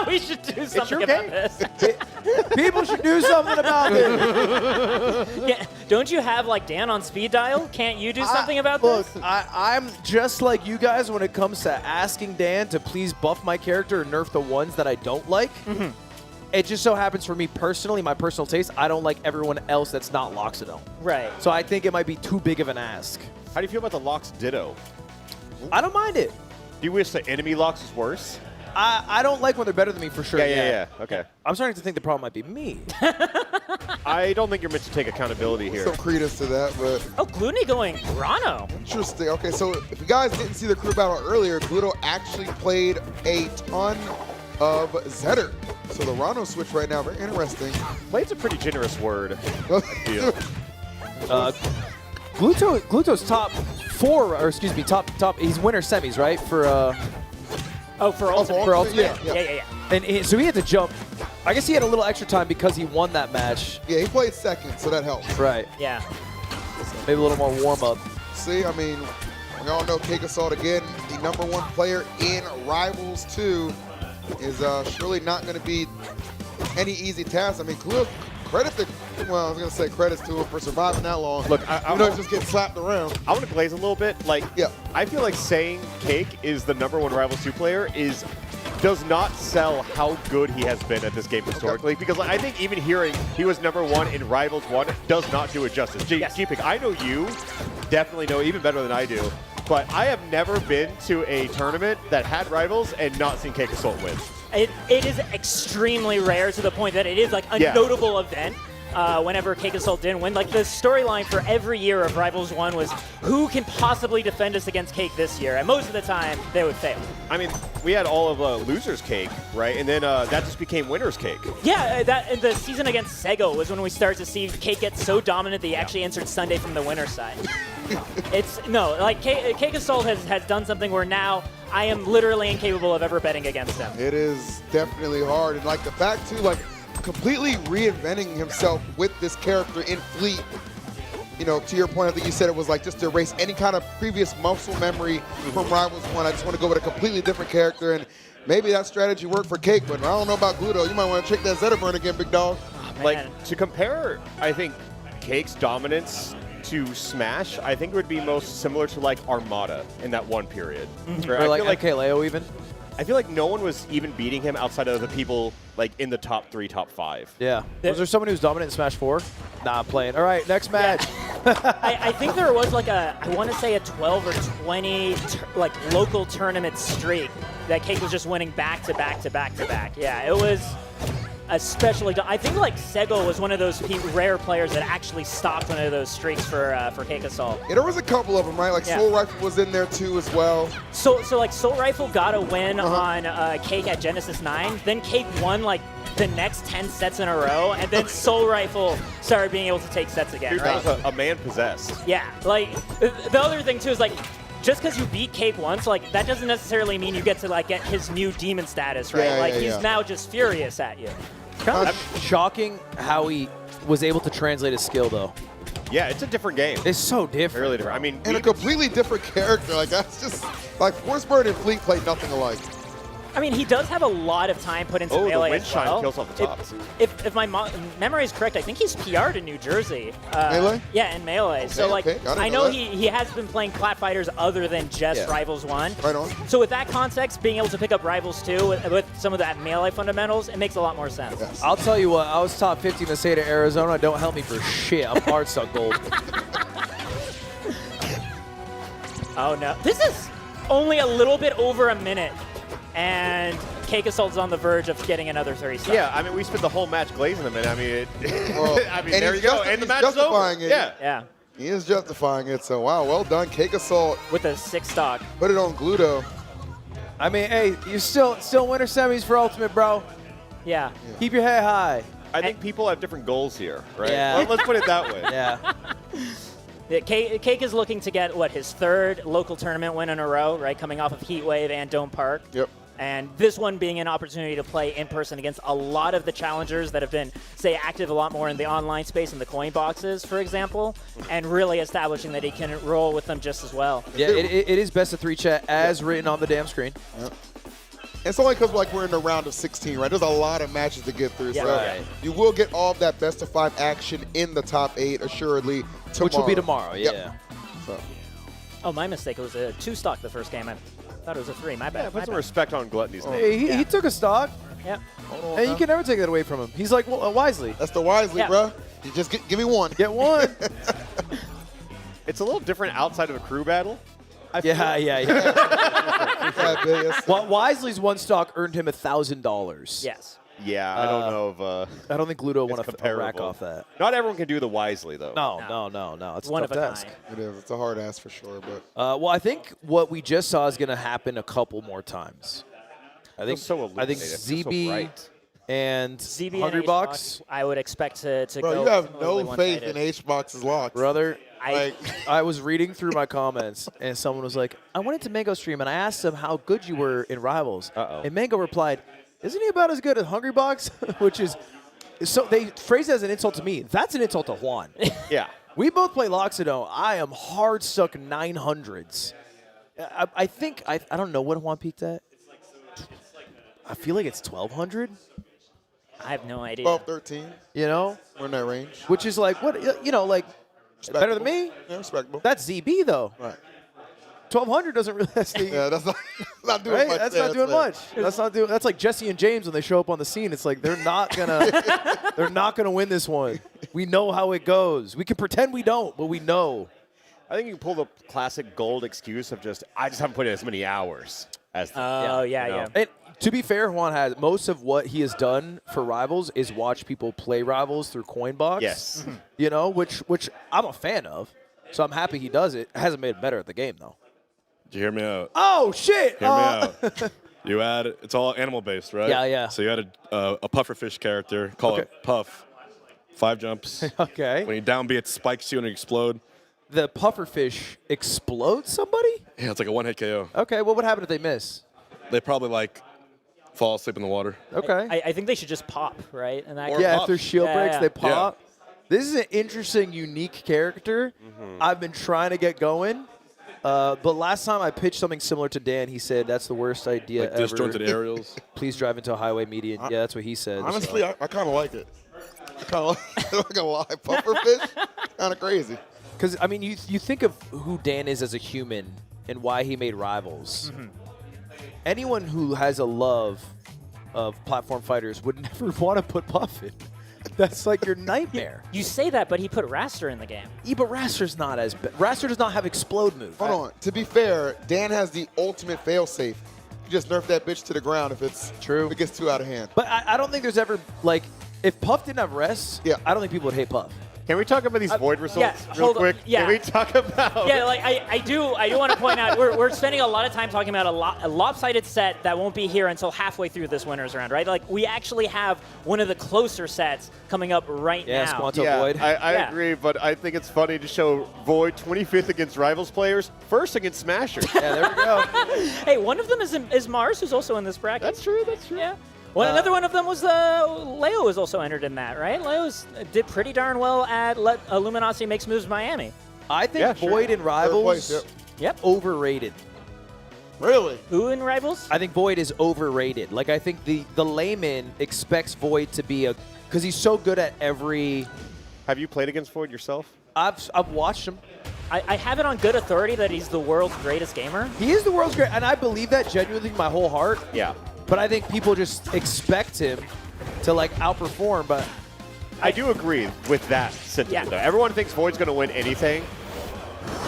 B: We should do
Q: It's
B: something
Q: your
B: about
Q: game.
B: this.
J: People should do something about this.
B: Yeah, don't you have like Dan on speed dial? Can't you do something about
J: Look,
B: this?
J: I'm just like you guys when it comes to asking Dan to please buff my character and nerf the ones that I don't like. It just so happens for me personally, my personal taste, I don't like everyone else that's not Loxodon.
B: Right.
J: So I think it might be too big of an ask.
Q: How do you feel about the Lox Ditto?
J: I don't mind it.
Q: Do you wish the enemy Lox was worse?
J: I don't like when they're better than me for sure.
Q: Yeah. Okay.
J: I'm starting to think the problem might be me.
Q: I don't think you're meant to take accountability here.
H: Some credence to that, but
B: Oh, Gloomy going Rano.
H: interesting. Okay, so if you guys didn't see the crew battle earlier, Gluto actually played a ton of Zetter. So the Rano switch right now, very interesting.
Q: Played's a pretty generous word, I feel.
J: Gluto's top 4, or excuse me, top. He's winner semis, right? For
B: for Ultimate.
J: For Ultimate.
B: Yeah.
J: And so he had to jump. I guess he had a little extra time because he won that match.
H: Yeah, he played second, so that helps.
J: Right.
B: Yeah.
J: Maybe a little more warm up.
H: See, I mean, we all know CAKEASSAULT again, the #1 player in Rivals 2, is surely not going to be any easy task. I mean, credit to him for surviving that long.
Q: Look,
H: you know, just getting slapped around.
Q: I want to glaze a little bit. Like, I feel like saying Cake is the #1 Rivals 2 player does not sell how good he has been at this game historically. Because I think even hearing he was #1 in Rivals 1 does not do it justice. G-Pick, I know you definitely know even better than I do. But I have never been to a tournament that had Rivals and not seen CAKEASSAULT win.
B: It is extremely rare to the point that it is like a notable event. whenever CAKEASSAULT didn't win. Like, the storyline for every year of Rivals 1 was who can possibly defend us against Cake this year? And most of the time, they would fail.
Q: I mean, we had all of Loser's Cake, right? And then that just became Winner's Cake.
B: Yeah, the season against Sego was when we started to see Cake get so dominant that he actually answered Sunday from the winner's side. CAKEASSAULT has done something where now I am literally incapable of ever betting against him.
H: It is definitely hard. And like the fact too, like completely reinventing himself with this character in Fleet. You know, to your point, I think you said it was like just to erase any kind of previous muscle memory from Rivals 1. I just want to go with a completely different character, and maybe that strategy worked for Cake, but I don't know about Gluto. You might want to check that Zetterburn again, big dog.
Q: Like, to compare, I think, Cake's dominance to Smash, I think it would be most similar to like Armada in that one period.
J: Or like MKLeo even?
Q: I feel like no one was even beating him outside of the people like in the top 3, top 5.
J: Yeah. Was there someone who was dominant in Smash 4? Nah, I'm playing. All right, next match.
B: I think there was like I want to say a 12 or 20 like local tournament streak that Cake was just winning back to back to back to back. Yeah, it was especially. I think like Sego was one of those rare players that actually stopped one of those streaks for CAKEASSAULT.
H: Yeah, there was a couple of them, right? Like Soul Rifle was in there too as well.
B: So like Soul Rifle got a win on Cake at Genesis 9. Then Cake won like the next 10 sets in a row, and then Soul Rifle started being able to take sets again.
Q: Dude,
B: right?
Q: that was a man possessed.
B: Yeah, like the other thing too is like, just because you beat Cake once, like that doesn't necessarily mean you get to like get his new demon status, right?
J: Yeah,
B: he's now just furious at you.
J: Kind of shocking how he was able to translate his skill, though.
Q: Yeah, it's a different game.
J: It's so different.
Q: Really different. I mean,
H: and a completely different character. Like that's just like Forceburn and Fleet play nothing alike.
B: I mean, he does have a lot of time put into melee as well.
Q: kills off the top.
B: If my memory is correct, I think he's PR'd in New Jersey.
H: Melee?
B: Yeah, in Melee. So, like, I know he has been playing Clap Fighters other than just Rivals 1.
H: Right on.
B: So with that context, being able to pick up Rivals 2 with some of that Melee fundamentals, it makes a lot more sense.
H: Yes.
J: I'll tell you what, I was top 50 in the state of Arizona. Don't help me for shit. I'm hard stuck gold.
B: Oh, no. This is only a little bit over a minute. And CAKEASSAULT's on the verge of getting another 30 stars.
Q: Yeah, I mean, we spent the whole match glazing him, and I mean, I mean,
H: and
Q: there you go, and the match is over.
B: Yeah.
H: He is justifying it, so wow, well done, CAKEASSAULT.
B: With a 6 stock.
H: Put it on Gluto.
J: I mean, hey, you still winter semis for Ultimate, bro.
B: Yeah.
J: Keep your head high.
Q: I think people have different goals here, right?
J: Yeah.
Q: Let's put it that way.
J: Yeah.
B: Cake is looking to get, his 3rd local tournament win in a row, right? Coming off of Heatwave and Dome Park.
H: Yep.
B: And this one being an opportunity to play in person against a lot of the challengers that have been, say, active a lot more in the online space and the coin boxes, for example, and really establishing that he can roll with them just as well.
J: Yeah, it is best of 3 chat as written on the damn screen.
H: Yep. It's only because we're in the round of 16, right? There's a lot of matches to get through, so you will get all of that best of 5 action in the top 8, assuredly, tomorrow.
J: Which will be tomorrow, yeah.
H: Yep. So.
B: Oh, my mistake. It was a 2 stock the first game. I thought it was a 3. My bad.
Q: Yeah, put some respect on Gluttony's name.
J: Hey, he took a stock.
B: Yeah.
J: And you can never take that away from him. He's like, well, Wisely.
H: That's the Wisely, bro. You just give me one.
J: Get one.
Q: It's a little different outside of a crew battle.
J: Yeah. Well, Wisely's 1 stock earned him $1,000.
B: Yes.
Q: Yeah, I don't know if
J: I don't think Gluto won a rack off that.
Q: Not everyone can do the Wisely, though.
J: No. It's
B: one
J: a tough
B: of a
J: task.
B: kind.
H: It is. It's a hard ass for sure, but.
J: Well, I think what we just saw is going to happen a couple more times. I think ZB and HUNGRYBOX.
B: I would expect to
H: Bro,
B: go.
H: you have no faith in HBox's locks.
J: Brother, I was reading through my comments, and someone was like, I went into Mango stream, and I asked him how good you were in Rivals. And Mango replied, isn't he about as good as HUNGRYBOX? Which is, so they phrase it as an insult to me. That's an insult to Juan.
Q: Yeah.
J: We both play Loxodon. I am hard stuck 900s. I think, I don't know what Juan peaked at. I feel like it's 1,200.
B: I have no idea.
H: 12, 13.
J: You know?
H: We're in that range.
J: Which is like, what, you know, like, better than me?
H: Yeah, respectable.
J: That's ZB, though.
H: Right.
J: 1,200 doesn't really.
H: Yeah, that's not doing
J: right?
H: much.
J: That's not doing much. That's like Jesse and James when they show up on the scene. It's like they're not gonna win this one. We know how it goes. We can pretend we don't, but we know.
Q: I think you can pull the classic gold excuse of I just haven't put in as many hours as.
B: Yeah.
J: And To be fair, Juan has most of what he has done for Rivals is watch people play Rivals through CoinBox.
Q: Yes.
J: You know, which I'm a fan of. So I'm happy he does it. It hasn't made it better at the game, though.
F: Did you hear me out?
J: Oh, shit.
F: Hear me out. You add, it's all animal-based, right?
J: Yeah, yeah.
F: So you added a pufferfish character, call it Puff. 5 jumps.
J: Okay.
F: When you down B, it spikes you and you explode.
J: The pufferfish explodes somebody?
F: Yeah, it's like a one-hit KO.
J: Okay, what would happen if they miss?
F: They probably, like, fall asleep in the water.
J: Okay.
B: I think they should just pop, right? And that
J: Yeah, if their shield breaks, they pop.
F: Yeah.
J: This is an interesting, unique character. I've been trying to get going. But last time I pitched something similar to Dan, he said that's the worst idea
F: Like
J: ever.
F: disjointed aerials.
J: Please drive into a highway median. Yeah, that's what he said.
H: Honestly, I kind of like it. I kind of like, not gonna lie, pufferfish, kind of crazy.
J: Because, I mean, you think of who Dan is as a human and why he made Rivals. Anyone who has a love of platform fighters would never want to put Puff in. That's like your nightmare.
B: You say that, but he put Raster in the game.
J: Yeah, but Raster's not as bad. Raster does not have explode move.
H: Hold on. To be fair, Dan has the ultimate failsafe. You just nerf that bitch to the ground if it's
J: true.
H: If it gets too out of hand.
J: But I don't think there's ever, like, if Puff didn't have rest, I don't think people would hate Puff.
Q: Can we talk about these void results real quick?
B: Yeah.
Q: Can we talk about?
B: Yeah, like I do want to point out we're spending a lot of time talking about a lopsided set that won't be here until halfway through this winners round, right? Like we actually have one of the closer sets coming up right now.
J: Squanto
Q: Yeah,
J: Void.
Q: I agree, but I think it's funny to show Void 25th against Rivals players, first against Smashers.
J: Yeah, there we go.
B: Hey, one of them is Mars, who's also in this bracket.
Q: That's true. That's true.
B: Yeah. Well, another one of them was Leo was also entered in that, right? Leo's did pretty darn well at Luminosity Makes Moves Miami.
J: I think Void and Rivals,
B: Yep.
J: overrated.
H: Really?
B: Who in Rivals?
J: I think Void is overrated. Like, I think the layman expects Void to be because he's so good at every.
Q: Have you played against Void yourself?
J: I've watched him.
B: I have it on good authority that he's the world's greatest gamer.
J: He is the world's great, and I believe that genuinely with my whole heart.
Q: Yeah.
J: But I think people just expect him to, like, outperform. But
Q: I do agree with that sentiment, though. Everyone thinks Void's going to win anything.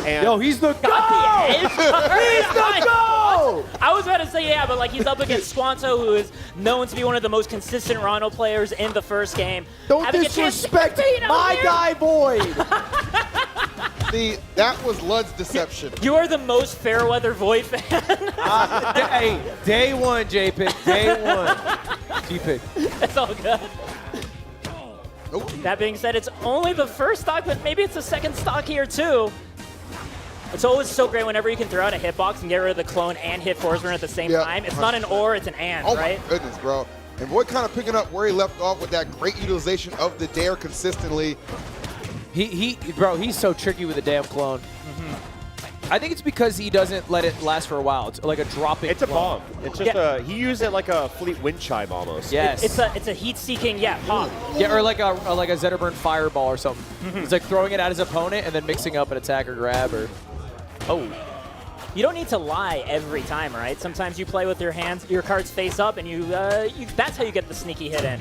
Q: And
J: yo, he's the go! He's the go!
B: I was about to say, yeah, but like he's up against Squanto, who is known to be one of the most consistent Rono players in the first game.
J: Don't
B: Having a chance to
J: disrespect
B: compete out
J: my
B: here.
J: guy Void.
H: See, that was Lud's deception.
B: You are the most fair weather Void fan.
J: Hey, day one, JPIC. Day one. G-Pick.
B: That's all good. That being said, it's only the first stock, but maybe it's the second stock here too. It's always so great whenever you can throw out a hitbox and get rid of the clone and hit Forsburn at the same time. It's not an or, it's an and, right?
H: Oh my goodness, bro. And Void kind of picking up where he left off with that great utilization of the dare consistently.
J: Bro, he's so tricky with the damn clone. I think it's because he doesn't let it last for a while. It's like a dropping.
Q: It's a bomb. It's just he used it like a fleet wind chime almost.
J: Yes.
B: It's a heat-seeking, pop.
J: Yeah, or like a Zetterburn fireball or something. It's like throwing it at his opponent and then mixing up an attack or grab or. Oh.
B: You don't need to lie every time, right? Sometimes you play with your hands, your cards face up, and you that's how you get the sneaky hit in.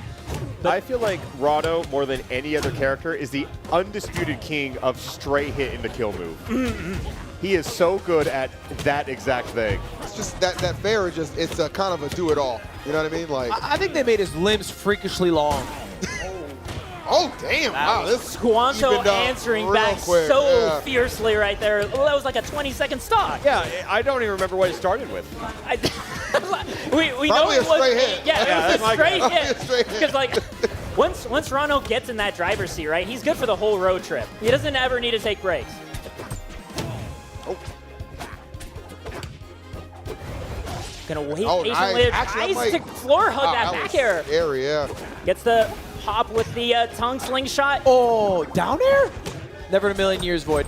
Q: I feel like Rado, more than any other character, is the undisputed king of straight hit in the kill move. He is so good at that exact thing.
H: It's just that fair is just, it's a kind of a do-it-all. You know what I mean? Like,
J: I think they made his limbs freakishly long.
H: oh, damn. Wow, this
B: Squanto
H: evened out
B: answering
H: real
B: back
H: quick.
B: so fiercely right there. Well, that was like a 20-second stock.
Q: Yeah, I don't even remember what it started with.
B: We know
H: Probably
B: it
H: a
B: was
H: straight hit.
B: Yeah, it was a straight
H: Probably a
B: hit.
H: straight hit.
B: Because like once Rano gets in that driver's seat, right, he's good for the whole road trip. He doesn't ever need to take breaks.
H: Oh.
B: Gonna wait
H: Oh,
B: patiently.
H: nice. Actually,
B: Tries to floor hug that back air.
H: Scary, yeah.
B: Gets the pop with the tongue slingshot.
J: Oh, down air? Never in a million years, Void.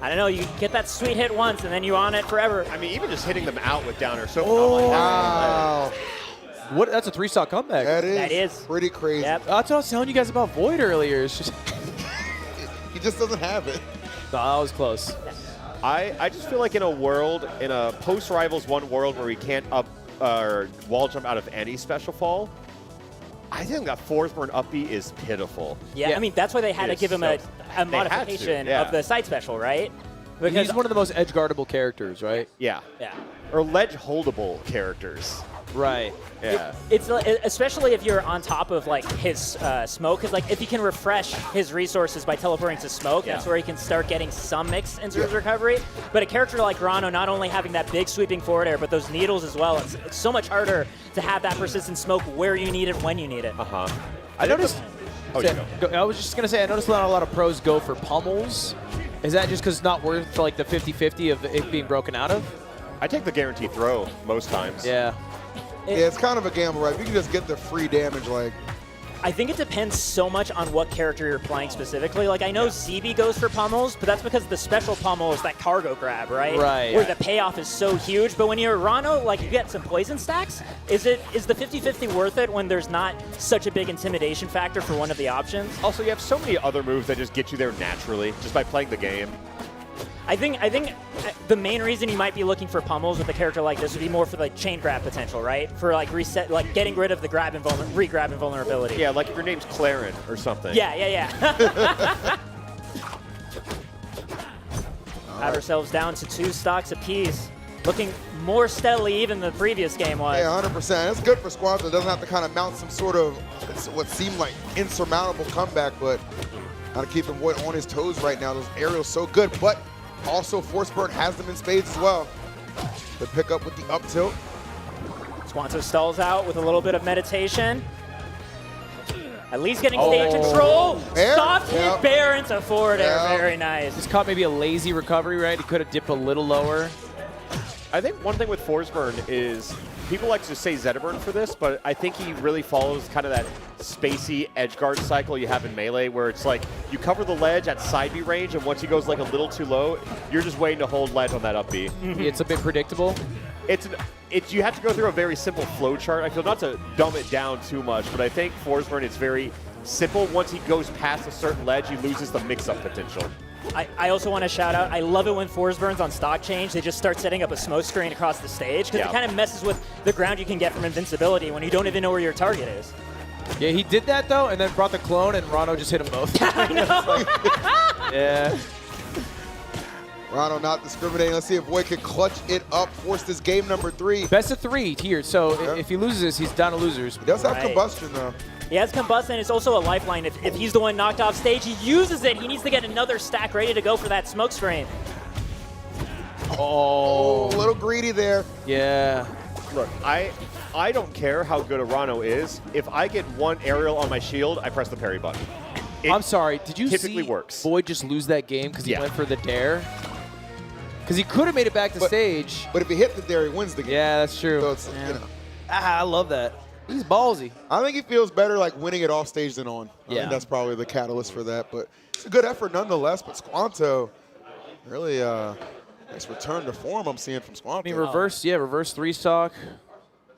B: I don't know, you get that sweet hit once and then you on it forever.
Q: I mean, even just hitting them out with downer so
H: Wow.
J: What? That's a 3-stock comeback.
H: That is pretty crazy.
B: Yep.
J: That's what I was telling you guys about Void earlier. It's just
H: He just doesn't have it.
J: that was close.
Q: I just feel like in a post-Rivals 1 world where we can't up or wall jump out of any special fall, I think that Forsburn up B is pitiful.
B: Yeah, I mean, that's why they had to give him a modification of the side special, right?
J: Because he's one of the most edge guardable characters, right?
Q: Yeah.
B: Yeah.
Q: or ledge holdable characters.
J: Right.
Q: Yeah.
B: It's especially if you're on top of like his smoke, because like if he can refresh his resources by teleporting to smoke, that's where he can start getting some mix in terms of recovery. But a character like Rano, not only having that big sweeping forward air, but those needles as well, it's so much harder to have that persistent smoke where you need it, when you need it.
J: I noticed. I was just gonna say, I noticed a lot of pros go for pummels. Is that just because it's not worth like the 50-50 of it being broken out of?
Q: I take the guaranteed throw most times.
J: Yeah.
H: Yeah, it's kind of a gamble, right? If you can just get the free damage, like.
B: I think it depends so much on what character you're playing specifically. Like, I know ZB goes for pummels, but that's because the special pummel is that cargo grab, right?
J: Right.
B: Where the payoff is so huge. But when you're Rano, like, you get some poison stacks. Is the 50-50 worth it when there's not such a big intimidation factor for one of the options?
Q: Also, you have so many other moves that just get you there naturally, just by playing the game.
B: I think the main reason you might be looking for pummels with a character like this would be more for like chain grab potential, right? For like reset, like getting rid of the grab and re-grab and vulnerability.
Q: Yeah, like if your name's Claren or something.
B: Yeah. Have ourselves down to 2 stocks apiece. Looking more steadily even than the previous game was.
H: Yeah, 100%. It's good for Squad that doesn't have to kind of mount some sort of what seemed like insurmountable comeback, but gotta keep Void on his toes right now. Those aerials so good, but also Force Burn has them in spades as well. The pick up with the up tilt.
B: Squanto stalls out with a little bit of meditation. At least getting stage control.
H: Air?
B: Soft hit bear into forward air. Very nice.
J: Just caught maybe a lazy recovery, right? He could have dipped a little lower.
Q: I think one thing with Force Burn is people like to say Zetaburn for this, but I think he really follows kind of that spacey edge guard cycle you have in Melee, where it's like you cover the ledge at side B range, and once he goes like a little too low, you're just waiting to hold ledge on that up B.
J: It's a bit predictable.
Q: You have to go through a very simple flow chart. I feel not to dumb it down too much, but I think Force Burn is very simple. Once he goes past a certain ledge, he loses the mix-up potential.
B: I also want to shout out, I love it when Force Burns on stock change, they just start setting up a smoke screen across the stage, because it kind of messes with the ground you can get from invincibility when you don't even know where your target is.
J: Yeah, he did that though, and then brought the clone, and Rano just hit them both.
B: I know.
J: Yeah.
H: Rano not discriminating. Let's see if Void can clutch it up, force this game number 3.
J: Best of 3 here, so if he loses this, he's down to losers.
H: He does have combustion though.
B: He has combustion. It's also a lifeline. If he's the one knocked off stage, he uses it. He needs to get another stack ready to go for that smoke screen.
H: Oh, a little greedy there.
J: Yeah.
Q: Look, I don't care how good a Rano is. If I get one aerial on my shield, I press the parry button.
J: I'm sorry, did you
Q: typically
J: see
Q: works.
J: Void just lose that game because he went for the dare? Because he could have made it back to stage.
H: But if he hit the dare, he wins the game.
J: Yeah, that's true.
H: So it's, you know.
J: I love that. He's ballsy.
H: I think he feels better like winning it off stage than on. I think that's probably the catalyst for that. But it's a good effort nonetheless. But Squanto really nice return to form I'm seeing from Squanto.
J: I mean, reverse 3 stock.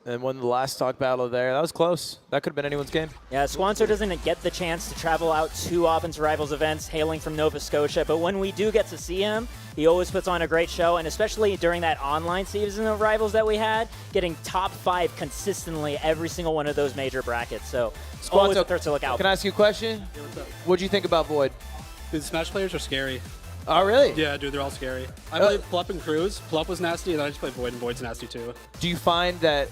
J: And won the last stock battle there. That was close. That could have been anyone's game.
B: Yeah, Squanto doesn't get the chance to travel out too often to Rivals events, hailing from Nova Scotia. But when we do get to see him, he always puts on a great show. And especially during that online season of Rivals that we had, getting top 5 consistently every single one of those major brackets. So always a threat to look out
J: Can I ask you a question?
K: Yeah, what's up?
J: What'd you think about Void?
K: Dude, Smash players are scary.
J: Oh, really?
K: Yeah, dude, they're all scary. I played Plup and Cruz. Plup was nasty, and then I just played Void, and Void's nasty too.
J: Do you find that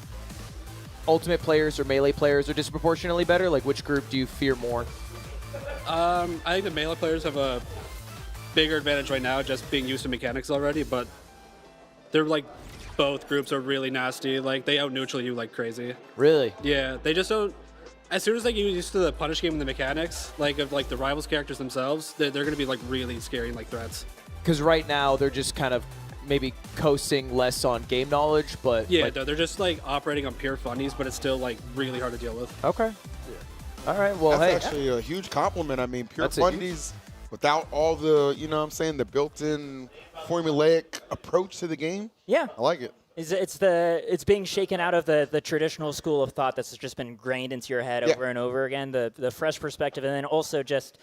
J: Ultimate players or Melee players are disproportionately better? Like, which group do you fear more?
K: I think the Melee players have a bigger advantage right now, just being used to mechanics already, but they're like, both groups are really nasty. Like, they out-neutral you like crazy.
J: Really?
K: Yeah, they just don't... As soon as they get used to the punish game and the mechanics, like, of like the Rivals characters themselves, they're going to be like really scary and like threats.
J: Because right now, they're just kind of maybe coasting less on game knowledge, but...
K: Yeah,
J: like,
K: they're just like operating on pure funnies, but it's still like really hard to deal with.
J: Okay. Yeah. All right, well,
H: that's actually a huge compliment. I mean, pure fundies without all the, you know what I'm saying, the built-in formulaic approach to the game.
B: Yeah.
H: I like it.
B: It's being shaken out of the traditional school of thought that's just been ingrained into your head over and over again, the fresh perspective, and then also just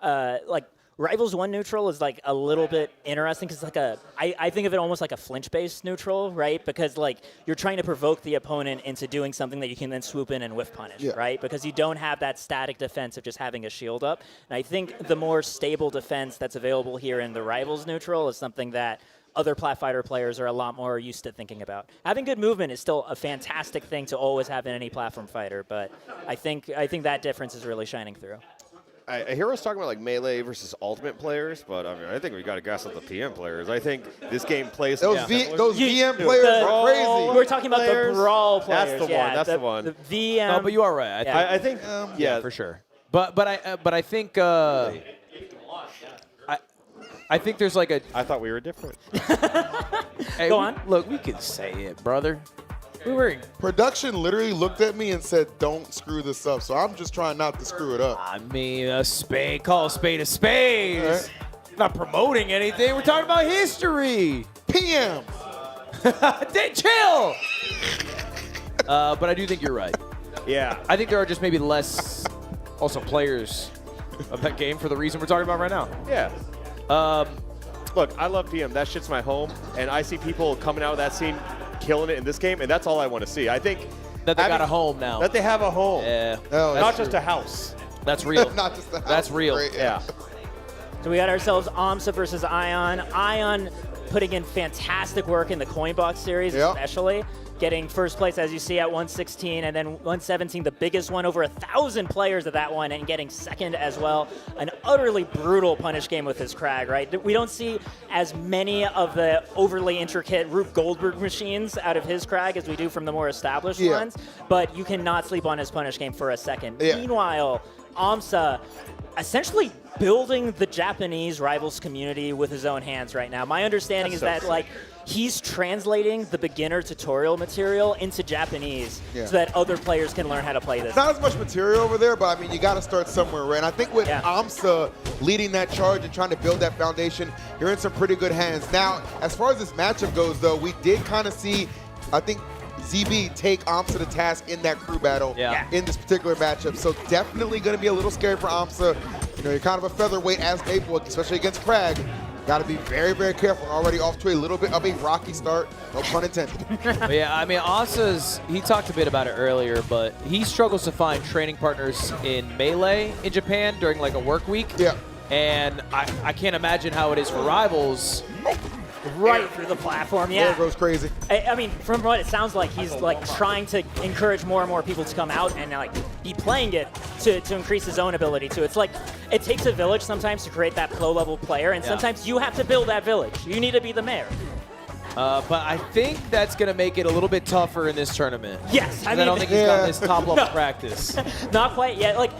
B: like Rivals 1 neutral is like a little bit interesting because like I think of it almost like a flinch-based neutral, right? Because like you're trying to provoke the opponent into doing something that you can then swoop in and whiff punish, right? Because you don't have that static defense of just having a shield up. And I think the more stable defense that's available here in the Rivals neutral is something that other Plat Fighter players are a lot more used to thinking about. Having good movement is still a fantastic thing to always have in any platform fighter, but I think that difference is really shining through.
Q: I hear us talking about like Melee versus Ultimate players, but I mean, I think we got to guess at the PM players. I think this game plays
H: those VM players are crazy.
B: We're talking about the Brawl players.
Q: That's the one. That's the one.
B: The VM.
J: No, but you are right.
Q: I think
J: yeah, for sure. But I think I think there's like a.
Q: I thought we were different.
J: Hey,
B: Go on.
J: Look, we can say it, brother. We were.
H: Production literally looked at me and said, "Don't screw this up." So I'm just trying not to screw it up.
J: I mean, a spade. Call a spade a spade. Right. Not promoting anything. We're talking about history.
H: PM.
J: Chill. But I do think you're right.
Q: Yeah.
J: I think there are just maybe less also players of that game for the reason we're talking about right now.
Q: Yeah. Look, I love PM. That shit's my home, and I see people coming out of that scene killing it in this game, and that's all I want to see. I think
J: that they got a home now.
Q: That they have a home.
J: Yeah.
Q: Not just a house.
J: That's real.
H: Not just a house.
J: That's real.
H: Great,
Q: yeah.
B: So we got ourselves AMSA versus Ion. Ion putting in fantastic work in the CoinBox series, especially. Getting first place, as you see, at 116, and then 117, the biggest one, over 1,000 players at that one, and getting second as well. An utterly brutal punish game with his Krag, right? We don't see as many of the overly intricate Rube Goldberg machines out of his Krag as we do from the more established ones, but you cannot sleep on his punish game for a second. Meanwhile, AMSA essentially building the Japanese Rivals community with his own hands right now. My understanding is that, like, he's translating the beginner tutorial material into Japanese so that other players can learn how to play this.
H: Not as much material over there, but I mean, you got to start somewhere, right? And I think with AMSA leading that charge and trying to build that foundation, you're in some pretty good hands. Now, as far as this matchup goes, though, we did kind of see, I think, ZB take AMSA to task in that crew battle in this particular matchup. So definitely going to be a little scary for AMSA. You know, you're kind of a featherweight as Maple, especially against Krag. Got to be very, very careful. Already off to a little bit of a rocky start. No pun intended.
J: But yeah, I mean, AMSA's, he talked a bit about it earlier, but he struggles to find training partners in Melee in Japan during like a work week.
H: Yeah.
J: And I can't imagine how it is for Rivals.
B: Right through the platform,
H: There goes crazy.
B: I mean, from what it sounds like, he's like trying to encourage more and more people to come out and like be playing it to increase his own ability too. It's like it takes a village sometimes to create that low-level player, and sometimes you have to build that village. You need to be the mayor.
J: But I think that's going to make it a little bit tougher in this tournament.
B: Yes,
J: I don't think he's gotten this top-level practice.
B: Not quite yet. Like,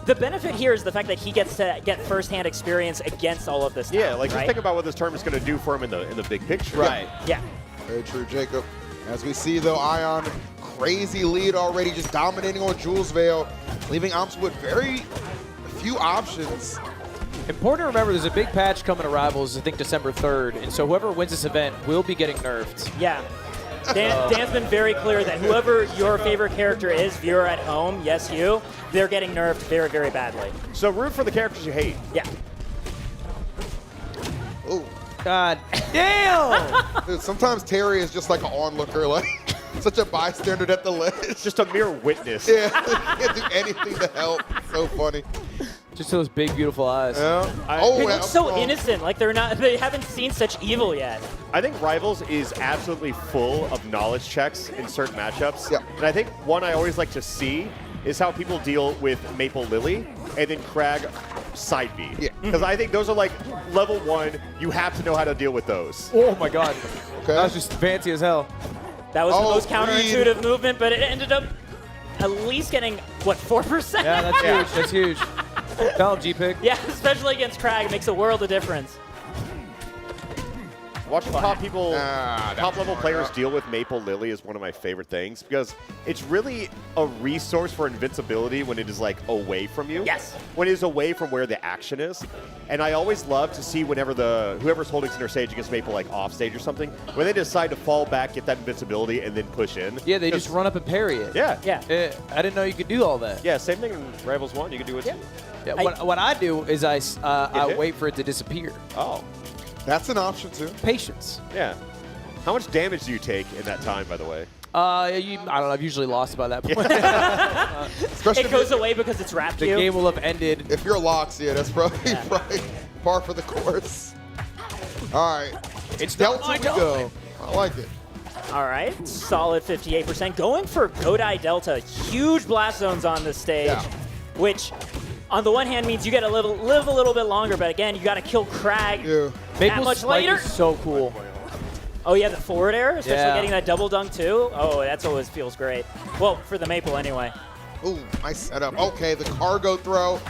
B: the benefit here is the fact that he gets to get first-hand experience against all of this talent,
Q: Yeah, like just think about what this tournament's going to do for him in the big picture.
J: Right.
B: Yeah.
H: Very true, Jacob. As we see, though, Ion, crazy lead already, just dominating on Jules Vale, leaving AMSA with very few options.
J: Important to remember, there's a big patch coming to Rivals, I think December 3rd, and so whoever wins this event will be getting nerfed.
B: Yeah. Dan's been very clear that whoever your favorite character is, viewer at home, yes, you, they're getting nerfed very, very badly.
Q: So root for the characters you hate.
B: Yeah.
H: Oh.
J: God damn!
H: Dude, sometimes Terry is just like an onlooker, like such a bystander at the ledge.
Q: Just a mere witness.
H: Yeah, can't do anything to help. So funny.
J: Just those big, beautiful eyes.
H: Yeah.
B: They look so innocent, like they haven't seen such evil yet.
Q: I think Rivals is absolutely full of knowledge checks in certain matchups.
H: Yeah.
Q: And I think one I always like to see is how people deal with Maple Lily and then Krag side B.
H: Yeah.
Q: Because I think those are like level 1. You have to know how to deal with those.
J: Oh my God.
H: Okay.
J: That was just fancy as hell.
B: That was the most counterintuitive movement, but it ended up at least getting, what, 4%?
J: Yeah, that's huge. That's huge. Tell him, G-Pig.
B: Yeah, especially against Krag, it makes a world of difference.
Q: Watching top level players deal with Maple Lily is one of my favorite things because it's really a resource for invincibility when it is like away from you.
B: Yes.
Q: When it is away from where the action is. And I always love to see whenever whoever's holding center stage against Maple like off stage or something, when they decide to fall back, get that invincibility, and then push in.
J: Yeah, they just run up and parry it.
Q: Yeah.
B: Yeah.
J: I didn't know you could do all that.
Q: Yeah, same thing in Rivals 1. You can do it too.
J: Yeah, what I do is I wait for it to disappear.
Q: Oh.
H: That's an option, too.
J: Patience.
Q: Yeah. How much damage do you take in that time, by the way?
J: I don't know. I've usually lost by that point.
B: It goes away because it's wrapped
J: The game will have ended.
H: If you're LACS, yeah, that's probably par for the course. All right.
J: It's
H: Delta we go. I like it.
B: All right, solid 58%. Going for Godai Delta. Huge blast zones on this stage, which on the one hand means you get a live a little bit longer, but again, you got to kill Crag that much later.
J: Is so cool.
B: Oh yeah, the forward air, especially getting that double dunk too. Oh, that's always feels great. Well, for the Maple anyway.
H: Ooh, nice setup. Okay, the cargo throw.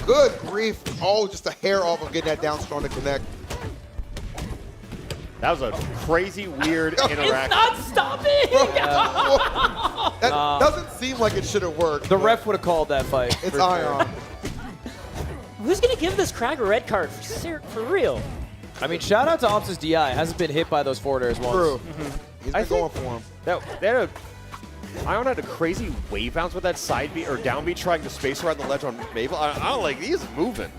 H: Good grief. Oh, just a hair off of getting that down strong to connect.
Q: That was a crazy, weird interaction.
B: It's not stopping!
H: That doesn't seem like it should have worked.
J: The ref would have called that fight.
H: It's Ion.
B: Who's going to give this Crag a red card for real?
J: I mean, shout out to Ops' DI. Hasn't been hit by those forward airs once.
H: True. He's been going for him.
Q: Ion had a crazy wave bounce with that side beat or down beat trying to space around the ledge on Maple. I don't like, he's moving.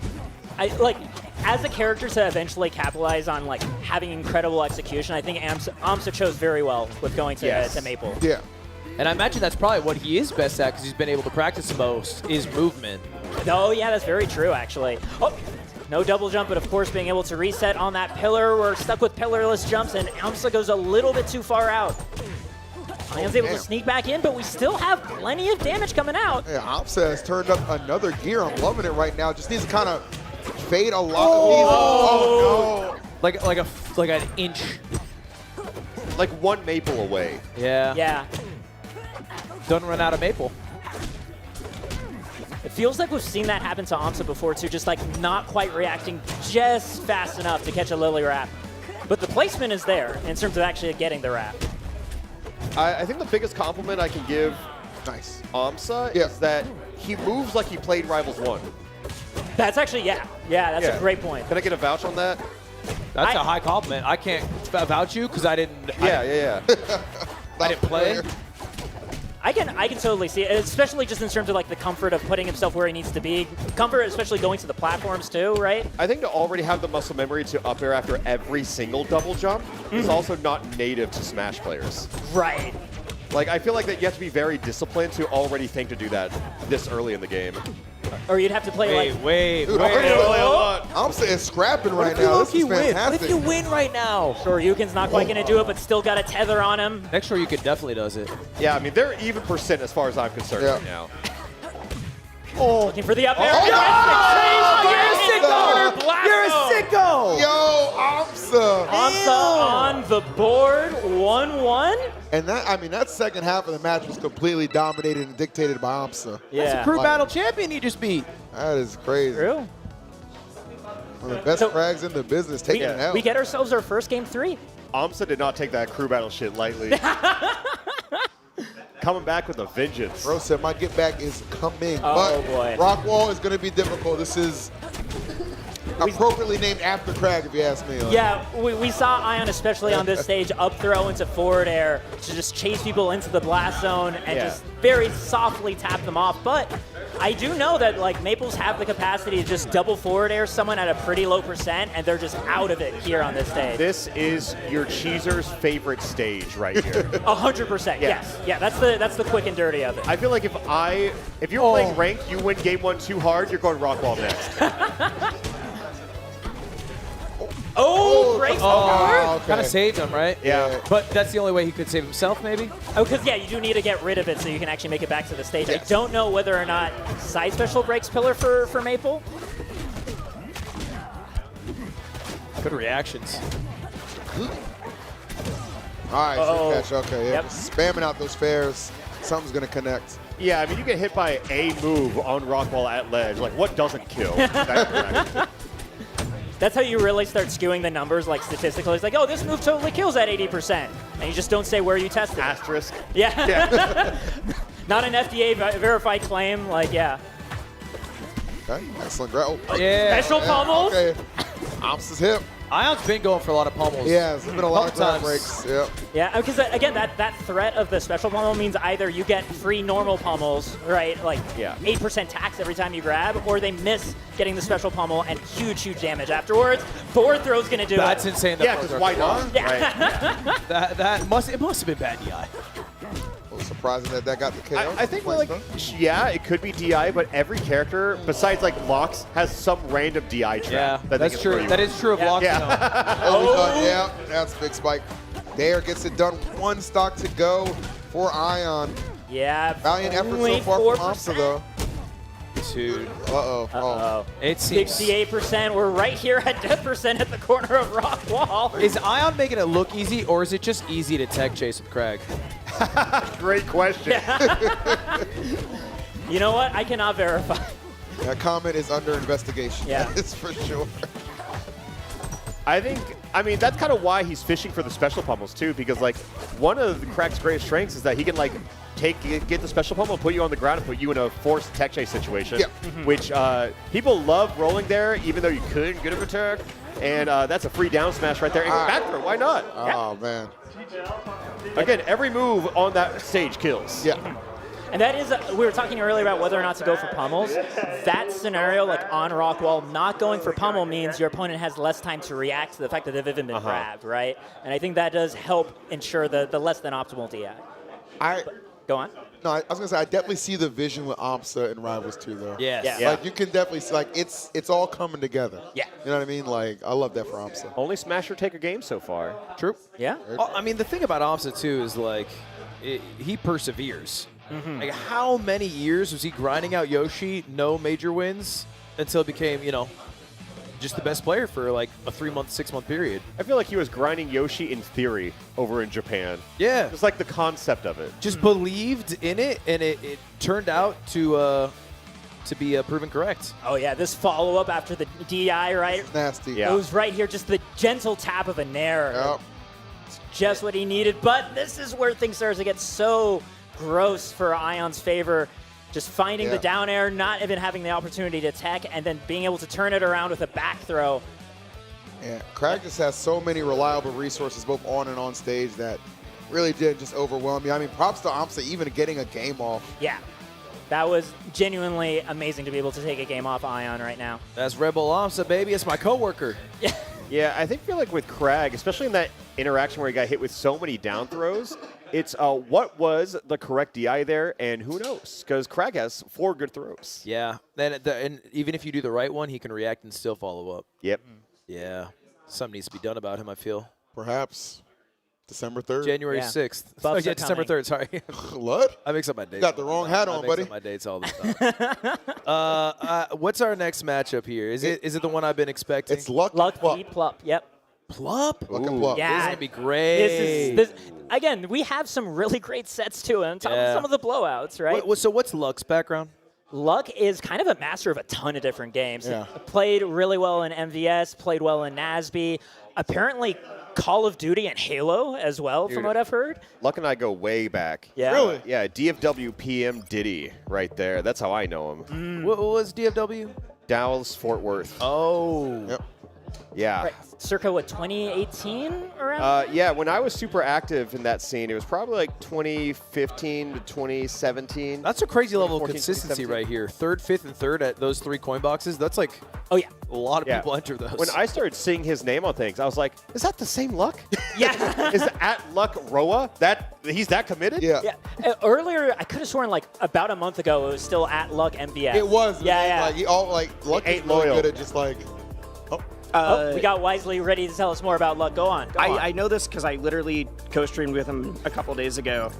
B: As a character to eventually capitalize on having incredible execution, I think Amsa chose very well with going to Maple.
H: Yeah.
J: And I imagine that's probably what he is best at because he's been able to practice the most is movement.
B: Oh yeah, that's very true actually. Oh, no double jump, but of course being able to reset on that pillar. We're stuck with pillarless jumps, and Amsa goes a little bit too far out. Ion's able to sneak back in, but we still have plenty of damage coming out.
H: Yeah, Amsa has turned up another gear. I'm loving it right now. Just needs to kind of fade a lot of these. Oh no!
J: Like an inch.
Q: Like one Maple away.
J: Yeah.
B: Yeah.
J: Don't run out of Maple.
B: It feels like we've seen that happen to Amsa before too, just not quite reacting just fast enough to catch a Lily Wrap. But the placement is there in terms of actually getting the wrap.
Q: I think the biggest compliment I can give Amsa is that he moves like he played Rivals 1.
B: That's actually, that's a great point.
Q: Can I get a vouch on that?
J: That's a high compliment. I can't vouch you because I didn't.
Q: Yeah.
J: I didn't play.
B: I can totally see it, especially just in terms of the comfort of putting himself where he needs to be. Comfort, especially going to the platforms too, right?
Q: I think to already have the muscle memory to up air after every single double jump is also not native to Smash players.
B: Right.
Q: I feel like that you have to be very disciplined to already think to do that this early in the game.
B: Or you'd have to play
J: wait.
H: Dude, Amsa is scrapping right now. This is fantastic.
J: What if you win right now?
B: Shoryuken's not quite going to do it, but still got a tether on him.
J: Next Shoryuken definitely does it.
Q: Yeah, I mean, they're even percent as far as I'm concerned right now.
B: Looking for the up air.
J: You're a sicko!
H: Yo, Amsa!
B: Amsa on the board, 1-1.
H: And that second half of the match was completely dominated and dictated by Amsa.
B: Yeah.
J: That's a crew battle champion he just beat.
H: That is crazy.
B: True.
H: One of the best frags in the business, taking it out.
B: We get ourselves our first game 3.
Q: Amsa did not take that crew battle shit lightly. Coming back with a vengeance.
H: Bro said my get back is coming.
B: Oh,
H: but
B: boy.
H: Rockwall is going to be difficult. This is appropriately named after Crag, if you ask me.
B: Yeah, we saw Ion, especially on this stage, up throw into forward air to just chase people into the blast zone and just very softly tap them off. But I do know that Maples have the capacity to just double forward air someone at a pretty low percent, and they're just out of it here on this stage.
Q: This is your cheeser's favorite stage right here.
B: 100%, yes. Yeah, that's the quick and dirty of it.
Q: I feel like if you're playing ranked, you win game 1 too hard, you're going Rockwall next.
B: Breaks
J: okay. Kind of saved him, right?
Q: Yeah.
J: But that's the only way he could save himself, maybe?
B: Oh, because, you do need to get rid of it so you can actually make it back to the stage. Yes. I don't know whether or not side special breaks pillar for Maple.
J: Good reactions.
H: All right, catch. Okay, yeah. Spamming out those fares. Something's going to connect.
Q: Yeah, I mean, you get hit by a move on Rockwall at ledge. What doesn't kill?
B: That's how you really start skewing the numbers, statistically. It's this move totally kills at 80%. And you just don't say where you tested.
Q: Asterisk.
B: Yeah. Not an FDA verified claim. Yeah.
H: Okay, excellent grab.
B: Special pummels.
H: Okay. Amsa's hip.
J: Ion's been going for a lot of pummels.
H: Yeah, there's been a lot of grab breaks. Yep.
B: Yeah, because again, that threat of the special pummel means either you get free normal pummels, right? 8% tax every time you grab, or they miss getting the special pummel and huge damage afterwards. Forward throw's gonna do
J: That's
B: it.
J: insane.
Q: Yeah, because why not?
B: Yeah.
Q: Right.
J: It must have been bad DI.
H: Oh, surprise. surprising that that got the KO.
Q: I think, like, yeah, it could be DI, but every character, besides, like, LACS, has some random DI trap.
J: Yeah,
Q: that
J: that's true. That is true of LACS,
H: Yeah, that's a big spike. Dare gets it done. 1 stock to go for Ion.
B: Yeah.
H: Valiant effort so far from Amsa, though.
J: Dude.
H: Uh-oh.
J: It seems
B: 68%. We're right here at death percent at the corner of Rock Wall.
J: Is Ion making it look easy, or is it just easy to tech chase with Craig?
Q: Great question.
B: You know what? I cannot verify.
H: That comment is under investigation.
B: Yeah.
H: That is for sure.
Q: I mean, that's kind of why he's fishing for the special pummels, too, because, like, one of Craig's greatest strengths is that he can, like, get the special pummel, put you on the ground, and put you in a forced tech chase situation, which people love rolling there, even though you couldn't get a attack. And that's a free down smash right there. And back throw, why not?
H: Oh, man.
Q: Again, every move on that stage kills.
H: Yeah.
B: And that is, we were talking earlier about whether or not to go for pummels. That scenario, like on Rockwall, not going for pummel means your opponent has less time to react to the fact that they've even been grabbed, right? And I think that does help ensure the less than optimal DI. Go on.
H: No, I was going to say, I definitely see the vision with Amsa and Rivals too, though.
J: Yes.
H: Yeah. Like, you can definitely see, like, it's all coming together.
B: Yeah.
H: You know what I mean? Like, I love that for Amsa.
Q: Only Smasher Taker game so far.
J: True.
B: Yeah.
J: Oh, I mean, the thing about Amsa, too, is, like, he perseveres. Like, how many years was he grinding out Yoshi, no major wins, until it became, you know, just the best player for, like, a 3-month, 6-month period?
Q: I feel like he was grinding Yoshi in theory over in Japan.
J: Yeah.
Q: Just like the concept of it.
J: Just believed in it, and it turned out to be proven correct.
B: Oh, yeah, this follow-up after the DI, right?
H: It's nasty.
B: Yeah. It was right here, just the gentle tap of a Nair.
H: Yep.
B: It's just what he needed, but this is where things start to get so gross for Ion's favor. Just finding the down air, not even having the opportunity to tech, and then being able to turn it around with a back throw.
H: Yeah, Craig just has so many reliable resources, both on and on stage, that really did just overwhelm me. I mean, props to Amsa even getting a game off.
B: Yeah, that was genuinely amazing to be able to take a game off Ion right now.
J: That's Rebel Amsa, baby. It's my coworker.
B: Yeah.
Q: Yeah, I feel like with Craig, especially in that interaction where he got hit with so many down throws, it's what was the correct DI there, and who knows? Because Craig has 4 good throws.
J: Yeah, and even if you do the right one, he can react and still follow up.
Q: Yep.
J: Yeah, something needs to be done about him, I feel.
H: Perhaps December 3rd.
J: January 6th. Oh, yeah, December 3rd, sorry.
H: What?
J: I mix up my dates.
H: You got the wrong hat on, buddy.
J: I mix up my dates all the time. What's our next matchup here? Is it the one I've been expecting?
H: It's Luck
B: v Plup. Yep.
J: Plup?
H: Luck and Plup.
B: Yeah.
J: This is going to be great.
B: Again, we have some really great sets too, on top of some of the blowouts, right?
J: So what's Luck's background?
B: Luck is kind of a master of a ton of different games.
H: Yeah.
B: Played really well in MVS, played well in NASB. Apparently Call of Duty and Halo as well, from what I've heard.
Q: Luck and I go way back.
B: Yeah.
H: Really?
Q: Yeah, DFW PM Diddy right there. That's how I know him.
J: What was DFW?
Q: Dallas, Fort Worth.
J: Oh.
H: Yep.
Q: Yeah.
B: Right. Circa, 2018 around?
Q: Yeah, when I was super active in that scene, it was probably like 2015 to 2017.
J: That's a crazy level of
Q: 14,
J: consistency
Q: 2017.
J: right here. 3rd, 5th, and 3rd at those 3 coin boxes. That's like
B: a
J: lot of people enter those.
Q: When I started seeing his name on things, I was like, is that the same Luck?
B: Yeah.
Q: Is it at Luck Roa? He's that committed?
H: Yeah.
B: Earlier, I could have sworn like about a month ago, it was still at Luck MVS.
H: It was.
B: Yeah.
H: Like, Luck is really good at just like,
B: we got Wisely ready to tell us more about Luck. Go on.
R: I know this because I literally co-streamed with him a couple days ago.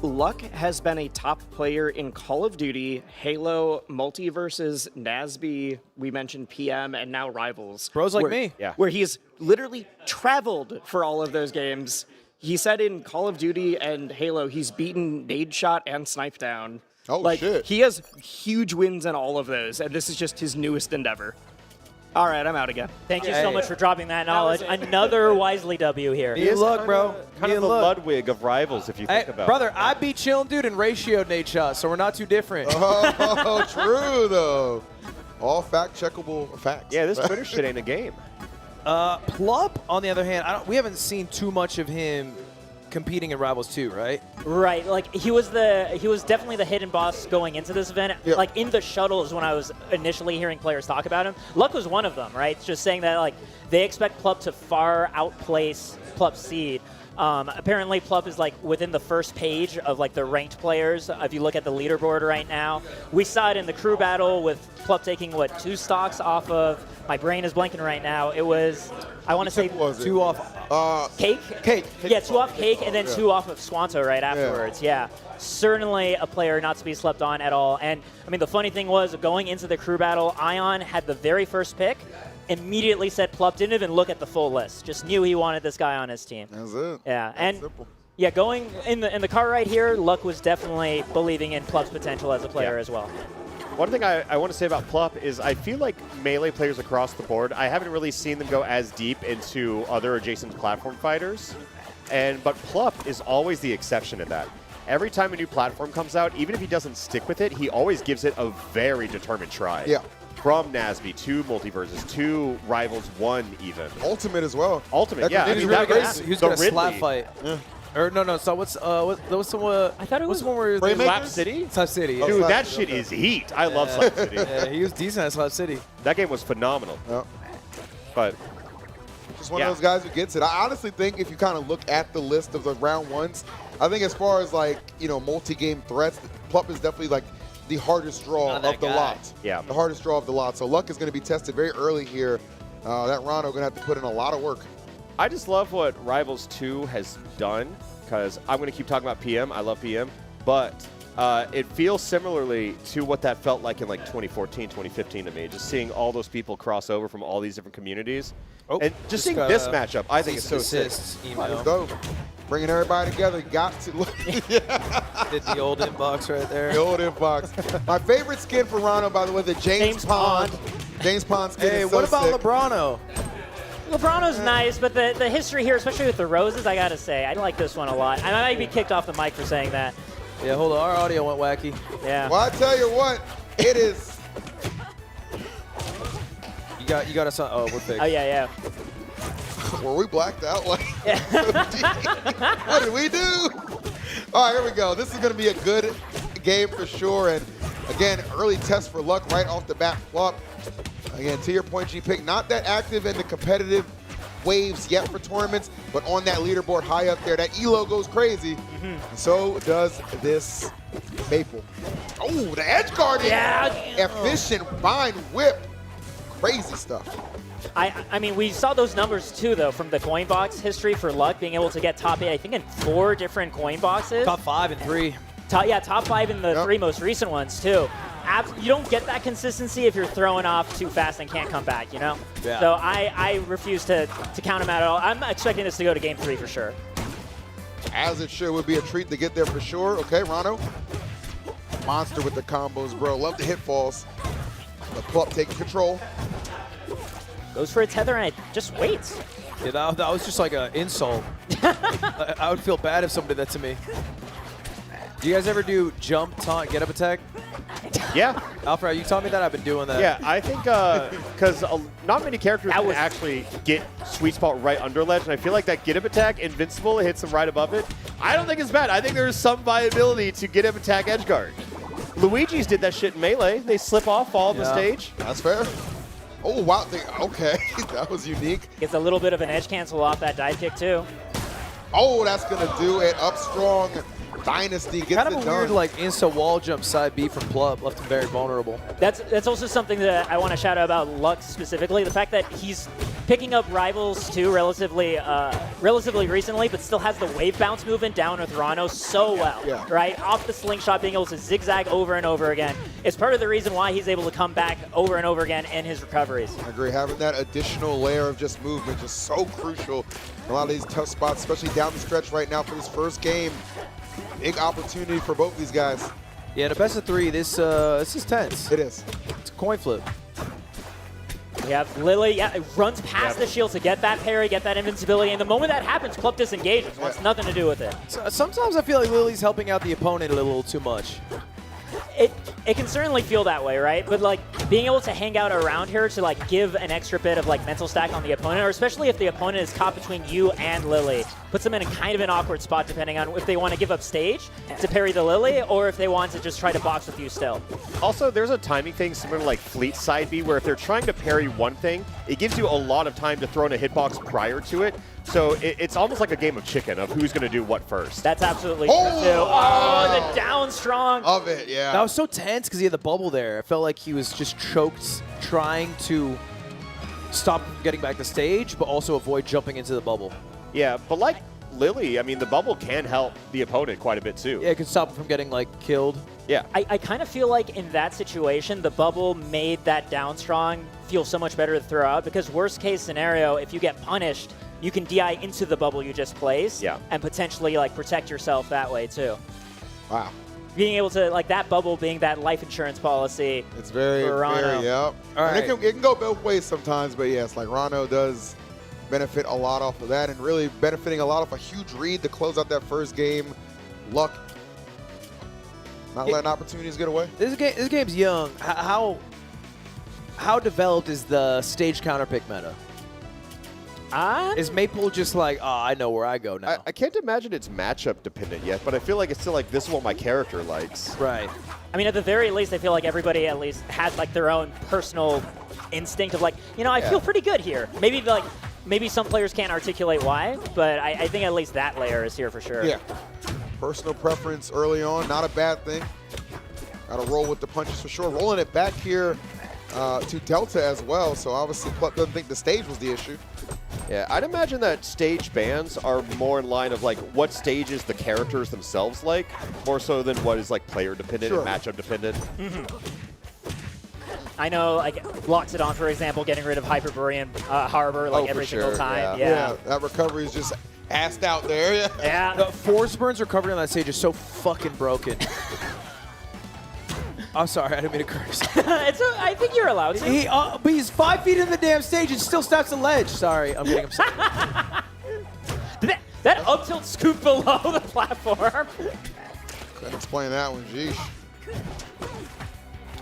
R: Luck has been a top player in Call of Duty, Halo, Multiverses, NASB, we mentioned PM, and now Rivals.
J: Pros like me.
Q: Yeah.
R: Where he's literally traveled for all of those games. He said in Call of Duty and Halo, he's beaten Nade Shot and Snipe Down.
H: Oh, shit.
R: He has huge wins in all of those, and this is just his newest endeavor. All right, I'm out again.
B: Thank you so much for dropping that knowledge. Another Wisely W here.
Q: He is
J: Luck, bro.
Q: Kind of the Ludwig of Rivals, if you think about
J: brother,
Q: it.
J: I beat Chillin' Dude and ratioed Nate Shot, so we're not too different.
H: oh, true, though. All fact-checkable facts.
Q: Yeah, this Twitter shit ain't a game.
J: Plup, on the other hand, we haven't seen too much of him competing in Rivals 2, right?
B: Right, like he was definitely the hidden boss going into this event.
J: Yep.
B: Like in the shuttles when I was initially hearing players talk about him, Luck was one of them, right? Just saying that like they expect Plup to far outplace Plup Seed. Apparently Plup is like within the first page of like the ranked players. If you look at the leaderboard right now, we saw it in the crew battle with Plup taking what 2 stocks off of. My brain is blanking right now. It was, I want to say
J: 2 off
B: Cake.
C: Cake.
B: Yeah, 2 off Cake and then 2 off of Swanto right afterwards. Yeah. Certainly a player not to be slept on at all. And I mean, the funny thing was going into the crew battle, Ion had the very first pick. Immediately said Plup, didn't even look at the full list. Just knew he wanted this guy on his team.
H: That's it.
B: Yeah,
H: That's
B: and
H: simple.
B: yeah, going in the car right here, Luck was definitely believing in Plup's potential as a player as well.
Q: One thing I want to say about Plup is I feel like Melee players across the board, I haven't really seen them go as deep into other adjacent platform fighters. But Plup is always the exception to that. Every time a new platform comes out, even if he doesn't stick with it, he always gives it a very determined try.
H: Yeah.
Q: From Nasby to Multiverses to Rivals 1 even.
H: Ultimate as well.
Q: Ultimate, yeah.
J: He was going to slap fight. Yeah. Or no. So what's the one?
B: I thought it was
J: one where
Q: Slap City?
J: Slap City. Yeah.
Q: Dude, that shit is heat. I love Slap City.
J: Yeah, he was decent at Slap City.
Q: That game was phenomenal.
H: Yeah.
Q: But
H: just one of those guys who gets it. I honestly think if you kind of look at the list of the round ones, I think as far as like, multi-game threats, Plup is definitely like the hardest draw of the lot.
Q: Yeah.
H: The hardest draw of the lot. So Luck is going to be tested very early here. That Rondo going to have to put in a lot of work.
Q: I just love what Rivals 2 has done, because I'm going to keep talking about PM. I love PM. But it feels similarly to what that felt like in like 2014, 2015 to me. Just seeing all those people cross over from all these different communities. And just seeing this matchup, I think it's so sick.
H: It's dope. Bringing everybody together. Got to look.
J: Did the old inbox right there.
H: The old inbox. My favorite skin for Rondo, by the way, the James Pond. James Pond skin
J: Hey,
H: is so
J: what about
H: sick.
J: Lebrano?
B: LeBrono's nice, but the history here, especially with the roses, I gotta say, I like this one a lot. I might be kicked off the mic for saying that.
J: Yeah, hold on. Our audio went wacky.
B: Yeah.
H: Well, I tell you what, it is.
J: You got us on. Oh, we're fixed.
B: Oh yeah.
H: Were we blacked out? Like, what did we do? All right, here we go. This is going to be a good game for sure. And again, early test for Luck right off the bat. Plup. Again, to your point, G-Pick, not that active in the competitive waves yet for tournaments, but on that leaderboard high up there, that elo goes crazy. And so does this Maple. Oh, the edge guarding.
B: Yeah.
H: Efficient bind whip. Crazy stuff.
B: I mean, we saw those numbers too, though, from the coin box history for Luck being able to get top 8, I think, in 4 different coin boxes.
J: Top 5 and 3.
B: Top 5 in the 3 most recent ones, too. You don't get that consistency if you're throwing off too fast and can't come back, Yeah. So I refuse to count him out at all. I'm expecting this to go to game 3 for sure.
H: As it should, would be a treat to get there for sure. Okay, Rano. Monster with the combos, bro. Love the hit falls. The Plup taking control.
B: Goes for a tether and it just waits.
J: Yeah, that was just like an insult. I would feel bad if somebody did that to me. Do you guys ever do jump, taunt, get up attack?
Q: Yeah.
J: Alfred, you taught me that? I've been doing that.
Q: Yeah, I think because not many characters can actually get sweet spot right under ledge, and I feel like that get up attack, invincible, hits them right above it. I don't think it's bad. I think there's some viability to get up attack edge guard. Luigi's did that shit in Melee. They slip off, fall on the stage.
H: That's fair. Oh, wow. Okay. That was unique.
B: Gets a little bit of an edge cancel off that dive kick, too.
H: Oh, that's going to do it. Up strong. Dynasty gets
J: kind of
H: it
J: a
H: done.
J: weird like insta wall jump side B from Plup, left him very vulnerable.
B: That's also something that I want to shout out about Lux specifically. The fact that he's picking up Rivals 2 relatively recently, but still has the wave bounce movement down with Rano so well.
H: Yeah.
B: Right? Off the slingshot, being able to zigzag over and over again. It's part of the reason why he's able to come back over and over again in his recoveries.
H: I agree. Having that additional layer of just movement just so crucial in a lot of these tough spots, especially down the stretch right now for this first game. Big opportunity for both these guys.
J: Yeah, the best of 3, this is tense.
H: It is.
J: It's a coin flip.
B: We have Lily, it runs past the shield to get that parry, get that invincibility, and the moment that happens, Plup disengages. Wants nothing to do with it.
J: So, sometimes I feel like Lily's helping out the opponent a little too much.
B: It can certainly feel that way, right? But like being able to hang out around here to like give an extra bit of like mental stack on the opponent, or especially if the opponent is caught between you and Lily, puts them in a kind of an awkward spot depending on if they want to give up stage to parry the Lily or if they want to just try to box with you still.
Q: Also, there's a timing thing similar to like Fleet Side B, where if they're trying to parry one thing, it gives you a lot of time to throw in a hitbox prior to it. So it's almost like a game of chicken of who's going to do what first.
B: That's absolutely true. Oh, the down strong.
H: Of it, yeah.
J: That was so tense because he had the bubble there. I felt like he was just choked trying to stop getting back to stage, but also avoid jumping into the bubble.
Q: Yeah, but like Lily, I mean, the bubble can help the opponent quite a bit too.
J: Yeah, it could stop him from getting like killed.
Q: Yeah.
B: I kind of feel like in that situation, the bubble made that down strong feel so much better to throw out because worst case scenario, if you get punished, you can DI into the bubble you just placed and potentially like protect yourself that way too.
H: Wow.
B: Being able to, like that bubble being that life insurance policy.
H: It's very,
B: for Rano.
H: yep.
J: All right.
H: And it can go both ways sometimes, but yes, like Rano does benefit a lot off of that and really benefiting a lot off a huge read to close out that first game. Luck. Not letting opportunities get away.
J: This game's young. How developed is the stage counter pick meta? Is Maple just like, oh, I know where I go now?
Q: I can't imagine it's matchup dependent yet, but I feel like it's still like, this is what my character likes.
J: Right.
B: I mean, at the very least, I feel like everybody at least has like their own personal instinct of like, you know, I feel pretty good here. Maybe some players can't articulate why, but I think at least that layer is here for sure.
H: Yeah. Personal preference early on, not a bad thing. Got to roll with the punches for sure. Rolling it back here to Delta as well, so obviously Pluck doesn't think the stage was the issue.
Q: Yeah, I'd imagine that stage bans are more in line of like what stages the characters themselves like, more so than what is like player dependent and matchup dependent.
B: I know, like Loxodon, for example, getting rid of Hyperborean Harbor like every single time.
H: Yeah, that recovery is just assed out there.
B: Yeah.
J: The Force Burn's recovery on that stage is so fucking broken. I'm sorry, I didn't mean to curse.
B: I think you're allowed to.
J: But he's 5 feet in the damn stage and still steps the ledge. Sorry, I'm getting upset.
B: That up tilt scoop below the platform.
H: Couldn't explain that one, jeez.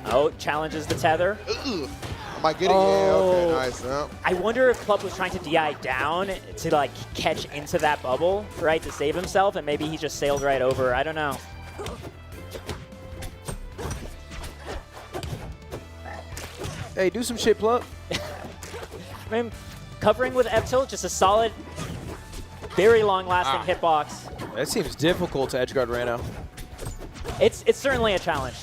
B: Oh, challenges the tether.
H: Am I getting okay, nice. No.
B: I wonder if Club was trying to DI down to like catch into that bubble, right, to save himself, and maybe he just sailed right over. I don't know.
J: Hey, do some shit, Pluck.
B: I mean, covering with F tilt, just a solid, very long-lasting hitbox.
J: That seems difficult to edgeguard Rano.
B: It's certainly a challenge.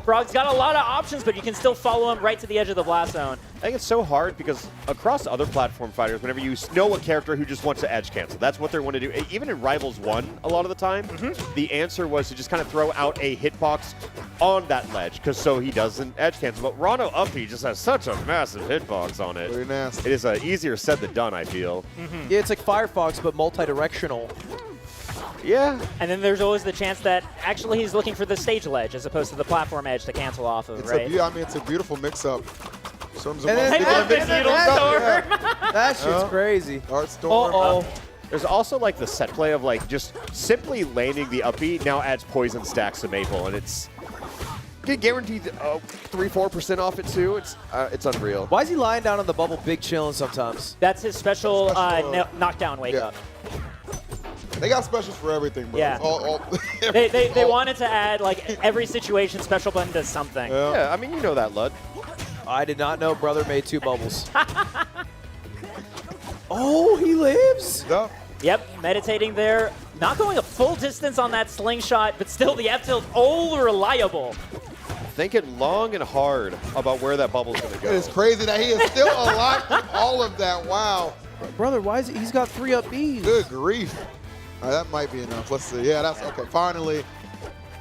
B: Frog's got a lot of options, but you can still follow him right to the edge of the blast zone.
Q: I think it's so hard because across other platform fighters, whenever you know a character who just wants to edge cancel, that's what they want to do. Even in Rivals 1, a lot of the time, the answer was to just kind of throw out a hitbox on that ledge, because so he doesn't edge cancel. But Rano Uppy just has such a massive hitbox on it.
H: Very nasty.
Q: It is easier said than done, I feel.
J: Yeah, it's like Firefox, but multi-directional.
Q: Yeah.
B: And then there's always the chance that actually he's looking for the stage ledge as opposed to the platform edge to cancel off of, right?
H: I mean, it's a beautiful mix-up.
J: That shit's crazy.
H: Heartstorm.
Q: There's also like the set play of like just simply landing the up B now adds poison stacks to Maple, and it's guaranteed 3-4% off it too. It's unreal.
J: Why is he lying down on the bubble, big chilling sometimes?
B: That's his special knockdown wake up.
H: They got specials for everything, bro.
B: Yeah. They wanted to add like every situation special button does something.
Q: Yeah, I mean, you know that, Lud.
J: I did not know brother made 2 bubbles. Oh, he lives?
B: Yep, meditating there. Not going a full distance on that slingshot, but still the F-tilt reliable.
Q: Thinking long and hard about where that bubble's going to go.
H: It is crazy that he is still alive from all of that. Wow.
J: Brother, why is he's got 3 up Bs?
H: Good grief. All right, that might be enough. Let's see. Yeah, that's okay. Finally.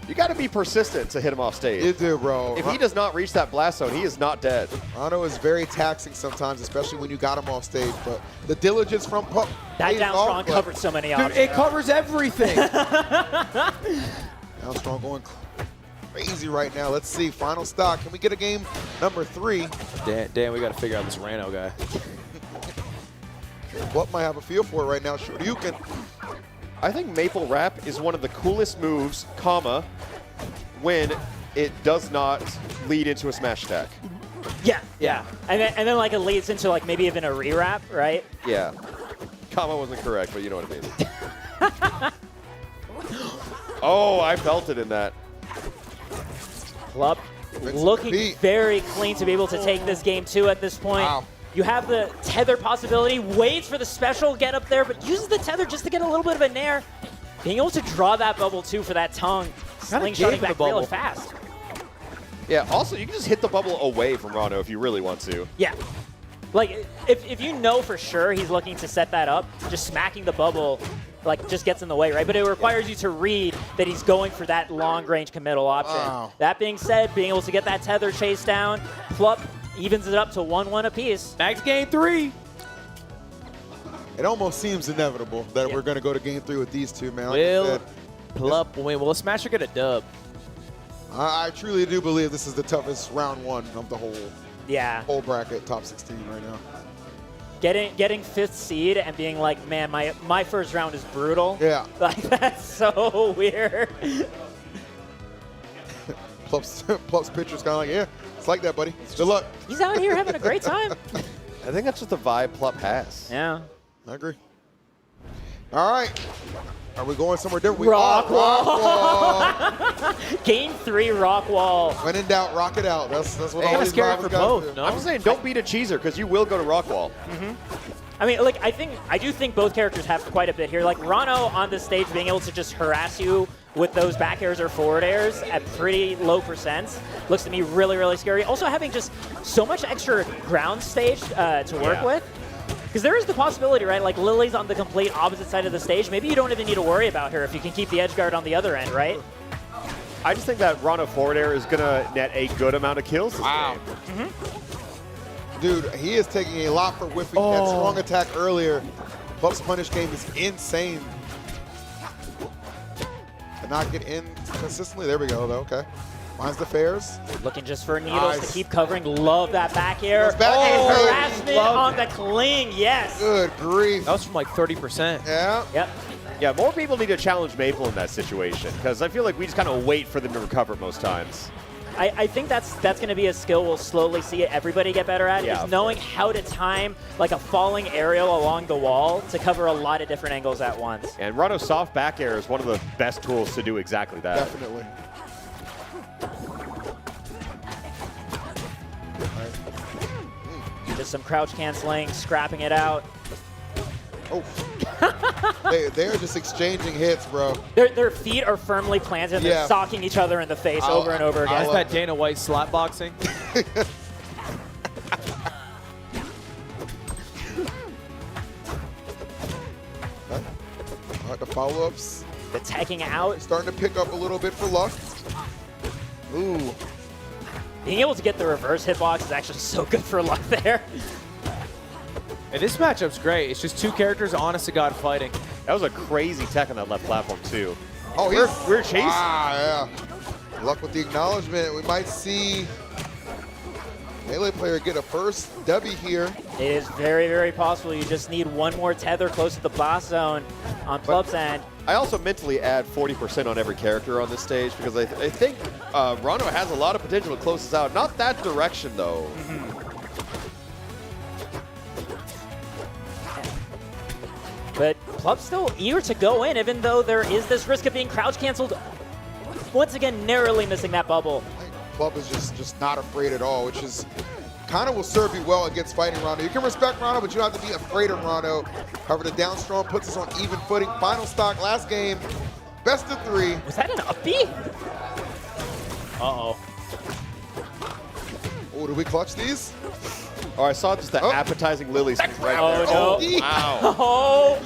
Q: You got to be persistent to hit him off stage.
H: You do, bro.
Q: If he does not reach that blast zone, he is not dead.
H: Rano is very taxing sometimes, especially when you got him off stage. But the diligence from Puck.
B: That down strong covered so many options.
J: Dude, it covers everything.
H: Down strong going crazy right now. Let's see. Final stock. Can we get a game number 3?
J: Dan, we got to figure out this Rano guy.
H: What might have a feel for it right now? Sure, you can.
Q: I think Maple Wrap is one of the coolest moves, when it does not lead into a smash attack.
B: Yeah. And then like it leads into like maybe even a rewrap, right?
Q: Yeah. Comma wasn't correct, but you know what I mean. Oh, I felt it in that.
B: Plup looking very clean to be able to take this game too at this point.
H: Wow.
B: You have the tether possibility, waits for the special get up there, but uses the tether just to get a little bit of a nair. Being able to draw that bubble too for that tongue, slingshotting back really fast.
Q: Yeah, also you can just hit the bubble away from Rano if you really want to.
B: Yeah. Like, if you know for sure he's looking to set that up, just smacking the bubble, like, just gets in the way, right? But it requires you to read that he's going for that long-range committal option.
H: Wow.
B: That being said, being able to get that tether chase down, Plup evens it up to 1-1 apiece.
J: Next game 3.
H: It almost seems inevitable that we're going to go to game 3 with these two, man. Like
J: Will Plup win? Will Smasher get a dub?
H: I truly do believe this is the toughest round 1 of the whole bracket, top 16 right now.
B: Getting 5th seed and being like, man, my first round is brutal.
H: Yeah.
B: Like, that's so weird.
H: Plup's pitcher's kind of like, yeah, it's like that, buddy. Good luck.
B: He's out here having a great time.
Q: I think that's just the vibe Plup has.
B: Yeah.
H: I agree. All right. Are we going somewhere different?
B: Rock
H: Rock
B: wall. Game 3, rock wall.
H: When in doubt, rock it out. That's what all
Q: I'm
H: these
Q: scared
H: rivals
Q: for
H: gotta
Q: both.
H: do.
Q: I'm just saying, don't beat a cheeser because you will go to rock wall.
B: I mean, like, I do think both characters have quite a bit here. Like, Rano on the stage being able to just harass you with those back airs or forward airs at pretty low percents looks to me really, really scary. Also having just so much extra ground stage to work with. Because there is the possibility, right? Like, Lily's on the complete opposite side of the stage. Maybe you don't even need to worry about her if you can keep the edge guard on the other end, right?
Q: I just think that Rano forward air is going to net a good amount of kills this game.
H: Dude, he is taking a lot for whiffing that strong attack earlier. Plup's punish game is insane. To not get in consistently. There we go, though. Okay. Finds the fairs.
B: Looking just for needles to keep covering. Love that back air.
H: Back air.
B: Harassment on the cling, yes.
H: Good grief.
J: That was from like 30%.
H: Yeah.
B: Yep.
Q: Yeah, more people need to challenge Maple in that situation because I feel like we just kind of wait for them to recover most times.
B: I think that's going to be a skill we'll slowly see everybody get better at, is knowing how to time like a falling aerial along the wall to cover a lot of different angles at once.
Q: And Rano's soft back air is one of the best tools to do exactly that.
H: Definitely.
B: Just some crouch canceling, scrapping it out.
H: Oh. They're just exchanging hits, bro.
B: Their feet are firmly planted. They're socking each other in the face over and over again.
J: That's that Dana White slap boxing.
H: All right, the follow-ups.
B: The tagging out.
H: Starting to pick up a little bit for Luck. Ooh.
B: Being able to get the reverse hitbox is actually so good for Luck there.
J: And this matchup's great. It's just two characters, honest to God, fighting.
Q: That was a crazy tech on that left platform, too.
H: Oh,
Q: we're chasing.
H: Ah, yeah. Luck with the acknowledgement. We might see Melee player get a first W here.
B: It is very, very possible. You just need one more tether close to the blast zone on Plup's end.
Q: I also mentally add 40% on every character on this stage because I think Rano has a lot of potential to close this out. Not that direction, though.
B: But Plup's still eager to go in, even though there is this risk of being crouch canceled. Once again, narrowly missing that bubble.
H: Plup is just not afraid at all, which is kind of will serve you well against fighting Rano. You can respect Rano, but you don't have to be afraid of Rano. However, the down strong puts us on even footing. Final stock, last game, best of 3.
B: Was that an up B? Uh-oh.
H: Oh, did we clutch these?
Q: Oh, I saw just the appetizing lilies right there.
B: Oh, no.
Q: Wow.
B: Oh.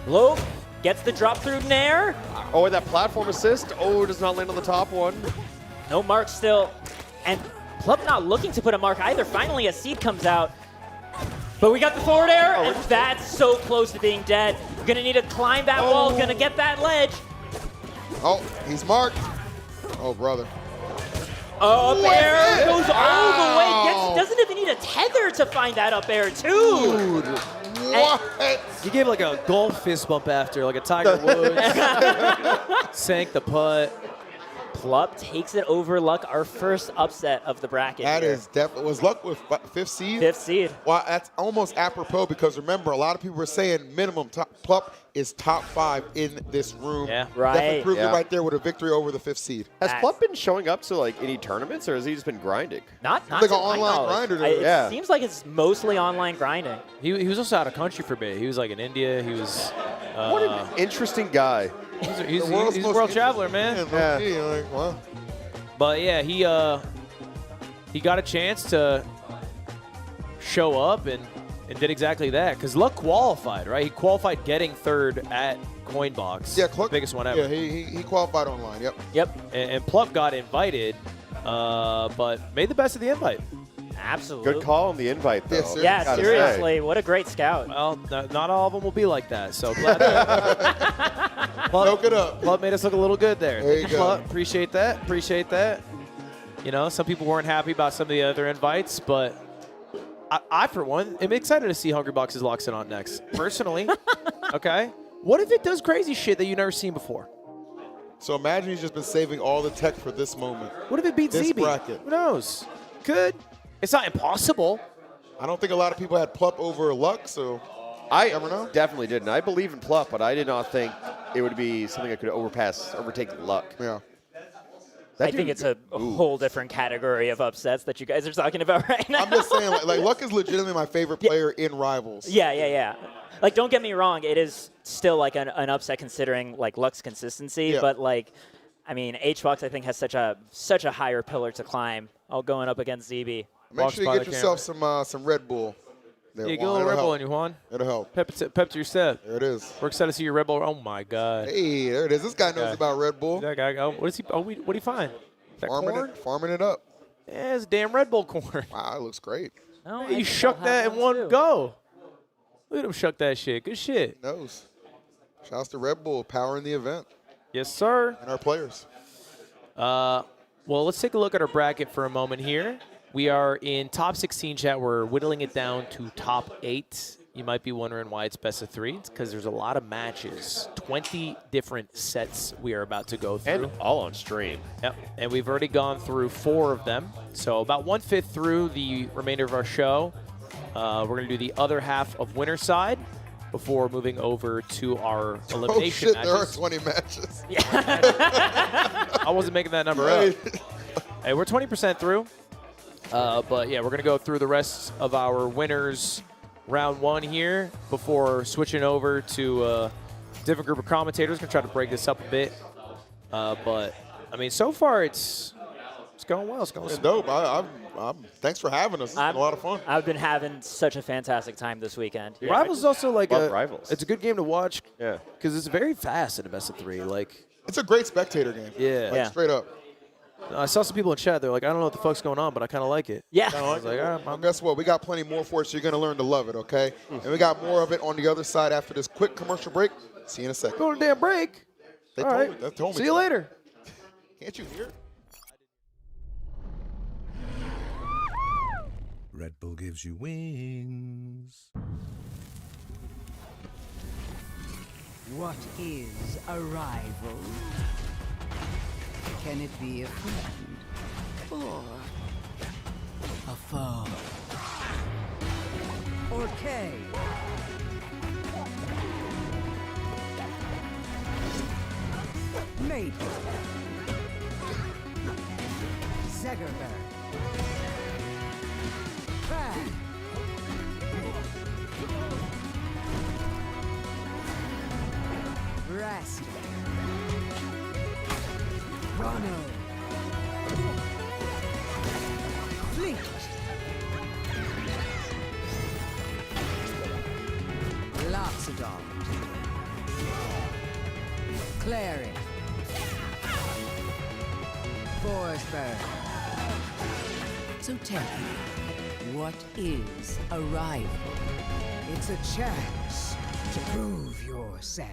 B: Low gets the drop through Nair.
Q: Oh, and that platform assist. Oh, does not land on the top one.
B: No mark still. And Plup not looking to put a mark either. Finally, a seed comes out. But we got the forward air, and that's so close to being dead. You're going to need to climb that wall, going to get that ledge.
H: Oh, he's marked. Oh, brother.
B: Up air goes all the way. Doesn't even need a tether to find that up air, too.
H: Dude, what?
J: He gave like a golf fist bump after, like a Tiger Woods. Sank the putt.
B: Plup takes it over Luck, our first upset of the bracket.
H: That
B: here.
H: is definitely. Was Luck with 5th seed?
B: 5th seed.
H: Well, that's almost apropos because remember, a lot of people were saying minimum Plup is top 5 in this room.
B: Yeah, right.
H: Definitely proved it right there with a victory over the 5th seed.
Q: Has Plup been showing up to like any tournaments, or has he just been grinding?
B: Not
H: like
B: to
H: an
B: my
H: online
B: knowledge.
H: grinder.
B: It seems like it's mostly online grinding.
J: He was also out of country for a bit. He was like in India. He was.
Q: What an interesting guy.
J: He's a world traveler, man.
H: Wow.
J: But yeah, he got a chance to show up and did exactly that. Because Luck qualified, right? He qualified getting 3rd at Coinbox.
H: Yeah,
J: biggest one ever.
H: Yeah, he qualified online. Yep.
B: Yep.
J: And Plup got invited, but made the best of the invite.
B: Absolutely.
Q: Good call on the invite, though.
B: Yeah, seriously. What a great scout.
J: Well, not all of them will be like that. So glad
H: Soak it up.
J: Plup made us look a little good there.
H: There you go.
J: Plup, appreciate that. Appreciate that. You know, some people weren't happy about some of the other invites, but I for one, am excited to see HUNGRYBOX's Loxin on next. Personally, okay. What if it does crazy shit that you've never seen before?
H: So imagine he's just been saving all the tech for this moment.
J: What if it beats
H: this
J: ZB?
H: bracket?
J: Who knows? Could. It's not impossible.
H: I don't think a lot of people had Plup over Luck, so
Q: I
H: never know.
Q: Definitely didn't. I believe in Plup, but I did not think it would be something that could overtake Luck.
H: Yeah.
B: I think it's a whole different category of upsets that you guys are talking about right now.
H: I'm just saying, like Luck is legitimately my favorite player in Rivals.
B: Yeah. Like, don't get me wrong. It is still like an upset considering like Luck's consistency,
H: Yeah.
B: but like, I mean, HUNGRYBOX I think has such a higher pillar to climb. All going up against ZB.
H: Make sure you get yourself some Red Bull. There,
J: Yeah, get a
H: Juan.
J: little
H: It'll
J: Red Bull
H: help.
J: on you, Juan.
H: It'll help.
J: Pep to your step.
H: There it is.
J: We're excited to see your Red Bull. Oh my God.
H: Hey, there it is. This guy knows about Red Bull.
J: That guy. Oh, what is he? Oh, what do you find? Is that corn?
H: Farming it up.
J: Yeah, it's damn Red Bull corn.
H: Wow, it looks great.
B: No,
J: He shuck that in one go. Look at him shuck that shit. Good shit.
H: Knows. Shouts to Red Bull powering the event.
J: Yes, sir.
H: And our players.
J: Well, let's take a look at our bracket for a moment here. We are in top 16 chat. We're whittling it down to top 8. You might be wondering why it's best of 3. It's because there's a lot of matches. 20 different sets we are about to go through.
Q: And all on stream.
J: Yep. And we've already gone through 4 of them. So about 1/5 through the remainder of our show. We're going to do the other half of winner side before moving over to our elimination matches.
H: There are 20 matches.
J: I wasn't making that number up. Hey, we're 20% through. But yeah, we're going to go through the rest of our winners round 1 here before switching over to a different group of commentators. Going to try to break this up a bit. But, I mean, so far it's going well. It's going
H: dope. Thanks for having us. It's been a lot of fun.
B: I've been having such a fantastic time this weekend.
J: Rivals is also like
Q: Rivals.
J: It's a good game to watch.
Q: Yeah.
J: Because it's very fast in a best of 3. Like,
H: it's a great spectator game.
J: Yeah.
H: Like, straight up.
J: I saw some people in chat. They're like, I don't know what the fuck's going on, but I kind of like it.
B: Yeah.
J: I was like,
H: Well, guess what? We got plenty more for it, so you're going to learn to love it, okay? And we got more of it on the other side after this quick commercial break. See you in a second.
J: Go on a damn break.
H: They
J: All
H: told
J: right.
H: me. They told me.
J: See you later.
H: Can't you hear?
I: Red Bull gives you wings.
V: What is a rival? Can it be a friend or a foe? Or K? Maple. Zegerberg. Crab. Rascal. Rono. Fleet. Loxodon. Clary. Forsberg. So tell me, what is a rival? It's a chance to prove yourself.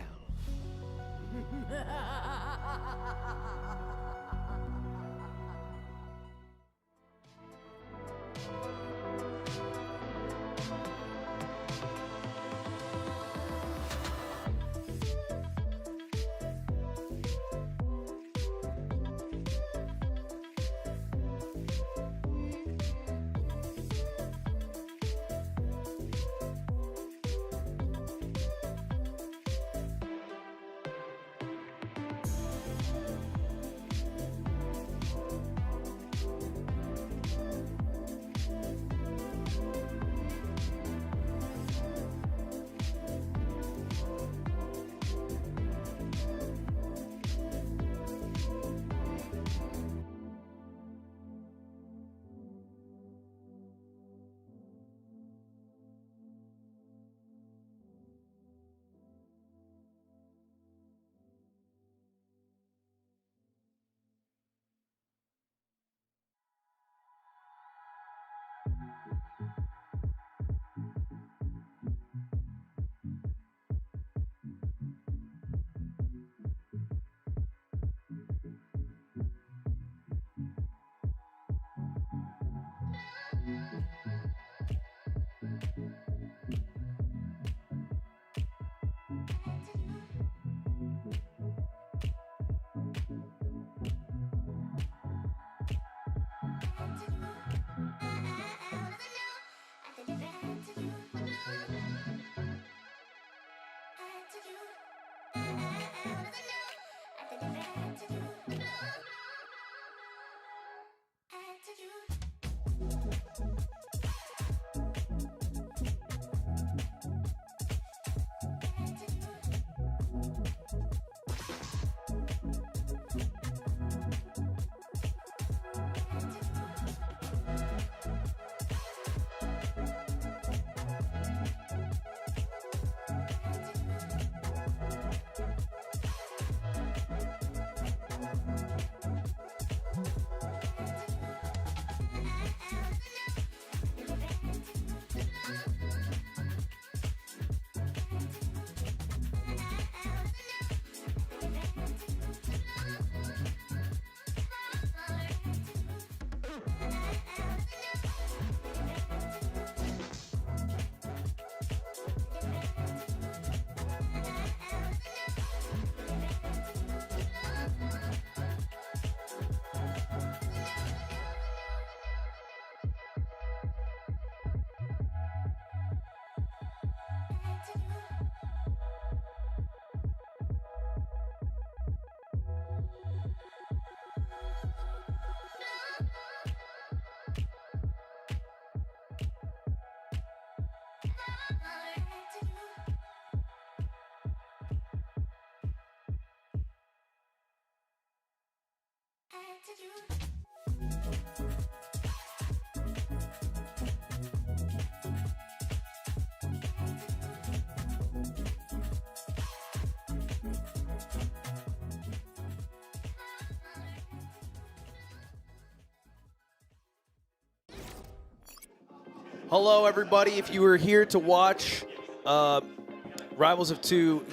J: Hello, everybody. If you were here to watch Rivals of Two,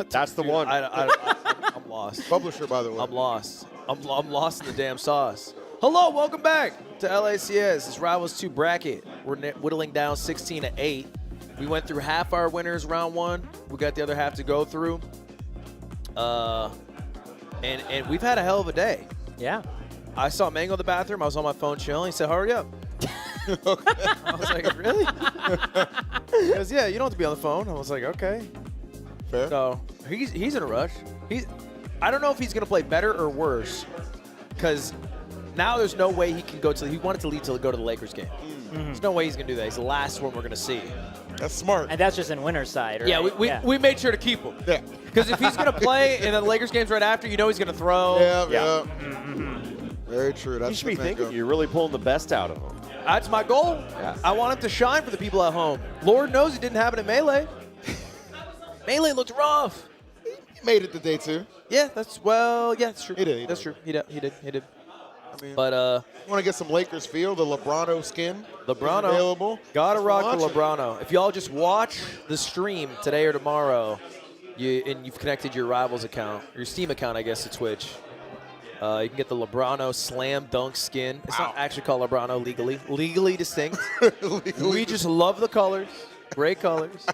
Q: that's the one.
J: I'm lost.
H: Publisher, by the way.
J: I'm lost. I'm lost in the damn sauce. Hello, welcome back to LACS. It's Rivals 2 bracket. We're whittling down 16 to 8. We went through half our winners round 1. We got the other half to go through. And we've had a hell of a day.
B: Yeah.
J: I saw MANG0 in the bathroom. I was on my phone chilling. He said, hurry up. I was like, really? He goes, yeah, you don't have to be on the phone. I was like, okay.
H: Fair.
J: So he's in a rush. I don't know if he's going to play better or worse, because now there's no way he can go to. He wanted to lead to go to the Lakers game. There's no way he's going to do that. He's the last one we're going to see.
H: That's smart.
B: And that's just in winner's side, right?
J: Yeah, we made sure to keep him.
H: Yeah.
J: Because if he's going to play and then the Lakers game's right after, you know he's going to throw.
H: Yeah. Very true. That's
Q: You should be thinking you're really pulling the best out of him.
J: That's my goal.
Q: Yeah.
J: I want him to shine for the people at home. Lord knows it didn't happen in Melee. Melee looked rough.
H: He made it to day 2.
J: Yeah, that's true.
H: He did.
J: That's true. He did.
H: I mean,
J: But
H: you want to get some Lakers feel? The LeBrono skin.
J: LeBrono.
H: Is available.
J: Gotta
H: Just
J: rock
H: watch
J: the
H: it.
J: LeBrono. If y'all just watch the stream today or tomorrow, you've connected your Rivals account, your Steam account, I guess, to Twitch. You can get the LeBrono Slam Dunk skin. It's not actually called LeBrono legally distinct. We just love the colors, great colors.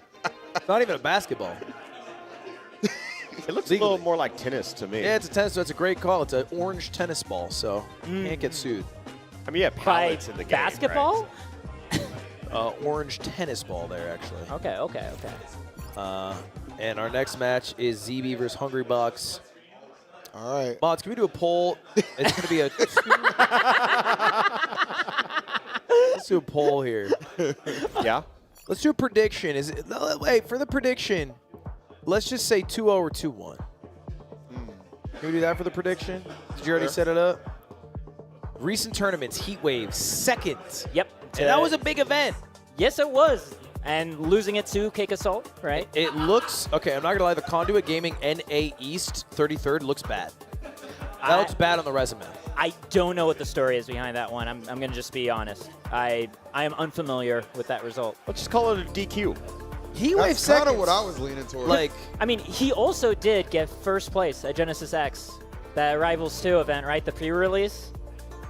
J: It's not even a basketball.
Q: It looks a little more like tennis to me.
J: Yeah, it's a tennis. So it's a great call. It's an orange tennis ball, so can't get sued.
Q: I mean, yeah, pallets in the game.
B: Basketball?
Q: Right?
J: Orange tennis ball there, actually.
B: Okay.
J: And our next match is ZB versus HUNGRYBOX.
H: All right.
J: Mods, can we do a poll? It's going to be a Let's do a poll here.
Q: Yeah?
J: Let's do a prediction. Wait, for the prediction, let's just say 2-0 or 2-1. Can we do that for the prediction? Did you already set it up? Recent tournaments, Heat Wave, second.
B: Yep.
J: And that was a big event.
B: Yes, it was. And losing it to CAKEASSAULT, right?
J: It looks, okay, I'm not going to lie, the Conduit Gaming NA East 33rd looks bad. That looks bad on the resume.
B: I don't know what the story is behind that one. I'm going to just be honest. I am unfamiliar with that result.
Q: Let's just call it a DQ.
J: Heat Wave
H: That's kind
J: second.
H: of what I was leaning towards.
J: Like,
B: I mean, he also did get first place at Genesis X, that Rivals 2 event, right? The pre-release.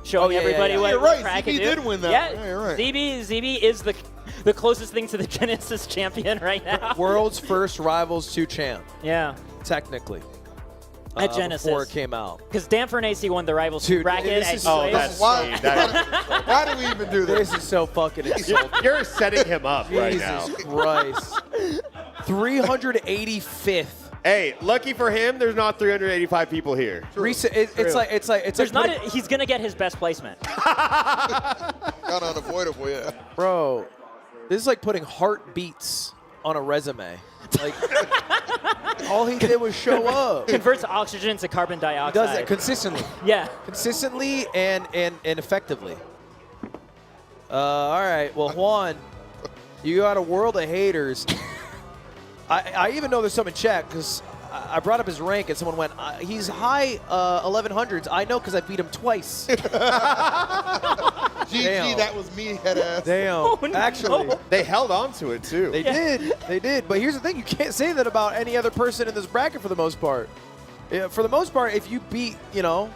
B: showing everybody what
C: You're right.
B: Crack
C: ZB
B: can do.
C: did win that.
B: Yeah,
C: You're right.
B: ZB is the closest thing to the Genesis champion right now.
J: World's first Rivals 2 champ.
B: Yeah.
J: Technically.
B: At Genesis.
J: Before it came out.
B: Because Dan Fernacey won the Rivals 2 bracket.
C: Why do we even do this?
J: This is so fucking insulting.
Q: You're setting him up right now.
J: Jesus Christ. 385th.
Q: Hey, lucky for him, there's not 385 people here.
J: It's like
B: There's not. He's gonna get his best placement.
H: Kind of unavoidable, yeah.
J: Bro, this is like putting heartbeats on a resume. Like, all he did was show up.
B: Converts oxygen to carbon dioxide.
J: He does it consistently.
B: Yeah.
J: Consistently and effectively. All right. Well, Juan, you got a world of haters. I even know there's some in chat because I brought up his rank and someone went, he's high 1100s. I know because I beat him twice.
H: GG, that was me, head ass.
J: Damn.
B: Oh,
J: Actually.
B: no.
Q: They held on to it, too.
J: They did. They did. But here's the thing. You can't say that about any other person in this bracket for the most part. Yeah, for the most part, if you beat, even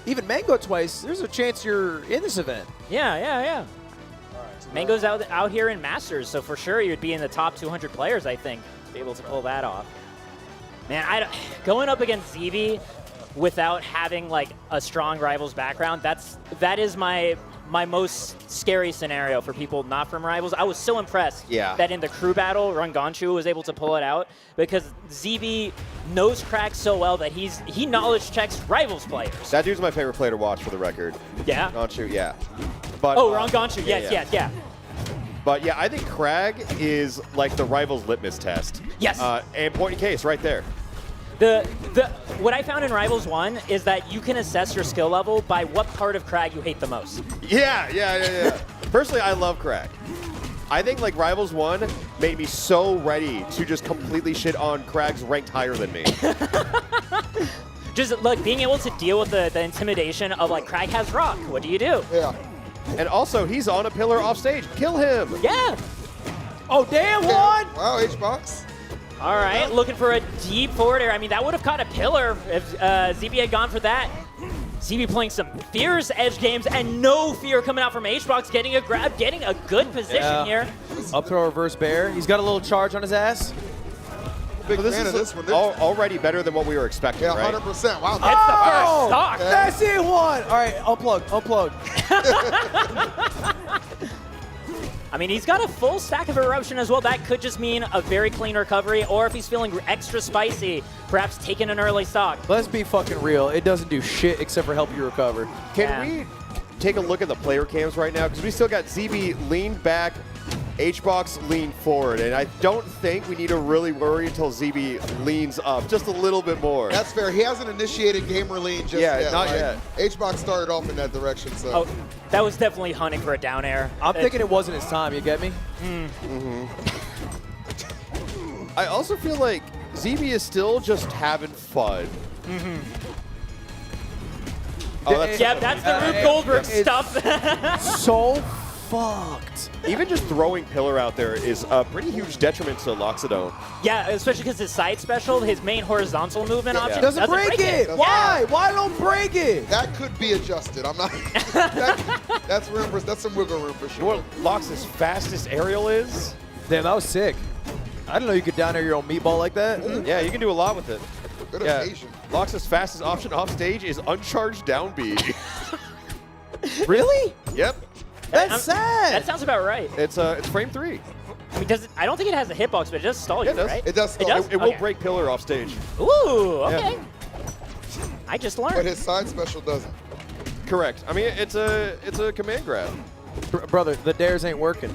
J: MANG0 twice, there's a chance you're in this event.
B: Yeah. Mango's out here in Masters, so for sure you'd be in the top 200 players, I think, to be able to pull that off. Man, going up against ZB without having like a strong Rivals background, that is my most scary scenario for people not from Rivals. I was so impressed that in the crew battle, Ranganshu was able to pull it out because ZB knows Crack so well that he knowledge checks Rivals players.
Q: That dude's my favorite player to watch for the record.
B: Yeah?
Q: Ranganshu, yeah. But,
B: Ranganshu, yes.
Q: But yeah, I think Crag is like the Rivals litmus test.
B: Yes.
Q: And point in case, right there.
B: What I found in Rivals 1 is that you can assess your skill level by what part of Crag you hate the most.
Q: Yeah. Personally, I love Crag. I think like Rivals 1 made me so ready to just completely shit on Crag's ranked higher than me.
B: Just like being able to deal with the intimidation of like Crag has rock. What do you do?
H: Yeah.
Q: And also, he's on a pillar off stage. Kill him.
B: Yeah.
J: Oh, damn, Juan.
H: Wow, H-Box.
B: All right, looking for a deep forward air. I mean, that would have caught a pillar if ZB had gone for that. ZB playing some fierce edge games and no fear coming out from H-Box, getting a grab, getting a good position here.
J: Up throw reverse bear. He's got a little charge on his ass.
H: Big
Q: this
H: fan
Q: is
H: of this one.
Q: already better than what we were expecting,
H: Yeah,
Q: right?
H: 100%. Wow.
B: That's the first stock.
J: That's it, Juan. All right, unplug.
B: I mean, he's got a full stack of Eruption as well. That could just mean a very clean recovery, or if he's feeling extra spicy, perhaps taking an early stock.
J: Let's be fucking real. It doesn't do shit except for help you recover.
Q: Can we take a look at the player cams right now? Because we still got ZB leaned back, H-Box leaned forward, and I don't think we need to really worry until ZB leans up just a little bit more.
H: That's fair. He hasn't initiated gamer lean just yet.
Q: Not yet.
H: H-Box started off in that direction, so.
B: Oh, that was definitely hunting for a down air.
J: I'm thinking it wasn't his time, you get me?
Q: I also feel like ZB is still just having fun. Oh,
B: that's the Rube Goldberg stuff.
J: So fucked.
Q: Even just throwing Pillar out there is a pretty huge detriment to Loxodon.
B: Yeah, especially because his side special, his main horizontal movement option
J: Doesn't break it. Why? Why don't break it?
H: That could be adjusted. I'm not. That's room for. That's some wiggle room for sure.
Q: You know what Lox's fastest aerial is?
J: Damn, that was sick. I didn't know you could down air your own meatball like that.
Q: Yeah, you can do a lot with it.
H: Good occasion.
Q: Lox's fastest option off stage is uncharged down B.
J: Really?
Q: Yep.
J: That's sad.
B: That sounds about right.
Q: It's frame 3.
B: I mean, I don't think it has a hitbox, but it does stall you,
Q: it does.
B: right?
H: It does stall.
B: It does?
Q: It will break Pillar off stage.
B: Ooh, okay.
Q: Yeah.
B: I just learned.
H: But his side special doesn't.
Q: Correct. I mean, it's a command grab.
J: Brother, the dares ain't working.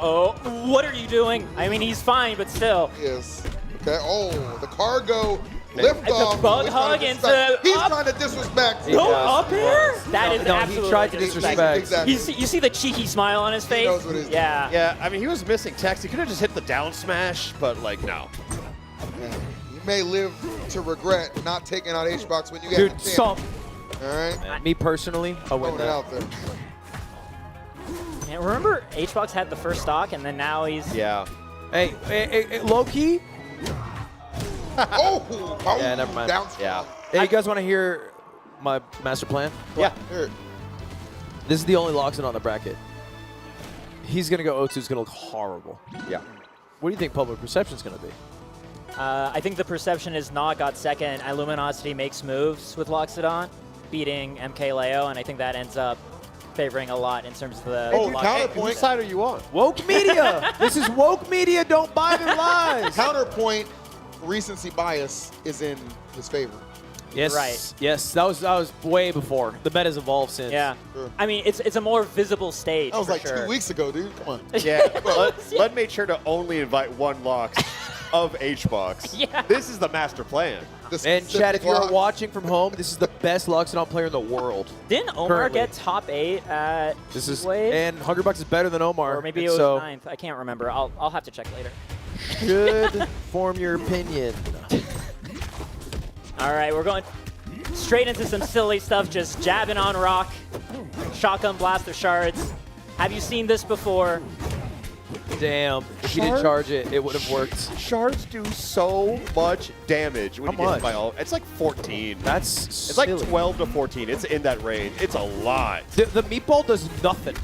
B: Oh, what are you doing? I mean, he's fine, but still.
H: Yes. Okay. Oh, the cargo lift off.
B: The bug hug into.
H: He's trying to disrespect.
B: No up here? That is
J: no,
B: absolutely
J: he tried to disrespect.
H: Exactly.
B: You see the cheeky smile on his face?
H: He knows what he's doing.
Q: Yeah, I mean, he was missing text. He could have just hit the down smash, but, like, no.
H: Yeah. You may live to regret not taking out H-Box when you get
J: Dude,
H: the chance.
J: stop.
H: All right.
J: Man, me personally, I win
H: Throwing it
J: that.
H: out there.
B: Yeah, remember, H-Box had the first stock, and then now he's...
Q: Yeah.
J: Hey, low key.
H: Oh,
J: Yeah, never mind.
H: Down
Q: yeah.
J: Hey, you guys want to hear my master plan?
Q: Yeah.
J: This is the only Loxodon on the bracket. He's going to go O2. It's going to look horrible.
Q: Yeah.
J: What do you think public perception is going to be?
B: I think the perception is Nog got second. Illuminosity makes moves with Loxodon, beating MK Leo, and I think that ends up favoring a lot in terms of the.
Q: Counterpoint. Whose side are you on?
J: Woke media. This is woke media. Don't buy their lies.
H: Counterpoint. Recency bias is in his favor.
J: Yes.
B: Right.
J: Yes. That was way before. The bet has evolved since.
B: Yeah.
H: Sure.
B: I mean, it's a more visible stage.
H: That was
B: for
H: like
B: sure.
H: 2 weeks ago, dude. Come on.
Q: Yeah. Lud made sure to only invite one Lox of HBox.
B: Yeah.
Q: This is the master plan.
J: And Chad, if you're watching from home, this is the best Loxodon player in the world.
B: Didn't Omar
J: currently.
B: get top 8 at
J: This is
B: Wave?
J: and HUNGRYBOX is better than Omar.
B: Or maybe
J: and
B: it was
J: so
B: 9th. I can't remember. I'll have to check later.
J: should form your opinion.
B: All right, we're going straight into some silly stuff, just jabbing on rock. Shotgun blast of shards. Have you seen this before?
J: Damn. If you didn't charge it, it would have worked.
Q: Shards do so much damage when
J: How
Q: you get hit
J: much?
Q: by all. It's like 14.
J: That's
Q: It's
J: silly.
Q: like 12 to 14. It's in that range. It's a lot.
J: The meatball does nothing.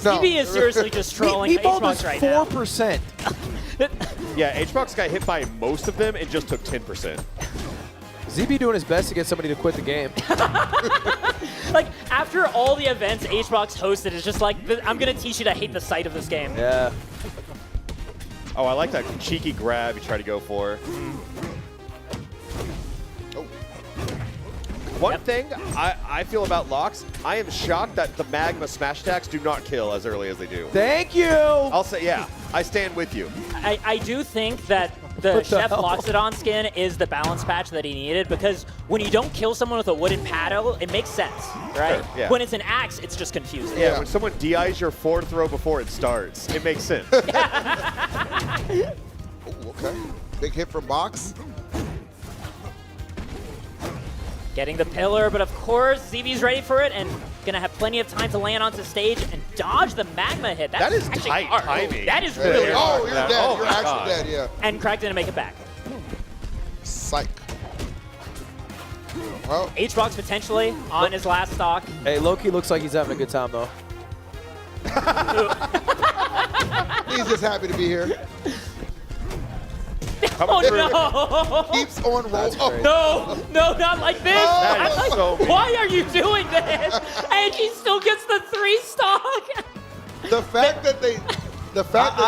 B: CB is seriously just trolling
J: Meatball
B: HBox
J: does
B: right now.
J: 4%.
Q: Yeah, HBox got hit by most of them and just took 10%.
J: ZB doing his best to get somebody to quit the game.
B: Like, after all the events HBox hosted, it's just like, I'm going to teach you to hate the sight of this game.
J: Yeah.
Q: Oh, I like that cheeky grab you try to go for. One thing I feel about Lox, I am shocked that the Magma smash attacks do not kill as early as they do.
J: Thank you.
Q: I'll say, yeah, I stand with you.
B: I do think that the
J: What the
B: Chef
J: hell?
B: Loxodon skin is the balance patch that he needed, because when you don't kill someone with a wooden paddle, it makes sense, right?
Q: Sure, yeah.
B: When it's an axe, it's just confusing.
Q: Yeah, when someone DIs your forward throw before it starts, it makes sense.
H: Ooh, okay. Big hit from Box.
B: Getting the pillar, but of course, ZB's ready for it and gonna have plenty of time to land onto stage and dodge the magma hit. That's
Q: That is
B: actually
Q: tight
B: hard.
Q: timing.
B: That is really
H: Oh,
B: hard.
H: you're dead.
Q: Oh
H: You're
Q: my
H: actually
Q: God.
H: dead, yeah.
B: And Crack didn't make it back.
H: Psych. Well,
B: HBox potentially on his last stock.
J: Hey, Loki looks like he's having a good time, though.
H: he's just happy to be here.
B: Oh no!
H: Keeps on rolling.
B: No, not like this.
Q: That
B: I'm
Q: is
B: like,
Q: so mean.
B: why are you doing this? And he still gets the 3 stock.
H: The fact that they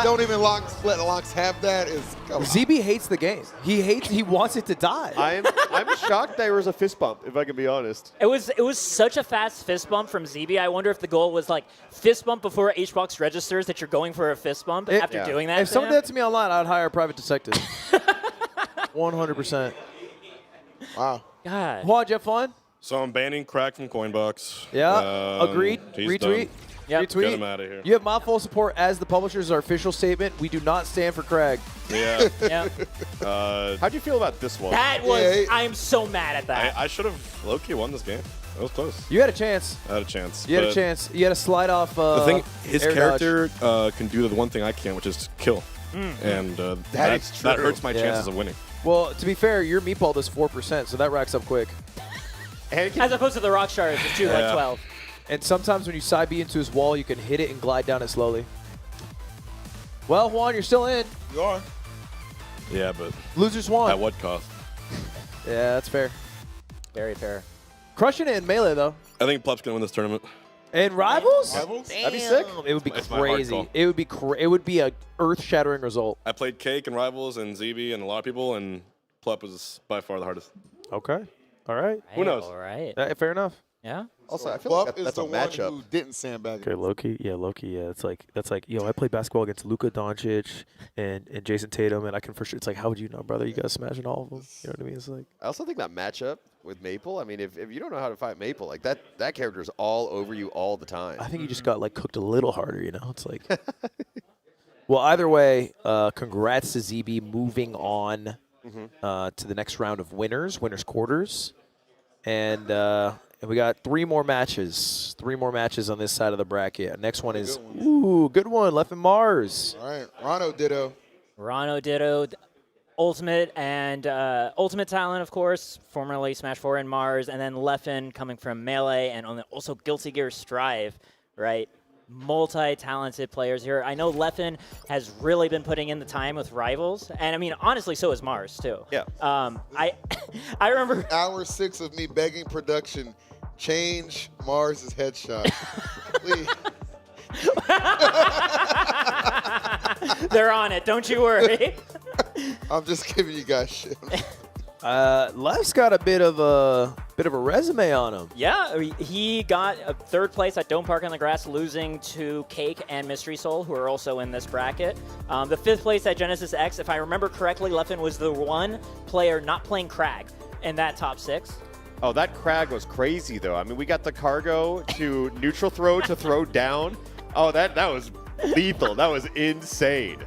H: don't even let Lox have that is.
J: ZB hates the game. He wants it to die.
Q: I'm shocked there was a fist bump, if I can be honest.
B: It was such a fast fist bump from ZB. I wonder if the goal was like fist bump before HBox registers that you're going for a fist bump after doing that.
J: If someone did that to me online, I'd hire a private detective. 100%.
H: Wow.
B: God.
J: Juan, did you have fun?
F: So I'm banning Crack from Coinbox.
J: Yeah, agreed.
F: He's
J: Retweet.
F: done.
B: Yep.
F: Get him out of here.
J: You have my full support as the publisher's our official statement. We do not stand for Craig.
F: Yeah.
B: Yeah.
Q: How'd you feel about this one?
B: That was. I am so mad at that.
F: I should have low-key won this game. That was close.
J: You had a chance.
F: I had a chance.
J: You had a
F: but
J: chance. You had a slide off.
F: The thing, his
J: air
F: character can do the one thing I can, which is kill. And that hurts my chances of winning.
J: Well, to be fair, your meatball does 4%, so that racks up quick.
B: As opposed to the rock shards, which do like 12.
J: And sometimes when you side B into his wall, you can hit it and glide down it slowly. Well, Juan, you're still in.
H: You are.
F: Yeah, but
J: Losers won.
F: at what cost?
J: Yeah, that's fair.
B: Very fair.
J: Crushing it in Melee, though.
F: I think Plup's going to win this tournament.
J: And Rivals?
H: Rivals?
J: That'd be sick. It would be
F: It's my hard
J: crazy.
F: call.
J: It would be it would be a earth-shattering result.
F: I played Cake and Rivals and ZB and a lot of people, and Plup was by far the hardest.
J: Okay. All right.
F: Who knows?
B: All right.
J: Fair enough.
B: Yeah.
Q: Also, I feel
H: Plup
Q: like
H: is
Q: that's
H: the
Q: a
H: one
Q: matchup.
H: who didn't sandbag.
J: Okay, Loki. Yeah. That's like, yo, I played basketball against Luka Doncic and Jason Tatum, and I can for sure. It's like, how would you know, brother? You guys smashing all of them. You know what I mean? It's like.
Q: I also think that matchup with Maple, I mean, if you don't know how to fight Maple, like that character is all over you all the time.
J: I think you just got like cooked a little harder. You know, it's like. Well, either way, congrats to ZB moving on to the next round of winners quarters, and we got 3 more matches. 3 more matches on this side of the bracket. Next one is good one. Left in Mars.
H: All right, Rano Ditto.
B: Rano Ditto. Ultimate and Ultimate Talent, of course, formerly Smash 4 and Mars, and then Leffen coming from Melee, and also Guilty Gear Strive, right? Multi-talented players here. I know Leffen has really been putting in the time with Rivals, and I mean, honestly, so is Mars, too.
H: Yeah.
B: I remember...
H: Hour 6 of me begging production, change Mars's headshot. Please.
B: They're on it, don't you worry.
H: I'm just giving you guys shit.
J: Left's got a bit of a resume on him.
B: Yeah, he got a 3rd place at Dome Park on the Grass, losing to Cake and Mystery Soul, who are also in this bracket. The 5th place at Genesis X, if I remember correctly, Leffen was the one player not playing Crag in that top 6.
Q: Oh, that Crag was crazy, though. I mean, we got the cargo to neutral throw to throw down. Oh, that was lethal. That was insane.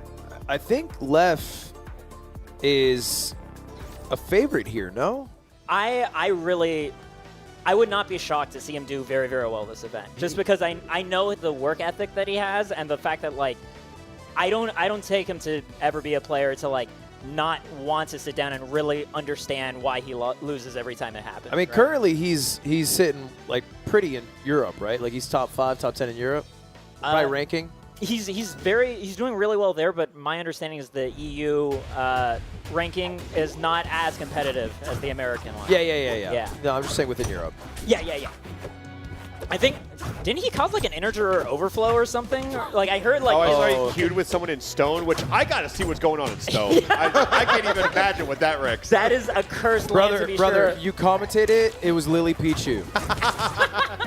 J: I think Left is a favorite here, no?
B: I would not be shocked to see him do very, very well this event. Just because I know the work ethic that he has and the fact that, like, I don't take him to ever be a player to, like, not want to sit down and really understand why he loses every time it happens.
J: I mean,
B: right?
J: currently he's sitting, like, pretty in Europe, right? Like, he's top 5, top 10 in Europe by ranking.
B: He's doing really well there, but my understanding is the EU ranking is not as competitive as the American one.
J: Yeah. No, I'm just saying within Europe.
B: Yeah. I think, didn't he cause like an integer overflow or something? Like I heard like.
Q: Oh, I saw he queued with someone in Stone, which I gotta see what's going on in Stone. I can't even imagine what that wrecks.
B: That is a cursed land to be
J: brother,
B: sure.
J: you commented it. It was Lily Pichu.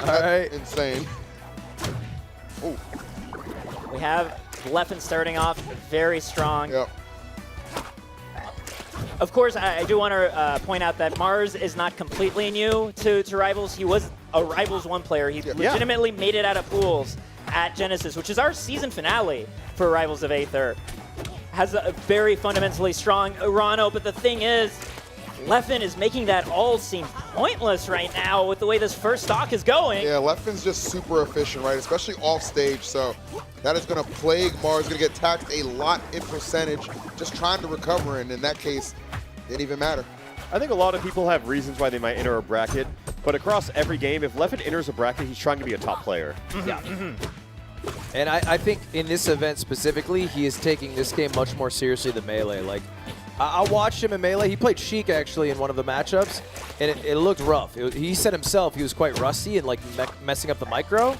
J: All right.
H: Insane.
B: Ooh. We have Leffen starting off very strong.
H: Yep.
B: Of course, I do want to point out that Mars is not completely new to Rivals. He was a Rivals 1 player. He legitimately made it out of pools at Genesis, which is our season finale for Rivals of Aether. Has a very fundamentally strong Urano, but the thing is, Leffen is making that all seem pointless right now with the way this first stock is going.
H: Yeah, Leffen's just super efficient, right? Especially off stage, so that is going to plague Mars. Going to get taxed a lot in percentage just trying to recover, and in that case, it didn't even matter.
Q: I think a lot of people have reasons why they might enter a bracket, but across every game, if Leffen enters a bracket, he's trying to be a top player.
J: Yeah. And I think in this event specifically, he is taking this game much more seriously than Melee. Like, I watched him in Melee. He played Sheik, actually, in one of the matchups, and it looked rough. He said himself he was quite rusty and, like, messing up the micro.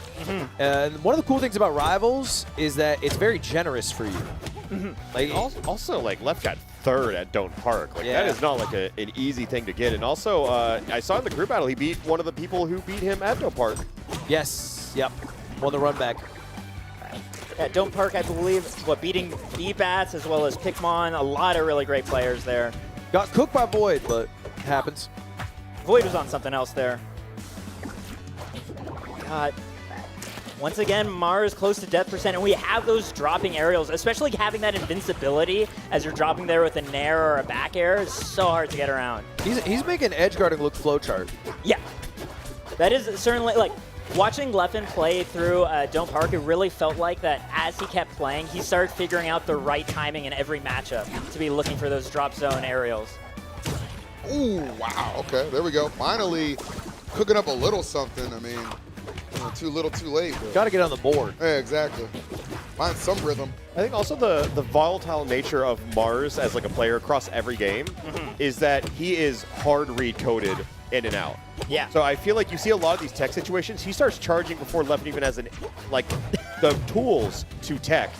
J: And one of the cool things about Rivals is that it's very generous for you.
Q: Like also, like, Left got 3rd at Don't Park. Like, that is not, like, an easy thing to get. And also, I saw in the group battle, he beat one of the people who beat him at Don't Park.
J: Yes. Yep. Won the run back.
B: At Dome Park, I believe, beating B-Bats as well as Pikmon. A lot of really great players there.
J: Got cooked by Void, but it happens.
B: Void was on something else there. God. Once again, Mars close to death percent, and we have those dropping aerials, especially having that invincibility as you're dropping there with a nair or a back air is so hard to get around.
J: He's making edge guarding look flowchart.
B: Yeah. That is certainly, like, watching Leffen play through Dome Park, it really felt like that as he kept playing, he started figuring out the right timing in every matchup to be looking for those drop zone aerials.
H: Ooh, wow. Okay, there we go. Finally cooking up a little something. I mean, too little, too late.
J: Got to get on the board.
H: Yeah, exactly. Find some rhythm.
Q: I think also the volatile nature of Mars as like a player across every game is that he is hard read coded in and out.
B: Yeah.
Q: So I feel like you see a lot of these tech situations, he starts charging before Leffen even has the tools to tech.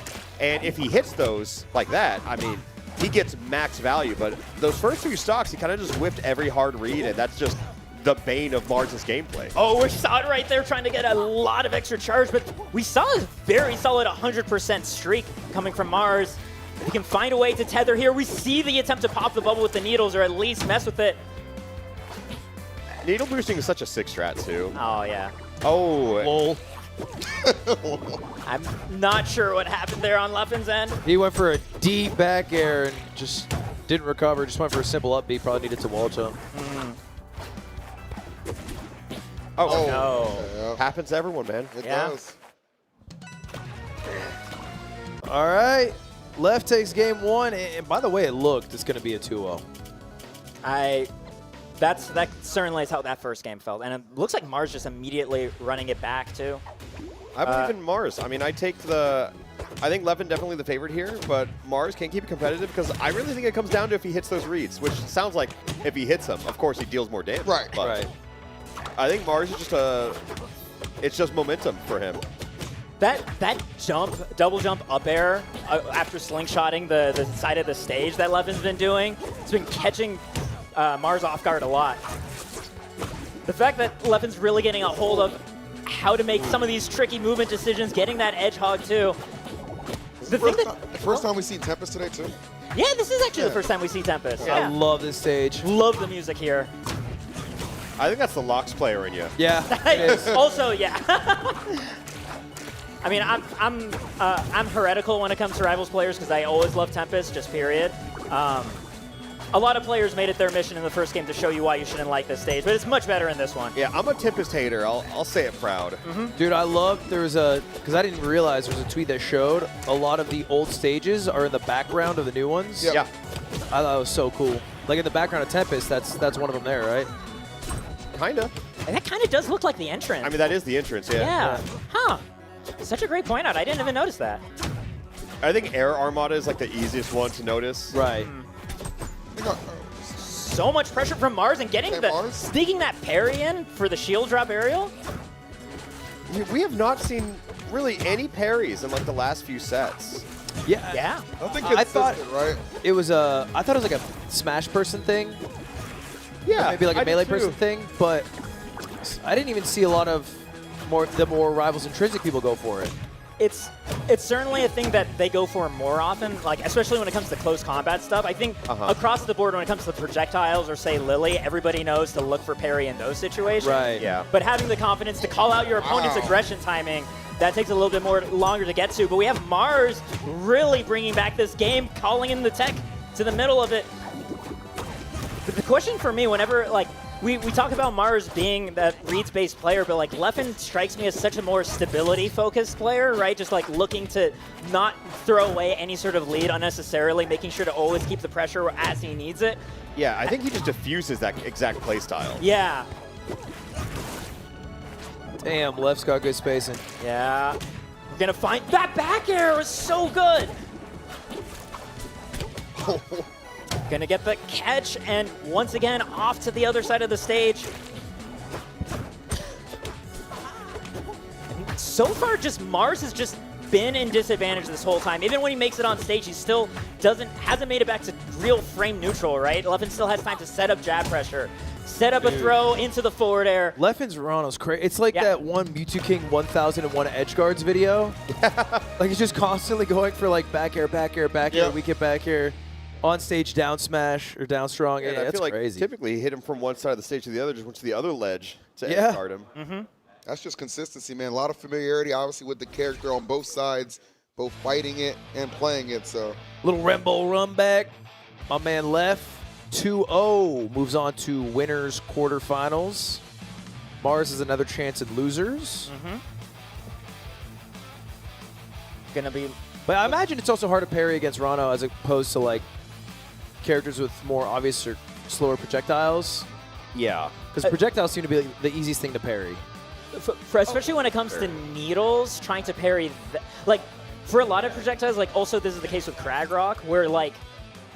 Q: And if he hits those like that, I mean, he gets max value. But those first 2 stocks, he kind of just whiffed every hard read, and that's just the bane of Mars' gameplay.
B: Oh, we saw it right there trying to get a lot of extra charge, but we saw a very solid 100% streak coming from Mars. If he can find a way to tether here, we see the attempt to pop the bubble with the needles or at least mess with it.
Q: Needle boosting is such a sick strat, too.
B: Oh, yeah.
Q: Oh.
J: Lol.
B: I'm not sure what happened there on Leffen's end.
J: He went for a deep back air and just didn't recover. Just went for a simple upbeat. Probably needed to wall jump.
Q: Oh,
B: no.
Q: Yeah. Happens to everyone, man.
H: It does.
J: All right. Left takes game 1, and by the way, it looked it's going to be a 2-0.
P: That certainly is how that first game felt, and it looks like Mars just immediately running it back too.
Q: I believe in Mars. I mean, I think Levin definitely the favorite here, but Mars can keep it competitive because I really think it comes down to if he hits those reads, which sounds like if he hits them, of course he deals more damage.
H: Right.
Q: But I think Mars is it's just momentum for him.
P: That jump, double jump up air after slingshotting the side of the stage that Levin's been doing, it's been catching Mars off guard a lot. The fact that Levin's really getting a hold of how to make some of these tricky movement decisions, getting that edge hog too.
H: The first time we've seen Tempest today too?
P: Yeah, this is actually the first time we see Tempest.
J: I love this stage.
P: Love the music here.
Q: I think that's the LACS player in you.
J: Yeah, it is.
P: Also, yeah. I mean, I'm heretical when it comes to Rivals players because I always love Tempest, just period. A lot of players made it their mission in the first game to show you why you shouldn't like this stage, but it's much better in this one.
Q: Yeah, I'm a Tempest hater. I'll say it proud.
J: Dude, I love because I didn't realize there's a tweet that showed a lot of the old stages are in the background of the new ones.
Q: Yeah.
J: I thought it was so cool. Like in the background of Tempest, that's one of them there, right?
Q: Kinda.
P: And that kind of does look like the entrance.
Q: I mean, that is the entrance, yeah.
P: Yeah. Huh. Such a great point out. I didn't even notice that.
Q: I think Air Armada is like the easiest one to notice.
J: Right.
P: So much pressure from Mars and sneaking that parry in for the shield drop aerial.
Q: We have not seen really any parries in like the last few sets.
J: Yeah.
P: Yeah.
H: I think
J: I thought
H: right?
J: it was I thought it was like a smash person thing.
Q: Yeah.
J: Or maybe like a melee person thing, but I didn't even see a lot of the more Rivals intrinsic people go for it.
P: It's certainly a thing that they go for more often, like especially when it comes to close combat stuff. I think across the board when it comes to projectiles or say Lily, everybody knows to look for parry in those situations.
J: Right.
Q: Yeah.
P: But having the confidence to call out your opponent's aggression timing, that takes a little bit more longer to get to. But we have Mars really bringing back this game, calling in the tech to the middle of it. But the question for me, whenever like we talk about Mars being that reads-based player, but like Leffen strikes me as such a more stability-focused player, right? Just like looking to not throw away any sort of lead unnecessarily, making sure to always keep the pressure as he needs it.
Q: Yeah, I think he just diffuses that exact play style.
P: Yeah.
J: Damn, Left's got good spacing.
P: Yeah. We're gonna find that back air was so good. Gonna get the catch, and once again, off to the other side of the stage. And so far, just Mars has just been in disadvantage this whole time. Even when he makes it on stage, he still hasn't made it back to real frame neutral, right? Leffen still has time to set up jab pressure, set up a throw into the forward air.
J: Leffen's Rano's crazy. It's like that one Mewtwo King 1001 Edge Guards video. Like he's just constantly going for like back air, weak hit back air. On stage down smash or down strong.
Q: Yeah, I
J: that's
Q: feel like
J: crazy.
Q: typically he hit him from one side of the stage to the other, just went to the other ledge to edge guard him.
H: That's just consistency, man. A lot of familiarity, obviously, with the character on both sides, both fighting it and playing it. So
J: Little Rembo run back. My man Left 2-0 moves on to winners quarterfinals. Mars has another chance at losers.
P: Gonna be.
J: But I imagine it's also hard to parry against Rano as opposed to like characters with more obvious or slower projectiles.
Q: Yeah.
J: Because projectiles seem to be like, the easiest thing to parry.
P: Especially when it comes to needles, trying to parry, like for a lot of projectiles, like also this is the case with Crag Rock, where like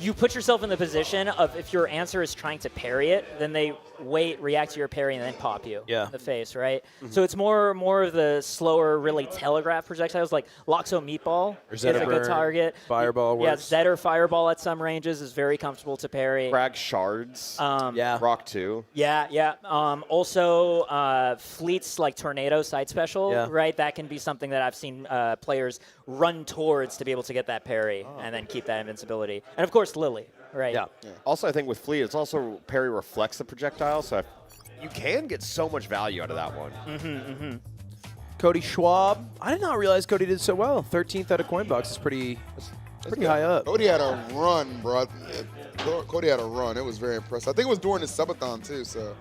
P: you put yourself in the position of if your answer is trying to parry it, then they wait, react to your parry, and then pop you in the face, right? So it's more of the slower, really telegraph projectiles, like Loxo Meatball is a good target.
J: Fireball works.
P: Yeah, Zetter Fireball at some ranges is very comfortable to parry.
Q: Frag Shards. Rock 2.
P: Yeah. Also, Fleet's like Tornado side special, right? That can be something that I've seen players run towards to be able to get that parry and then keep that invincibility. And of course, Lily, right?
Q: Yeah. Also, I think with Fleet, it's also parry reflects the projectile, so you can get so much value out of that one.
J: Cody Schwab. I did not realize Cody did so well. 13th out of CoinBox is pretty high up.
H: Cody had a run, bro. Cody had a run. It was very impressive. I think it was during the subathon, too, so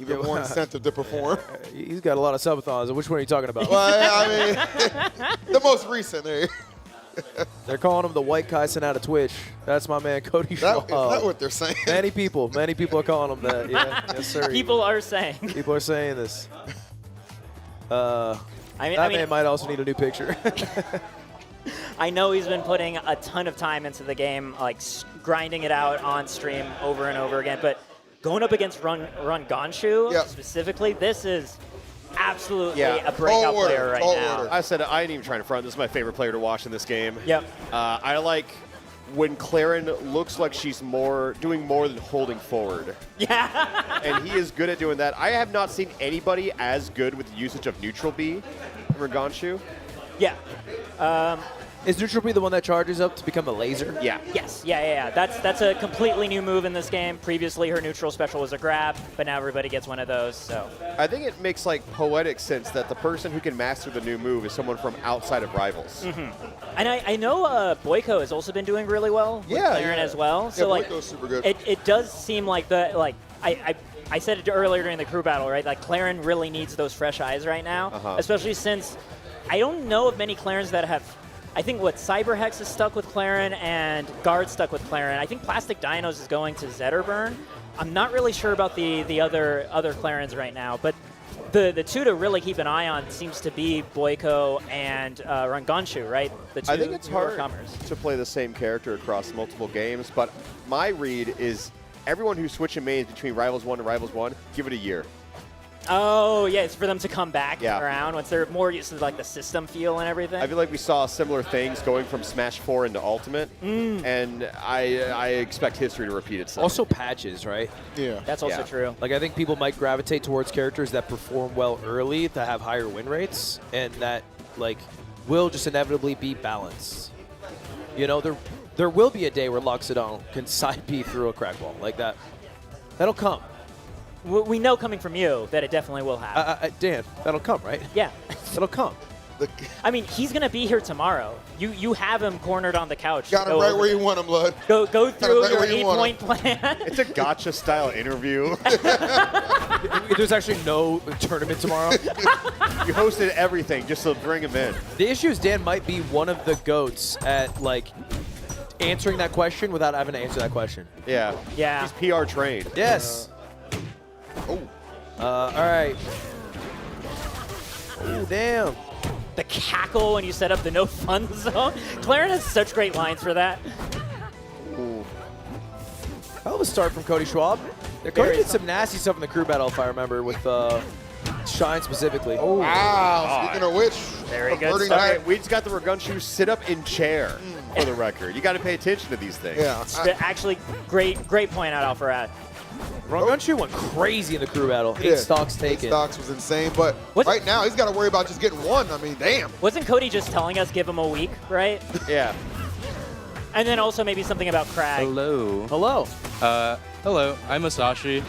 H: even more incentive to perform.
J: He's got a lot of subathons. Which one are you talking about?
H: Well, I mean, the most recent.
J: They're calling him the white Kaisen out of Twitch. That's my man, Cody Schwab.
H: Is that what they're saying?
J: Many people are calling him that. Yeah, yes, sir.
P: People are saying.
J: People are saying this.
P: I mean,
J: man might also need a new picture.
P: I know he's been putting a ton of time into the game, like grinding it out on stream over and over again. But going up against Run Gonshu specifically, this is absolutely a breakout player right now.
Q: I said I ain't even trying to front. This is my favorite player to watch in this game.
P: Yep.
Q: I like when Claren looks like she's doing more than holding forward.
P: Yeah.
Q: And he is good at doing that. I have not seen anybody as good with the usage of neutral B in Raganshu.
P: Yeah.
J: Is neutral B the one that charges up to become a laser?
Q: Yeah.
P: Yes. Yeah. That's a completely new move in this game. Previously, her neutral special was a grab, but now everybody gets one of those. So
Q: I think it makes like poetic sense that the person who can master the new move is someone from outside of Rivals.
P: And I know Boyko has also been doing really well with Claren as well. So like,
H: Boyko's super good.
P: It does seem like I said it earlier during the crew battle, right? Like Claren really needs those fresh eyes right now, especially since I don't know of many Clarens that have. I think Cyberhex is stuck with Claren and Guard stuck with Claren. I think Plastic Dinos is going to Zetterburn. I'm not really sure about the other Clarens right now, but the two to really keep an eye on seems to be Boyko and Rangonshu, right? The two
Q: I think it's hard
P: newcomers.
Q: to play the same character across multiple games, but my read is everyone who's switching mains between Rivals 1 and Rivals 1, give it a year.
P: Oh, yeah, it's for them to come back
Q: Yeah.
P: around once they're more used to like the system feel and everything.
Q: I feel like we saw similar things going from Smash 4 into Ultimate, and I expect history to repeat itself.
J: Also patches, right?
H: Yeah.
P: That's also true.
J: Like I think people might gravitate towards characters that perform well early to have higher win rates, and that like will just inevitably be balanced. You know, there will be a day where Loxodon can side B through a crack wall like that. That'll come.
P: We know coming from you that it definitely will happen.
J: Dan, that'll come, right?
P: Yeah.
J: That'll come.
P: I mean, he's going to be here tomorrow. You have him cornered on the couch.
H: Got him right where you want him, Lud.
P: Go through your
H: where you want
P: 8-point plan.
Q: It's a gotcha style interview.
J: There's actually no tournament tomorrow.
Q: You hosted everything just to bring him in.
J: The issue is Dan might be one of the GOATs at like answering that question without having to answer that question.
Q: Yeah.
P: Yeah.
Q: He's PR trained.
J: Yes. All right. Oh, damn.
P: The cackle when you set up the no fun zone. Claren has such great lines for that.
J: Hell of a start from Cody Schwab. Cody did some nasty stuff in the crew battle, if I remember, with Shine specifically.
H: Oh, wow. Speaking of which,
P: very good
Q: Okay,
P: start.
Q: we just got the Raganshu sit up in chair for the record. You got to pay attention to these things.
H: Yeah.
P: Actually, great point out, Alfarad.
J: Raganshu went crazy in the crew battle. 8 stocks taken.
H: 8 stocks was insane, but right now he's got to worry about just getting one. I mean, damn.
P: Wasn't Cody just telling us give him a week, right?
Q: Yeah.
P: And then also maybe something about Crag.
O: Hello.
J: Hello.
O: Hello. I'm Masashi.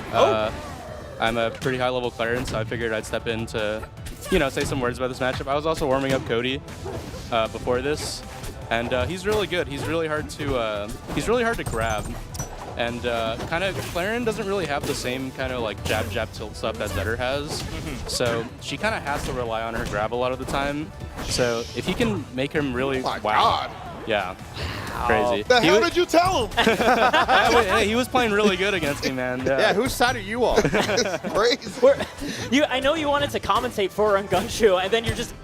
O: I'm a pretty high-level Claren, so I figured I'd step in to, say some words about this matchup. I was also warming up Cody before this, and he's really good. He's really hard to grab. And kind of Claren doesn't really have the same kind of like jab tilt stuff that Zetter has. So she kind of has to rely on her grab a lot of the time. So if he can make him really
H: God.
O: Yeah. Crazy.
H: The hell did you tell him?
O: Hey, he was playing really good against me, man.
Q: Yeah, whose side are you on?
H: Crazy.
P: I know you wanted to commentate for Rangonshu, and then you're just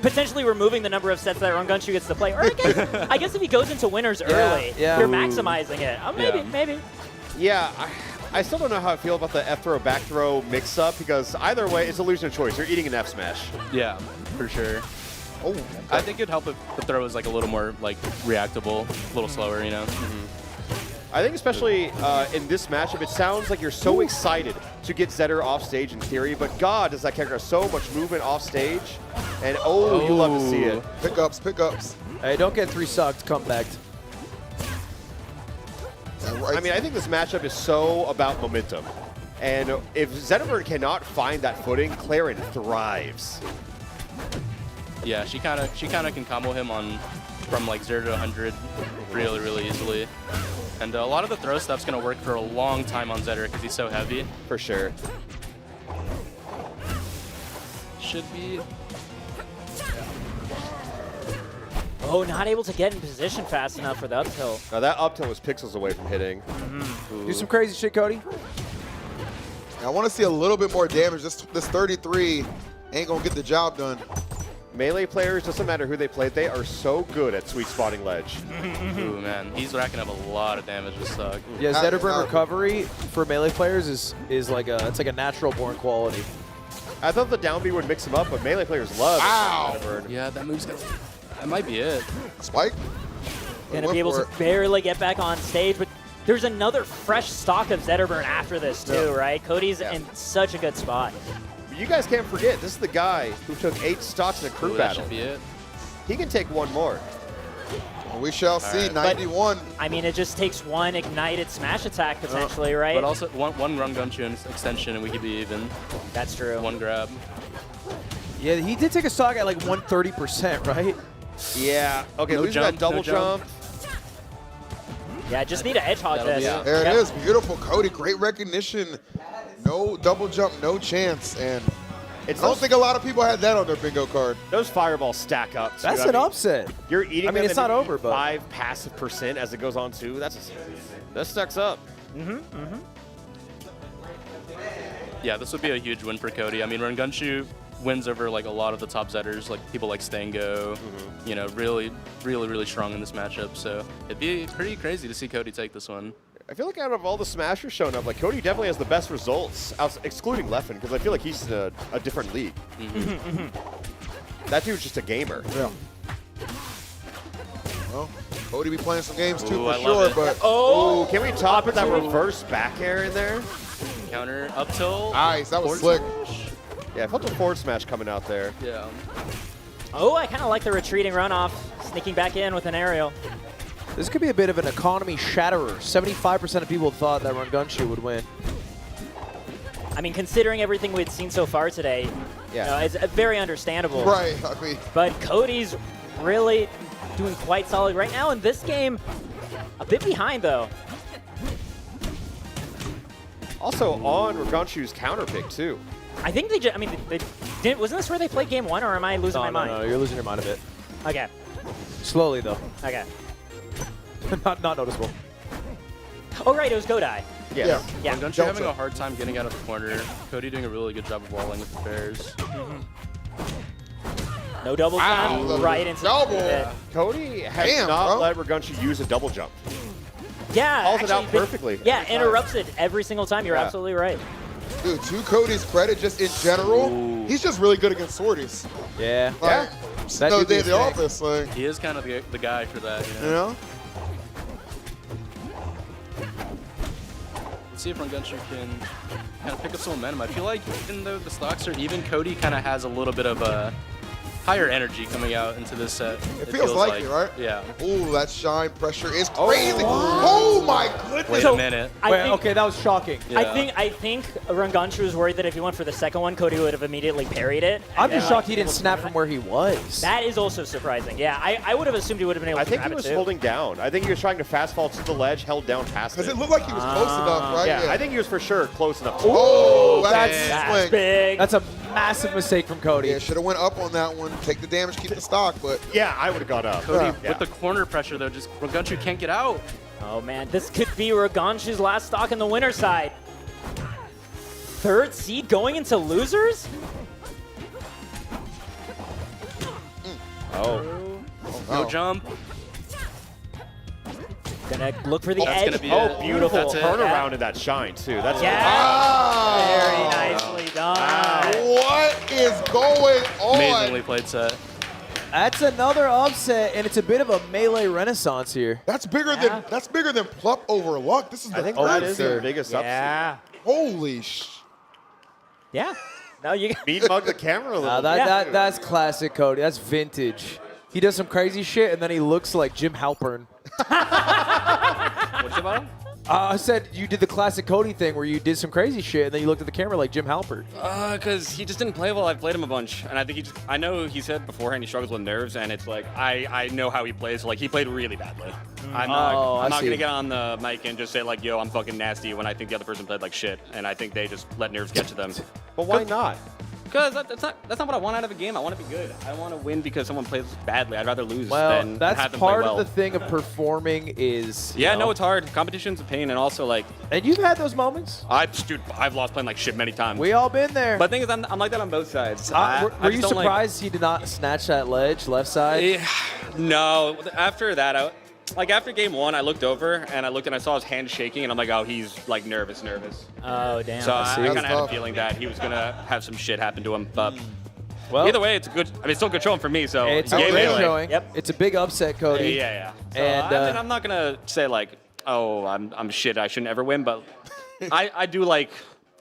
P: potentially removing the number of sets that Rangonshu gets to play. Or I guess if he goes into winners early, you're maximizing it. Maybe.
Q: Yeah, I still don't know how I feel about the F throw, back throw mix-up, because either way, it's illusion of choice. You're eating an F smash.
O: Yeah, for sure.
H: Oh,
O: I think it'd help if the throw was like a little more like reactable, a little slower,
Q: I think especially in this matchup, it sounds like you're so excited to get Zetter off stage in theory, but God, does that character have so much movement off stage. And you love to see it.
H: Pickups.
J: Hey, don't get 3 sucked, come back.
Q: I mean, I think this matchup is so about momentum. And if Zetterburn cannot find that footing, Claren thrives.
O: Yeah, she kind of can combo him from like 0 to 100 really easily. And a lot of the throw stuff's going to work for a long time on Zetter because he's so heavy.
Q: For sure.
O: Should be.
P: Oh, not able to get in position fast enough for the up tilt.
Q: Now that up tilt was pixels away from hitting.
J: Do some crazy shit, Cody.
H: I want to see a little bit more damage. This 33 ain't going to get the job done.
Q: Melee players, doesn't matter who they play, they are so good at sweet spotting ledge.
O: Ooh, man. He's racking up a lot of damage this stock.
J: Yeah, Zetterburn recovery for melee players is like it's like a natural born quality.
Q: I thought the down B would mix him up, but melee players love Zetterburn.
O: Yeah, that move's gonna... That might be it.
H: Spike?
P: Gonna be able to barely get back on stage, but there's another fresh stock of Zetterburn after this too, right? Cody's in such a good spot.
Q: You guys can't forget, this is the guy who took 8 stocks in a crew battle.
O: That should be it.
Q: He can take one more.
H: Well, we shall see. 91.
P: But, I mean, it just takes one ignited smash attack potentially, right?
O: But also one run gunchu and extension, and we could be even.
P: That's true.
O: One grab.
J: Yeah, he did take a stock at like 130%, right?
Q: Yeah. Okay,
O: No
Q: losing
O: jump,
Q: that double
O: no jump.
Q: jump.
P: Yeah, just need to edge hog this.
H: There it is. Beautiful, Cody. Great recognition. No double jump, no chance. And I don't think a lot of people had that on their bingo card.
Q: Those fireballs stack up. Too.
J: That's an upset.
Q: You're eating
J: I mean,
Q: them
J: it's not
Q: and
J: over, but
Q: 5 passive % as it goes on too. That stacks up.
O: Yeah, this would be a huge win for Cody. I mean, Run Gunshu wins over like a lot of the top Zetters, like people like Stango, you know, really strong in this matchup. So it'd be pretty crazy to see Cody take this one.
Q: I feel like out of all the Smashers showing up, like Cody definitely has the best results, excluding Leffen, because I feel like he's in a different league. That dude's just a gamer.
H: Yeah. Well, Cody be playing some games too,
O: Ooh,
H: for sure. But
Q: oh, can we top with that reverse back air in there?
O: Counter up tilt.
H: Nice, that was
O: forward
H: slick.
O: smash.
Q: Yeah, I felt a forward smash coming out there.
O: Yeah.
P: Oh, I kind of like the retreating runoff, sneaking back in with an aerial.
J: this could be a bit of an economy shatterer. 75% of people thought that Run Gunshu would win.
P: I mean, considering everything we'd seen so far today, you know, it's very understandable.
H: Right. I mean,
P: but Cody's really doing quite solid right now in this game. A bit behind though.
Q: Also on Ragunshu's counter pick too.
P: I think they just, I mean, they didn't, wasn't this where they played game 1, or am I losing my mind?
J: No, you're losing your mind a bit.
P: Okay.
J: Slowly though.
P: Okay.
J: not noticeable.
P: Oh right, it was Godai.
Q: Yeah.
P: Yeah.
O: Run Gunshu having a hard time getting out of the corner. Cody doing a really good job of walling with the bears.
P: No double jump, right into the
Q: Cody has not let Ragunshu use a double jump.
P: Yeah,
Q: calls it out
P: actually,
Q: perfectly.
P: Yeah, interrupts it every single time. You're absolutely right.
H: dude, to Cody's credit, just in general, he's just really good against sorties.
J: Yeah.
H: Like,
J: That
H: no
J: could
H: day
J: be a
H: at the
J: thing.
H: office. Like,
O: He is kind of the guy for that, you know?
H: you know?
O: Let's see if Run Gunshu can kind of pick up some momentum. I feel like even though the stocks are even, Cody kind of has a little bit of a higher energy coming out into this set.
H: It feels like it, right?
O: Yeah.
H: Ooh, that shine pressure is crazy. Oh, my goodness.
O: Wait a minute.
J: Okay, that was shocking.
P: I think Ranganshu was worried that if he went for the second one, Cody would have immediately parried it.
J: I'm just shocked he didn't snap from where he was.
P: That is also surprising. Yeah, I would have assumed he would have been able
Q: I
P: to
Q: think
P: grab
Q: he was
P: it too.
Q: holding down. I think he was trying to fast fall to the ledge, held down past it.
H: Because it looked like he was close enough, right?
Q: Yeah, I think he was for sure close enough.
H: Oh,
J: that's
H: swing.
P: big.
J: That's a massive mistake from Cody.
H: Yeah, should have went up on that one. Take the damage, keep the stock, but
Q: yeah, I would have gone up.
O: Cody, with the corner pressure though, just Ranganshu can't get out.
P: Oh man, this could be Ranganshu's last stock on the winner side. Third seed going into losers?
O: No jump.
P: Gonna look for the
O: That's
P: edge.
O: gonna be
Q: Oh,
O: it.
Q: beautiful
O: That's it.
Q: turnaround in that shine, too. That's
P: Very nicely done.
H: What is going on?
O: Amazingly played set.
J: That's another upset, and it's a bit of a melee renaissance here.
H: That's bigger than Plup over Luck. This is the
Q: I think
H: third
Q: that is
H: seed.
Q: their biggest upset.
P: Yeah.
H: Holy
P: Yeah. No, you
Q: Beat mug the camera a little.
J: That's classic Cody. That's vintage. He does some crazy shit, and then he looks like Jim Halpern.
T: What's about?
J: I said you did the classic Cody thing where you did some crazy shit, and then you looked at the camera like Jim Halpern.
T: Because he just didn't play well. I've played him a bunch, and I think I know he said beforehand he struggles with nerves, and it's like I know how he plays. Like he played really badly. I'm not gonna get on the mic and just say like, yo, I'm fucking nasty when I think the other person played like shit, and I think they just let nerves get to them.
Q: But why not?
T: Because that's not what I want out of a game. I want to be good. I want to win because someone plays badly. I'd rather lose than
J: that's
T: have them play
J: part
T: well.
J: of the thing of performing is.
T: Yeah, no, it's hard. Competition's a pain, and also like.
J: And you've had those moments.
T: I've lost playing like shit many times.
J: We all been there.
T: But the thing is, I'm like that on both sides.
J: Were you surprised he did not snatch that ledge left side?
T: Yeah, no. After that, like after game 1, I looked over and I saw his hand shaking, and I'm like, oh, he's like nervous.
P: Oh, damn.
T: So I kind of had a feeling that he was gonna have some shit happen to him. But
J: well,
T: either way, it's a good. I mean, it's still a good showing for me. So
J: it's a great showing. Yep. It's a big upset, Cody.
T: Yeah. So,
J: And
T: I mean, I'm not gonna say like, oh, I'm shit. I shouldn't ever win, but I do like.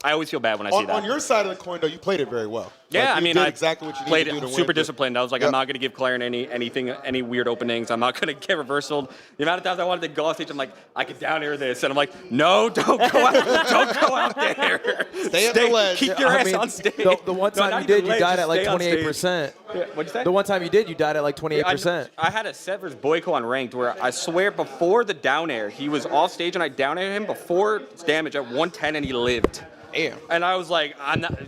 T: I always feel bad when I see that.
C: On your side of the coin, though, you played it very well.
T: Yeah,
C: I
T: did
C: exactly what you
T: played
C: needed to do to
T: super
C: win.
T: disciplined. I was like, I'm not going to give Claren any weird openings. I'm not going to get reversaled. The amount of times I wanted to go off stage, I'm like, I could down air this, and I'm like, no, don't go out there.
C: Stay at the ledge.
T: Keep your ass on stage.
J: The one time you did, you died at like 28%.
T: What'd you say?
J: The one time you did, you died at like 28%.
T: I had a set versus Boyko on ranked where I swear before the down air, he was off stage and I down aired him before damage at 110 and he lived.
C: Damn.
T: And I was like, I'm not,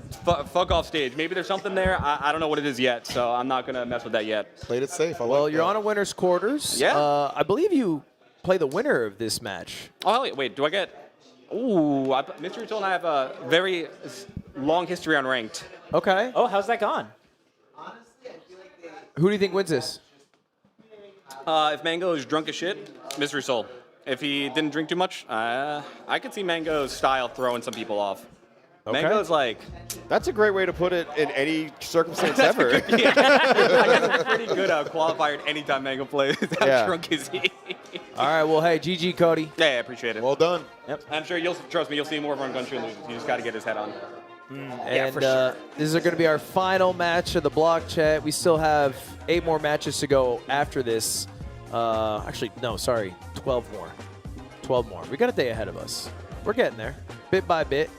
T: fuck off stage. Maybe there's something there. I don't know what it is yet, so I'm not going to mess with that yet.
C: Played it safe.
J: Well, you're on a winner's quarters.
T: Yeah.
J: I believe you play the winner of this match.
T: Oh, hell yeah. Wait, do I get... Ooh, Mr. Util and I have a very long history on ranked.
J: Okay.
P: Oh, how's that gone?
J: Who do you think wins this?
T: If Mango is drunk as shit, Mystery Soul. If he didn't drink too much, I could see Mango's style throwing some people off.
Q: Okay.
T: Mango's like...
Q: That's a great way to put it in any circumstance ever.
T: I guess a pretty good qualifier anytime Mango plays. How drunk is he?
J: All right, well, hey, GG, Cody.
T: Yeah, I appreciate it.
C: Well done.
T: Yep. I'm sure trust me, you'll see more of Run Gun True loses. You just got to get his head on.
J: And this is going to be our final match of the block chat. We still have 8 more matches to go after this. Actually, no, sorry, 12 more. 12 more. We got a day ahead of us. We're getting there, bit by bit.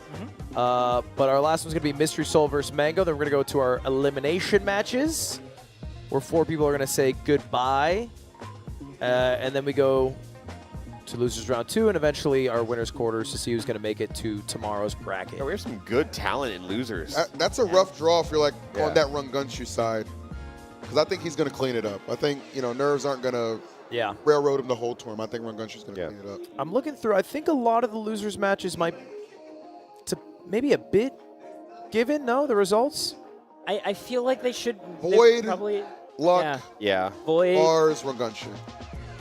J: But our last one's going to be Mystery Soul versus Mango. Then we're going to go to our elimination matches, where 4 people are going to say goodbye. And then we go to losers round 2, and eventually our winners quarters to see who's going to make it to tomorrow's bracket.
Q: Yeah, we have some good talent in losers.
H: That's a rough draw if you're like on that Run Gunshoe side. Because I think he's going to clean it up. I think, nerves aren't going to railroad him the whole tournament. I think Run Gunshoe's going to clean it up.
J: I'm looking through. I think a lot of the losers matches might maybe a bit given, no, the results?
P: I feel like they should.
H: Void,
P: probably,
H: Luck,
P: Void,
H: Mars, Run Gunshoe.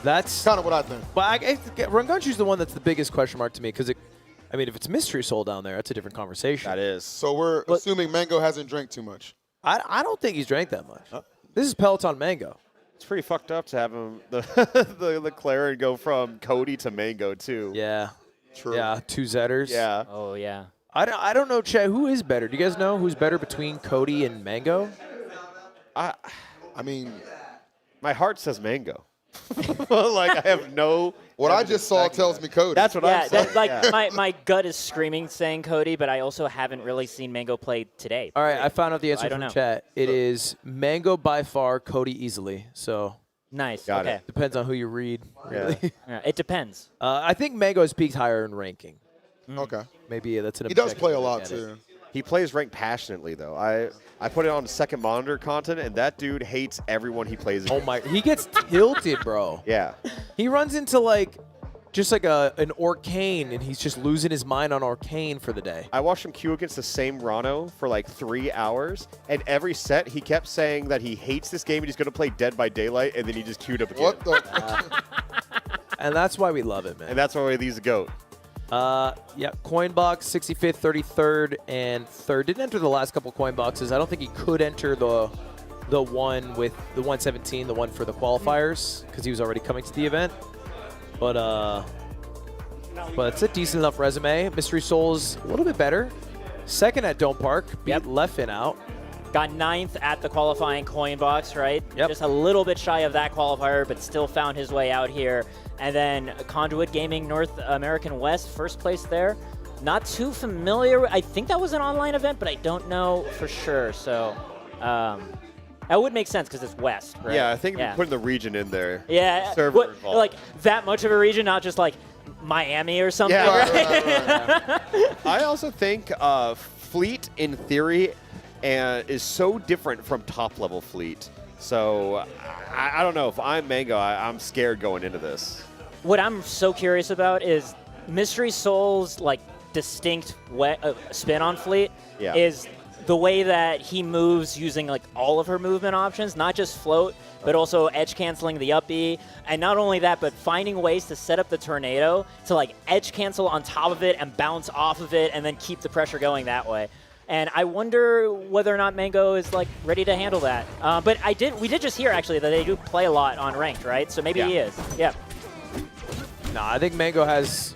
J: That's
H: kind of what I think.
J: But Run Gunshoe's the one that's the biggest question mark to me because, if it's Mystery Soul down there, that's a different conversation.
Q: That is.
H: So we're assuming Mango hasn't drank too much.
J: I don't think he's drank that much. This is Peloton Mango.
Q: It's pretty fucked up to have him the Claren go from Cody to Mango too.
J: Yeah.
H: True.
J: Yeah, 2 Zetters.
Q: Yeah.
P: Oh yeah.
J: I don't know, Chad. Who is better? Do you guys know who's better between Cody and Mango?
H: I mean,
Q: my heart says Mango. Like I have no.
H: What I just saw tells me Cody.
Q: That's what I'm saying.
P: My gut is screaming saying Cody, but I also haven't really seen Mango play today.
J: All right, I found out the answer
P: I don't
J: from
P: know.
J: chat. It is Mango by far, Cody easily. So
P: Nice.
Q: Got
P: okay.
Q: it.
J: depends on who you read. Really.
P: Yeah, it depends.
J: I think Mango has peaked higher in ranking.
H: Okay.
J: Maybe that's an.
H: He does
J: objective
H: play a
J: look
H: lot
J: at
H: too.
J: it.
Q: He plays ranked passionately though. I put it on second monitor content, and that dude hates everyone he plays against.
J: Oh my! He gets tilted, bro.
Q: Yeah.
J: He runs into just like an Arcane, and he's just losing his mind on Arcane for the day.
Q: I watched him queue against the same Rano for like 3 hours, and every set he kept saying that he hates this game and he's going to play Dead by Daylight, and then he just queued up again.
H: What the?
J: And that's why we love it, man.
Q: And that's why he's a GOAT.
J: Yeah, Coinbox, 65th, 33rd, and 3rd. Didn't enter the last couple coin boxes. I don't think he could enter the one with the 117, the one for the qualifiers, because he was already coming to the event. But it's a decent enough resume. Mystery Soul's a little bit better. Second at Dome Park, beat Leffen out.
P: Got 9th at the qualifying coin box, right?
J: Yep.
P: Just a little bit shy of that qualifier, but still found his way out here. And then Conduit Gaming North American West, first place there. Not too familiar. I think that was an online event, but I don't know for sure. So that would make sense because it's West, right?
Q: Yeah, I think we're putting the region in there.
P: Yeah,
Q: Server involved.
P: like that much of a region, not just like Miami or something.
Q: Yeah,
P: right?
Q: right. I also think Fleet, in theory, and is so different from top-level Fleet. So I don't know. If I'm Mango, I'm scared going into this.
P: What I'm so curious about is Mystery Soul's like distinct spin on Fleet is the way that he moves using like all of her movement options, not just float, but also edge canceling the up B. And not only that, but finding ways to set up the tornado to like edge cancel on top of it and bounce off of it and then keep the pressure going that way. And I wonder whether or not Mango is like ready to handle that. But we did just hear actually that they do play a lot on ranked, right? So maybe he is. Yeah.
J: No, I think Mango has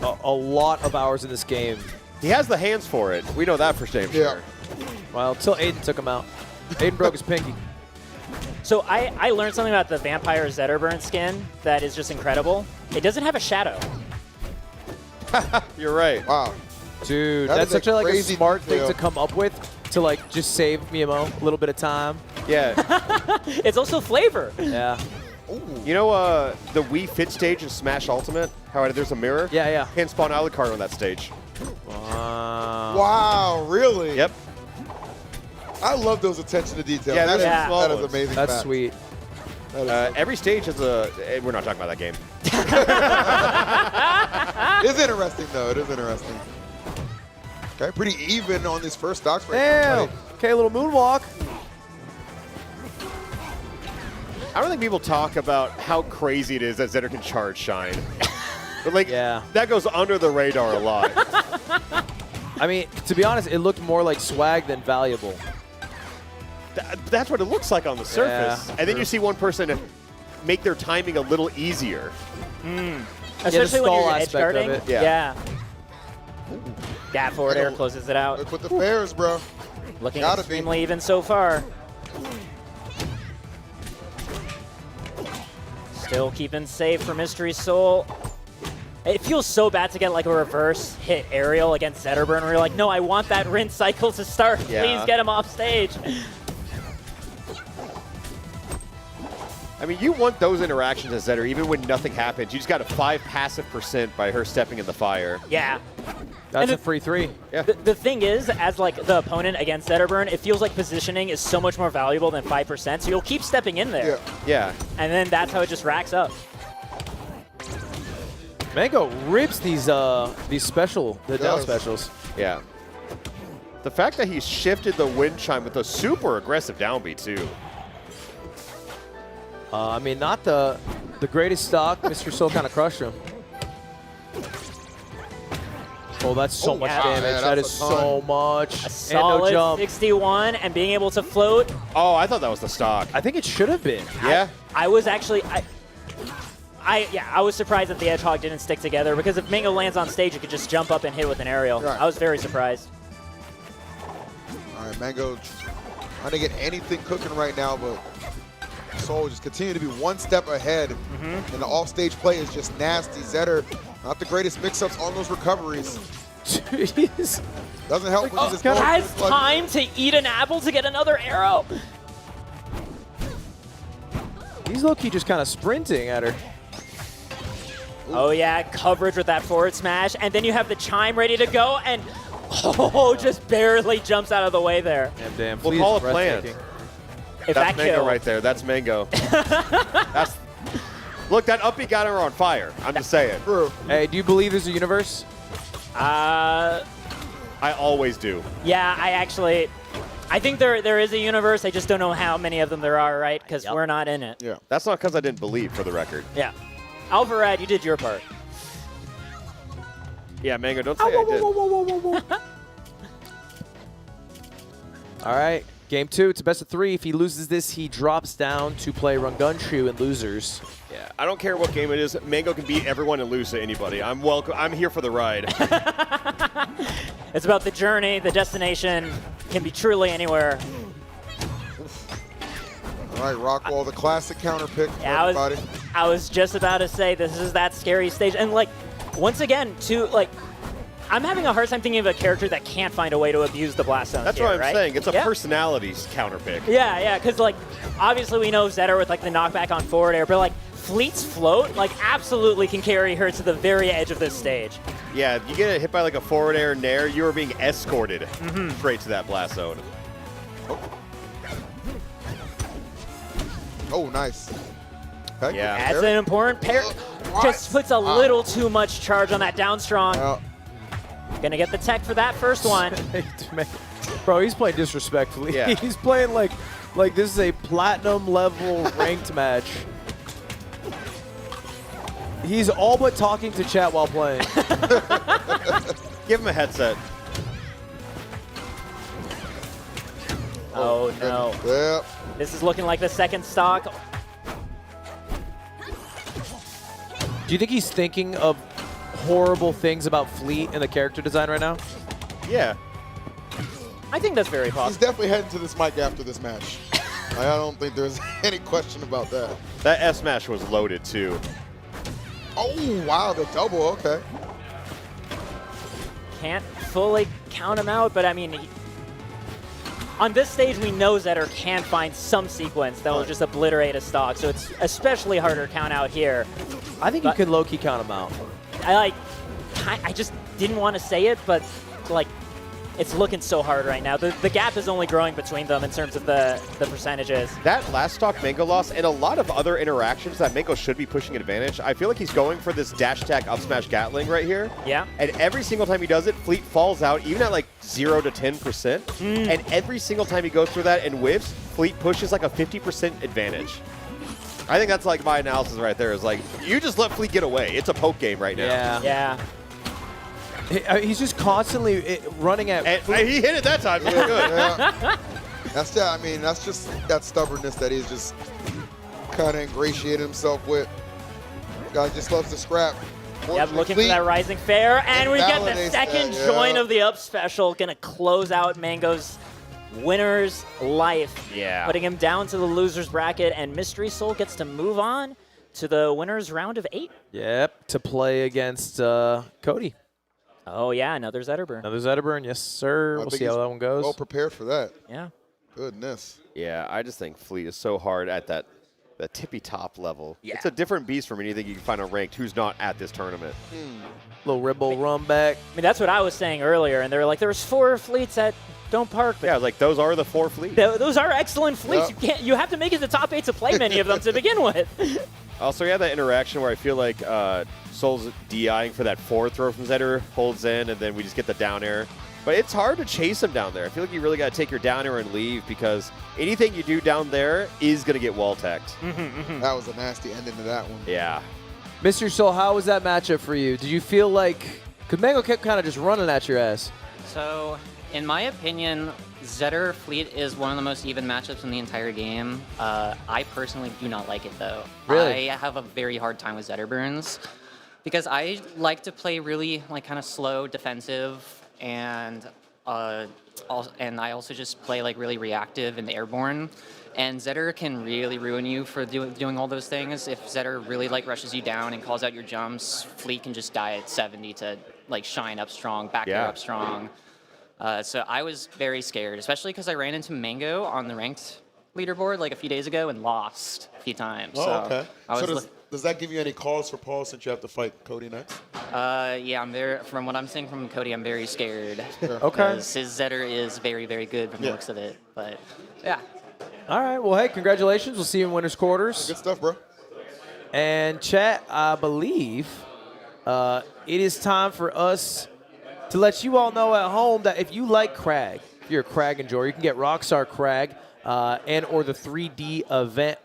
J: a lot of hours in this game.
Q: He has the hands for it. We know that for damn sure.
J: Well, until Aiden took him out. Aiden broke his pinky.
P: So I learned something about the Vampire Zetterburn skin that is just incredible. It doesn't have a shadow.
Q: You're right.
H: Wow.
J: Dude, that's such a smart thing to come up with to like just save Miyamoto a little bit of time.
Q: Yeah.
P: It's also flavor.
J: Yeah.
Q: Ooh. You know the Wii Fit stage in Smash Ultimate? How there's a mirror?
J: Yeah, yeah.
Q: Hand spawn Alucard on that stage.
H: Wow, really?
Q: Yep.
H: I love those attention to detail.
Q: Yeah,
H: that is amazing.
J: That's
H: fact.
J: sweet.
Q: Every stage has a... We're not talking about that game.
H: It's interesting, though. It is interesting. Okay, pretty even on this first stocks right
J: now.
H: Damn.
J: Okay, a little moonwalk.
Q: I don't think people talk about how crazy it is that Zetter can charge Shine. But like, that goes under the radar a lot.
J: I mean, to be honest, it looked more like swag than valuable.
Q: That's what it looks like on the surface.
J: Yeah,
Q: and then you see one person make their timing a little easier.
P: Especially when you're edge guarding.
Q: Yeah.
P: That forward air closes it out.
H: Look with the fairs, bro.
P: Looking extremely even so far. Still keeping safe for Mystery Soul. It feels so bad to get like a reverse hit aerial against Zetterburn where you're like, no, I want that rinse cycle to start.
Q: Yeah.
P: Please get him off stage.
Q: I mean, you want those interactions as Zetter, even when nothing happens. You just got a 5 passive % by her stepping in the fire.
P: Yeah.
J: That's a free 3.
Q: Yeah.
P: The thing is, as like the opponent against Zetterburn, it feels like positioning is so much more valuable than 5%, so you'll keep stepping in there.
Q: Yeah.
P: And then that's how it just racks up.
J: Mango rips these down specials.
Q: Yeah. The fact that he shifted the wind chime with a super aggressive downbeat too.
J: I mean, not the greatest stock. Mr. Soul kind of crushed him. Oh, that's so much damage.
H: Man,
J: that is so much.
P: A solid
J: and no jump.
P: 61 and being able to float.
Q: Oh, I thought that was the stock.
J: I think it should have been.
Q: Yeah.
P: I was actually... I was surprised that the Edgehog didn't stick together because if Mango lands on stage, you could just jump up and hit with an aerial.
H: Right.
P: I was very surprised.
H: All right, Mango trying to get anything cooking right now, but Soul just continue to be one step ahead. And the off-stage play is just nasty. Zetter, not the greatest mix-ups on those recoveries.
J: Jeez.
H: Doesn't help when he's
P: Has time to eat an apple to get another arrow.
J: He's low-key just kind of sprinting at her.
P: Oh yeah, coverage with that forward smash, and then you have the chime ready to go, and just barely jumps out of the way there.
J: Damn.
Q: We'll call it planned.
P: If
Q: That's
P: that
Q: Mango
P: kill.
Q: right there. That's Mango. Look, that up B got her on fire. I'm just saying.
H: True.
J: Hey, do you believe there's a universe?
Q: I always do.
P: Yeah, I think there is a universe. I just don't know how many of them there are, right? Because we're not in it.
Q: Yeah. That's not because I didn't believe, for the record.
P: Yeah. Alvarad, you did your part.
Q: Yeah, Mango, don't say I did.
J: All right, game 2. It's a best of 3. If he loses this, he drops down to play Rungunshu and losers.
Q: Yeah, I don't care what game it is. Mango can beat everyone and lose to anybody. I'm welcome. I'm here for the ride.
P: It's about the journey. The destination can be truly anywhere.
H: All right, Rockwall, the classic counter pick for everybody.
P: I was just about to say this is that scary stage. And, like, once again, I'm having a hard time thinking of a character that can't find a way to abuse the blast zones.
Q: That's
P: here,
Q: what I'm
P: right?
Q: saying. It's a personalities counter pick.
P: Yeah, because, like, obviously we know Zetter with, like, the knockback on forward air, but, like, Fleet's float, like, absolutely can carry her to the very edge of this stage.
Q: Yeah, if you get hit by, like, a forward air nair, you are being escorted straight to that blast zone.
H: Oh, nice. Okay.
R: Yeah. That's an important pair. Just puts a little too much charge on that down strong. Gonna get the tech for that first one.
J: Bro, he's playing disrespectfully.
Q: Yeah.
J: He's playing like this is a platinum level ranked match. He's all but talking to chat while playing.
Q: Give him a headset.
R: Oh no.
H: Yep.
R: This is looking like the second stock.
J: Do you think he's thinking of horrible things about Fleet and the character design right now?
Q: Yeah.
R: I think that's very possible.
H: He's definitely heading to this mic after this match. I don't think there's any question about that.
Q: That S smash was loaded too.
H: Oh, wow, the double, okay.
R: Can't fully count him out, but I mean, on this stage, we know Zetter can find some sequence that will just obliterate a stock, so it's especially harder to count out here.
J: I think you could low-key count him out.
R: I just didn't want to say it, but like, it's looking so hard right now. The gap is only growing between them in terms of the percentages.
Q: That last stock MANG0 loss and a lot of other interactions that MANG0 should be pushing advantage. I feel like he's going for this dash attack up smash Gatling right here.
R: Yeah.
Q: And every single time he does it, Fleet falls out, even at like 0 to 10%. And every single time he goes for that and whiffs, Fleet pushes like a 50% advantage. I think that's like my analysis right there is like, you just let Fleet get away. It's a poke game right now.
J: Yeah.
R: Yeah.
J: He's just constantly running at.
Q: And he hit it that time. It was good.
H: Yeah. That's that. I mean, that's just that stubbornness that he's just kind of ingratiated himself with. Guy just loves to scrap.
R: Yep, looking for that rising fair, and we get the second join of the up special. Gonna close out MANGO's winner's life.
Q: Yeah.
R: Putting him down to the loser's bracket, and Mystery Soul gets to move on to the winner's round of 8.
J: Yep, to play against Cody.
R: Oh, yeah, another Zetterburn.
J: Another Zetterburn, yes, sir. We'll see how that one goes.
H: Well prepared for that.
R: Yeah.
H: Goodness.
Q: Yeah, I just think Fleet is so hard at the tippy top level. Yeah. It's a different beast from anything you can find on ranked who's not at this tournament.
J: Little Ribble run back.
R: I mean, that's what I was saying earlier, and they were like, there's 4 fleets at Don't Park. But
Q: yeah, like those are the 4 fleets.
R: Those are excellent fleets. You have to make it the top 8 to play many of them to begin with.
Q: Also, we had that interaction where I feel like Soul's DIing for that forward throw from Zetter, holds in, and then we just get the down air. But it's hard to chase him down there. I feel like you really got to take your down air and leave because anything you do down there is going to get wall-teched.
H: That was a nasty ending to that one.
Q: Yeah.
J: Mr. Soul, how was that matchup for you? Did you feel like, because MANGO kept kind of just running at your ass?
A: So, in my opinion, Zetter Fleet is one of the most even matchups in the entire game. I personally do not like it, though.
J: Really?
A: I have a very hard time with Zetter burns because I like to play really kind of slow defensive, and I also just play really reactive and airborne. And Zetter can really ruin you for doing all those things. If Zetter really rushes you down and calls out your jumps, Fleet can just die at 70 to shine up strong, back air up strong. So I was very scared, especially because I ran into MANGO on the ranked leaderboard a few days ago and lost a few times.
S: Oh,
A: so
S: okay.
A: I was
S: Does that give you any cause for pause since you have to fight Cody next?
A: yeah, I'm very. From what I'm seeing from Cody, I'm very scared.
S: Okay.
A: Because his Zetter is very, very good from the looks of it. But yeah.
J: All right, well, hey, congratulations. We'll see you in winners' quarters.
H: Good stuff, bro.
J: And chat, I believe it is time for us to let you all know at home that if you like Crag, if you're a Crag enjoyer, you can get Rockstar Crag and or the 3D event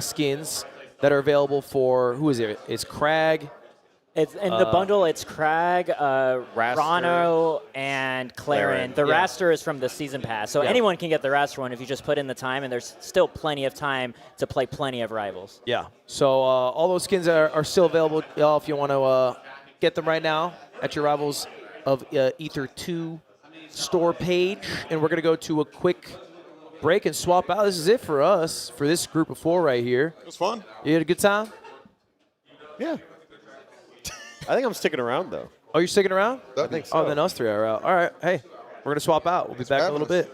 J: skins that are available for, who is it? It's Crag.
R: It's in the bundle. It's Crag, Rano, and Clarin. The Raster is from the season pass, so anyone can get the Raster one if you just put in the time, and there's still plenty of time to play plenty of rivals.
J: Yeah. So all those skins are still available, y'all, if you want to get them right now at your Rivals of Ether 2 store page. And we're going to go to a quick break and swap out. This is it for us, for this group of 4 right here.
S: It was fun.
J: You had a good time?
Q: Yeah. I think I'm sticking around, though.
J: Oh, you're sticking around?
Q: I think so.
J: Oh, then us 3 are out. All right. Hey, we're going to swap out. We'll be back in a little bit.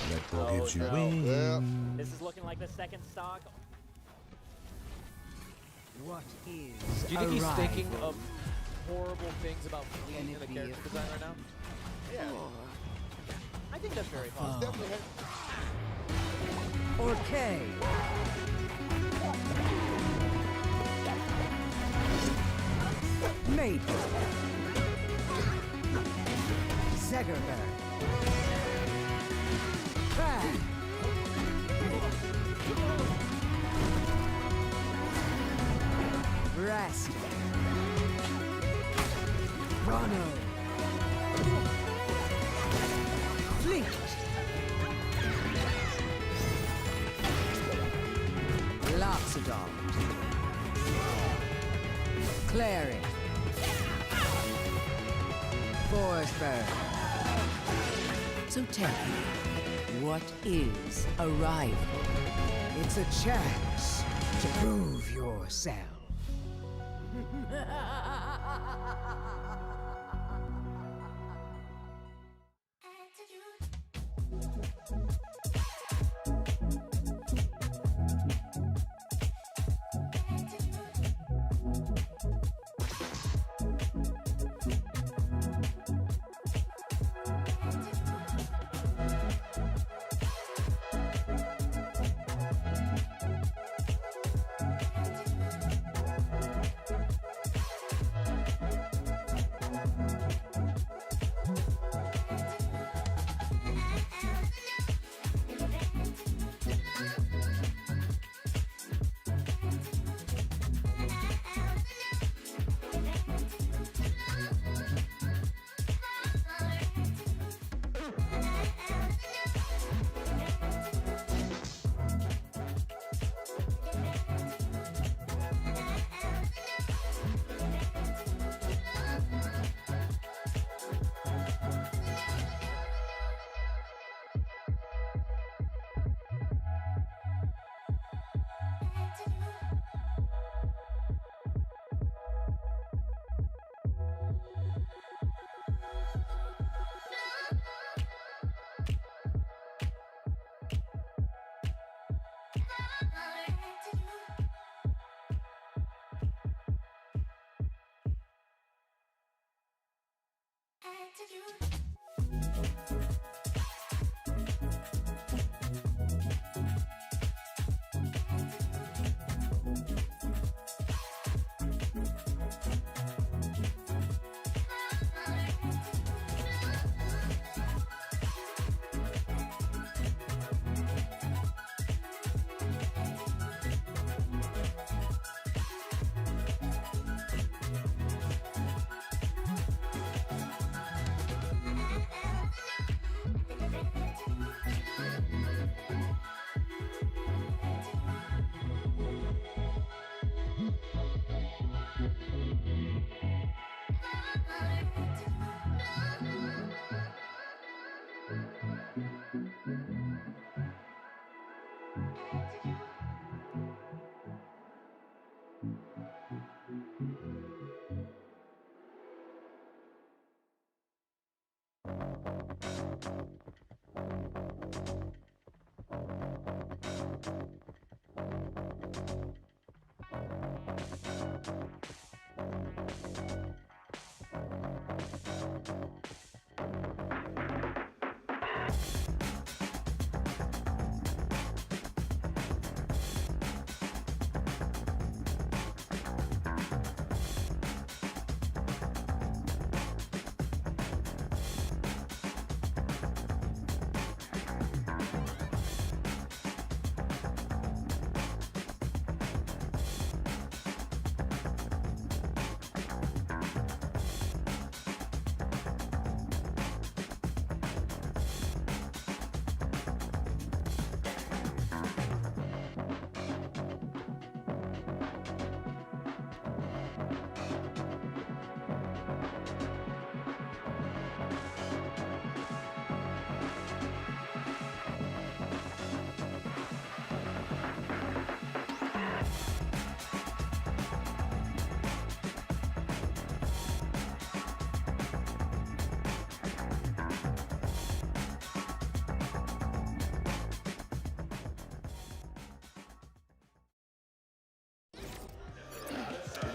I: Red Bull gives you wings.
R: This is looking like the second stock.
V: What is
J: Do you think he's thinking of horrible things about fleeing in the character design right now?
M: Yeah. I think that's very possible.
V: Or K. Maple. Zegerberg. Crab. Rest. Rono. Fleet. Loxodon. Clary. Forsberg. So tell me, what is a rival? It's a chance to prove yourself.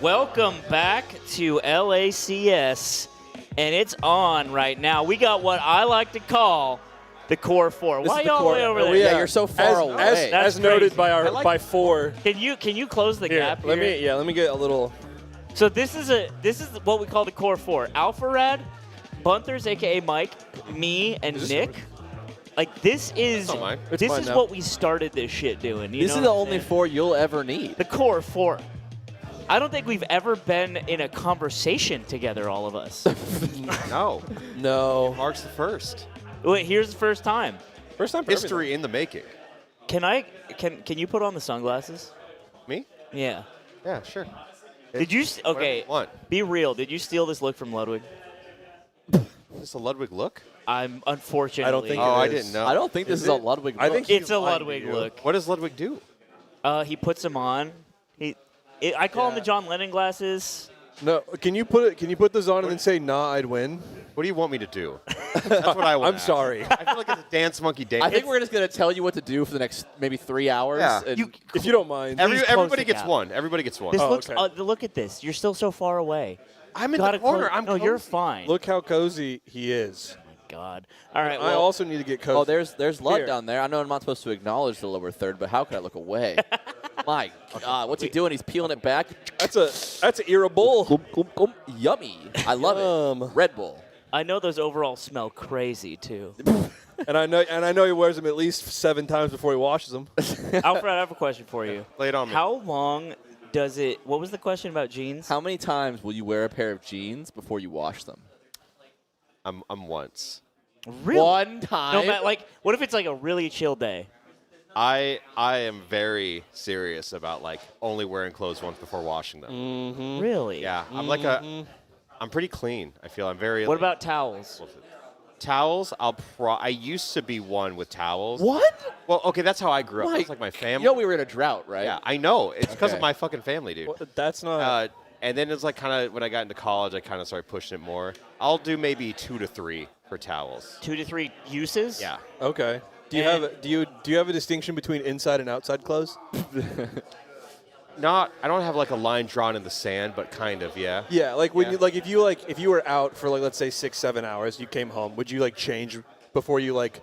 E: Welcome back to LACS, and it's on right now. We got what I like to call the core four. Why y'all way over there?
M: Yeah, you're so far away. As noted by our by 4.
E: Can you close the gap here?
M: Let me get a little.
E: So this is what we call the core 4. Alpharad, Bunthers, aka Mike, me, and Nick. Like this is what we started this shit doing.
J: This is the only 4 you'll ever need.
E: The core 4. I don't think we've ever been in a conversation together, all of us.
Q: No. Mark's the first.
E: Wait, here's the first time.
Q: First time for history in the making.
E: Can you put on the sunglasses?
Q: Me?
E: Yeah.
Q: Yeah, sure.
E: Did you? Okay.
Q: What?
E: Be real. Did you steal this look from Ludwig?
Q: Is this a Ludwig look?
E: I'm unfortunately.
Q: I don't think. Oh, I didn't know.
J: I don't think this is a Ludwig look.
Q: I think
E: it's a Ludwig look.
Q: What does Ludwig do?
E: He puts them on. I call them the John Lennon glasses.
M: No, can you put those on and then say, "Nah, I'd win"?
Q: What do you want me to do? That's what I want.
M: I'm sorry.
Q: I feel like it's a dance monkey dance.
J: I think we're just going to tell you what to do for the next maybe 3 hours.
Q: Yeah.
J: And
M: if you don't mind.
Q: Everybody gets one. Everybody gets one.
E: This looks. Look at this. You're still so far away.
Q: I'm in the corner.
E: No, you're fine.
M: Look how cozy he is.
E: Oh my God. All right.
M: I also need to get cozy.
J: Oh, there's Lud down there. I know I'm not supposed to acknowledge the lower third, but how could I look away? My God, what's he doing? He's peeling it back.
M: That's an Era Bull.
J: Yummy. I love it. Red Bull.
E: I know those overalls smell crazy too.
M: and I know he wears them at least 7 times before he washes them.
E: Alfred, I have a question for you.
Q: Lay it on me.
E: How long does it? What was the question about jeans?
J: How many times will you wear a pair of jeans before you wash them?
Q: I'm once.
E: Really?
J: One time.
E: No, Matt, like, what if it's like a really chill day?
Q: I am very serious about like only wearing clothes once before washing them.
M: Mm-hmm.
E: Really?
Q: Yeah, I'm pretty clean. I feel I'm very.
E: What about towels?
Q: Towels? I used to be one with towels.
J: What?
Q: Well, okay, that's how I grew up. It's like my family.
J: You know we were in a drought, right?
Q: Yeah, I know. It's because of my fucking family, dude.
M: Well, that's not.
Q: And then it's like kind of when I got into college, I kind of started pushing it more. I'll do maybe 2 to 3 for towels.
E: 2 to 3 uses?
Q: Yeah.
M: Okay. Do you have a distinction between inside and outside clothes?
Q: I don't have like a line drawn in the sand, but kind of, yeah.
M: Yeah, like when if you were out for like let's say 6-7 hours, you came home, would you like change before you like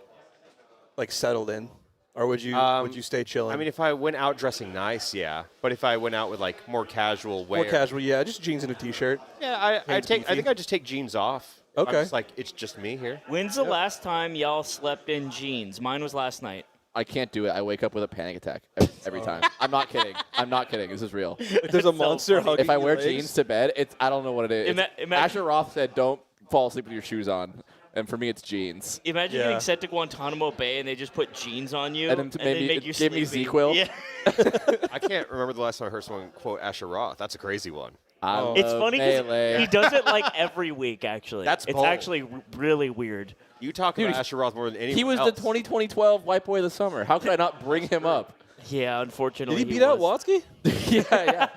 M: settled in, or would you stay chilling?
Q: I mean, if I went out dressing nice, yeah. But if I went out with like more casual wear,
M: yeah, just jeans and a t-shirt.
Q: Yeah, I think I just take jeans off.
M: Okay.
Q: I'm just like it's just me here.
E: When's the last time y'all slept in jeans? Mine was last night.
J: I can't do it. I wake up with a panic attack every time. I'm not kidding. I'm not kidding. This is real.
M: There's a monster hugging
J: If I wear
M: your legs.
J: jeans to bed, I don't know what it is. Asher Roth said, "Don't fall asleep with your shoes on," and for me, it's jeans.
E: Imagine getting sent to Guantanamo Bay and they just put jeans on you
J: and then
E: they make you
J: give me
E: sleepy.
J: ZQL.
E: Yeah.
Q: I can't remember the last time I heard someone quote Asher Roth. That's a crazy one.
E: It's funny because he does it like every week, actually.
Q: That's
E: it's
Q: bold.
E: actually really weird.
Q: You talk about Asher Roth more than anyone
J: He was
Q: else.
J: the 2012 White Boy of the Summer. How could I not bring him up?
E: Yeah, unfortunately.
M: Did he beat out Watsky?
J: Yeah.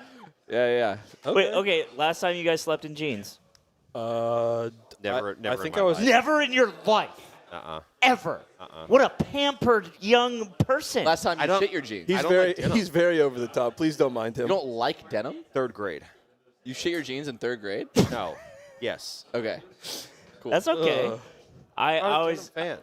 E: Okay. Wait, okay. Last time you guys slept in jeans?
Q: Never.
M: I think I was
E: Never in your life. Ever. What a pampered young person.
J: Last time you shit your jeans.
M: He's very over the top. Please don't mind him.
J: You don't like denim?
Q: 3rd grade.
J: You shit your jeans in 3rd grade?
Q: No. Yes.
J: Okay. Cool.
E: That's okay. I always.
Q: fan.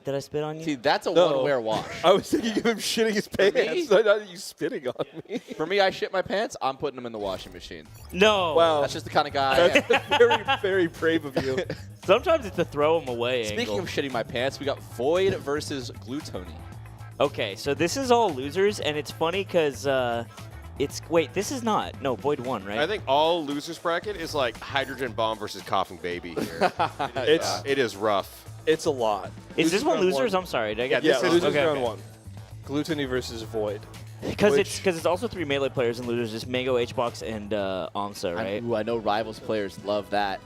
E: Did I spit on you?
J: See, that's a one-wear wash.
M: I was thinking of him shitting his pants. Not you spitting on me.
J: For me, I shit my pants. I'm putting them in the washing machine.
E: No.
M: Wow.
J: That's just the kind of guy I am.
M: That's very, very brave of you.
E: Sometimes it's a throw them away
J: Speaking of shitting my pants, we got Void versus Glutoni.
E: Okay, so this is all losers, and it's funny because this is not. No, Void won, right?
Q: I think all losers bracket is like Hydrogen Bomb versus Coughing Baby here. It is rough.
M: It's a lot.
E: Is this one losers? I'm sorry. Did I get
M: Yeah,
E: this?
M: losers round 1. Glutoni versus Void.
E: Because it's also 3 melee players and losers. It's MANG0, HUNGRYBOX, and Amsa, right?
J: I know Rivals players love that.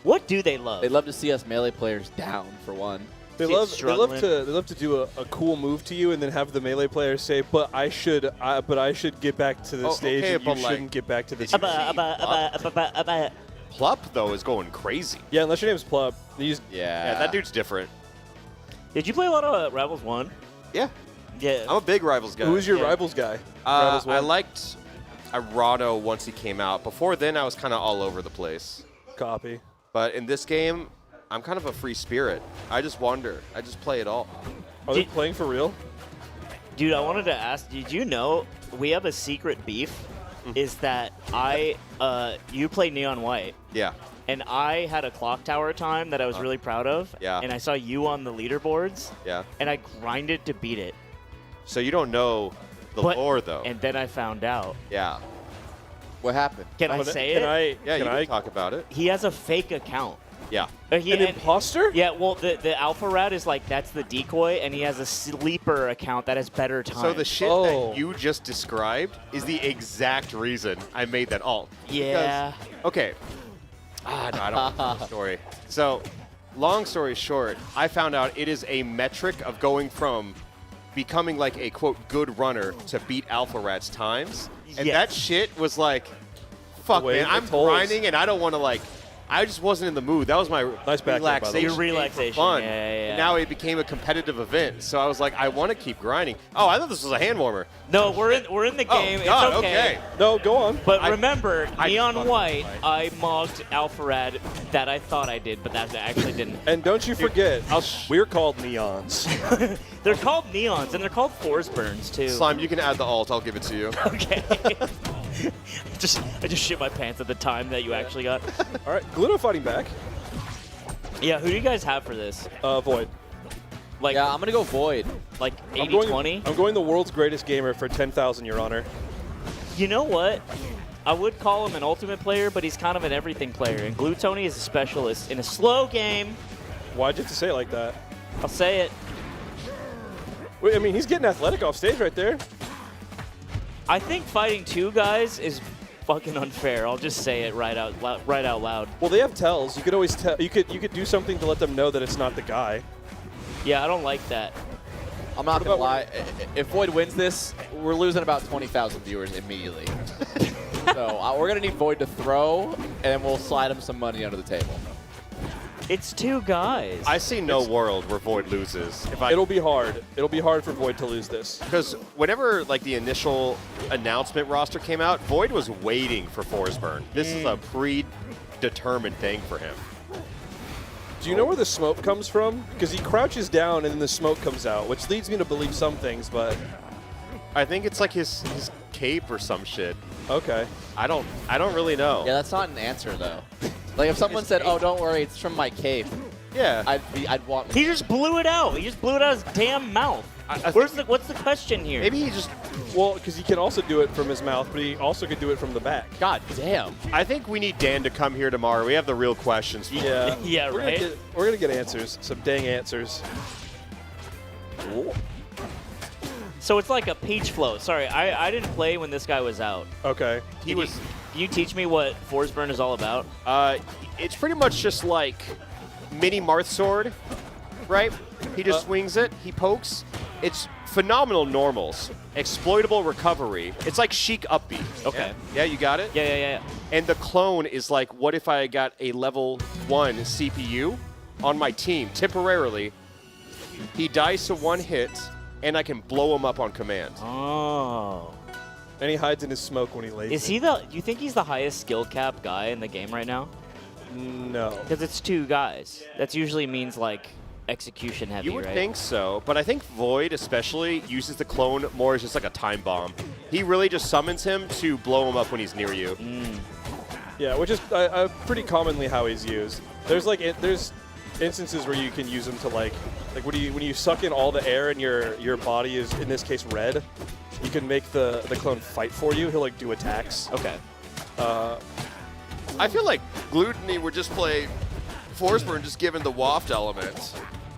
E: What do they love?
J: They love to see us melee players down, for one.
M: They love to do a cool move to you and then have the melee player say, "But I should get back to the stage.
Q: Okay,
M: and you
Q: but, like,
M: shouldn't get back to the
Q: did you
M: stage."
Q: Plup, though, is going crazy.
M: Yeah, unless your name's Plup.
Q: Yeah, that dude's different.
E: Did you play a lot of Rivals 1?
Q: Yeah.
E: Yeah.
Q: I'm a big Rivals guy.
M: Who was your Rivals guy?
Q: I liked
G: Rado once he came out. Before then, I was kind of all over the place.
N: Copy.
G: But in this game, I'm kind of a free spirit. I just wander. I just play it all.
N: Are they playing for real?
E: Dude, I wanted to ask, did you know we have a secret beef? Is that you play Neon White.
G: Yeah.
E: And I had a clock tower time that I was really proud of.
G: Yeah.
E: And I saw you on the leaderboards.
G: Yeah.
E: And I grinded to beat it.
G: So you don't know the lore, though.
E: And then I found out.
G: Yeah.
W: What happened?
E: Can I say it?
G: Yeah, you can talk about it.
E: He has a fake account.
G: Yeah.
N: An imposter?
E: Yeah, well, the Alpha Rat is like, that's the decoy, and he has a sleeper account that has better time.
G: So the shit that you just described is the exact reason I made that alt.
E: Yeah.
G: Because, okay. No, I don't want the story. So, long story short, I found out it is a metric of going from becoming like a, quote, good runner to beat Alpha Rat's times. And that shit was like, fuck, man, I'm grinding and I don't want to like, I just wasn't in the mood. That was my relaxation.
E: Your relaxation.
G: Fun.
E: Yeah.
G: And now it became a competitive event. So I was like, I want to keep grinding. Oh, I thought this was a hand warmer.
E: No, we're in the game.
G: God,
E: it's okay.
N: No, go on.
E: But remember, Neon White, I mocked Alpharad that I thought I did, but that I actually didn't.
N: And don't you forget, we're called Neons.
E: They're called Neons, and they're called Force Burns, too.
G: Slime, you can add the alt. I'll give it to you.
E: Okay. I just shit my pants at the time that you actually got.
N: All right, Gluto fighting back.
E: Yeah, who do you guys have for this?
N: Void.
E: Like,
W: yeah, I'm going to go Void.
E: Like 80-20?
N: I'm going the world's greatest gamer for 10,000, Your Honor.
E: You know what? I would call him an ultimate player, but he's kind of an everything player. And Glue Tony is a specialist in a slow game.
N: Why'd you have to say it like that?
E: I'll say it.
N: Wait, I mean, he's getting athletic off stage right there.
E: I think fighting two guys is fucking unfair. I'll just say it right out loud.
N: Well, they have tells. You could always tell. You could do something to let them know that it's not the guy.
E: Yeah, I don't like that.
W: I'm not gonna lie. If Void wins this, we're losing about 20,000 viewers immediately. So we're gonna need Void to throw, and then we'll slide him some money under the table.
E: It's two guys.
G: I see no world where Void loses.
N: It'll be hard. It'll be hard for Void to lose this.
G: Because whenever like the initial announcement roster came out, Void was waiting for Forsburn. This is a predetermined thing for him.
N: Do you know where the smoke comes from? Because he crouches down and then the smoke comes out, which leads me to believe some things, but
G: I think it's like his cape or some shit.
N: Okay.
G: I don't really know.
W: Yeah, that's not an answer though. Like if someone said, "Oh, don't worry, it's from my cape."
G: Yeah.
W: I'd want.
E: He just blew it out. He just blew it out of his damn mouth. What's the question here?
G: Maybe he just.
N: Well, because he can also do it from his mouth, but he also could do it from the back.
W: God damn.
G: I think we need Dan to come here tomorrow. We have the real questions.
N: Yeah.
E: Yeah, right?
N: We're gonna get answers. Some dang answers.
E: So it's like a peach float. Sorry, I didn't play when this guy was out.
N: Okay.
E: Can you teach me what Forsburn is all about?
G: It's pretty much just like mini Marth Sword, right? He just swings it, he pokes. It's phenomenal normals, exploitable recovery. It's like Sheik up B.
E: Okay.
G: Yeah, you got it?
E: Yeah.
G: And the clone is like, what if I got a level 1 CPU on my team temporarily? He dies to one hit, and I can blow him up on command.
E: Oh.
N: And he hides in his smoke when he lays.
E: Is he do you think he's the highest skill cap guy in the game right now?
N: No.
E: Because it's two guys. That usually means like execution heavy,
G: You would
E: right?
G: think so, but I think Void especially uses the clone more as just like a time bomb. He really just summons him to blow him up when he's near you.
N: Yeah, which is pretty commonly how he's used. There's instances where you can use him to like when you suck in all the air and your body is in this case red, you can make the clone fight for you. He'll like do attacks.
E: Okay.
G: I feel like Gluttony would just play Forsburn just given the waft element.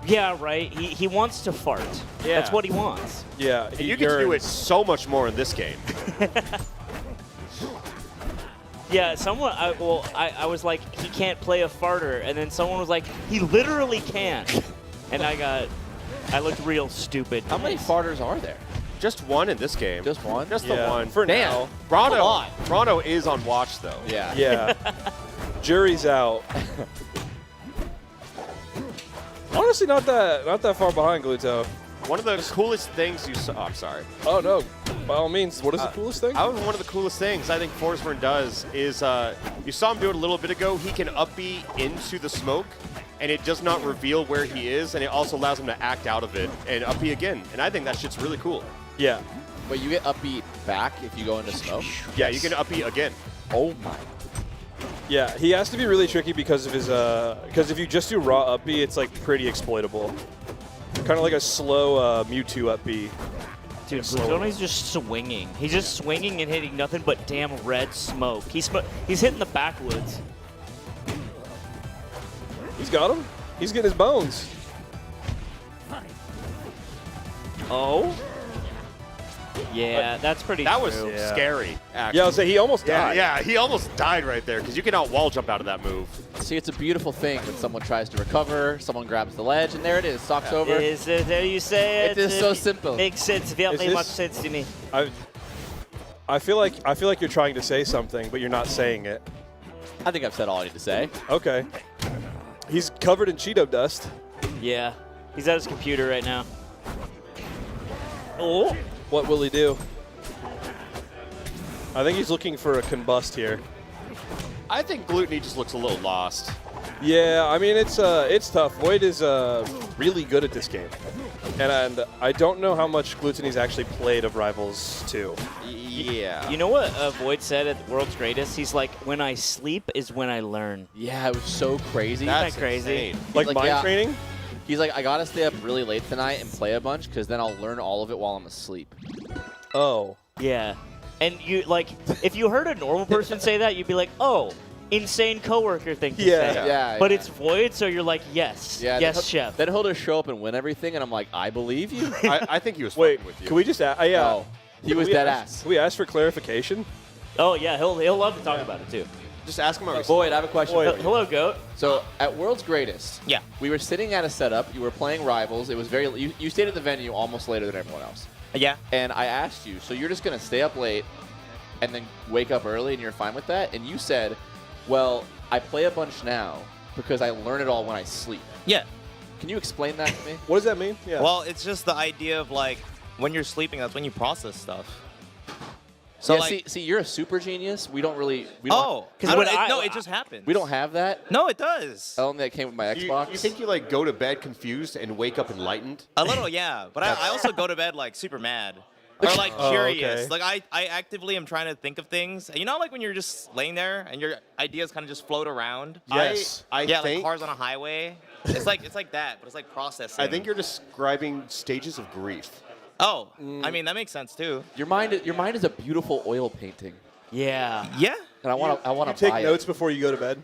E: Yeah, right. He wants to fart.
G: Yeah.
E: That's what he wants.
N: Yeah.
G: And you get to do it so much more in this game.
E: Yeah, I was like, he can't play a farter, and then someone was like, he literally can. And I looked real stupid.
W: How many farters are there?
G: Just one in this game.
W: Just one?
G: Just the one.
N: For now.
G: Rano is on watch, though.
W: Yeah.
N: Yeah. Jury's out. Honestly, not that far behind Gluto.
G: One of the coolest things you saw. Oh, I'm sorry.
N: Oh, no. By all means, what is the coolest thing?
Q: One of the coolest things I think Forsburn does is, you saw him do it a little bit ago, he can up B into the smoke, and it does not reveal where he is, and it also allows him to act out of it and up B again. And I think that shit's really cool.
N: Yeah.
W: But you get up B back if you go into smoke?
Q: Yeah, you can up B again.
W: Oh my.
N: Yeah, he has to be really tricky because of his, because if you just do raw up B, it's like pretty exploitable. Kind of like a slow Mewtwo up B.
E: Dude, Glutoni's just swinging. He's just swinging and hitting nothing but damn red smoke. He's hitting the backwoods.
N: He's got him. He's getting his bones.
E: Oh? Yeah, that's pretty
Q: That was
E: true.
Q: scary, actually.
N: Yeah, I was saying he almost died.
Q: Yeah, he almost died right there because you can out wall jump out of that move.
W: See, it's a beautiful thing when someone tries to recover, someone grabs the ledge, and there it is. Socks over.
E: There you say
W: it is so simple.
E: Makes sense. Very much sense to me.
N: I feel like you're trying to say something, but you're not saying it.
W: I think I've said all I need to say.
N: Okay. He's covered in Cheeto dust.
E: Yeah. He's at his computer right now. Oh.
N: What will he do? I think he's looking for a combust here.
Q: I think Gluttony just looks a little lost.
N: Yeah, I mean, it's tough. Void is really good at this game. And I don't know how much Gluttony's actually played of Rivals 2.
Q: Yeah.
E: You know what Void said at World's Greatest? He's like, when I sleep is when I learn.
W: Yeah, it was so crazy.
E: That's crazy.
W: Insane.
N: Like mind training?
W: He's like, I gotta stay up really late tonight and play a bunch because then I'll learn all of it while I'm asleep.
N: Oh.
E: Yeah. And you, like, if you heard a normal person say that, you'd be like, oh, insane coworker thing to say.
W: Yeah.
E: But it's Void, so you're like, yes.
W: Yeah,
E: yes, chef.
W: Then he'll just show up and win everything, and I'm like, I believe you.
Q: I think he was
N: Wait,
Q: fucking with you.
N: can we just ask? Yeah.
W: No, he was dead ass.
N: Can we ask for clarification?
E: Oh, yeah, he'll love to talk about it, too.
Q: Just ask him.
W: Void, I have a question for you.
E: Hello, Goat.
W: So at World's Greatest,
E: yeah,
W: we were sitting at a setup. You were playing Rivals. It was very. You stayed at the venue almost later than everyone else.
E: Yeah.
W: And I asked you, so you're just gonna stay up late, and then wake up early, and you're fine with that? And you said, well, I play a bunch now because I learn it all when I sleep.
D: Yeah.
W: Can you explain that to me?
N: What does that mean? Yeah.
D: Well, it's just the idea of like when you're sleeping, that's when you process stuff. So
W: yeah,
D: like,
W: see, you're a super genius. We don't really.
D: no, it just happened.
W: We don't have that.
D: No, it does.
W: Only that came with my Xbox.
Q: You think you like go to bed confused and wake up enlightened?
D: A little, yeah. But I also go to bed like super mad. Or like curious.
Q: Okay.
D: Like I actively am trying to think of things. And you know, like when you're just laying there and your ideas kind of just float around.
Q: Yes, I
D: yeah,
Q: think-
D: like cars on a highway. It's like that, but it's like processing.
Q: I think you're describing stages of grief.
D: Oh, I mean that makes sense too.
W: Your mind is a beautiful oil painting.
E: Yeah.
D: Yeah.
W: And I want to
N: take
W: buy
N: notes
W: it.
N: before you go to bed.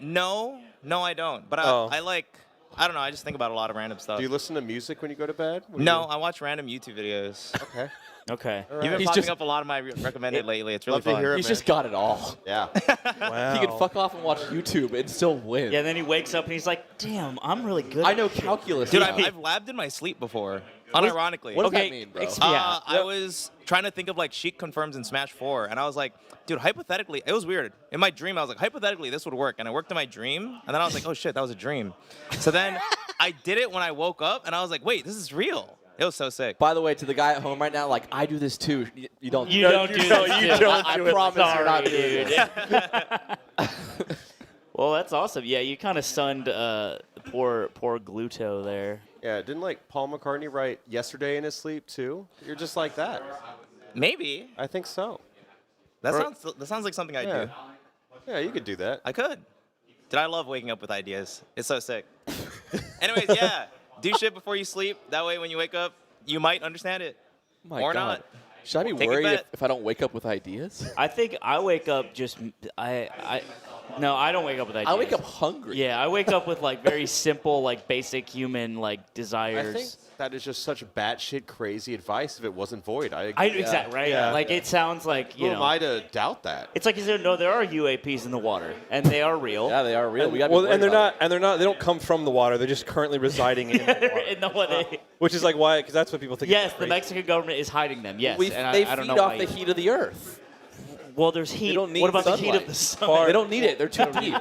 D: No, I don't. But I like. I don't know. I just think about a lot of random stuff.
Q: Do you listen to music when you go to bed?
D: No, I watch random YouTube videos.
Q: Okay.
E: Okay.
D: You've been
W: He's
D: popping
W: just-
D: up a lot of my recommended lately. It's really
Q: Love to
D: fun.
Q: hear it,
W: He's
Q: man.
W: just got it all.
Q: Yeah.
N: Wow.
W: He can fuck off and watch YouTube and still win.
E: Yeah, and then he wakes up and he's like, damn, I'm really good.
W: I know calculus.
D: Dude,
W: now.
D: I've labbed in my sleep before. Unironically.
W: What does that mean, bro?
D: I was trying to think of like Sheik confirms in Smash 4, and I was like, dude, hypothetically, it was weird. In my dream, I was like, hypothetically, this would work. And I worked in my dream, and then I was like, oh shit, that was a dream. So then I did it when I woke up, and I was like, wait, this is real. It was so sick.
W: By the way, to the guy at home right now, like, I do this too. You don't.
E: You don't do this.
W: You
E: too.
W: don't
E: I
W: do it.
E: promise
W: Sorry,
E: you're not
W: dude.
E: doing it. Well, that's awesome. Yeah, you kind of stunned poor Gluto there.
Q: Yeah, didn't like Paul McCartney write Yesterday in his sleep too? You're just like that.
D: Maybe.
Q: I think so.
D: That sounds like something I
Q: Yeah.
D: do.
Q: Yeah, you could do that.
D: I could. Dude, I love waking up with ideas. It's so sick. Anyways, yeah. Do shit before you sleep. That way when you wake up, you might understand it.
W: My
D: or
W: God.
D: not.
W: Should I be
D: Take a
W: worried
D: bet.
W: if I don't wake up with ideas?
E: I think I wake up just no, I don't wake up with ideas.
W: I wake up hungry.
E: Yeah, I wake up with like very simple, like basic human like desires.
Q: I think that is just such batshit crazy advice if it wasn't Void.
E: Exactly right.
Q: Yeah.
E: Like it sounds like
Q: Who am I to doubt that?
E: It's like there are UAPs in the water, and they are real.
W: Yeah, they are real. We got
N: and they're not. They don't come from the water. They're just currently residing in the water.
E: in the water.
N: Which is like why, because that's what people think.
E: Yes, the Mexican government is hiding them. Yes, and
W: they
E: I don't
W: feed
E: know
W: off
E: why
W: the heat of the earth.
E: Well, there's heat.
W: They don't need
E: what about the heat
W: sunlight.
E: of the sun?
W: They don't need it. They're too deep.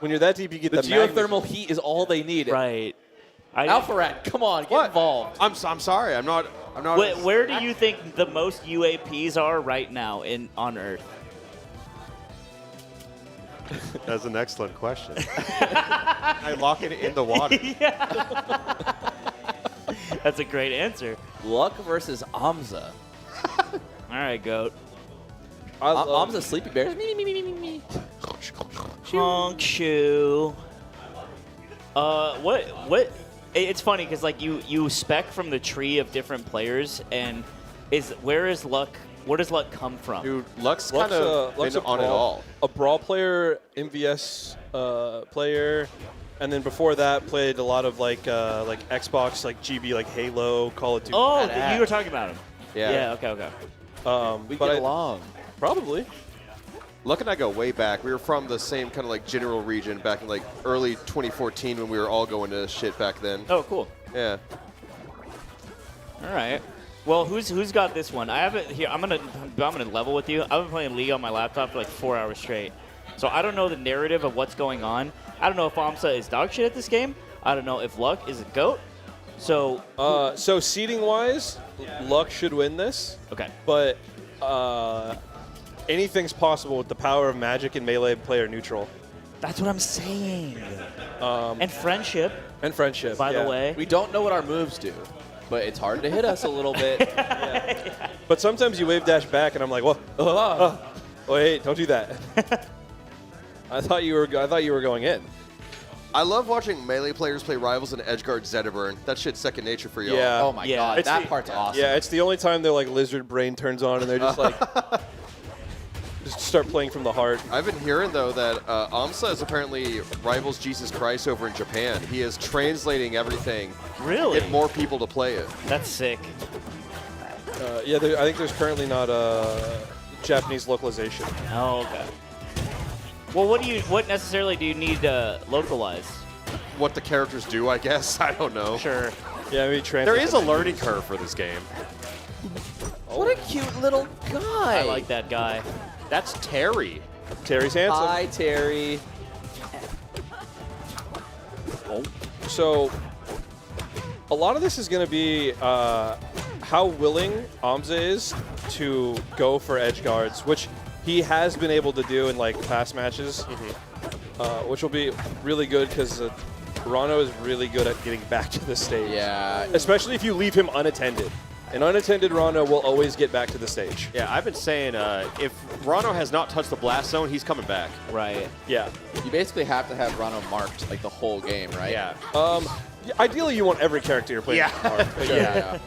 N: When you're that deep, you get
W: the
N: the
W: geothermal heat is all they need.
E: Right.
W: Alpharad, come on, get involved.
Q: I'm sorry. I'm not I'm not.
E: Where do you think the most UAPs are right now on Earth?
Q: That's an excellent question. I lock it in the water.
E: That's a great answer.
W: Luck versus Amza.
E: All right, goat.
W: Amza Sleepy Bears. Me.
E: Honk shoe. What? It's funny because like you spec from the tree of different players, and where is Luck? Where does Luck come from?
Q: Dude, Luck's kind of been on it all.
N: A brawl player, MVS player, and then before that played a lot of like Xbox, like GB, like Halo, Call of Duty.
E: Oh, you were talking about him.
W: Yeah.
E: Okay.
W: We get along.
N: Probably.
Q: Luck and I go way back. We were from the same kind of like general region back in like early 2014 when we were all going to shit back then.
E: Oh, cool.
Q: Yeah.
E: All right. Well, who's got this one? I haven't here. I'm gonna level with you. I've been playing League on my laptop for like 4 hours straight, so I don't know the narrative of what's going on. I don't know if Amsa is dog shit at this game. I don't know if Luck is a goat. So
N: so seeding wise, Luck should win this.
E: Okay.
N: But anything's possible with the power of Magic and Melee player neutral.
E: That's what I'm saying. And friendship.
N: And friendship.
E: By the way,
W: we don't know what our moves do, but it's hard to hit us a little bit.
N: But sometimes you wave dash back, and I'm like, well, wait, don't do that. I thought you were going in.
Q: I love watching Melee players play Rivals and Edgeguard Zetaburn. That shit's second nature for y'all.
N: Yeah.
W: Oh my god, that part's awesome.
N: Yeah, it's the only time their like lizard brain turns on, and they're just like, just start playing from the heart.
Q: I've been hearing though that Amsa is apparently Rivals Jesus Christ over in Japan. He is translating everything.
E: Really?
Q: Get more people to play it.
E: That's sick.
N: Yeah, I think there's currently not a Japanese localization.
E: Oh, okay. Well, what necessarily do you need localized?
Q: What the characters do, I guess. I don't know.
E: Sure.
N: Yeah, maybe
Q: there is a learning curve for this game.
W: What a cute little guy.
E: I like that guy.
Q: That's Terry.
N: Terry's handsome.
W: Hi, Terry.
N: Oh. So, a lot of this is going to be how willing Amza is to go for edge guards, which he has been able to do in like past matches, which will be really good because Rano is really good at getting back to the stage.
W: Yeah.
N: Especially if you leave him unattended. An unattended Rano will always get back to the stage.
Q: Yeah, I've been saying if Rano has not touched the blast zone, he's coming back.
E: Right.
N: Yeah.
W: You basically have to have Rano marked like the whole game, right?
Q: Yeah.
N: Ideally, you want every character you're playing marked.
Q: Yeah.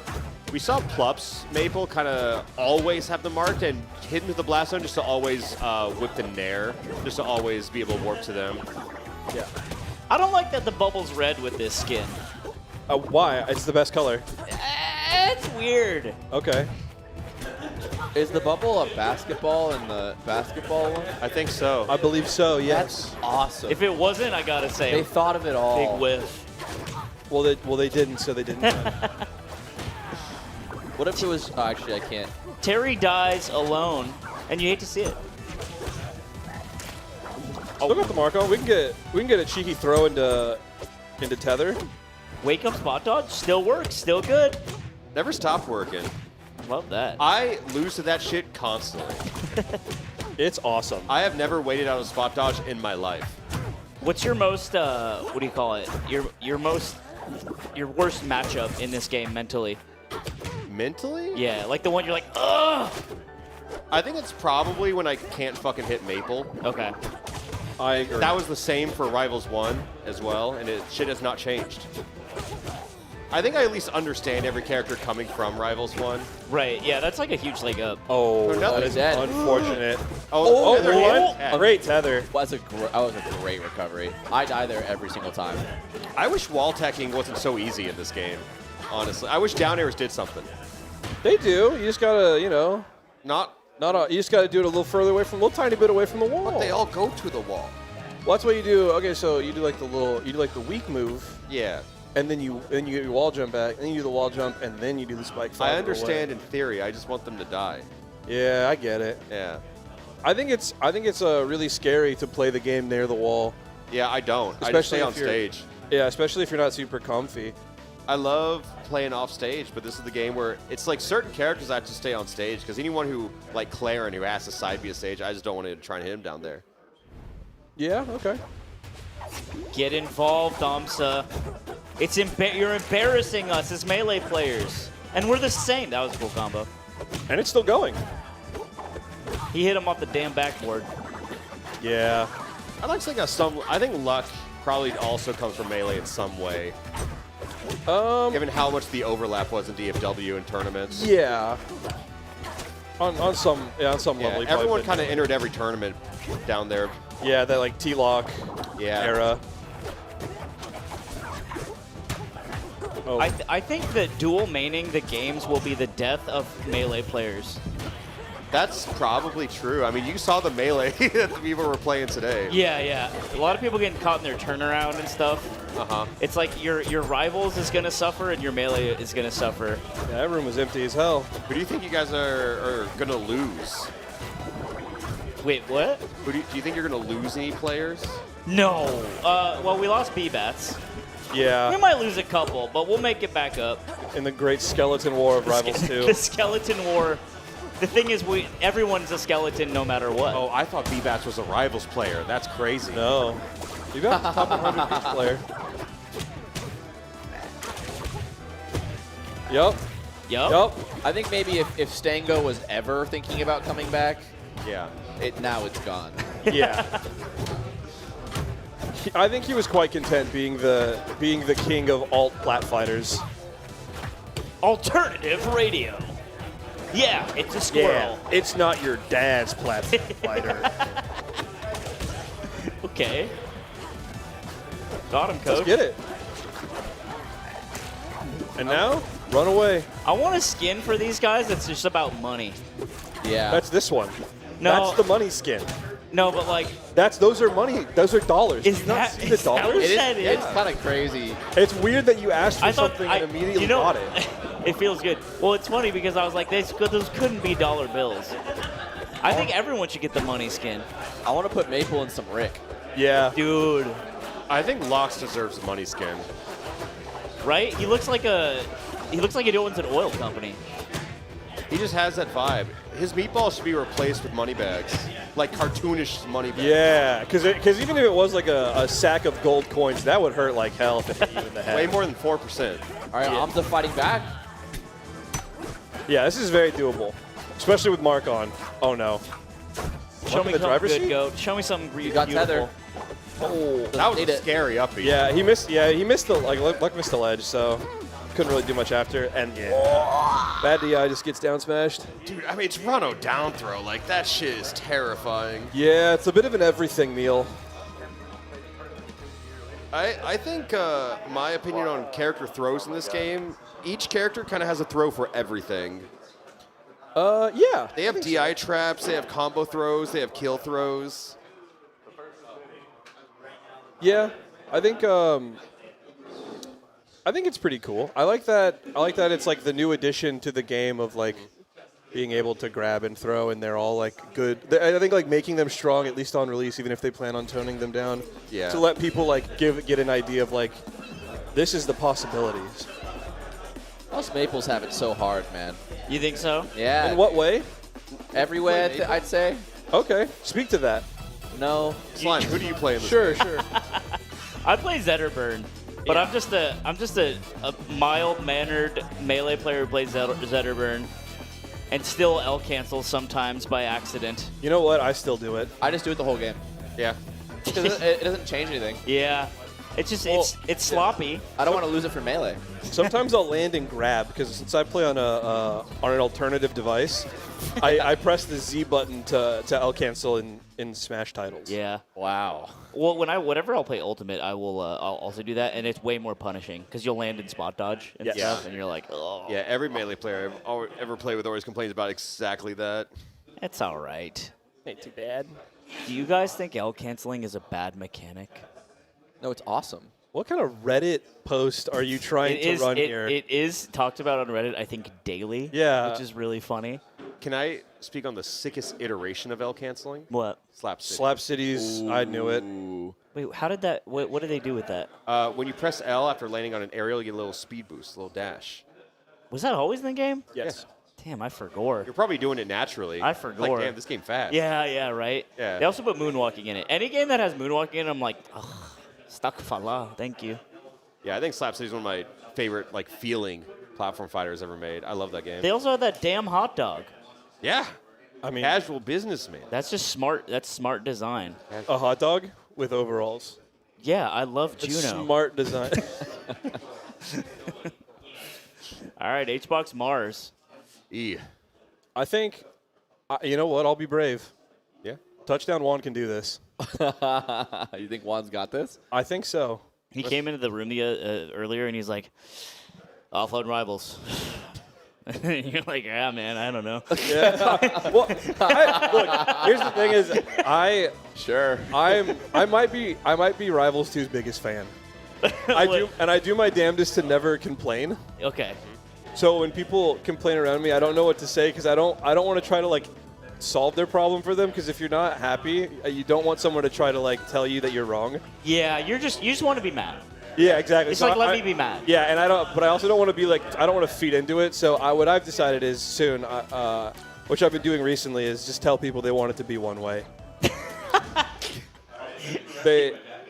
Q: We saw Plups Maple kind of always have them marked and hidden to the blast zone just to always whip the Nair, just to always be able to warp to them.
N: Yeah.
E: I don't like that the bubble's red with this skin.
N: Why? It's the best color.
E: It's weird.
N: Okay.
W: Is the bubble a basketball in the basketball one?
Q: I think so.
N: I believe so, yes.
W: That's awesome.
E: If it wasn't, I gotta say,
W: they thought of it all.
E: big whiff.
N: Well, they didn't, so they didn't.
W: What if it was? Oh, actually, I can't.
E: Terry dies alone, and you hate to see it.
N: Still got the mark on. We can get a cheeky throw into tether.
E: Wake up spot dodge still works, still good.
Q: Never stopped working.
E: Love that.
Q: I lose to that shit constantly.
N: It's awesome.
Q: I have never waited out a spot dodge in my life.
E: What's your most what do you call it? Your worst matchup in this game mentally?
Q: Mentally?
E: Yeah, like the one you're like, ugh.
Q: I think it's probably when I can't fucking hit Maple.
E: Okay.
N: I agree.
Q: That was the same for Rivals 1 as well, and shit has not changed. I think I at least understand every character coming from Rivals 1.
E: Right, yeah, that's like a huge leg up.
N: Oh,
Q: that
N: is
W: dead.
N: unfortunate.
Q: Great
N: tether.
W: That was a great recovery. I die there every single time.
Q: I wish wall teching wasn't so easy in this game, honestly. I wish down airs did something.
N: They do. You just gotta, you just gotta do it a little further away from, a little tiny bit away from the wall.
Q: But they all go to the wall.
N: Well, that's what you do. Okay, so you do like the weak move.
Q: Yeah.
N: And then you get your wall jump back, and then you do the wall jump, and then you do the spike.
Q: I understand in theory. I just want them to die.
N: Yeah, I get it.
Q: Yeah.
N: I think it's really scary to play the game near the wall.
Q: Yeah, I don't.
N: Especially
Q: I just stay on
N: if you're-
Q: stage.
N: Yeah, especially if you're not super comfy.
G: I love playing off stage, but this is the game where it's like certain characters have to stay on stage because anyone who, like Claren, who has to side B a stage, I just don't want to try and hit him down there.
N: Yeah, okay.
E: Get involved, Amsa. You're embarrassing us as Melee players. And we're the same. That was a cool combo.
N: And it's still going.
E: He hit him off the damn backboard.
N: Yeah.
G: I'd like to think I think luck probably also comes from Melee in some way. Given how much the overlap was in DFW and tournaments.
N: Yeah. On some level.
G: Everyone kind of entered every tournament down there.
N: Yeah, that like T-Lock era. Oh.
E: I think that dual maining the games will be the death of Melee players.
G: That's probably true. I mean, you saw the Melee that the people were playing today.
E: Yeah. A lot of people getting caught in their turnaround and stuff. It's like your rivals is going to suffer and your Melee is going to suffer.
N: Yeah, that room was empty as hell.
G: Who do you think you guys are going to lose?
E: Wait, what?
G: Do you think you're going to lose any players?
E: No. Well, we lost B-Bats.
N: Yeah.
E: We might lose a couple, but we'll make it back up.
N: In the great skeleton war of Rivals 2.
E: The skeleton war. The thing is, everyone's a skeleton no matter what.
G: Oh, I thought B-Bats was a Rivals player. That's crazy.
N: No. B-Bats top 100 beach player. Yup.
W: I think maybe if Stango was ever thinking about coming back, now it's gone.
N: Yeah. I think he was quite content being the king of alt plat fighters.
E: Alternative radio. Yeah, it's a squirrel.
N: Yeah, it's not your dad's platform fighter.
E: Okay. Got him, coach.
N: Let's get it. And now, run away.
E: I want a skin for these guys that's just about money.
W: Yeah.
N: That's this one.
E: No.
N: That's the money skin.
E: No, but like...
N: Those are money. Those are dollars.
E: Is
N: Do you not
E: that,
N: see the
E: is that
N: dollars?
E: what that is?
W: It's kind of crazy.
N: It's weird that you asked for something and immediately bought it.
E: It feels good. Well, it's funny because I was like, those couldn't be dollar bills. I think everyone should get the money skin.
W: I want to put Maple in some Rick.
N: Yeah.
E: Dude.
G: I think Lox deserves the money skin.
E: Right? He looks like he owns an oil company.
G: He just has that vibe. His meatballs should be replaced with money bags. Like cartoonish money bags.
N: Yeah, because even if it was like a sack of gold coins, that would hurt like hell if it hit you in the head.
G: Way more than 4%.
W: All right, Amsa fighting back.
N: Yeah, this is very doable, especially with Mark on. Oh no.
E: Show me
N: the
E: something
N: driver's
E: good,
N: seat?
E: Goat. Show me something
W: got
E: beautiful.
W: tether.
N: Oh,
G: that was a scary up B.
N: Yeah, he missed. Yeah, he missed the Luck missed the ledge, so couldn't really do much after. And bad DI just gets down smashed.
G: Dude, I mean it's Rano down throw. Like that shit is terrifying.
N: Yeah, it's a bit of an everything meal.
G: I think my opinion on character throws in this game, each character kind of has a throw for everything.
N: Yeah.
G: They have DI traps, they have combo throws, they have kill throws.
N: Yeah, I think it's pretty cool. I like that it's like the new addition to the game of like being able to grab and throw, and they're all like good. I think like making them strong at least on release, even if they plan on toning them down.
G: Yeah.
N: To let people like get an idea of like this is the possibilities.
W: Most Maples have it so hard, man.
E: You think so?
W: Yeah.
N: In what way?
W: Every way, I'd say.
N: Okay, speak to that.
W: No.
G: Slime, who do you play in this
N: Sure.
E: I play Zetterburn, but I'm just a mild-mannered Melee player who plays Zetterburn, and still L cancel sometimes by accident.
N: You know what? I still do it.
W: I just do it the whole game.
G: Yeah.
W: It doesn't change anything.
E: Yeah. It's just it's sloppy.
W: I don't want to lose it for Melee.
N: Sometimes I'll land and grab because since I play on an alternative device, I press the Z button to L cancel in Smash titles.
E: Yeah.
W: Wow.
E: Well, whenever I'll play Ultimate, I'll also do that, and it's way more punishing because you'll land in spot dodge and stuff, and you're like, oh.
G: Yeah, every Melee player I've ever played with always complains about exactly that.
E: It's all right.
M: Ain't too bad.
E: Do you guys think L canceling is a bad mechanic?
W: No, it's awesome.
N: What kind of Reddit post are you trying to run here?
E: It is talked about on Reddit, I think, daily.
N: Yeah.
E: Which is really funny.
G: Can I speak on the sickest iteration of L canceling?
E: What?
G: Slap City.
N: Slap Cities, I knew it.
E: Wait, how did that? What did they do with that?
G: When you press L after landing on an aerial, you get a little speed boost, a little dash.
E: Was that always in the game?
N: Yes.
E: Damn, I forgot.
G: You're probably doing it naturally.
E: I forgot.
G: Like, damn, this game fast.
E: Yeah, right.
G: Yeah.
E: They also put moonwalking in it. Any game that has moonwalking in it, I'm like, ugh, astaghfirullah, thank you.
G: Yeah, I think Slap City is one of my favorite like feeling platform fighters ever made. I love that game.
E: They also had that damn hot dog.
G: Yeah.
N: I mean,
G: casual businessman.
E: That's just smart. That's smart design.
N: A hot dog with overalls.
E: Yeah, I love
N: It's
E: Juno.
N: smart design.
E: All right, HBox Mars.
N: I think, you know what? I'll be brave.
G: Yeah.
N: Touchdown Juan can do this.
W: You think Juan's got this?
N: I think so.
E: He came into the room earlier and he's like, offload rivals. And you're like, yeah, man, I don't know.
N: Yeah. Well, look, here's the thing: is I might be Rivals 2's biggest fan. I do my damnedest to never complain.
E: Okay.
N: So when people complain around me, I don't know what to say because I don't want to try to like solve their problem for them, because if you're not happy, you don't want someone to try to like tell you that you're wrong.
E: Yeah, you just want to be mad.
N: Yeah, exactly.
E: It's
N: so
E: like, let me be mad.
N: Yeah, and but I also don't want to be like, I don't want to feed into it. So what I've decided is soon, which I've been doing recently, is just tell people they want it to be one way.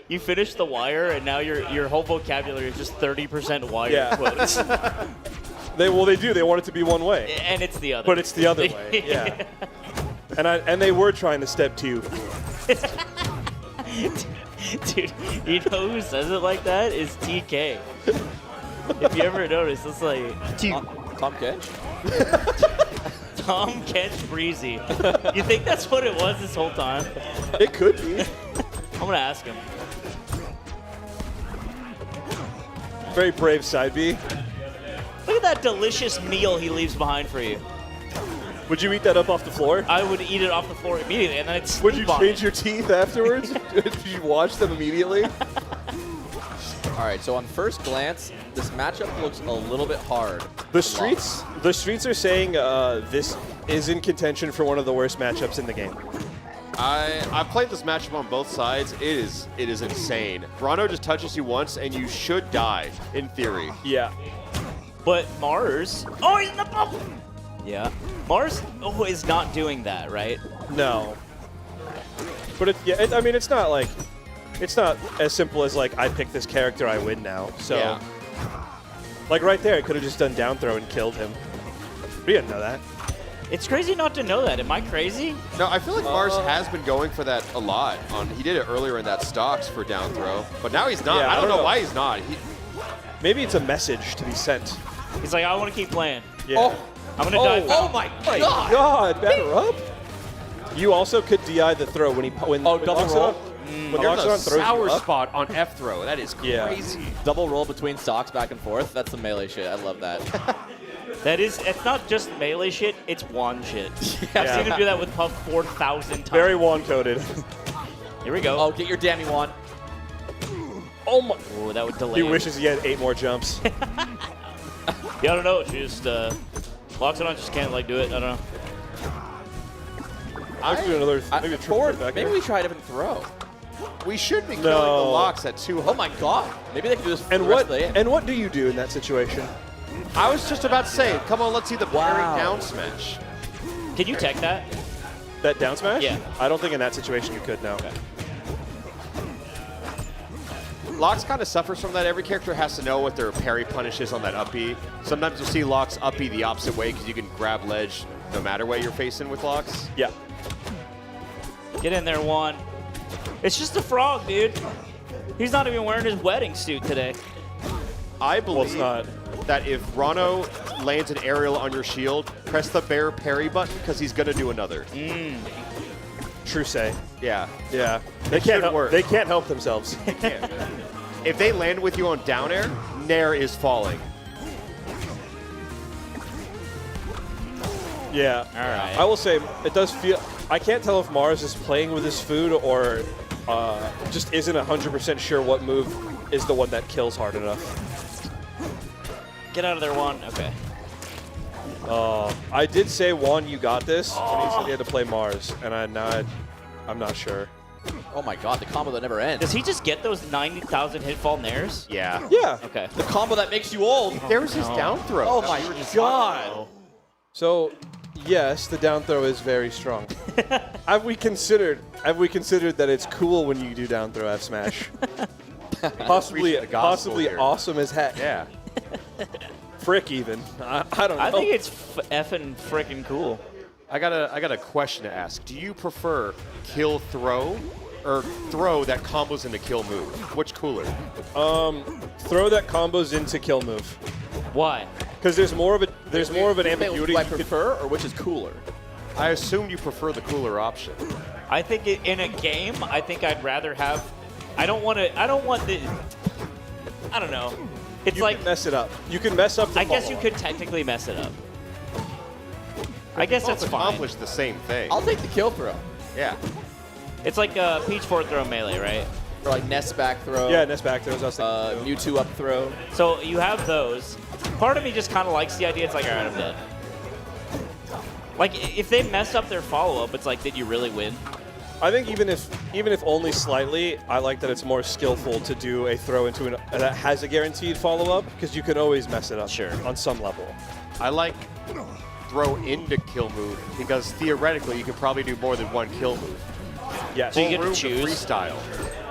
E: You finished The Wire, and now your whole vocabulary is just 30% Wire
N: Yeah.
E: quotes.
N: They do. They want it to be one way.
E: And it's the other.
N: But it's the other way. Yeah. And they were trying to step to you.
E: Dude, you know who says it like that? Is TK. If you ever notice, it's like
W: Tom Kench?
E: Tom Kench Breezy. You think that's what it was this whole time?
N: It could be.
E: I'm gonna ask him.
N: Very brave side B.
E: Look at that delicious meal he leaves behind for you.
N: Would you eat that up off the floor?
E: I would eat it off the floor immediately, and then it's.
N: Would you change your teeth afterwards? Did you wash them immediately?
W: All right, so on first glance, this matchup looks a little bit hard.
N: The streets are saying this is in contention for one of the worst matchups in the game.
G: I've played this matchup on both sides. It is insane. Rano just touches you once, and you should die, in theory.
N: Yeah.
E: But Mars. Oh, he's in the bubble! Yeah. Mars is not doing that, right?
N: No. But I mean, it's not as simple as like, I pick this character, I win now. So,
W: Yeah.
N: like right there, I could have just done down throw and killed him. We didn't know that.
E: It's crazy not to know that. Am I crazy?
G: No, I feel like Mars has been going for that a lot. He did it earlier in that stocks for down throw, but now he's not.
N: Yeah,
G: I don't know why he's not.
N: Maybe it's a message to be sent.
E: He's like, I want to keep playing.
N: Yeah.
W: Oh.
E: I'm gonna die.
W: Oh my God!
N: God, batter up. You also could DI the throw when
W: double roll.
N: When
G: There's a
N: throws
G: sour
N: you up.
G: spot on F throw. That is
N: Yeah.
G: crazy.
W: Double roll between stocks back and forth. That's the melee shit. I love that.
E: It's not just melee shit, it's Juan shit.
W: Yeah.
E: I've seen him do that with Puff 4,000 times.
N: Very Juan coded.
E: Here we go.
W: Oh, get your dammy Juan.
N: Oh my.
E: Oh, that would delay
N: He
E: him.
N: wishes he had 8 more jumps.
E: Yeah, I don't know. She just locks it on, just can't like do it. I don't know.
N: Let's do another. Maybe a triple
W: Forward,
N: back
W: maybe
N: here.
W: we try a different throw.
G: We should be killing the locks at 200.
W: Oh my God! Maybe they can do this for
N: And
W: the rest
N: what?
W: of the game.
N: And what do you do in that situation?
G: I was just about to say, come on, let's see the parry down smash.
E: Can you tech that?
N: That down smash?
E: Yeah.
N: I don't think in that situation you could, no.
E: Okay.
G: Locks kind of suffers from that. Every character has to know what their parry punish is on that up B. Sometimes you'll see Locks up B the opposite way because you can grab ledge no matter what you're facing with Locks.
N: Yeah.
E: Get in there, Juan. It's just a frog, dude. He's not even wearing his wedding suit today.
G: I believe
N: not.
G: that if Rano lands an aerial on your shield, press the bear parry button because he's going to do another.
N: True say.
G: Yeah.
N: Yeah.
G: They can't work.
N: They can't help themselves.
G: They can't. If they land with you on down air, Nair is falling.
N: Yeah.
E: All right.
N: I will say, it does feel... I can't tell if Mars is playing with his food or just isn't 100% sure what move is the one that kills hard enough.
E: Get out of there, Juan. Okay.
N: I did say, Juan, you got this. And he said he had to play Mars, and I'm not sure.
W: Oh my god, the combo that never ends.
E: Does he just get those 90,000 hitfall nairs?
Q: Yeah.
N: Yeah.
E: Okay.
W: The combo that makes you old.
Q: There's his down throw.
W: Oh my god.
N: So, yes, the down throw is very strong. Have we considered that it's cool when you do down throw F smash? possibly
Q: here.
N: awesome as heck.
Q: Yeah.
N: Frick even. I don't know.
E: I think it's effing freaking cool.
Q: I got a question to ask. Do you prefer kill throw or throw that combos into kill move? Which cooler?
N: Throw that combos into kill move.
E: Why?
N: Because there's more of an ambiguity.
W: Do I prefer or which is cooler?
Q: I assume you prefer the cooler option.
E: I think in a game, I think I'd rather have. I don't want the. I don't know. It's
N: you
E: like
N: can mess it up. You can mess up the
E: I guess you
N: follow-up.
E: could technically mess it up. I guess that's fine.
Q: Accomplish the same thing.
W: I'll take the kill throw.
Q: Yeah.
E: It's like a Peach forward throw melee, right?
W: Or like Nest back throw.
N: Yeah, Nest back throws. I was thinking
W: Mewtwo up throw.
E: So you have those. Part of me just kind of likes the idea. It's like, all right, I'm dead. Like, if they mess up their follow-up, it's like, did you really win?
N: I think even if only slightly, I like that it's more skillful to do a throw into an that has a guaranteed follow-up because you can always mess it up.
E: Sure.
N: On some level.
Q: I like throw into kill move because theoretically you could probably do more than one kill move.
N: Yeah.
E: So you get to
Q: room
E: choose.
Q: freestyle.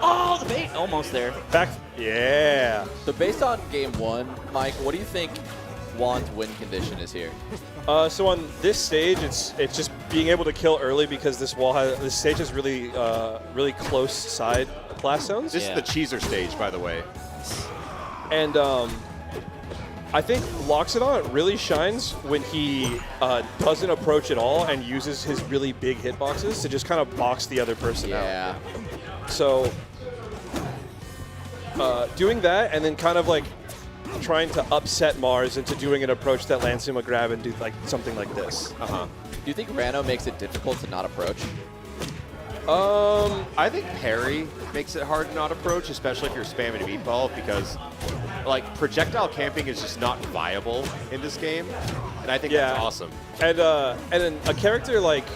E: Oh, the bait! Almost there.
N: Back. Yeah.
W: So based on game 1, Mike, what do you think Juan's win condition is here?
N: So on this stage, it's just being able to kill early because this stage has really really close side blast zones.
Q: This is the cheeser stage, by the way.
N: And I think Loxodon really shines when he doesn't approach at all and uses his really big hitboxes to just kind of box the other person out. So doing that and then kind of like trying to upset Mars into doing an approach that lands him a grab and do like something like this.
W: Do you think Rano makes it difficult to not approach?
Q: I think parry makes it hard to not approach, especially if you're spamming a meatball, because like projectile camping is just not viable in this game, and I think that's awesome.
N: And then a character like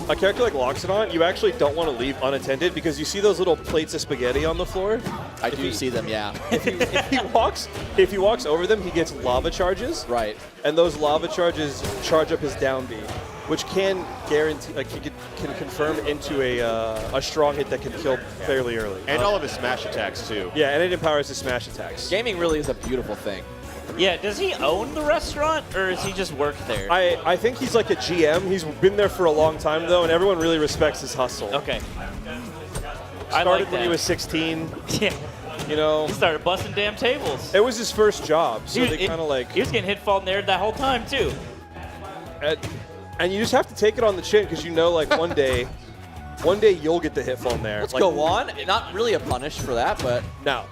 N: Loxodon, you actually don't want to leave unattended because you see those little plates of spaghetti on the floor.
W: I do see them, yeah.
N: If he walks over them, he gets lava charges.
W: Right.
N: And those lava charges charge up his down B, which can guarantee, like, can confirm into a strong hit that can kill fairly early.
Q: And all of his smash attacks too.
N: Yeah, and it empowers his smash attacks.
W: Gaming really is a beautiful thing.
E: Yeah, does he own the restaurant, or does he just work there?
N: I think he's like a GM. He's been there for a long time, though, and everyone really respects his hustle.
E: Okay.
N: Started when he was 16.
E: Yeah.
N: You know.
E: He started busting damn tables.
N: It was his first job, so they kind of like...
E: He was getting hit fall there that whole time, too.
N: And you just have to take it on the chin, because you know, like, one day you'll get the hit fall there.
W: Let's go on. Not really a punish for that, but...
N: No.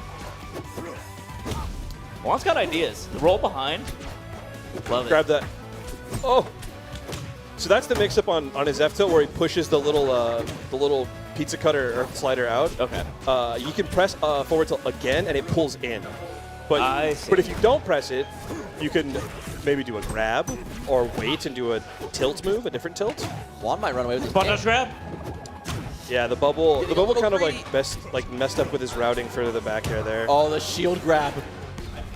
E: Juan's got ideas. The roll behind. Love it.
N: Grab that. Oh! So that's the mix-up on his F-tilt where he pushes the little pizza cutter or slider out.
E: Okay.
N: You can press forward tilt again, and it pulls in. But if you don't press it, you can maybe do a grab or wait and do a tilt move, a different tilt.
W: Juan might run away with his
E: Punish grab.
N: Yeah, the bubble kind of like messed up with his routing further the back air there.
W: Oh, the shield grab.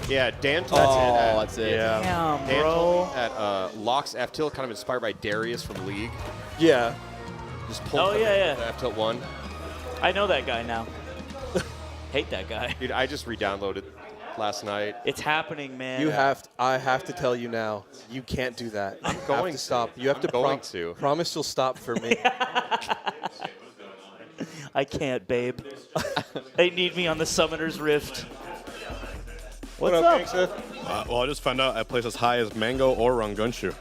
Q: Yeah, Dan told
W: that's it.
N: Yeah.
E: Damn,
Q: Dan
E: bro.
Q: told me that Locks F-tilt kind of inspired by Darius from League.
N: Yeah.
Q: Just pull F-tilt 1.
E: I know that guy now. Hate that guy.
Q: Dude, I just re-downloaded last night.
E: It's happening, man.
N: I have to tell you now, you can't do that.
Q: I'm going
N: to stop. You have to promise you'll stop for me.
E: I can't, babe. They need me on the Summoner's Rift. What's up?
F: Gangsta? Well, I just found out I place as high as Mango or Rangunshu.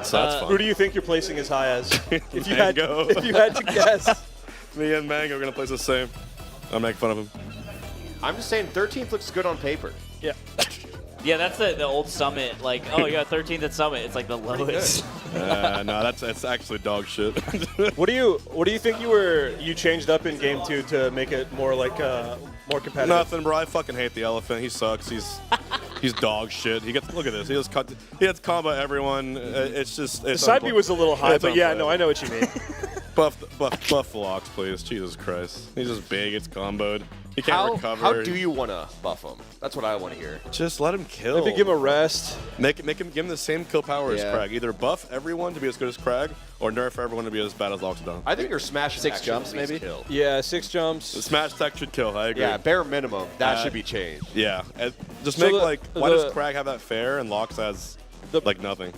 F: So that's fun.
N: Who do you think you're placing as high as? If you had to guess.
F: Me and Mango are going to place the same. I'll make fun of him.
Q: I'm just saying 13th looks good on paper.
N: Yeah.
E: Yeah, that's the old Summit. Like, oh, you got 13th at Summit. It's like the lowest.
F: No, that's actually dog shit.
N: What do you think you changed up in game 2 to make it more like more competitive?
F: Nothing, bro. I fucking hate the elephant. He sucks. He's dog shit. He gets look at this. He gets combo everyone. It's just
N: The side B was a little high, but yeah, no, I know what you mean.
F: buff LACS, please. Jesus Christ. He's just big. It's comboed. He can't recover.
G: How do you want to buff him? That's what I want to hear.
F: Just let him kill.
N: Maybe give him a rest.
F: Give him the same kill power as
G: Yeah.
F: Crag. Either buff everyone to be as good as Crag, or nerf everyone to be as bad as Loxodon.
G: I think your smash
W: 6
G: attack
W: jumps,
G: should at least
W: maybe?
G: kill.
N: Yeah, 6 jumps.
F: The smash tech should kill. I agree.
G: Yeah, bare minimum. That should be changed.
F: Yeah. Just
N: So
F: make why does Crag have that fair and LACS has like nothing?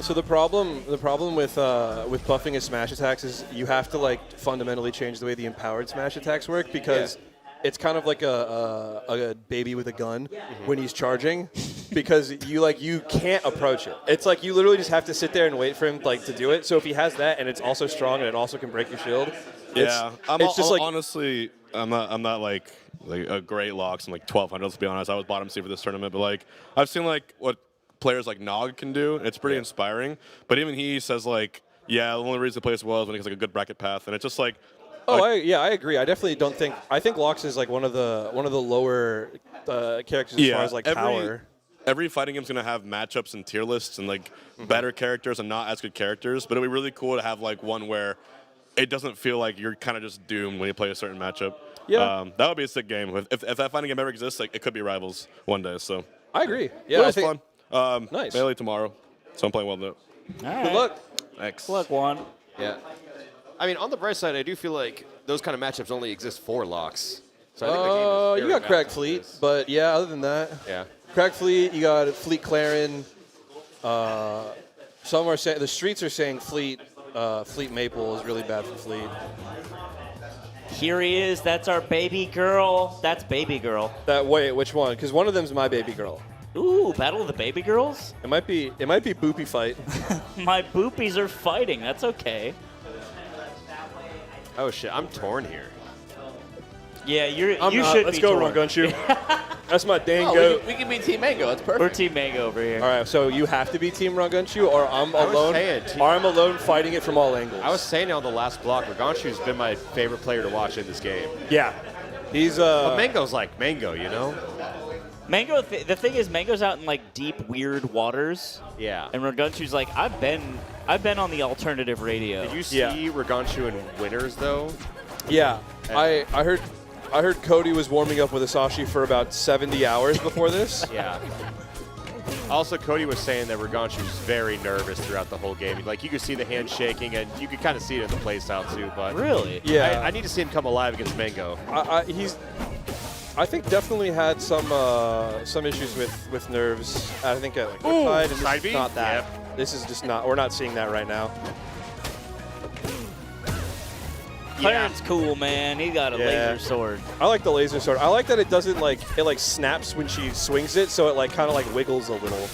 N: So the problem with buffing his smash attacks is you have to like fundamentally change the way the empowered smash attacks work because it's kind of like a baby with a gun when he's charging because you can't approach it. It's like you literally just have to sit there and wait for him to do it. So if he has that and it's also strong and it also can break your shield,
F: honestly, I'm not like a great LACS. I'm like 1200. Let's be honest. I was bottom seed for this tournament, but like I've seen like what players like Nog can do. It's pretty inspiring. But even he says like, yeah, the only reason he plays well is when he has like a good bracket path, and it's just like.
N: I agree. I definitely don't think. I think LACS is like one of the lower characters as far as like power.
F: Every fighting game's gonna have matchups and tier lists and like better characters and not as good characters. But it'd be really cool to have like one where it doesn't feel like you're kind of just doomed when you play a certain matchup.
N: Yeah,
F: that would be a sick game. If that fighting game ever exists, like it could be Rivals one day. So
N: I agree.
F: Yeah, it was fun.
N: Nice.
F: Melee tomorrow, so I'm playing well though.
E: Good
N: luck.
F: Thanks.
E: Good luck, Juan.
G: Yeah. I mean, on the bright side, I do feel like those kind of matchups only exist for LACS. So I think the game is
N: you got Crag Fleet, but yeah, other than that, Crag Fleet, you got Fleet Clarin. Some are saying the streets are saying Fleet Maple is really bad for Fleet.
E: Here he is. That's our baby girl. That's baby girl.
N: Wait, which one? Because one of them's my baby girl.
E: Ooh, Battle of the Baby Girls?
N: It might be Boopy Fight.
E: My boopies are fighting. That's okay.
G: Oh shit, I'm torn here.
E: Yeah, you
N: I'm not.
E: should
N: Let's
E: be
N: go,
E: torn.
N: Rungunchu. That's my dang goat.
W: We can be Team Mango. That's perfect.
E: We're Team Mango over here.
N: All right, so you have to be Team Rungunchu, or I'm alone fighting it from all angles.
G: I was saying it on the last block, Ragonchu's been my favorite player to watch in this game.
N: Yeah. He's
G: But Mango's like Mango, you know?
E: Mango, the thing is, Mango's out in like deep, weird waters.
G: Yeah.
E: And Ragunchu's like, I've been on the alternative radio.
G: Did you see Ragonchu in Winners though?
N: Yeah. I heard Cody was warming up with Asashi for about 70 hours before this.
G: Yeah. Also, Cody was saying that Ragonchu was very nervous throughout the whole game. Like, you could see the hand shaking, and you could kind of see it in the playstyle, too. But
E: really?
N: Yeah.
G: I need to see him come alive against Mango.
N: I think definitely had some issues with nerves. I think at like side B? Not that. Yep. This is just not. We're not seeing that right now.
E: Clarence cool, man. He got a laser sword.
N: I like the laser sword. I like that it doesn't it snaps when she swings it, so it kind of wiggles a little.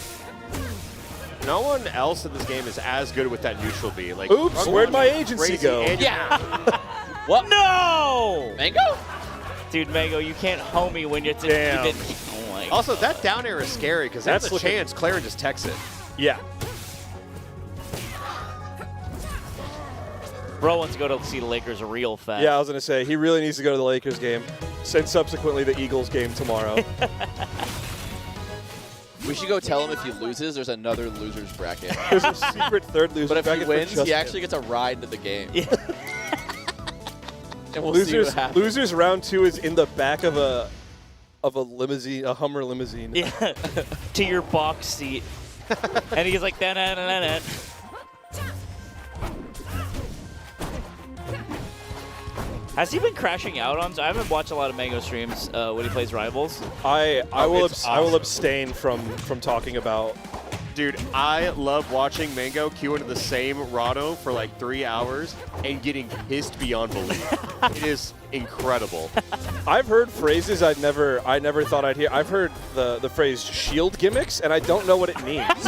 G: No one else in this game is as good with that neutral B. Like,
N: oops, where'd my agency go?
E: Yeah. What? No!
W: Mango?
E: Dude, Mango, you can't homie when you're
N: Damn.
E: Oh my
G: Also, that down air is scary because there's a chance Clarin just techs it.
N: Yeah.
E: Bro wants to go to see the Lakers real fast.
N: Yeah, I was going to say, he really needs to go to the Lakers game, and subsequently the Eagles game tomorrow.
W: We should go tell him if he loses, there's another loser's bracket.
N: There's a secret third loser
W: bracket. But if he wins,
N: for
W: he actually gets a ride into the game.
E: Yeah.
W: And we'll see what happens.
N: Losers round 2 is in the back of a limousine, a Hummer limousine.
E: Yeah. To your box seat. And he's like, da-da-da-da-da. Has he been crashing out on? I haven't watched a lot of Mango streams when he plays Rivals.
N: I will abstain from talking about.
G: Dude, I love watching Mango queue into the same Rado for like 3 hours and getting pissed beyond belief. It is incredible.
N: I've heard phrases I never thought I'd hear. I've heard the phrase shield gimmicks, and I don't know what it means.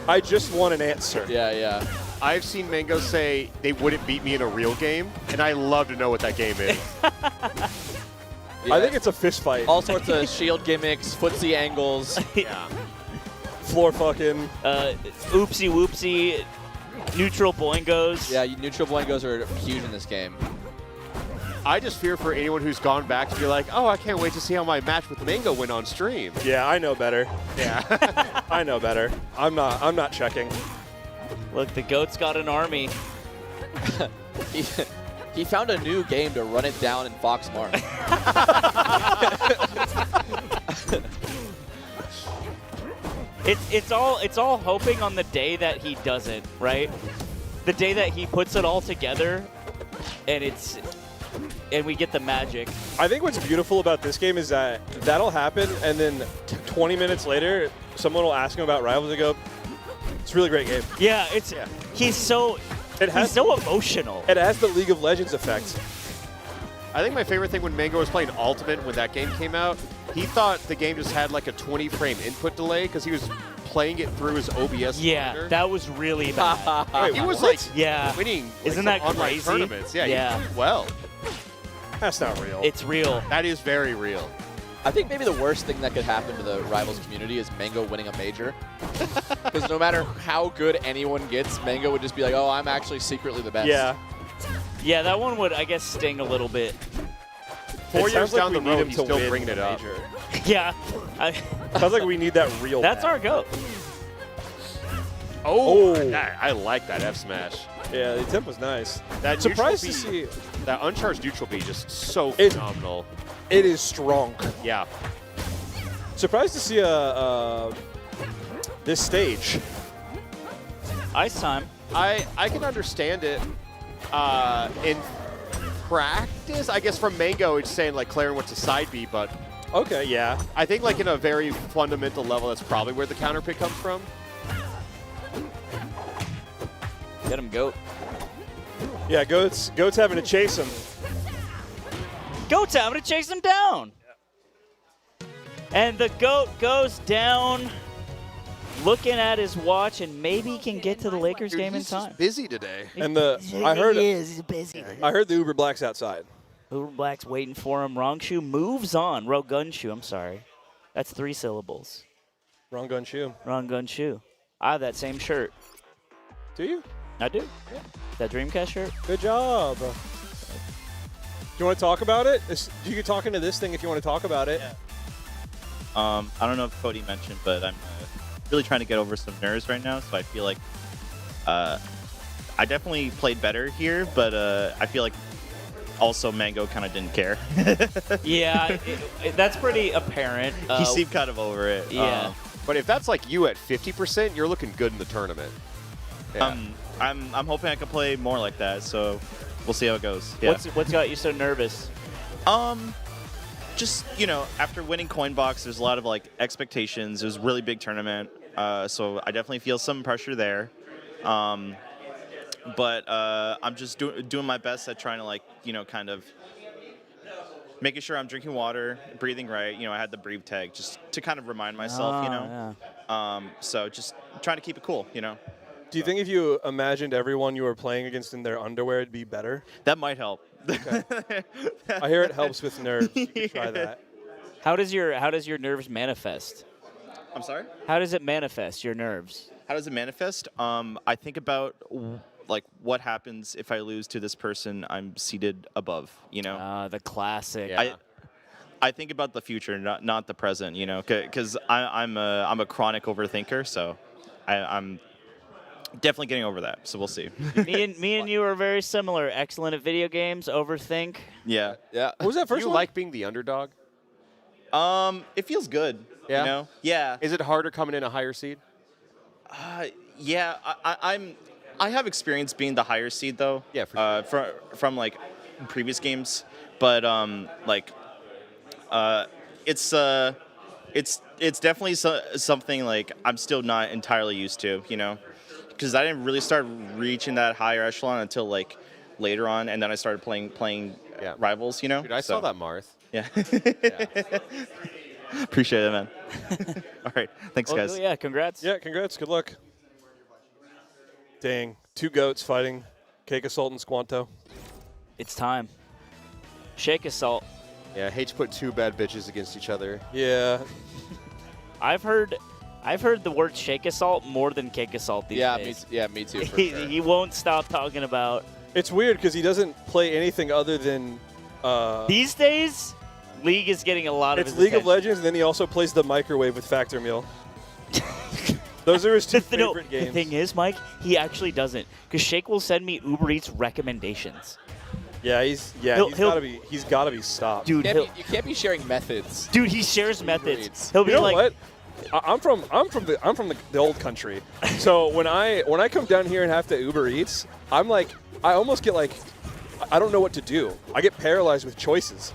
N: I just want an answer.
W: Yeah.
G: I've seen Mango say they wouldn't beat me in a real game, and I love to know what that game is.
N: I think it's a fist fight.
W: All sorts of shield gimmicks, footsie angles.
G: Yeah.
N: Floor fucking.
E: Oopsie whoopsie. Neutral boingos.
W: Yeah, neutral boingos are huge in this game.
Q: I just fear for anyone who's gone back to be like, oh, I can't wait to see how my match with Mango went on stream.
N: Yeah, I know better.
Q: Yeah.
N: I know better. I'm not checking.
E: Look, the GOAT's got an army.
W: He found a new game to run it down in Fox Mart.
E: It's all hoping on the day that he doesn't, right? The day that he puts it all together, and we get the magic.
N: I think what's beautiful about this game is that that'll happen, and then 20 minutes later, someone will ask him about Rivals and go, "It's a really great game."
E: Yeah, he's so emotional.
N: It has the League of Legends effect.
Q: I think my favorite thing when Mango was playing Ultimate when that game came out, he thought the game just had like a 20-frame input delay because he was playing it through his OBS.
E: Yeah,
Q: monitor.
E: that was really bad.
Q: Wait, he was like winning.
E: Isn't
Q: like,
E: that
Q: some online
E: crazy?
Q: tournaments. Yeah,
E: Yeah.
Q: he did well.
N: That's not real.
E: It's real.
Q: That is very real.
W: I think maybe the worst thing that could happen to the Rivals community is Mango winning a major. Because no matter how good anyone gets, Mango would just be like, oh, I'm actually secretly the best.
N: Yeah.
E: Yeah, that one would, I guess, sting a little bit.
Q: 4 years down the
N: we need
Q: road,
N: him
Q: he's
N: to
Q: still
N: win
Q: bringing it
N: the
Q: up.
N: major.
E: Yeah.
N: Sounds like we need that real
E: That's
N: bad.
E: our GOAT.
Q: Oh, I like that F smash.
N: Yeah, the attempt was nice.
Q: That
N: Surprised
Q: neutral
N: to
Q: B-
N: see.
Q: that uncharged neutral B just so phenomenal.
N: It is strong.
Q: Yeah.
N: Surprised to see this stage.
E: Ice time.
Q: I can understand it in practice. I guess from Mango, it's saying like Claren went to side B, but
N: okay, yeah.
Q: I think like in a very fundamental level, that's probably where the counter pick comes from.
E: Get him, GOAT.
N: Yeah, Goat's having to chase him.
E: GOAT's having to chase him down. And the GOAT goes down, looking at his watch, and maybe can get to the Lakers game in time.
Q: Busy today.
N: And I heard
E: he's busy.
N: I heard the Uber Black's outside.
E: Uber Black's waiting for him. Wrong shoe moves on. Gun shoe, I'm sorry. That's 3 syllables.
N: Wrong gun shoe.
E: Wrong gun shoe. I have that same shirt.
N: Do you?
E: I do. Yeah. That Dreamcast shirt.
N: Good job. Do you want to talk about it? You can talk into this thing if you want to talk about it.
K: I don't know if Cody mentioned, but I'm really trying to get over some nerves right now, so I feel like I definitely played better here, but I feel like also Mango kind of didn't care.
E: Yeah, that's pretty apparent.
K: He seemed kind of over it.
E: Yeah.
Q: But if that's like you at 50%, you're looking good in the tournament. Yeah.
K: I'm hoping I can play more like that, so we'll see how it goes. Yeah.
E: What's got you so nervous?
K: Just, you know, after winning CoinBox, there's a lot of like expectations. It was a really big tournament, so I definitely feel some pressure there. But I'm just doing my best at trying to, like, you know, kind of making sure I'm drinking water, breathing right. You know, I had the breathe tag just to kind of remind myself, you know.
E: Yeah.
K: So just trying to keep it cool, you know.
N: Do you think if you imagined everyone you were playing against in their underwear, it'd be better?
K: That might help.
N: Okay. I hear it helps with nerves. You could try that.
E: How does your nerves manifest?
K: I'm sorry?
E: How does it manifest, your nerves?
K: How does it manifest? I think about like what happens if I lose to this person I'm seated above, you know?
E: The classic.
K: I think about the future, not the present, you know, because I'm a chronic overthinker, so I'm definitely getting over that. So we'll see.
E: me and you are very similar. Excellent at video games. Overthink.
K: Yeah.
N: What was that first
Q: you
N: one?
Q: like being the underdog?
K: It feels good.
Q: Yeah.
K: You know? Yeah.
Q: Is it harder coming in a higher seed?
K: Yeah. I have experience being the higher seed though.
Q: Yeah. For sure.
K: From like previous games, but it's definitely something like I'm still not entirely used to, you know, because I didn't really start reaching that higher echelon until like later on, and then I started playing Rivals, you know.
Q: Dude, I saw that, Marth.
K: Yeah. Appreciate it, man. All right, thanks, guys.
E: Yeah, congrats.
N: Yeah, congrats. Good luck. Dang, 2 goats fighting CAKEASSAULT and Squanto.
E: It's time. CAKEASSAULT.
Q: Yeah, hate to put 2 bad bitches against each other.
N: Yeah.
E: I've heard the word CAKEASSAULT more than CAKEASSAULT these days.
W: Me too. For
E: He,
W: sure.
E: he won't stop talking about.
N: It's weird because he doesn't play anything other than
E: These days, League is getting a lot of
N: It's
E: his
N: League of
E: attention.
N: Legends, and then he also plays the microwave with Factor Meal. Those are his two favorite games.
E: The thing is, Mike, he actually doesn't, because Shake will send me Uber Eats recommendations.
N: Yeah, he's gotta be stopped.
E: Dude,
W: You can't be sharing methods.
E: Dude, he shares methods. He'll be
N: You know
E: like,
N: what? I'm from the old country. So when I come down here and have to Uber Eats, I'm like, I almost get like, I don't know what to do. I get paralyzed with choices,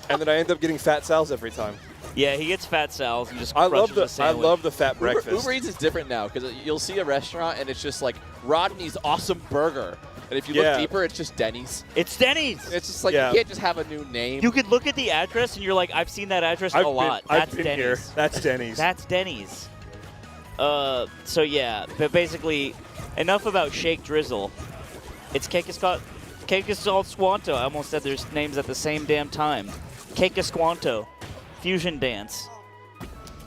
N: and then I end up getting fat Sal's every time.
E: yeah, he gets fat Sal's and just
N: I
E: crushes
N: love
E: a sandwich.
N: I love the fat breakfast.
W: Uber Eats is different now because you'll see a restaurant and it's just like Rodney's awesome burger. And if you look deeper, it's just Denny's.
E: It's Denny's.
W: It's just like you can't just have a new name.
E: You could look at the address and you're like, I've seen that address a lot.
N: I've
E: That's
N: been
E: Denny's.
N: here. That's Denny's.
E: That's Denny's. So yeah, but basically, enough about Shake Drizzle. It's CAKEASSAULT Squanto. I almost said their names at the same damn time. Squanto, Fusion Dance.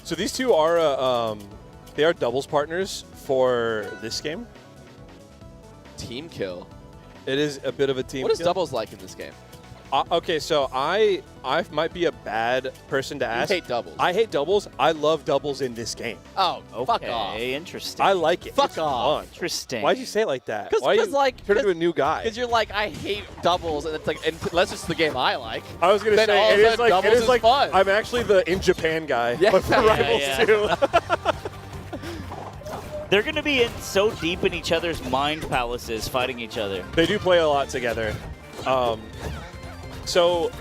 N: So these two are they are doubles partners for this game.
W: Team kill.
N: It is a bit of a team.
W: What is
N: kill.
W: doubles like in this game?
N: Okay, so I might be a bad person to ask.
W: You hate doubles.
N: I hate doubles. I love doubles in this game.
W: Oh, fuck
E: Okay,
W: off.
E: interesting.
N: I like it.
W: Fuck
N: It's
W: off.
N: fun.
E: Interesting.
N: Why'd you say it like that?
W: Because
N: Why you
W: like
N: turn into a new guy?
W: Because you're like, I hate doubles, and it's like, unless it's the game I like.
N: I was gonna
W: then all
N: say
W: of
N: it
W: a
N: is
W: sudden
N: like
W: doubles
N: it is
W: is
N: like
W: fun.
N: I'm actually the in Japan guy,
W: Yeah.
N: but for Rivals
E: yeah.
N: too.
E: They're going to be in so deep in each other's mind palaces fighting each other.
N: They do play a lot together. So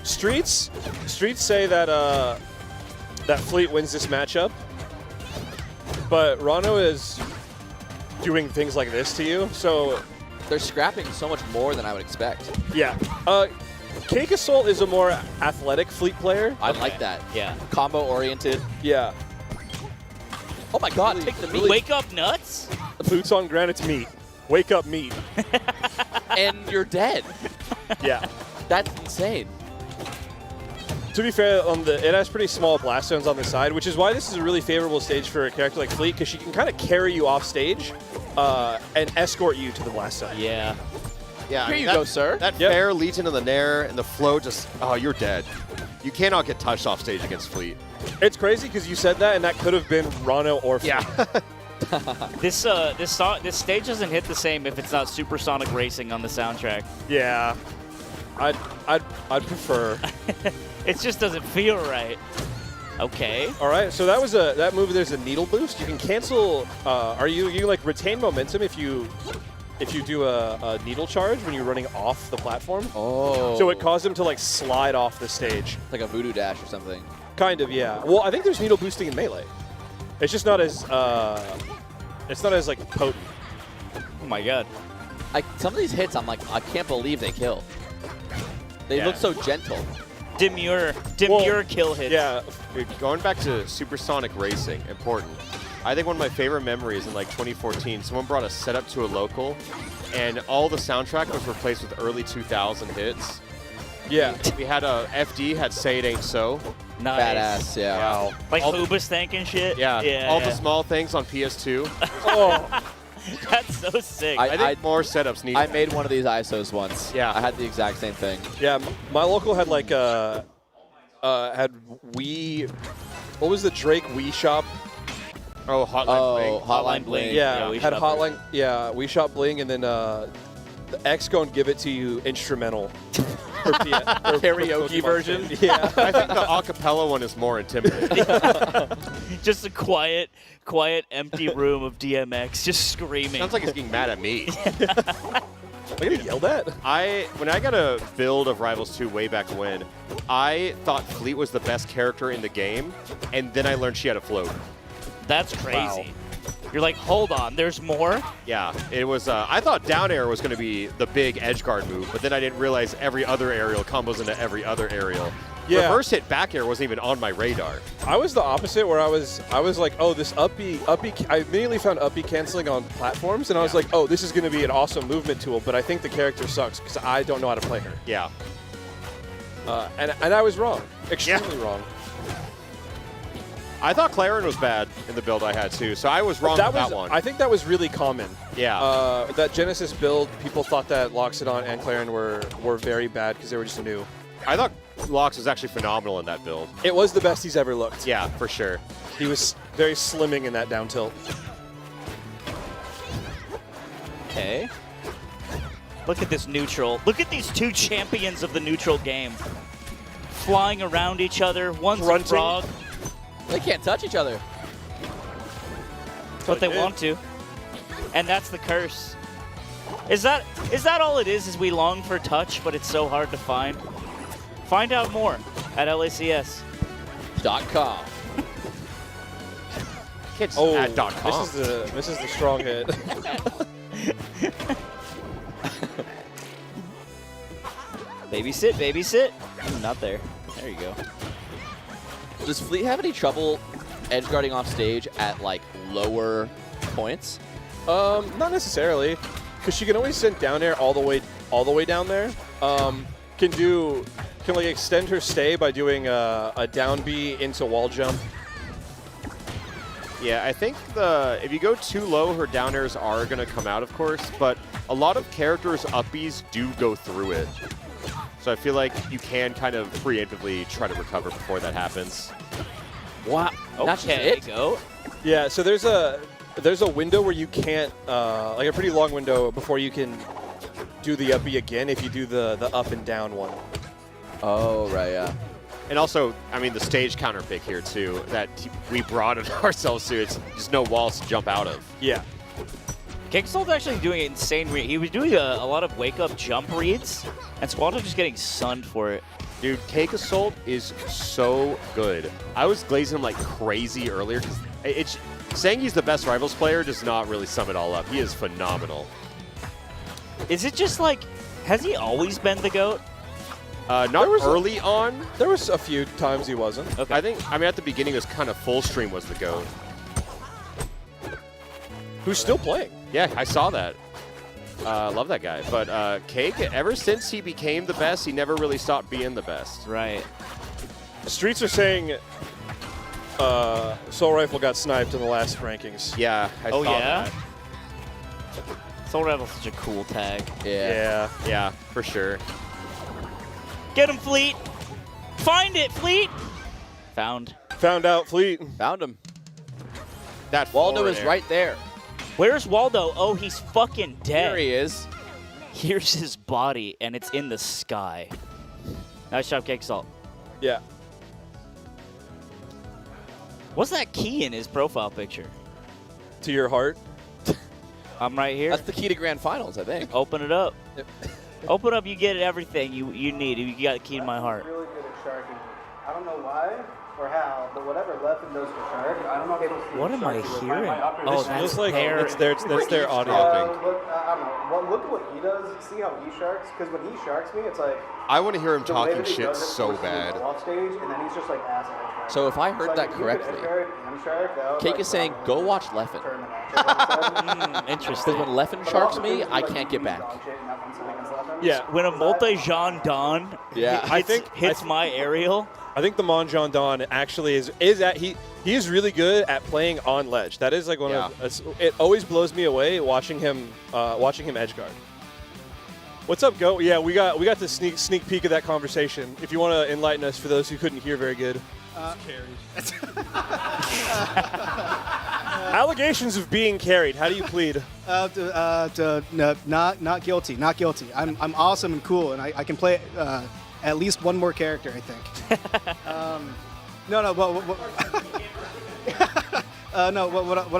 N: Streets say that that Fleet wins this matchup, but Rano is doing things like this to you. So
W: they're scrapping so much more than I would expect.
N: yeah, CAKEASSAULT is a more athletic Fleet player.
W: I like that.
E: Yeah.
W: Combo oriented.
N: Yeah.
W: Oh my God! Take the meat.
E: Wake up, nuts!
N: Boots on ground, it's meat. Wake up, meat.
W: And you're dead.
N: Yeah.
W: That's insane.
N: To be fair, it has pretty small blast zones on the side, which is why this is a really favorable stage for a character like Fleet, because she can kind of carry you off stage and escort you to the blast zone.
E: Yeah.
Q: Yeah,
W: Here you go, sir.
Q: That fair leads into the nair, and the flow just, you're dead. You cannot get touched off stage against Fleet.
N: It's crazy because you said that, and that could have been Rano or Fleet.
E: Yeah. This stage doesn't hit the same if it's not Supersonic Racing on the soundtrack.
N: Yeah. I'd prefer.
E: It just doesn't feel right. Okay.
N: All right, so that was that move. There's a needle boost. You can cancel. You like retain momentum if you do a needle charge when you're running off the platform.
W: Oh.
N: So it caused him to like slide off the stage.
W: Like a voodoo dash or something.
N: Kind of, yeah. Well, I think there's needle boosting in Melee. It's just not as like potent.
E: Oh my God.
W: Some of these hits, I'm like, I can't believe they kill. They look so gentle.
E: Demure kill hits.
Q: Yeah. Going back to Supersonic Racing, important. I think one of my favorite memories in like 2014, someone brought a setup to a local, and all the soundtrack was replaced with early 2000 hits.
N: Yeah.
Q: We had FD had Say It Ain't So.
E: Nice.
W: Badass, yeah.
Q: Wow.
E: Like Hoobastank and shit?
Q: Yeah.
E: Yeah.
Q: All the small things on PS2.
N: Oh.
E: That's so sick.
Q: I think more setups needed.
W: I made one of these ISOs once.
Q: Yeah.
W: I had the exact same thing.
N: Yeah, my local had like had Wii. What was the Drake Wii shop?
Q: Oh, Hotline Bling.
W: Hotline Bling.
N: Yeah,
E: Wii
N: had
E: Shop
N: Hotline. Yeah, Wii Shop Bling, and then the X Go and Give It to You instrumental. for
W: Karaoke version.
N: Yeah.
Q: I think the acapella one is more intimidating.
E: Just a quiet, empty room of DMX just screaming.
Q: Sounds like he's getting mad at me.
N: Am I getting yelled at?
Q: When I got a build of Rivals 2 way back when, I thought Fleet was the best character in the game, and then I learned she had a float.
E: That's crazy.
N: Wow.
E: You're like, hold on, there's more?
Q: Yeah, it was. I thought down air was going to be the big edge guard move, but then I didn't realize every other aerial combos into every other aerial.
N: Yeah.
Q: Reverse hit back air wasn't even on my radar.
N: I was the opposite, where I was like, oh, this up B. I immediately found up B canceling on platforms, and I was like, oh, this is going to be an awesome movement tool, but I think the character sucks because I don't know how to play her.
Q: Yeah.
N: And I was wrong, extremely wrong.
Q: I thought Claren was bad in the build I had too, so I was wrong with that one.
N: I think that was really common.
Q: Yeah.
N: That Genesis build, people thought that Loxodon and Claren were very bad because they were just new.
Q: I thought Lox was actually phenomenal in that build.
N: It was the best he's ever looked.
Q: Yeah, for sure.
N: He was very slimming in that down tilt.
E: Okay. Look at this neutral. Look at these two champions of the neutral game. Flying around each other. One's a frog.
W: They can't touch each other.
E: But they want to. And that's the curse. Is that all it is we long for touch, but it's so hard to find? Find out more at LACS.com.
Q: Kids
N: Oh,
Q: at .com.
N: This is the strong hit.
E: Babysit, babysit. Not there. There you go.
W: Does Fleet have any trouble edge guarding off stage at like lower points?
N: Not necessarily, because she can always send down air all the way down there. Can like extend her stay by doing a down B into wall jump.
Q: Yeah, I think if you go too low, her down airs are going to come out, of course, but a lot of characters' up Bs do go through it. So I feel like you can kind of preemptively try to recover before that happens.
W: Wow.
E: Okay, go.
N: Yeah, so there's a window where you can't, like a pretty long window before you can do the up B again if you do the up and down one.
W: Oh, right, yeah.
Q: And also, I mean, the stage counter pick here, too, that we brought it ourselves to. It's just no walls to jump out of.
N: Yeah.
E: CAKEASSAULT actually doing an insane read. He was doing a lot of wake-up jump reads, and Squaldo just getting sunned for it.
Q: Dude, CAKEASSAULT is so good. I was glazing him like crazy earlier. Saying he's the best Rivals player does not really sum it all up. He is phenomenal.
E: Is it just like, has he always been the GOAT?
Q: Not early on.
N: There was a few times he wasn't.
Q: Okay. I mean, at the beginning, it was kind of full stream was the GOAT.
N: Who's still playing?
Q: Yeah, I saw that. Love that guy. But Cake, ever since he became the best, he never really stopped being the best.
E: Right.
N: Streets are saying Soul Rifle got sniped in the last rankings.
Q: Yeah, I saw that.
E: Soul Rifle's such a cool tag.
N: Yeah.
Q: Yeah, for sure.
E: Get him, Fleet! Find it, Fleet! Found
N: out, Fleet.
W: Found him.
Q: That
W: Waldo is right there.
E: Where's Waldo? Oh, he's fucking dead.
W: There he is.
E: Here's his body, and it's in the sky. Nice job, CAKEASSAULT.
N: Yeah.
E: What's that key in his profile picture?
N: To your heart.
E: I'm right here.
W: That's the key to Grand Finals, I think.
E: Open it up. Open up, you get everything you need. You got the key to my heart.
B: Really good at sharking. I don't know why or how, but whatever Leffen does for shark, I don't know if it's
E: What am I hearing?
N: Oh, that's their audio.
B: Look at what he does. See how he sharks? Because when he sharks me, it's like
Q: I want to hear him
B: the way
Q: talking
B: that he
Q: shit
B: does it
Q: so
B: forces me to
Q: bad.
B: go off stage, and then he's just like ass edge.
W: So if I heard that correctly, Cake is saying, go watch Leffen.
E: Interesting.
W: Because when Leffen sharks me, I can't get back.
N: Yeah.
E: When a multi-Jean Don hits my aerial.
N: I think the Monjon Don actually is he is really good at playing on ledge. That is like one of it always blows me away watching him edge guard. What's up, Go? Yeah, we got the sneak peek of that conversation. If you want to enlighten us for those who couldn't hear very good. Allegations of being carried. How do you plead?
B: No, not guilty. Not guilty. I'm awesome and cool, and I can play at least one more character, I think. What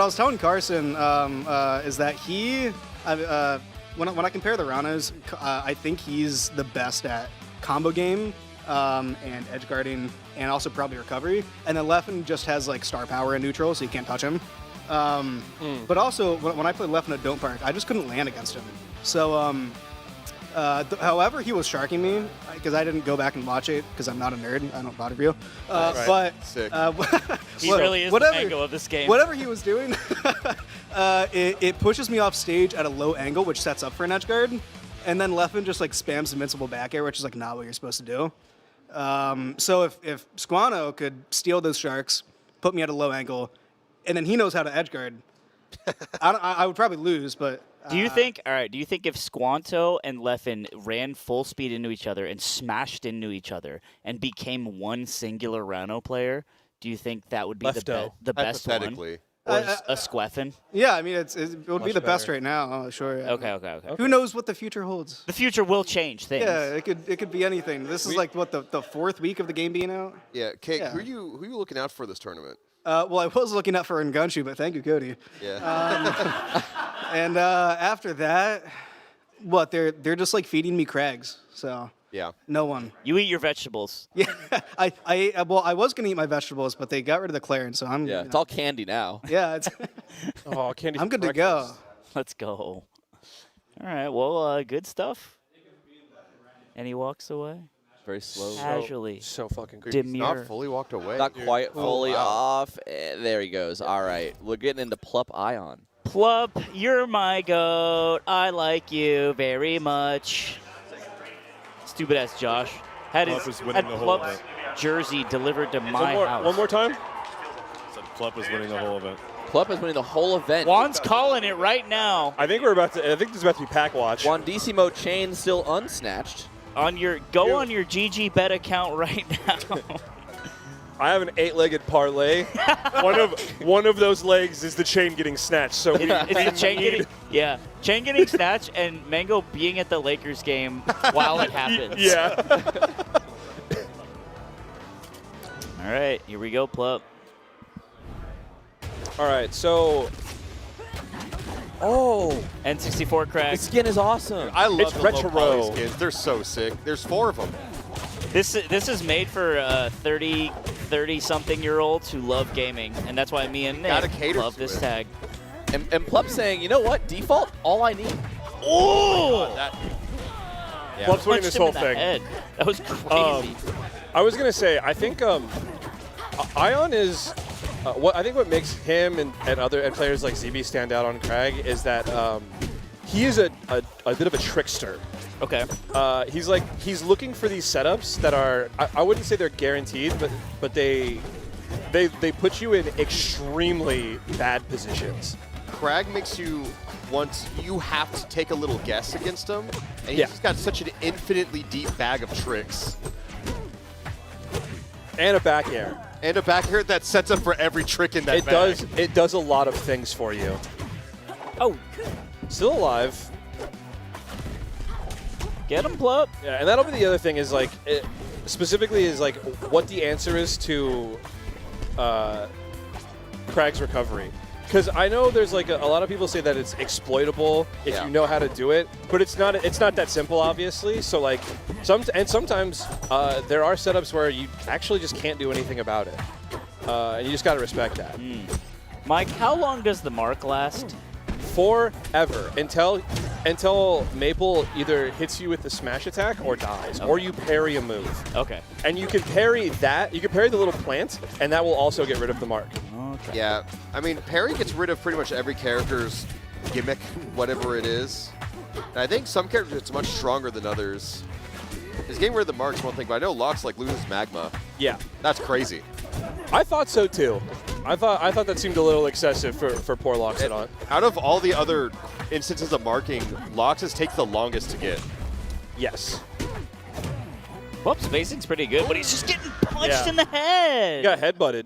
B: I was telling Carson is that when I compare the Ranas, I think he's the best at combo game and edge guarding, and also probably recovery. And then Leffen just has like star power in neutral, so you can't touch him. But also, when I played Leffen at Don't Park, I just couldn't land against him. So, however he was sharking me, because I didn't go back and watch it, because I'm not a nerd, I don't bother you. But
Q: Sick.
E: He really is the MANG0 of this game.
B: Whatever he was doing, it pushes me off stage at a low angle, which sets up for an edge guard. And then Leffen just like spams invincible back air, which is like not what you're supposed to do. So if Squano could steal those sharks put me at a low angle, and then he knows how to edge guard. I would probably lose, but.
E: Do you think? All right. Do you think if Squanto and Leffen ran full speed into each other and smashed into each other and became one singular Rano player, do you think that would be the best one?
G: Hypothetically.
E: Or a Squeffin?
B: Yeah, I mean, it would be the best
N: better.
B: right now. Sure. Yeah.
E: Okay.
B: Who knows what the future holds?
E: The future will change things.
B: Yeah, it could be anything. This is like what the fourth week of the game being out.
G: Yeah, Cake.
B: Yeah.
G: Who are you looking out for this tournament?
B: Well, I was looking out for Ngunshu, but thank you, Cody.
G: Yeah.
B: And after that, what they're just like feeding me crags. So
G: yeah,
B: no one.
E: You eat your vegetables.
B: Yeah, I was gonna eat my vegetables, but they got rid of the clearance, so I'm.
W: Yeah, it's all candy now.
B: Yeah, it's.
N: Oh, candy.
B: I'm good to go.
E: Let's go. All right. Well, good stuff. And he walks away.
W: Very slow.
E: Casually.
N: So fucking good.
E: Demure.
G: Not fully walked away.
W: Not quite fully
G: wow.
W: off. There he goes. All right. We're getting into Plup Ion.
E: Plup, you're my goat. I like you very much. Stupid ass Josh had
F: Plup is winning the whole
E: Plup's
F: event.
E: jersey delivered to my house.
N: One more time.
F: So Plup is winning the whole event.
W: Plup is winning the whole event.
E: Juan's calling it right now.
N: I think this is about to be pack watch.
W: Juandissimo chain still unsnatched.
E: On your GG bet account right now.
N: I have an 8-legged parlay. one of those legs is the chain getting snatched. So
E: It's the chain getting snatched and Mango being at the Lakers game while it happens.
N: Yeah.
E: All right, here we go, Plup.
N: All right, so.
W: Oh,
E: N64 crack.
W: the skin is awesome.
G: I love
N: It's
G: the
N: retro.
G: low poly skins. They're so sick. There's 4 of them.
E: This is made for 30-something-year-olds who love gaming, and that's why me and
G: Gotta
E: Nick
G: cater
E: love
G: to
E: this
G: it.
E: tag.
W: And Plup saying, you know what? Default, all I need.
E: Oh!
N: Yeah. Plup's winning this whole thing.
E: Head. That was crazy.
N: I was gonna say, I think Ion is. What makes him and players like ZB stand out on Crag is that he is a bit of a trickster.
E: Okay.
N: He's looking for these setups that are I wouldn't say they're guaranteed, but they put you in extremely bad positions.
G: Crag makes you have to take a little guess against him, and he's just got such an infinitely deep bag of tricks.
N: And a back air.
G: And a back air that sets up for every trick in that bag.
N: It does a lot of things for you.
E: Oh.
N: Still alive.
E: Get him, Plup.
N: Yeah, and that'll be the other thing is specifically is what the answer is to Crag's recovery. Because I know there's a lot of people say that it's exploitable if you know how to do it, but it's not that simple, obviously. So sometimes there are setups where you actually just can't do anything about it, and you just got to respect that.
E: Mike, how long does the mark last?
N: Forever until Maple either hits you with the smash attack or dies, or you parry a move.
E: Okay.
N: And you can parry that. You can parry the little plant, and that will also get rid of the mark.
E: Okay.
G: Yeah, I mean, parry gets rid of pretty much every character's gimmick, whatever it is. And I think some characters it's much stronger than others. His getting rid of the mark's one thing, but I know LACS loses magma.
N: Yeah.
G: That's crazy.
N: I thought so too. I thought that seemed a little excessive for poor LACS.
G: Out of all the other instances of marking, LACS takes the longest to get.
N: Yes.
E: Whoops, spacing's pretty good, but he's just getting punched in the head.
N: He got headbutted.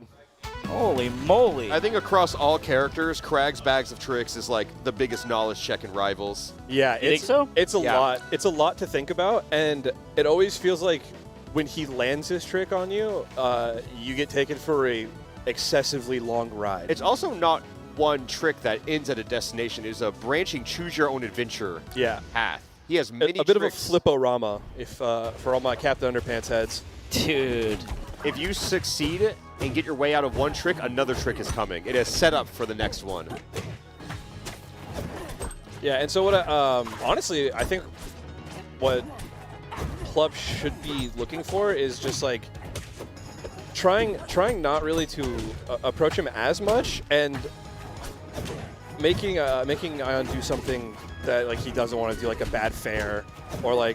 E: Holy moly.
G: I think across all characters, Crag's bags of tricks is the biggest knowledge check in Rivals.
N: Yeah,
E: you think so?
N: It's a lot. It's a lot to think about, and it always feels like when he lands his trick on you, you get taken for a excessively long ride.
G: It's also not one trick that ends at a destination. It's a branching choose-your-own-adventure path. He has many
N: a bit
G: tricks.
N: of a flip-o-rama, for all my Captain Underpants heads.
E: Dude.
G: If you succeed and get your way out of one trick, another trick is coming. It is set up for the next one.
N: Yeah, and so what? Honestly, I think what Plup should be looking for is just trying not really to approach him as much and making Ion do something that he doesn't want to do, like a bad fair or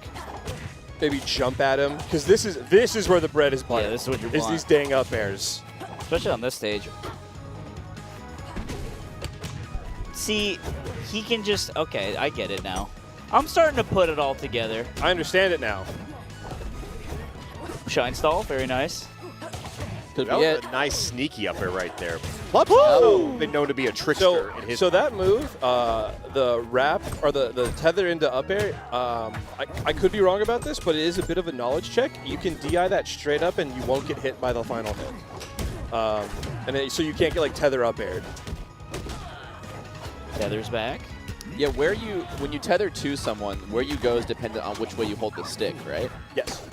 N: maybe jump at him, because this is where the bread is buttered.
E: Yeah, this is what you
N: is
E: want.
N: these dang up airs.
E: especially on this stage. See, he can just, okay, I get it now. I'm starting to put it all together.
N: I understand it now.
E: Shine stall, very nice.
Q: That was a nice sneaky up air right there. Plup's been known to be a trickster in his.
N: So that move, the wrap or the tether into up air, I could be wrong about this, but it is a bit of a knowledge check. You can DI that straight up and you won't get hit by the final hit. So you can't get like tether up aired.
E: Tether's back.
W: Yeah, when you tether to someone, where you go is dependent on which way you hold the stick, right?
N: Yes.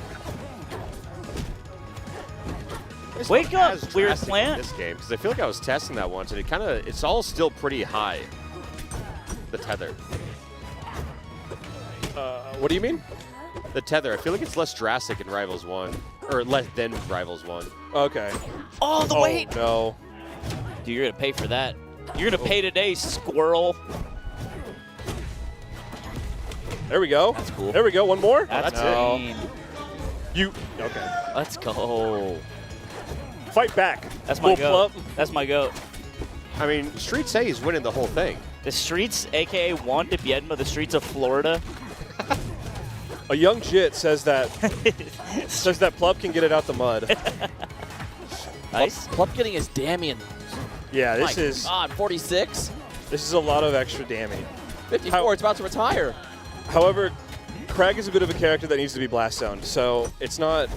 E: Wake up,
Q: As
E: weird
Q: drastic in
E: plant.
Q: this game, because I feel like I was testing that once, and it's all still pretty high. The tether.
N: What do you mean?
Q: The tether. I feel like it's less drastic in Rivals 1, or less than Rivals 1.
N: Okay.
E: Oh, the weight!
N: No.
E: Dude, you're gonna pay for that. You're gonna pay today, squirrel.
N: There we go.
W: That's cool.
N: There we go. One more.
E: That's
N: it. Okay.
E: Let's go.
N: Fight back.
E: That's my
N: Full
E: goat. That's my goat.
Q: I mean, Streets say he's winning the whole thing.
E: The streets, aka Juan de Biedma, the streets of Florida.
N: A young jit says that Plup can get it out the mud.
E: Nice.
W: Plup getting his Damien.
N: Yeah, this
W: My
N: is
W: God, 46.
N: This is a lot of extra damage.
W: 54. It's about to retire.
N: However, Crag is a bit of a character that needs to be blast zoned, so it's not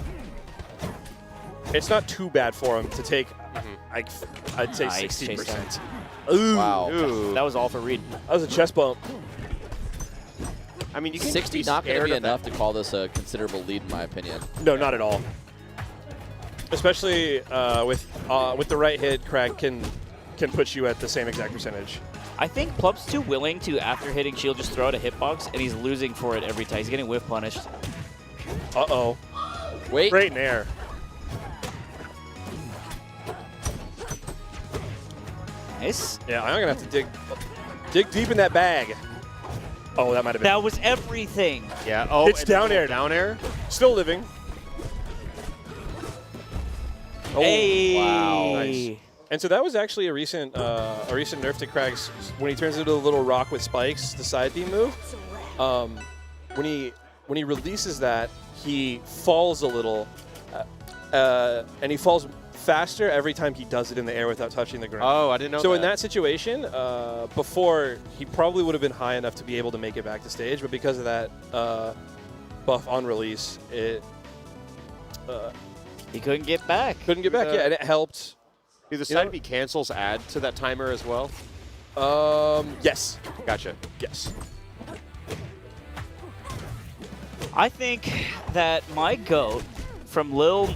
N: too bad for him to take. I'd say
E: Nice,
N: 60%.
E: Ooh.
W: Wow.
Q: Ooh.
E: That was all for Reed.
N: That was a chest bump.
Q: I mean, you can
W: 60
Q: be
W: not going to
Q: scared
W: be
Q: of that.
W: enough to call this a considerable lead, in my opinion.
N: No, not at all. Especially with the right hit, Crag can put you at the same exact percentage.
E: I think Plup's too willing to, after hitting shield, just throw out a hitbox, and he's losing for it every time. He's getting whiff punished.
N: Uh-oh.
W: Wait.
N: Great in air.
E: Nice.
N: Yeah, I'm going to have to dig deep in that bag. Oh, that might have been.
E: That was everything.
Q: Yeah. Oh,
N: It's down air.
Q: Down air.
N: Still living. Oh,
E: Hey.
W: Wow.
N: Nice. And so that was actually a recent nerf to Crag's when he turns into a little rock with spikes, the side B move. When he releases that, he falls a little, and he falls faster every time he does it in the air without touching the ground.
Q: Oh, I didn't know
N: So
Q: that.
N: in that situation, before, he probably would have been high enough to be able to make it back to stage, but because of that buff on release, it
E: He couldn't get back.
N: couldn't get back. Yeah, and it helped.
Q: Do the side B cancels add to that timer as well?
N: Yes.
Q: Gotcha.
N: Yes.
E: I think that my goat from Lil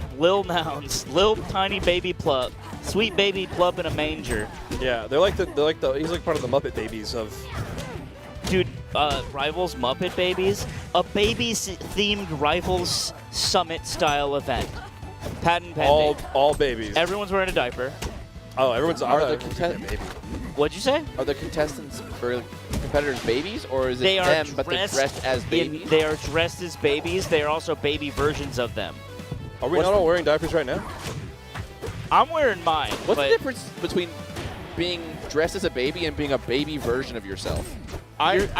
E: Nouns, Lil Tiny Baby Plup, Sweet Baby Plup in a Manger.
N: Yeah, he's like part of the Muppet Babies of.
E: Dude, Rivals Muppet Babies, a babies-themed Rivals Summit style event. Patent pending.
N: All babies.
E: Everyone's wearing a diaper.
N: Oh, everyone's
W: Are the
N: baby.
E: What'd you say?
W: Are the contestants or competitors babies, or is it
E: They are
W: them, but they're dressed as babies?
E: They are dressed as babies. They are also baby versions of them.
N: Are we not all wearing diapers right now?
E: I'm wearing mine.
W: What's
E: but
W: the difference between being dressed as a baby and being a baby version of yourself?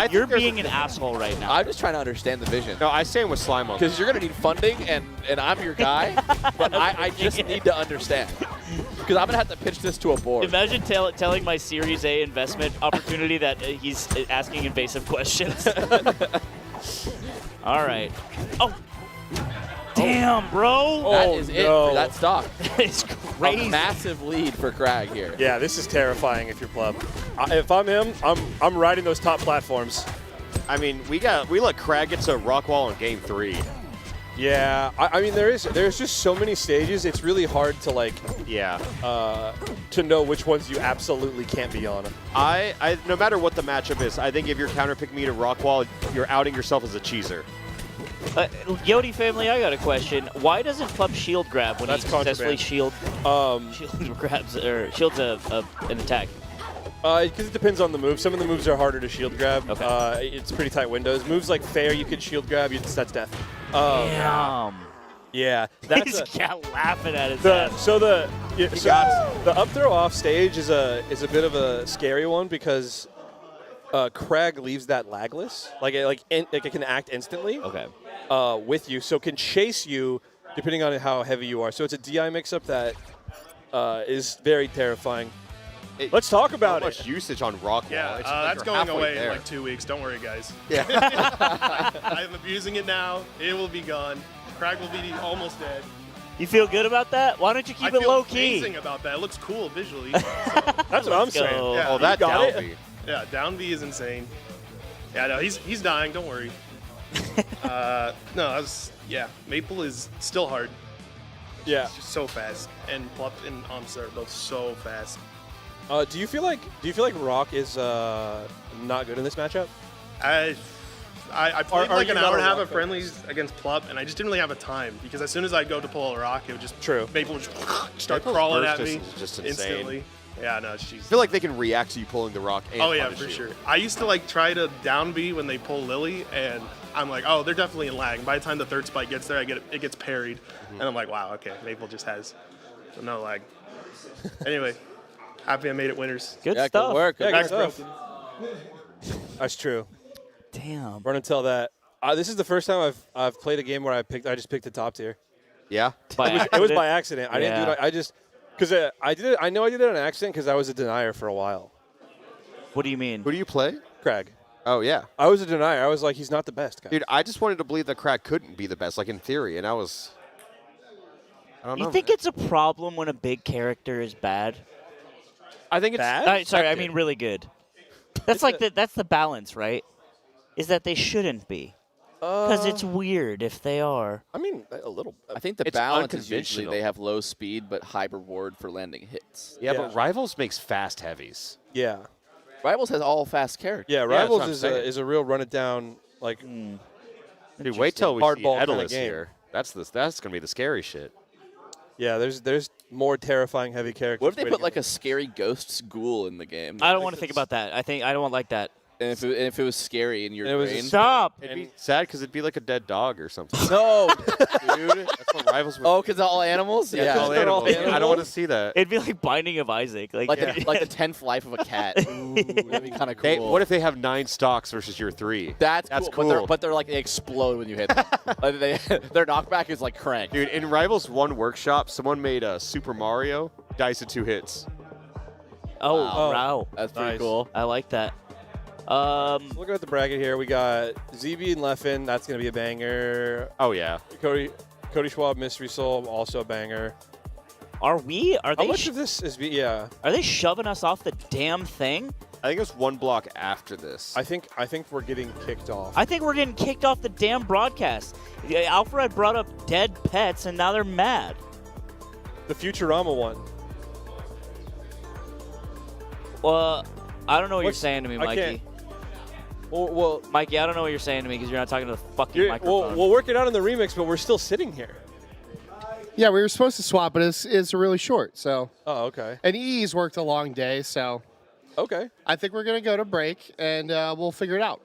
E: You're being an asshole right now.
W: I'm just trying to understand the vision.
Q: No, I stand with Slime on
W: Because you're going to need funding, and I'm your guy, but I just need to understand. Because I'm going to have to pitch this to a board.
E: Imagine telling my Series A investment opportunity that he's asking invasive questions. All right. Oh. Damn, bro.
W: That is it for that stock.
E: It's crazy.
W: A massive lead for Crag here.
N: Yeah, this is terrifying if you're Plub. If I'm him, I'm riding those top platforms.
Q: I mean, we let Crag get to Rockwall in Game 3.
N: Yeah, I mean there's just so many stages. It's really hard to to know which ones you absolutely can't be on.
Q: I no matter what the matchup is, I think if you're counterpicking me to Rockwall, you're outing yourself as a cheeser.
E: Yodi family, I got a question. Why doesn't Plub shield grab when he successfully shield grabs or shields an attack?
N: Because it depends on the move. Some of the moves are harder to shield grab. Okay. It's pretty tight windows. Moves like Fair, you could shield grab. That's death.
E: Damn.
N: Yeah,
E: He's laughing at his ass.
N: So the up throw off stage is a bit of a scary one because Craig leaves that lagless, it can act instantly.
E: Okay.
N: With you, so can chase you depending on how heavy you are. So it's a DI mix-up that is very terrifying. Let's talk about
G: so much usage on Rockwall.
L: Yeah,
G: It's like
L: that's
G: you're
L: going
G: halfway
L: away
G: there.
L: in like 2 weeks. Don't worry, guys.
G: Yeah.
L: I'm abusing it now. It will be gone. Craig will be almost dead.
E: You feel good about that? Why don't you keep
L: I
E: it
L: feel
E: low key?
L: amazing about that. It looks cool visually.
N: That's what I'm saying.
L: Yeah,
G: Oh, that down B.
L: Yeah, down B is insane. Yeah, no, he's dying. Don't worry. Maple is still hard.
N: Yeah.
L: It's just so fast, and Plup and Omsa are both so fast.
N: Do you feel like Rock is not good in this matchup?
L: I played
N: Are
L: like
N: you
L: an
N: not
L: hour and a half
N: Rock
L: of friendlies against Plup, and I just didn't really have a time because as soon as I'd go to pull a rock, it would just Maple would just start
G: Maple's
L: crawling
G: burst
L: at me
G: is just insane.
L: instantly. Yeah, no, she's.
G: I feel like they can react to you pulling the rock. And
L: Oh yeah,
G: punish
L: for
G: you.
L: sure. I used to like try to down B when they pull Lily, and I'm like, oh, they're definitely in lag. And by the time the third spike gets there, it gets parried, and I'm like, wow, okay, Maple just has no lag. Anyway, happy I made it winners.
E: Good
N: Yeah,
E: stuff.
N: good work. Good
L: Thanks,
N: stuff.
L: bro.
N: That's true.
E: Damn.
N: Run and tell that. This is the first time I've played a game where I just picked the top tier.
G: Yeah.
N: It was by accident. I didn't do it. I just because I did it. I know I did it on accident because I was a denier for a while.
E: What do you mean?
G: Who do you play?
N: Craig.
G: Oh yeah.
N: I was a denier. I was like, he's not the best guy.
G: Dude, I just wanted to believe that Craig couldn't be the best, like in theory, and I don't know.
E: You think it's a problem when a big character is bad?
G: I think it's
E: bad. Sorry, I mean really good. That's that's the balance, right? Is that they shouldn't be. Because it's weird if they are.
N: I mean, a little.
W: I think the
G: It's
W: balance is usually
G: unconventional.
W: they have low speed but high reward for landing hits.
G: Yeah, but Rivals makes fast heavies.
N: Yeah.
W: Rivals has all fast characters.
N: Yeah,
G: that's what
N: Rivals
G: I'm
N: is
G: saying.
N: a real run it down like.
G: Dude, wait till we see
N: Hardball kinda
G: Edalus
N: game.
G: here. That's gonna be the scary shit.
N: Yeah, there's more terrifying heavy characters.
W: What if they
N: waiting
W: put like a scary ghost ghoul in the game?
E: I don't want to think about that. I don't like that.
W: And if it was scary in your
N: And it was
W: brain.
E: Stop.
G: It'd be sad because it'd be like a dead dog or something.
W: No, dude.
G: That's what Rivals would.
W: Oh, because all animals?
G: Yeah, all animals. I don't want to see that.
E: It'd be like Binding of Isaac. Like
W: the 10th life of a cat. Ooh, that'd be kind of cool.
G: What if they have 9 stocks versus your 3?
W: That's
G: cool.
W: But they're like, they explode when you hit them. Like their knockback is like crank.
G: Dude, in Rivals 1 workshop, someone made a Super Mario dice in 2 hits.
E: Oh, wow.
W: That's pretty
N: Nice.
W: cool.
E: I like that.
N: Looking at the bracket here, we got ZB and Leffen. That's gonna be a banger.
G: Oh yeah.
N: Cody Schwab, Mystery Soul, also a banger.
E: Are they?
N: How much of this is yeah?
E: Are they shoving us off the damn thing?
G: I think it's 1 block after this.
N: I think we're getting kicked off.
E: I think we're getting kicked off the damn broadcast. Alfred brought up dead pets, and now they're mad.
N: The Futurama one.
E: Well, I don't know what you're saying to me,
N: I
E: Mikey.
N: can't- Well,
E: Mikey, I don't know what you're saying to me because you're not talking to the fucking microphone.
N: we'll work it out in the remix, but we're still sitting here.
O: Yeah, we were supposed to swap, but it's really short. So.
N: Oh, okay.
O: And E's worked a long day, so.
N: Okay.
O: I think we're gonna go to break, and we'll figure it out.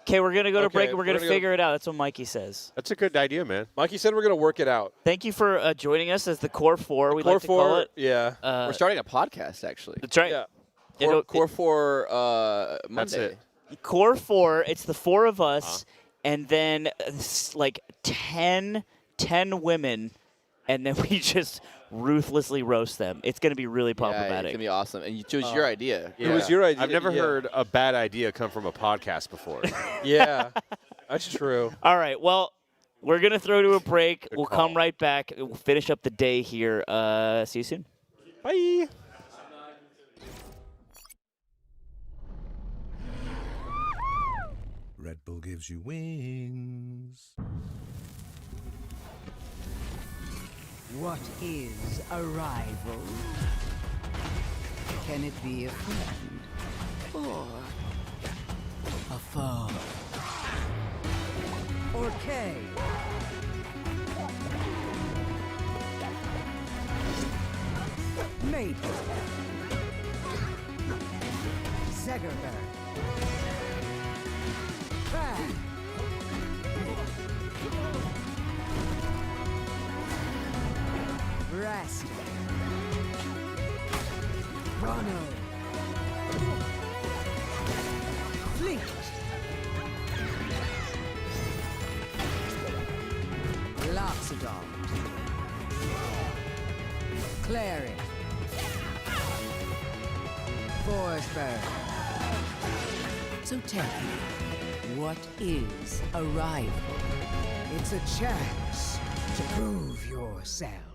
E: Okay, we're going to go to
N: Okay,
E: break and we're going to
N: we're gonna
E: figure it out. That's what Mikey says.
G: That's a good idea, man.
N: Mikey said we're gonna work it out.
E: Thank you for joining us as the Core 4, we'd
N: Core
E: like to call
N: 4,
E: it.
N: yeah.
W: We're starting a podcast, actually.
E: That's right.
N: Yeah.
W: Core 4 Monday.
G: it.
E: Core 4, it's the 4 of us, and then like 10 women, and then we just ruthlessly roast them. It's going to be really
W: Yeah,
E: problematic.
W: it's going to be awesome. And it was your idea.
N: It was your idea.
G: I've never
N: yeah.
G: heard a bad idea come from a podcast before.
N: Yeah, that's true.
E: All right, well, we're going to throw to a break. We'll
G: call.
E: come right back. We'll finish up the day here. See you soon.
N: Bye.
I: Red Bull gives you wings.
U: What is a rival? Can it be a friend or a foe? Or K? Maple. Zegerberg. Crag.
V: rest. Chrono. Fleet. Loxodon. Clary. Forest Bird. So tell me, what is a rival? It's a chance to prove yourself.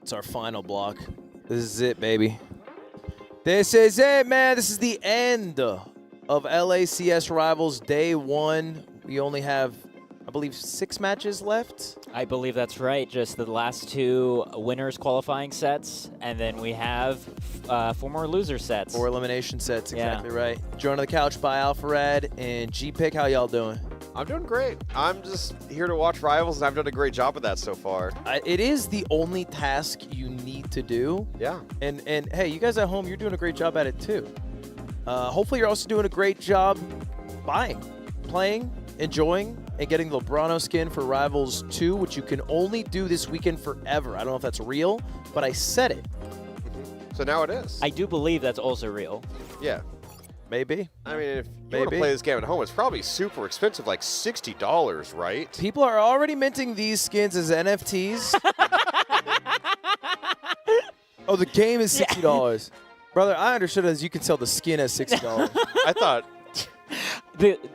J: It's our final block. This is it, baby. This is it, man. This is the end of LACS Rivals Day 1. We only have, I believe, 6 matches left.
E: I believe that's right. Just the last 2 winners qualifying sets, and then we have 4 more loser sets.
J: 4 elimination sets, exactly right. Joined on the couch by Alphared and G-Pick. How y'all doing?
G: I'm doing great. I'm just here to watch Rivals, and I've done a great job of that so far.
J: It is the only task you need to do.
G: Yeah.
J: And hey, you guys at home, you're doing a great job at it too. Hopefully you're also doing a great job buying, playing, enjoying, and getting the Lebrano skin for Rivals 2, which you can only do this weekend forever. I don't know if that's real, but I said it.
G: So now it is.
E: I do believe that's also real.
G: Yeah.
J: Maybe.
G: I mean, if you want to play this game at home, it's probably super expensive, like $60, right?
J: People are already minting these skins as NFTs. Oh, the game is $60. Brother, I understood as you can sell the skin as $60.
G: I thought.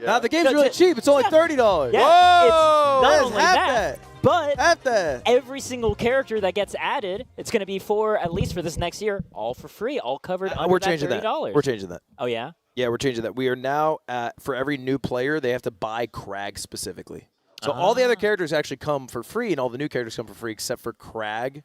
J: Now the game's really cheap. It's only $30.
E: Yeah,
J: Whoa!
E: it's not only
J: half
E: that, but
J: half that.
E: Every single character that gets added, it's going to be for, at least for this next year, all for free, all covered under
J: We're
E: that
J: changing
E: $30.
J: that. We're changing that.
E: Oh, yeah?
J: Yeah, we're changing that. We are now, for every new player, they have to buy Crag specifically. So all the other characters actually come for free, and all the new characters come for free, except for Crag.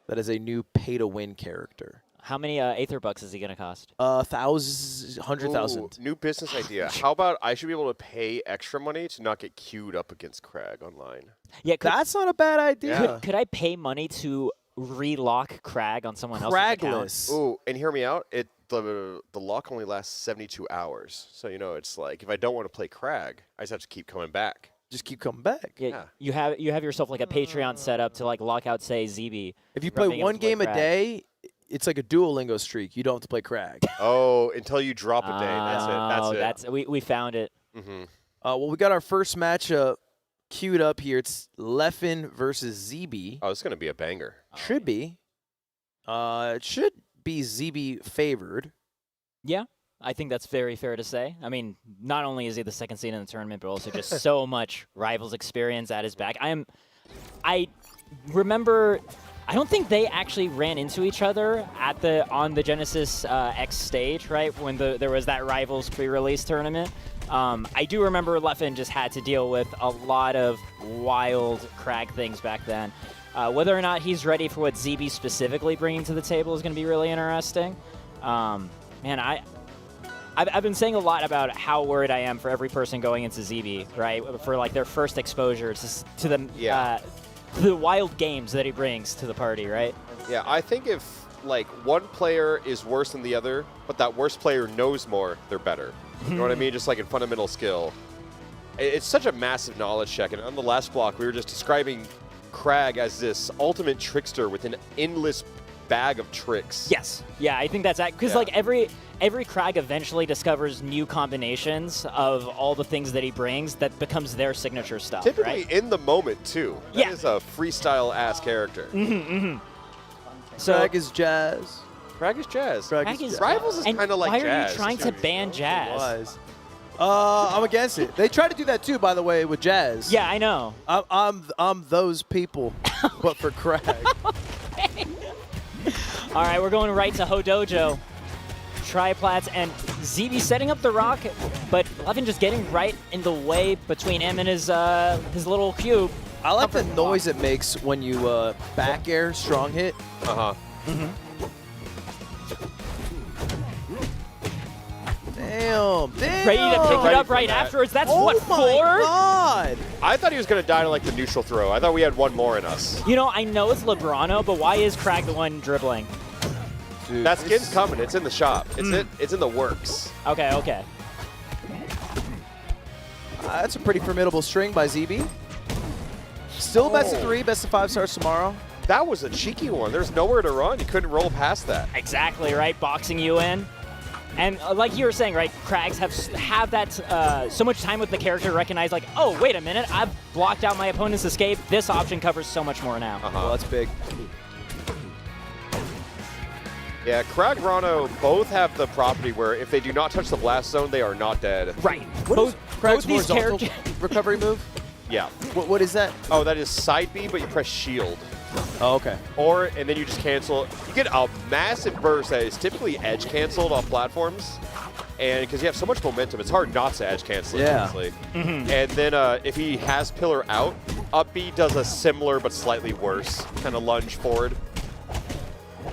J: That is a new pay-to-win character.
E: How many Aether bucks is he going to cost?
J: 100,000.
G: New business idea. How about I should be able to pay extra money to not get queued up against Crag online?
E: Yeah,
J: that's not a bad idea.
E: Could I pay money to relock Crag on someone else's account?
G: Ooh, and hear me out. The lock only lasts 72 hours. So, you know, it's like if I don't want to play Crag, I just have to keep coming back.
J: Just keep coming back.
E: Yeah. You have yourself like a Patreon set up to like lock out, say, ZB.
J: If you play one game a day, it's like a Duolingo streak. You don't have to play Crag.
G: Oh, until you drop a day. That's it.
E: We found it.
G: Mm-hmm.
J: Well, we got our first matchup queued up here. It's Leffen versus ZB.
G: Oh, it's going to be a banger.
J: Should be. It should be ZB favored.
E: Yeah, I think that's very fair to say. I mean, not only is he the second seed in the tournament, but also just so much Rivals experience at his back. I remember, I don't think they actually ran into each other on the Genesis X stage, right? When there was that Rivals pre-release tournament. I do remember Leffen just had to deal with a lot of wild Crag things back then. Whether or not he's ready for what ZB specifically bringing to the table is going to be really interesting. Man, I've been saying a lot about how worried I am for every person going into ZB, right? For like their first exposure to the wild games that he brings to the party, right?
G: Yeah, I think if like one player is worse than the other, but that worst player knows more, they're better. You know what I mean? Just like in fundamental skill. It's such a massive knowledge check. And on the last block, we were just describing Crag as this ultimate trickster with an endless bag of tricks.
E: Yes. Yeah, I think that's because like every Crag eventually discovers new combinations of all the things that he brings that becomes their signature stuff.
G: Typically
E: right?
G: in the moment too. That is a freestyle ass character.
E: So
J: Crag is jazz.
G: Crag is jazz.
E: Rivals
G: is kind of like
E: why
G: jazz.
E: Why are you trying to ban jazz?
J: I'm against it. They tried to do that too, by the way, with jazz.
E: Yeah, I know.
J: I'm those people, but for Crag.
E: All right, we're going right to Hodojo. Triplats and ZB setting up the rock, but Leffen just getting right in the way between him and his little cube.
J: I like the noise it makes when you back air strong hit. Damn.
E: Ready to pick it up right afterwards. That's what, 4?
J: God.
G: I thought he was going to die to like the neutral throw. I thought we had one more in us.
E: You know, I know it's Lebrano, but why is Crag the one dribbling?
G: Dude, that skin's coming. It's in the shop. It's in the works.
E: Okay.
J: That's a pretty formidable string by ZB. Still best of 3, best of 5 starts tomorrow.
G: That was a cheeky one. There's nowhere to run. You couldn't roll past that.
E: Exactly, right? Boxing you in. And like you were saying, right, Crags have that so much time with the character to recognize, like, oh, wait a minute, I've blocked out my opponent's escape. This option covers so much more now.
J: Well, that's big.
G: Yeah, Crag Rano both have the property where if they do not touch the blast zone, they are not dead.
E: Right.
J: Crag's horizontal recovery move?
G: Yeah.
J: What is that?
G: Oh, that is side B, but you press shield.
J: Oh, okay.
G: And then you just cancel. You get a massive burst that is typically edge canceled off platforms. And because you have so much momentum, it's hard not to edge cancel it, honestly. And then if he has pillar out, up B does a similar but slightly worse kind of lunge forward.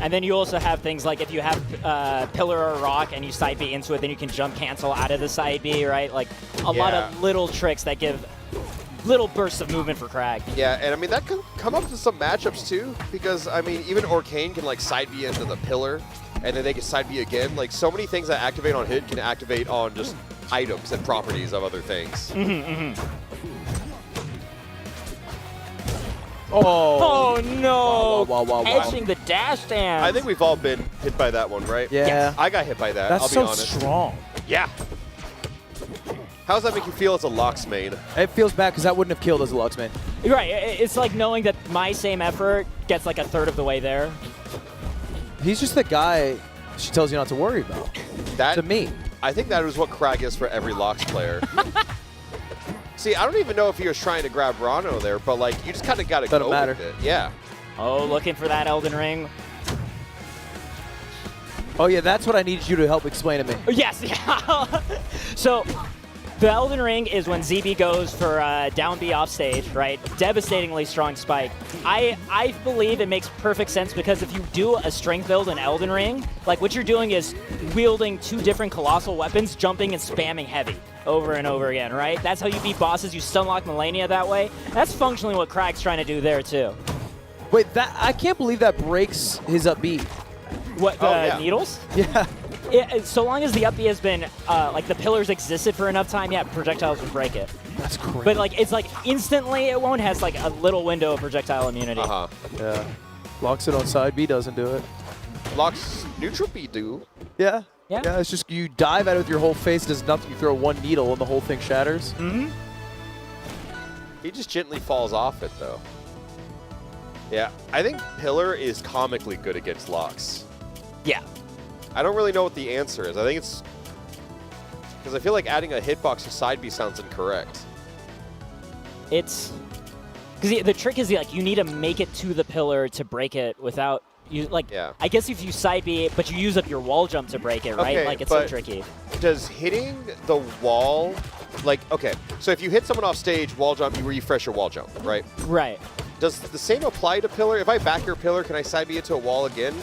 C: And then you also have things like if you have pillar or rock and you side B into it, then you can jump cancel out of the side B, right? Like a lot of little tricks that give little bursts of movement for Crag.
G: Yeah, and I mean, that could come up to some matchups too, because I mean, even Orcane can like side B into the pillar, and then they can side B again. Like so many things that activate on hit can activate on just items and properties of other things.
C: Oh no!
G: Wow.
C: Edging the dash dance.
G: I think we've all been hit by that one, right?
J: Yeah. Yes.
G: I got hit by that,
J: That's
G: I'll be
J: so
G: honest.
J: strong.
G: Yeah. How does that make you feel as a LACS main?
J: It feels bad because that wouldn't have killed as a LACS main.
C: You're right. It's like knowing that my same effort gets like a third of the way there.
J: He's just the guy she tells you not to worry about.
G: That,
J: to me.
G: I think that is what Crag is for every LACS player. See, I don't even know if he was trying to grab Rano there, but like, you just kind of got to go with it. Yeah.
C: Oh, looking for that Elden Ring.
J: Oh yeah, that's what I need you to help explain to me.
C: Yes, yeah. So, the Elden Ring is when ZB goes for down B off stage, right? Devastatingly strong spike. I believe it makes perfect sense because if you do a strength build in Elden Ring, like what you're doing is wielding 2 different colossal weapons, jumping and spamming heavy over and over again, right? That's how you beat bosses. You stunlock Melania that way. That's functionally what Crag's trying to do there too.
J: Wait, that I can't believe that breaks his up B.
C: What, the needles?
J: Yeah.
C: So long as the up B has been, like the pillars existed for enough time, yeah, projectiles would break it.
J: That's crazy.
C: But like, it's like instantly it won't, has like a little window of projectile immunity.
J: Yeah. Locks it on side B, doesn't do it.
G: Locks neutral B do.
J: Yeah.
C: Yeah.
J: Yeah, it's just you dive at it with your whole face, does nothing. You throw 1 needle and the whole thing shatters.
G: He just gently falls off it, though. Yeah, I think Pillar is comically good against locks.
C: Yeah.
G: I don't really know what the answer is. I think it's... Because I feel like adding a hitbox to side B sounds incorrect.
C: It's... Because the trick is, like, you need to make it to the pillar to break it without... You, like, I guess if you side B, but you use up your wall jump to break it, right?
G: Okay,
C: Like, it's so
G: but
C: tricky.
G: Does hitting the wall... Like, okay, so if you hit someone off stage, wall jump, you refresh your wall jump, right?
C: Right.
G: Does the same apply to Pillar? If I back your Pillar, can I side B it to a wall again?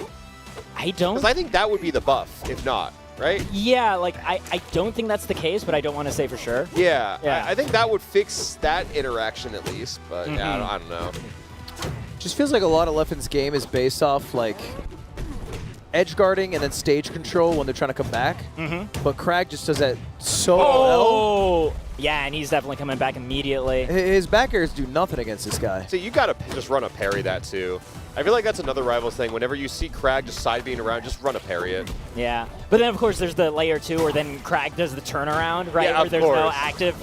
C: I don't...
G: Because I think that would be the buff, if not, right?
C: Yeah, like, I don't think that's the case, but I don't want to say for sure.
G: Yeah,
C: Yeah.
G: I think that would fix that interaction at least, but yeah, I don't know.
J: Just feels like a lot of Leffen's game is based off, like, edge guarding and then stage control when they're trying to come back. But Crag just does that so well.
C: Yeah, and he's definitely coming back immediately.
J: His back airs do nothing against this guy.
G: So you gotta just run a parry that too. I feel like that's another Rivals thing. Whenever you see Crag just side being around, just run a parry it.
C: Yeah. But then, of course, there's the layer 2 where then Crag does the turnaround, right?
G: Yeah,
C: where
G: of
C: there's no
G: course.
C: active.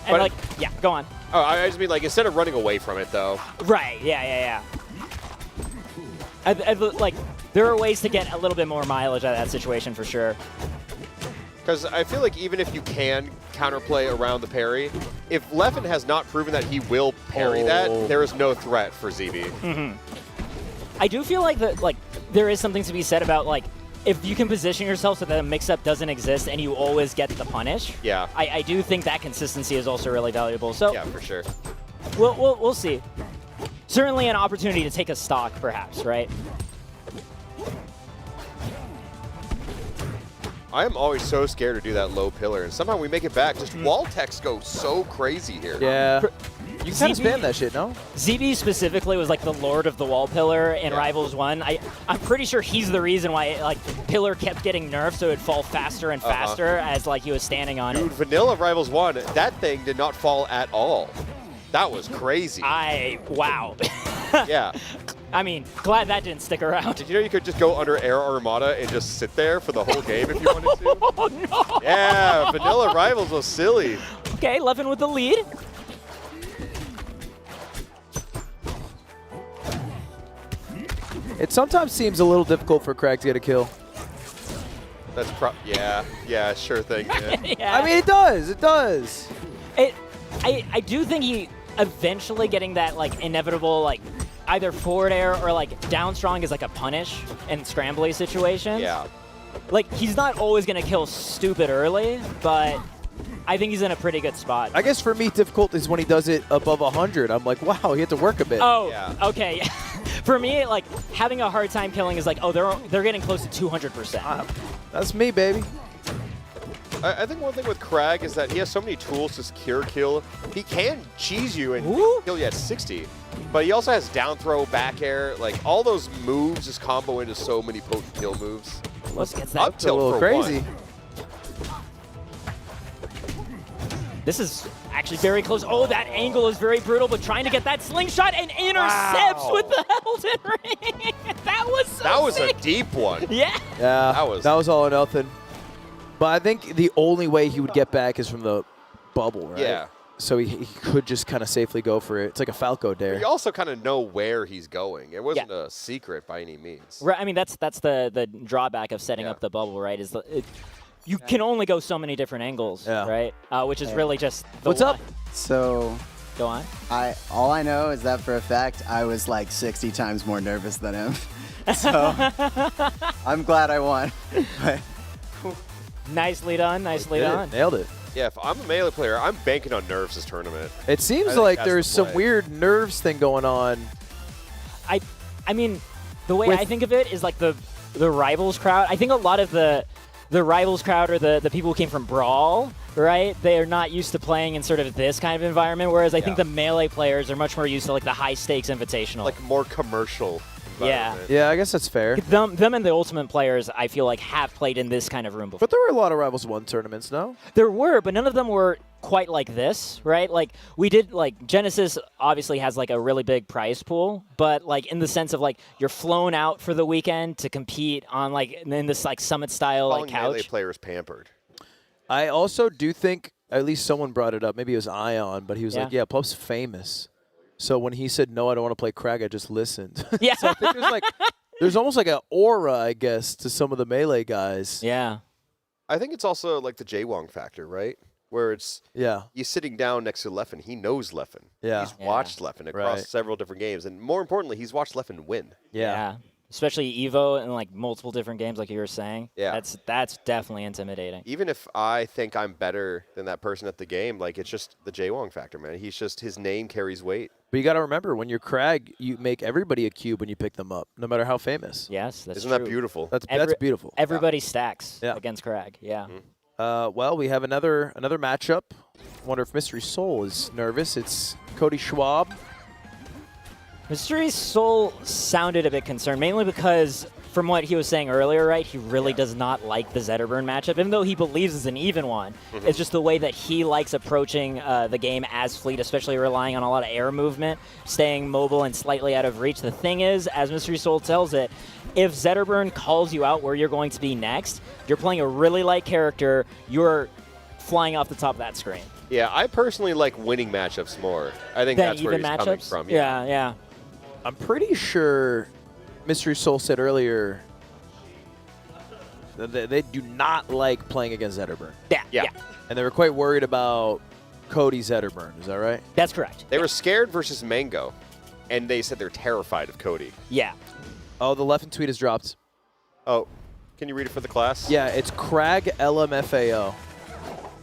C: And,
G: But-
C: like, yeah, go on.
G: Oh, I just mean like instead of running away from it though.
C: Right, yeah. Like, there are ways to get a little bit more mileage out of that situation for sure.
G: Because I feel like even if you can counterplay around the parry, if Leffen has not proven that he will parry that, there is no threat for ZB.
C: I do feel like there is something to be said about, like, if you can position yourself so that a mix-up doesn't exist and you always get the punish.
G: Yeah.
C: I do think that consistency is also really valuable. So
G: yeah, for sure.
C: We'll see. Certainly an opportunity to take a stock, perhaps, right?
G: I am always so scared to do that low pillar, and somehow we make it back. Just wall techs go so crazy here.
J: Yeah. You can kind of spam that shit, no?
C: ZB specifically was like the lord of the wall pillar in Rivals 1. I'm pretty sure he's the reason why like pillar kept getting nerfed so it'd fall faster and faster as like he was standing on
G: Dude,
C: it.
G: vanilla Rivals 1, that thing did not fall at all. That was crazy.
C: Wow.
G: Yeah.
C: I mean, glad that didn't stick around.
G: Did you know you could just go under Air Armada and just sit there for the whole game if you wanted to?
C: Oh, no.
G: Yeah, vanilla Rivals was silly.
C: Okay, Leffen with the lead.
J: It sometimes seems a little difficult for Crag to get a kill.
G: That's yeah, sure thing. Yeah.
C: Yeah.
J: I mean, it does.
C: I do think he eventually getting that like inevitable like either forward air or like down strong is like a punish in scrambly situations.
G: Yeah.
C: Like, he's not always going to kill stupid early, but I think he's in a pretty good spot.
J: I guess for me, difficult is when he does it above 100. I'm like, wow, he had to work a bit.
C: Oh, okay. For me, like, having a hard time killing is like, oh, they're getting close to 200%.
J: That's me, baby.
G: I think one thing with Crag is that he has so many tools to secure kill. He can cheese you and kill you at 60, but he also has down throw, back air. Like, all those moves just combo into so many potent kill moves.
C: Let's get
G: Up
C: that.
G: tilt
J: a little
G: for
J: crazy.
G: one.
C: This is actually very close. Oh, that angle is very brutal, but trying to get that slingshot and intercepts with the Elden Ring. That was so
G: That was
C: sick.
G: a deep one.
C: Yeah.
J: Yeah,
G: That was
J: all or nothing. But I think the only way he would get back is from the bubble, right?
G: Yeah.
J: So he could just kind of safely go for it. It's like a Falco dare.
G: You also kind of know where he's going. It wasn't a secret by any means.
C: Right. I mean, that's the drawback of setting up the bubble, right? Is you can only go so many different angles, right? Which is really just the
J: What's up?
A: So,
C: go on.
A: All I know is that for a fact, I was like 60 times more nervous than him. So, I'm glad I won. But,
C: Nicely done. Nicely done.
J: Nailed it.
G: Yeah, if I'm a Melee player, I'm banking on nerves this tournament.
J: It seems
G: think
J: like
G: that's
J: there's
G: the
J: some
G: play.
J: weird nerves thing going on.
C: I mean, the way I think of it is like the Rivals crowd. I think a lot of the Rivals crowd are the people who came from Brawl, right? They are not used to playing in sort of this kind of environment, whereas I think the Melee players are much more used to like the high-stakes invitational.
G: Like more commercial.
J: Yeah, I guess that's fair.
C: Them and the Ultimate players, I feel like, have played in this kind of room before.
J: But there were a lot of Rivals 1 tournaments, no?
C: There were, but none of them were quite like this, right? Like, we did, like, Genesis obviously has, like, a really big prize pool, but, like, in the sense of, like, you're flown out for the weekend to compete on, like, in this, like, Summit-style, like, couch.
G: Melee players pampered.
J: I also do think, at least someone brought it up, maybe it was Ion, but he was
C: Yeah.
J: like, yeah, Pup's famous. So when he said, no, I don't want to play Crag, I just listened.
C: Yeah.
J: So I think there's almost like an aura, I guess, to some of the Melee guys.
C: Yeah.
G: I think it's also like the Jaywong factor, right? Where it's he's sitting down next to Leffen. He knows Leffen.
J: Yeah.
G: He's watched Leffen across
J: Right.
G: several different games. And more importantly, he's watched Leffen win.
C: Yeah. Especially Evo and, like, multiple different games, like you were saying.
G: Yeah.
C: That's definitely intimidating.
G: Even if I think I'm better than that person at the game, like, it's just the Jaywong factor, man. He's just, his name carries weight.
J: But you got to remember, when you're Crag, you make everybody a cube when you pick them up, no matter how famous.
C: Yes, that's
G: Isn't
C: true.
G: that beautiful?
J: That's beautiful.
C: Everybody stacks against Crag. Yeah.
J: Well, we have another matchup. Wonder if Mystery Soul is nervous. It's Cody Schwab.
C: Mystery Soul sounded a bit concerned, mainly because from what he was saying earlier, right, he really does not like the Zetterburn matchup, even though he believes it's an even one. It's just the way that he likes approaching the game as Fleet, especially relying on a lot of air movement, staying mobile and slightly out of reach. The thing is, as Mystery Soul tells it, if Zetterburn calls you out where you're going to be next, you're playing a really light character, you're flying off the top of that screen.
G: Yeah, I personally like winning matchups more. I think
C: Than
G: that's where
C: even
G: he's coming
C: matchups?
G: from.
C: Yeah.
J: I'm pretty sure Mystery Soul said earlier that they do not like playing against Zetterburn.
C: Yeah.
J: And they were quite worried about Cody Zetterburn. Is that right?
C: That's correct.
G: They were scared versus MANG0, and they said they're terrified of Cody.
C: Yeah.
J: Oh, the Leffen tweet has dropped.
G: Oh, can you read it for the class?
J: Yeah, it's Crag LMFAO.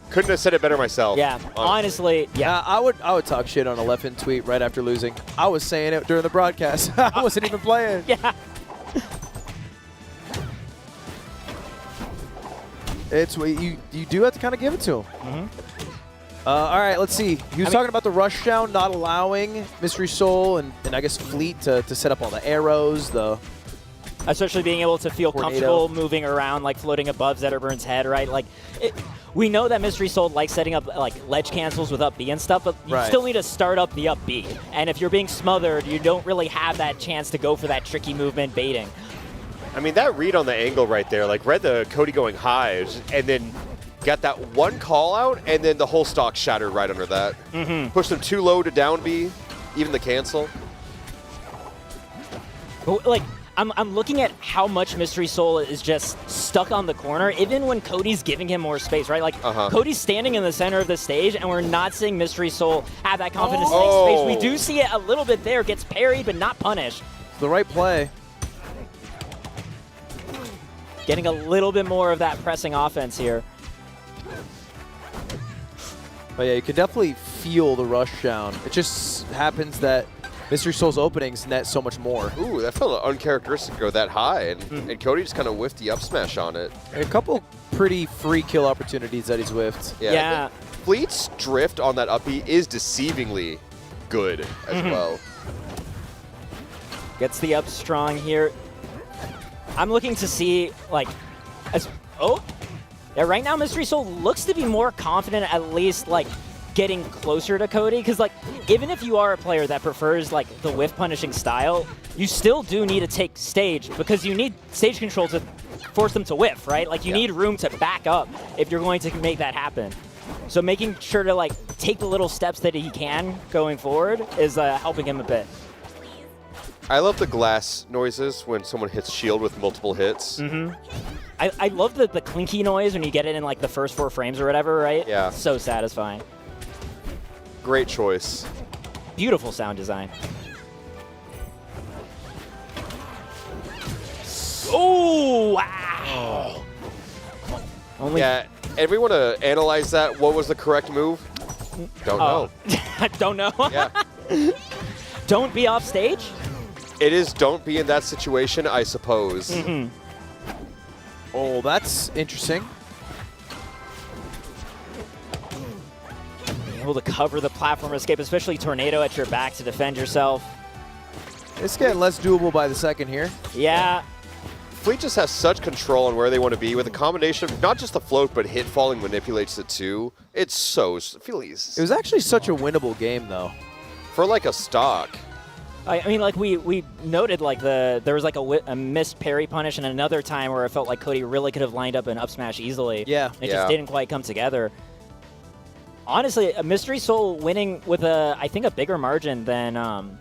G: Couldn't have said it better myself.
C: Yeah, honestly, yeah.
J: I would talk shit on a Leffen tweet right after losing. I was saying it during the broadcast. I wasn't even playing.
C: Yeah.
J: It's you do have to kind of give it to him. All right, let's see. He was talking about the rushdown not allowing Mystery Soul and I guess Fleet to set up all the arrows,
C: especially being able to feel comfortable moving around, like floating above Zetterburn's head, right? Like, we know that Mystery Soul likes setting up like ledge cancels with up B and stuff, but you still need to start up the up B. And if you're being smothered, you don't really have that chance to go for that tricky movement baiting.
G: I mean, that read on the angle right there, like read the Cody going high, and then got that one call out, and then the whole stock shattered right under that. Pushed them too low to down B, even the cancel.
C: But, like, I'm looking at how much Mystery Soul is just stuck on the corner, even when Cody's giving him more space, right? Like, Cody's standing in the center of the stage, and we're not seeing Mystery Soul have that confidence to make space. We do see it a little bit there, gets parried, but not punished.
J: The right play.
C: Getting a little bit more of that pressing offense here.
J: But yeah, you can definitely feel the rush down. It just happens that Mystery Soul's openings net so much more.
G: Ooh, that felt uncharacteristic to go that high, and Cody just kind of whiffed the up smash on it.
J: And a couple pretty free kill opportunities that he's whiffed.
C: Yeah.
G: Fleet's drift on that up B is deceivingly good as well.
C: Gets the up strong here. I'm looking to see, like, yeah, right now Mystery Soul looks to be more confident, at least, like, getting closer to Cody, because, like, even if you are a player that prefers, like, the whiff punishing style, you still do need to take stage, because you need stage control to force them to whiff, right? Like, you need room to back up if you're going to make that happen. So making sure to, like, take the little steps that he can going forward is helping him a bit.
G: I love the glass noises when someone hits shield with multiple hits.
C: I love the clinky noise when you get it in, like, the first 4 frames or whatever, right?
G: Yeah.
C: So satisfying.
G: Great choice.
C: Beautiful sound design. Oh, wow.
G: Yeah, if we want to analyze that, what was the correct move? Don't know.
C: Don't know?
G: Yeah.
C: Don't be off stage?
G: It is don't be in that situation, I suppose.
J: Oh, that's interesting.
C: Being able to cover the platform escape, especially Tornado at your back to defend yourself.
J: It's getting less doable by the second here.
C: Yeah.
G: Fleet just has such control on where they want to be with a combination of not just the float, but hit falling manipulates it too. It's so Phillies.
J: It was actually such a winnable game, though.
G: For like a stock.
C: I mean, like, we noted, like, there was, like, a missed parry punish and another time where it felt like Cody really could have lined up an up smash easily.
J: Yeah.
C: It just didn't quite come together. Honestly, a Mystery Soul winning with, I think, a bigger margin than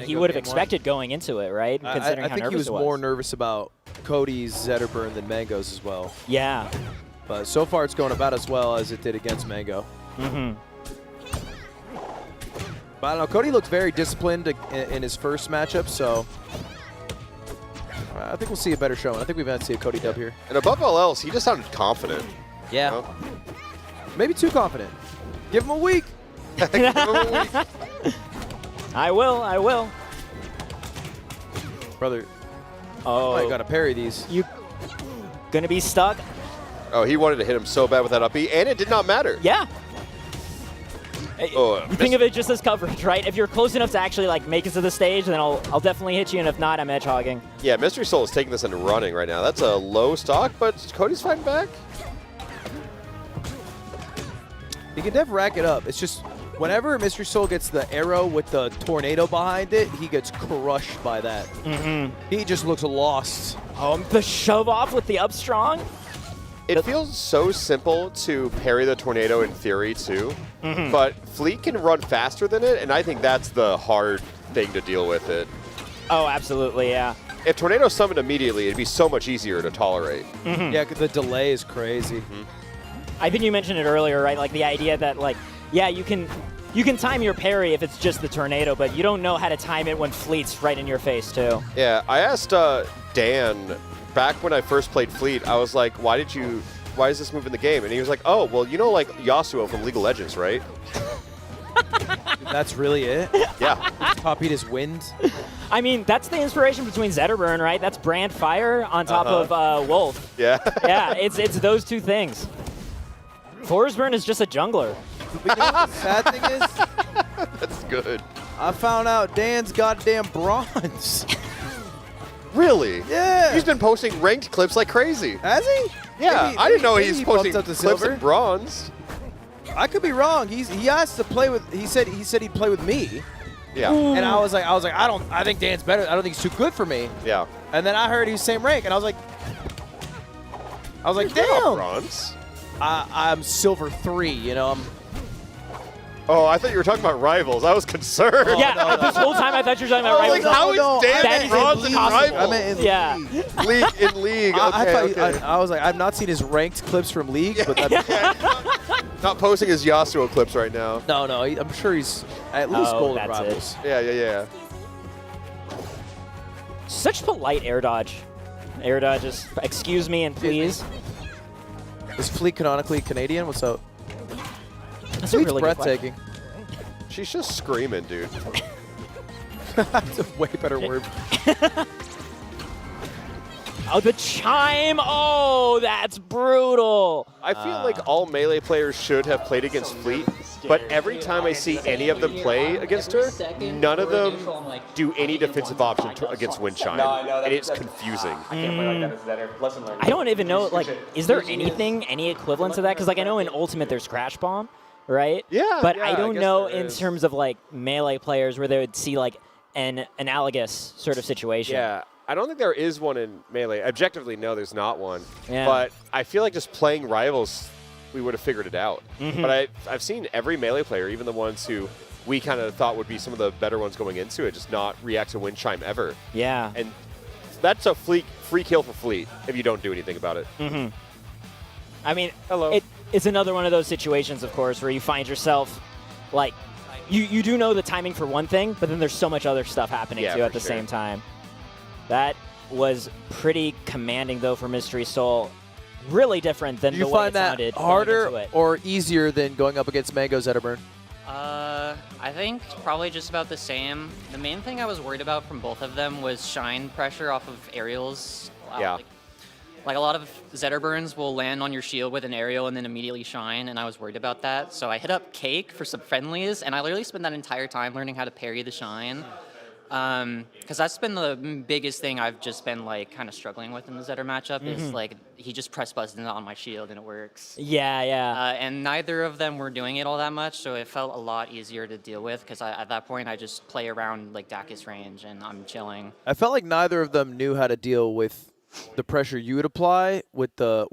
C: he would have expected going into it, right? Considering
J: I
C: how
J: think he
C: nervous
J: was
C: it
J: more nervous about Cody's Zetterburn than Mango's as well.
C: Yeah.
J: But so far, it's going about as well as it did against Mango. But I don't know, Cody looked very disciplined in his first matchup, so I think we'll see a better showing. I think we've had to see a Cody dub here.
G: And above all else, he just sounded confident.
J: Yeah.
G: You know?
J: Maybe too confident. Give him a week.
C: I will.
J: Brother.
C: Oh.
J: I gotta parry these.
C: You gonna be stuck?
G: Oh, he wanted to hit him so bad with that up B, and it did not matter.
C: Yeah.
G: Oh,
C: You think of it just as coverage, right? If you're close enough to actually, like, make it to the stage, then I'll definitely hit you, and if not, I'm edge hogging.
G: Yeah, Mystery Soul is taking this and running right now. That's a low stock, but Cody's fighting back.
J: He can definitely rack it up. It's just whenever Mystery Soul gets the arrow with the tornado behind it, he gets crushed by that. He just looks lost.
C: The shove off with the up strong.
G: It feels so simple to parry the tornado in theory too, but Fleet can run faster than it, and I think that's the hard thing to deal with it.
C: Oh, absolutely, yeah.
G: If Tornado summoned immediately, it'd be so much easier to tolerate.
J: Yeah, 'cause the delay is crazy.
C: I think you mentioned it earlier, right? Like the idea that, like, yeah, you can time your parry if it's just the tornado, but you don't know how to time it when Fleet's right in your face too.
G: Yeah, I asked Dan back when I first played Fleet. I was like, why is this move in the game? And he was like, oh, well, you know, like Yasuo from League of Legends, right?
J: That's really it?
G: Yeah.
J: Copied his wind.
C: I mean, that's the inspiration between Zetterburn, right? That's Brand Fire on top of Wolf.
G: Yeah.
C: Yeah, it's those two things. Forsburn is just a jungler.
J: But you know what the sad thing is?
G: That's good.
J: I found out Dan's goddamn bronze.
G: Really?
J: Yeah.
G: He's been posting ranked clips like crazy.
J: Has he?
G: Yeah,
J: Maybe-
G: I didn't know
J: maybe
G: he's
J: he bumped
G: posting
J: up to
G: clips
J: silver.
G: in bronze.
J: I could be wrong. He asked to play with. He said he'd play with me.
G: Yeah.
J: And I was like, I think Dan's better. I don't think he's too good for me.
G: Yeah.
J: And then I heard he's same rank, and I was like,
G: You're not
J: damn.
G: bronze.
J: I'm silver 3. You know,
G: Oh, I thought you were talking about rivals. I was concerned.
C: Yeah, this whole time I thought you were talking about
G: I was
C: rivals.
G: like, how is Dan
C: That is
G: Bronze in
C: impossible.
G: rivals?
J: I meant in
C: Yeah.
G: League. Okay.
J: I was like, I've not seen his ranked clips from League, but
G: Not posting his Yasuo clips right now.
J: no, I'm sure he's at least golden
C: that's
J: rivals.
G: Yeah.
C: Such polite air dodge. Air dodges. Excuse me and please.
J: Is Fleet canonically Canadian? What's up?
C: That's a
J: Fleet's
C: really good
J: breathtaking.
G: She's just screaming, dude.
J: That's a way better word.
C: Oh, the chime! Oh, that's brutal.
G: I feel like all Melee players should have played against Fleet, but every time I see any of them play against her, none of them do any defensive option against Wind Chime, and it's confusing.
C: I don't even know, like, is there anything, any equivalent to that? Because, like, I know in Ultimate there's Crash Bomb, right?
G: Yeah.
C: But
G: yeah,
C: I don't
G: guess
C: know
G: there
C: in
G: is.
C: terms of, like, Melee players where they would see, like, an analogous sort of situation.
G: Yeah. I don't think there is one in Melee. Objectively, no, there's not one.
C: Yeah.
G: But I feel like just playing rivals, we would have figured it out.
C: Mhm.
G: But I've seen every Melee player, even the ones who we kind of thought would be some of the better ones going into it, just not react to Wind Chime ever.
C: Yeah.
G: And that's a free kill for Fleet if you don't do anything about it.
C: Mm-hmm. I mean,
G: Hello.
C: It's another one of those situations, of course, where you find yourself, like, you do know the timing for one thing, but then there's so much other stuff happening,
G: Yeah,
C: too, at
G: for
C: the
G: sure.
C: same time. That was pretty commanding, though, for Mystery Soul. Really different than
J: Do you
C: the way
J: find
C: it
J: that
C: sounded going
J: harder
C: into it.
J: or easier than going up against Mango Zetterburn?
H: I think probably just about the same. The main thing I was worried about from both of them was shine pressure off of aerials.
G: Yeah.
H: Like a lot of Zetterburns will land on your shield with an aerial and then immediately shine, and I was worried about that. So I hit up Cake for some friendlies, and I literally spent that entire time learning how to parry the shine. Because that's been the biggest thing I've just been like kind of struggling with in the Zetter matchup is
C: Mhm.
H: like he just press buttons on my shield and it works.
C: Yeah, yeah.
H: And neither of them were doing it all that much, so it felt a lot easier to deal with because at that point I just play around like Dacus range and I'm chilling.
J: I felt like neither of them knew how to deal with the pressure you would apply with the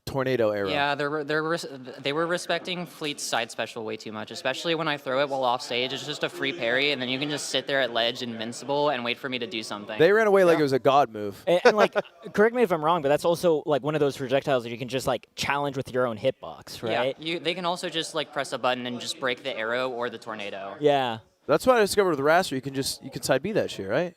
J: tornado arrow.
H: Yeah, they were respecting Fleet's side special way too much, especially when I throw it while off stage. It's just a free parry, and then you can just sit there at ledge invincible and wait for me to do something.
J: They ran away like it was a god move.
C: And like, correct me if I'm wrong, but that's also like one of those projectiles that you can just like challenge with your own hitbox, right?
H: Yeah, they can also just like press a button and just break the arrow or the tornado.
C: Yeah.
J: That's what I discovered with Raster. You can side B that shit, right?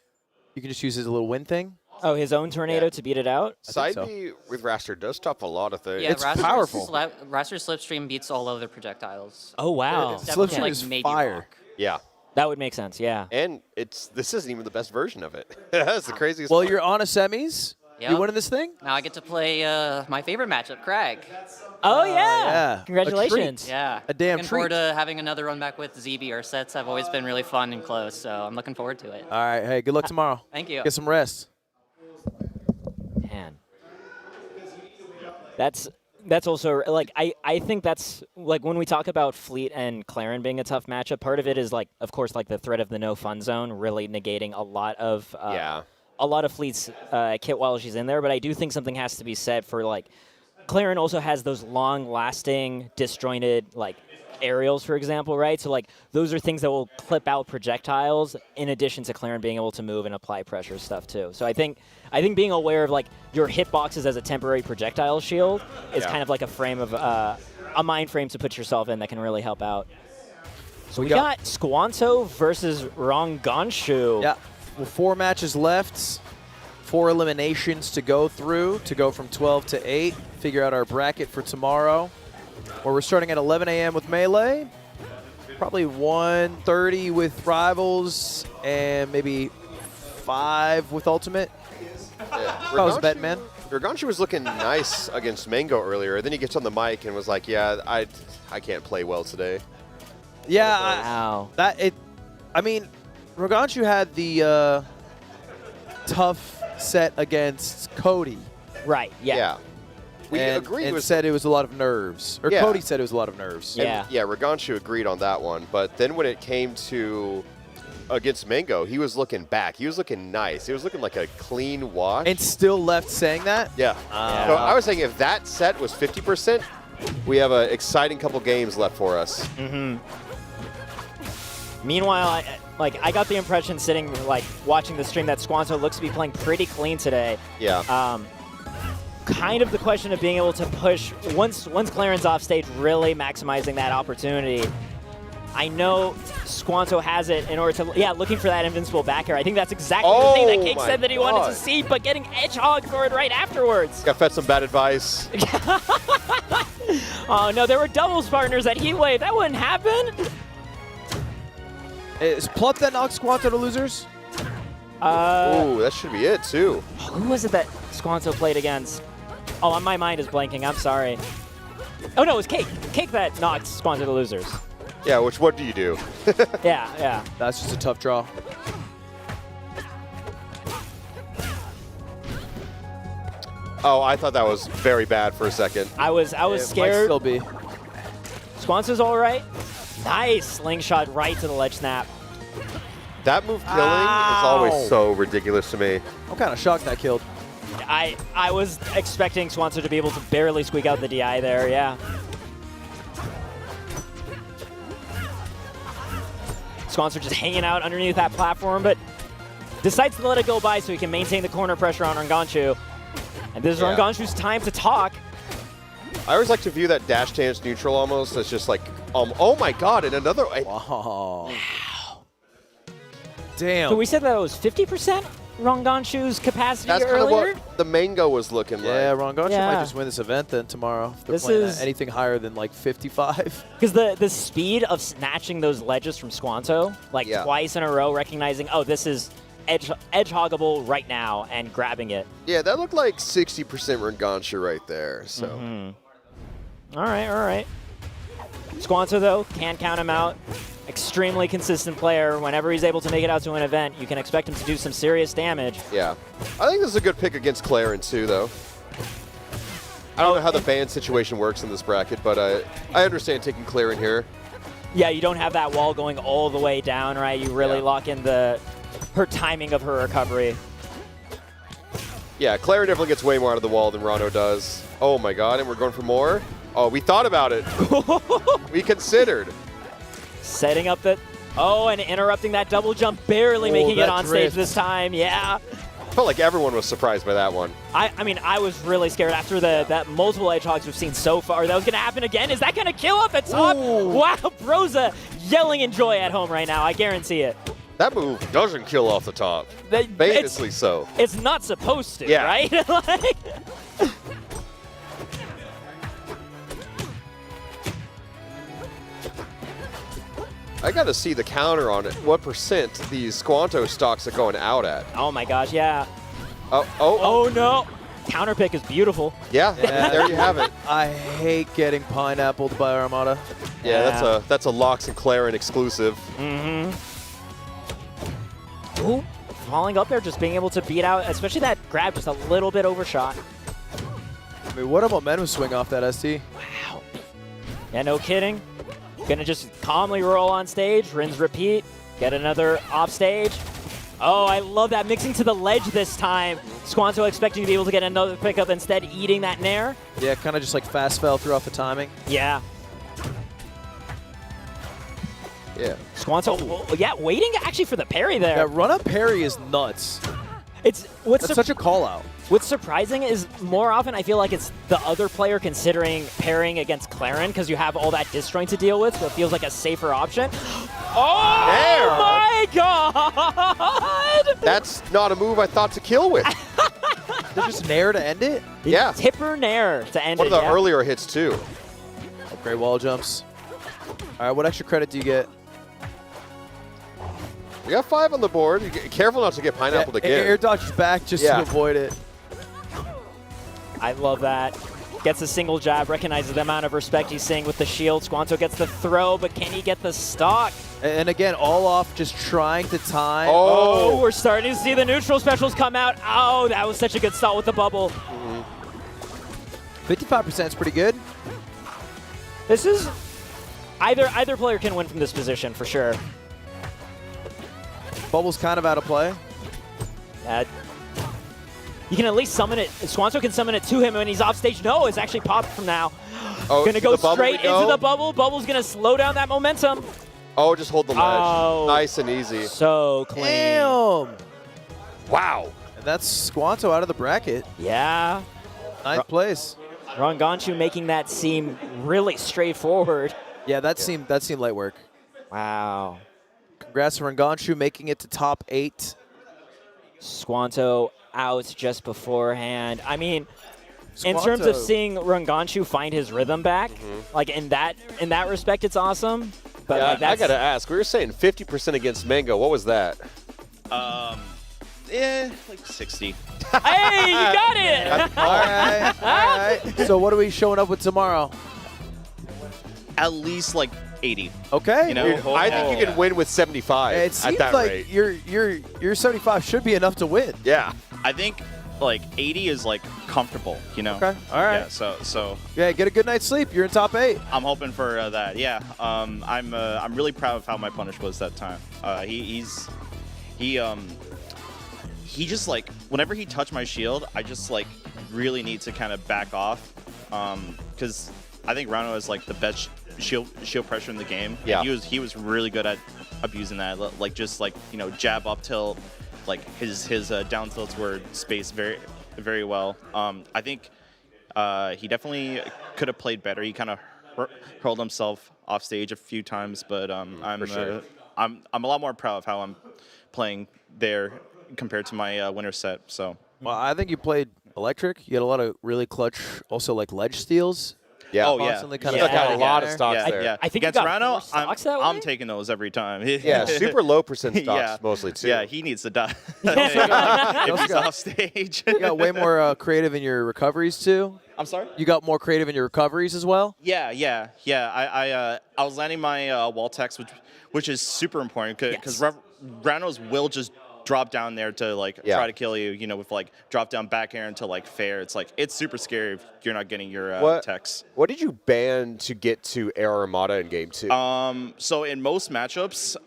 J: You can just use his little win thing.
C: Oh, his own tornado to beat it out?
G: Side B with Raster does stop a lot of things.
H: Yeah,
J: It's
H: Raster's
J: powerful.
H: Raster's slipstream beats all other projectiles.
C: Oh, wow.
H: It's definitely,
J: Slipstream
H: like,
J: is
H: made you
J: fire.
H: rock.
G: Yeah.
C: That would make sense, yeah.
G: And this isn't even the best version of it. That's the craziest
J: Well,
G: part.
J: you're on a semis.
H: Yep.
J: You winning this thing?
H: Now I get to play my favorite matchup, Crag.
C: Oh, yeah.
J: yeah.
C: Congratulations.
H: Yeah.
J: A damn
H: Looking forward
J: treat.
H: to having another run back with ZB. Our sets have always been really fun and close, so I'm looking forward to it.
J: All right. Hey, good luck tomorrow.
H: Thank you.
J: Get some rest.
C: Man. That's also, like, I think that's, like, when we talk about Fleet and Claren being a tough matchup, part of it is, like, of course, like, the threat of the no fun zone really negating a lot of Fleet's kit while she's in there, but I do think something has to be said for, like, Claren also has those long-lasting, disjointed, like, aerials, for example, right? So, like, those are things that will clip out projectiles in addition to Claren being able to move and apply pressure stuff, too. So I think being aware of, like, your hitboxes as a temporary projectile shield is kind of like a frame of, a mind frame to put yourself in that can really help out. So we got Squanto versus Ronganshu.
J: Yeah. Well, 4 matches left. 4 eliminations to go through to go from 12 to 8. Figure out our bracket for tomorrow. Where we're starting at 11 a.m. with Melee. Probably 1:30 with Rivals and maybe 5 with Ultimate. How was bet, man?
G: Raganshi was looking nice against MANG0 earlier. Then he gets on the mic and was like, "Yeah, I can't play well today."
J: Yeah,
C: wow.
J: I mean, Roganshu had the tough set against Cody.
C: Right. Yeah.
G: We agreed.
J: And said it was a lot of nerves. Or Cody said it was a lot of nerves.
G: And, yeah, Raganshi agreed on that one. But then when it came to against MANG0, he was looking back. He was looking nice. He was looking like a clean wash.
J: And still left saying that?
G: Yeah. So I was saying if that set was 50%,
Q: we have an exciting couple games left for us.
C: Mm-hmm. Meanwhile, I got the impression sitting, like, watching the stream that Squanto looks to be playing pretty clean today.
Q: Yeah.
C: Kind of the question of being able to push, once Clarence off stage, really maximizing that opportunity. I know Squanto has it in order to, looking for that invincible back air. I think that's exactly the thing that Cake said that he wanted to see, but getting edge hog for it right afterwards.
Q: Got fed some bad advice.
C: Oh no, there were doubles partners that he waved. That wouldn't happen.
J: Is Plup that knocks Squanto to losers?
Q: Ooh, that should be it too.
C: Who was it that Squanto played against? Oh, my mind is blanking. I'm sorry. Oh no, it was Cake. Cake that knocked Squanto to losers.
Q: Yeah, what do you do?
C: Yeah.
J: That's just a tough draw.
Q: Oh, I thought that was very bad for a second.
C: I was scared.
J: Might still be.
C: Squanto's all right. Nice slingshot right to the ledge snap.
Q: That move killing is always so ridiculous to me.
J: I'm kind of shocked that killed.
C: I was expecting Squanto to be able to barely squeak out the DI there, yeah. Squanto just hanging out underneath that platform, but decides to let it go by so he can maintain the corner pressure on Ranganshu. And this is Ranganshu's time to talk.
Q: I always like to view that dash dance neutral almost as just like, oh my god, and another.
J: Wow. Damn.
C: So we said that it was 50% Ranganshu's capacity
Q: That's
C: earlier?
Q: kind of what the MANG0 was looking like.
J: Yeah, Ranganshu might just win this event then tomorrow. If they're playing at anything higher than like 55.
C: Because the speed of snatching those ledges from Squanto, like twice in a row, recognizing, oh, this is edge hoggable right now, and grabbing it.
Q: Yeah, that looked like 60% Ranganshu right there. So.
C: All right. Squanto, though, can't count him out. Extremely consistent player. Whenever he's able to make it out to an event, you can expect him to do some serious damage.
Q: Yeah. I think this is a good pick against Clarence, too, though. I don't know how the ban situation works in this bracket, but I understand taking Clarence here.
C: Yeah, you don't have that wall going all the way down, right? You really lock in her timing of her recovery.
Q: Yeah, Clarence definitely gets way more out of the wall than Rano does. Oh my god, and we're going for more? Oh, we thought about it. We considered.
C: Setting up and interrupting that double jump, barely making it on stage this time, yeah.
Q: Felt like everyone was surprised by that one.
C: I mean, I was really scared after that multiple edge hogs we've seen so far. That was going to happen again. Is that going to kill at the top?
Q: Ooh.
C: Wow, Broza yelling in joy at home right now. I guarantee it.
Q: That move doesn't kill off the top. Famously so.
C: It's not supposed to,
Q: Yeah.
C: right? Like,
Q: I got to see the counter on it. What percent these Squanto stocks are going out at?
C: oh my gosh, yeah.
Q: Oh
C: no. Counter pick is beautiful.
Q: Yeah, there you have it.
J: I hate getting pineappled by Armada.
Q: Yeah, that's a LACS and Clarence exclusive.
C: Ooh, falling up there, just being able to beat out, especially that grab just a little bit overshot.
J: I mean, what a momentum swing off that ST.
C: Wow. Yeah, no kidding. Gonna just calmly roll on stage, rinse, repeat, get another off stage. Oh, I love that, mixing to the ledge this time. Squanto expecting to be able to get another pickup, instead eating that nair.
J: Yeah, kind of just like fast fell through off the timing.
C: Yeah.
Q: Yeah.
C: Squanto, waiting actually for the parry there.
J: That run-up parry is nuts.
C: That's
J: such a call-out.
C: What's surprising is more often I feel like it's the other player considering pairing against Clarence because you have all that disjoint to deal with, so it feels like a safer option. Oh my god!
Q: That's not a move I thought to kill with.
J: Did just nair to end it?
Q: Yeah.
C: Tipper nair to end
Q: One
C: it.
Q: of the earlier hits, too.
J: Oh, great wall jumps. All right, what extra credit do you get?
Q: We got 5 on the board. Careful not to get pineappled again.
J: Air dodges back just to avoid it.
C: I love that. Gets a single jab, recognizes the amount of respect he's seeing with the shield. Squanto gets the throw, but can he get the stock?
J: And again, all off, just trying to time.
C: Oh, we're starting to see the neutral specials come out. Oh, that was such a good start with the bubble.
J: 55% is pretty good.
C: This is either player can win from this position for sure.
J: Bubble's kind of out of play.
C: You can at least summon it. Squanto can summon it to him when he's off stage. No, it's actually popped from now.
G: Oh,
C: Gonna go
G: the bubble
C: straight
G: we go?
C: into the bubble. Bubble's gonna slow down that momentum.
G: Oh, just hold the ledge.
C: Oh.
G: Nice and easy.
C: So clean.
J: Damn.
G: Wow.
J: And that's Squanto out of the bracket.
C: Yeah.
J: Ninth place.
C: Ranganshu making that seem really straightforward.
J: Yeah, that seemed light work.
C: Wow.
J: Congrats to Ranganshu making it to top 8.
C: Squanto out just beforehand. I mean, in terms of seeing Ranganshu find his rhythm back, like in that respect, it's awesome. But
Q: Yeah,
C: like that's,
Q: I gotta ask. We were saying 50% against MANG0. What was that?
K: Like 60.
C: Hey, you got it!
J: All right. So what are we showing up with tomorrow?
K: At least like 80.
J: Okay.
K: You know,
G: I think you can win with 75
J: It
G: at
J: seems
G: that
J: like
G: rate.
J: your 75 should be enough to win.
G: Yeah.
K: I think like 80 is like comfortable, you know.
J: Okay. All right.
K: Yeah. So
J: Yeah, get a good night's sleep. You're in top 8.
K: I'm hoping for that. Yeah. I'm really proud of how my punish was that time. He just like whenever he touched my shield, I just like really need to kind of back off, because I think Rano is like the best shield pressure in the game.
G: Yeah.
K: He was really good at abusing that, like just like, you know, jab up tilt, like his down tilts were spaced very very well. I think he definitely could have played better. He kind of hurled himself off stage a few times, but I'm a lot more proud of how I'm playing there compared to my winner set. So
J: Well, I think you played electric. You had a lot of really clutch, also like ledge steals.
G: Yeah.
K: Oh, yeah.
J: Constantly kind
G: Stuck
J: of
G: out a lot of stocks there.
K: Yeah.
C: I think you
K: against
C: got
K: Rano,
C: 4 stocks that way?
K: I'm taking those every time.
G: Yeah, super low percent stocks
K: Yeah.
G: mostly too.
K: Yeah, he needs to die.
J: You
K: if he's off stage.
J: got way more creative in your recoveries too.
K: I'm sorry?
J: You got more creative in your recoveries as well.
K: Yeah. I was landing my wall text, which is super important because Rano's will just drop down there to like try to kill you, you know, with like drop down back air into like fair. It's like it's super scary if you're not getting your text.
G: What did you ban to get to Air Armada in game 2?
K: So in most matchups,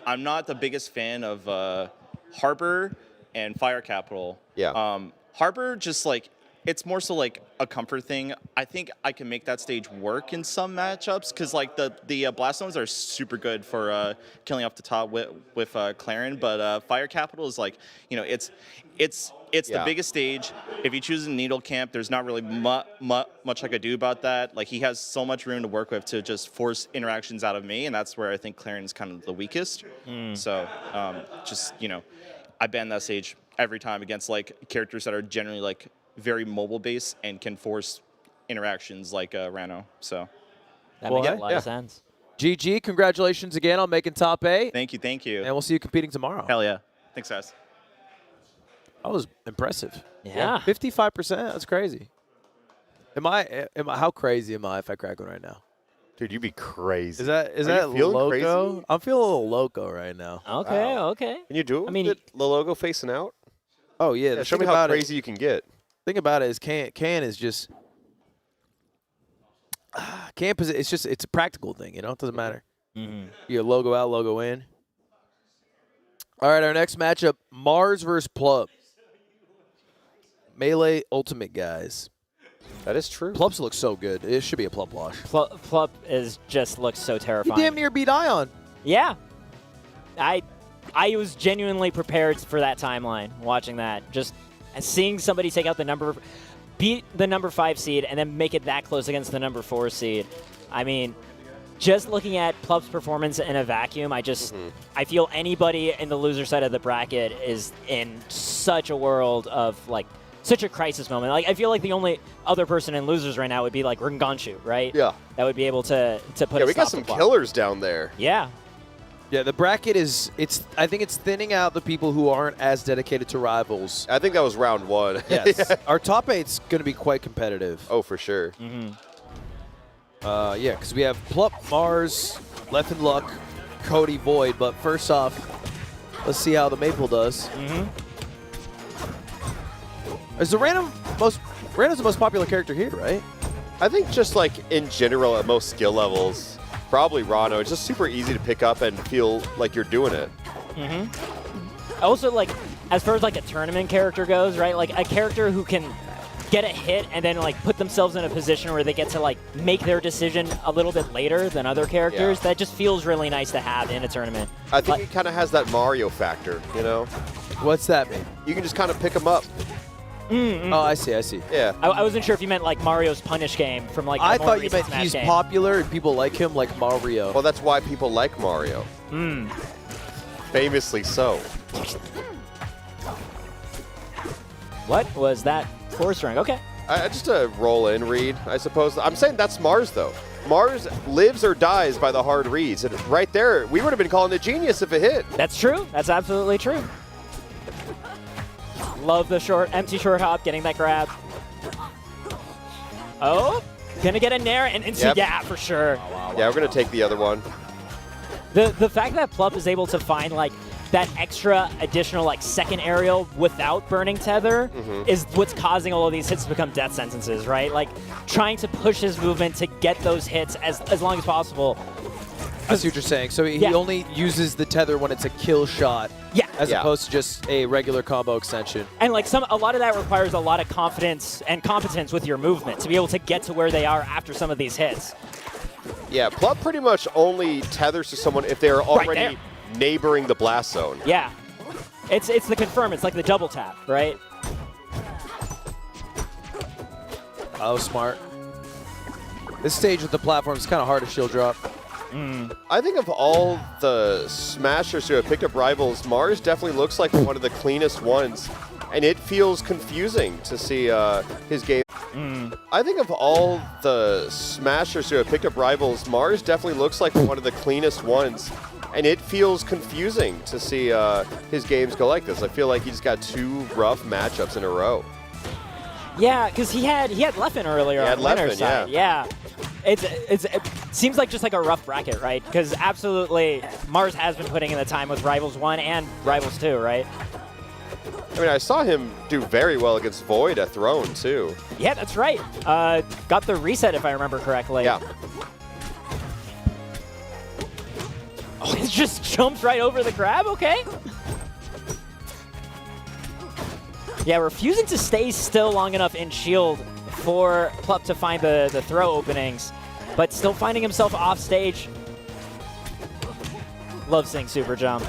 K: I'm not the biggest fan of Harbor and Fire Capital.
G: Yeah.
K: Harbor just like it's more so like a comfort thing. I think I can make that stage work in some matchups because like the blast zones are super good for killing off the top with Clarin, but Fire Capital is like, you know, it's the biggest stage. If he chooses Needle Camp, there's not really much I could do about that. Like he has so much room to work with to just force interactions out of me, and that's where I think Clarin's kind of the weakest. So just, you know, I ban that stage every time against like characters that are generally like very mobile based and can force interactions like Rano. So
C: that makes a lot of sense.
J: GG, congratulations again on making top 8.
K: Thank you.
J: And we'll see you competing tomorrow.
K: Hell yeah. Thanks, guys.
J: That was impressive.
C: Yeah.
J: 55%. That's crazy. Am I how crazy am I if I crack one right now?
G: Dude, you'd be crazy.
J: Is that loco?
G: Crazy?
J: I'm feeling a little loco right now.
C: Okay, okay.
G: Can you do it?
C: I mean,
G: with the logo facing out?
J: Oh yeah.
G: Show me how crazy you can get.
J: Thing about it is can is just camp is it's a practical thing, you know. It doesn't matter. Your logo out, logo in. All right, our next matchup: Mars versus Plup. Melee Ultimate guys.
G: That is true.
J: Plups looks so good. It should be a Plup wash.
C: Plup just looks so
J: He
C: terrifying.
J: damn near beat Ion.
C: Yeah. I was genuinely prepared for that timeline watching that. Just seeing somebody take out beat the number 5 seed and then make it that close against the number 4 seed. I mean, just looking at Plup's performance in a vacuum, I feel anybody in the loser side of the bracket is in such a world of like such a crisis moment. Like I feel like the only other person in losers right now would be like Ranganshu, right?
G: Yeah.
C: That would be able to put
G: Yeah, we got some killers down there.
C: Yeah.
J: Yeah, the bracket I think it's thinning out the people who aren't as dedicated to rivals.
G: I think that was round 1.
J: Yes. Our top 8's going to be quite competitive.
G: Oh, for sure.
J: Yeah, because we have Plup, Mars, Left and Luck, Cody, Void. But first off, let's see how the Maple does. Is the Random's the most popular character here, right?
G: I think just like in general at most skill levels, probably Rano. It's just super easy to pick up and feel like you're doing it.
C: Also, like, as far as like a tournament character goes, right? Like a character who can get a hit and then like put themselves in a position where they get to like make their decision a little bit later than other characters. That just feels really nice to have in a tournament.
Q: I think it kind of has that Mario factor, you know?
J: What's that mean?
Q: You can just kind of pick them up.
J: Oh, I see.
Q: Yeah.
C: I wasn't sure if you meant like Mario's Punish game from like the
J: I
C: more
J: thought you
C: recent
J: meant
C: Smash
J: he's
C: game.
J: popular and people like him like Mario.
Q: Well, that's why people like Mario. Famously so.
C: What was that? Force rank. Okay.
Q: Just a roll-in read, I suppose. I'm saying that's Mars, though. Mars lives or dies by the hard reads. And right there, we would have been calling it genius if it hit.
C: That's true. That's absolutely true. Love the empty short hop, getting that grab. Oh, gonna get a nair and into yeah for sure.
Q: Yeah, we're gonna take the other one.
C: The fact that Plup is able to find like that extra additional like second aerial without burning tether is what's causing all of these hits to become death sentences, right? Like trying to push his movement to get those hits as long as possible.
J: I see what you're saying. So he only uses the tether when it's a kill shot.
C: Yeah.
J: As opposed to just a regular combo extension.
C: And like a lot of that requires a lot of confidence and competence with your movement to be able to get to where they are after some of these hits.
Q: Yeah, Plup pretty much only tethers to someone if they're already neighboring the blast zone.
C: Yeah. It's the confirm. It's like the double tap, right?
J: Oh, smart. This stage with the platform is kind of hard to shield drop.
Q: I think of all the smashers who have picked up rivals, Mars definitely looks like one of the cleanest ones, and it feels confusing to see his game. I think of all the smashers who have picked up rivals, Mars definitely looks like one of the cleanest ones, and it feels confusing to see his games go like this. I feel like he just got 2 rough matchups in a row.
C: Yeah, because he had Leffen earlier on the winner's side. Yeah. It seems like just like a rough bracket, right? Because absolutely, Mars has been putting in the time with Rivals 1 and Rivals 2, right?
Q: I mean, I saw him do very well against Void at Throne, too.
C: Yeah, that's right. Got the reset, if I remember correctly.
Q: Yeah.
C: Oh, it just jumps right over the grab? Okay. Yeah, refusing to stay still long enough in shield for Plup to find the throw openings, but still finding himself off stage. Love seeing super jump.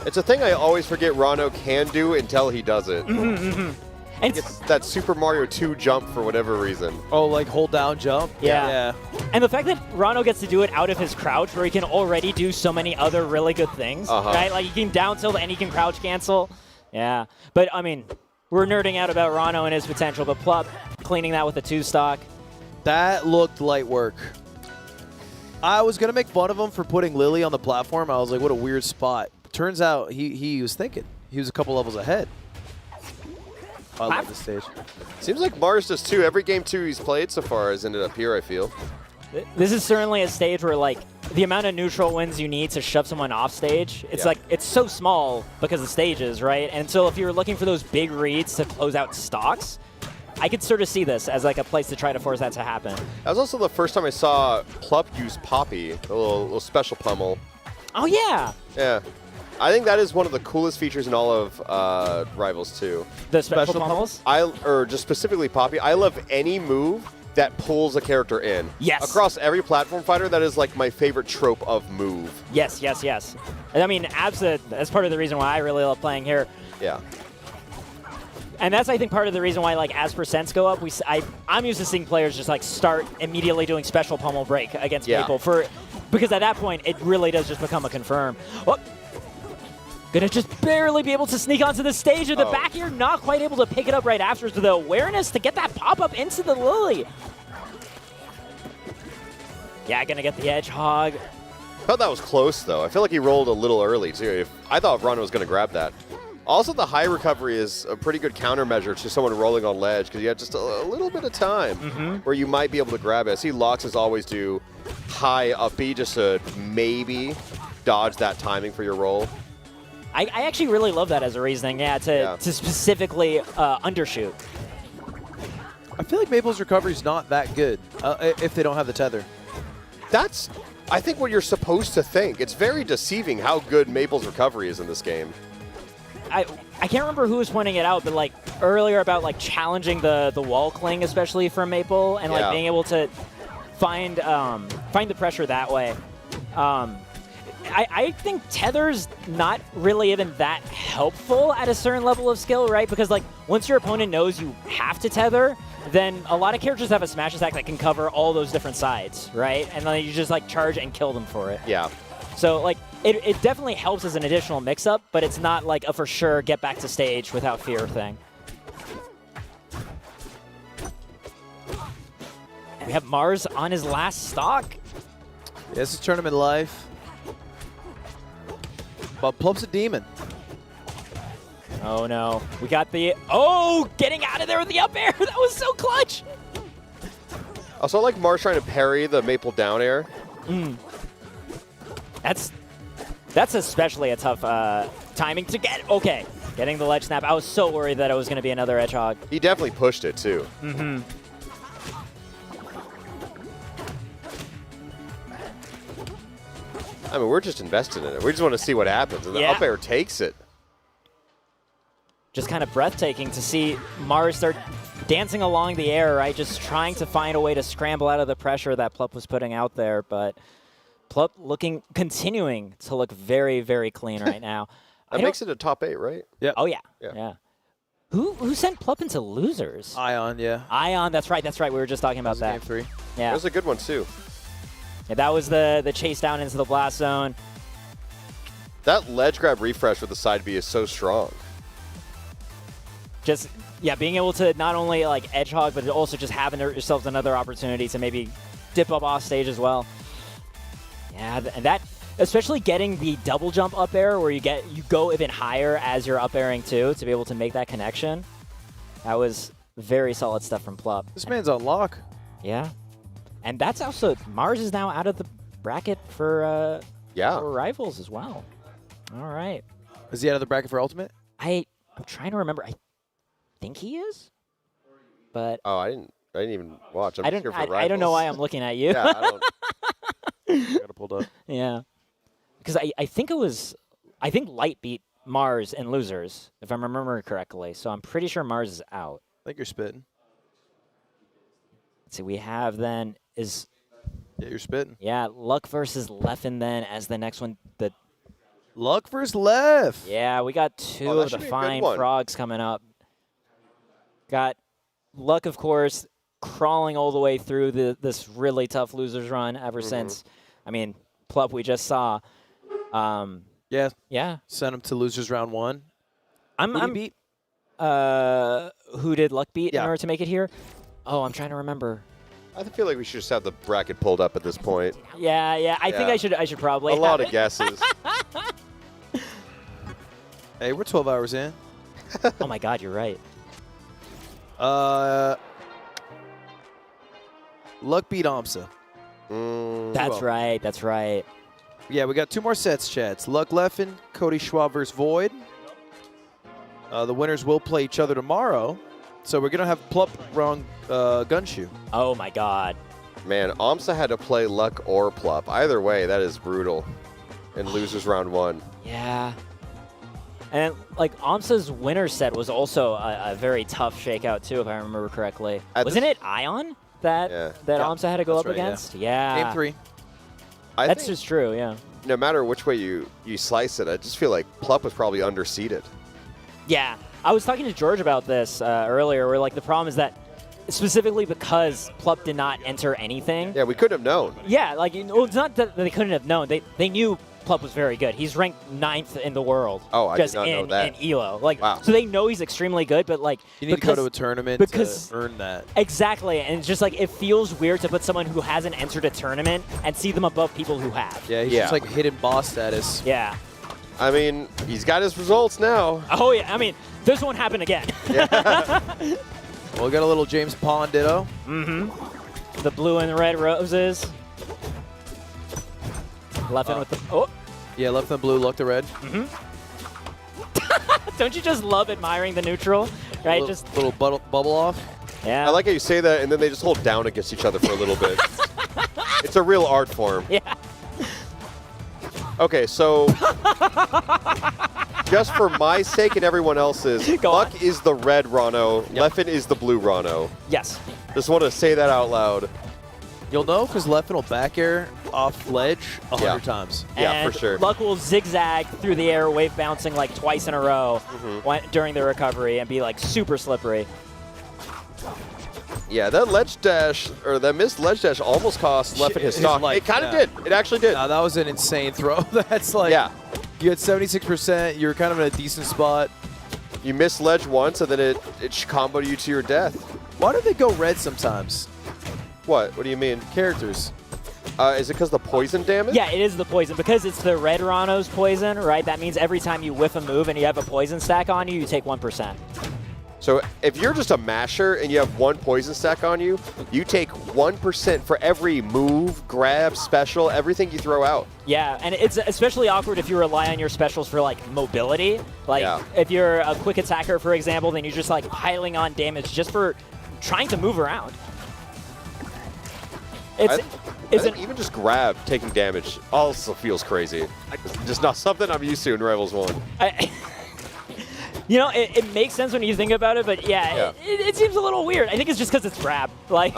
Q: It's a thing I always forget Rano can do until he does it.
C: And
Q: it's that Super Mario 2 jump for whatever reason.
J: Oh, like hold down jump?
C: Yeah. And the fact that Rano gets to do it out of his crouch where he can already do so many other really good things, right? Like he can down tilt and he can crouch cancel. Yeah. But, I mean, we're nerding out about Rano and his potential, but Plup cleaning that with a 2-stock.
J: That looked light work. I was going to make fun of him for putting Lily on the platform. I was like, what a weird spot. Turns out he was thinking. He was a couple levels ahead. I love this stage.
Q: Seems like Mars does too. Every game 2 he's played so far has ended up here, I feel.
C: This is certainly a stage where, like, the amount of neutral wins you need to shove someone off stage, it's like, it's so small because of stages, right? And so if you're looking for those big reads to close out stocks, I could sort of see this as, like, a place to try to force that to happen.
Q: That was also the first time I saw Plup use Poppy, a little special pummel.
C: Oh, yeah.
Q: Yeah. I think that is one of the coolest features in all of Rivals 2.
C: The special pummels?
Q: Or just specifically Poppy. I love any move that pulls a character in.
C: Yes.
Q: Across every platform fighter, that is like my favorite trope of move.
C: Yes, yes, yes. And I mean, that's part of the reason why I really love playing here.
Q: Yeah.
C: And that's, I think, part of the reason why, like, as percents go up, I'm used to seeing players just, like, start immediately doing special pummel break against Maple because at that point, it really does just become a confirm. Oh. Gonna just barely be able to sneak onto the stage of the back here, not quite able to pick it up right after. So the awareness to get that pop-up into the Lily. Yeah, gonna get the edge hog.
Q: I thought that was close, though. I feel like he rolled a little early, too. I thought Rano was going to grab that. Also, the high recovery is a pretty good countermeasure to someone rolling on ledge because you have just a little bit of time where you might be able to grab it. I see LACS always do high up B just to maybe dodge that timing for your roll.
C: I actually really love that as a reasoning, to specifically undershoot.
J: I feel like Maple's recovery is not that good if they don't have the tether.
Q: That's, I think, what you're supposed to think. It's very deceiving how good Maple's recovery is in this game.
C: I can't remember who was pointing it out, but like earlier about like challenging the wall cling, especially from Maple, and like being able to find the pressure that way. I think tether's not really even that helpful at a certain level of skill, right? Because like once your opponent knows you have to tether, then a lot of characters have a smash attack that can cover all those different sides, right? And then you just like charge and kill them for it.
Q: Yeah.
C: So like it definitely helps as an additional mix-up, but it's not like a for sure get back to stage without fear thing. And we have Mars on his last stock.
J: Yeah, this is tournament life. But Plup's a demon.
C: Oh no, we got the, getting out of there with the up air. That was so clutch.
Q: Also, I like Mars trying to parry the Maple down air.
C: That's especially a tough timing to get. Okay, getting the ledge snap. I was so worried that it was going to be another edge hog.
Q: He definitely pushed it too. I mean, we're just invested in it. We just want to see what happens, and the up air takes it.
C: Just kind of breathtaking to see Mars start dancing along the air, right? Just trying to find a way to scramble out of the pressure that Plup was putting out there, but Plup continuing to look very, very clean right now.
Q: That makes it a top 8, right?
J: Yeah.
C: Oh, yeah. Who sent Plup into losers?
J: Ion, yeah.
C: Ion, that's right. We were just talking about that.
J: Game 3.
C: Yeah.
Q: That was a good one, too.
C: Yeah, that was the chase down into the blast zone.
Q: That ledge grab refresh with the side B is so strong.
C: Just, being able to not only like edge hog, but also just having yourselves another opportunity to maybe dip up off stage as well. Yeah, and that, especially getting the double jump up air where you go even higher as you're up airing too, to be able to make that connection. That was very solid stuff from Plup.
J: This man's on lock.
C: Yeah. And that's also, Mars is now out of the bracket for Rivals as well. All right.
J: Is he out of the bracket for Ultimate?
C: I'm trying to remember. I think he is, but
Q: I didn't even watch. I'm just here for Rivals.
C: I don't know why I'm looking at you.
Q: Yeah, I don't.
J: Got it pulled up.
C: Yeah, because I think Light beat Mars in losers, if I'm remembering correctly. So I'm pretty sure Mars is out.
J: I think you're spitting.
C: Let's see, we have then is.
J: Yeah, you're spitting.
C: Yeah, Luck versus Leffen then as the next one. The
J: Luck versus Left.
C: Yeah, we got two of the fine frogs coming up. Got Luck, of course, crawling all the way through this really tough losers run ever since. I mean, Plup we just saw.
J: Yeah. Sent him to losers round 1.
C: I'm
J: beat.
C: Who did Luck beat in
J: Yeah.
C: order to make it here? Oh, I'm trying to remember.
Q: I feel like we should just have the bracket pulled up at this point.
C: Yeah. I think I should probably.
Q: A lot of guesses.
J: Hey, we're 12 hours in.
C: Oh my God, you're right.
J: Luck beat Amsa.
C: That's right.
J: Yeah, we got 2 more sets, chats. Luck Leffen, Cody Schwab versus Void. The winners will play each other tomorrow. So we're going to have Plup wrong Gunshoe.
C: Oh my God.
Q: Man, Amsa had to play Luck or Plup. Either way, that is brutal. In losers round 1.
C: Yeah. And like Amsa's winner set was also a very tough shakeout too, if I remember correctly. Wasn't it Ion that Amsa had to go up against? Yeah.
J: Game 3.
C: That's just true, yeah.
Q: No matter which way you slice it, I just feel like Plup was probably underseeded.
C: Yeah. I was talking to George about this earlier, where like the problem is that specifically because Plup did not enter anything.
Q: Yeah, we couldn't have known.
C: Yeah, like it's not that they couldn't have known. They knew Plup was very good. He's ranked 9th in the world.
Q: Oh, I
C: just
Q: did not know that.
C: in ELO. Like,
Q: wow.
C: So they know he's extremely good, but like
J: you need to go to a tournament to earn that.
C: Exactly, and it's just like it feels weird to put someone who hasn't entered a tournament and see them above people who have.
J: Yeah, he's just like hidden boss status.
C: Yeah.
Q: I mean, he's got his results now.
C: Oh yeah, I mean, this won't happen again.
J: Well, we got a little James Pond ditto.
C: Mm-hmm. The blue and red roses. Left in with the
J: Yeah, left in the blue, look the red.
C: Mm-hmm. Don't you just love admiring the neutral, right?
J: Just little bubble off.
C: Yeah.
Q: I like how you say that, and then they just hold down against each other for a little bit. It's a real art form.
C: Yeah.
Q: Okay, so just for my sake and everyone else's, Luck is the red Rano, Leffen is the blue Rano.
C: Yes.
Q: Just want to say that out loud.
J: You'll know because Leffen will back air off ledge 100 times.
Q: Yeah,
C: And
Q: for sure.
C: Luck will zigzag through the air, wave bouncing like twice in a row during the recovery and be like super slippery.
Q: Yeah, that ledge dash, or that missed ledge dash almost cost Leffen his stock. It kind of did. It actually did.
J: No, that was an insane throw. That's like, you had 76%. You were kind of in a decent spot.
Q: You missed ledge once, and then it comboed you to your death.
J: Why do they go red sometimes?
Q: What? What do you mean?
J: Characters.
Q: Is it because the poison damage?
C: Yeah, it is the poison. Because it's the red Rano's poison, right? That means every time you whiff a move and you have a poison stack on you, you take 1%.
Q: So if you're just a masher and you have 1 poison stack on you, you take 1% for every move, grab, special, everything you throw out.
C: Yeah, and it's especially awkward if you rely on your specials for like mobility. Like if you're a quick attacker, for example, then you're just like piling on damage just for trying to move around.
Q: I think even just grab taking damage also feels crazy. Just not something I'm used to in Rivals 1.
C: You know, it makes sense when you think about it, but yeah. It seems a little weird. I think it's just because it's grab. Like,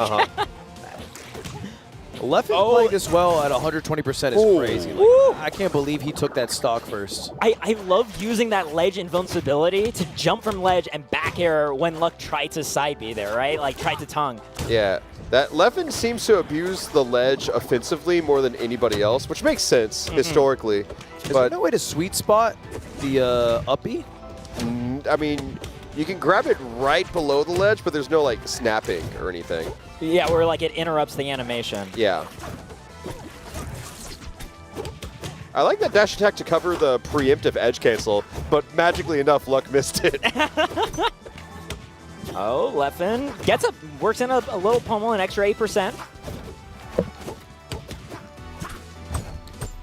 J: Leffen playing this well at 120% is crazy. Like, I can't believe he took that stock first.
C: I love using that ledge invincibility to jump from ledge and back air when Luck tried to side B there, right? Like, tried to tongue.
Q: Yeah, that Leffen seems to abuse the ledge offensively more than anybody else, which makes sense historically.
J: Is there no way to sweet spot the uppy?
Q: I mean, you can grab it right below the ledge, but there's no like snapping or anything.
C: Yeah, where like it interrupts the animation.
Q: Yeah. I like that dash attack to cover the preemptive edge cancel, but magically enough, Luck missed it.
C: Oh, Leffen gets up, works in a little pummel, an extra 8%.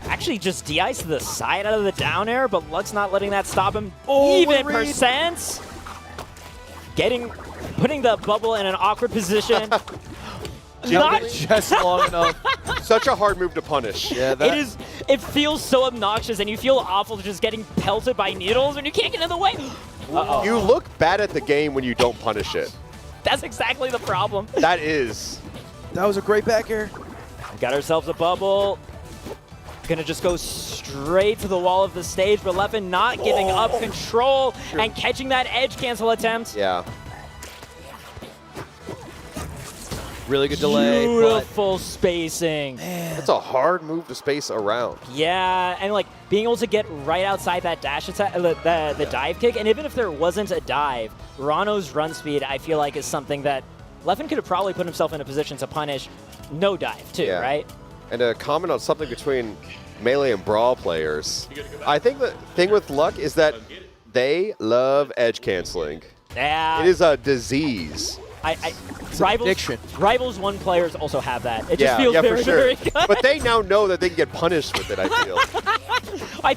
C: Actually just de-ice to the side out of the down air, but Luck's not letting that stop him. Even percents. Putting the bubble in an awkward position.
J: Not just long enough.
Q: Such a hard move to punish.
J: Yeah,
C: it feels so obnoxious, and you feel awful just getting pelted by needles when you can't get in the way.
Q: You look bad at the game when you don't punish it.
C: That's exactly the problem.
Q: That is.
J: That was a great back air.
C: Got ourselves a bubble. Gonna just go straight to the wall of the stage, but Leffen not giving up control and catching that edge cancel attempt.
Q: Yeah.
J: Really good delay.
C: Beautiful spacing.
Q: That's a hard move to space around.
C: Yeah, and like being able to get right outside that dash attack, the dive kick, and even if there wasn't a dive, Rano's run speed, I feel like, is something that Leffen could have probably put himself in a position to punish no dive too, right?
Q: And to comment on something between Melee and Brawl players, I think the thing with Luck is that they love edge canceling.
C: Yeah.
Q: It is a disease.
C: Rivals 1 players also have that. It just feels very, very good.
Q: But they now know that they can get punished with it, I feel.
C: I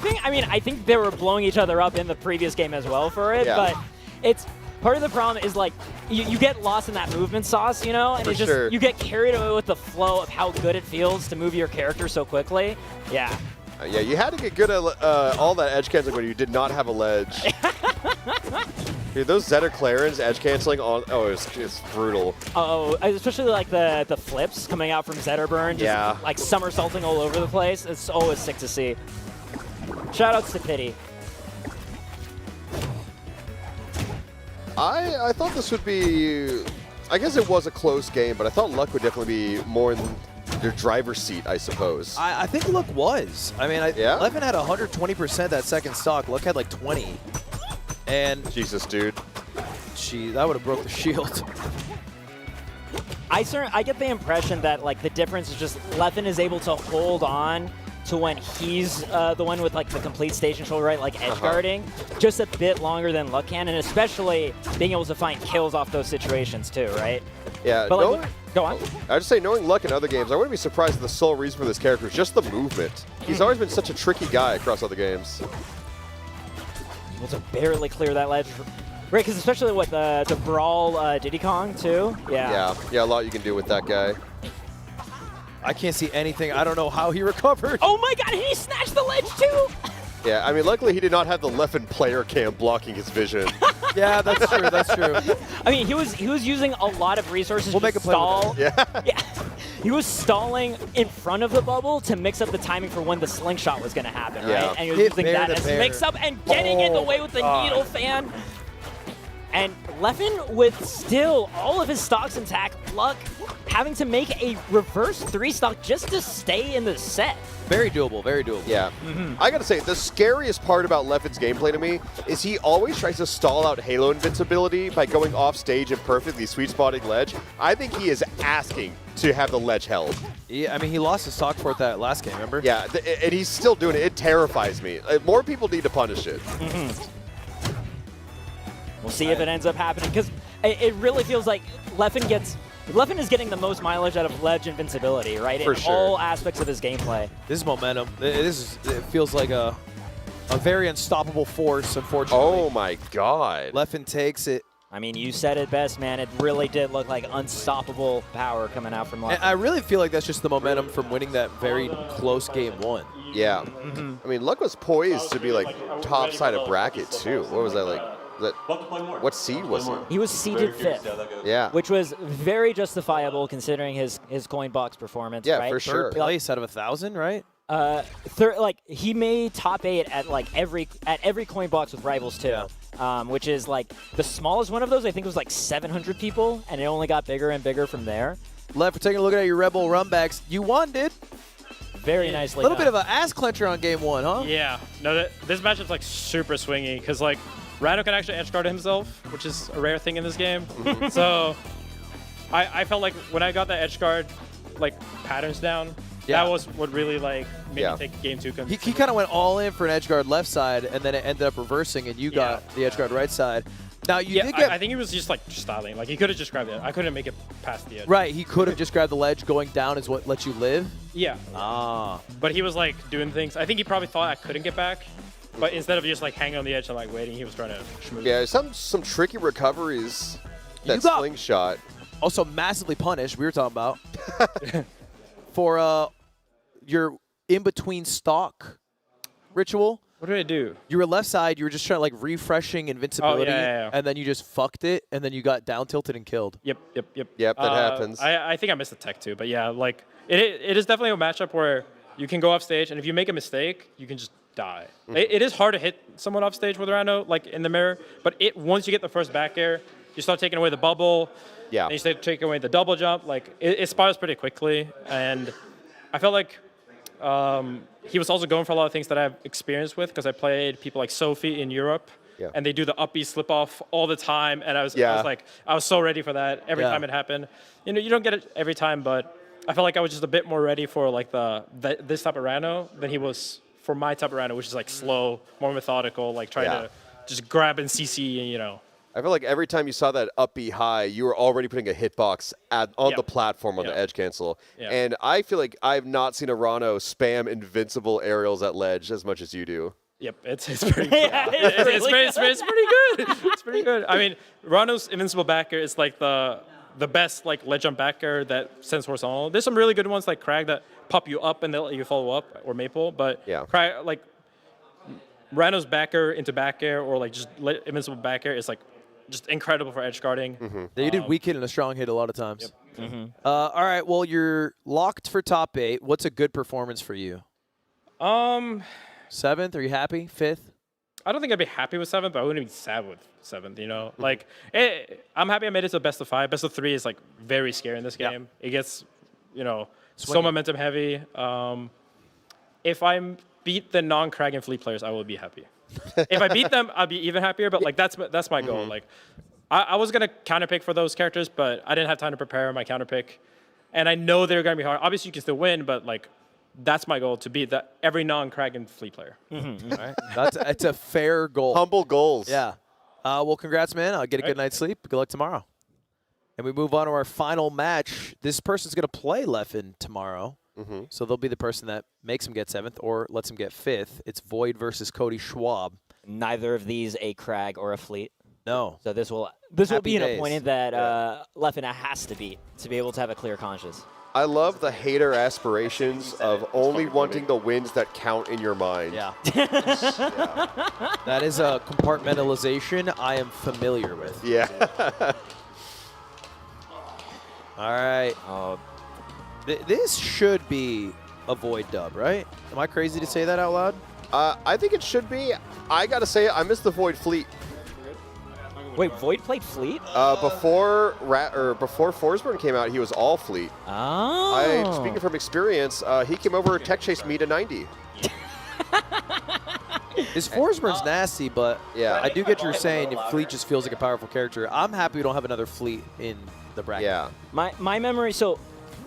C: think they were blowing each other up in the previous game as well for it, but it's part of the problem is like you get lost in that movement sauce, you know, and it's just you get carried away with the flow of how good it feels to move your character so quickly. Yeah.
Q: Yeah, you had to get good at all that edge canceling when you did not have a ledge. Dude, those Zetter Clarins edge canceling on it's brutal.
C: Oh, especially like the flips coming out from Zetterburn, just like somersaulting all over the place. It's always sick to see. Shoutouts to Pity.
Q: I thought this would be, I guess it was a close game, but I thought Luck would definitely be more in their driver's seat, I suppose.
J: I think Luck was. I mean, Leffen had 120% that second stock. Luck had like 20. And
Q: Jesus, dude.
J: Gee, that would have broke the shield.
C: I get the impression that like the difference is just Leffen is able to hold on to when he's the one with like the complete stage control, right? Like edge guarding, just a bit longer than Luck can, and especially being able to find kills off those situations too, right?
Q: Yeah.
C: But like, go on.
Q: I just say, knowing Luck in other games, I wouldn't be surprised if the sole reason for this character is just the movement. He's always been such a tricky guy across other games.
C: Able to barely clear that ledge. Right, because especially with the Brawl Diddy Kong too. Yeah.
Q: Yeah, a lot you can do with that guy.
J: I can't see anything. I don't know how he recovered.
C: Oh my god, he snatched the ledge too!
Q: Yeah, I mean, luckily he did not have the Leffen player cam blocking his vision.
J: Yeah, that's true. That's true.
C: I mean, he was using a lot of resources
J: We'll
C: to
J: make a play with
C: stall.
Q: Yeah.
C: He was stalling in front of the bubble to mix up the timing for when the slingshot was going to happen,
Q: Yeah.
C: right? And he was
J: Hit
C: using
J: bear
C: that
J: to
C: as
J: bear.
C: mix-up and getting in the way with the needle fan. And Leffen with still all of his stocks intact, Luck having to make a reverse 3-stock just to stay in the set.
J: Very doable, very doable.
Q: Yeah. I gotta say, the scariest part about Leffen's gameplay to me is he always tries to stall out Halo invincibility by going off stage and perfectly sweet spotting ledge. I think he is asking to have the ledge held.
J: Yeah, I mean, he lost his stock for it that last game, remember?
Q: Yeah, and he's still doing it. It terrifies me. More people need to punish it.
C: We'll see if it ends up happening, because it really feels like Leffen is getting the most mileage out of ledge invincibility, right?
Q: For
C: in
Q: sure.
C: all aspects of his gameplay.
J: This is momentum. It feels like a very unstoppable force, unfortunately.
Q: Oh my God.
J: Leffen takes it.
C: I mean, you said it best, man. It really did look like unstoppable power coming out from Leffen.
J: And I really feel like that's just the momentum from winning that very close game 1.
Q: Yeah. I mean, Luck was poised to be like top side of bracket too. What was that like? What seed was he?
C: He was seeded 5th.
Q: Yeah.
C: Which was very justifiable considering his coin box performance,
Q: Yeah,
C: right?
Q: for sure.
J: Third place out of 1,000, right?
C: He made top 8 at like every coin box with Rivals too. Which is like the smallest one of those. I think it was like 700 people, and it only got bigger and bigger from there.
J: Lev, for taking a look at your Rebel runbacks, you won, dude.
C: Very nicely
J: A little
C: done.
J: bit of an ass clencher on game 1, huh?
N: Yeah. No, this matchup's like super swingy because like Rhino can actually edge guard himself, which is a rare thing in this game. So I felt like when I got that edge guard like patterns down, that was what really like made me take game 2.
J: He kind of went all in for an edge guard left side, and then it ended up reversing, and you got the edge guard right side. Now you did get
N: I think he was just like styling. Like he could have just grabbed it. I couldn't make it past the edge.
J: right. He could have just grabbed the ledge. Going down is what lets you live.
N: Yeah. But he was like doing things. I think he probably thought I couldn't get back. But instead of just like hanging on the edge and like waiting, he was trying to schmooze.
Q: Yeah, some tricky recoveries. That
J: You got-
Q: slingshot.
J: Also massively punished. We were talking about for your in between stock ritual.
N: What did I do?
J: You were left side. You were just trying to like refreshing invincibility,
N: yeah.
J: and then you just fucked it, and then you got down tilted and killed.
N: Yep.
Q: Yep, that happens.
N: I think I missed the tech too, but yeah, like it is definitely a matchup where you can go off stage, and if you make a mistake, you can just die. It is hard to hit someone off stage with Rhino, like in the mirror, but once you get the first back air, you start taking away the bubble.
Q: Yeah.
N: And you start taking away the double jump. Like it spirals pretty quickly, and I felt like he was also going for a lot of things that I've experienced with because I played people like Sophie in Europe.
Q: Yeah.
N: And they do the up B slip off all the time, and I was so ready for that every time it happened. You know, you don't get it every time, but I felt like I was just a bit more ready for like this type of Rhino than he was for my type of Rhino, which is like slow, more methodical, like trying to just grab and CC, and you know.
Q: I feel like every time you saw that up B high, you were already putting a hitbox on the platform on the edge cancel.
N: Yeah.
Q: And I feel like I've not seen a Rhino spam invincible aerials at ledge as much as you do.
N: Yep, it's pretty good. It's pretty good. It's pretty good. I mean, Rhino's invincible back air is like the best like ledge jump back air that sends horizontal. There's some really good ones like Crag that pop you up and they'll let you follow up, or Maple, but Crag, like Rhino's back air into back air or like just invincible back air is like just incredible for edge guarding.
J: Yeah, you did weak hit and a strong hit a lot of times.
N: Yep.
J: All right, well, you're locked for top 8. What's a good performance for you? 7th? Are you happy? 5th?
N: I don't think I'd be happy with 7th, but I wouldn't be sad with 7th, you know? Like, I'm happy I made it to best of 5. Best of 3 is, like, very scary in this game. It gets, you know, so momentum heavy. If I beat the non-Krag and Fleet players, I will be happy. If I beat them, I'll be even happier, but, like, that's my goal. Like, I was going to counterpick for those characters, but I didn't have time to prepare my counterpick. And I know they're going to be hard. Obviously, you can still win, but, like, that's my goal, to beat every non-Krag and Fleet player.
J: All right. That's a fair goal.
Q: Humble goals.
J: Yeah. Well, congrats, man. I'll get a good night's sleep. Good luck tomorrow. And we move on to our final match. This person's going to play Leffen tomorrow. So they'll be the person that makes him get 7th or lets him get 5th. It's Void versus Cody Schwab.
C: Neither of these a Krag or a Fleet.
J: No.
C: So this will
J: Happy
C: be an
J: days.
C: opponent that Leffen has to beat to be able to have a clear conscience.
Q: I love the hater aspirations of only wanting the wins that count in your mind.
J: Yeah. That is a compartmentalization I am familiar with.
Q: Yeah.
J: All right. This should be a Void dub, right? Am I crazy to say that out loud?
Q: I think it should be. I got to say, I miss the Void Fleet.
C: Wait, Void played Fleet?
Q: Before Forsburn came out, he was all Fleet.
C: Oh.
Q: Speaking from experience, he came over tech chased me to 90.
J: His Forsburn's nasty, but
Q: yeah.
J: I do get what you're saying. Fleet just feels like a powerful character. I'm happy we don't have another Fleet in the bracket.
Q: Yeah.
C: My memory, so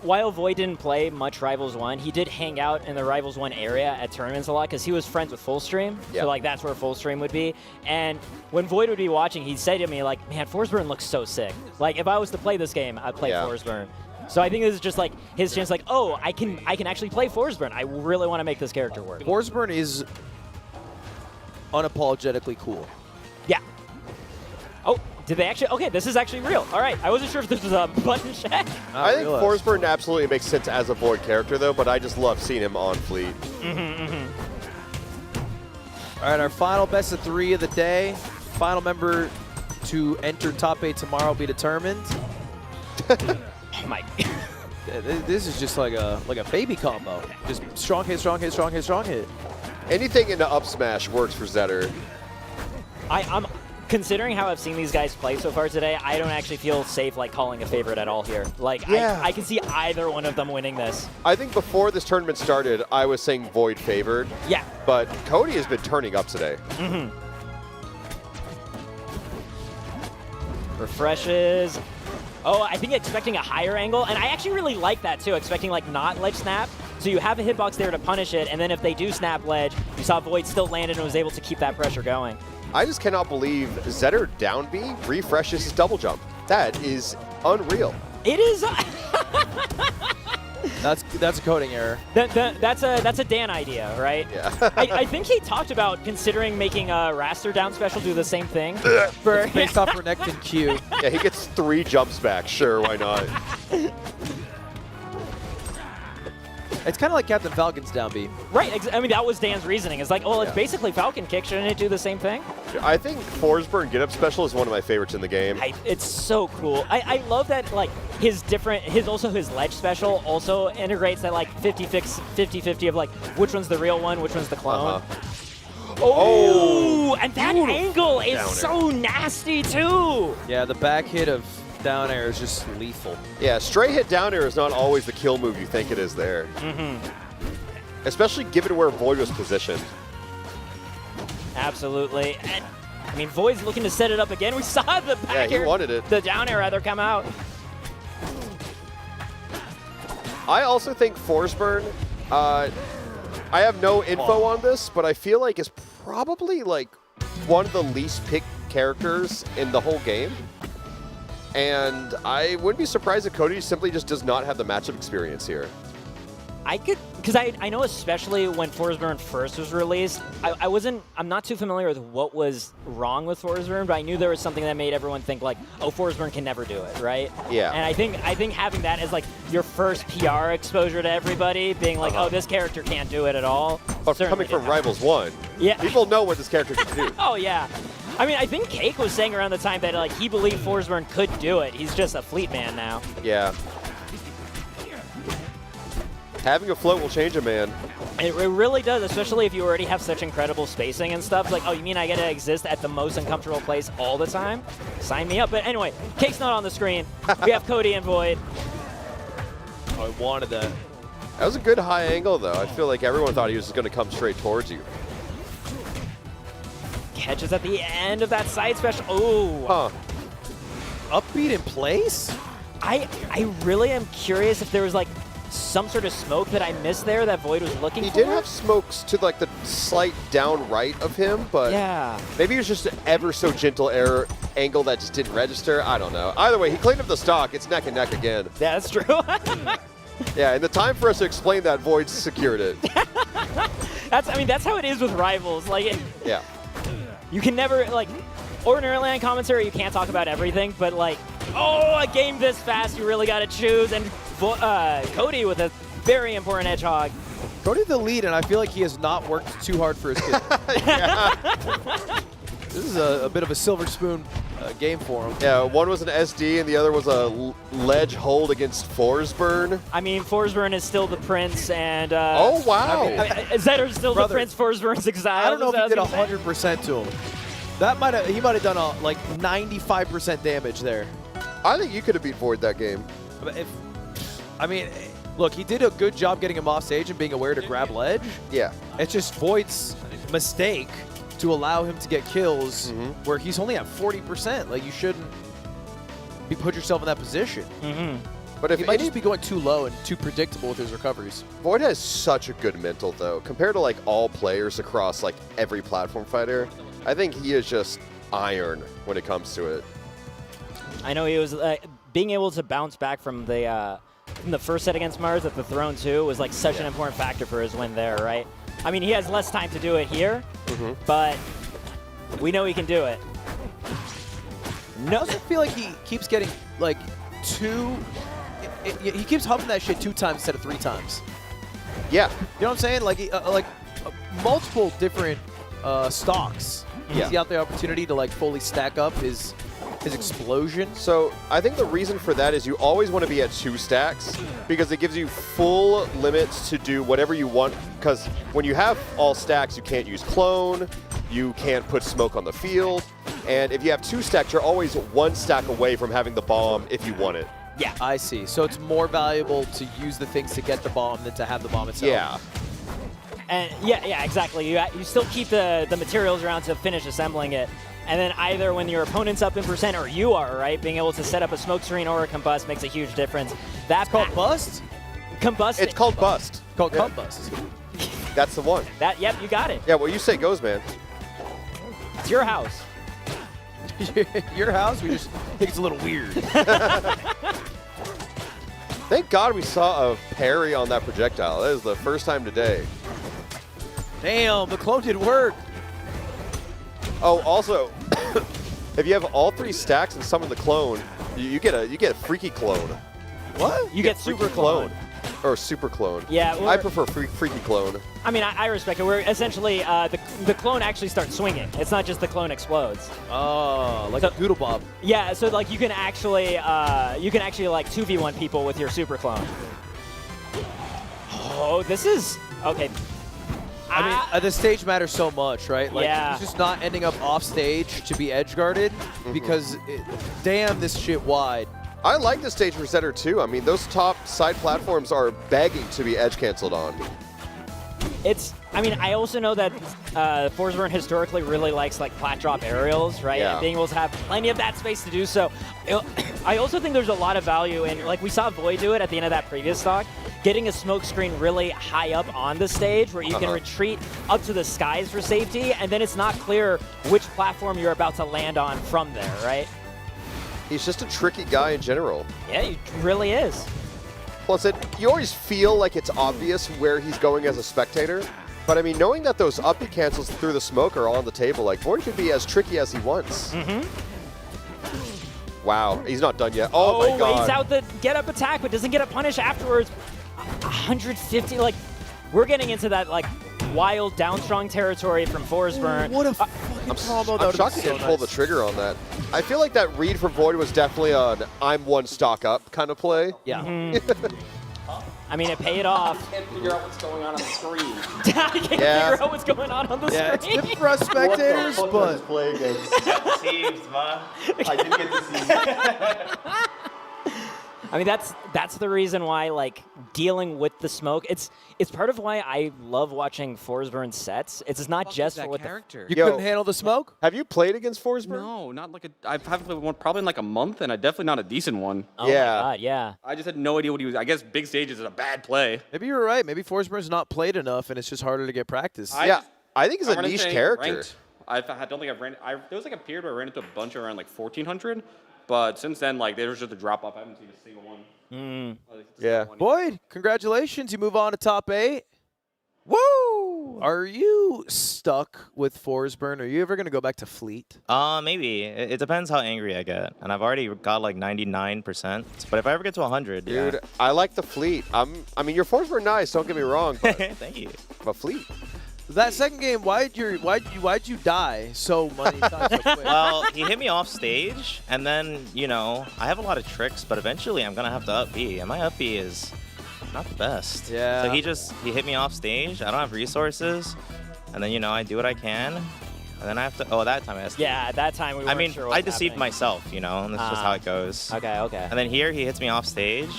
C: while Void didn't play much Rivals 1, he did hang out in the Rivals 1 area at tournaments a lot because he was friends with Fullstream.
Q: Yeah.
C: So like that's where Fullstream would be. And when Void would be watching, he'd say to me like, man, Forsburn looks so sick. Like if I was to play this game, I'd play Forsburn. So I think this is just like his chance like, oh, I can actually play Forsburn. I really want to make this character work.
J: Forsburn is unapologetically cool.
C: Yeah. Oh, did they actually? Okay, this is actually real. All right, I wasn't sure if this was a button check.
Q: I think Forsburn absolutely makes sense as a Void character, though, but I just love seeing him on Fleet.
J: All right, our final best of 3 of the day. Final member to enter top 8 tomorrow will be determined.
C: Oh my.
J: This is just like a baby combo. Just strong hit, strong hit, strong hit, strong hit.
Q: Anything in the up smash works for Zetter.
C: I'm considering how I've seen these guys play so far today, I don't actually feel safe like calling a favorite at all here. Like I can see either one of them winning this.
Q: I think before this tournament started, I was saying Void favored.
C: Yeah.
Q: But Cody has been turning up today.
C: Refreshes. Oh, I think expecting a higher angle, and I actually really like that too, expecting like not ledge snap. So you have a hitbox there to punish it, and then if they do snap ledge, you saw Void still landed and was able to keep that pressure going.
Q: I just cannot believe Zetter down B refreshes his double jump. That is unreal.
C: It is.
J: That's a coding error.
C: That's a Dan idea, right?
Q: Yeah.
C: I think he talked about considering making a raster down special do the same thing.
J: It's based off Renekton Q.
Q: Yeah, he gets 3 jumps back. Sure, why not?
J: It's kind of like Captain Falcon's down B.
C: Right. I mean, that was Dan's reasoning. It's like, well, it's basically Falcon kick. Shouldn't it do the same thing?
Q: I think Forsburn get up special is one of my favorites in the game.
C: It's so cool. I love that like his ledge special also integrates that like 50-50 of like which one's the real one, which one's the clone. Oh, and that angle is so nasty too.
J: Yeah, the back hit of down air is just lethal.
Q: Yeah, straight hit down air is not always the kill move you think it is there. Especially given where Void was positioned.
C: Absolutely. And, I mean, Void's looking to set it up again. We saw the back
Q: he wanted it.
C: The down air rather come out.
Q: I also think Forsburn, I have no info on this, but I feel like is probably like one of the least picked characters in the whole game. And I wouldn't be surprised if Cody simply just does not have the matchup experience here.
C: Because I know especially when Forsburn first was released, I'm not too familiar with what was wrong with Forsburn, but I knew there was something that made everyone think like, oh, Forsburn can never do it, right?
Q: Yeah.
C: And I think having that as like your first PR exposure to everybody, being like, oh, this character can't do it at all.
Q: But coming from Rivals 1, people know what this character can do.
C: Oh, yeah. I mean, I think Cake was saying around the time that like he believed Forsburn could do it. He's just a fleet man now.
Q: Yeah. Having a float will change a man.
C: It really does, especially if you already have such incredible spacing and stuff. Like, oh, you mean I gotta exist at the most uncomfortable place all the time? Sign me up. But anyway, Cake's not on the screen. We have Cody and Void.
J: Oh, I wanted that.
Q: That was a good high angle, though. I feel like everyone thought he was just going to come straight towards you.
C: Catches at the end of that side special. Oh.
J: Upbeat in place?
C: I really am curious if there was like some sort of smoke that I missed there that Void was looking for.
Q: He did have smokes to like the slight down right of him, but maybe it was just an ever so gentle error angle that just didn't register. I don't know. Either way, he cleaned up the stock. It's neck and neck again.
C: Yeah, that's true.
Q: Yeah, and the time for us to explain that, Void secured it.
C: That's how it is with Rivals. Like,
Q: yeah.
C: You can never, like, ordinarily on commentary, you can't talk about everything, but, like, oh, a game this fast, you really got to choose. And Cody with a very important edge hog.
J: Cody the lead, and I feel like he has not worked too hard for his kid. This is a bit of a silver spoon game for him.
Q: Yeah, one was an SD and the other was a ledge hold against Forsburn.
C: I mean, Forsburn is still the prince, and
Q: oh wow,
C: Zetter's still the prince. Forsburn's exiled.
J: I don't know if he did 100% to him. He might have done like 95% damage there.
Q: I think you could have beat Void that game.
J: Look, he did a good job getting him off stage and being aware to grab ledge.
Q: Yeah.
J: It's just Void's mistake to allow him to get kills where he's only at 40%. Like, you shouldn't put yourself in that position.
Q: But if
J: he might just be going too low and too predictable with his recoveries.
Q: Void has such a good mental, though. Compared to, like, all players across, like, every platform fighter, I think he is just iron when it comes to it.
C: I know he was being able to bounce back from the first set against Mars at the Throne 2 was like such an important factor for his win there, right? I mean, he has less time to do it here, but we know he can do it.
J: I also feel like he keeps getting like he keeps humping that shit 2 times instead of 3 times.
Q: Yeah.
J: You know what I'm saying? Like multiple different stocks. Gives you out the opportunity to like fully stack up his explosion.
Q: So I think the reason for that is you always want to be at 2 stacks because it gives you full limits to do whatever you want. Because when you have all stacks, you can't use clone, you can't put smoke on the field, and if you have 2 stacks, you're always 1 stack away from having the bomb if you want it.
C: Yeah,
J: I see. So it's more valuable to use the things to get the bomb than to have the bomb itself.
Q: Yeah.
C: And yeah, exactly. You still keep the materials around to finish assembling it. And then either when your opponent's up in percent or you are, right, being able to set up a smoke screen or a combust makes a huge difference. That's
J: called bust?
C: Combust.
Q: It's called bust.
J: Called combust.
Q: That's the one.
C: Yep, you got it.
Q: Yeah, what you say goes, man.
C: It's your house.
J: Your house? We just think it's a little weird.
Q: Thank God we saw a parry on that projectile. That is the first time today.
J: Damn, the clone did work.
Q: Oh, also, if you have all 3 stacks and summon the clone, you get a freaky clone.
J: What?
C: You get super
Q: clone. Or super clone.
C: Yeah.
Q: I prefer freaky clone.
C: I mean, I respect it. Where essentially the clone actually starts swinging. It's not just the clone explodes.
J: Oh, like a doodle bob.
C: Yeah. So like you can actually like 2v1 people with your super clone. Oh, this is okay.
J: I mean, the stage matters so much, right? Like,
C: yeah.
J: he's just not ending up off stage to be edge guarded because, damn, this shit wide.
Q: I like the stage for Zetter too. I mean, those top side platforms are begging to be edge canceled on.
C: I mean, I also know that Forsburn historically really likes like plat drop aerials, right?
Q: Yeah.
C: And being able to have plenty of that space to do so. I also think there's a lot of value in, like we saw Void do it at the end of that previous stock, getting a smoke screen really high up on the stage where you can retreat up to the skies for safety, and then it's not clear which platform you're about to land on from there, right?
Q: He's just a tricky guy in general.
C: Yeah, he really is.
Q: Plus, you always feel like it's obvious where he's going as a spectator. But I mean, knowing that those up B cancels through the smoke are on the table, like Void can be as tricky as he wants. Wow, he's not done yet. Oh my God.
C: He's out the get up attack, but doesn't get a punish afterwards. 150, like, we're getting into that, like, wild downstrong territory from Forsburn.
J: What a fucking promo.
Q: I'm shocked he didn't pull the trigger on that. I feel like that read from Void was definitely an I'm 1 stock up kind of play.
C: Yeah. I mean, it paid off.
V: I can't figure out what's going on the screen.
C: I can't figure out what's going on the screen.
J: It's different for us spectators, but...
V: Deceived, man. I did get deceived.
C: I mean, that's the reason why, like, dealing with the smoke, it's part of why I love watching Forsburn sets. It's not just for what
V: character.
J: You couldn't handle the smoke?
Q: Have you played against Forsburn?
V: No, not like I haven't played one probably in like a month, and definitely not a decent one.
C: Oh yeah. My God, yeah.
V: I just had no idea what he was. I guess big stages is a bad play.
J: Maybe you're right. Maybe Forsburn's not played enough, and it's just harder to get practice.
Q: I think he's a niche character.
V: Ranked. I don't think I've ran. There was like a period where I ran into a bunch around like 1400, but since then, like there was just a drop off. I haven't seen a single one.
Q: Yeah.
J: Void, congratulations. You move on to top 8. Woo! Are you stuck with Forsburn? Are you ever going to go back to Fleet?
D: Maybe. It depends how angry I get. And I've already got like 99%. But if I ever get to 100,
G: Dude,
D: yeah.
G: I like the Fleet. I mean, your forwards were nice. Don't get me wrong. But
D: Thank you.
G: But Fleet.
J: That second game, why'd you die so many times so quick?
D: Well, he hit me off stage, and then, you know, I have a lot of tricks, but eventually I'm going to have to up B, and my up B is not the best.
J: Yeah.
D: So he hit me off stage. I don't have resources, and then, you know, I do what I can, and then I have to, that time I asked.
C: Yeah, that time we weren't sure what
D: I deceived
C: happening.
D: myself, you know, and that's just how it goes.
C: Okay, okay.
D: And then here he hits me off stage,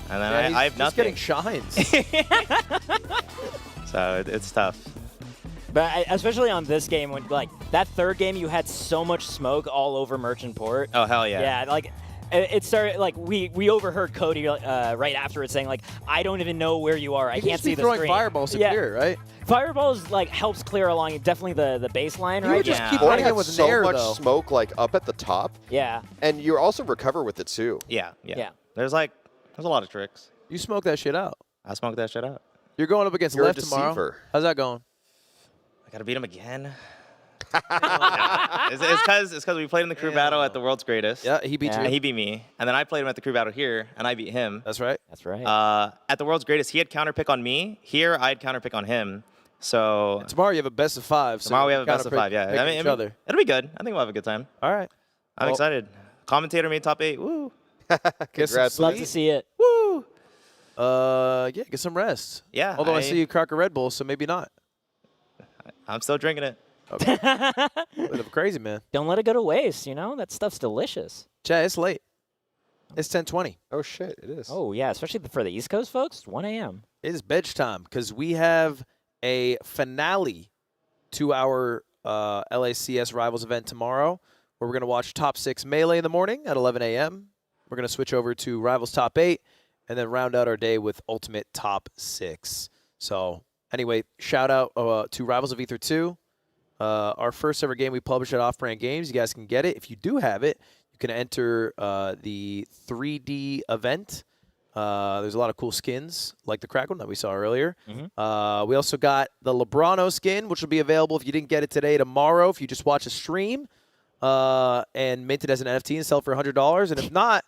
D: and then
J: Yeah,
D: I have
J: he's
D: nothing.
J: just getting shines.
D: So it's tough.
C: But especially on this game, when like that third game, you had so much smoke all over Merchant Port.
D: Oh, hell yeah.
C: Yeah, like it started like we overheard Cody right after it saying like, I don't even know where you are. I can't see the
J: throwing
C: screen.
J: fireballs to clear, right?
C: Fireballs like helps clear along definitely the baseline,
J: You
C: right?
J: would just keep
G: Boyd
J: running
G: had
J: it with
G: so
J: an air,
G: much
J: though.
G: smoke like up at the top.
C: Yeah.
G: And you also recover with it too.
D: Yeah. There's a lot of tricks.
J: You smoke that shit out.
D: I smoked that shit out.
J: You're going up against
G: You're a
J: Left tomorrow.
G: deceiver.
J: How's that going?
D: I gotta beat him again. It's because we played in the crew battle at the World's Greatest.
J: Yeah, he beat you.
D: And he beat me. And then I played him at the crew battle here, and I beat him.
J: That's right.
C: That's right.
D: At the World's Greatest, he had counterpick on me. Here, I had counterpick on him. So
J: Tomorrow you have a best of 5.
D: tomorrow we have a best of
J: counterpick-
D: 5. Yeah,
J: pick each other.
D: it'll be good. I think we'll have a good time.
J: All right.
D: I'm
J: Well-
D: excited. Commentator made top 8. Woo.
J: Congrats.
C: Love to see it.
D: Woo.
J: Yeah, get some rest.
D: Yeah,
J: Although I
D: I-
J: see you crack a Red Bull, so maybe not.
D: I'm still drinking it.
J: Bit of crazy, man.
C: Don't let it go to waste. You know that stuff's delicious.
J: Chad, it's late. It's 10:20.
G: Oh shit, it is.
C: Oh yeah, especially for the East Coast folks, 1 a.m.
J: It is bench time because we have a finale to our LACS Rivals event tomorrow, where we're going to watch Top 6 Melee in the morning at 11 a.m. We're going to switch over to Rivals Top 8 and then round out our day with Ultimate Top 6. So anyway, shout out to Rivals of Ether 2. Our first ever game we published at Off-Brand Games. You guys can get it. If you do have it, you can enter the 3D event. There's a lot of cool skins, like the crack one that we saw earlier. We also got the Lebrano skin, which will be available if you didn't get it today, tomorrow, if you just watch a stream and mint it as an NFT and sell it for $100. And if not,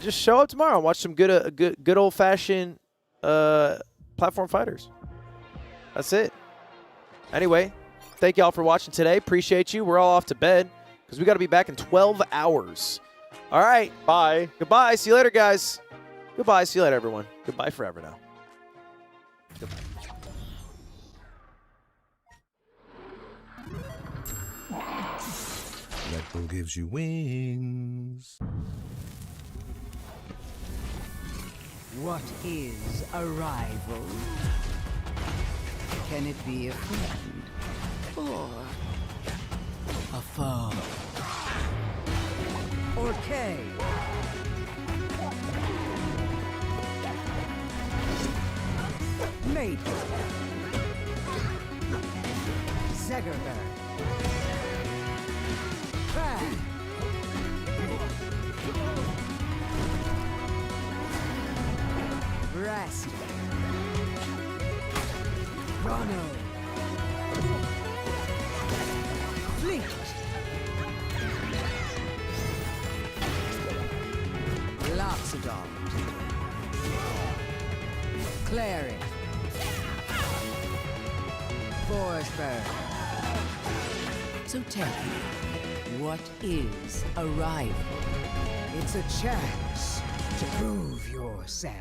J: just show up tomorrow and watch some good old-fashioned platform fighters. That's it. Anyway, thank y'all for watching today. Appreciate you. We're all off to bed because we got to be back in 12 hours. All right.
G: Bye.
J: Goodbye. See you later, guys. Goodbye. See you later, everyone. Goodbye forever now. Goodbye.
I: Red Bull gives you wings.
P: What is a rival? Can it be a friend or a foe? Or K? Mate. Zegerberg. Crab. Rest. Chrono. Fleet. Loxodon. Clary. Forsberg. So tell me, what is a rival? It's a chance to prove yourself.